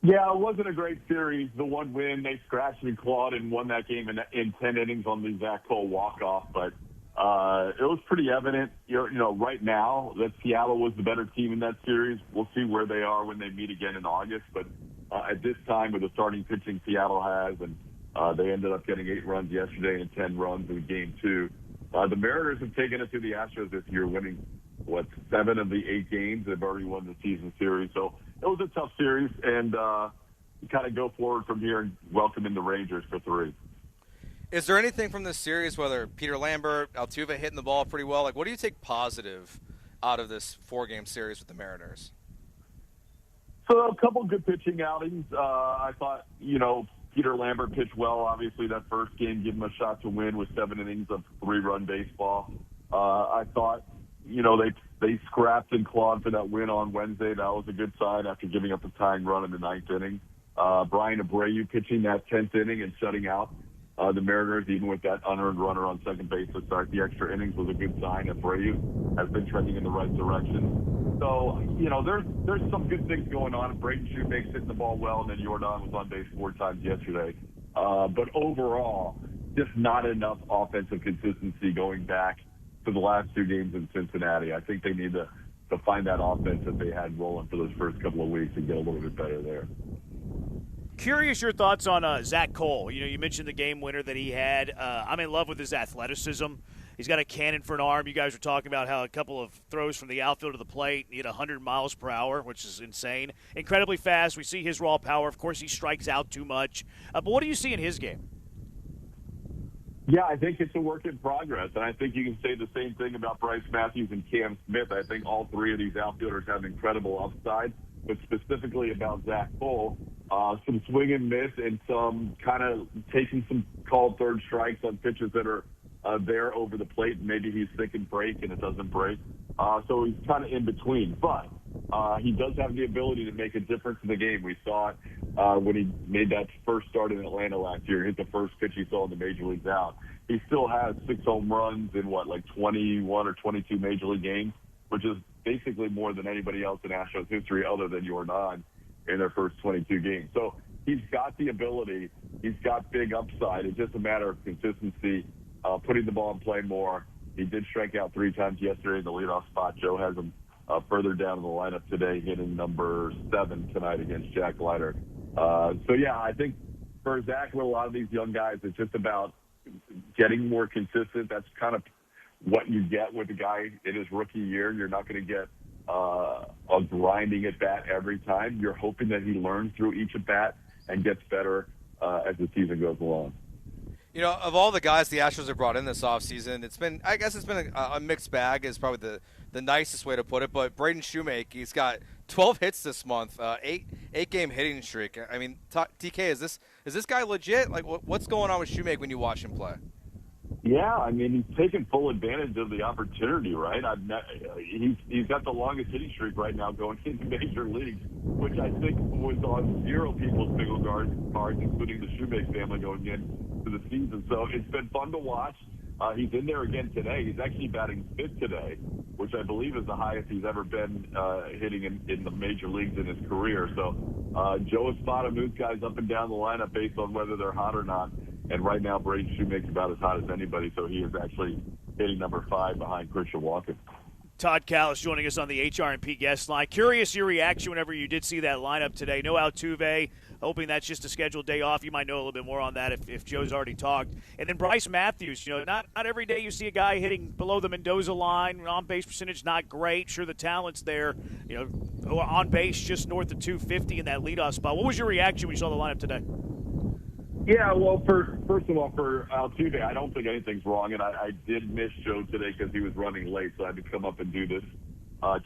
Yeah, it wasn't a great series. The one win, they scratched and clawed and won that game in 10 innings on the Zach Cole walk-off. But it was pretty evident, right now that Seattle was the better team in that series. We'll see where they are when they meet again in August. But at this time, with the starting pitching Seattle has, and they ended up getting 8 runs yesterday and 10 runs in Game 2. The Mariners have taken it to the Astros this year, winning, 7 of the 8 games. They've already won the season series. So it was a tough series, and kind of go forward from here and welcome in the Rangers for 3. Is there anything from this series, whether Peter Lambert, Altuve hitting the ball pretty well, what do you take positive out of this 4-game series with the Mariners? So a couple good pitching outings. I thought, Peter Lambert pitched well. Obviously, that first game gave him a shot to win with 7 innings of 3-run baseball. I thought, they scrapped and clawed for that win on Wednesday. That was a good sign after giving up the tying run in the 9th inning. Brian Abreu pitching that 10th inning and shutting out the Mariners, even with that unearned runner on second base to start the extra innings, was a good sign. Abreu has been trending in the right direction. So, there's some good things going on. Braden Shoemaker's hitting the ball well, and then Jordan was on base 4 times yesterday. But overall, just not enough offensive consistency going back to the last 2 games in Cincinnati. I think they need to find that offense that they had rolling for those first couple of weeks and get a little bit better there. Curious your thoughts on Zach Cole. You mentioned the game winner that he had. I'm in love with his athleticism. He's got a cannon for an arm. You guys were talking about how a couple of throws from the outfield to the plate, he had 100 miles per hour, which is insane. Incredibly fast. We see his raw power. Of course, he strikes out too much. But what do you see in his game? Yeah, I think it's a work in progress, and I think you can say the same thing about Bryce Matthews and Cam Smith. I think all 3 of these outfielders have incredible upside, but specifically about Zach Cole, some swing and miss and some kind of taking some called third strikes on pitches that are there over the plate. Maybe he's thinking break and it doesn't break. So he's kind of in between. But he does have the ability to make a difference in the game. We saw it when he made that first start in Atlanta last year, hit the first pitch he saw in the major leagues out. He still has 6 home runs in 21 or 22 major league games, which is basically more than anybody else in Astros history other than Jordan in their first 22 games. So he's got the ability. He's got big upside. It's just a matter of consistency, putting the ball in play more. He did strike out 3 times yesterday in the leadoff spot. Joe has him further down in the lineup today, hitting number 7 tonight against Jack Leiter. I think for Zach with a lot of these young guys, it's just about getting more consistent. That's kind of what you get with a guy in his rookie year. You're not going to get a grinding at bat every time. You're hoping that he learns through each at bat and gets better as the season goes along. Of all the guys the Astros have brought in this offseason, it's been a mixed bag is probably the nicest way to put it. But Braden Shoemaker, he's got 12 hits this month, 8-game hitting streak. I mean, TK, is this guy legit? What's going on with Shoemaker when you watch him play? Yeah, I mean, he's taking full advantage of the opportunity, right? He's got the longest hitting streak right now going into major leagues, which I think was on 0 people's single cards, including the Shoemaker family going into the season. So it's been fun to watch. He's in there again today. He's actually batting 5th today, which I believe is the highest he's ever been hitting in the major leagues in his career. So Joe Espada moves guys up and down the lineup based on whether they're hot or not. And right now, Braden Shoemaker's about as hot as anybody, so he is actually hitting number 5 behind Christian Walker. Todd Callis joining us on the HR&P guest line. Curious your reaction whenever you did see that lineup today. No Altuve, hoping that's just a scheduled day off. You might know a little bit more on that if Joe's already talked. And then Bryce Matthews, not every day you see a guy hitting below the Mendoza line. On-base percentage not great. Sure, the talent's there. On base just north of 250 in that leadoff spot. What was your reaction when you saw the lineup today? Yeah, well, first of all, for Altuve, I don't think anything's wrong, and I did miss Joe today because he was running late, so I had to come up and do this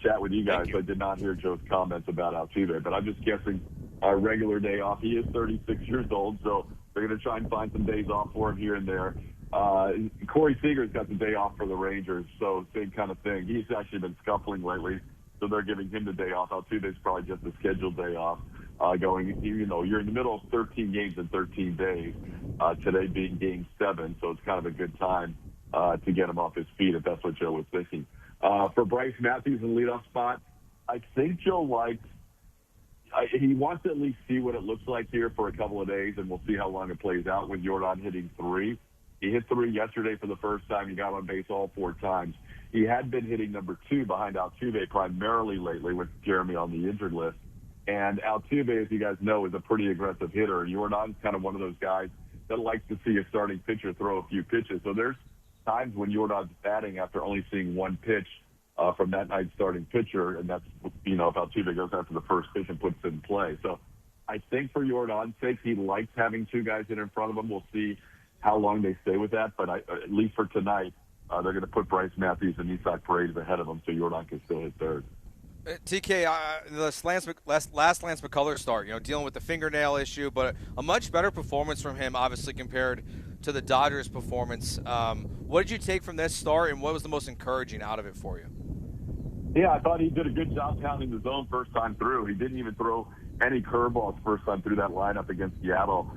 chat with you guys. So I did not hear Joe's comments about Altuve, but I'm just guessing a regular day off. He is 36 years old, so they're going to try and find some days off for him here and there. Corey Seager's got the day off for the Rangers, so same kind of thing. He's actually been scuffling lately, so they're giving him the day off. Altuve's probably just a scheduled day off. Going, you're in the middle of 13 games in 13 days. Today being Game 7, so it's kind of a good time to get him off his feet if that's what Joe was thinking. For Bryce Matthews in leadoff spot, I think Joe likes. He wants to at least see what it looks like here for a couple of days, and we'll see how long it plays out with Jordan hitting 3. He hit 3 yesterday for the first time. He got on base all 4 times. He had been hitting number 2 behind Altuve primarily lately with Jeremy on the injured list. And Altuve, as you guys know, is a pretty aggressive hitter. Jordan's kind of one of those guys that likes to see a starting pitcher throw a few pitches. So there's times when Jordan's batting after only seeing 1 pitch from that night's starting pitcher, and that's, if Altuve goes after the first pitch and puts it in play. So I think for Jordan's sake, he likes having 2 guys in front of him. We'll see how long they stay with that, but at least for tonight, they're going to put Bryce Matthews and Isaac Paredes ahead of him so Jordan can still hit third. TK, the last Lance McCullers start, dealing with the fingernail issue, but a much better performance from him, obviously, compared to the Dodgers' performance. What did you take from this start, and what was the most encouraging out of it for you? Yeah, I thought he did a good job pounding the zone first time through. He didn't even throw any curveballs first time through that lineup against Seattle.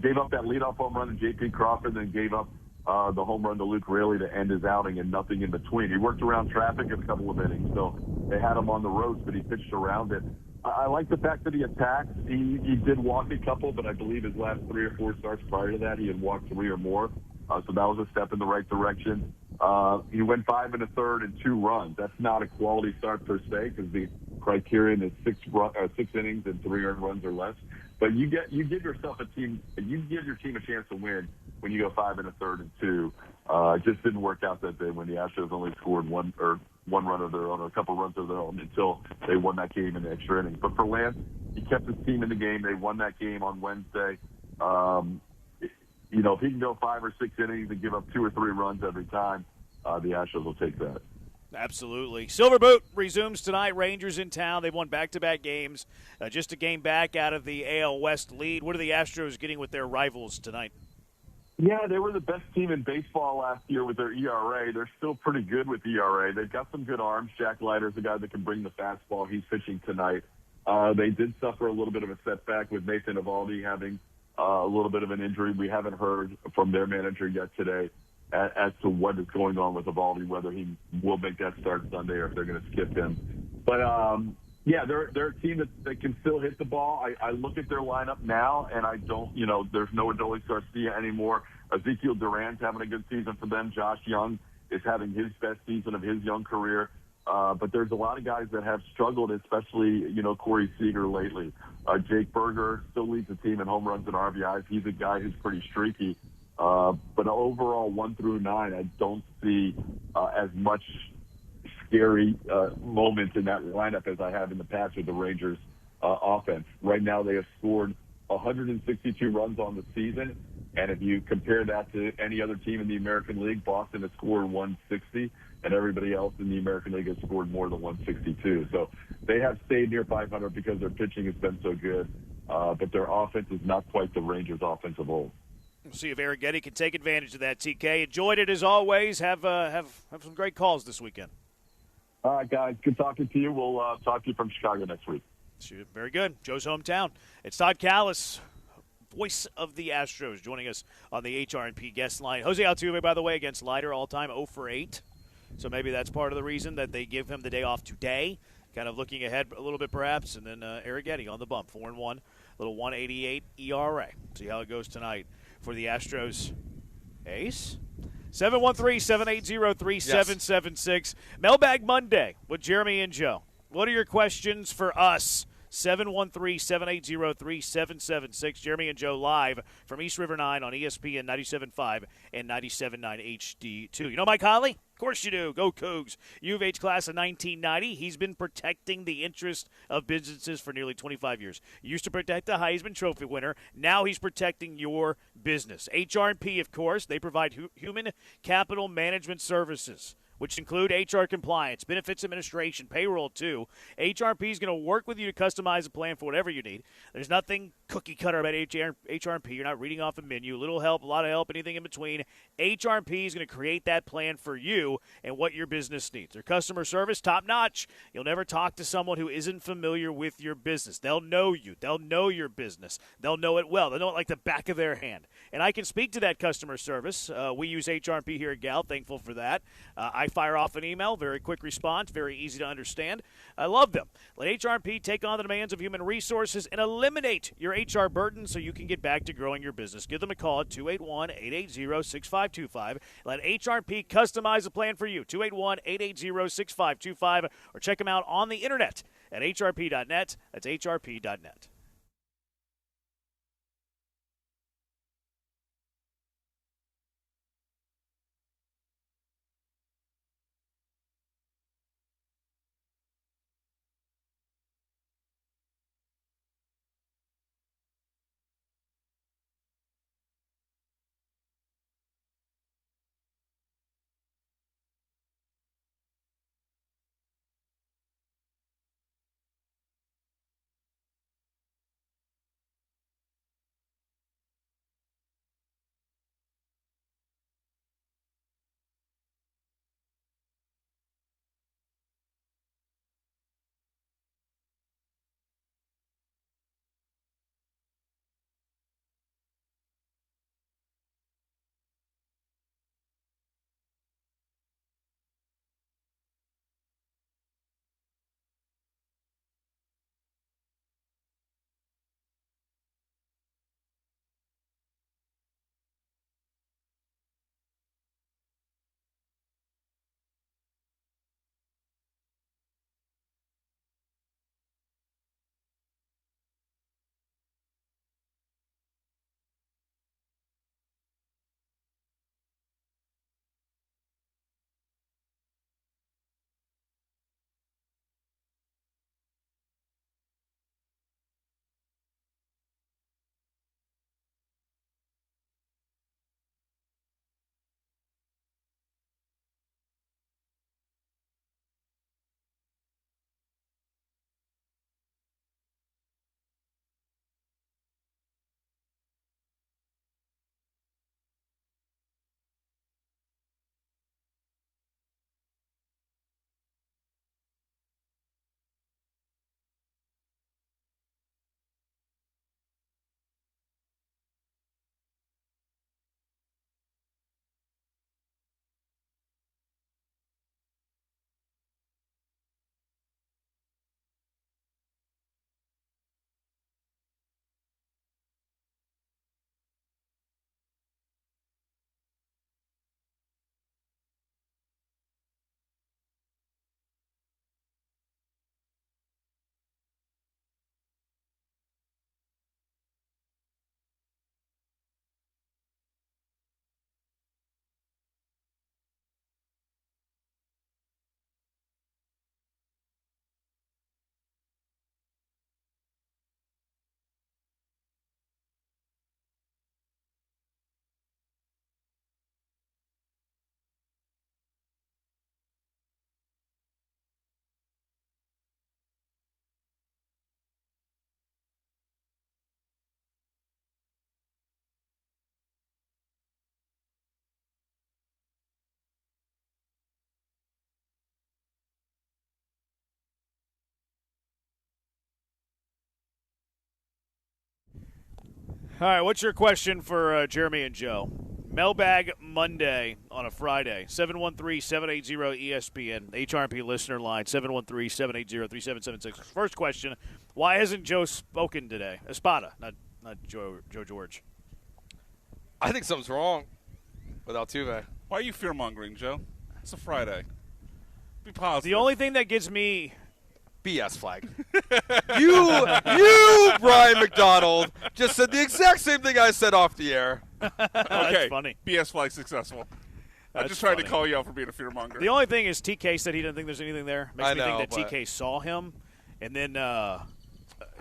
Gave up that leadoff home run to J.P. Crawford, then gave up the home run to Luke Raley to end his outing and nothing in between. He worked around traffic in a couple of innings, so they had him on the ropes, but he pitched around it. I like the fact that he attacked. He did walk a couple, but I believe his last 3 or 4 starts prior to that, he had walked 3 or more. So that was a step in the right direction. He went 5 1/3 and 2 runs. That's not a quality start per se, because the criterion is 6 innings and 3 earned runs or less. But you give your team a chance to win when you go 5 1/3 and 2. It just didn't work out that day when the Astros only scored one run of their own, or a couple runs of their own, until they won that game in the extra innings. But for Lance, he kept his team in the game. They won that game on Wednesday. If he can go 5 or 6 innings and give up 2 or 3 runs every time, the Astros will take that. Absolutely. Silver Boot resumes tonight. Rangers in town. They've won back-to-back games. Just a game back out of the AL West lead. What are the Astros getting with their rivals tonight? Yeah, they were the best team in baseball last year with their ERA. They're still pretty good with ERA. They've got some good arms. Jack Leiter's the guy that can bring the fastball. He's pitching tonight. They did suffer a little bit of a setback with Nathan Eovaldi having a little bit of an injury. We haven't heard from their manager yet today as to what is going on with Eovaldi, whether he will make that start Sunday or if they're going to skip him. But, they're a team that can still hit the ball. I look at their lineup now, and I don't, there's no Adolis Garcia anymore. Ezekiel Duran's having a good season for them. Josh Young is having his best season of his young career. But there's a lot of guys that have struggled, especially, Corey Seager lately. Jake Berger still leads the team in home runs and RBIs. He's a guy who's pretty streaky. But overall, 1 through 9, I don't see as much scary moments in that lineup as I have in the past with the Rangers offense. Right now, they have scored 162 runs on the season. And if you compare that to any other team in the American League, Boston has scored 160, and everybody else in the American League has scored more than 162. So they have stayed near 500 because their pitching has been so good, but their offense is not quite the Rangers' offense of old. We'll see if Arrighetti can take advantage of that, TK. Enjoyed it as always. Have some great calls this weekend. All right, guys. Good talking to you. We'll talk to you from Chicago next week. Very good. Joe's hometown. It's Todd Callis, voice of the Astros, joining us on the HR&P guest line. Jose Altuve, by the way, against Leiter all-time 0 for 8. So maybe that's part of the reason that they give him the day off today. Kind of looking ahead a little bit perhaps. And then Arrighetti on the bump, 4-1, little 1.88 ERA. See how it goes tonight for the Astros. Ace? 713-780-3776. Mailbag Monday with Jeremy and Joe. What are your questions for us? 713-780-3776. Jeremy and Joe live from East River 9 on ESPN 97.5 and 97.9 HD2. You know Mike Holly? Of course you do. Go Cougs. U of H class of 1990. He's been protecting the interest of businesses for nearly 25 years. He used to protect the Heisman Trophy winner. Now he's protecting your business. HR&P, of course, they provide human capital management services. which include HR compliance, benefits administration, payroll too. HRP is going to work with you to customize a plan for whatever you need. There's nothing cookie cutter about HRP. You're not reading off a menu. Little help, a lot of help, anything in between. HRP is going to create that plan for you and what your business needs. Their customer service, top notch. You'll never talk to someone who isn't familiar with your business. They'll know you. They'll know your business. They'll know it well. They'll know it like the back of their hand. And I can speak to that customer service. We use HRP here at Gal. Thankful for that. I fire off an email. Very quick response. Very easy to understand. I love them. Let HRP take on the demands of human resources and eliminate your HR burden so you can get back to growing your business. Give them a call at 281-880-6525. Let HRP customize a plan for you. 281-880-6525. Or check them out on the internet at hrp.net. That's hrp.net. All right, what's your question for Jeremy and Joe? Mailbag Monday on a Friday, 713-780-ESPN, HRP listener line, 713-780-3776. First question, why hasn't Joe spoken today? Espada, not Joe George. I think something's wrong with Altuve. Why are you fear-mongering, Joe? It's a Friday. Be positive. The only thing that gives me BS flag. you, Brian McDonald, just said the exact same thing I said off the air. Okay, That's funny. BS flag successful. I That's just tried funny. to call you out for being a fearmonger. The only thing is TK said he didn't think there's anything there. Makes I me know, think that but- TK saw him, and then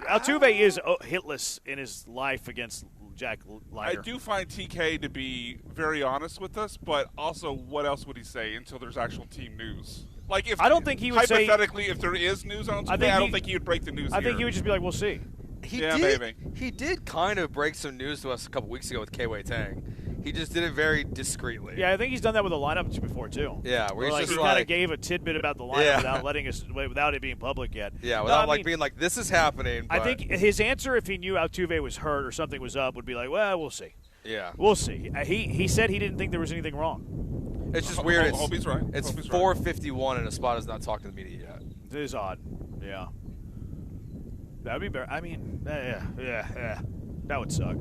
Altuve is hitless in his life against Jack Leiter. I do find TK to be very honest with us, but also what else would he say until there's actual team news? Like, if I don't think he would say. Hypothetically, if there is news on Altuve, I don't think he would break the news. I think he would just be like, "We'll see." He did kind of break some news to us a couple weeks ago with K-Wei Tang. He just did it very discreetly. Yeah, I think he's done that with the lineup before too. Yeah, where he's he kind of gave a tidbit about the lineup without it being public yet. Yeah, without being like, "This is happening." I think his answer, if he knew Altuve was hurt or something was up, would be like, "Well, we'll see." Yeah, we'll see. He said he didn't think there was anything wrong. It's just weird. Hope he's right. It's 4:51 and Espada has not talked to the media yet. It is odd. Yeah. That'd be better. I mean, yeah. That would suck.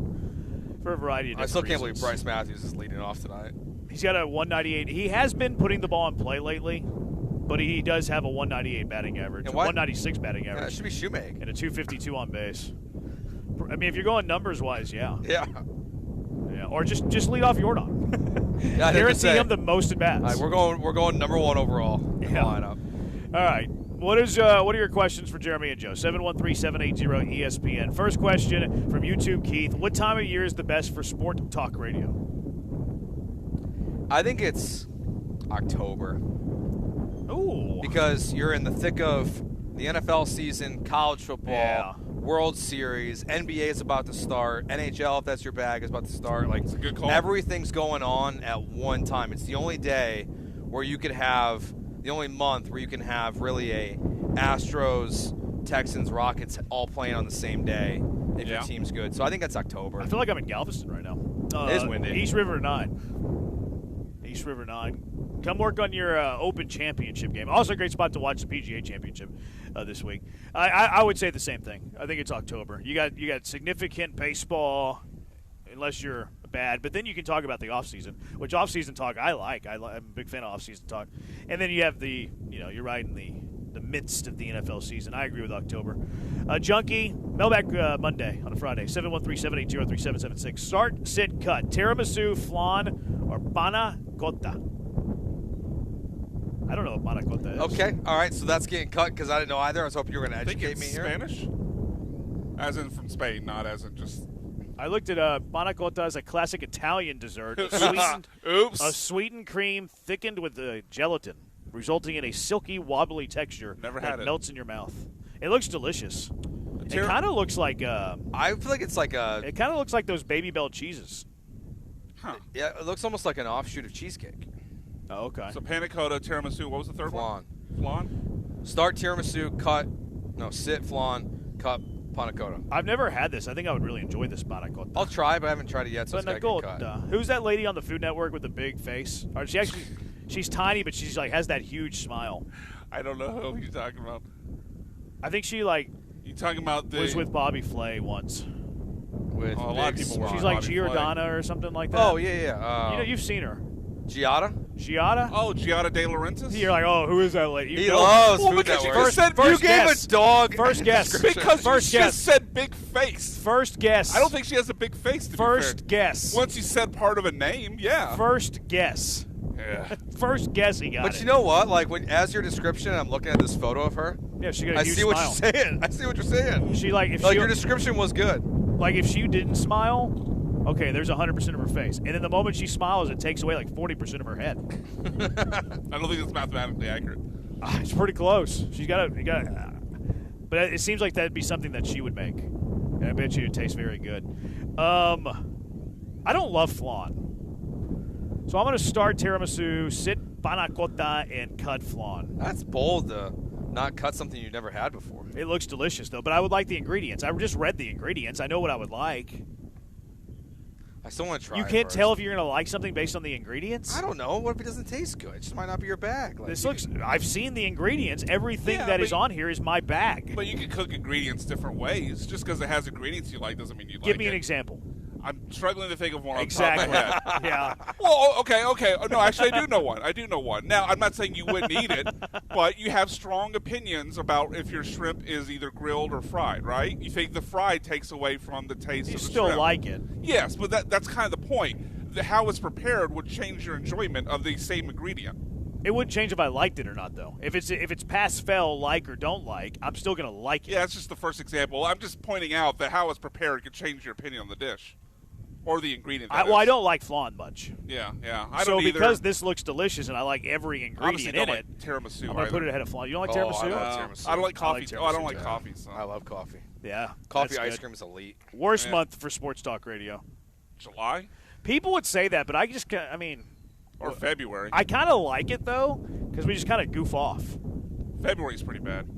For a variety of different I still can't reasons. believe Bryce Matthews is leading off tonight. He's got a 198. He has been putting the ball in play lately, but he does have a 198 batting average, a 196 batting average. Yeah, it should be shoemaking. And a 252 on base. I mean, if you're going numbers-wise, yeah. Yeah. Yeah, or just lead off Jordan. Yeah, guarantee him the most at bats. All right, we're going number one overall in the lineup. All right. What are your questions for Jeremy and Joe? 713-780-ESPN. First question from YouTube, Keith. What time of year is the best for sport talk radio? I think it's October. Ooh. Because you're in the thick of the NFL season, college football, World Series, NBA is about to start, NHL, if that's your bag, is about to start. Like, it's a good call. Everything's going on at one time. It's the only day where you could have the only month where you can have really a Astros, Texans, Rockets all playing on the same day if your team's good. So I think that's October. I feel like I'm in Galveston right now. It is windy. East River 9. East River 9. Come work on your Open Championship game. Also a great spot to watch the PGA Championship this week. I would say the same thing. I think it's October. You got significant baseball, unless you're bad, but then you can talk about the offseason, which offseason talk I like. I'm a big fan of offseason talk. And then you have you're right in the midst of the NFL season. I agree with October. Junkie, mailbag Monday on a Friday, 713-780-3776. Start, sit, cut. Tiramisu, flan, or panna cotta. I don't know what panna cotta is. Okay, all right, so that's getting cut because I didn't know either. I was hoping you were going to educate me here. Spanish? As in from Spain, not as in just... I looked at panna cotta as a classic Italian dessert. A sweetened cream thickened with gelatin, resulting in a silky, wobbly texture that melts in your mouth. It looks delicious. It kind of looks like I feel like it's like a... It kind of looks like those Baby Bell cheeses. Huh. Yeah, it looks almost like an offshoot of cheesecake. Oh, okay. So panna cotta, tiramisu, what was the third one? Flan? Start tiramisu, sit, flan, cut, panna cotta. I've never had this. I think I would really enjoy this panna cotta. I'll try, but I haven't tried it yet, so it's got to get cut. Who's that lady on the Food Network with the big face? Or she's tiny, but she's has that huge smile. I don't know who you're talking about. I think she You talking about the... was with Bobby Flay once. With a lot of people were She's on like Bobby Giordana Flay. or something like that. Oh, yeah. You've seen her. Giada? Oh, Giada De Laurentiis? You're like, oh, who is that lady? He loves Food because Network. you gave a dog. First guess. Because first you guess. just said big face. First guess. I don't think she has a big face, to First be fair. guess. Once you said part of a name, yeah. First guess. Yeah. First guess he got But it. you know what? Like, as your description, I'm looking at this photo of her. Yeah, she got a huge see what smile. you're saying. I see what you're saying. She your description was good. Like if she didn't smile, okay, there's 100% of her face, and then the moment she smiles, it takes away like 40% of her head. I don't think it's mathematically accurate. It's pretty close. She's got but it seems like that'd be something that she would make, and I bet you it tastes very good. I don't love flan, so I'm going to start tiramisu, sit panna cotta, and cut flan. That's bold to not cut something you've never had before. It looks delicious, though, but I would like the ingredients. I just read the ingredients. I know what I would like. I still want to try You it can't first. tell if you're going to like something based on the ingredients? I don't know. What if it doesn't taste good? It just might not be your bag. Like, I've seen the ingredients. Everything that is on here is my bag. But you can cook ingredients different ways. Just because it has ingredients you like doesn't mean you like it. Give me an example. I'm struggling to think of one Exactly. on top of my head. Yeah. Well, okay. No, actually, I do know one. Now, I'm not saying you wouldn't eat it, but you have strong opinions about if your shrimp is either grilled or fried, right? You think the fried takes away from the taste of the still shrimp. like it. Yes, but that's kind of the point. How it's prepared would change your enjoyment of the same ingredient. It wouldn't change if I liked it or not, though. If it's pass fail, like or don't like, I'm still gonna like it. Yeah, that's just the first example. I'm just pointing out that how it's prepared could change your opinion on the dish or the ingredient. I don't like flan much. Yeah. I so don't either. Because this looks delicious and I like every ingredient in like it, tiramisu. I'm gonna put it ahead of flan. You don't like tiramisu? I love tiramisu. I don't like coffee. I don't like too. coffee. So. I love coffee. Yeah, coffee that's ice good. cream is elite. Worst month for sports talk radio. July. People would say that, but I mean. Or February. I kind of like it, though, because we just kind of goof off. February's pretty bad.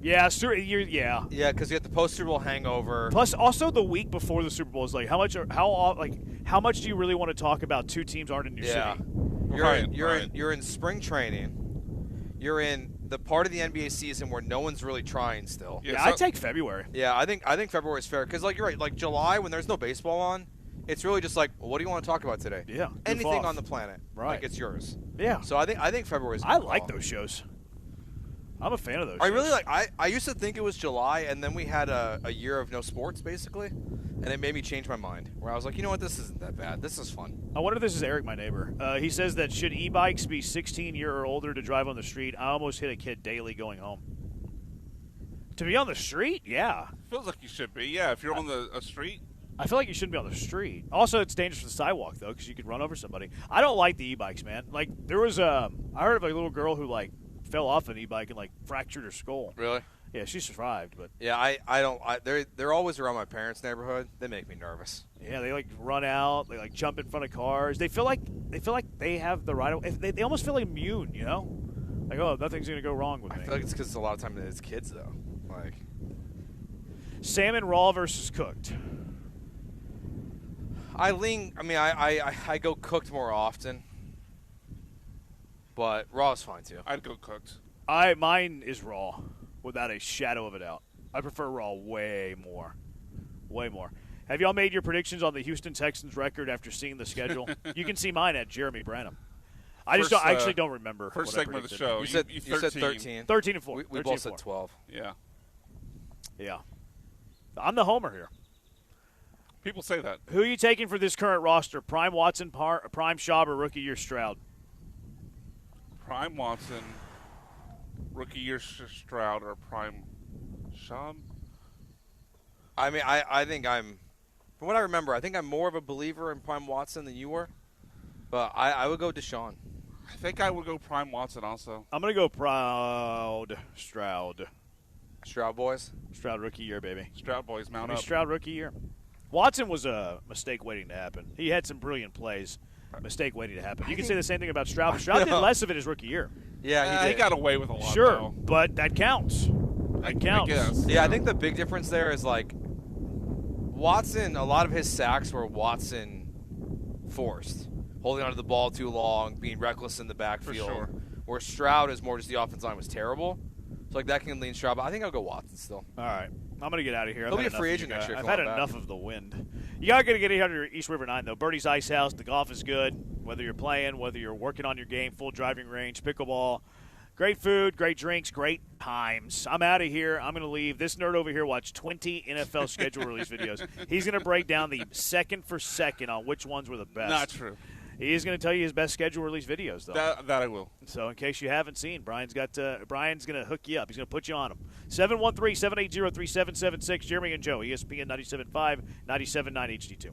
Yeah, Yeah, because you get the post-Super Bowl hangover. Plus, also the week before the Super Bowl is like, how much do you really want to talk about two teams aren't in your city? You're in spring training. You're in the part of the NBA season where no one's really trying still. Yeah, I take February. Yeah, I think February is fair because, like, you're right. Like July, when there's no baseball on, it's really just like, well, what do you want to talk about today? Yeah, anything on the planet, right? Like it's yours. Yeah. So I think February is. I like those shows. I'm a fan of those. I really like. I used to think it was July, and then we had a year of no sports basically, and it made me change my mind. Where I was like, you know what, this isn't that bad. This is fun. I wonder if this is Eric, my neighbor. He says that should e-bikes be 16-year or older to drive on the street? I almost hit a kid daily going home. To be on the street, yeah. Feels like you should be. Yeah, if you're on a street. I feel like you shouldn't be on the street. Also, it's dangerous for the sidewalk, though, because you could run over somebody. I don't like the e-bikes, man. Like, there was I heard of a little girl who, like, fell off an e-bike and, like, fractured her skull. Really? Yeah, she survived, but... Yeah, I don't... they're always around my parents' neighborhood. They make me nervous. Yeah, they, like, run out. They, like, jump in front of cars. They feel like they have the right... They almost feel immune, you know? Like, oh, nothing's going to go wrong with me. I feel like it's because a lot of time it's kids, though. Like... Salmon raw versus cooked. I go cooked more often, but raw is fine too. I'd go cooked. Mine is raw, without a shadow of a doubt. I prefer raw way more. Have y'all made your predictions on the Houston Texans record after seeing the schedule? You can see mine at Jeremy Branham. I actually don't remember. First what segment of the show. You said 13. 13 and 4. We both said 12. Yeah. I'm the homer here. People say that. Who are you taking for this current roster? Prime Watson, Prime Schaub, or Rookie Year Stroud? Prime Watson, Rookie Year Stroud, or Prime Schaub? I mean, I think I'm – from what I remember, I think I'm more of a believer in Prime Watson than you were. But I would go Deshaun. I think I would go Prime Watson also. I'm going to go Proud Stroud. Stroud boys? Stroud Rookie Year, baby. Stroud boys, mount up. Stroud Rookie Year. Watson was a mistake waiting to happen. He had some brilliant plays. Mistake waiting to happen. You can say the same thing about Stroud. Stroud did less of it his rookie year. Yeah, he got away with a lot. Sure, though. but that counts. That counts. I guess. Yeah, I think the big difference there is, like, Watson, a lot of his sacks were Watson forced. Holding onto the ball too long, being reckless in the backfield. For sure. Where Stroud is more just the offensive line was terrible. So, like, that can lean Stroud. But I think I'll go Watson still. All right. I'm going to get out of here. He'll be a free agent next year. I've had enough of the wind. You got to get out of East River 9, though. Birdie's Ice House. The golf is good. Whether you're playing, whether you're working on your game, full driving range, pickleball. Great food, great drinks, great times. I'm out of here. I'm going to leave. This nerd over here watched 20 NFL schedule release videos. He's going to break down the second for second on which ones were the best. Not true. He is going to tell you his best schedule release videos, though. That I will. So in case you haven't seen, Brian's going to hook you up. He's going to put you on him. 713-780-3776. Jeremy and Joe, ESPN 97.5, 97.9 HD2.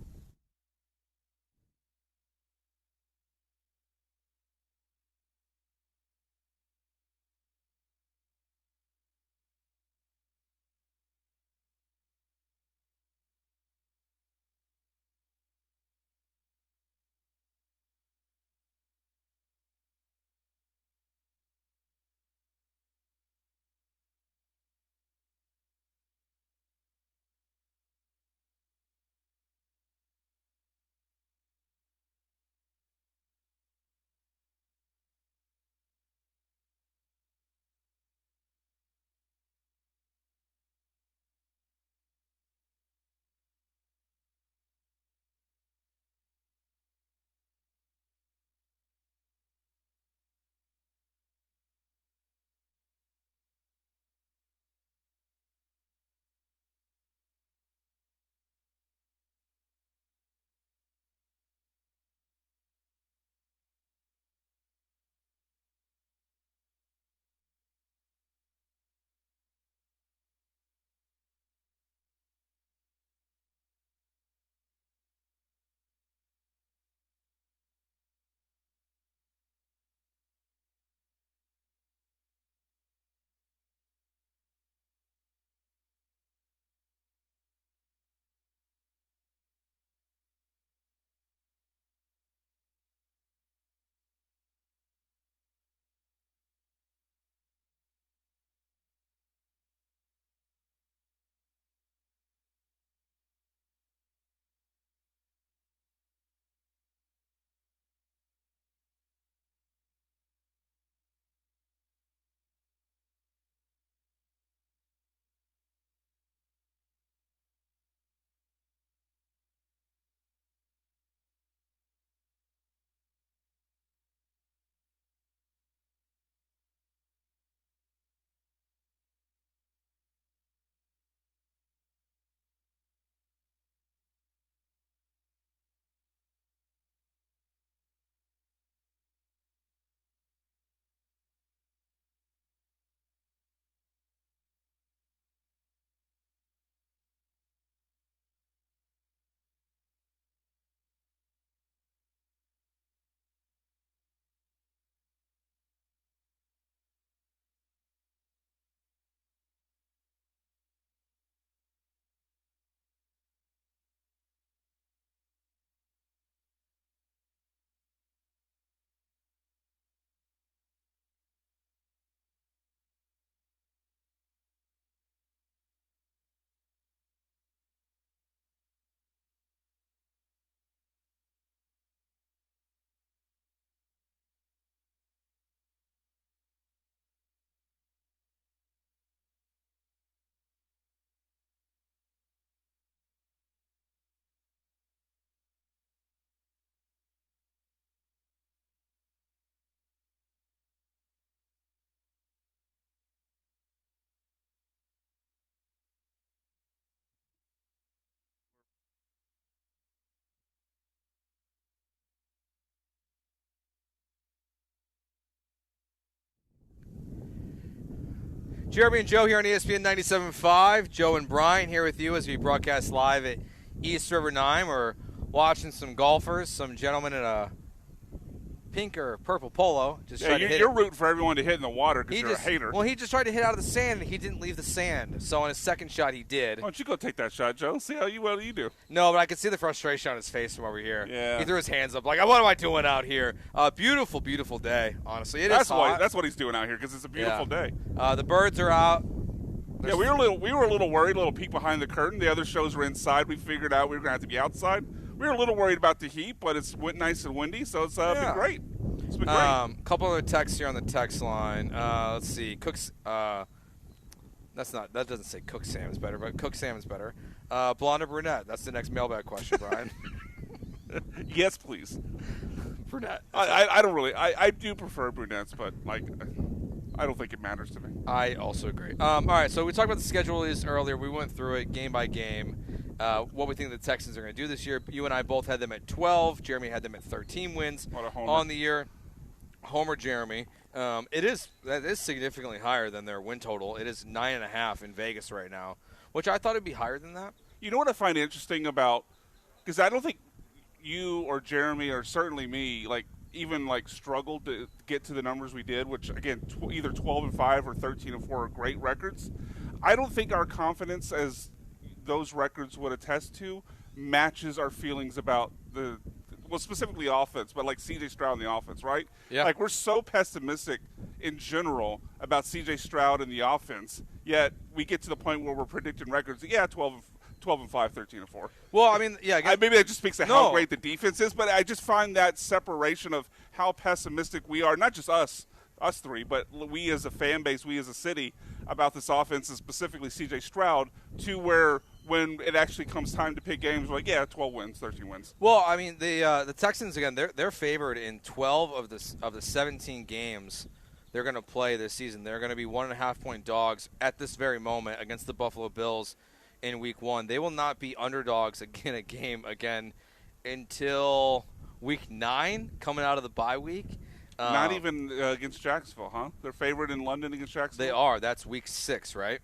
Jeremy and Joe here on ESPN 97.5. Joe and Brian here with you as we broadcast live at East River 9. We're watching some golfers, some gentlemen in a pink or purple polo. You're rooting for everyone to hit in the water because you're a hater. Well, he just tried to hit out of the sand, and he didn't leave the sand. So on his second shot, he did. Why don't you go take that shot, Joe? See what you do. No, but I could see the frustration on his face from over here. Yeah. He threw his hands up like, what am I doing out here? Beautiful, beautiful day, honestly. That's what he's doing out here because it's a beautiful day. The birds are out. Yeah, we were a little worried, a little peek behind the curtain. The other shows were inside. We figured out we were going to have to be outside. We were a little worried about the heat, but it's nice and windy, so it's been great. It's been great. A couple other texts here on the text line. Let's see. Cook's. That doesn't say Cook Sam is better, but Cook Sam is better. Blonde or brunette? That's the next mailbag question, Brian. Yes, please. Brunette. I don't really. I do prefer brunettes, but I don't think it matters to me. I also agree. All right, so we talked about the schedule earlier. We went through it game by game. What we think the Texans are going to do this year. You and I both had them at 12. Jeremy had them at 13 wins on the year. Homer Jeremy. That is significantly higher than their win total. It is 9.5 in Vegas right now, which I thought it'd be higher than that. You know what I find interesting about, because I don't think you or Jeremy or certainly me even struggled to get to the numbers we did, which again either 12-5 or 13-4 are great records. I don't think our confidence, as those records would attest to, matches our feelings about specifically offense, but C.J. Stroud and the offense, right? Yeah. We're so pessimistic in general about C.J. Stroud and the offense, yet we get to the point where we're predicting records. 12-5, 13-4. Well, I mean, yeah. Maybe that just speaks to how great the defense is, but I just find that separation of how pessimistic we are, not just us three, but we as a fan base, we as a city, about this offense, and specifically C.J. Stroud, to where when it actually comes time to pick games, 12 wins, 13 wins. Well, I mean, the Texans, again, they're favored in 12 of the 17 games they're going to play this season. They're going to be 1.5-point dogs at this very moment against the Buffalo Bills in Week 1. They will not be underdogs in a game again until Week 9, coming out of the bye week. Not even against Jacksonville, huh? They're favored in London against Jacksonville? They are. That's Week 6, right?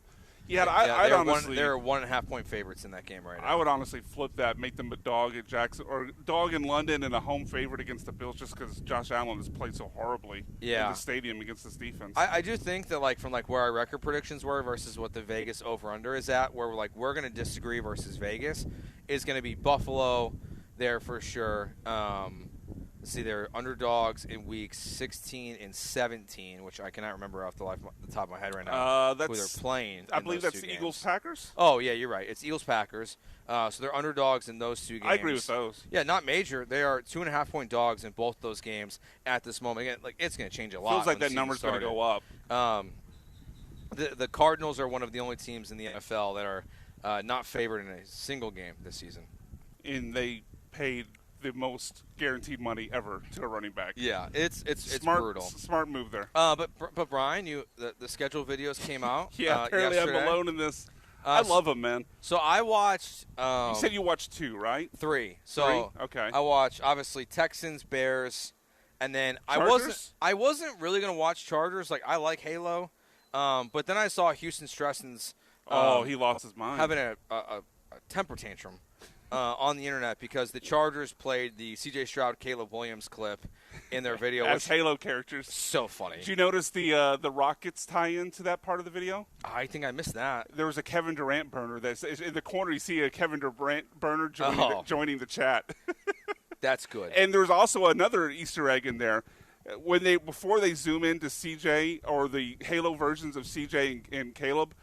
Yeah, they're 1.5-point favorites in that game right now. I would honestly flip that, make them a dog at Jackson or dog in London and a home favorite against the Bills, just because Josh Allen has played so horribly in the stadium against this defense. I do think that from where our record predictions were versus what the Vegas over/under is at, where we're going to disagree versus Vegas, is going to be Buffalo there for sure. Let's see, they're underdogs in weeks 16 and 17, which I cannot remember off the top of my head right now who they're playing. I believe that's the Eagles-Packers? Oh, yeah, you're right. It's Eagles-Packers. So they're underdogs in those two games. I agree with those. Yeah, not major. They are 2.5-point dogs in both those games at this moment. Again, it's going to change a lot. Feels like that number's going to go up. The Cardinals are one of the only teams in the NFL that are not favored in a single game this season. And they paid the most guaranteed money ever to a running back. Yeah, it's smart, brutal. Smart move there. But Brian, the schedule videos came out. Yeah, apparently yesterday. I'm alone in this. I love them, man. So I watched. You said you watched 2, right? 3. So okay. I watched obviously Texans, Bears, and then Chargers? I wasn't really gonna watch Chargers. I like Halo, but then I saw Houston Stresson's. He lost his mind. Having a temper tantrum. On the internet because the Chargers played the C.J. Stroud, Caleb Williams clip in their video. As Halo characters. So funny. Did you notice the Rockets tie-in to that part of the video? I think I missed that. There was a Kevin Durant burner. That's in the corner. You see a Kevin Durant burner joining the chat. That's good. And there's also another Easter egg in there. Before they zoom into CJ or the Halo versions of CJ and Caleb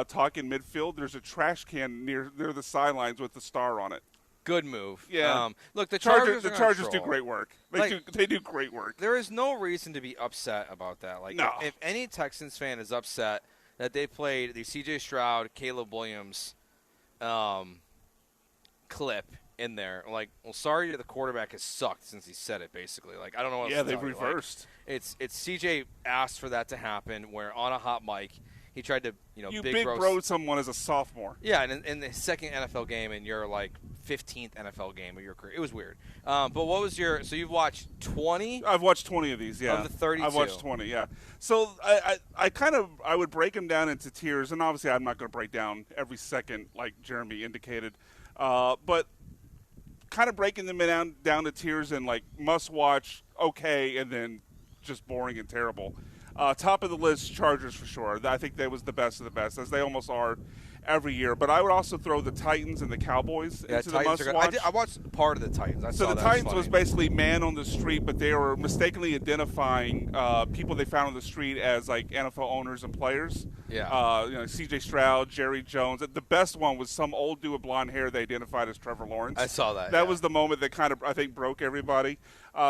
talking midfield, there's a trash can near the sidelines with the star on it. Good move. Yeah. Look, the Chargers do great work. They do great work. There is no reason to be upset about that. No. If any Texans fan is upset that they played the C.J. Stroud, Caleb Williams clip in there, sorry the quarterback has sucked since he said it, basically. I don't know what else to they've tell you. reversed. It's C.J. asked for that to happen where on a hot mic he tried to you big bro someone as a sophomore. Yeah, and in the second NFL game in your 15th NFL game of your career, it was weird. But what was your? So you've watched 20? I've watched 20 of these. Yeah, of the 32. I've watched 20. Yeah. So I would break them down into tiers, and obviously I'm not going to break down every second like Jeremy indicated, but kind of breaking them down to tiers and like must watch, okay, and then just boring and terrible. Top of the list, Chargers for sure. I think that was the best of the best, as they almost are every year. But I would also throw the Titans and the Cowboys into the must-watch. I watched part of the Titans. So the Titans was basically man on the street, but they were mistakenly identifying people they found on the street as like NFL owners and players. Yeah. C.J. Stroud, Jerry Jones. The best one was some old dude with blonde hair they identified as Trevor Lawrence. I saw that. That was the moment that kind of, I think, broke everybody.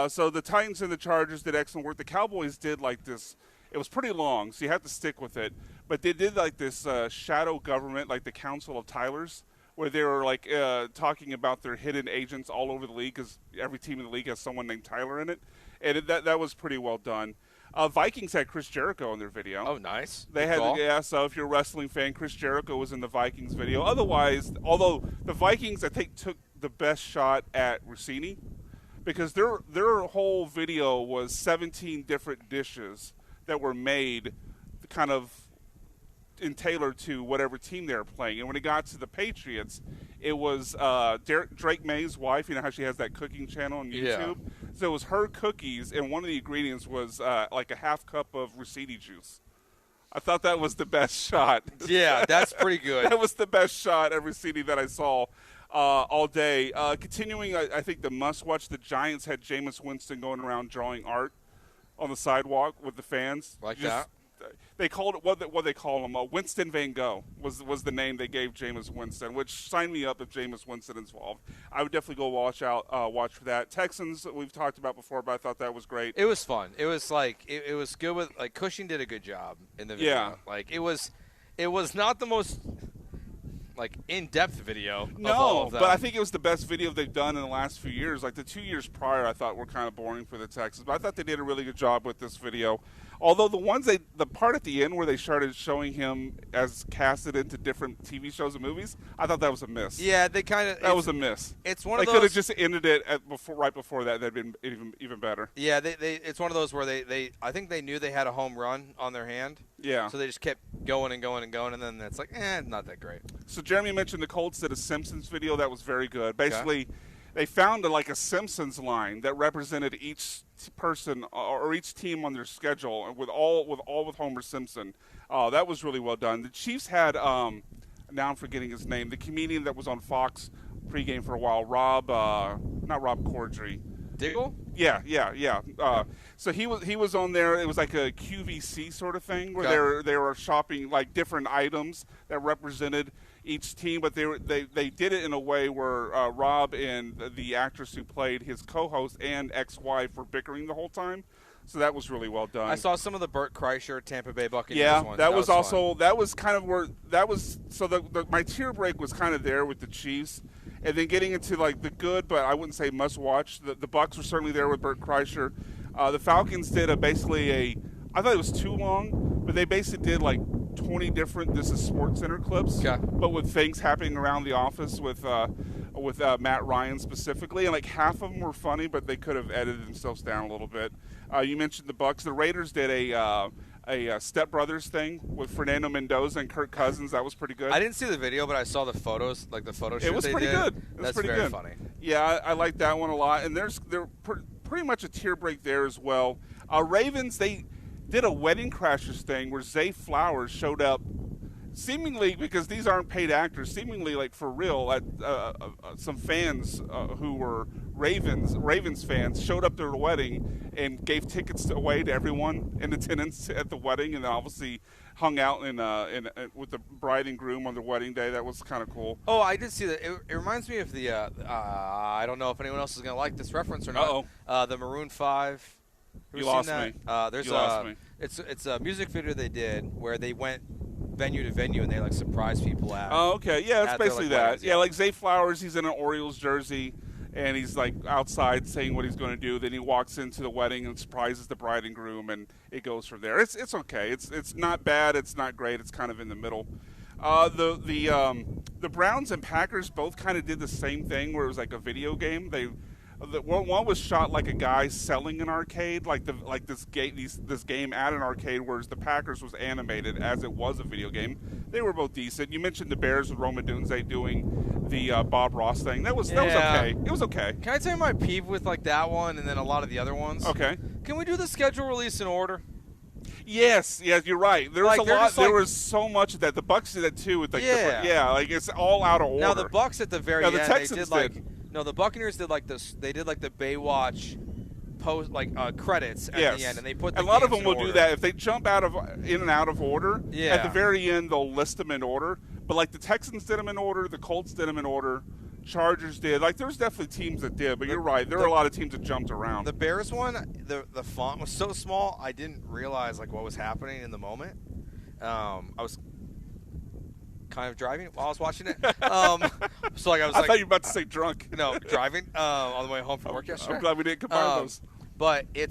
So the Titans and the Chargers did excellent work. The Cowboys did like this. It was pretty long, so you have to stick with it. But they did like this shadow government, like the Council of Tylers, where they were like talking about their hidden agents all over the league, because every team in the league has someone named Tyler in it. And that was pretty well done. Vikings had Chris Jericho in their video. Oh, nice. They had so if you're a wrestling fan, Chris Jericho was in the Vikings video. Otherwise, although the Vikings, I think, took the best shot at Rossini, because their whole video was 17 different dishes that were made kind of tailored to whatever team they were playing. And when it got to the Patriots, it was Drake May's wife. You know how she has that cooking channel on YouTube? Yeah. So it was her cookies, and one of the ingredients was like a half cup of Rossini juice. I thought that was the best shot. Yeah, that's pretty good. That was the best shot at Rossini that I saw all day. Continuing, I think the must-watch, the Giants had Jameis Winston going around drawing art on the sidewalk with the fans. That? They called it what they call him. Winston Van Gogh was the name they gave Jameis Winston, which signed me up if Jameis Winston is involved. I would definitely go watch for that. Texans we've talked about before, but I thought that was great. It was fun. It was like it was good with like Cushing did a good job in the video. Yeah. Like it was not the most like in-depth video. No, of all of them. but I think it was the best video they've done in the last few years. Like the 2 years prior, I thought were kind of boring for the Texans, but I thought they did a really good job with this video. Although the part at the end where they started showing him as casted into different TV shows and movies, I thought that was a miss. Yeah, they kind of that was a miss. It's one of those. They could have just ended it right before that. That'd been even better. Yeah, it's one of those where they I think they knew they had a home run on their hand. Yeah. So they just kept going and going and going, and then it's like, not that great. So Jeremy mentioned the Colts did a Simpsons video that was very good. Basically, they found a Simpsons line that represented each person or each team on their schedule, with Homer Simpson. That was really well done. The Chiefs had now I'm forgetting his name, the comedian that was on Fox pregame for a while, not Rob Corddry. Diggle? Yeah. So he was on there. It was like a QVC sort of thing where they were shopping like different items that represented each team, but they did it in a way where Rob and the actress who played his co-host and ex-wife were bickering the whole time. So that was really well done. I saw some of the Burt Kreischer Tampa Bay Buccaneers ones. That was also that was kind of where that was. So my tier break was kind of there with the Chiefs, and then getting into like the good, but I wouldn't say must watch. The Bucs were certainly there with Burt Kreischer. The Falcons did I thought it was too long, but they basically did like 20 different This Is Sports Center clips, but with things happening around the office with Matt Ryan specifically, and like half of them were funny, but they could have edited themselves down a little bit. You mentioned the Bucs. The Raiders did a Step Brothers thing with Fernando Mendoza and Kirk Cousins. That was pretty good. I didn't see the video, but I saw the photos, like the photo shoot. It was pretty good. It was That's pretty very good. funny. Yeah, I like that one a lot. And they're pretty much a tier break there as well. Ravens, they did a Wedding Crashers thing where Zay Flowers showed up, seemingly because these aren't paid actors, seemingly like for real. At some fans who were Ravens fans showed up to their wedding and gave tickets away to everyone in attendance at the wedding, and then obviously hung out with the bride and groom on their wedding day. That was kind of cool. Oh, I did see that. It reminds me of the. I don't know if anyone else is going to like this reference or not. The Maroon 5. You lost me. You lost me. It's a music video they did where they went venue to venue and they like surprised people at. Oh, okay. Yeah, it's basically that. Weddings, yeah, like Zay Flowers, he's in an Orioles jersey. and he's like outside saying what he's going to do. Then he walks into the wedding and surprises the bride and groom, and it goes from there. It's okay. It's not bad. It's not great. It's kind of in the middle. The Browns and Packers both kind of did the same thing, where it was like a video game. One was shot like a guy selling an arcade, this game at an arcade, whereas the Packers was animated as it was a video game. They were both decent. You mentioned the Bears with Roma Dunze doing the Bob Ross thing. That was okay. It was okay. Can I tell you my peeve with like that one and then a lot of the other ones? Okay. Can we do the schedule release in order? Yes, you're right. There was Like, a lot. There like- was so much of that. The Bucks did that too. With like Yeah. like it's all out of order. Now the Bucks at the very Now, the end, Texans they did like no, the Buccaneers did like this. They did like the Baywatch post credits at the end, and they put the a lot of games them will in do order. that if they jump in and out of order. Yeah. At the very end, they'll list them in order. But like the Texans did them in order, the Colts did them in order, Chargers did. Like there's definitely teams that did, but you're right. There are a lot of teams that jumped around. The Bears one, the font was so small, I didn't realize like what was happening in the moment. I was kind of driving while I was watching it. So like I thought you were about to say drunk. No, driving on the way home from work yesterday. I'm glad we didn't combine those. But it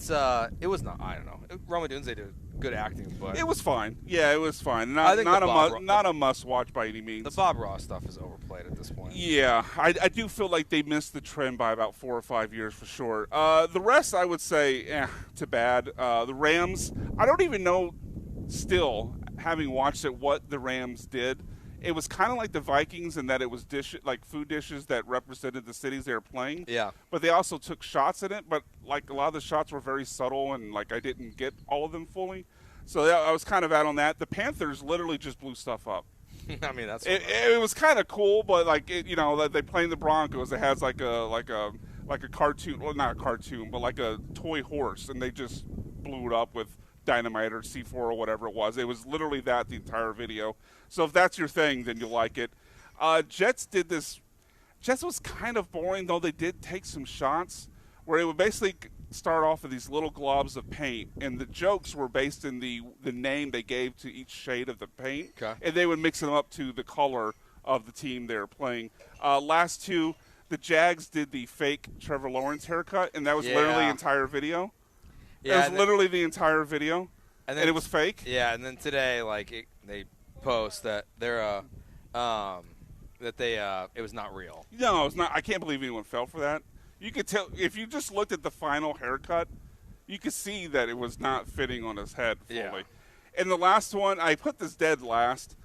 was not. I don't know. Roma Dunze did good acting, but It was fine. Yeah, it was fine. I think Not a must watch by any means. the Bob Ross stuff is overplayed at this point. Yeah, I do feel like they missed the trend by about 4 or 5 years for sure. The rest, I would say, to bad. The Rams, I don't even know, still, having watched it, what the Rams did. It was kind of like the Vikings in that it was food dishes that represented the cities they were playing. Yeah. But they also took shots in it, but like a lot of the shots were very subtle and like I didn't get all of them fully. So yeah, I was kind of out on that. The Panthers literally just blew stuff up. I mean, that's It was kind of cool, but like they playing the Broncos. It has like a cartoon, well not a cartoon, but like a toy horse, and they just blew it up with dynamite or C4 or whatever it was. It was literally that the entire video. So if that's your thing, then you'll like it. Jets did this. Jets was kind of boring, though they did take some shots where it would basically start off with these little globs of paint, and the jokes were based in the name they gave to each shade of the paint, and they would mix them up to the color of the team they were playing. Last two, the Jags did the fake Trevor Lawrence haircut, and that was literally the entire video. Yeah, it was literally the entire video, and it was fake. Yeah, and then today, they post that they're it was not real. No, it's not. I can't believe anyone fell for that. You could tell if you just looked at the final haircut, you could see that it was not fitting on his head fully. Yeah. And the last one, I put this dead last,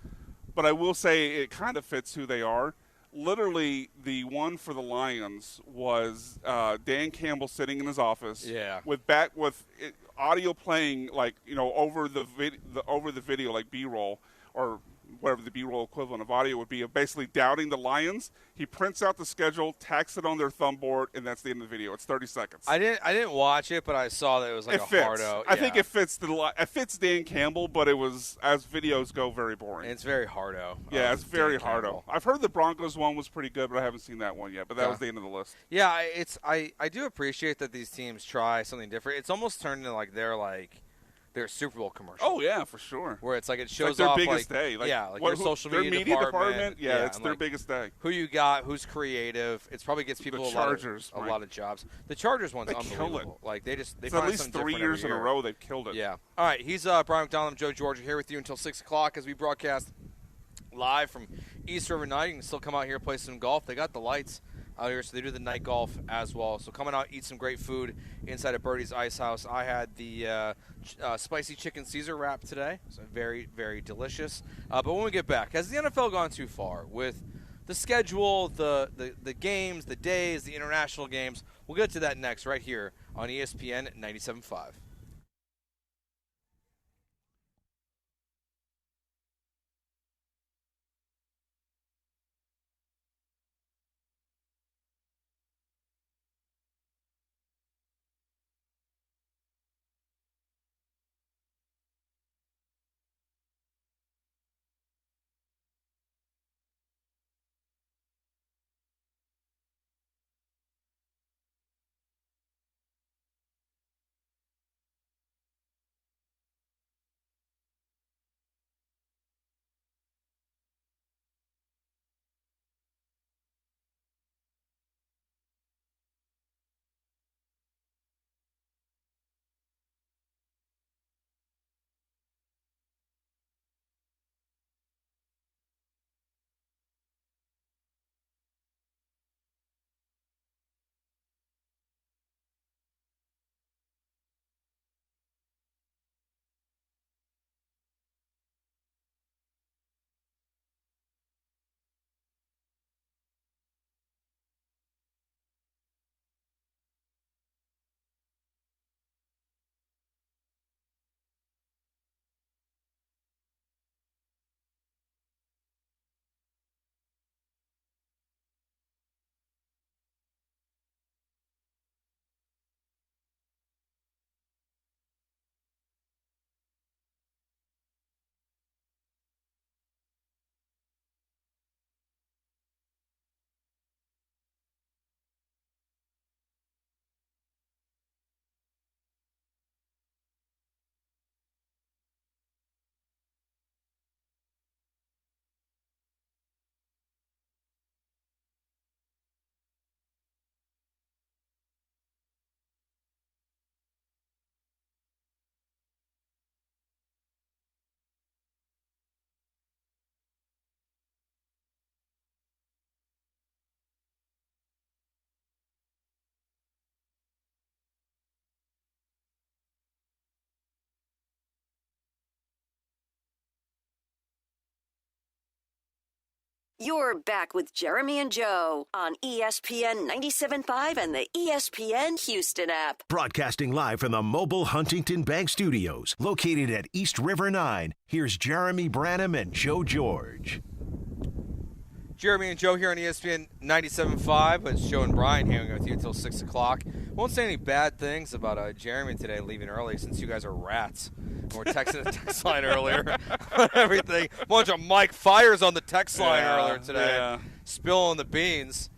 but I will say it kind of fits who they are. Literally, the one for the Lions was Dan Campbell sitting in his office, with audio playing over the video, like B-roll or whatever the B-roll equivalent of audio would be, of basically doubting the Lions. He prints out the schedule, tacks it on their thumb board, and that's the end of the video. It's 30 seconds. I didn't watch it, but I saw that it was like It fits. hardo. I think it fits it fits Dan Campbell, but it was, as videos go, very boring. It's very hardo. Yeah, it's very Dan hardo. Campbell. I've heard the Broncos one was pretty good, but I haven't seen that one yet. But that Yeah. was the end of the list. Yeah, I do appreciate that these teams try something different. It's almost turned into their Super Bowl commercial. Oh yeah, for sure. Where it's like it It's shows their off biggest day. your social their media, department. Yeah, it's and, their biggest day. Who you got? Who's creative? It probably gets people The a Chargers, lot of jobs. The Chargers one's They kill unbelievable. Like they It's find at least something 3 different years in every a year. row they've killed it. Yeah. All right. He's Brian McDonald. I'm Joe Georgia here with you until 6 o'clock as we broadcast live from East River Night. You can still come out here and play some golf. They got the lights out here, so they do the night golf as well. So coming out, eat some great food inside of Birdie's Ice House. I had the spicy chicken Caesar wrap today. So very, very delicious. But when we get back, has the NFL gone too far with the schedule, the games, the days, the international games? We'll get to that next right here on ESPN 97.5. You're back with Jeremy and Joe on ESPN 97.5 and the ESPN Houston app. Broadcasting live from the mobile Huntington Bank Studios, located at East River 9. Here's Jeremy Branham and Joe George. Jeremy and Joe here on ESPN 97.5. It's Joe and Brian hanging with you until 6 o'clock. Won't say any bad things about Jeremy today leaving early since you guys are rats. We're texting the text line earlier. Everything. Bunch of Mike Fires on the text line earlier today. Spilling the beans.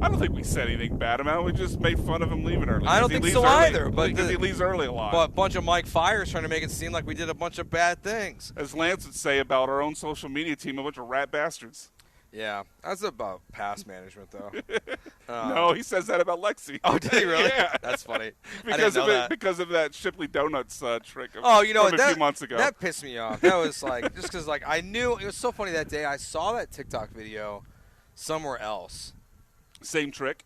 I don't think we said anything bad about him. We just made fun of him leaving early. I don't think so early, either. Because he leaves early a lot. But a bunch of Mike Fires trying to make it seem like we did a bunch of bad things. As Lance would say about our own social media team, a bunch of rat bastards. Yeah, that's about pass management, though. No, he says that about Lexi. Oh, did he really? Yeah. That's funny. Because of that Shipley Donuts trick from a few months ago. That pissed me off. That was like, just because I knew, it was so funny that day. I saw that TikTok video somewhere else. Same trick?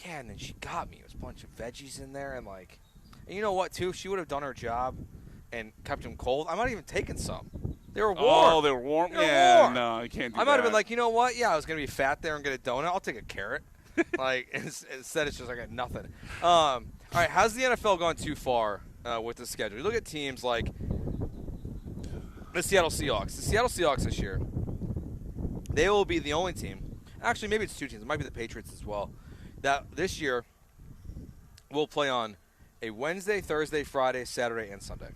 Yeah, and then she got me. It was a bunch of veggies in there, and and you know what, too? If she would have done her job and kept them cold, I might have even taken some. They were warm. Oh, they were warm? Warm. No, you can't do that. I might have been like, you know what? Yeah, I was going to be fat there and get a donut. I'll take a carrot. Instead, it's just I got nothing. All right, how's the NFL gone too far with the schedule? You look at teams like the Seattle Seahawks. The Seattle Seahawks this year, they will be the only team. Actually, maybe it's two teams. It might be the Patriots as well. That this year will play on a Wednesday, Thursday, Friday, Saturday, and Sunday.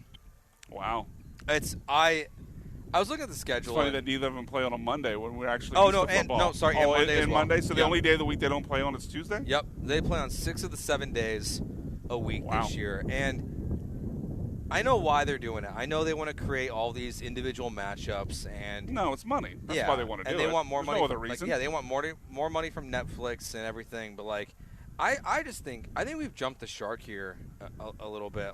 Wow. I was looking at the schedule. It's funny that neither of them play on a Monday when we're actually and Monday as well. Monday, so the only day of the week they don't play on is Tuesday? Yep. They play on 6 of the 7 days a week this year. And I know why they're doing it. I know they want to create all these individual matchups. And no, it's money. That's why they want to do it. And they want more money. No other reason. They want more money from Netflix and everything. But, I just think we've jumped the shark here a little bit.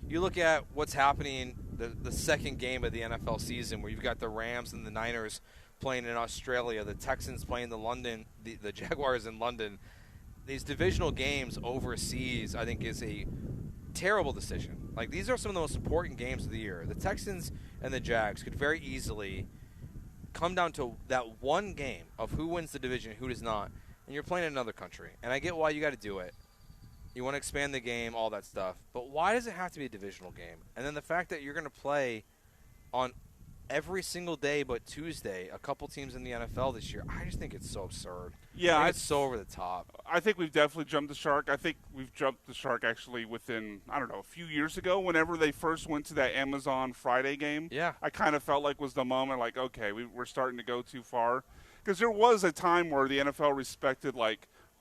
You look at what's happening the second game of the NFL season, where you've got the Rams and the Niners playing in Australia, the Texans playing the Jaguars in London. These divisional games overseas, I think, is a terrible decision. These are some of the most important games of the year. The Texans and the Jags could very easily come down to that one game of who wins the division and who does not, and you're playing in another country. And I get why you got to do it. You want to expand the game, all that stuff. But why does it have to be a divisional game? And then the fact that you're going to play on every single day but Tuesday, a couple teams in the NFL this year, I just think it's so absurd. Yeah, it's so over the top. I think we've definitely jumped the shark. I think we've jumped the shark actually within, a few years ago, whenever they first went to that Amazon Friday game. Yeah. I kind of felt like was the moment, okay, we're starting to go too far. Because there was a time where the NFL respected,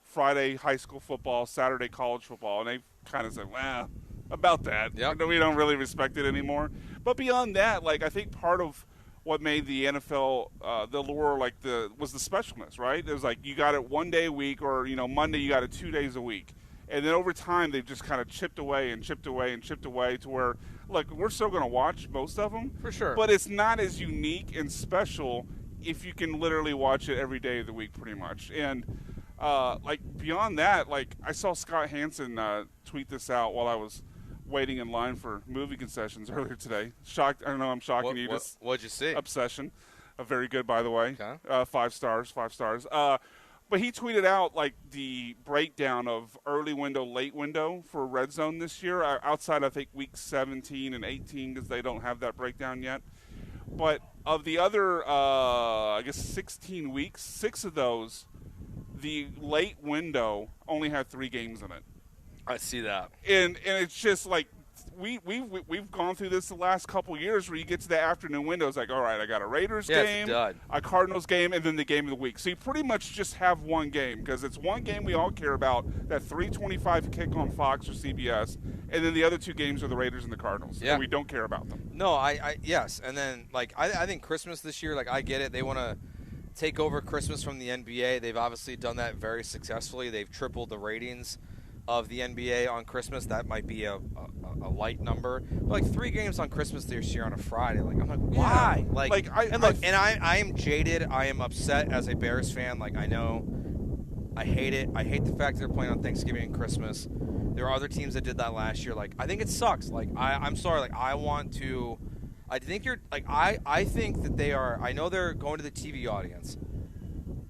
Friday high school football, Saturday college football, and they kind of said, well, about that. Yep. We don't really respect it anymore. But beyond that, I think part of what made the NFL the lure was the specialness, right? It was you got it one day a week, or Monday you got it 2 days a week, and then over time they've just kind of chipped away and chipped away and chipped away to where we're still going to watch most of them for sure, but it's not as unique and special if you can literally watch it every day of the week, pretty much. And beyond that, I saw Scott Hansen tweet this out while I was waiting in line for movie concessions earlier today. Shocked. I don't know. I'm shocking you. What'd you see? Obsession. Very good, by the way. Okay. 5 stars. 5 stars. But he tweeted out the breakdown of early window, late window for Red Zone this year. Outside, I think week 17 and 18, because they don't have that breakdown yet. But of the other, 16 weeks, 6 of those, the late window only had 3 games in it. I see that, and it's just we've gone through this the last couple years where you get to the afternoon window. It's all right, I got a Raiders game, a Cardinals game, and then the game of the week. So you pretty much just have one game, because it's one game we all care about, that 3:25 kick on Fox or CBS, and then the other 2 games are the Raiders and the Cardinals. Yeah. And we don't care about them. No, yes, and then I think Christmas this year, I get it. They want to take over Christmas from the NBA. They've obviously done that very successfully. They've tripled the ratings of the NBA on Christmas. That might be a light number, but 3 games on Christmas this year on a Friday. I'm why? I am jaded. I am upset as a Bears fan. I know, I hate it. I hate the fact they're playing on Thanksgiving and Christmas. There are other teams that did that last year. I think it sucks. I'm sorry. I want to I think you're like I think that they are. I know they're going to the TV audience,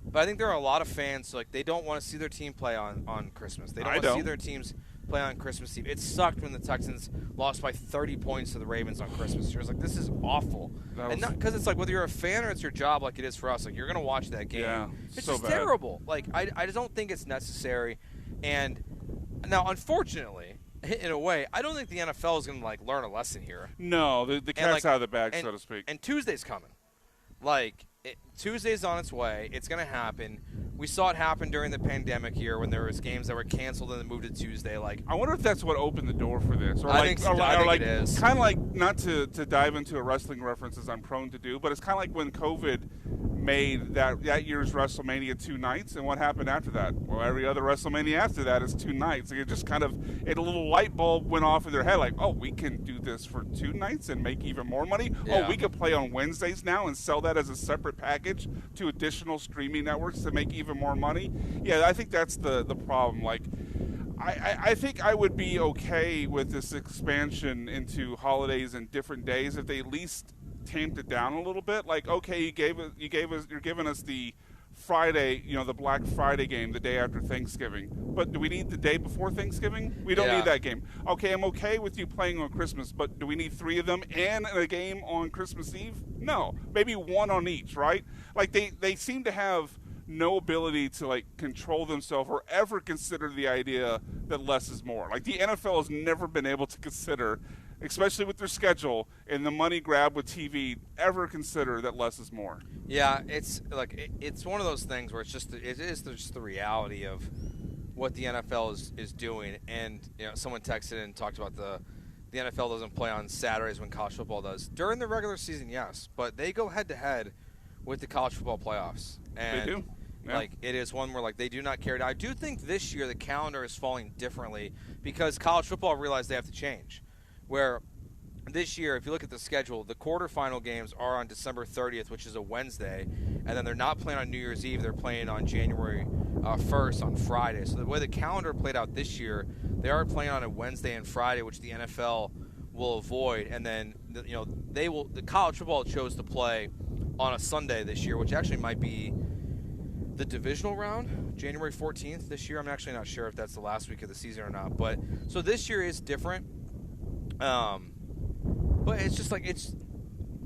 but I think there are a lot of fans like they don't want to see their team play on Christmas. They don't want to see their teams play on Christmas Eve. It sucked when the Texans lost by 30 points to the Ravens on Christmas. It was like, this is awful. And not because it's like whether you're a fan or it's your job like it is for us. Like, you're going to watch that game. Yeah, it's so just bad. terrible. Like, I just don't think it's necessary. And now, unfortunately, in a way, I don't think the NFL is going to, like, learn a lesson here. No, the cat's out of the bag, so to speak. And Tuesday's coming. Like, Tuesday's on its way. It's going to happen. We saw it happen during the pandemic here when there was games that were canceled and then moved to Tuesday. Like, I wonder if that's what opened the door for this. Or I think it is. Kind of like, not to dive into a wrestling reference as I'm prone to do, but it's kind of like when COVID made that year's WrestleMania 2 nights, and what happened after that? Well, every other WrestleMania after that is 2 nights. Like, it just kind of, a little light bulb went off in their head, like, oh, we can do this for 2 nights and make even more money? Yeah. Oh, we can play on Wednesdays now and sell that as a separate package to additional streaming networks to make even more money? Yeah, I think that's the problem. Like, I think I would be okay with this expansion into holidays and different days if they at least tamped it down a little bit. Like, okay, you're giving us the Friday, the Black Friday game the day after Thanksgiving. But do we need the day before Thanksgiving? We don't need that game. Okay, I'm okay with you playing on Christmas, but do we need 3 of them and a game on Christmas Eve? No, maybe 1 on each, right? Like, they seem to have no ability to, like, control themselves or ever consider the idea that less is more. Like, the NFL has never been able to consider, especially with their schedule and the money grab with TV, ever consider that less is more. Yeah, it's like it's one of those things where it is just the reality of what the NFL is doing. And someone texted and talked about the NFL doesn't play on Saturdays when college football does. During the regular season, yes, but they go head to head with the college football playoffs. And they do. Yeah. Like, it is one where, like, they do not care. Now, I do think this year the calendar is falling differently because college football realized they have to change. Where this year, if you look at the schedule, the quarterfinal games are on December 30th, which is a Wednesday, and then they're not playing on New Year's Eve. They're playing on January 1st on Friday. So the way the calendar played out this year, they are playing on a Wednesday and Friday, which the NFL will avoid. And then, the college football chose to play on a Sunday this year, which actually might be the divisional round, January 14th this year. I'm actually not sure if that's the last week of the season or not. But so this year is different. But it's just like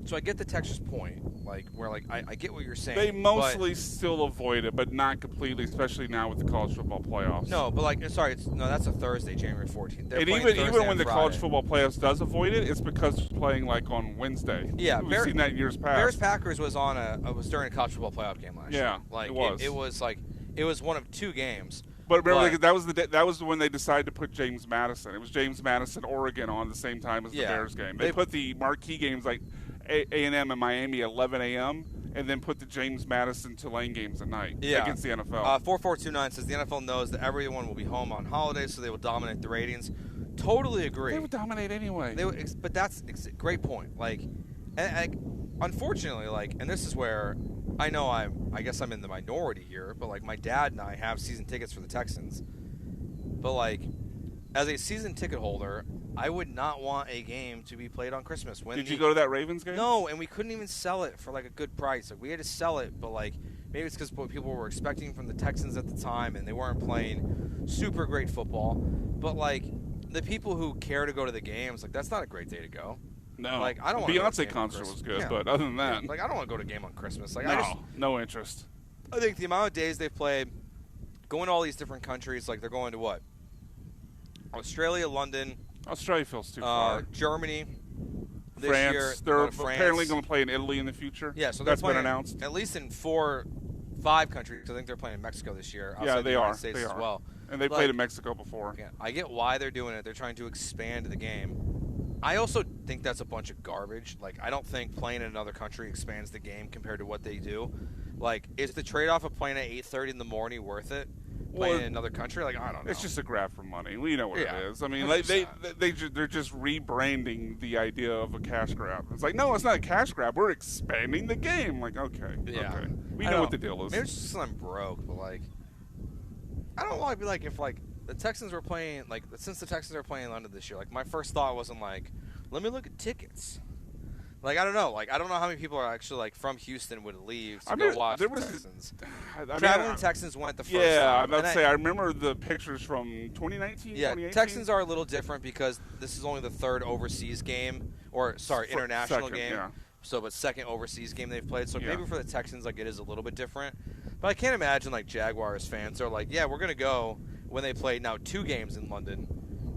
so I get the Texas point, like where like I get what you're saying. They mostly still avoid it, but not completely, especially now with the college football playoffs. No, but like that's a Thursday, January 14th. And even when the college football playoffs does avoid it, it's because it's playing like on Wednesday. Yeah, we've seen that in years past. Bears Packers was was during a college football playoff game last year. Yeah, like it was. It was one of 2 games. But remember, that was when they decided to put James Madison. It was James Madison, Oregon, on the same time as the Bears game. They put the marquee games like A&M and Miami at 11 a.m. and then put the James Madison Tulane games at night against the NFL. 4429 says the NFL knows that everyone will be home on holidays, so they will dominate the ratings. Totally agree. They would dominate anyway. But that's a great point. Like, unfortunately, like, and this is where I know I guess I'm in the minority here, but like my dad and I have season tickets for the Texans. But like, as a season ticket holder, I would not want a game to be played on Christmas. Did you go to that Ravens game? No, and we couldn't even sell it for like a good price. Like, we had to sell it, but like maybe it's because what people were expecting from the Texans at the time, and they weren't playing super great football. But like the people who care to go to the games, like that's not a great day to go. No, like I don't. Beyonce concert was good, but other than that, like I don't want to go to a game on Christmas. Like no interest. I think the amount of days they've played, going to all these different countries, like they're going to what? Australia, London. Australia feels too far. Germany. This France. year, They're apparently going to play in Italy in the future. Yeah, so that's been announced. At least in 4-5 countries. I think they're playing in Mexico this year. Yeah, they the United are. States They as are. well. And they played in Mexico before. Yeah, I get why they're doing it. They're trying to expand the game. I also think that's a bunch of garbage. Like, I don't think playing in another country expands the game compared to what they do. Like, is the trade-off of playing at 8:30 in the morning worth it? Playing in another country? Like, I don't know. It's just a grab for money. We know what it is. I mean, they're just rebranding the idea of a cash grab. It's like, no, it's not a cash grab. We're expanding the game. Like, okay. We know what the deal is. Maybe it's just I'm broke, but like, I don't want to be like if like the Texans were playing since the Texans are playing in London this year. Like, my first thought wasn't like, let me look at tickets. Like, I don't know. Like, I don't know how many people are actually, like, from Houston would leave to go watch the Texans. Traveling Texans went the first time. Yeah, I'm about to say, I remember the pictures from 2019, Yeah, 2018. Texans are a little different because this is only the third overseas game, international second, game. yeah. So, but second overseas game they've played. So maybe for the Texans, like, it is a little bit different. But I can't imagine, like, Jaguars fans are like, yeah, we're going to go when they play now 2 games in London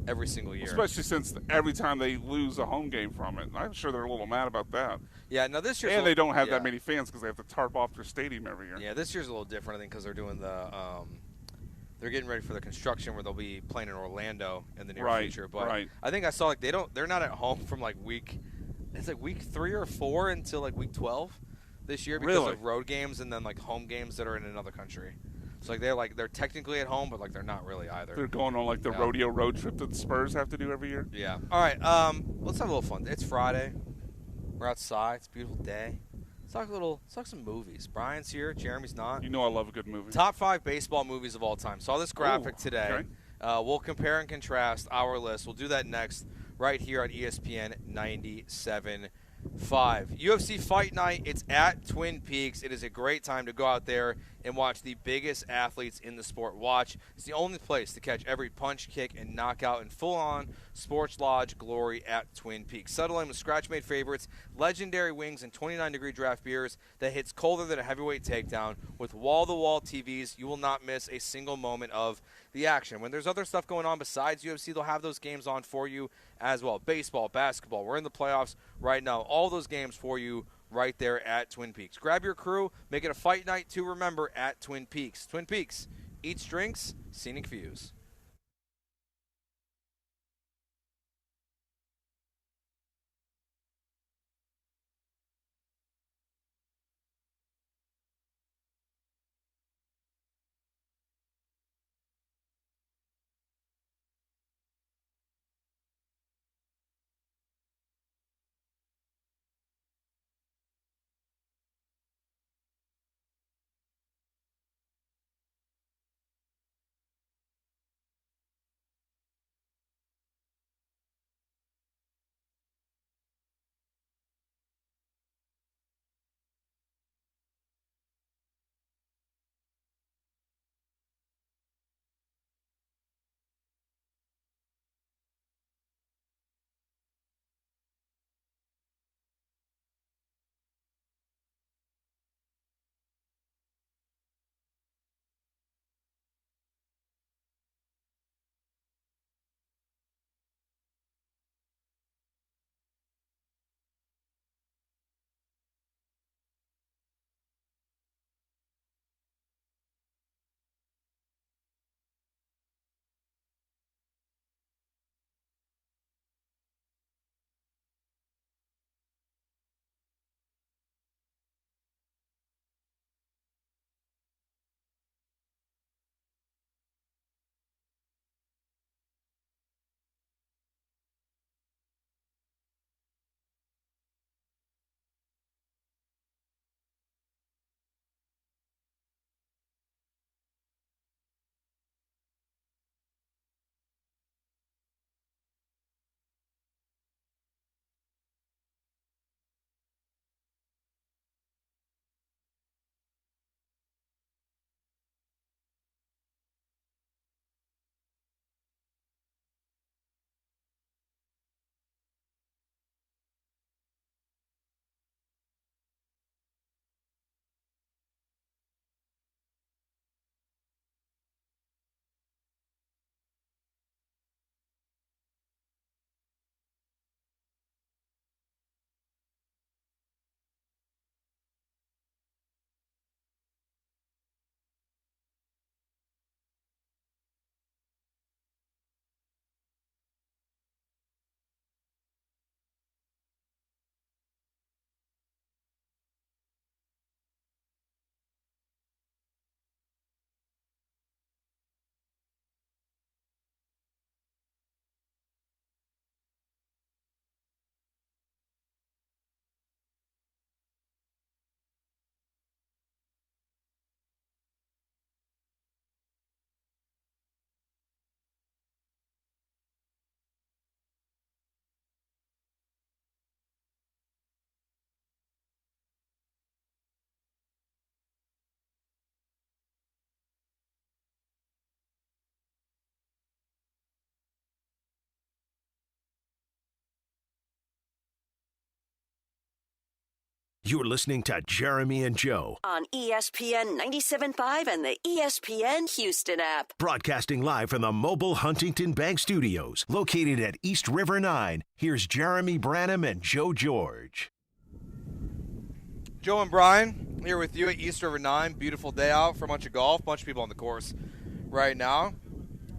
every single year. Especially since every time they lose a home game from it. I'm sure they're a little mad about that. Yeah, now this year. And they don't have that many fans because they have to tarp off their stadium every year. Yeah, this year's a little different, I think, because they're doing they're getting ready for the construction where they'll be playing in Orlando in the near future. But I think I saw, like, they're not at home from, like, week 3 or 4 until, like, week 12 this year because of road games and then, like, home games that are in another country. So, like, they're technically at home, but, like, they're not really either. They're going on, like, the rodeo road trip that the Spurs have to do every year. Yeah. All right. Let's have a little fun. It's Friday. We're outside. It's a beautiful day. Let's talk some movies. Brian's here. Jeremy's not. You know I love a good movie. Top 5 baseball movies of all time. Saw this graphic today. Okay. We'll compare and contrast our list. We'll do that next right here on ESPN 97.5. UFC Fight Night. It's at Twin Peaks. It is a great time to go out there and watch the biggest athletes in the sport. It's the only place to catch every punch, kick, and knockout in full-on Sports Lodge glory at Twin Peaks. Settle in with scratch-made favorites, legendary wings, and 29-degree draft beers that hits colder than a heavyweight takedown. With wall-to-wall TVs, you will not miss a single moment of the action. When there's other stuff going on besides UFC, they'll have those games on for you as well. Baseball, basketball, we're in the playoffs right now. All those games for you right there at Twin Peaks. Grab your crew, make it a fight night to remember at Twin Peaks. Twin Peaks, eats drinks, scenic views. You're listening to Jeremy and Joe. On ESPN 97.5 and the ESPN Houston app. Broadcasting live from the mobile Huntington Bank Studios, located at East River 9. Here's Jeremy Branham and Joe George. Joe and Brian here with you at East River 9. Beautiful day out for a bunch of golf. Bunch of people on the course right now.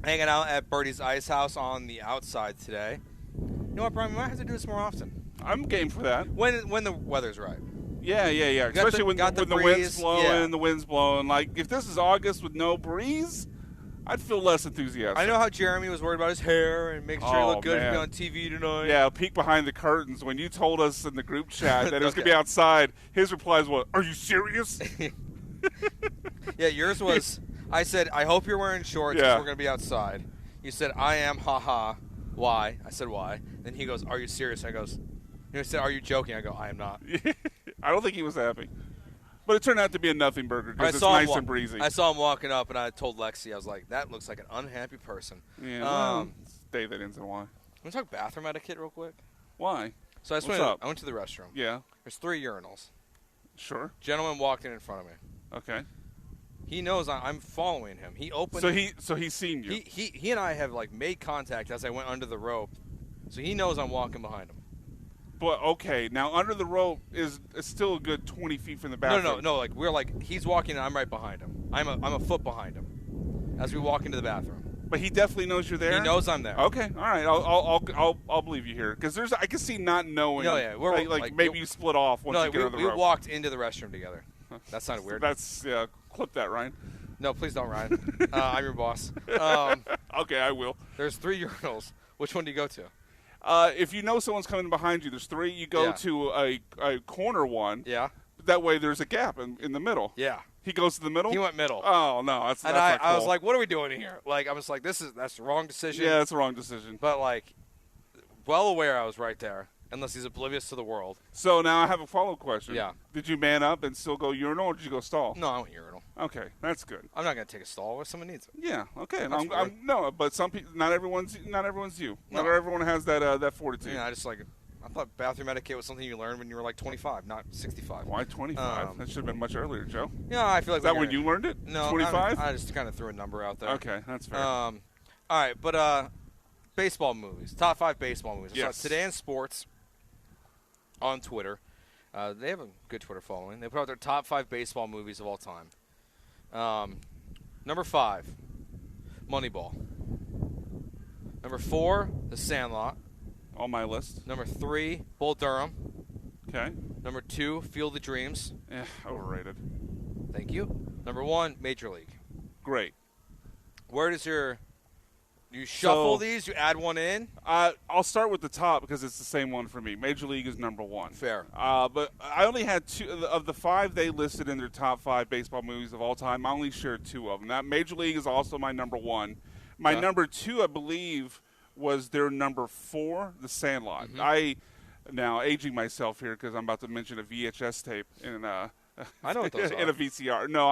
Hanging out at Birdie's Ice House on the outside today. You know what, Brian? We might have to do this more often. I'm game for that. When the weather's right. Yeah. Especially when the wind's blowing, the wind's blowing. Like, if this is August with no breeze, I'd feel less enthusiastic. I know how Jeremy was worried about his hair and making sure he looked good to be on TV tonight. Yeah, peek behind the curtains. When you told us in the group chat that it was going to be outside, his replies was, "Are you serious?" Yeah, yours was, I said, "I hope you're wearing shorts because we're going to be outside." You said, "I am, haha. Why?" I said, "Why?" Then he goes, "Are you serious?" I goes, he said, "Are you joking?" I go, "I am not." I don't think he was happy. But it turned out to be a nothing burger because it's nice and breezy. I saw him walking up, and I told Lexi, I was like, that looks like an unhappy person. Yeah, well, it's day that ends in Y. Can we talk bathroom etiquette real quick? Why? So I went to the restroom. Yeah. There's 3 urinals. Sure. Gentleman walked in front of me. Okay. He knows I'm following him. He opened. So he's seen you. He and I have made contact as I went under the rope, so he knows I'm walking behind him. But okay, now under the rope is still a good 20 feet from the bathroom. No. We're he's walking and I'm right behind him. I'm a foot behind him as we walk into the bathroom. But he definitely knows you're there. He knows I'm there. Okay, all right. I'll believe you here because I can see not knowing. No, yeah, we're maybe you split off once you get under the rope. We walked into the restroom together. That sounded weird. Clip that, Ryan. No, please don't, Ryan. I'm your boss. Okay, I will. There's 3 urinals. Which one do you go to? If you know someone's coming behind you, there's 3. You go to a corner one. Yeah. That way there's a gap in the middle. Yeah. He goes to the middle? He went middle. Oh, no. That's and not cool. I was like, what are we doing here? I was like, that's the wrong decision. Yeah, that's the wrong decision. But, well aware I was right there, unless he's oblivious to the world. So now I have a follow-up question. Yeah. Did you man up and still go urinal, or did you go stall? No, I went urinal. Okay, that's good. I'm not going to take a stall if someone needs it. Yeah, okay. No, but some people, not everyone's you. No. Not everyone has that fortitude. Yeah, I thought bathroom etiquette was something you learned when you were 25, not 65. Why 25? That should have been much earlier, Joe. Yeah, I feel like is that when you learned it? No, 25. I just kind of threw a number out there. Okay, that's fair. All right, but baseball movies, top 5 baseball movies. Yes. So today in sports on Twitter, they have a good Twitter following. They put out their top 5 baseball movies of all time. Number 5, Moneyball. Number 4, The Sandlot. On my list. Number 3, Bull Durham. Okay. Number 2, Field of Dreams. Overrated. Thank you. Number 1, Major League. Great. Where does you shuffle these? You add one in? I'll start with the top because it's the same one for me. Major League is number 1. Fair. But I only had 2 of the 5 they listed in their top 5 baseball movies of all time. I only shared 2 of them. That Major League is also my number 1. My number 2, I believe, was their number 4, The Sandlot. Mm-hmm. Now aging myself here because I'm about to mention a VHS tape in I know what those in are. a VCR. No,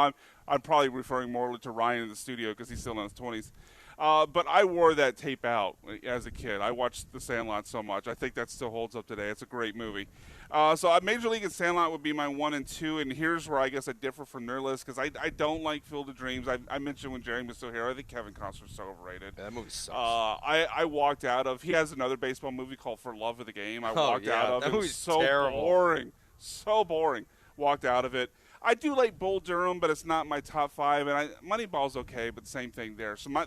I'm probably referring more to Ryan in the studio because he's still in his 20s. But I wore that tape out as a kid. I watched The Sandlot so much. I think that still holds up today. It's a great movie. So Major League and Sandlot would be my 1 and 2, and here's where I guess I differ from their list because I don't like Field of Dreams. I mentioned when Jeremy was still here, I think Kevin Costner's so overrated. Yeah, that movie sucks. I walked out of – he has another baseball movie called For Love of the Game. I walked out of it. That movie's so terrible. boring. So boring. Walked out of it. I do like Bull Durham, but it's not my top 5. And Moneyball's okay, but same thing there. So my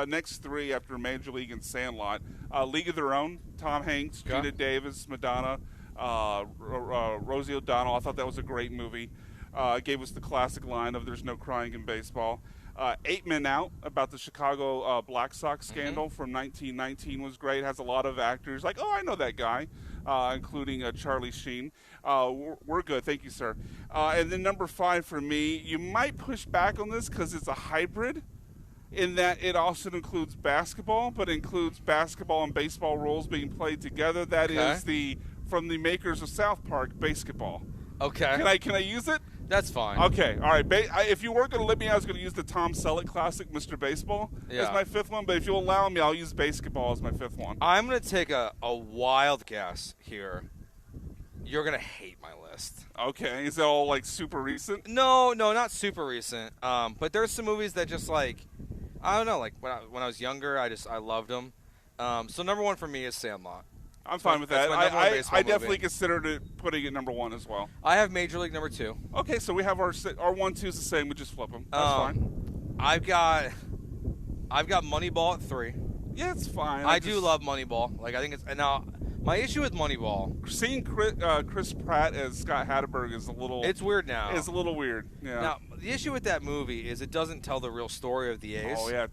next 3 after Major League and Sandlot, League of Their Own, Tom Hanks, Gina Davis, Madonna, Rosie O'Donnell. I thought that was a great movie. Gave us the classic line of "There's no crying in baseball." 8 Men Out, about the Chicago Black Sox scandal from 1919 was great. Has a lot of actors like, I know that guy, including Charlie Sheen. We're good. Thank you, sir. And then number 5 for me, you might push back on this because it's a hybrid in that it also includes basketball, but includes basketball and baseball rules being played together. That is from the makers of South Park, Basketball. Okay. Can I use it? That's fine. Okay, all right. If you weren't going to let me, I was going to use the Tom Selleck classic, Mr. Baseball, as my 5th one. But if you'll allow me, I'll use Basketball as my 5th one. I'm going to take a wild guess here. You're gonna hate my list. Okay, is it all like super recent? No, not super recent. But there's some movies that just like, I don't know. Like when I was younger, I loved them. So number one for me is Sandlot. I'm fine with that. I definitely considered it putting it number one as well. I have Major League number 2. Okay, so we have our 1-2 is the same. We just flip them. That's fine. I've got Moneyball at 3. Yeah, it's fine. I do love Moneyball. Like I think it's now. My issue with Moneyball, seeing Chris Pratt as Scott Hatterberg is a little. It's weird now. It's a little weird. Yeah. Now the issue with that movie is it doesn't tell the real story of the A's. Oh yeah,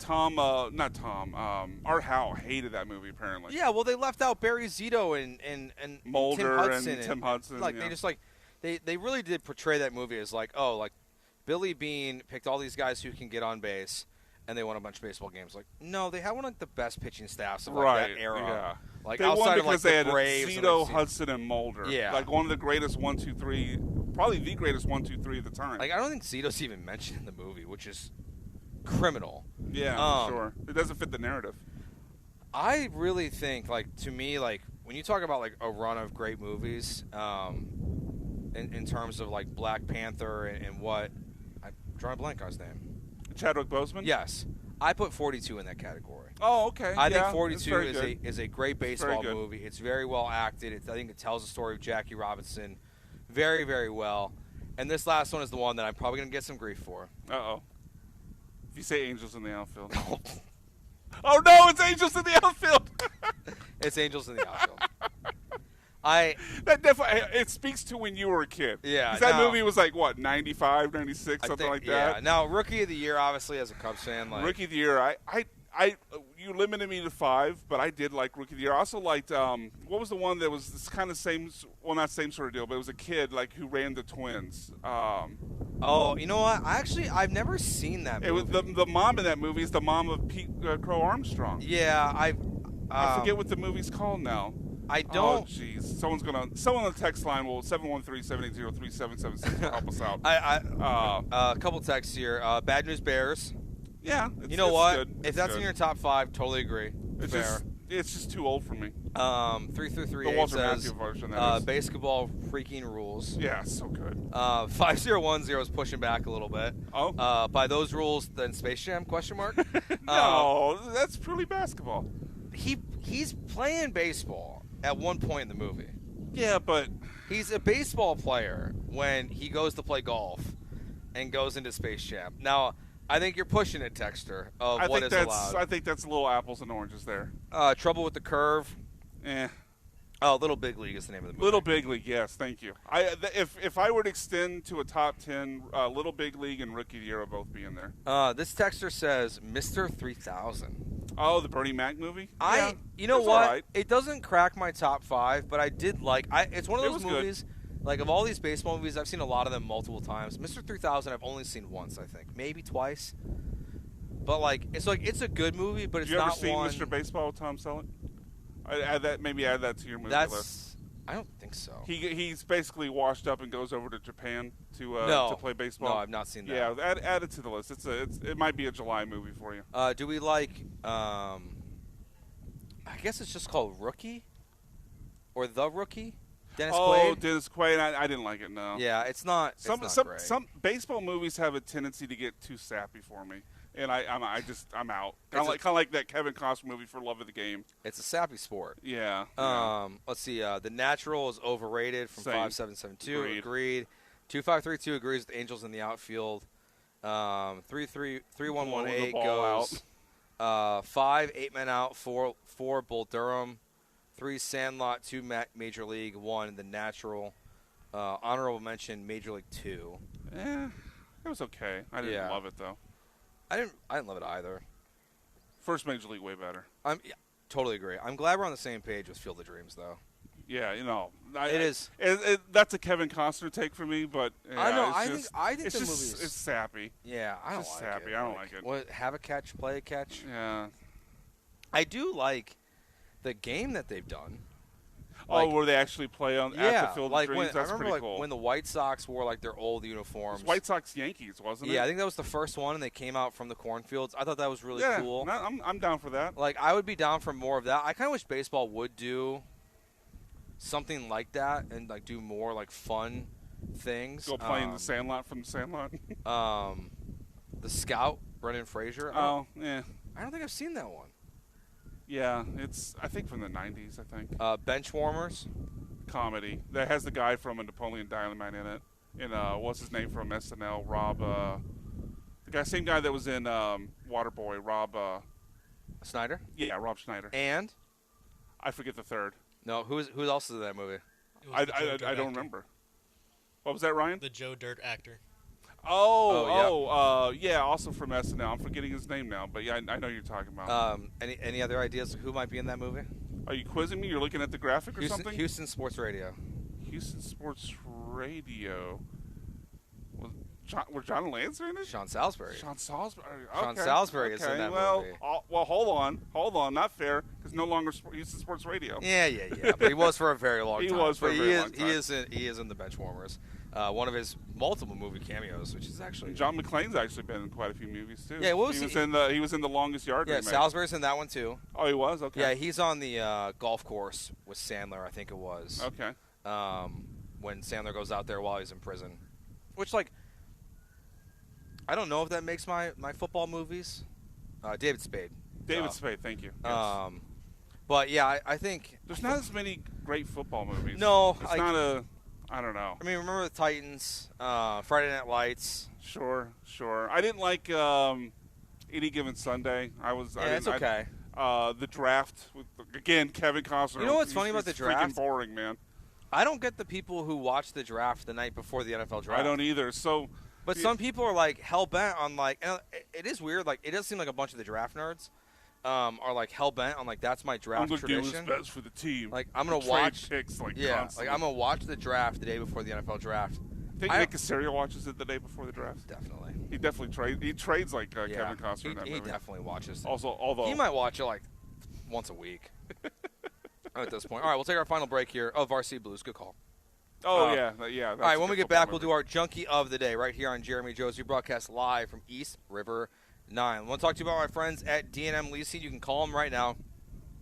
Art Howe hated that movie apparently. Yeah, well they left out Barry Zito and Mulder Tim Hudson. Like yeah. they just like they really did portray that movie as like Billy Beane picked all these guys who can get on base. And they won a bunch of baseball games. Like, no, they had one of the best pitching staffs of that era. Yeah. Like they outside won because of they had Braves Zito, Hudson, and Mulder. Yeah, like one of the greatest 1, 2, 3, probably the greatest 1, 2, 3 at the time. Like I don't think Zito's even mentioned in the movie, which is criminal. Yeah, sure. It doesn't fit the narrative. I really think, like to me, like when you talk about like a run of great movies, in terms of like Black Panther and what I'm drawing a blank on his name. Chadwick Boseman? Yes. I put 42 in that category. Oh, okay. I think 42 is a great baseball very movie. It's very well acted. I think it tells the story of Jackie Robinson very, very well. And this last one is the one that I'm probably going to get some grief for. Uh-oh. If you say Angels in the Outfield. Oh, no, it's Angels in the Outfield. It's Angels in the Outfield. That definitely it speaks to when you were a kid. Yeah, that movie was like what 95, 96, something like that. Yeah. Now, Rookie of the Year, obviously, as a Cubs fan, like Rookie of the Year, you limited me to 5, but I did like Rookie of the Year. I also liked what was the one that was this kind of same, well, not same sort of deal, but it was a kid like who ran the Twins. Oh, you know what? I've never seen that movie. It was the mom in that movie is the mom of Pete Crow Armstrong. Yeah, I forget what the movie's called now. I don't. Oh, jeez. Someone on the text line will 713-780-3776 will help us out. A couple texts here. Bad News Bears. Yeah. You know what? Good. If that's in your top 5, totally agree. It's just too old for me. 3338 the Walter says Matthau version, that is. Basketball freaking rules. Yeah, so good. 5010 is pushing back a little bit. Oh. By those rules, then Space Jam? ? No, that's purely basketball. He's playing baseball at one point in the movie. Yeah, but he's a baseball player when he goes to play golf and goes into Space Jam. Now, I think you're pushing it, Texter, of what is allowed. I think that's little apples and oranges there. Trouble with the Curve. Oh, Little Big League is the name of the movie. Little Big League, yes, thank you. If I were to extend to a top 10, Little Big League and Rookie of the Year will both be in there. This texter says Mr. 3000. Oh, the Bernie Mac movie? You know what? Right. It doesn't crack my top 5, but I did like. It's one of those movies. Good. Like of all these baseball movies, I've seen a lot of them multiple times. Mr. 3000, I've only seen once, I think, maybe twice. But it's a good movie, but it's not one. Did you ever see Mr. Baseball with Tom Selleck? Add that to your movie list. I don't think so. He's basically washed up and goes over to Japan to play baseball. No, I've not seen that. Yeah, add it to the list. It might be a July movie for you. Do we like? I guess it's just called Rookie, or The Rookie. Dennis Quaid. Oh, Dennis Quaid. I didn't like it. No. Yeah, it's not. Great. Some baseball movies have a tendency to get too sappy for me. And I'm out. Kind of like that Kevin Costner movie for Love of the Game. It's a sappy sport. Yeah. Let's see. The Natural is overrated from 5772. Agreed. 2532 agrees with Angels in the outfield. 3118 goes. 5 8-men out. 4 Bull Durham. 3 Sandlot. 2 Major League. 1 The Natural. Honorable mention Major League 2. It was okay. I didn't love it though. I didn't love it either. First Major League way better. Totally agree. I'm glad we're on the same page with Field of Dreams, though. Yeah, it is. That's a Kevin Costner take for me, but I know. I think it's the just movie it's sappy. Yeah, I don't like sappy. it. I don't like it. What, have a catch, play a catch. Yeah. I do like the game that they've done. Where they actually play at the Field of Dreams? That's pretty cool. When the White Sox wore their old uniforms. It was White Sox Yankees, wasn't it? Yeah, I think that was the first one, and they came out from the cornfields. I thought that was really cool. I'm down for that. I would be down for more of that. I kind of wish baseball would do something like that and like do more like fun things. Go play in the Sandlot from the Sandlot. The Scout, Brendan Fraser. Oh, yeah. I don't think I've seen that one. Yeah, it's I think from the 90s. I think. Benchwarmers. Comedy that has the guy from a Napoleon Dynamite in it. And what's his name from SNL? Rob. The same guy that was in Waterboy. Rob. Schneider. Yeah, Rob Schneider. And I forget the third. No, who else is in that movie? I don't remember. What was that, Ryan? The Joe Dirt actor. Yeah, also from SNL. I'm forgetting his name now, but yeah, I know you're talking about. Any other ideas of who might be in that movie? Are you quizzing me? You're looking at the graphic or something? Houston Sports Radio. Houston Sports Radio. Was John Lancer in it? Sean Salisbury. Sean Salisbury. Okay. Sean Salisbury is in that movie. Well, hold on. Not fair, because no longer Houston Sports Radio. Yeah. But he was for a very long time. He was for a very long time. He is in the Benchwarmers. One of his multiple movie cameos, which is actually John McClane's actually been in quite a few movies too. Yeah, he was in the Longest Yard. Yeah, remake. Salisbury's in that one too. Oh, he was. Okay. Yeah, he's on the golf course with Sandler, I think it was. Okay. When Sandler goes out there while he's in prison, which like I don't know if that makes my football movies. David Spade. David Spade, thank you. Yes. But yeah, I think there's not as many great football movies. No, it's not a. I don't know. I mean, remember the Titans, Friday Night Lights. Sure. I didn't like Any Given Sunday. It's okay. The Draft again, Kevin Costner. You know what's funny about the draft? Freaking boring, man. I don't get the people who watch the draft the night before the NFL draft. I don't either. But some people are like hell bent on like. And it is weird. Like it does seem like a bunch of the draft nerds are like hell bent on like that's my draft tradition. I'm gonna do what's best for the team. Like I'm gonna watch picks constantly. Like I'm gonna watch the draft the day before the NFL draft. Think Nick Casario watches it the day before the draft? Definitely. He definitely trades. He trades like Kevin Costner in that movie. He definitely watches. Also, although he might watch it like once a week. At this point, all right, we'll take our final break here. Oh, Varsity Blues, good call. Oh yeah. All right, when we get back, we'll do our Junkie of the Day right here on Jeremy Joe's. We broadcast live from East River 9. I want to talk to you about my friends at D&M Leasing. You can call them right now,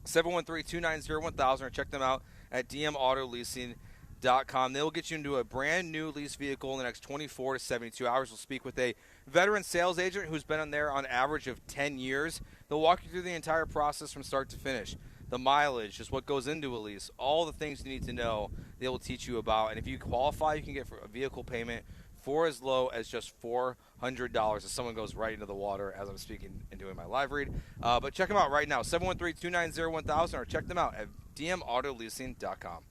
713-290-1000, or check them out at dmautoleasing.com. They will get you into a brand new lease vehicle in the next 24 to 72 hours. We'll speak with a veteran sales agent who's been on there on average of 10 years. They'll walk you through the entire process from start to finish. The mileage, just what goes into a lease, all the things you need to know, they will teach you about. And if you qualify, you can get a vehicle payment for as low as just $400 as someone goes right into the water as I'm speaking and doing my live read. But check them out right now, 713-290-1000, or check them out at dmautoleasing.com.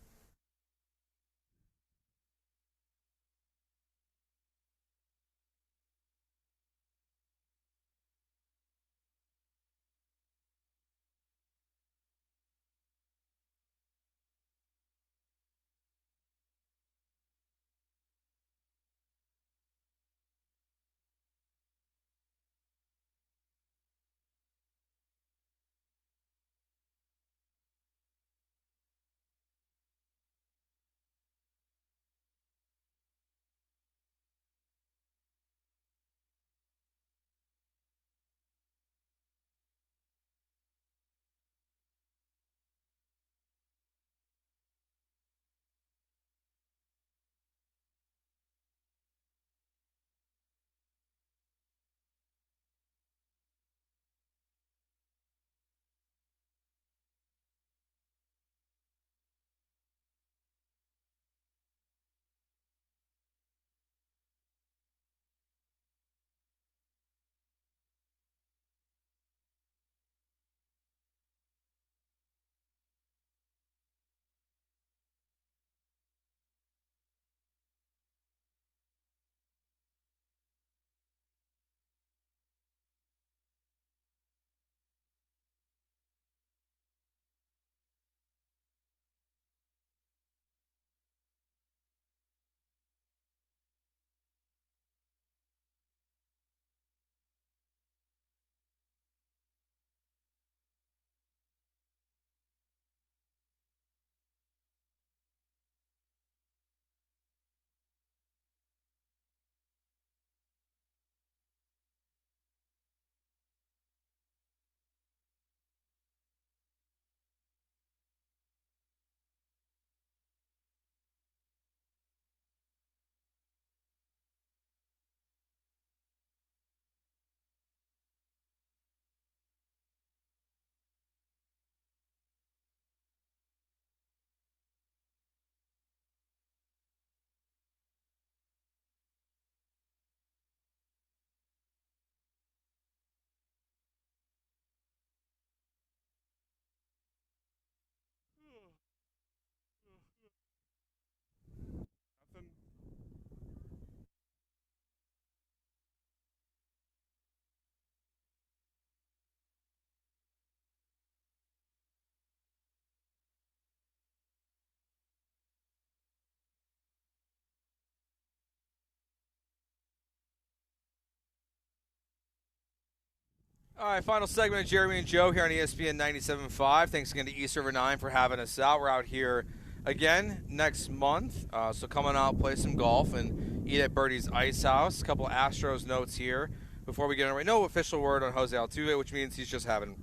All right, final segment of Jeremy and Joe here on ESPN 97.5. Thanks again to East River 9 for having us out. We're out here again next month, so come on out, play some golf, and eat at Birdie's Ice House. A couple of Astros notes here before we get on. No official word on Jose Altuve, which means he's just having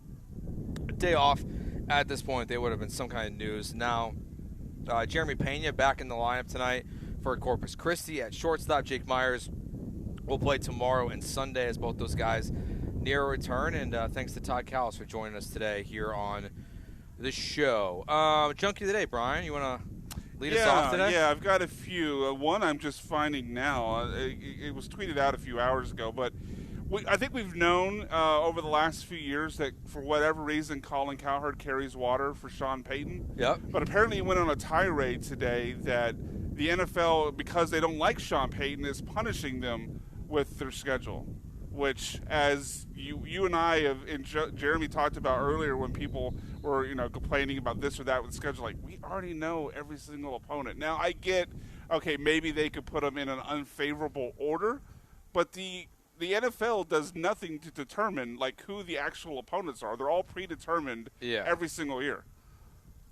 a day off. At this point, they would have been some kind of news. Now, Jeremy Pena back in the lineup tonight for Corpus Christi. At shortstop, Jake Myers will play tomorrow and Sunday as both those guys near a return. And thanks to Todd Callis for joining us today here on the show. Junkie of the day, Brian, you want to lead us off today? Yeah, I've got a few. One I'm just finding now. It was tweeted out a few hours ago, but I think we've known over the last few years that for whatever reason, Colin Cowherd carries water for Sean Payton. Yep. But apparently he went on a tirade today that the NFL, because they don't like Sean Payton, is punishing them with their schedule. Which, as you and I have, and Jeremy talked about earlier, when people were complaining about this or that with the schedule, like, we already know every single opponent. Now I get, okay, maybe they could put them in an unfavorable order, but the NFL does nothing to determine like who the actual opponents are. They're all predetermined every single year.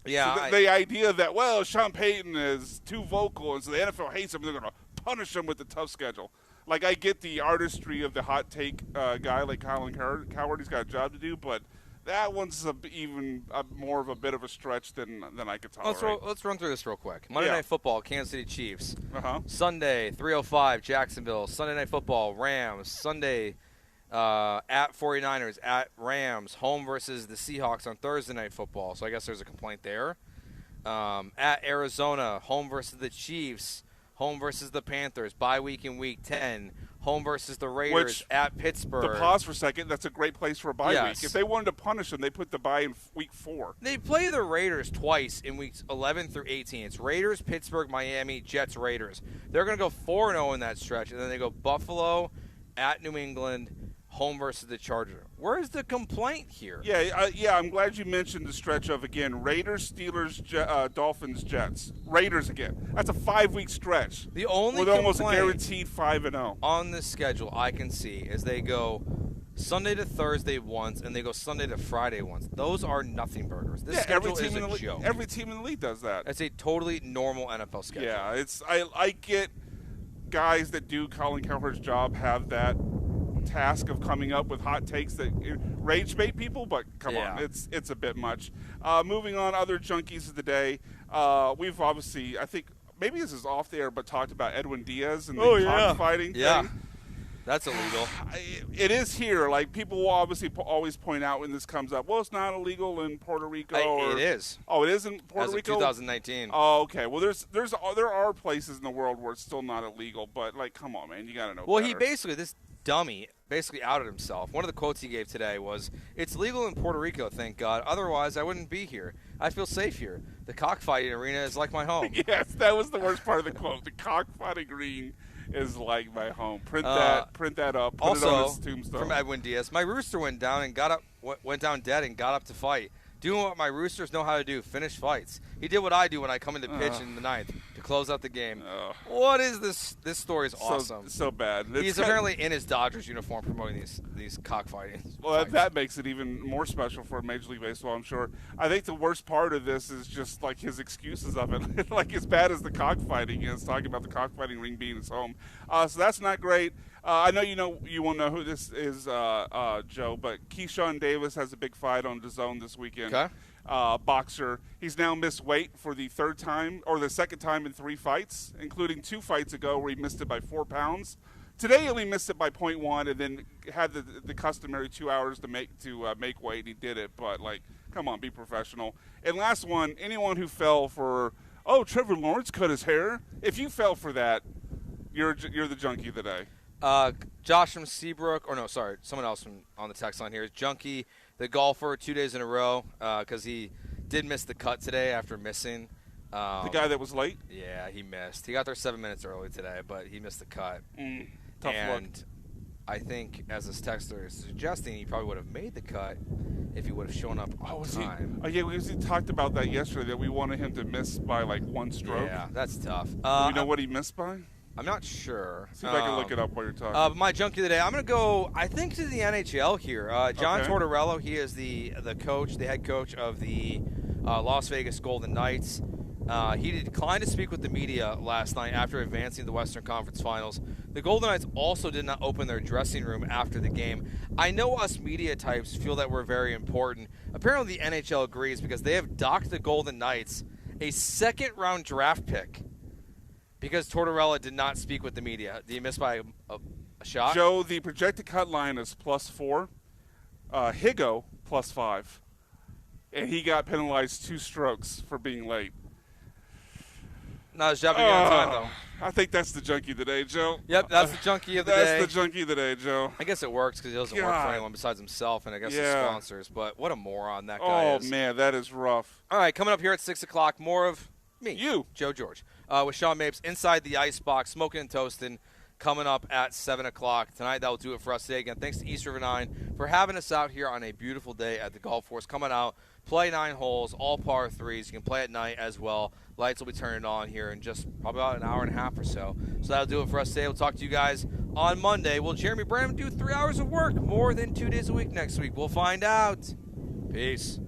Yeah. So the idea that, well, Sean Payton is too vocal, and so the NFL hates him, they're going to punish him with the tough schedule. Like, I get the artistry of the hot take guy like Colin Cowherd. He's got a job to do, but that one's even more of a bit of a stretch than I could tolerate. Let's run through this real quick. Monday Night Football, Kansas City Chiefs. Uh-huh. Sunday, 3:05, Jacksonville. Sunday Night Football, Rams. Sunday, at 49ers, at Rams. Home versus the Seahawks on Thursday Night Football. So I guess there's a complaint there. At Arizona, home versus the Chiefs. Home versus the Panthers, bye week in Week 10. Home versus the Raiders at Pittsburgh. To pause for a second, that's a great place for a bye week. If they wanted to punish them, they put the bye in Week 4. They play the Raiders twice in Weeks 11 through 18. It's Raiders, Pittsburgh, Miami, Jets, Raiders. They're going to go 4-0 in that stretch, and then they go Buffalo, at New England, home versus the Chargers. Where's the complaint here? Yeah, I'm glad you mentioned the stretch of, again, Raiders, Steelers, Dolphins, Jets. Raiders again. That's a 5-week stretch. The only with almost a guaranteed 5-0 on this schedule I can see is they go Sunday to Thursday once, and they go Sunday to Friday once. Those are nothing burgers. This schedule is a joke. Every team in the league does that. It's a totally normal NFL schedule. Yeah, I get guys that do Colin Cowherd's job have that task of coming up with hot takes that rage bait people, but come on, it's a bit much. Moving on, other junkies of the day. We've obviously, I think maybe this is off the air, but talked about Edwin Diaz and the cockfighting thing. That's illegal. It is here. Like, people will obviously always point out when this comes up, well, it's not illegal in Puerto Rico. It is. Oh, it is in Puerto Rico? As of 2019. Oh, okay. Well, there are places in the world where it's still not illegal, but, like, come on, man. You got to know better. He basically, this dummy basically outed himself. One of the quotes he gave today was, "It's legal in Puerto Rico, thank God. Otherwise, I wouldn't be here. I feel safe here. The cockfighting arena is like my home." Yes, that was the worst part of the quote. The cockfighting arena is like my home. Print that up. Put it on his tombstone. From Edwin Diaz, my rooster went down dead and got up to fight. Doing what my roosters know how to do, finish fights. He did what I do when I come into pitch in the ninth to close out the game. What is this? This story is awesome. So bad. He's apparently in his Dodgers uniform promoting these cockfighting. Well, that makes it even more special for Major League Baseball, I'm sure. I think the worst part of this is just like his excuses of it. Like, as bad as the cockfighting is, talking about the cockfighting ring being his home. So that's not great. I know you won't know who this is, Joe, but Keyshawn Davis has a big fight on DAZN this weekend. Okay. Boxer. He's now missed weight for the second time in 3 fights, including 2 fights ago where he missed it by 4 pounds. Today he only missed it by 0.1 and then had the customary 2 hours to make weight. He did it, but, like, come on, be professional. And last one, anyone who fell for, Trevor Lawrence cut his hair. If you fell for that, you're the junkie of the day. Josh from Seabrook, someone else on the text line here is Junkie, the golfer, 2 days in a row, because he did miss the cut today after missing. The guy that was late? Yeah, he missed. He got there 7 minutes early today, but he missed the cut. Tough luck. I think, as this texter is suggesting, he probably would have made the cut if he would have shown up on time. He talked about that yesterday, that we wanted him to miss by, like, 1 stroke. Yeah, that's tough. Do we know what he missed by? I'm not sure. See if I can look it up while you're talking. But my junkie of the day, I'm going to go, I think, to the NHL here. John Tortorella, he is the coach, the head coach of the Las Vegas Golden Knights. He declined to speak with the media last night after advancing to the Western Conference Finals. The Golden Knights also did not open their dressing room after the game. I know us media types feel that we're very important. Apparently the NHL agrees because they have docked the Golden Knights a second-round draft pick because Tortorella did not speak with the media. Did he miss by a shot? Joe, the projected cut line is +4. Higo +5. And he got penalized 2 strokes for being late. Not his job to be on time, though. I think that's the junkie of the day, Joe. Yep, that's the junkie of the day. That's the junkie of the day, Joe. I guess it works because he doesn't work for anyone besides himself and I guess his sponsors. But what a moron that guy is. Oh, man, that is rough. All right, coming up here at 6 o'clock, more of me, you, Joe George, with Sean Mapes inside the icebox, smoking and toasting, coming up at 7 o'clock. Tonight, that will do it for us today. Again, thanks to East River 9 for having us out here on a beautiful day at the golf course. Coming out, play 9 holes, all par 3s. You can play at night as well. Lights will be turning on here in just probably about an hour and a half or so. So that'll do it for us today. We'll talk to you guys on Monday. Will Jeremy Branham do 3 hours of work more than 2 days a week next week? We'll find out. Peace.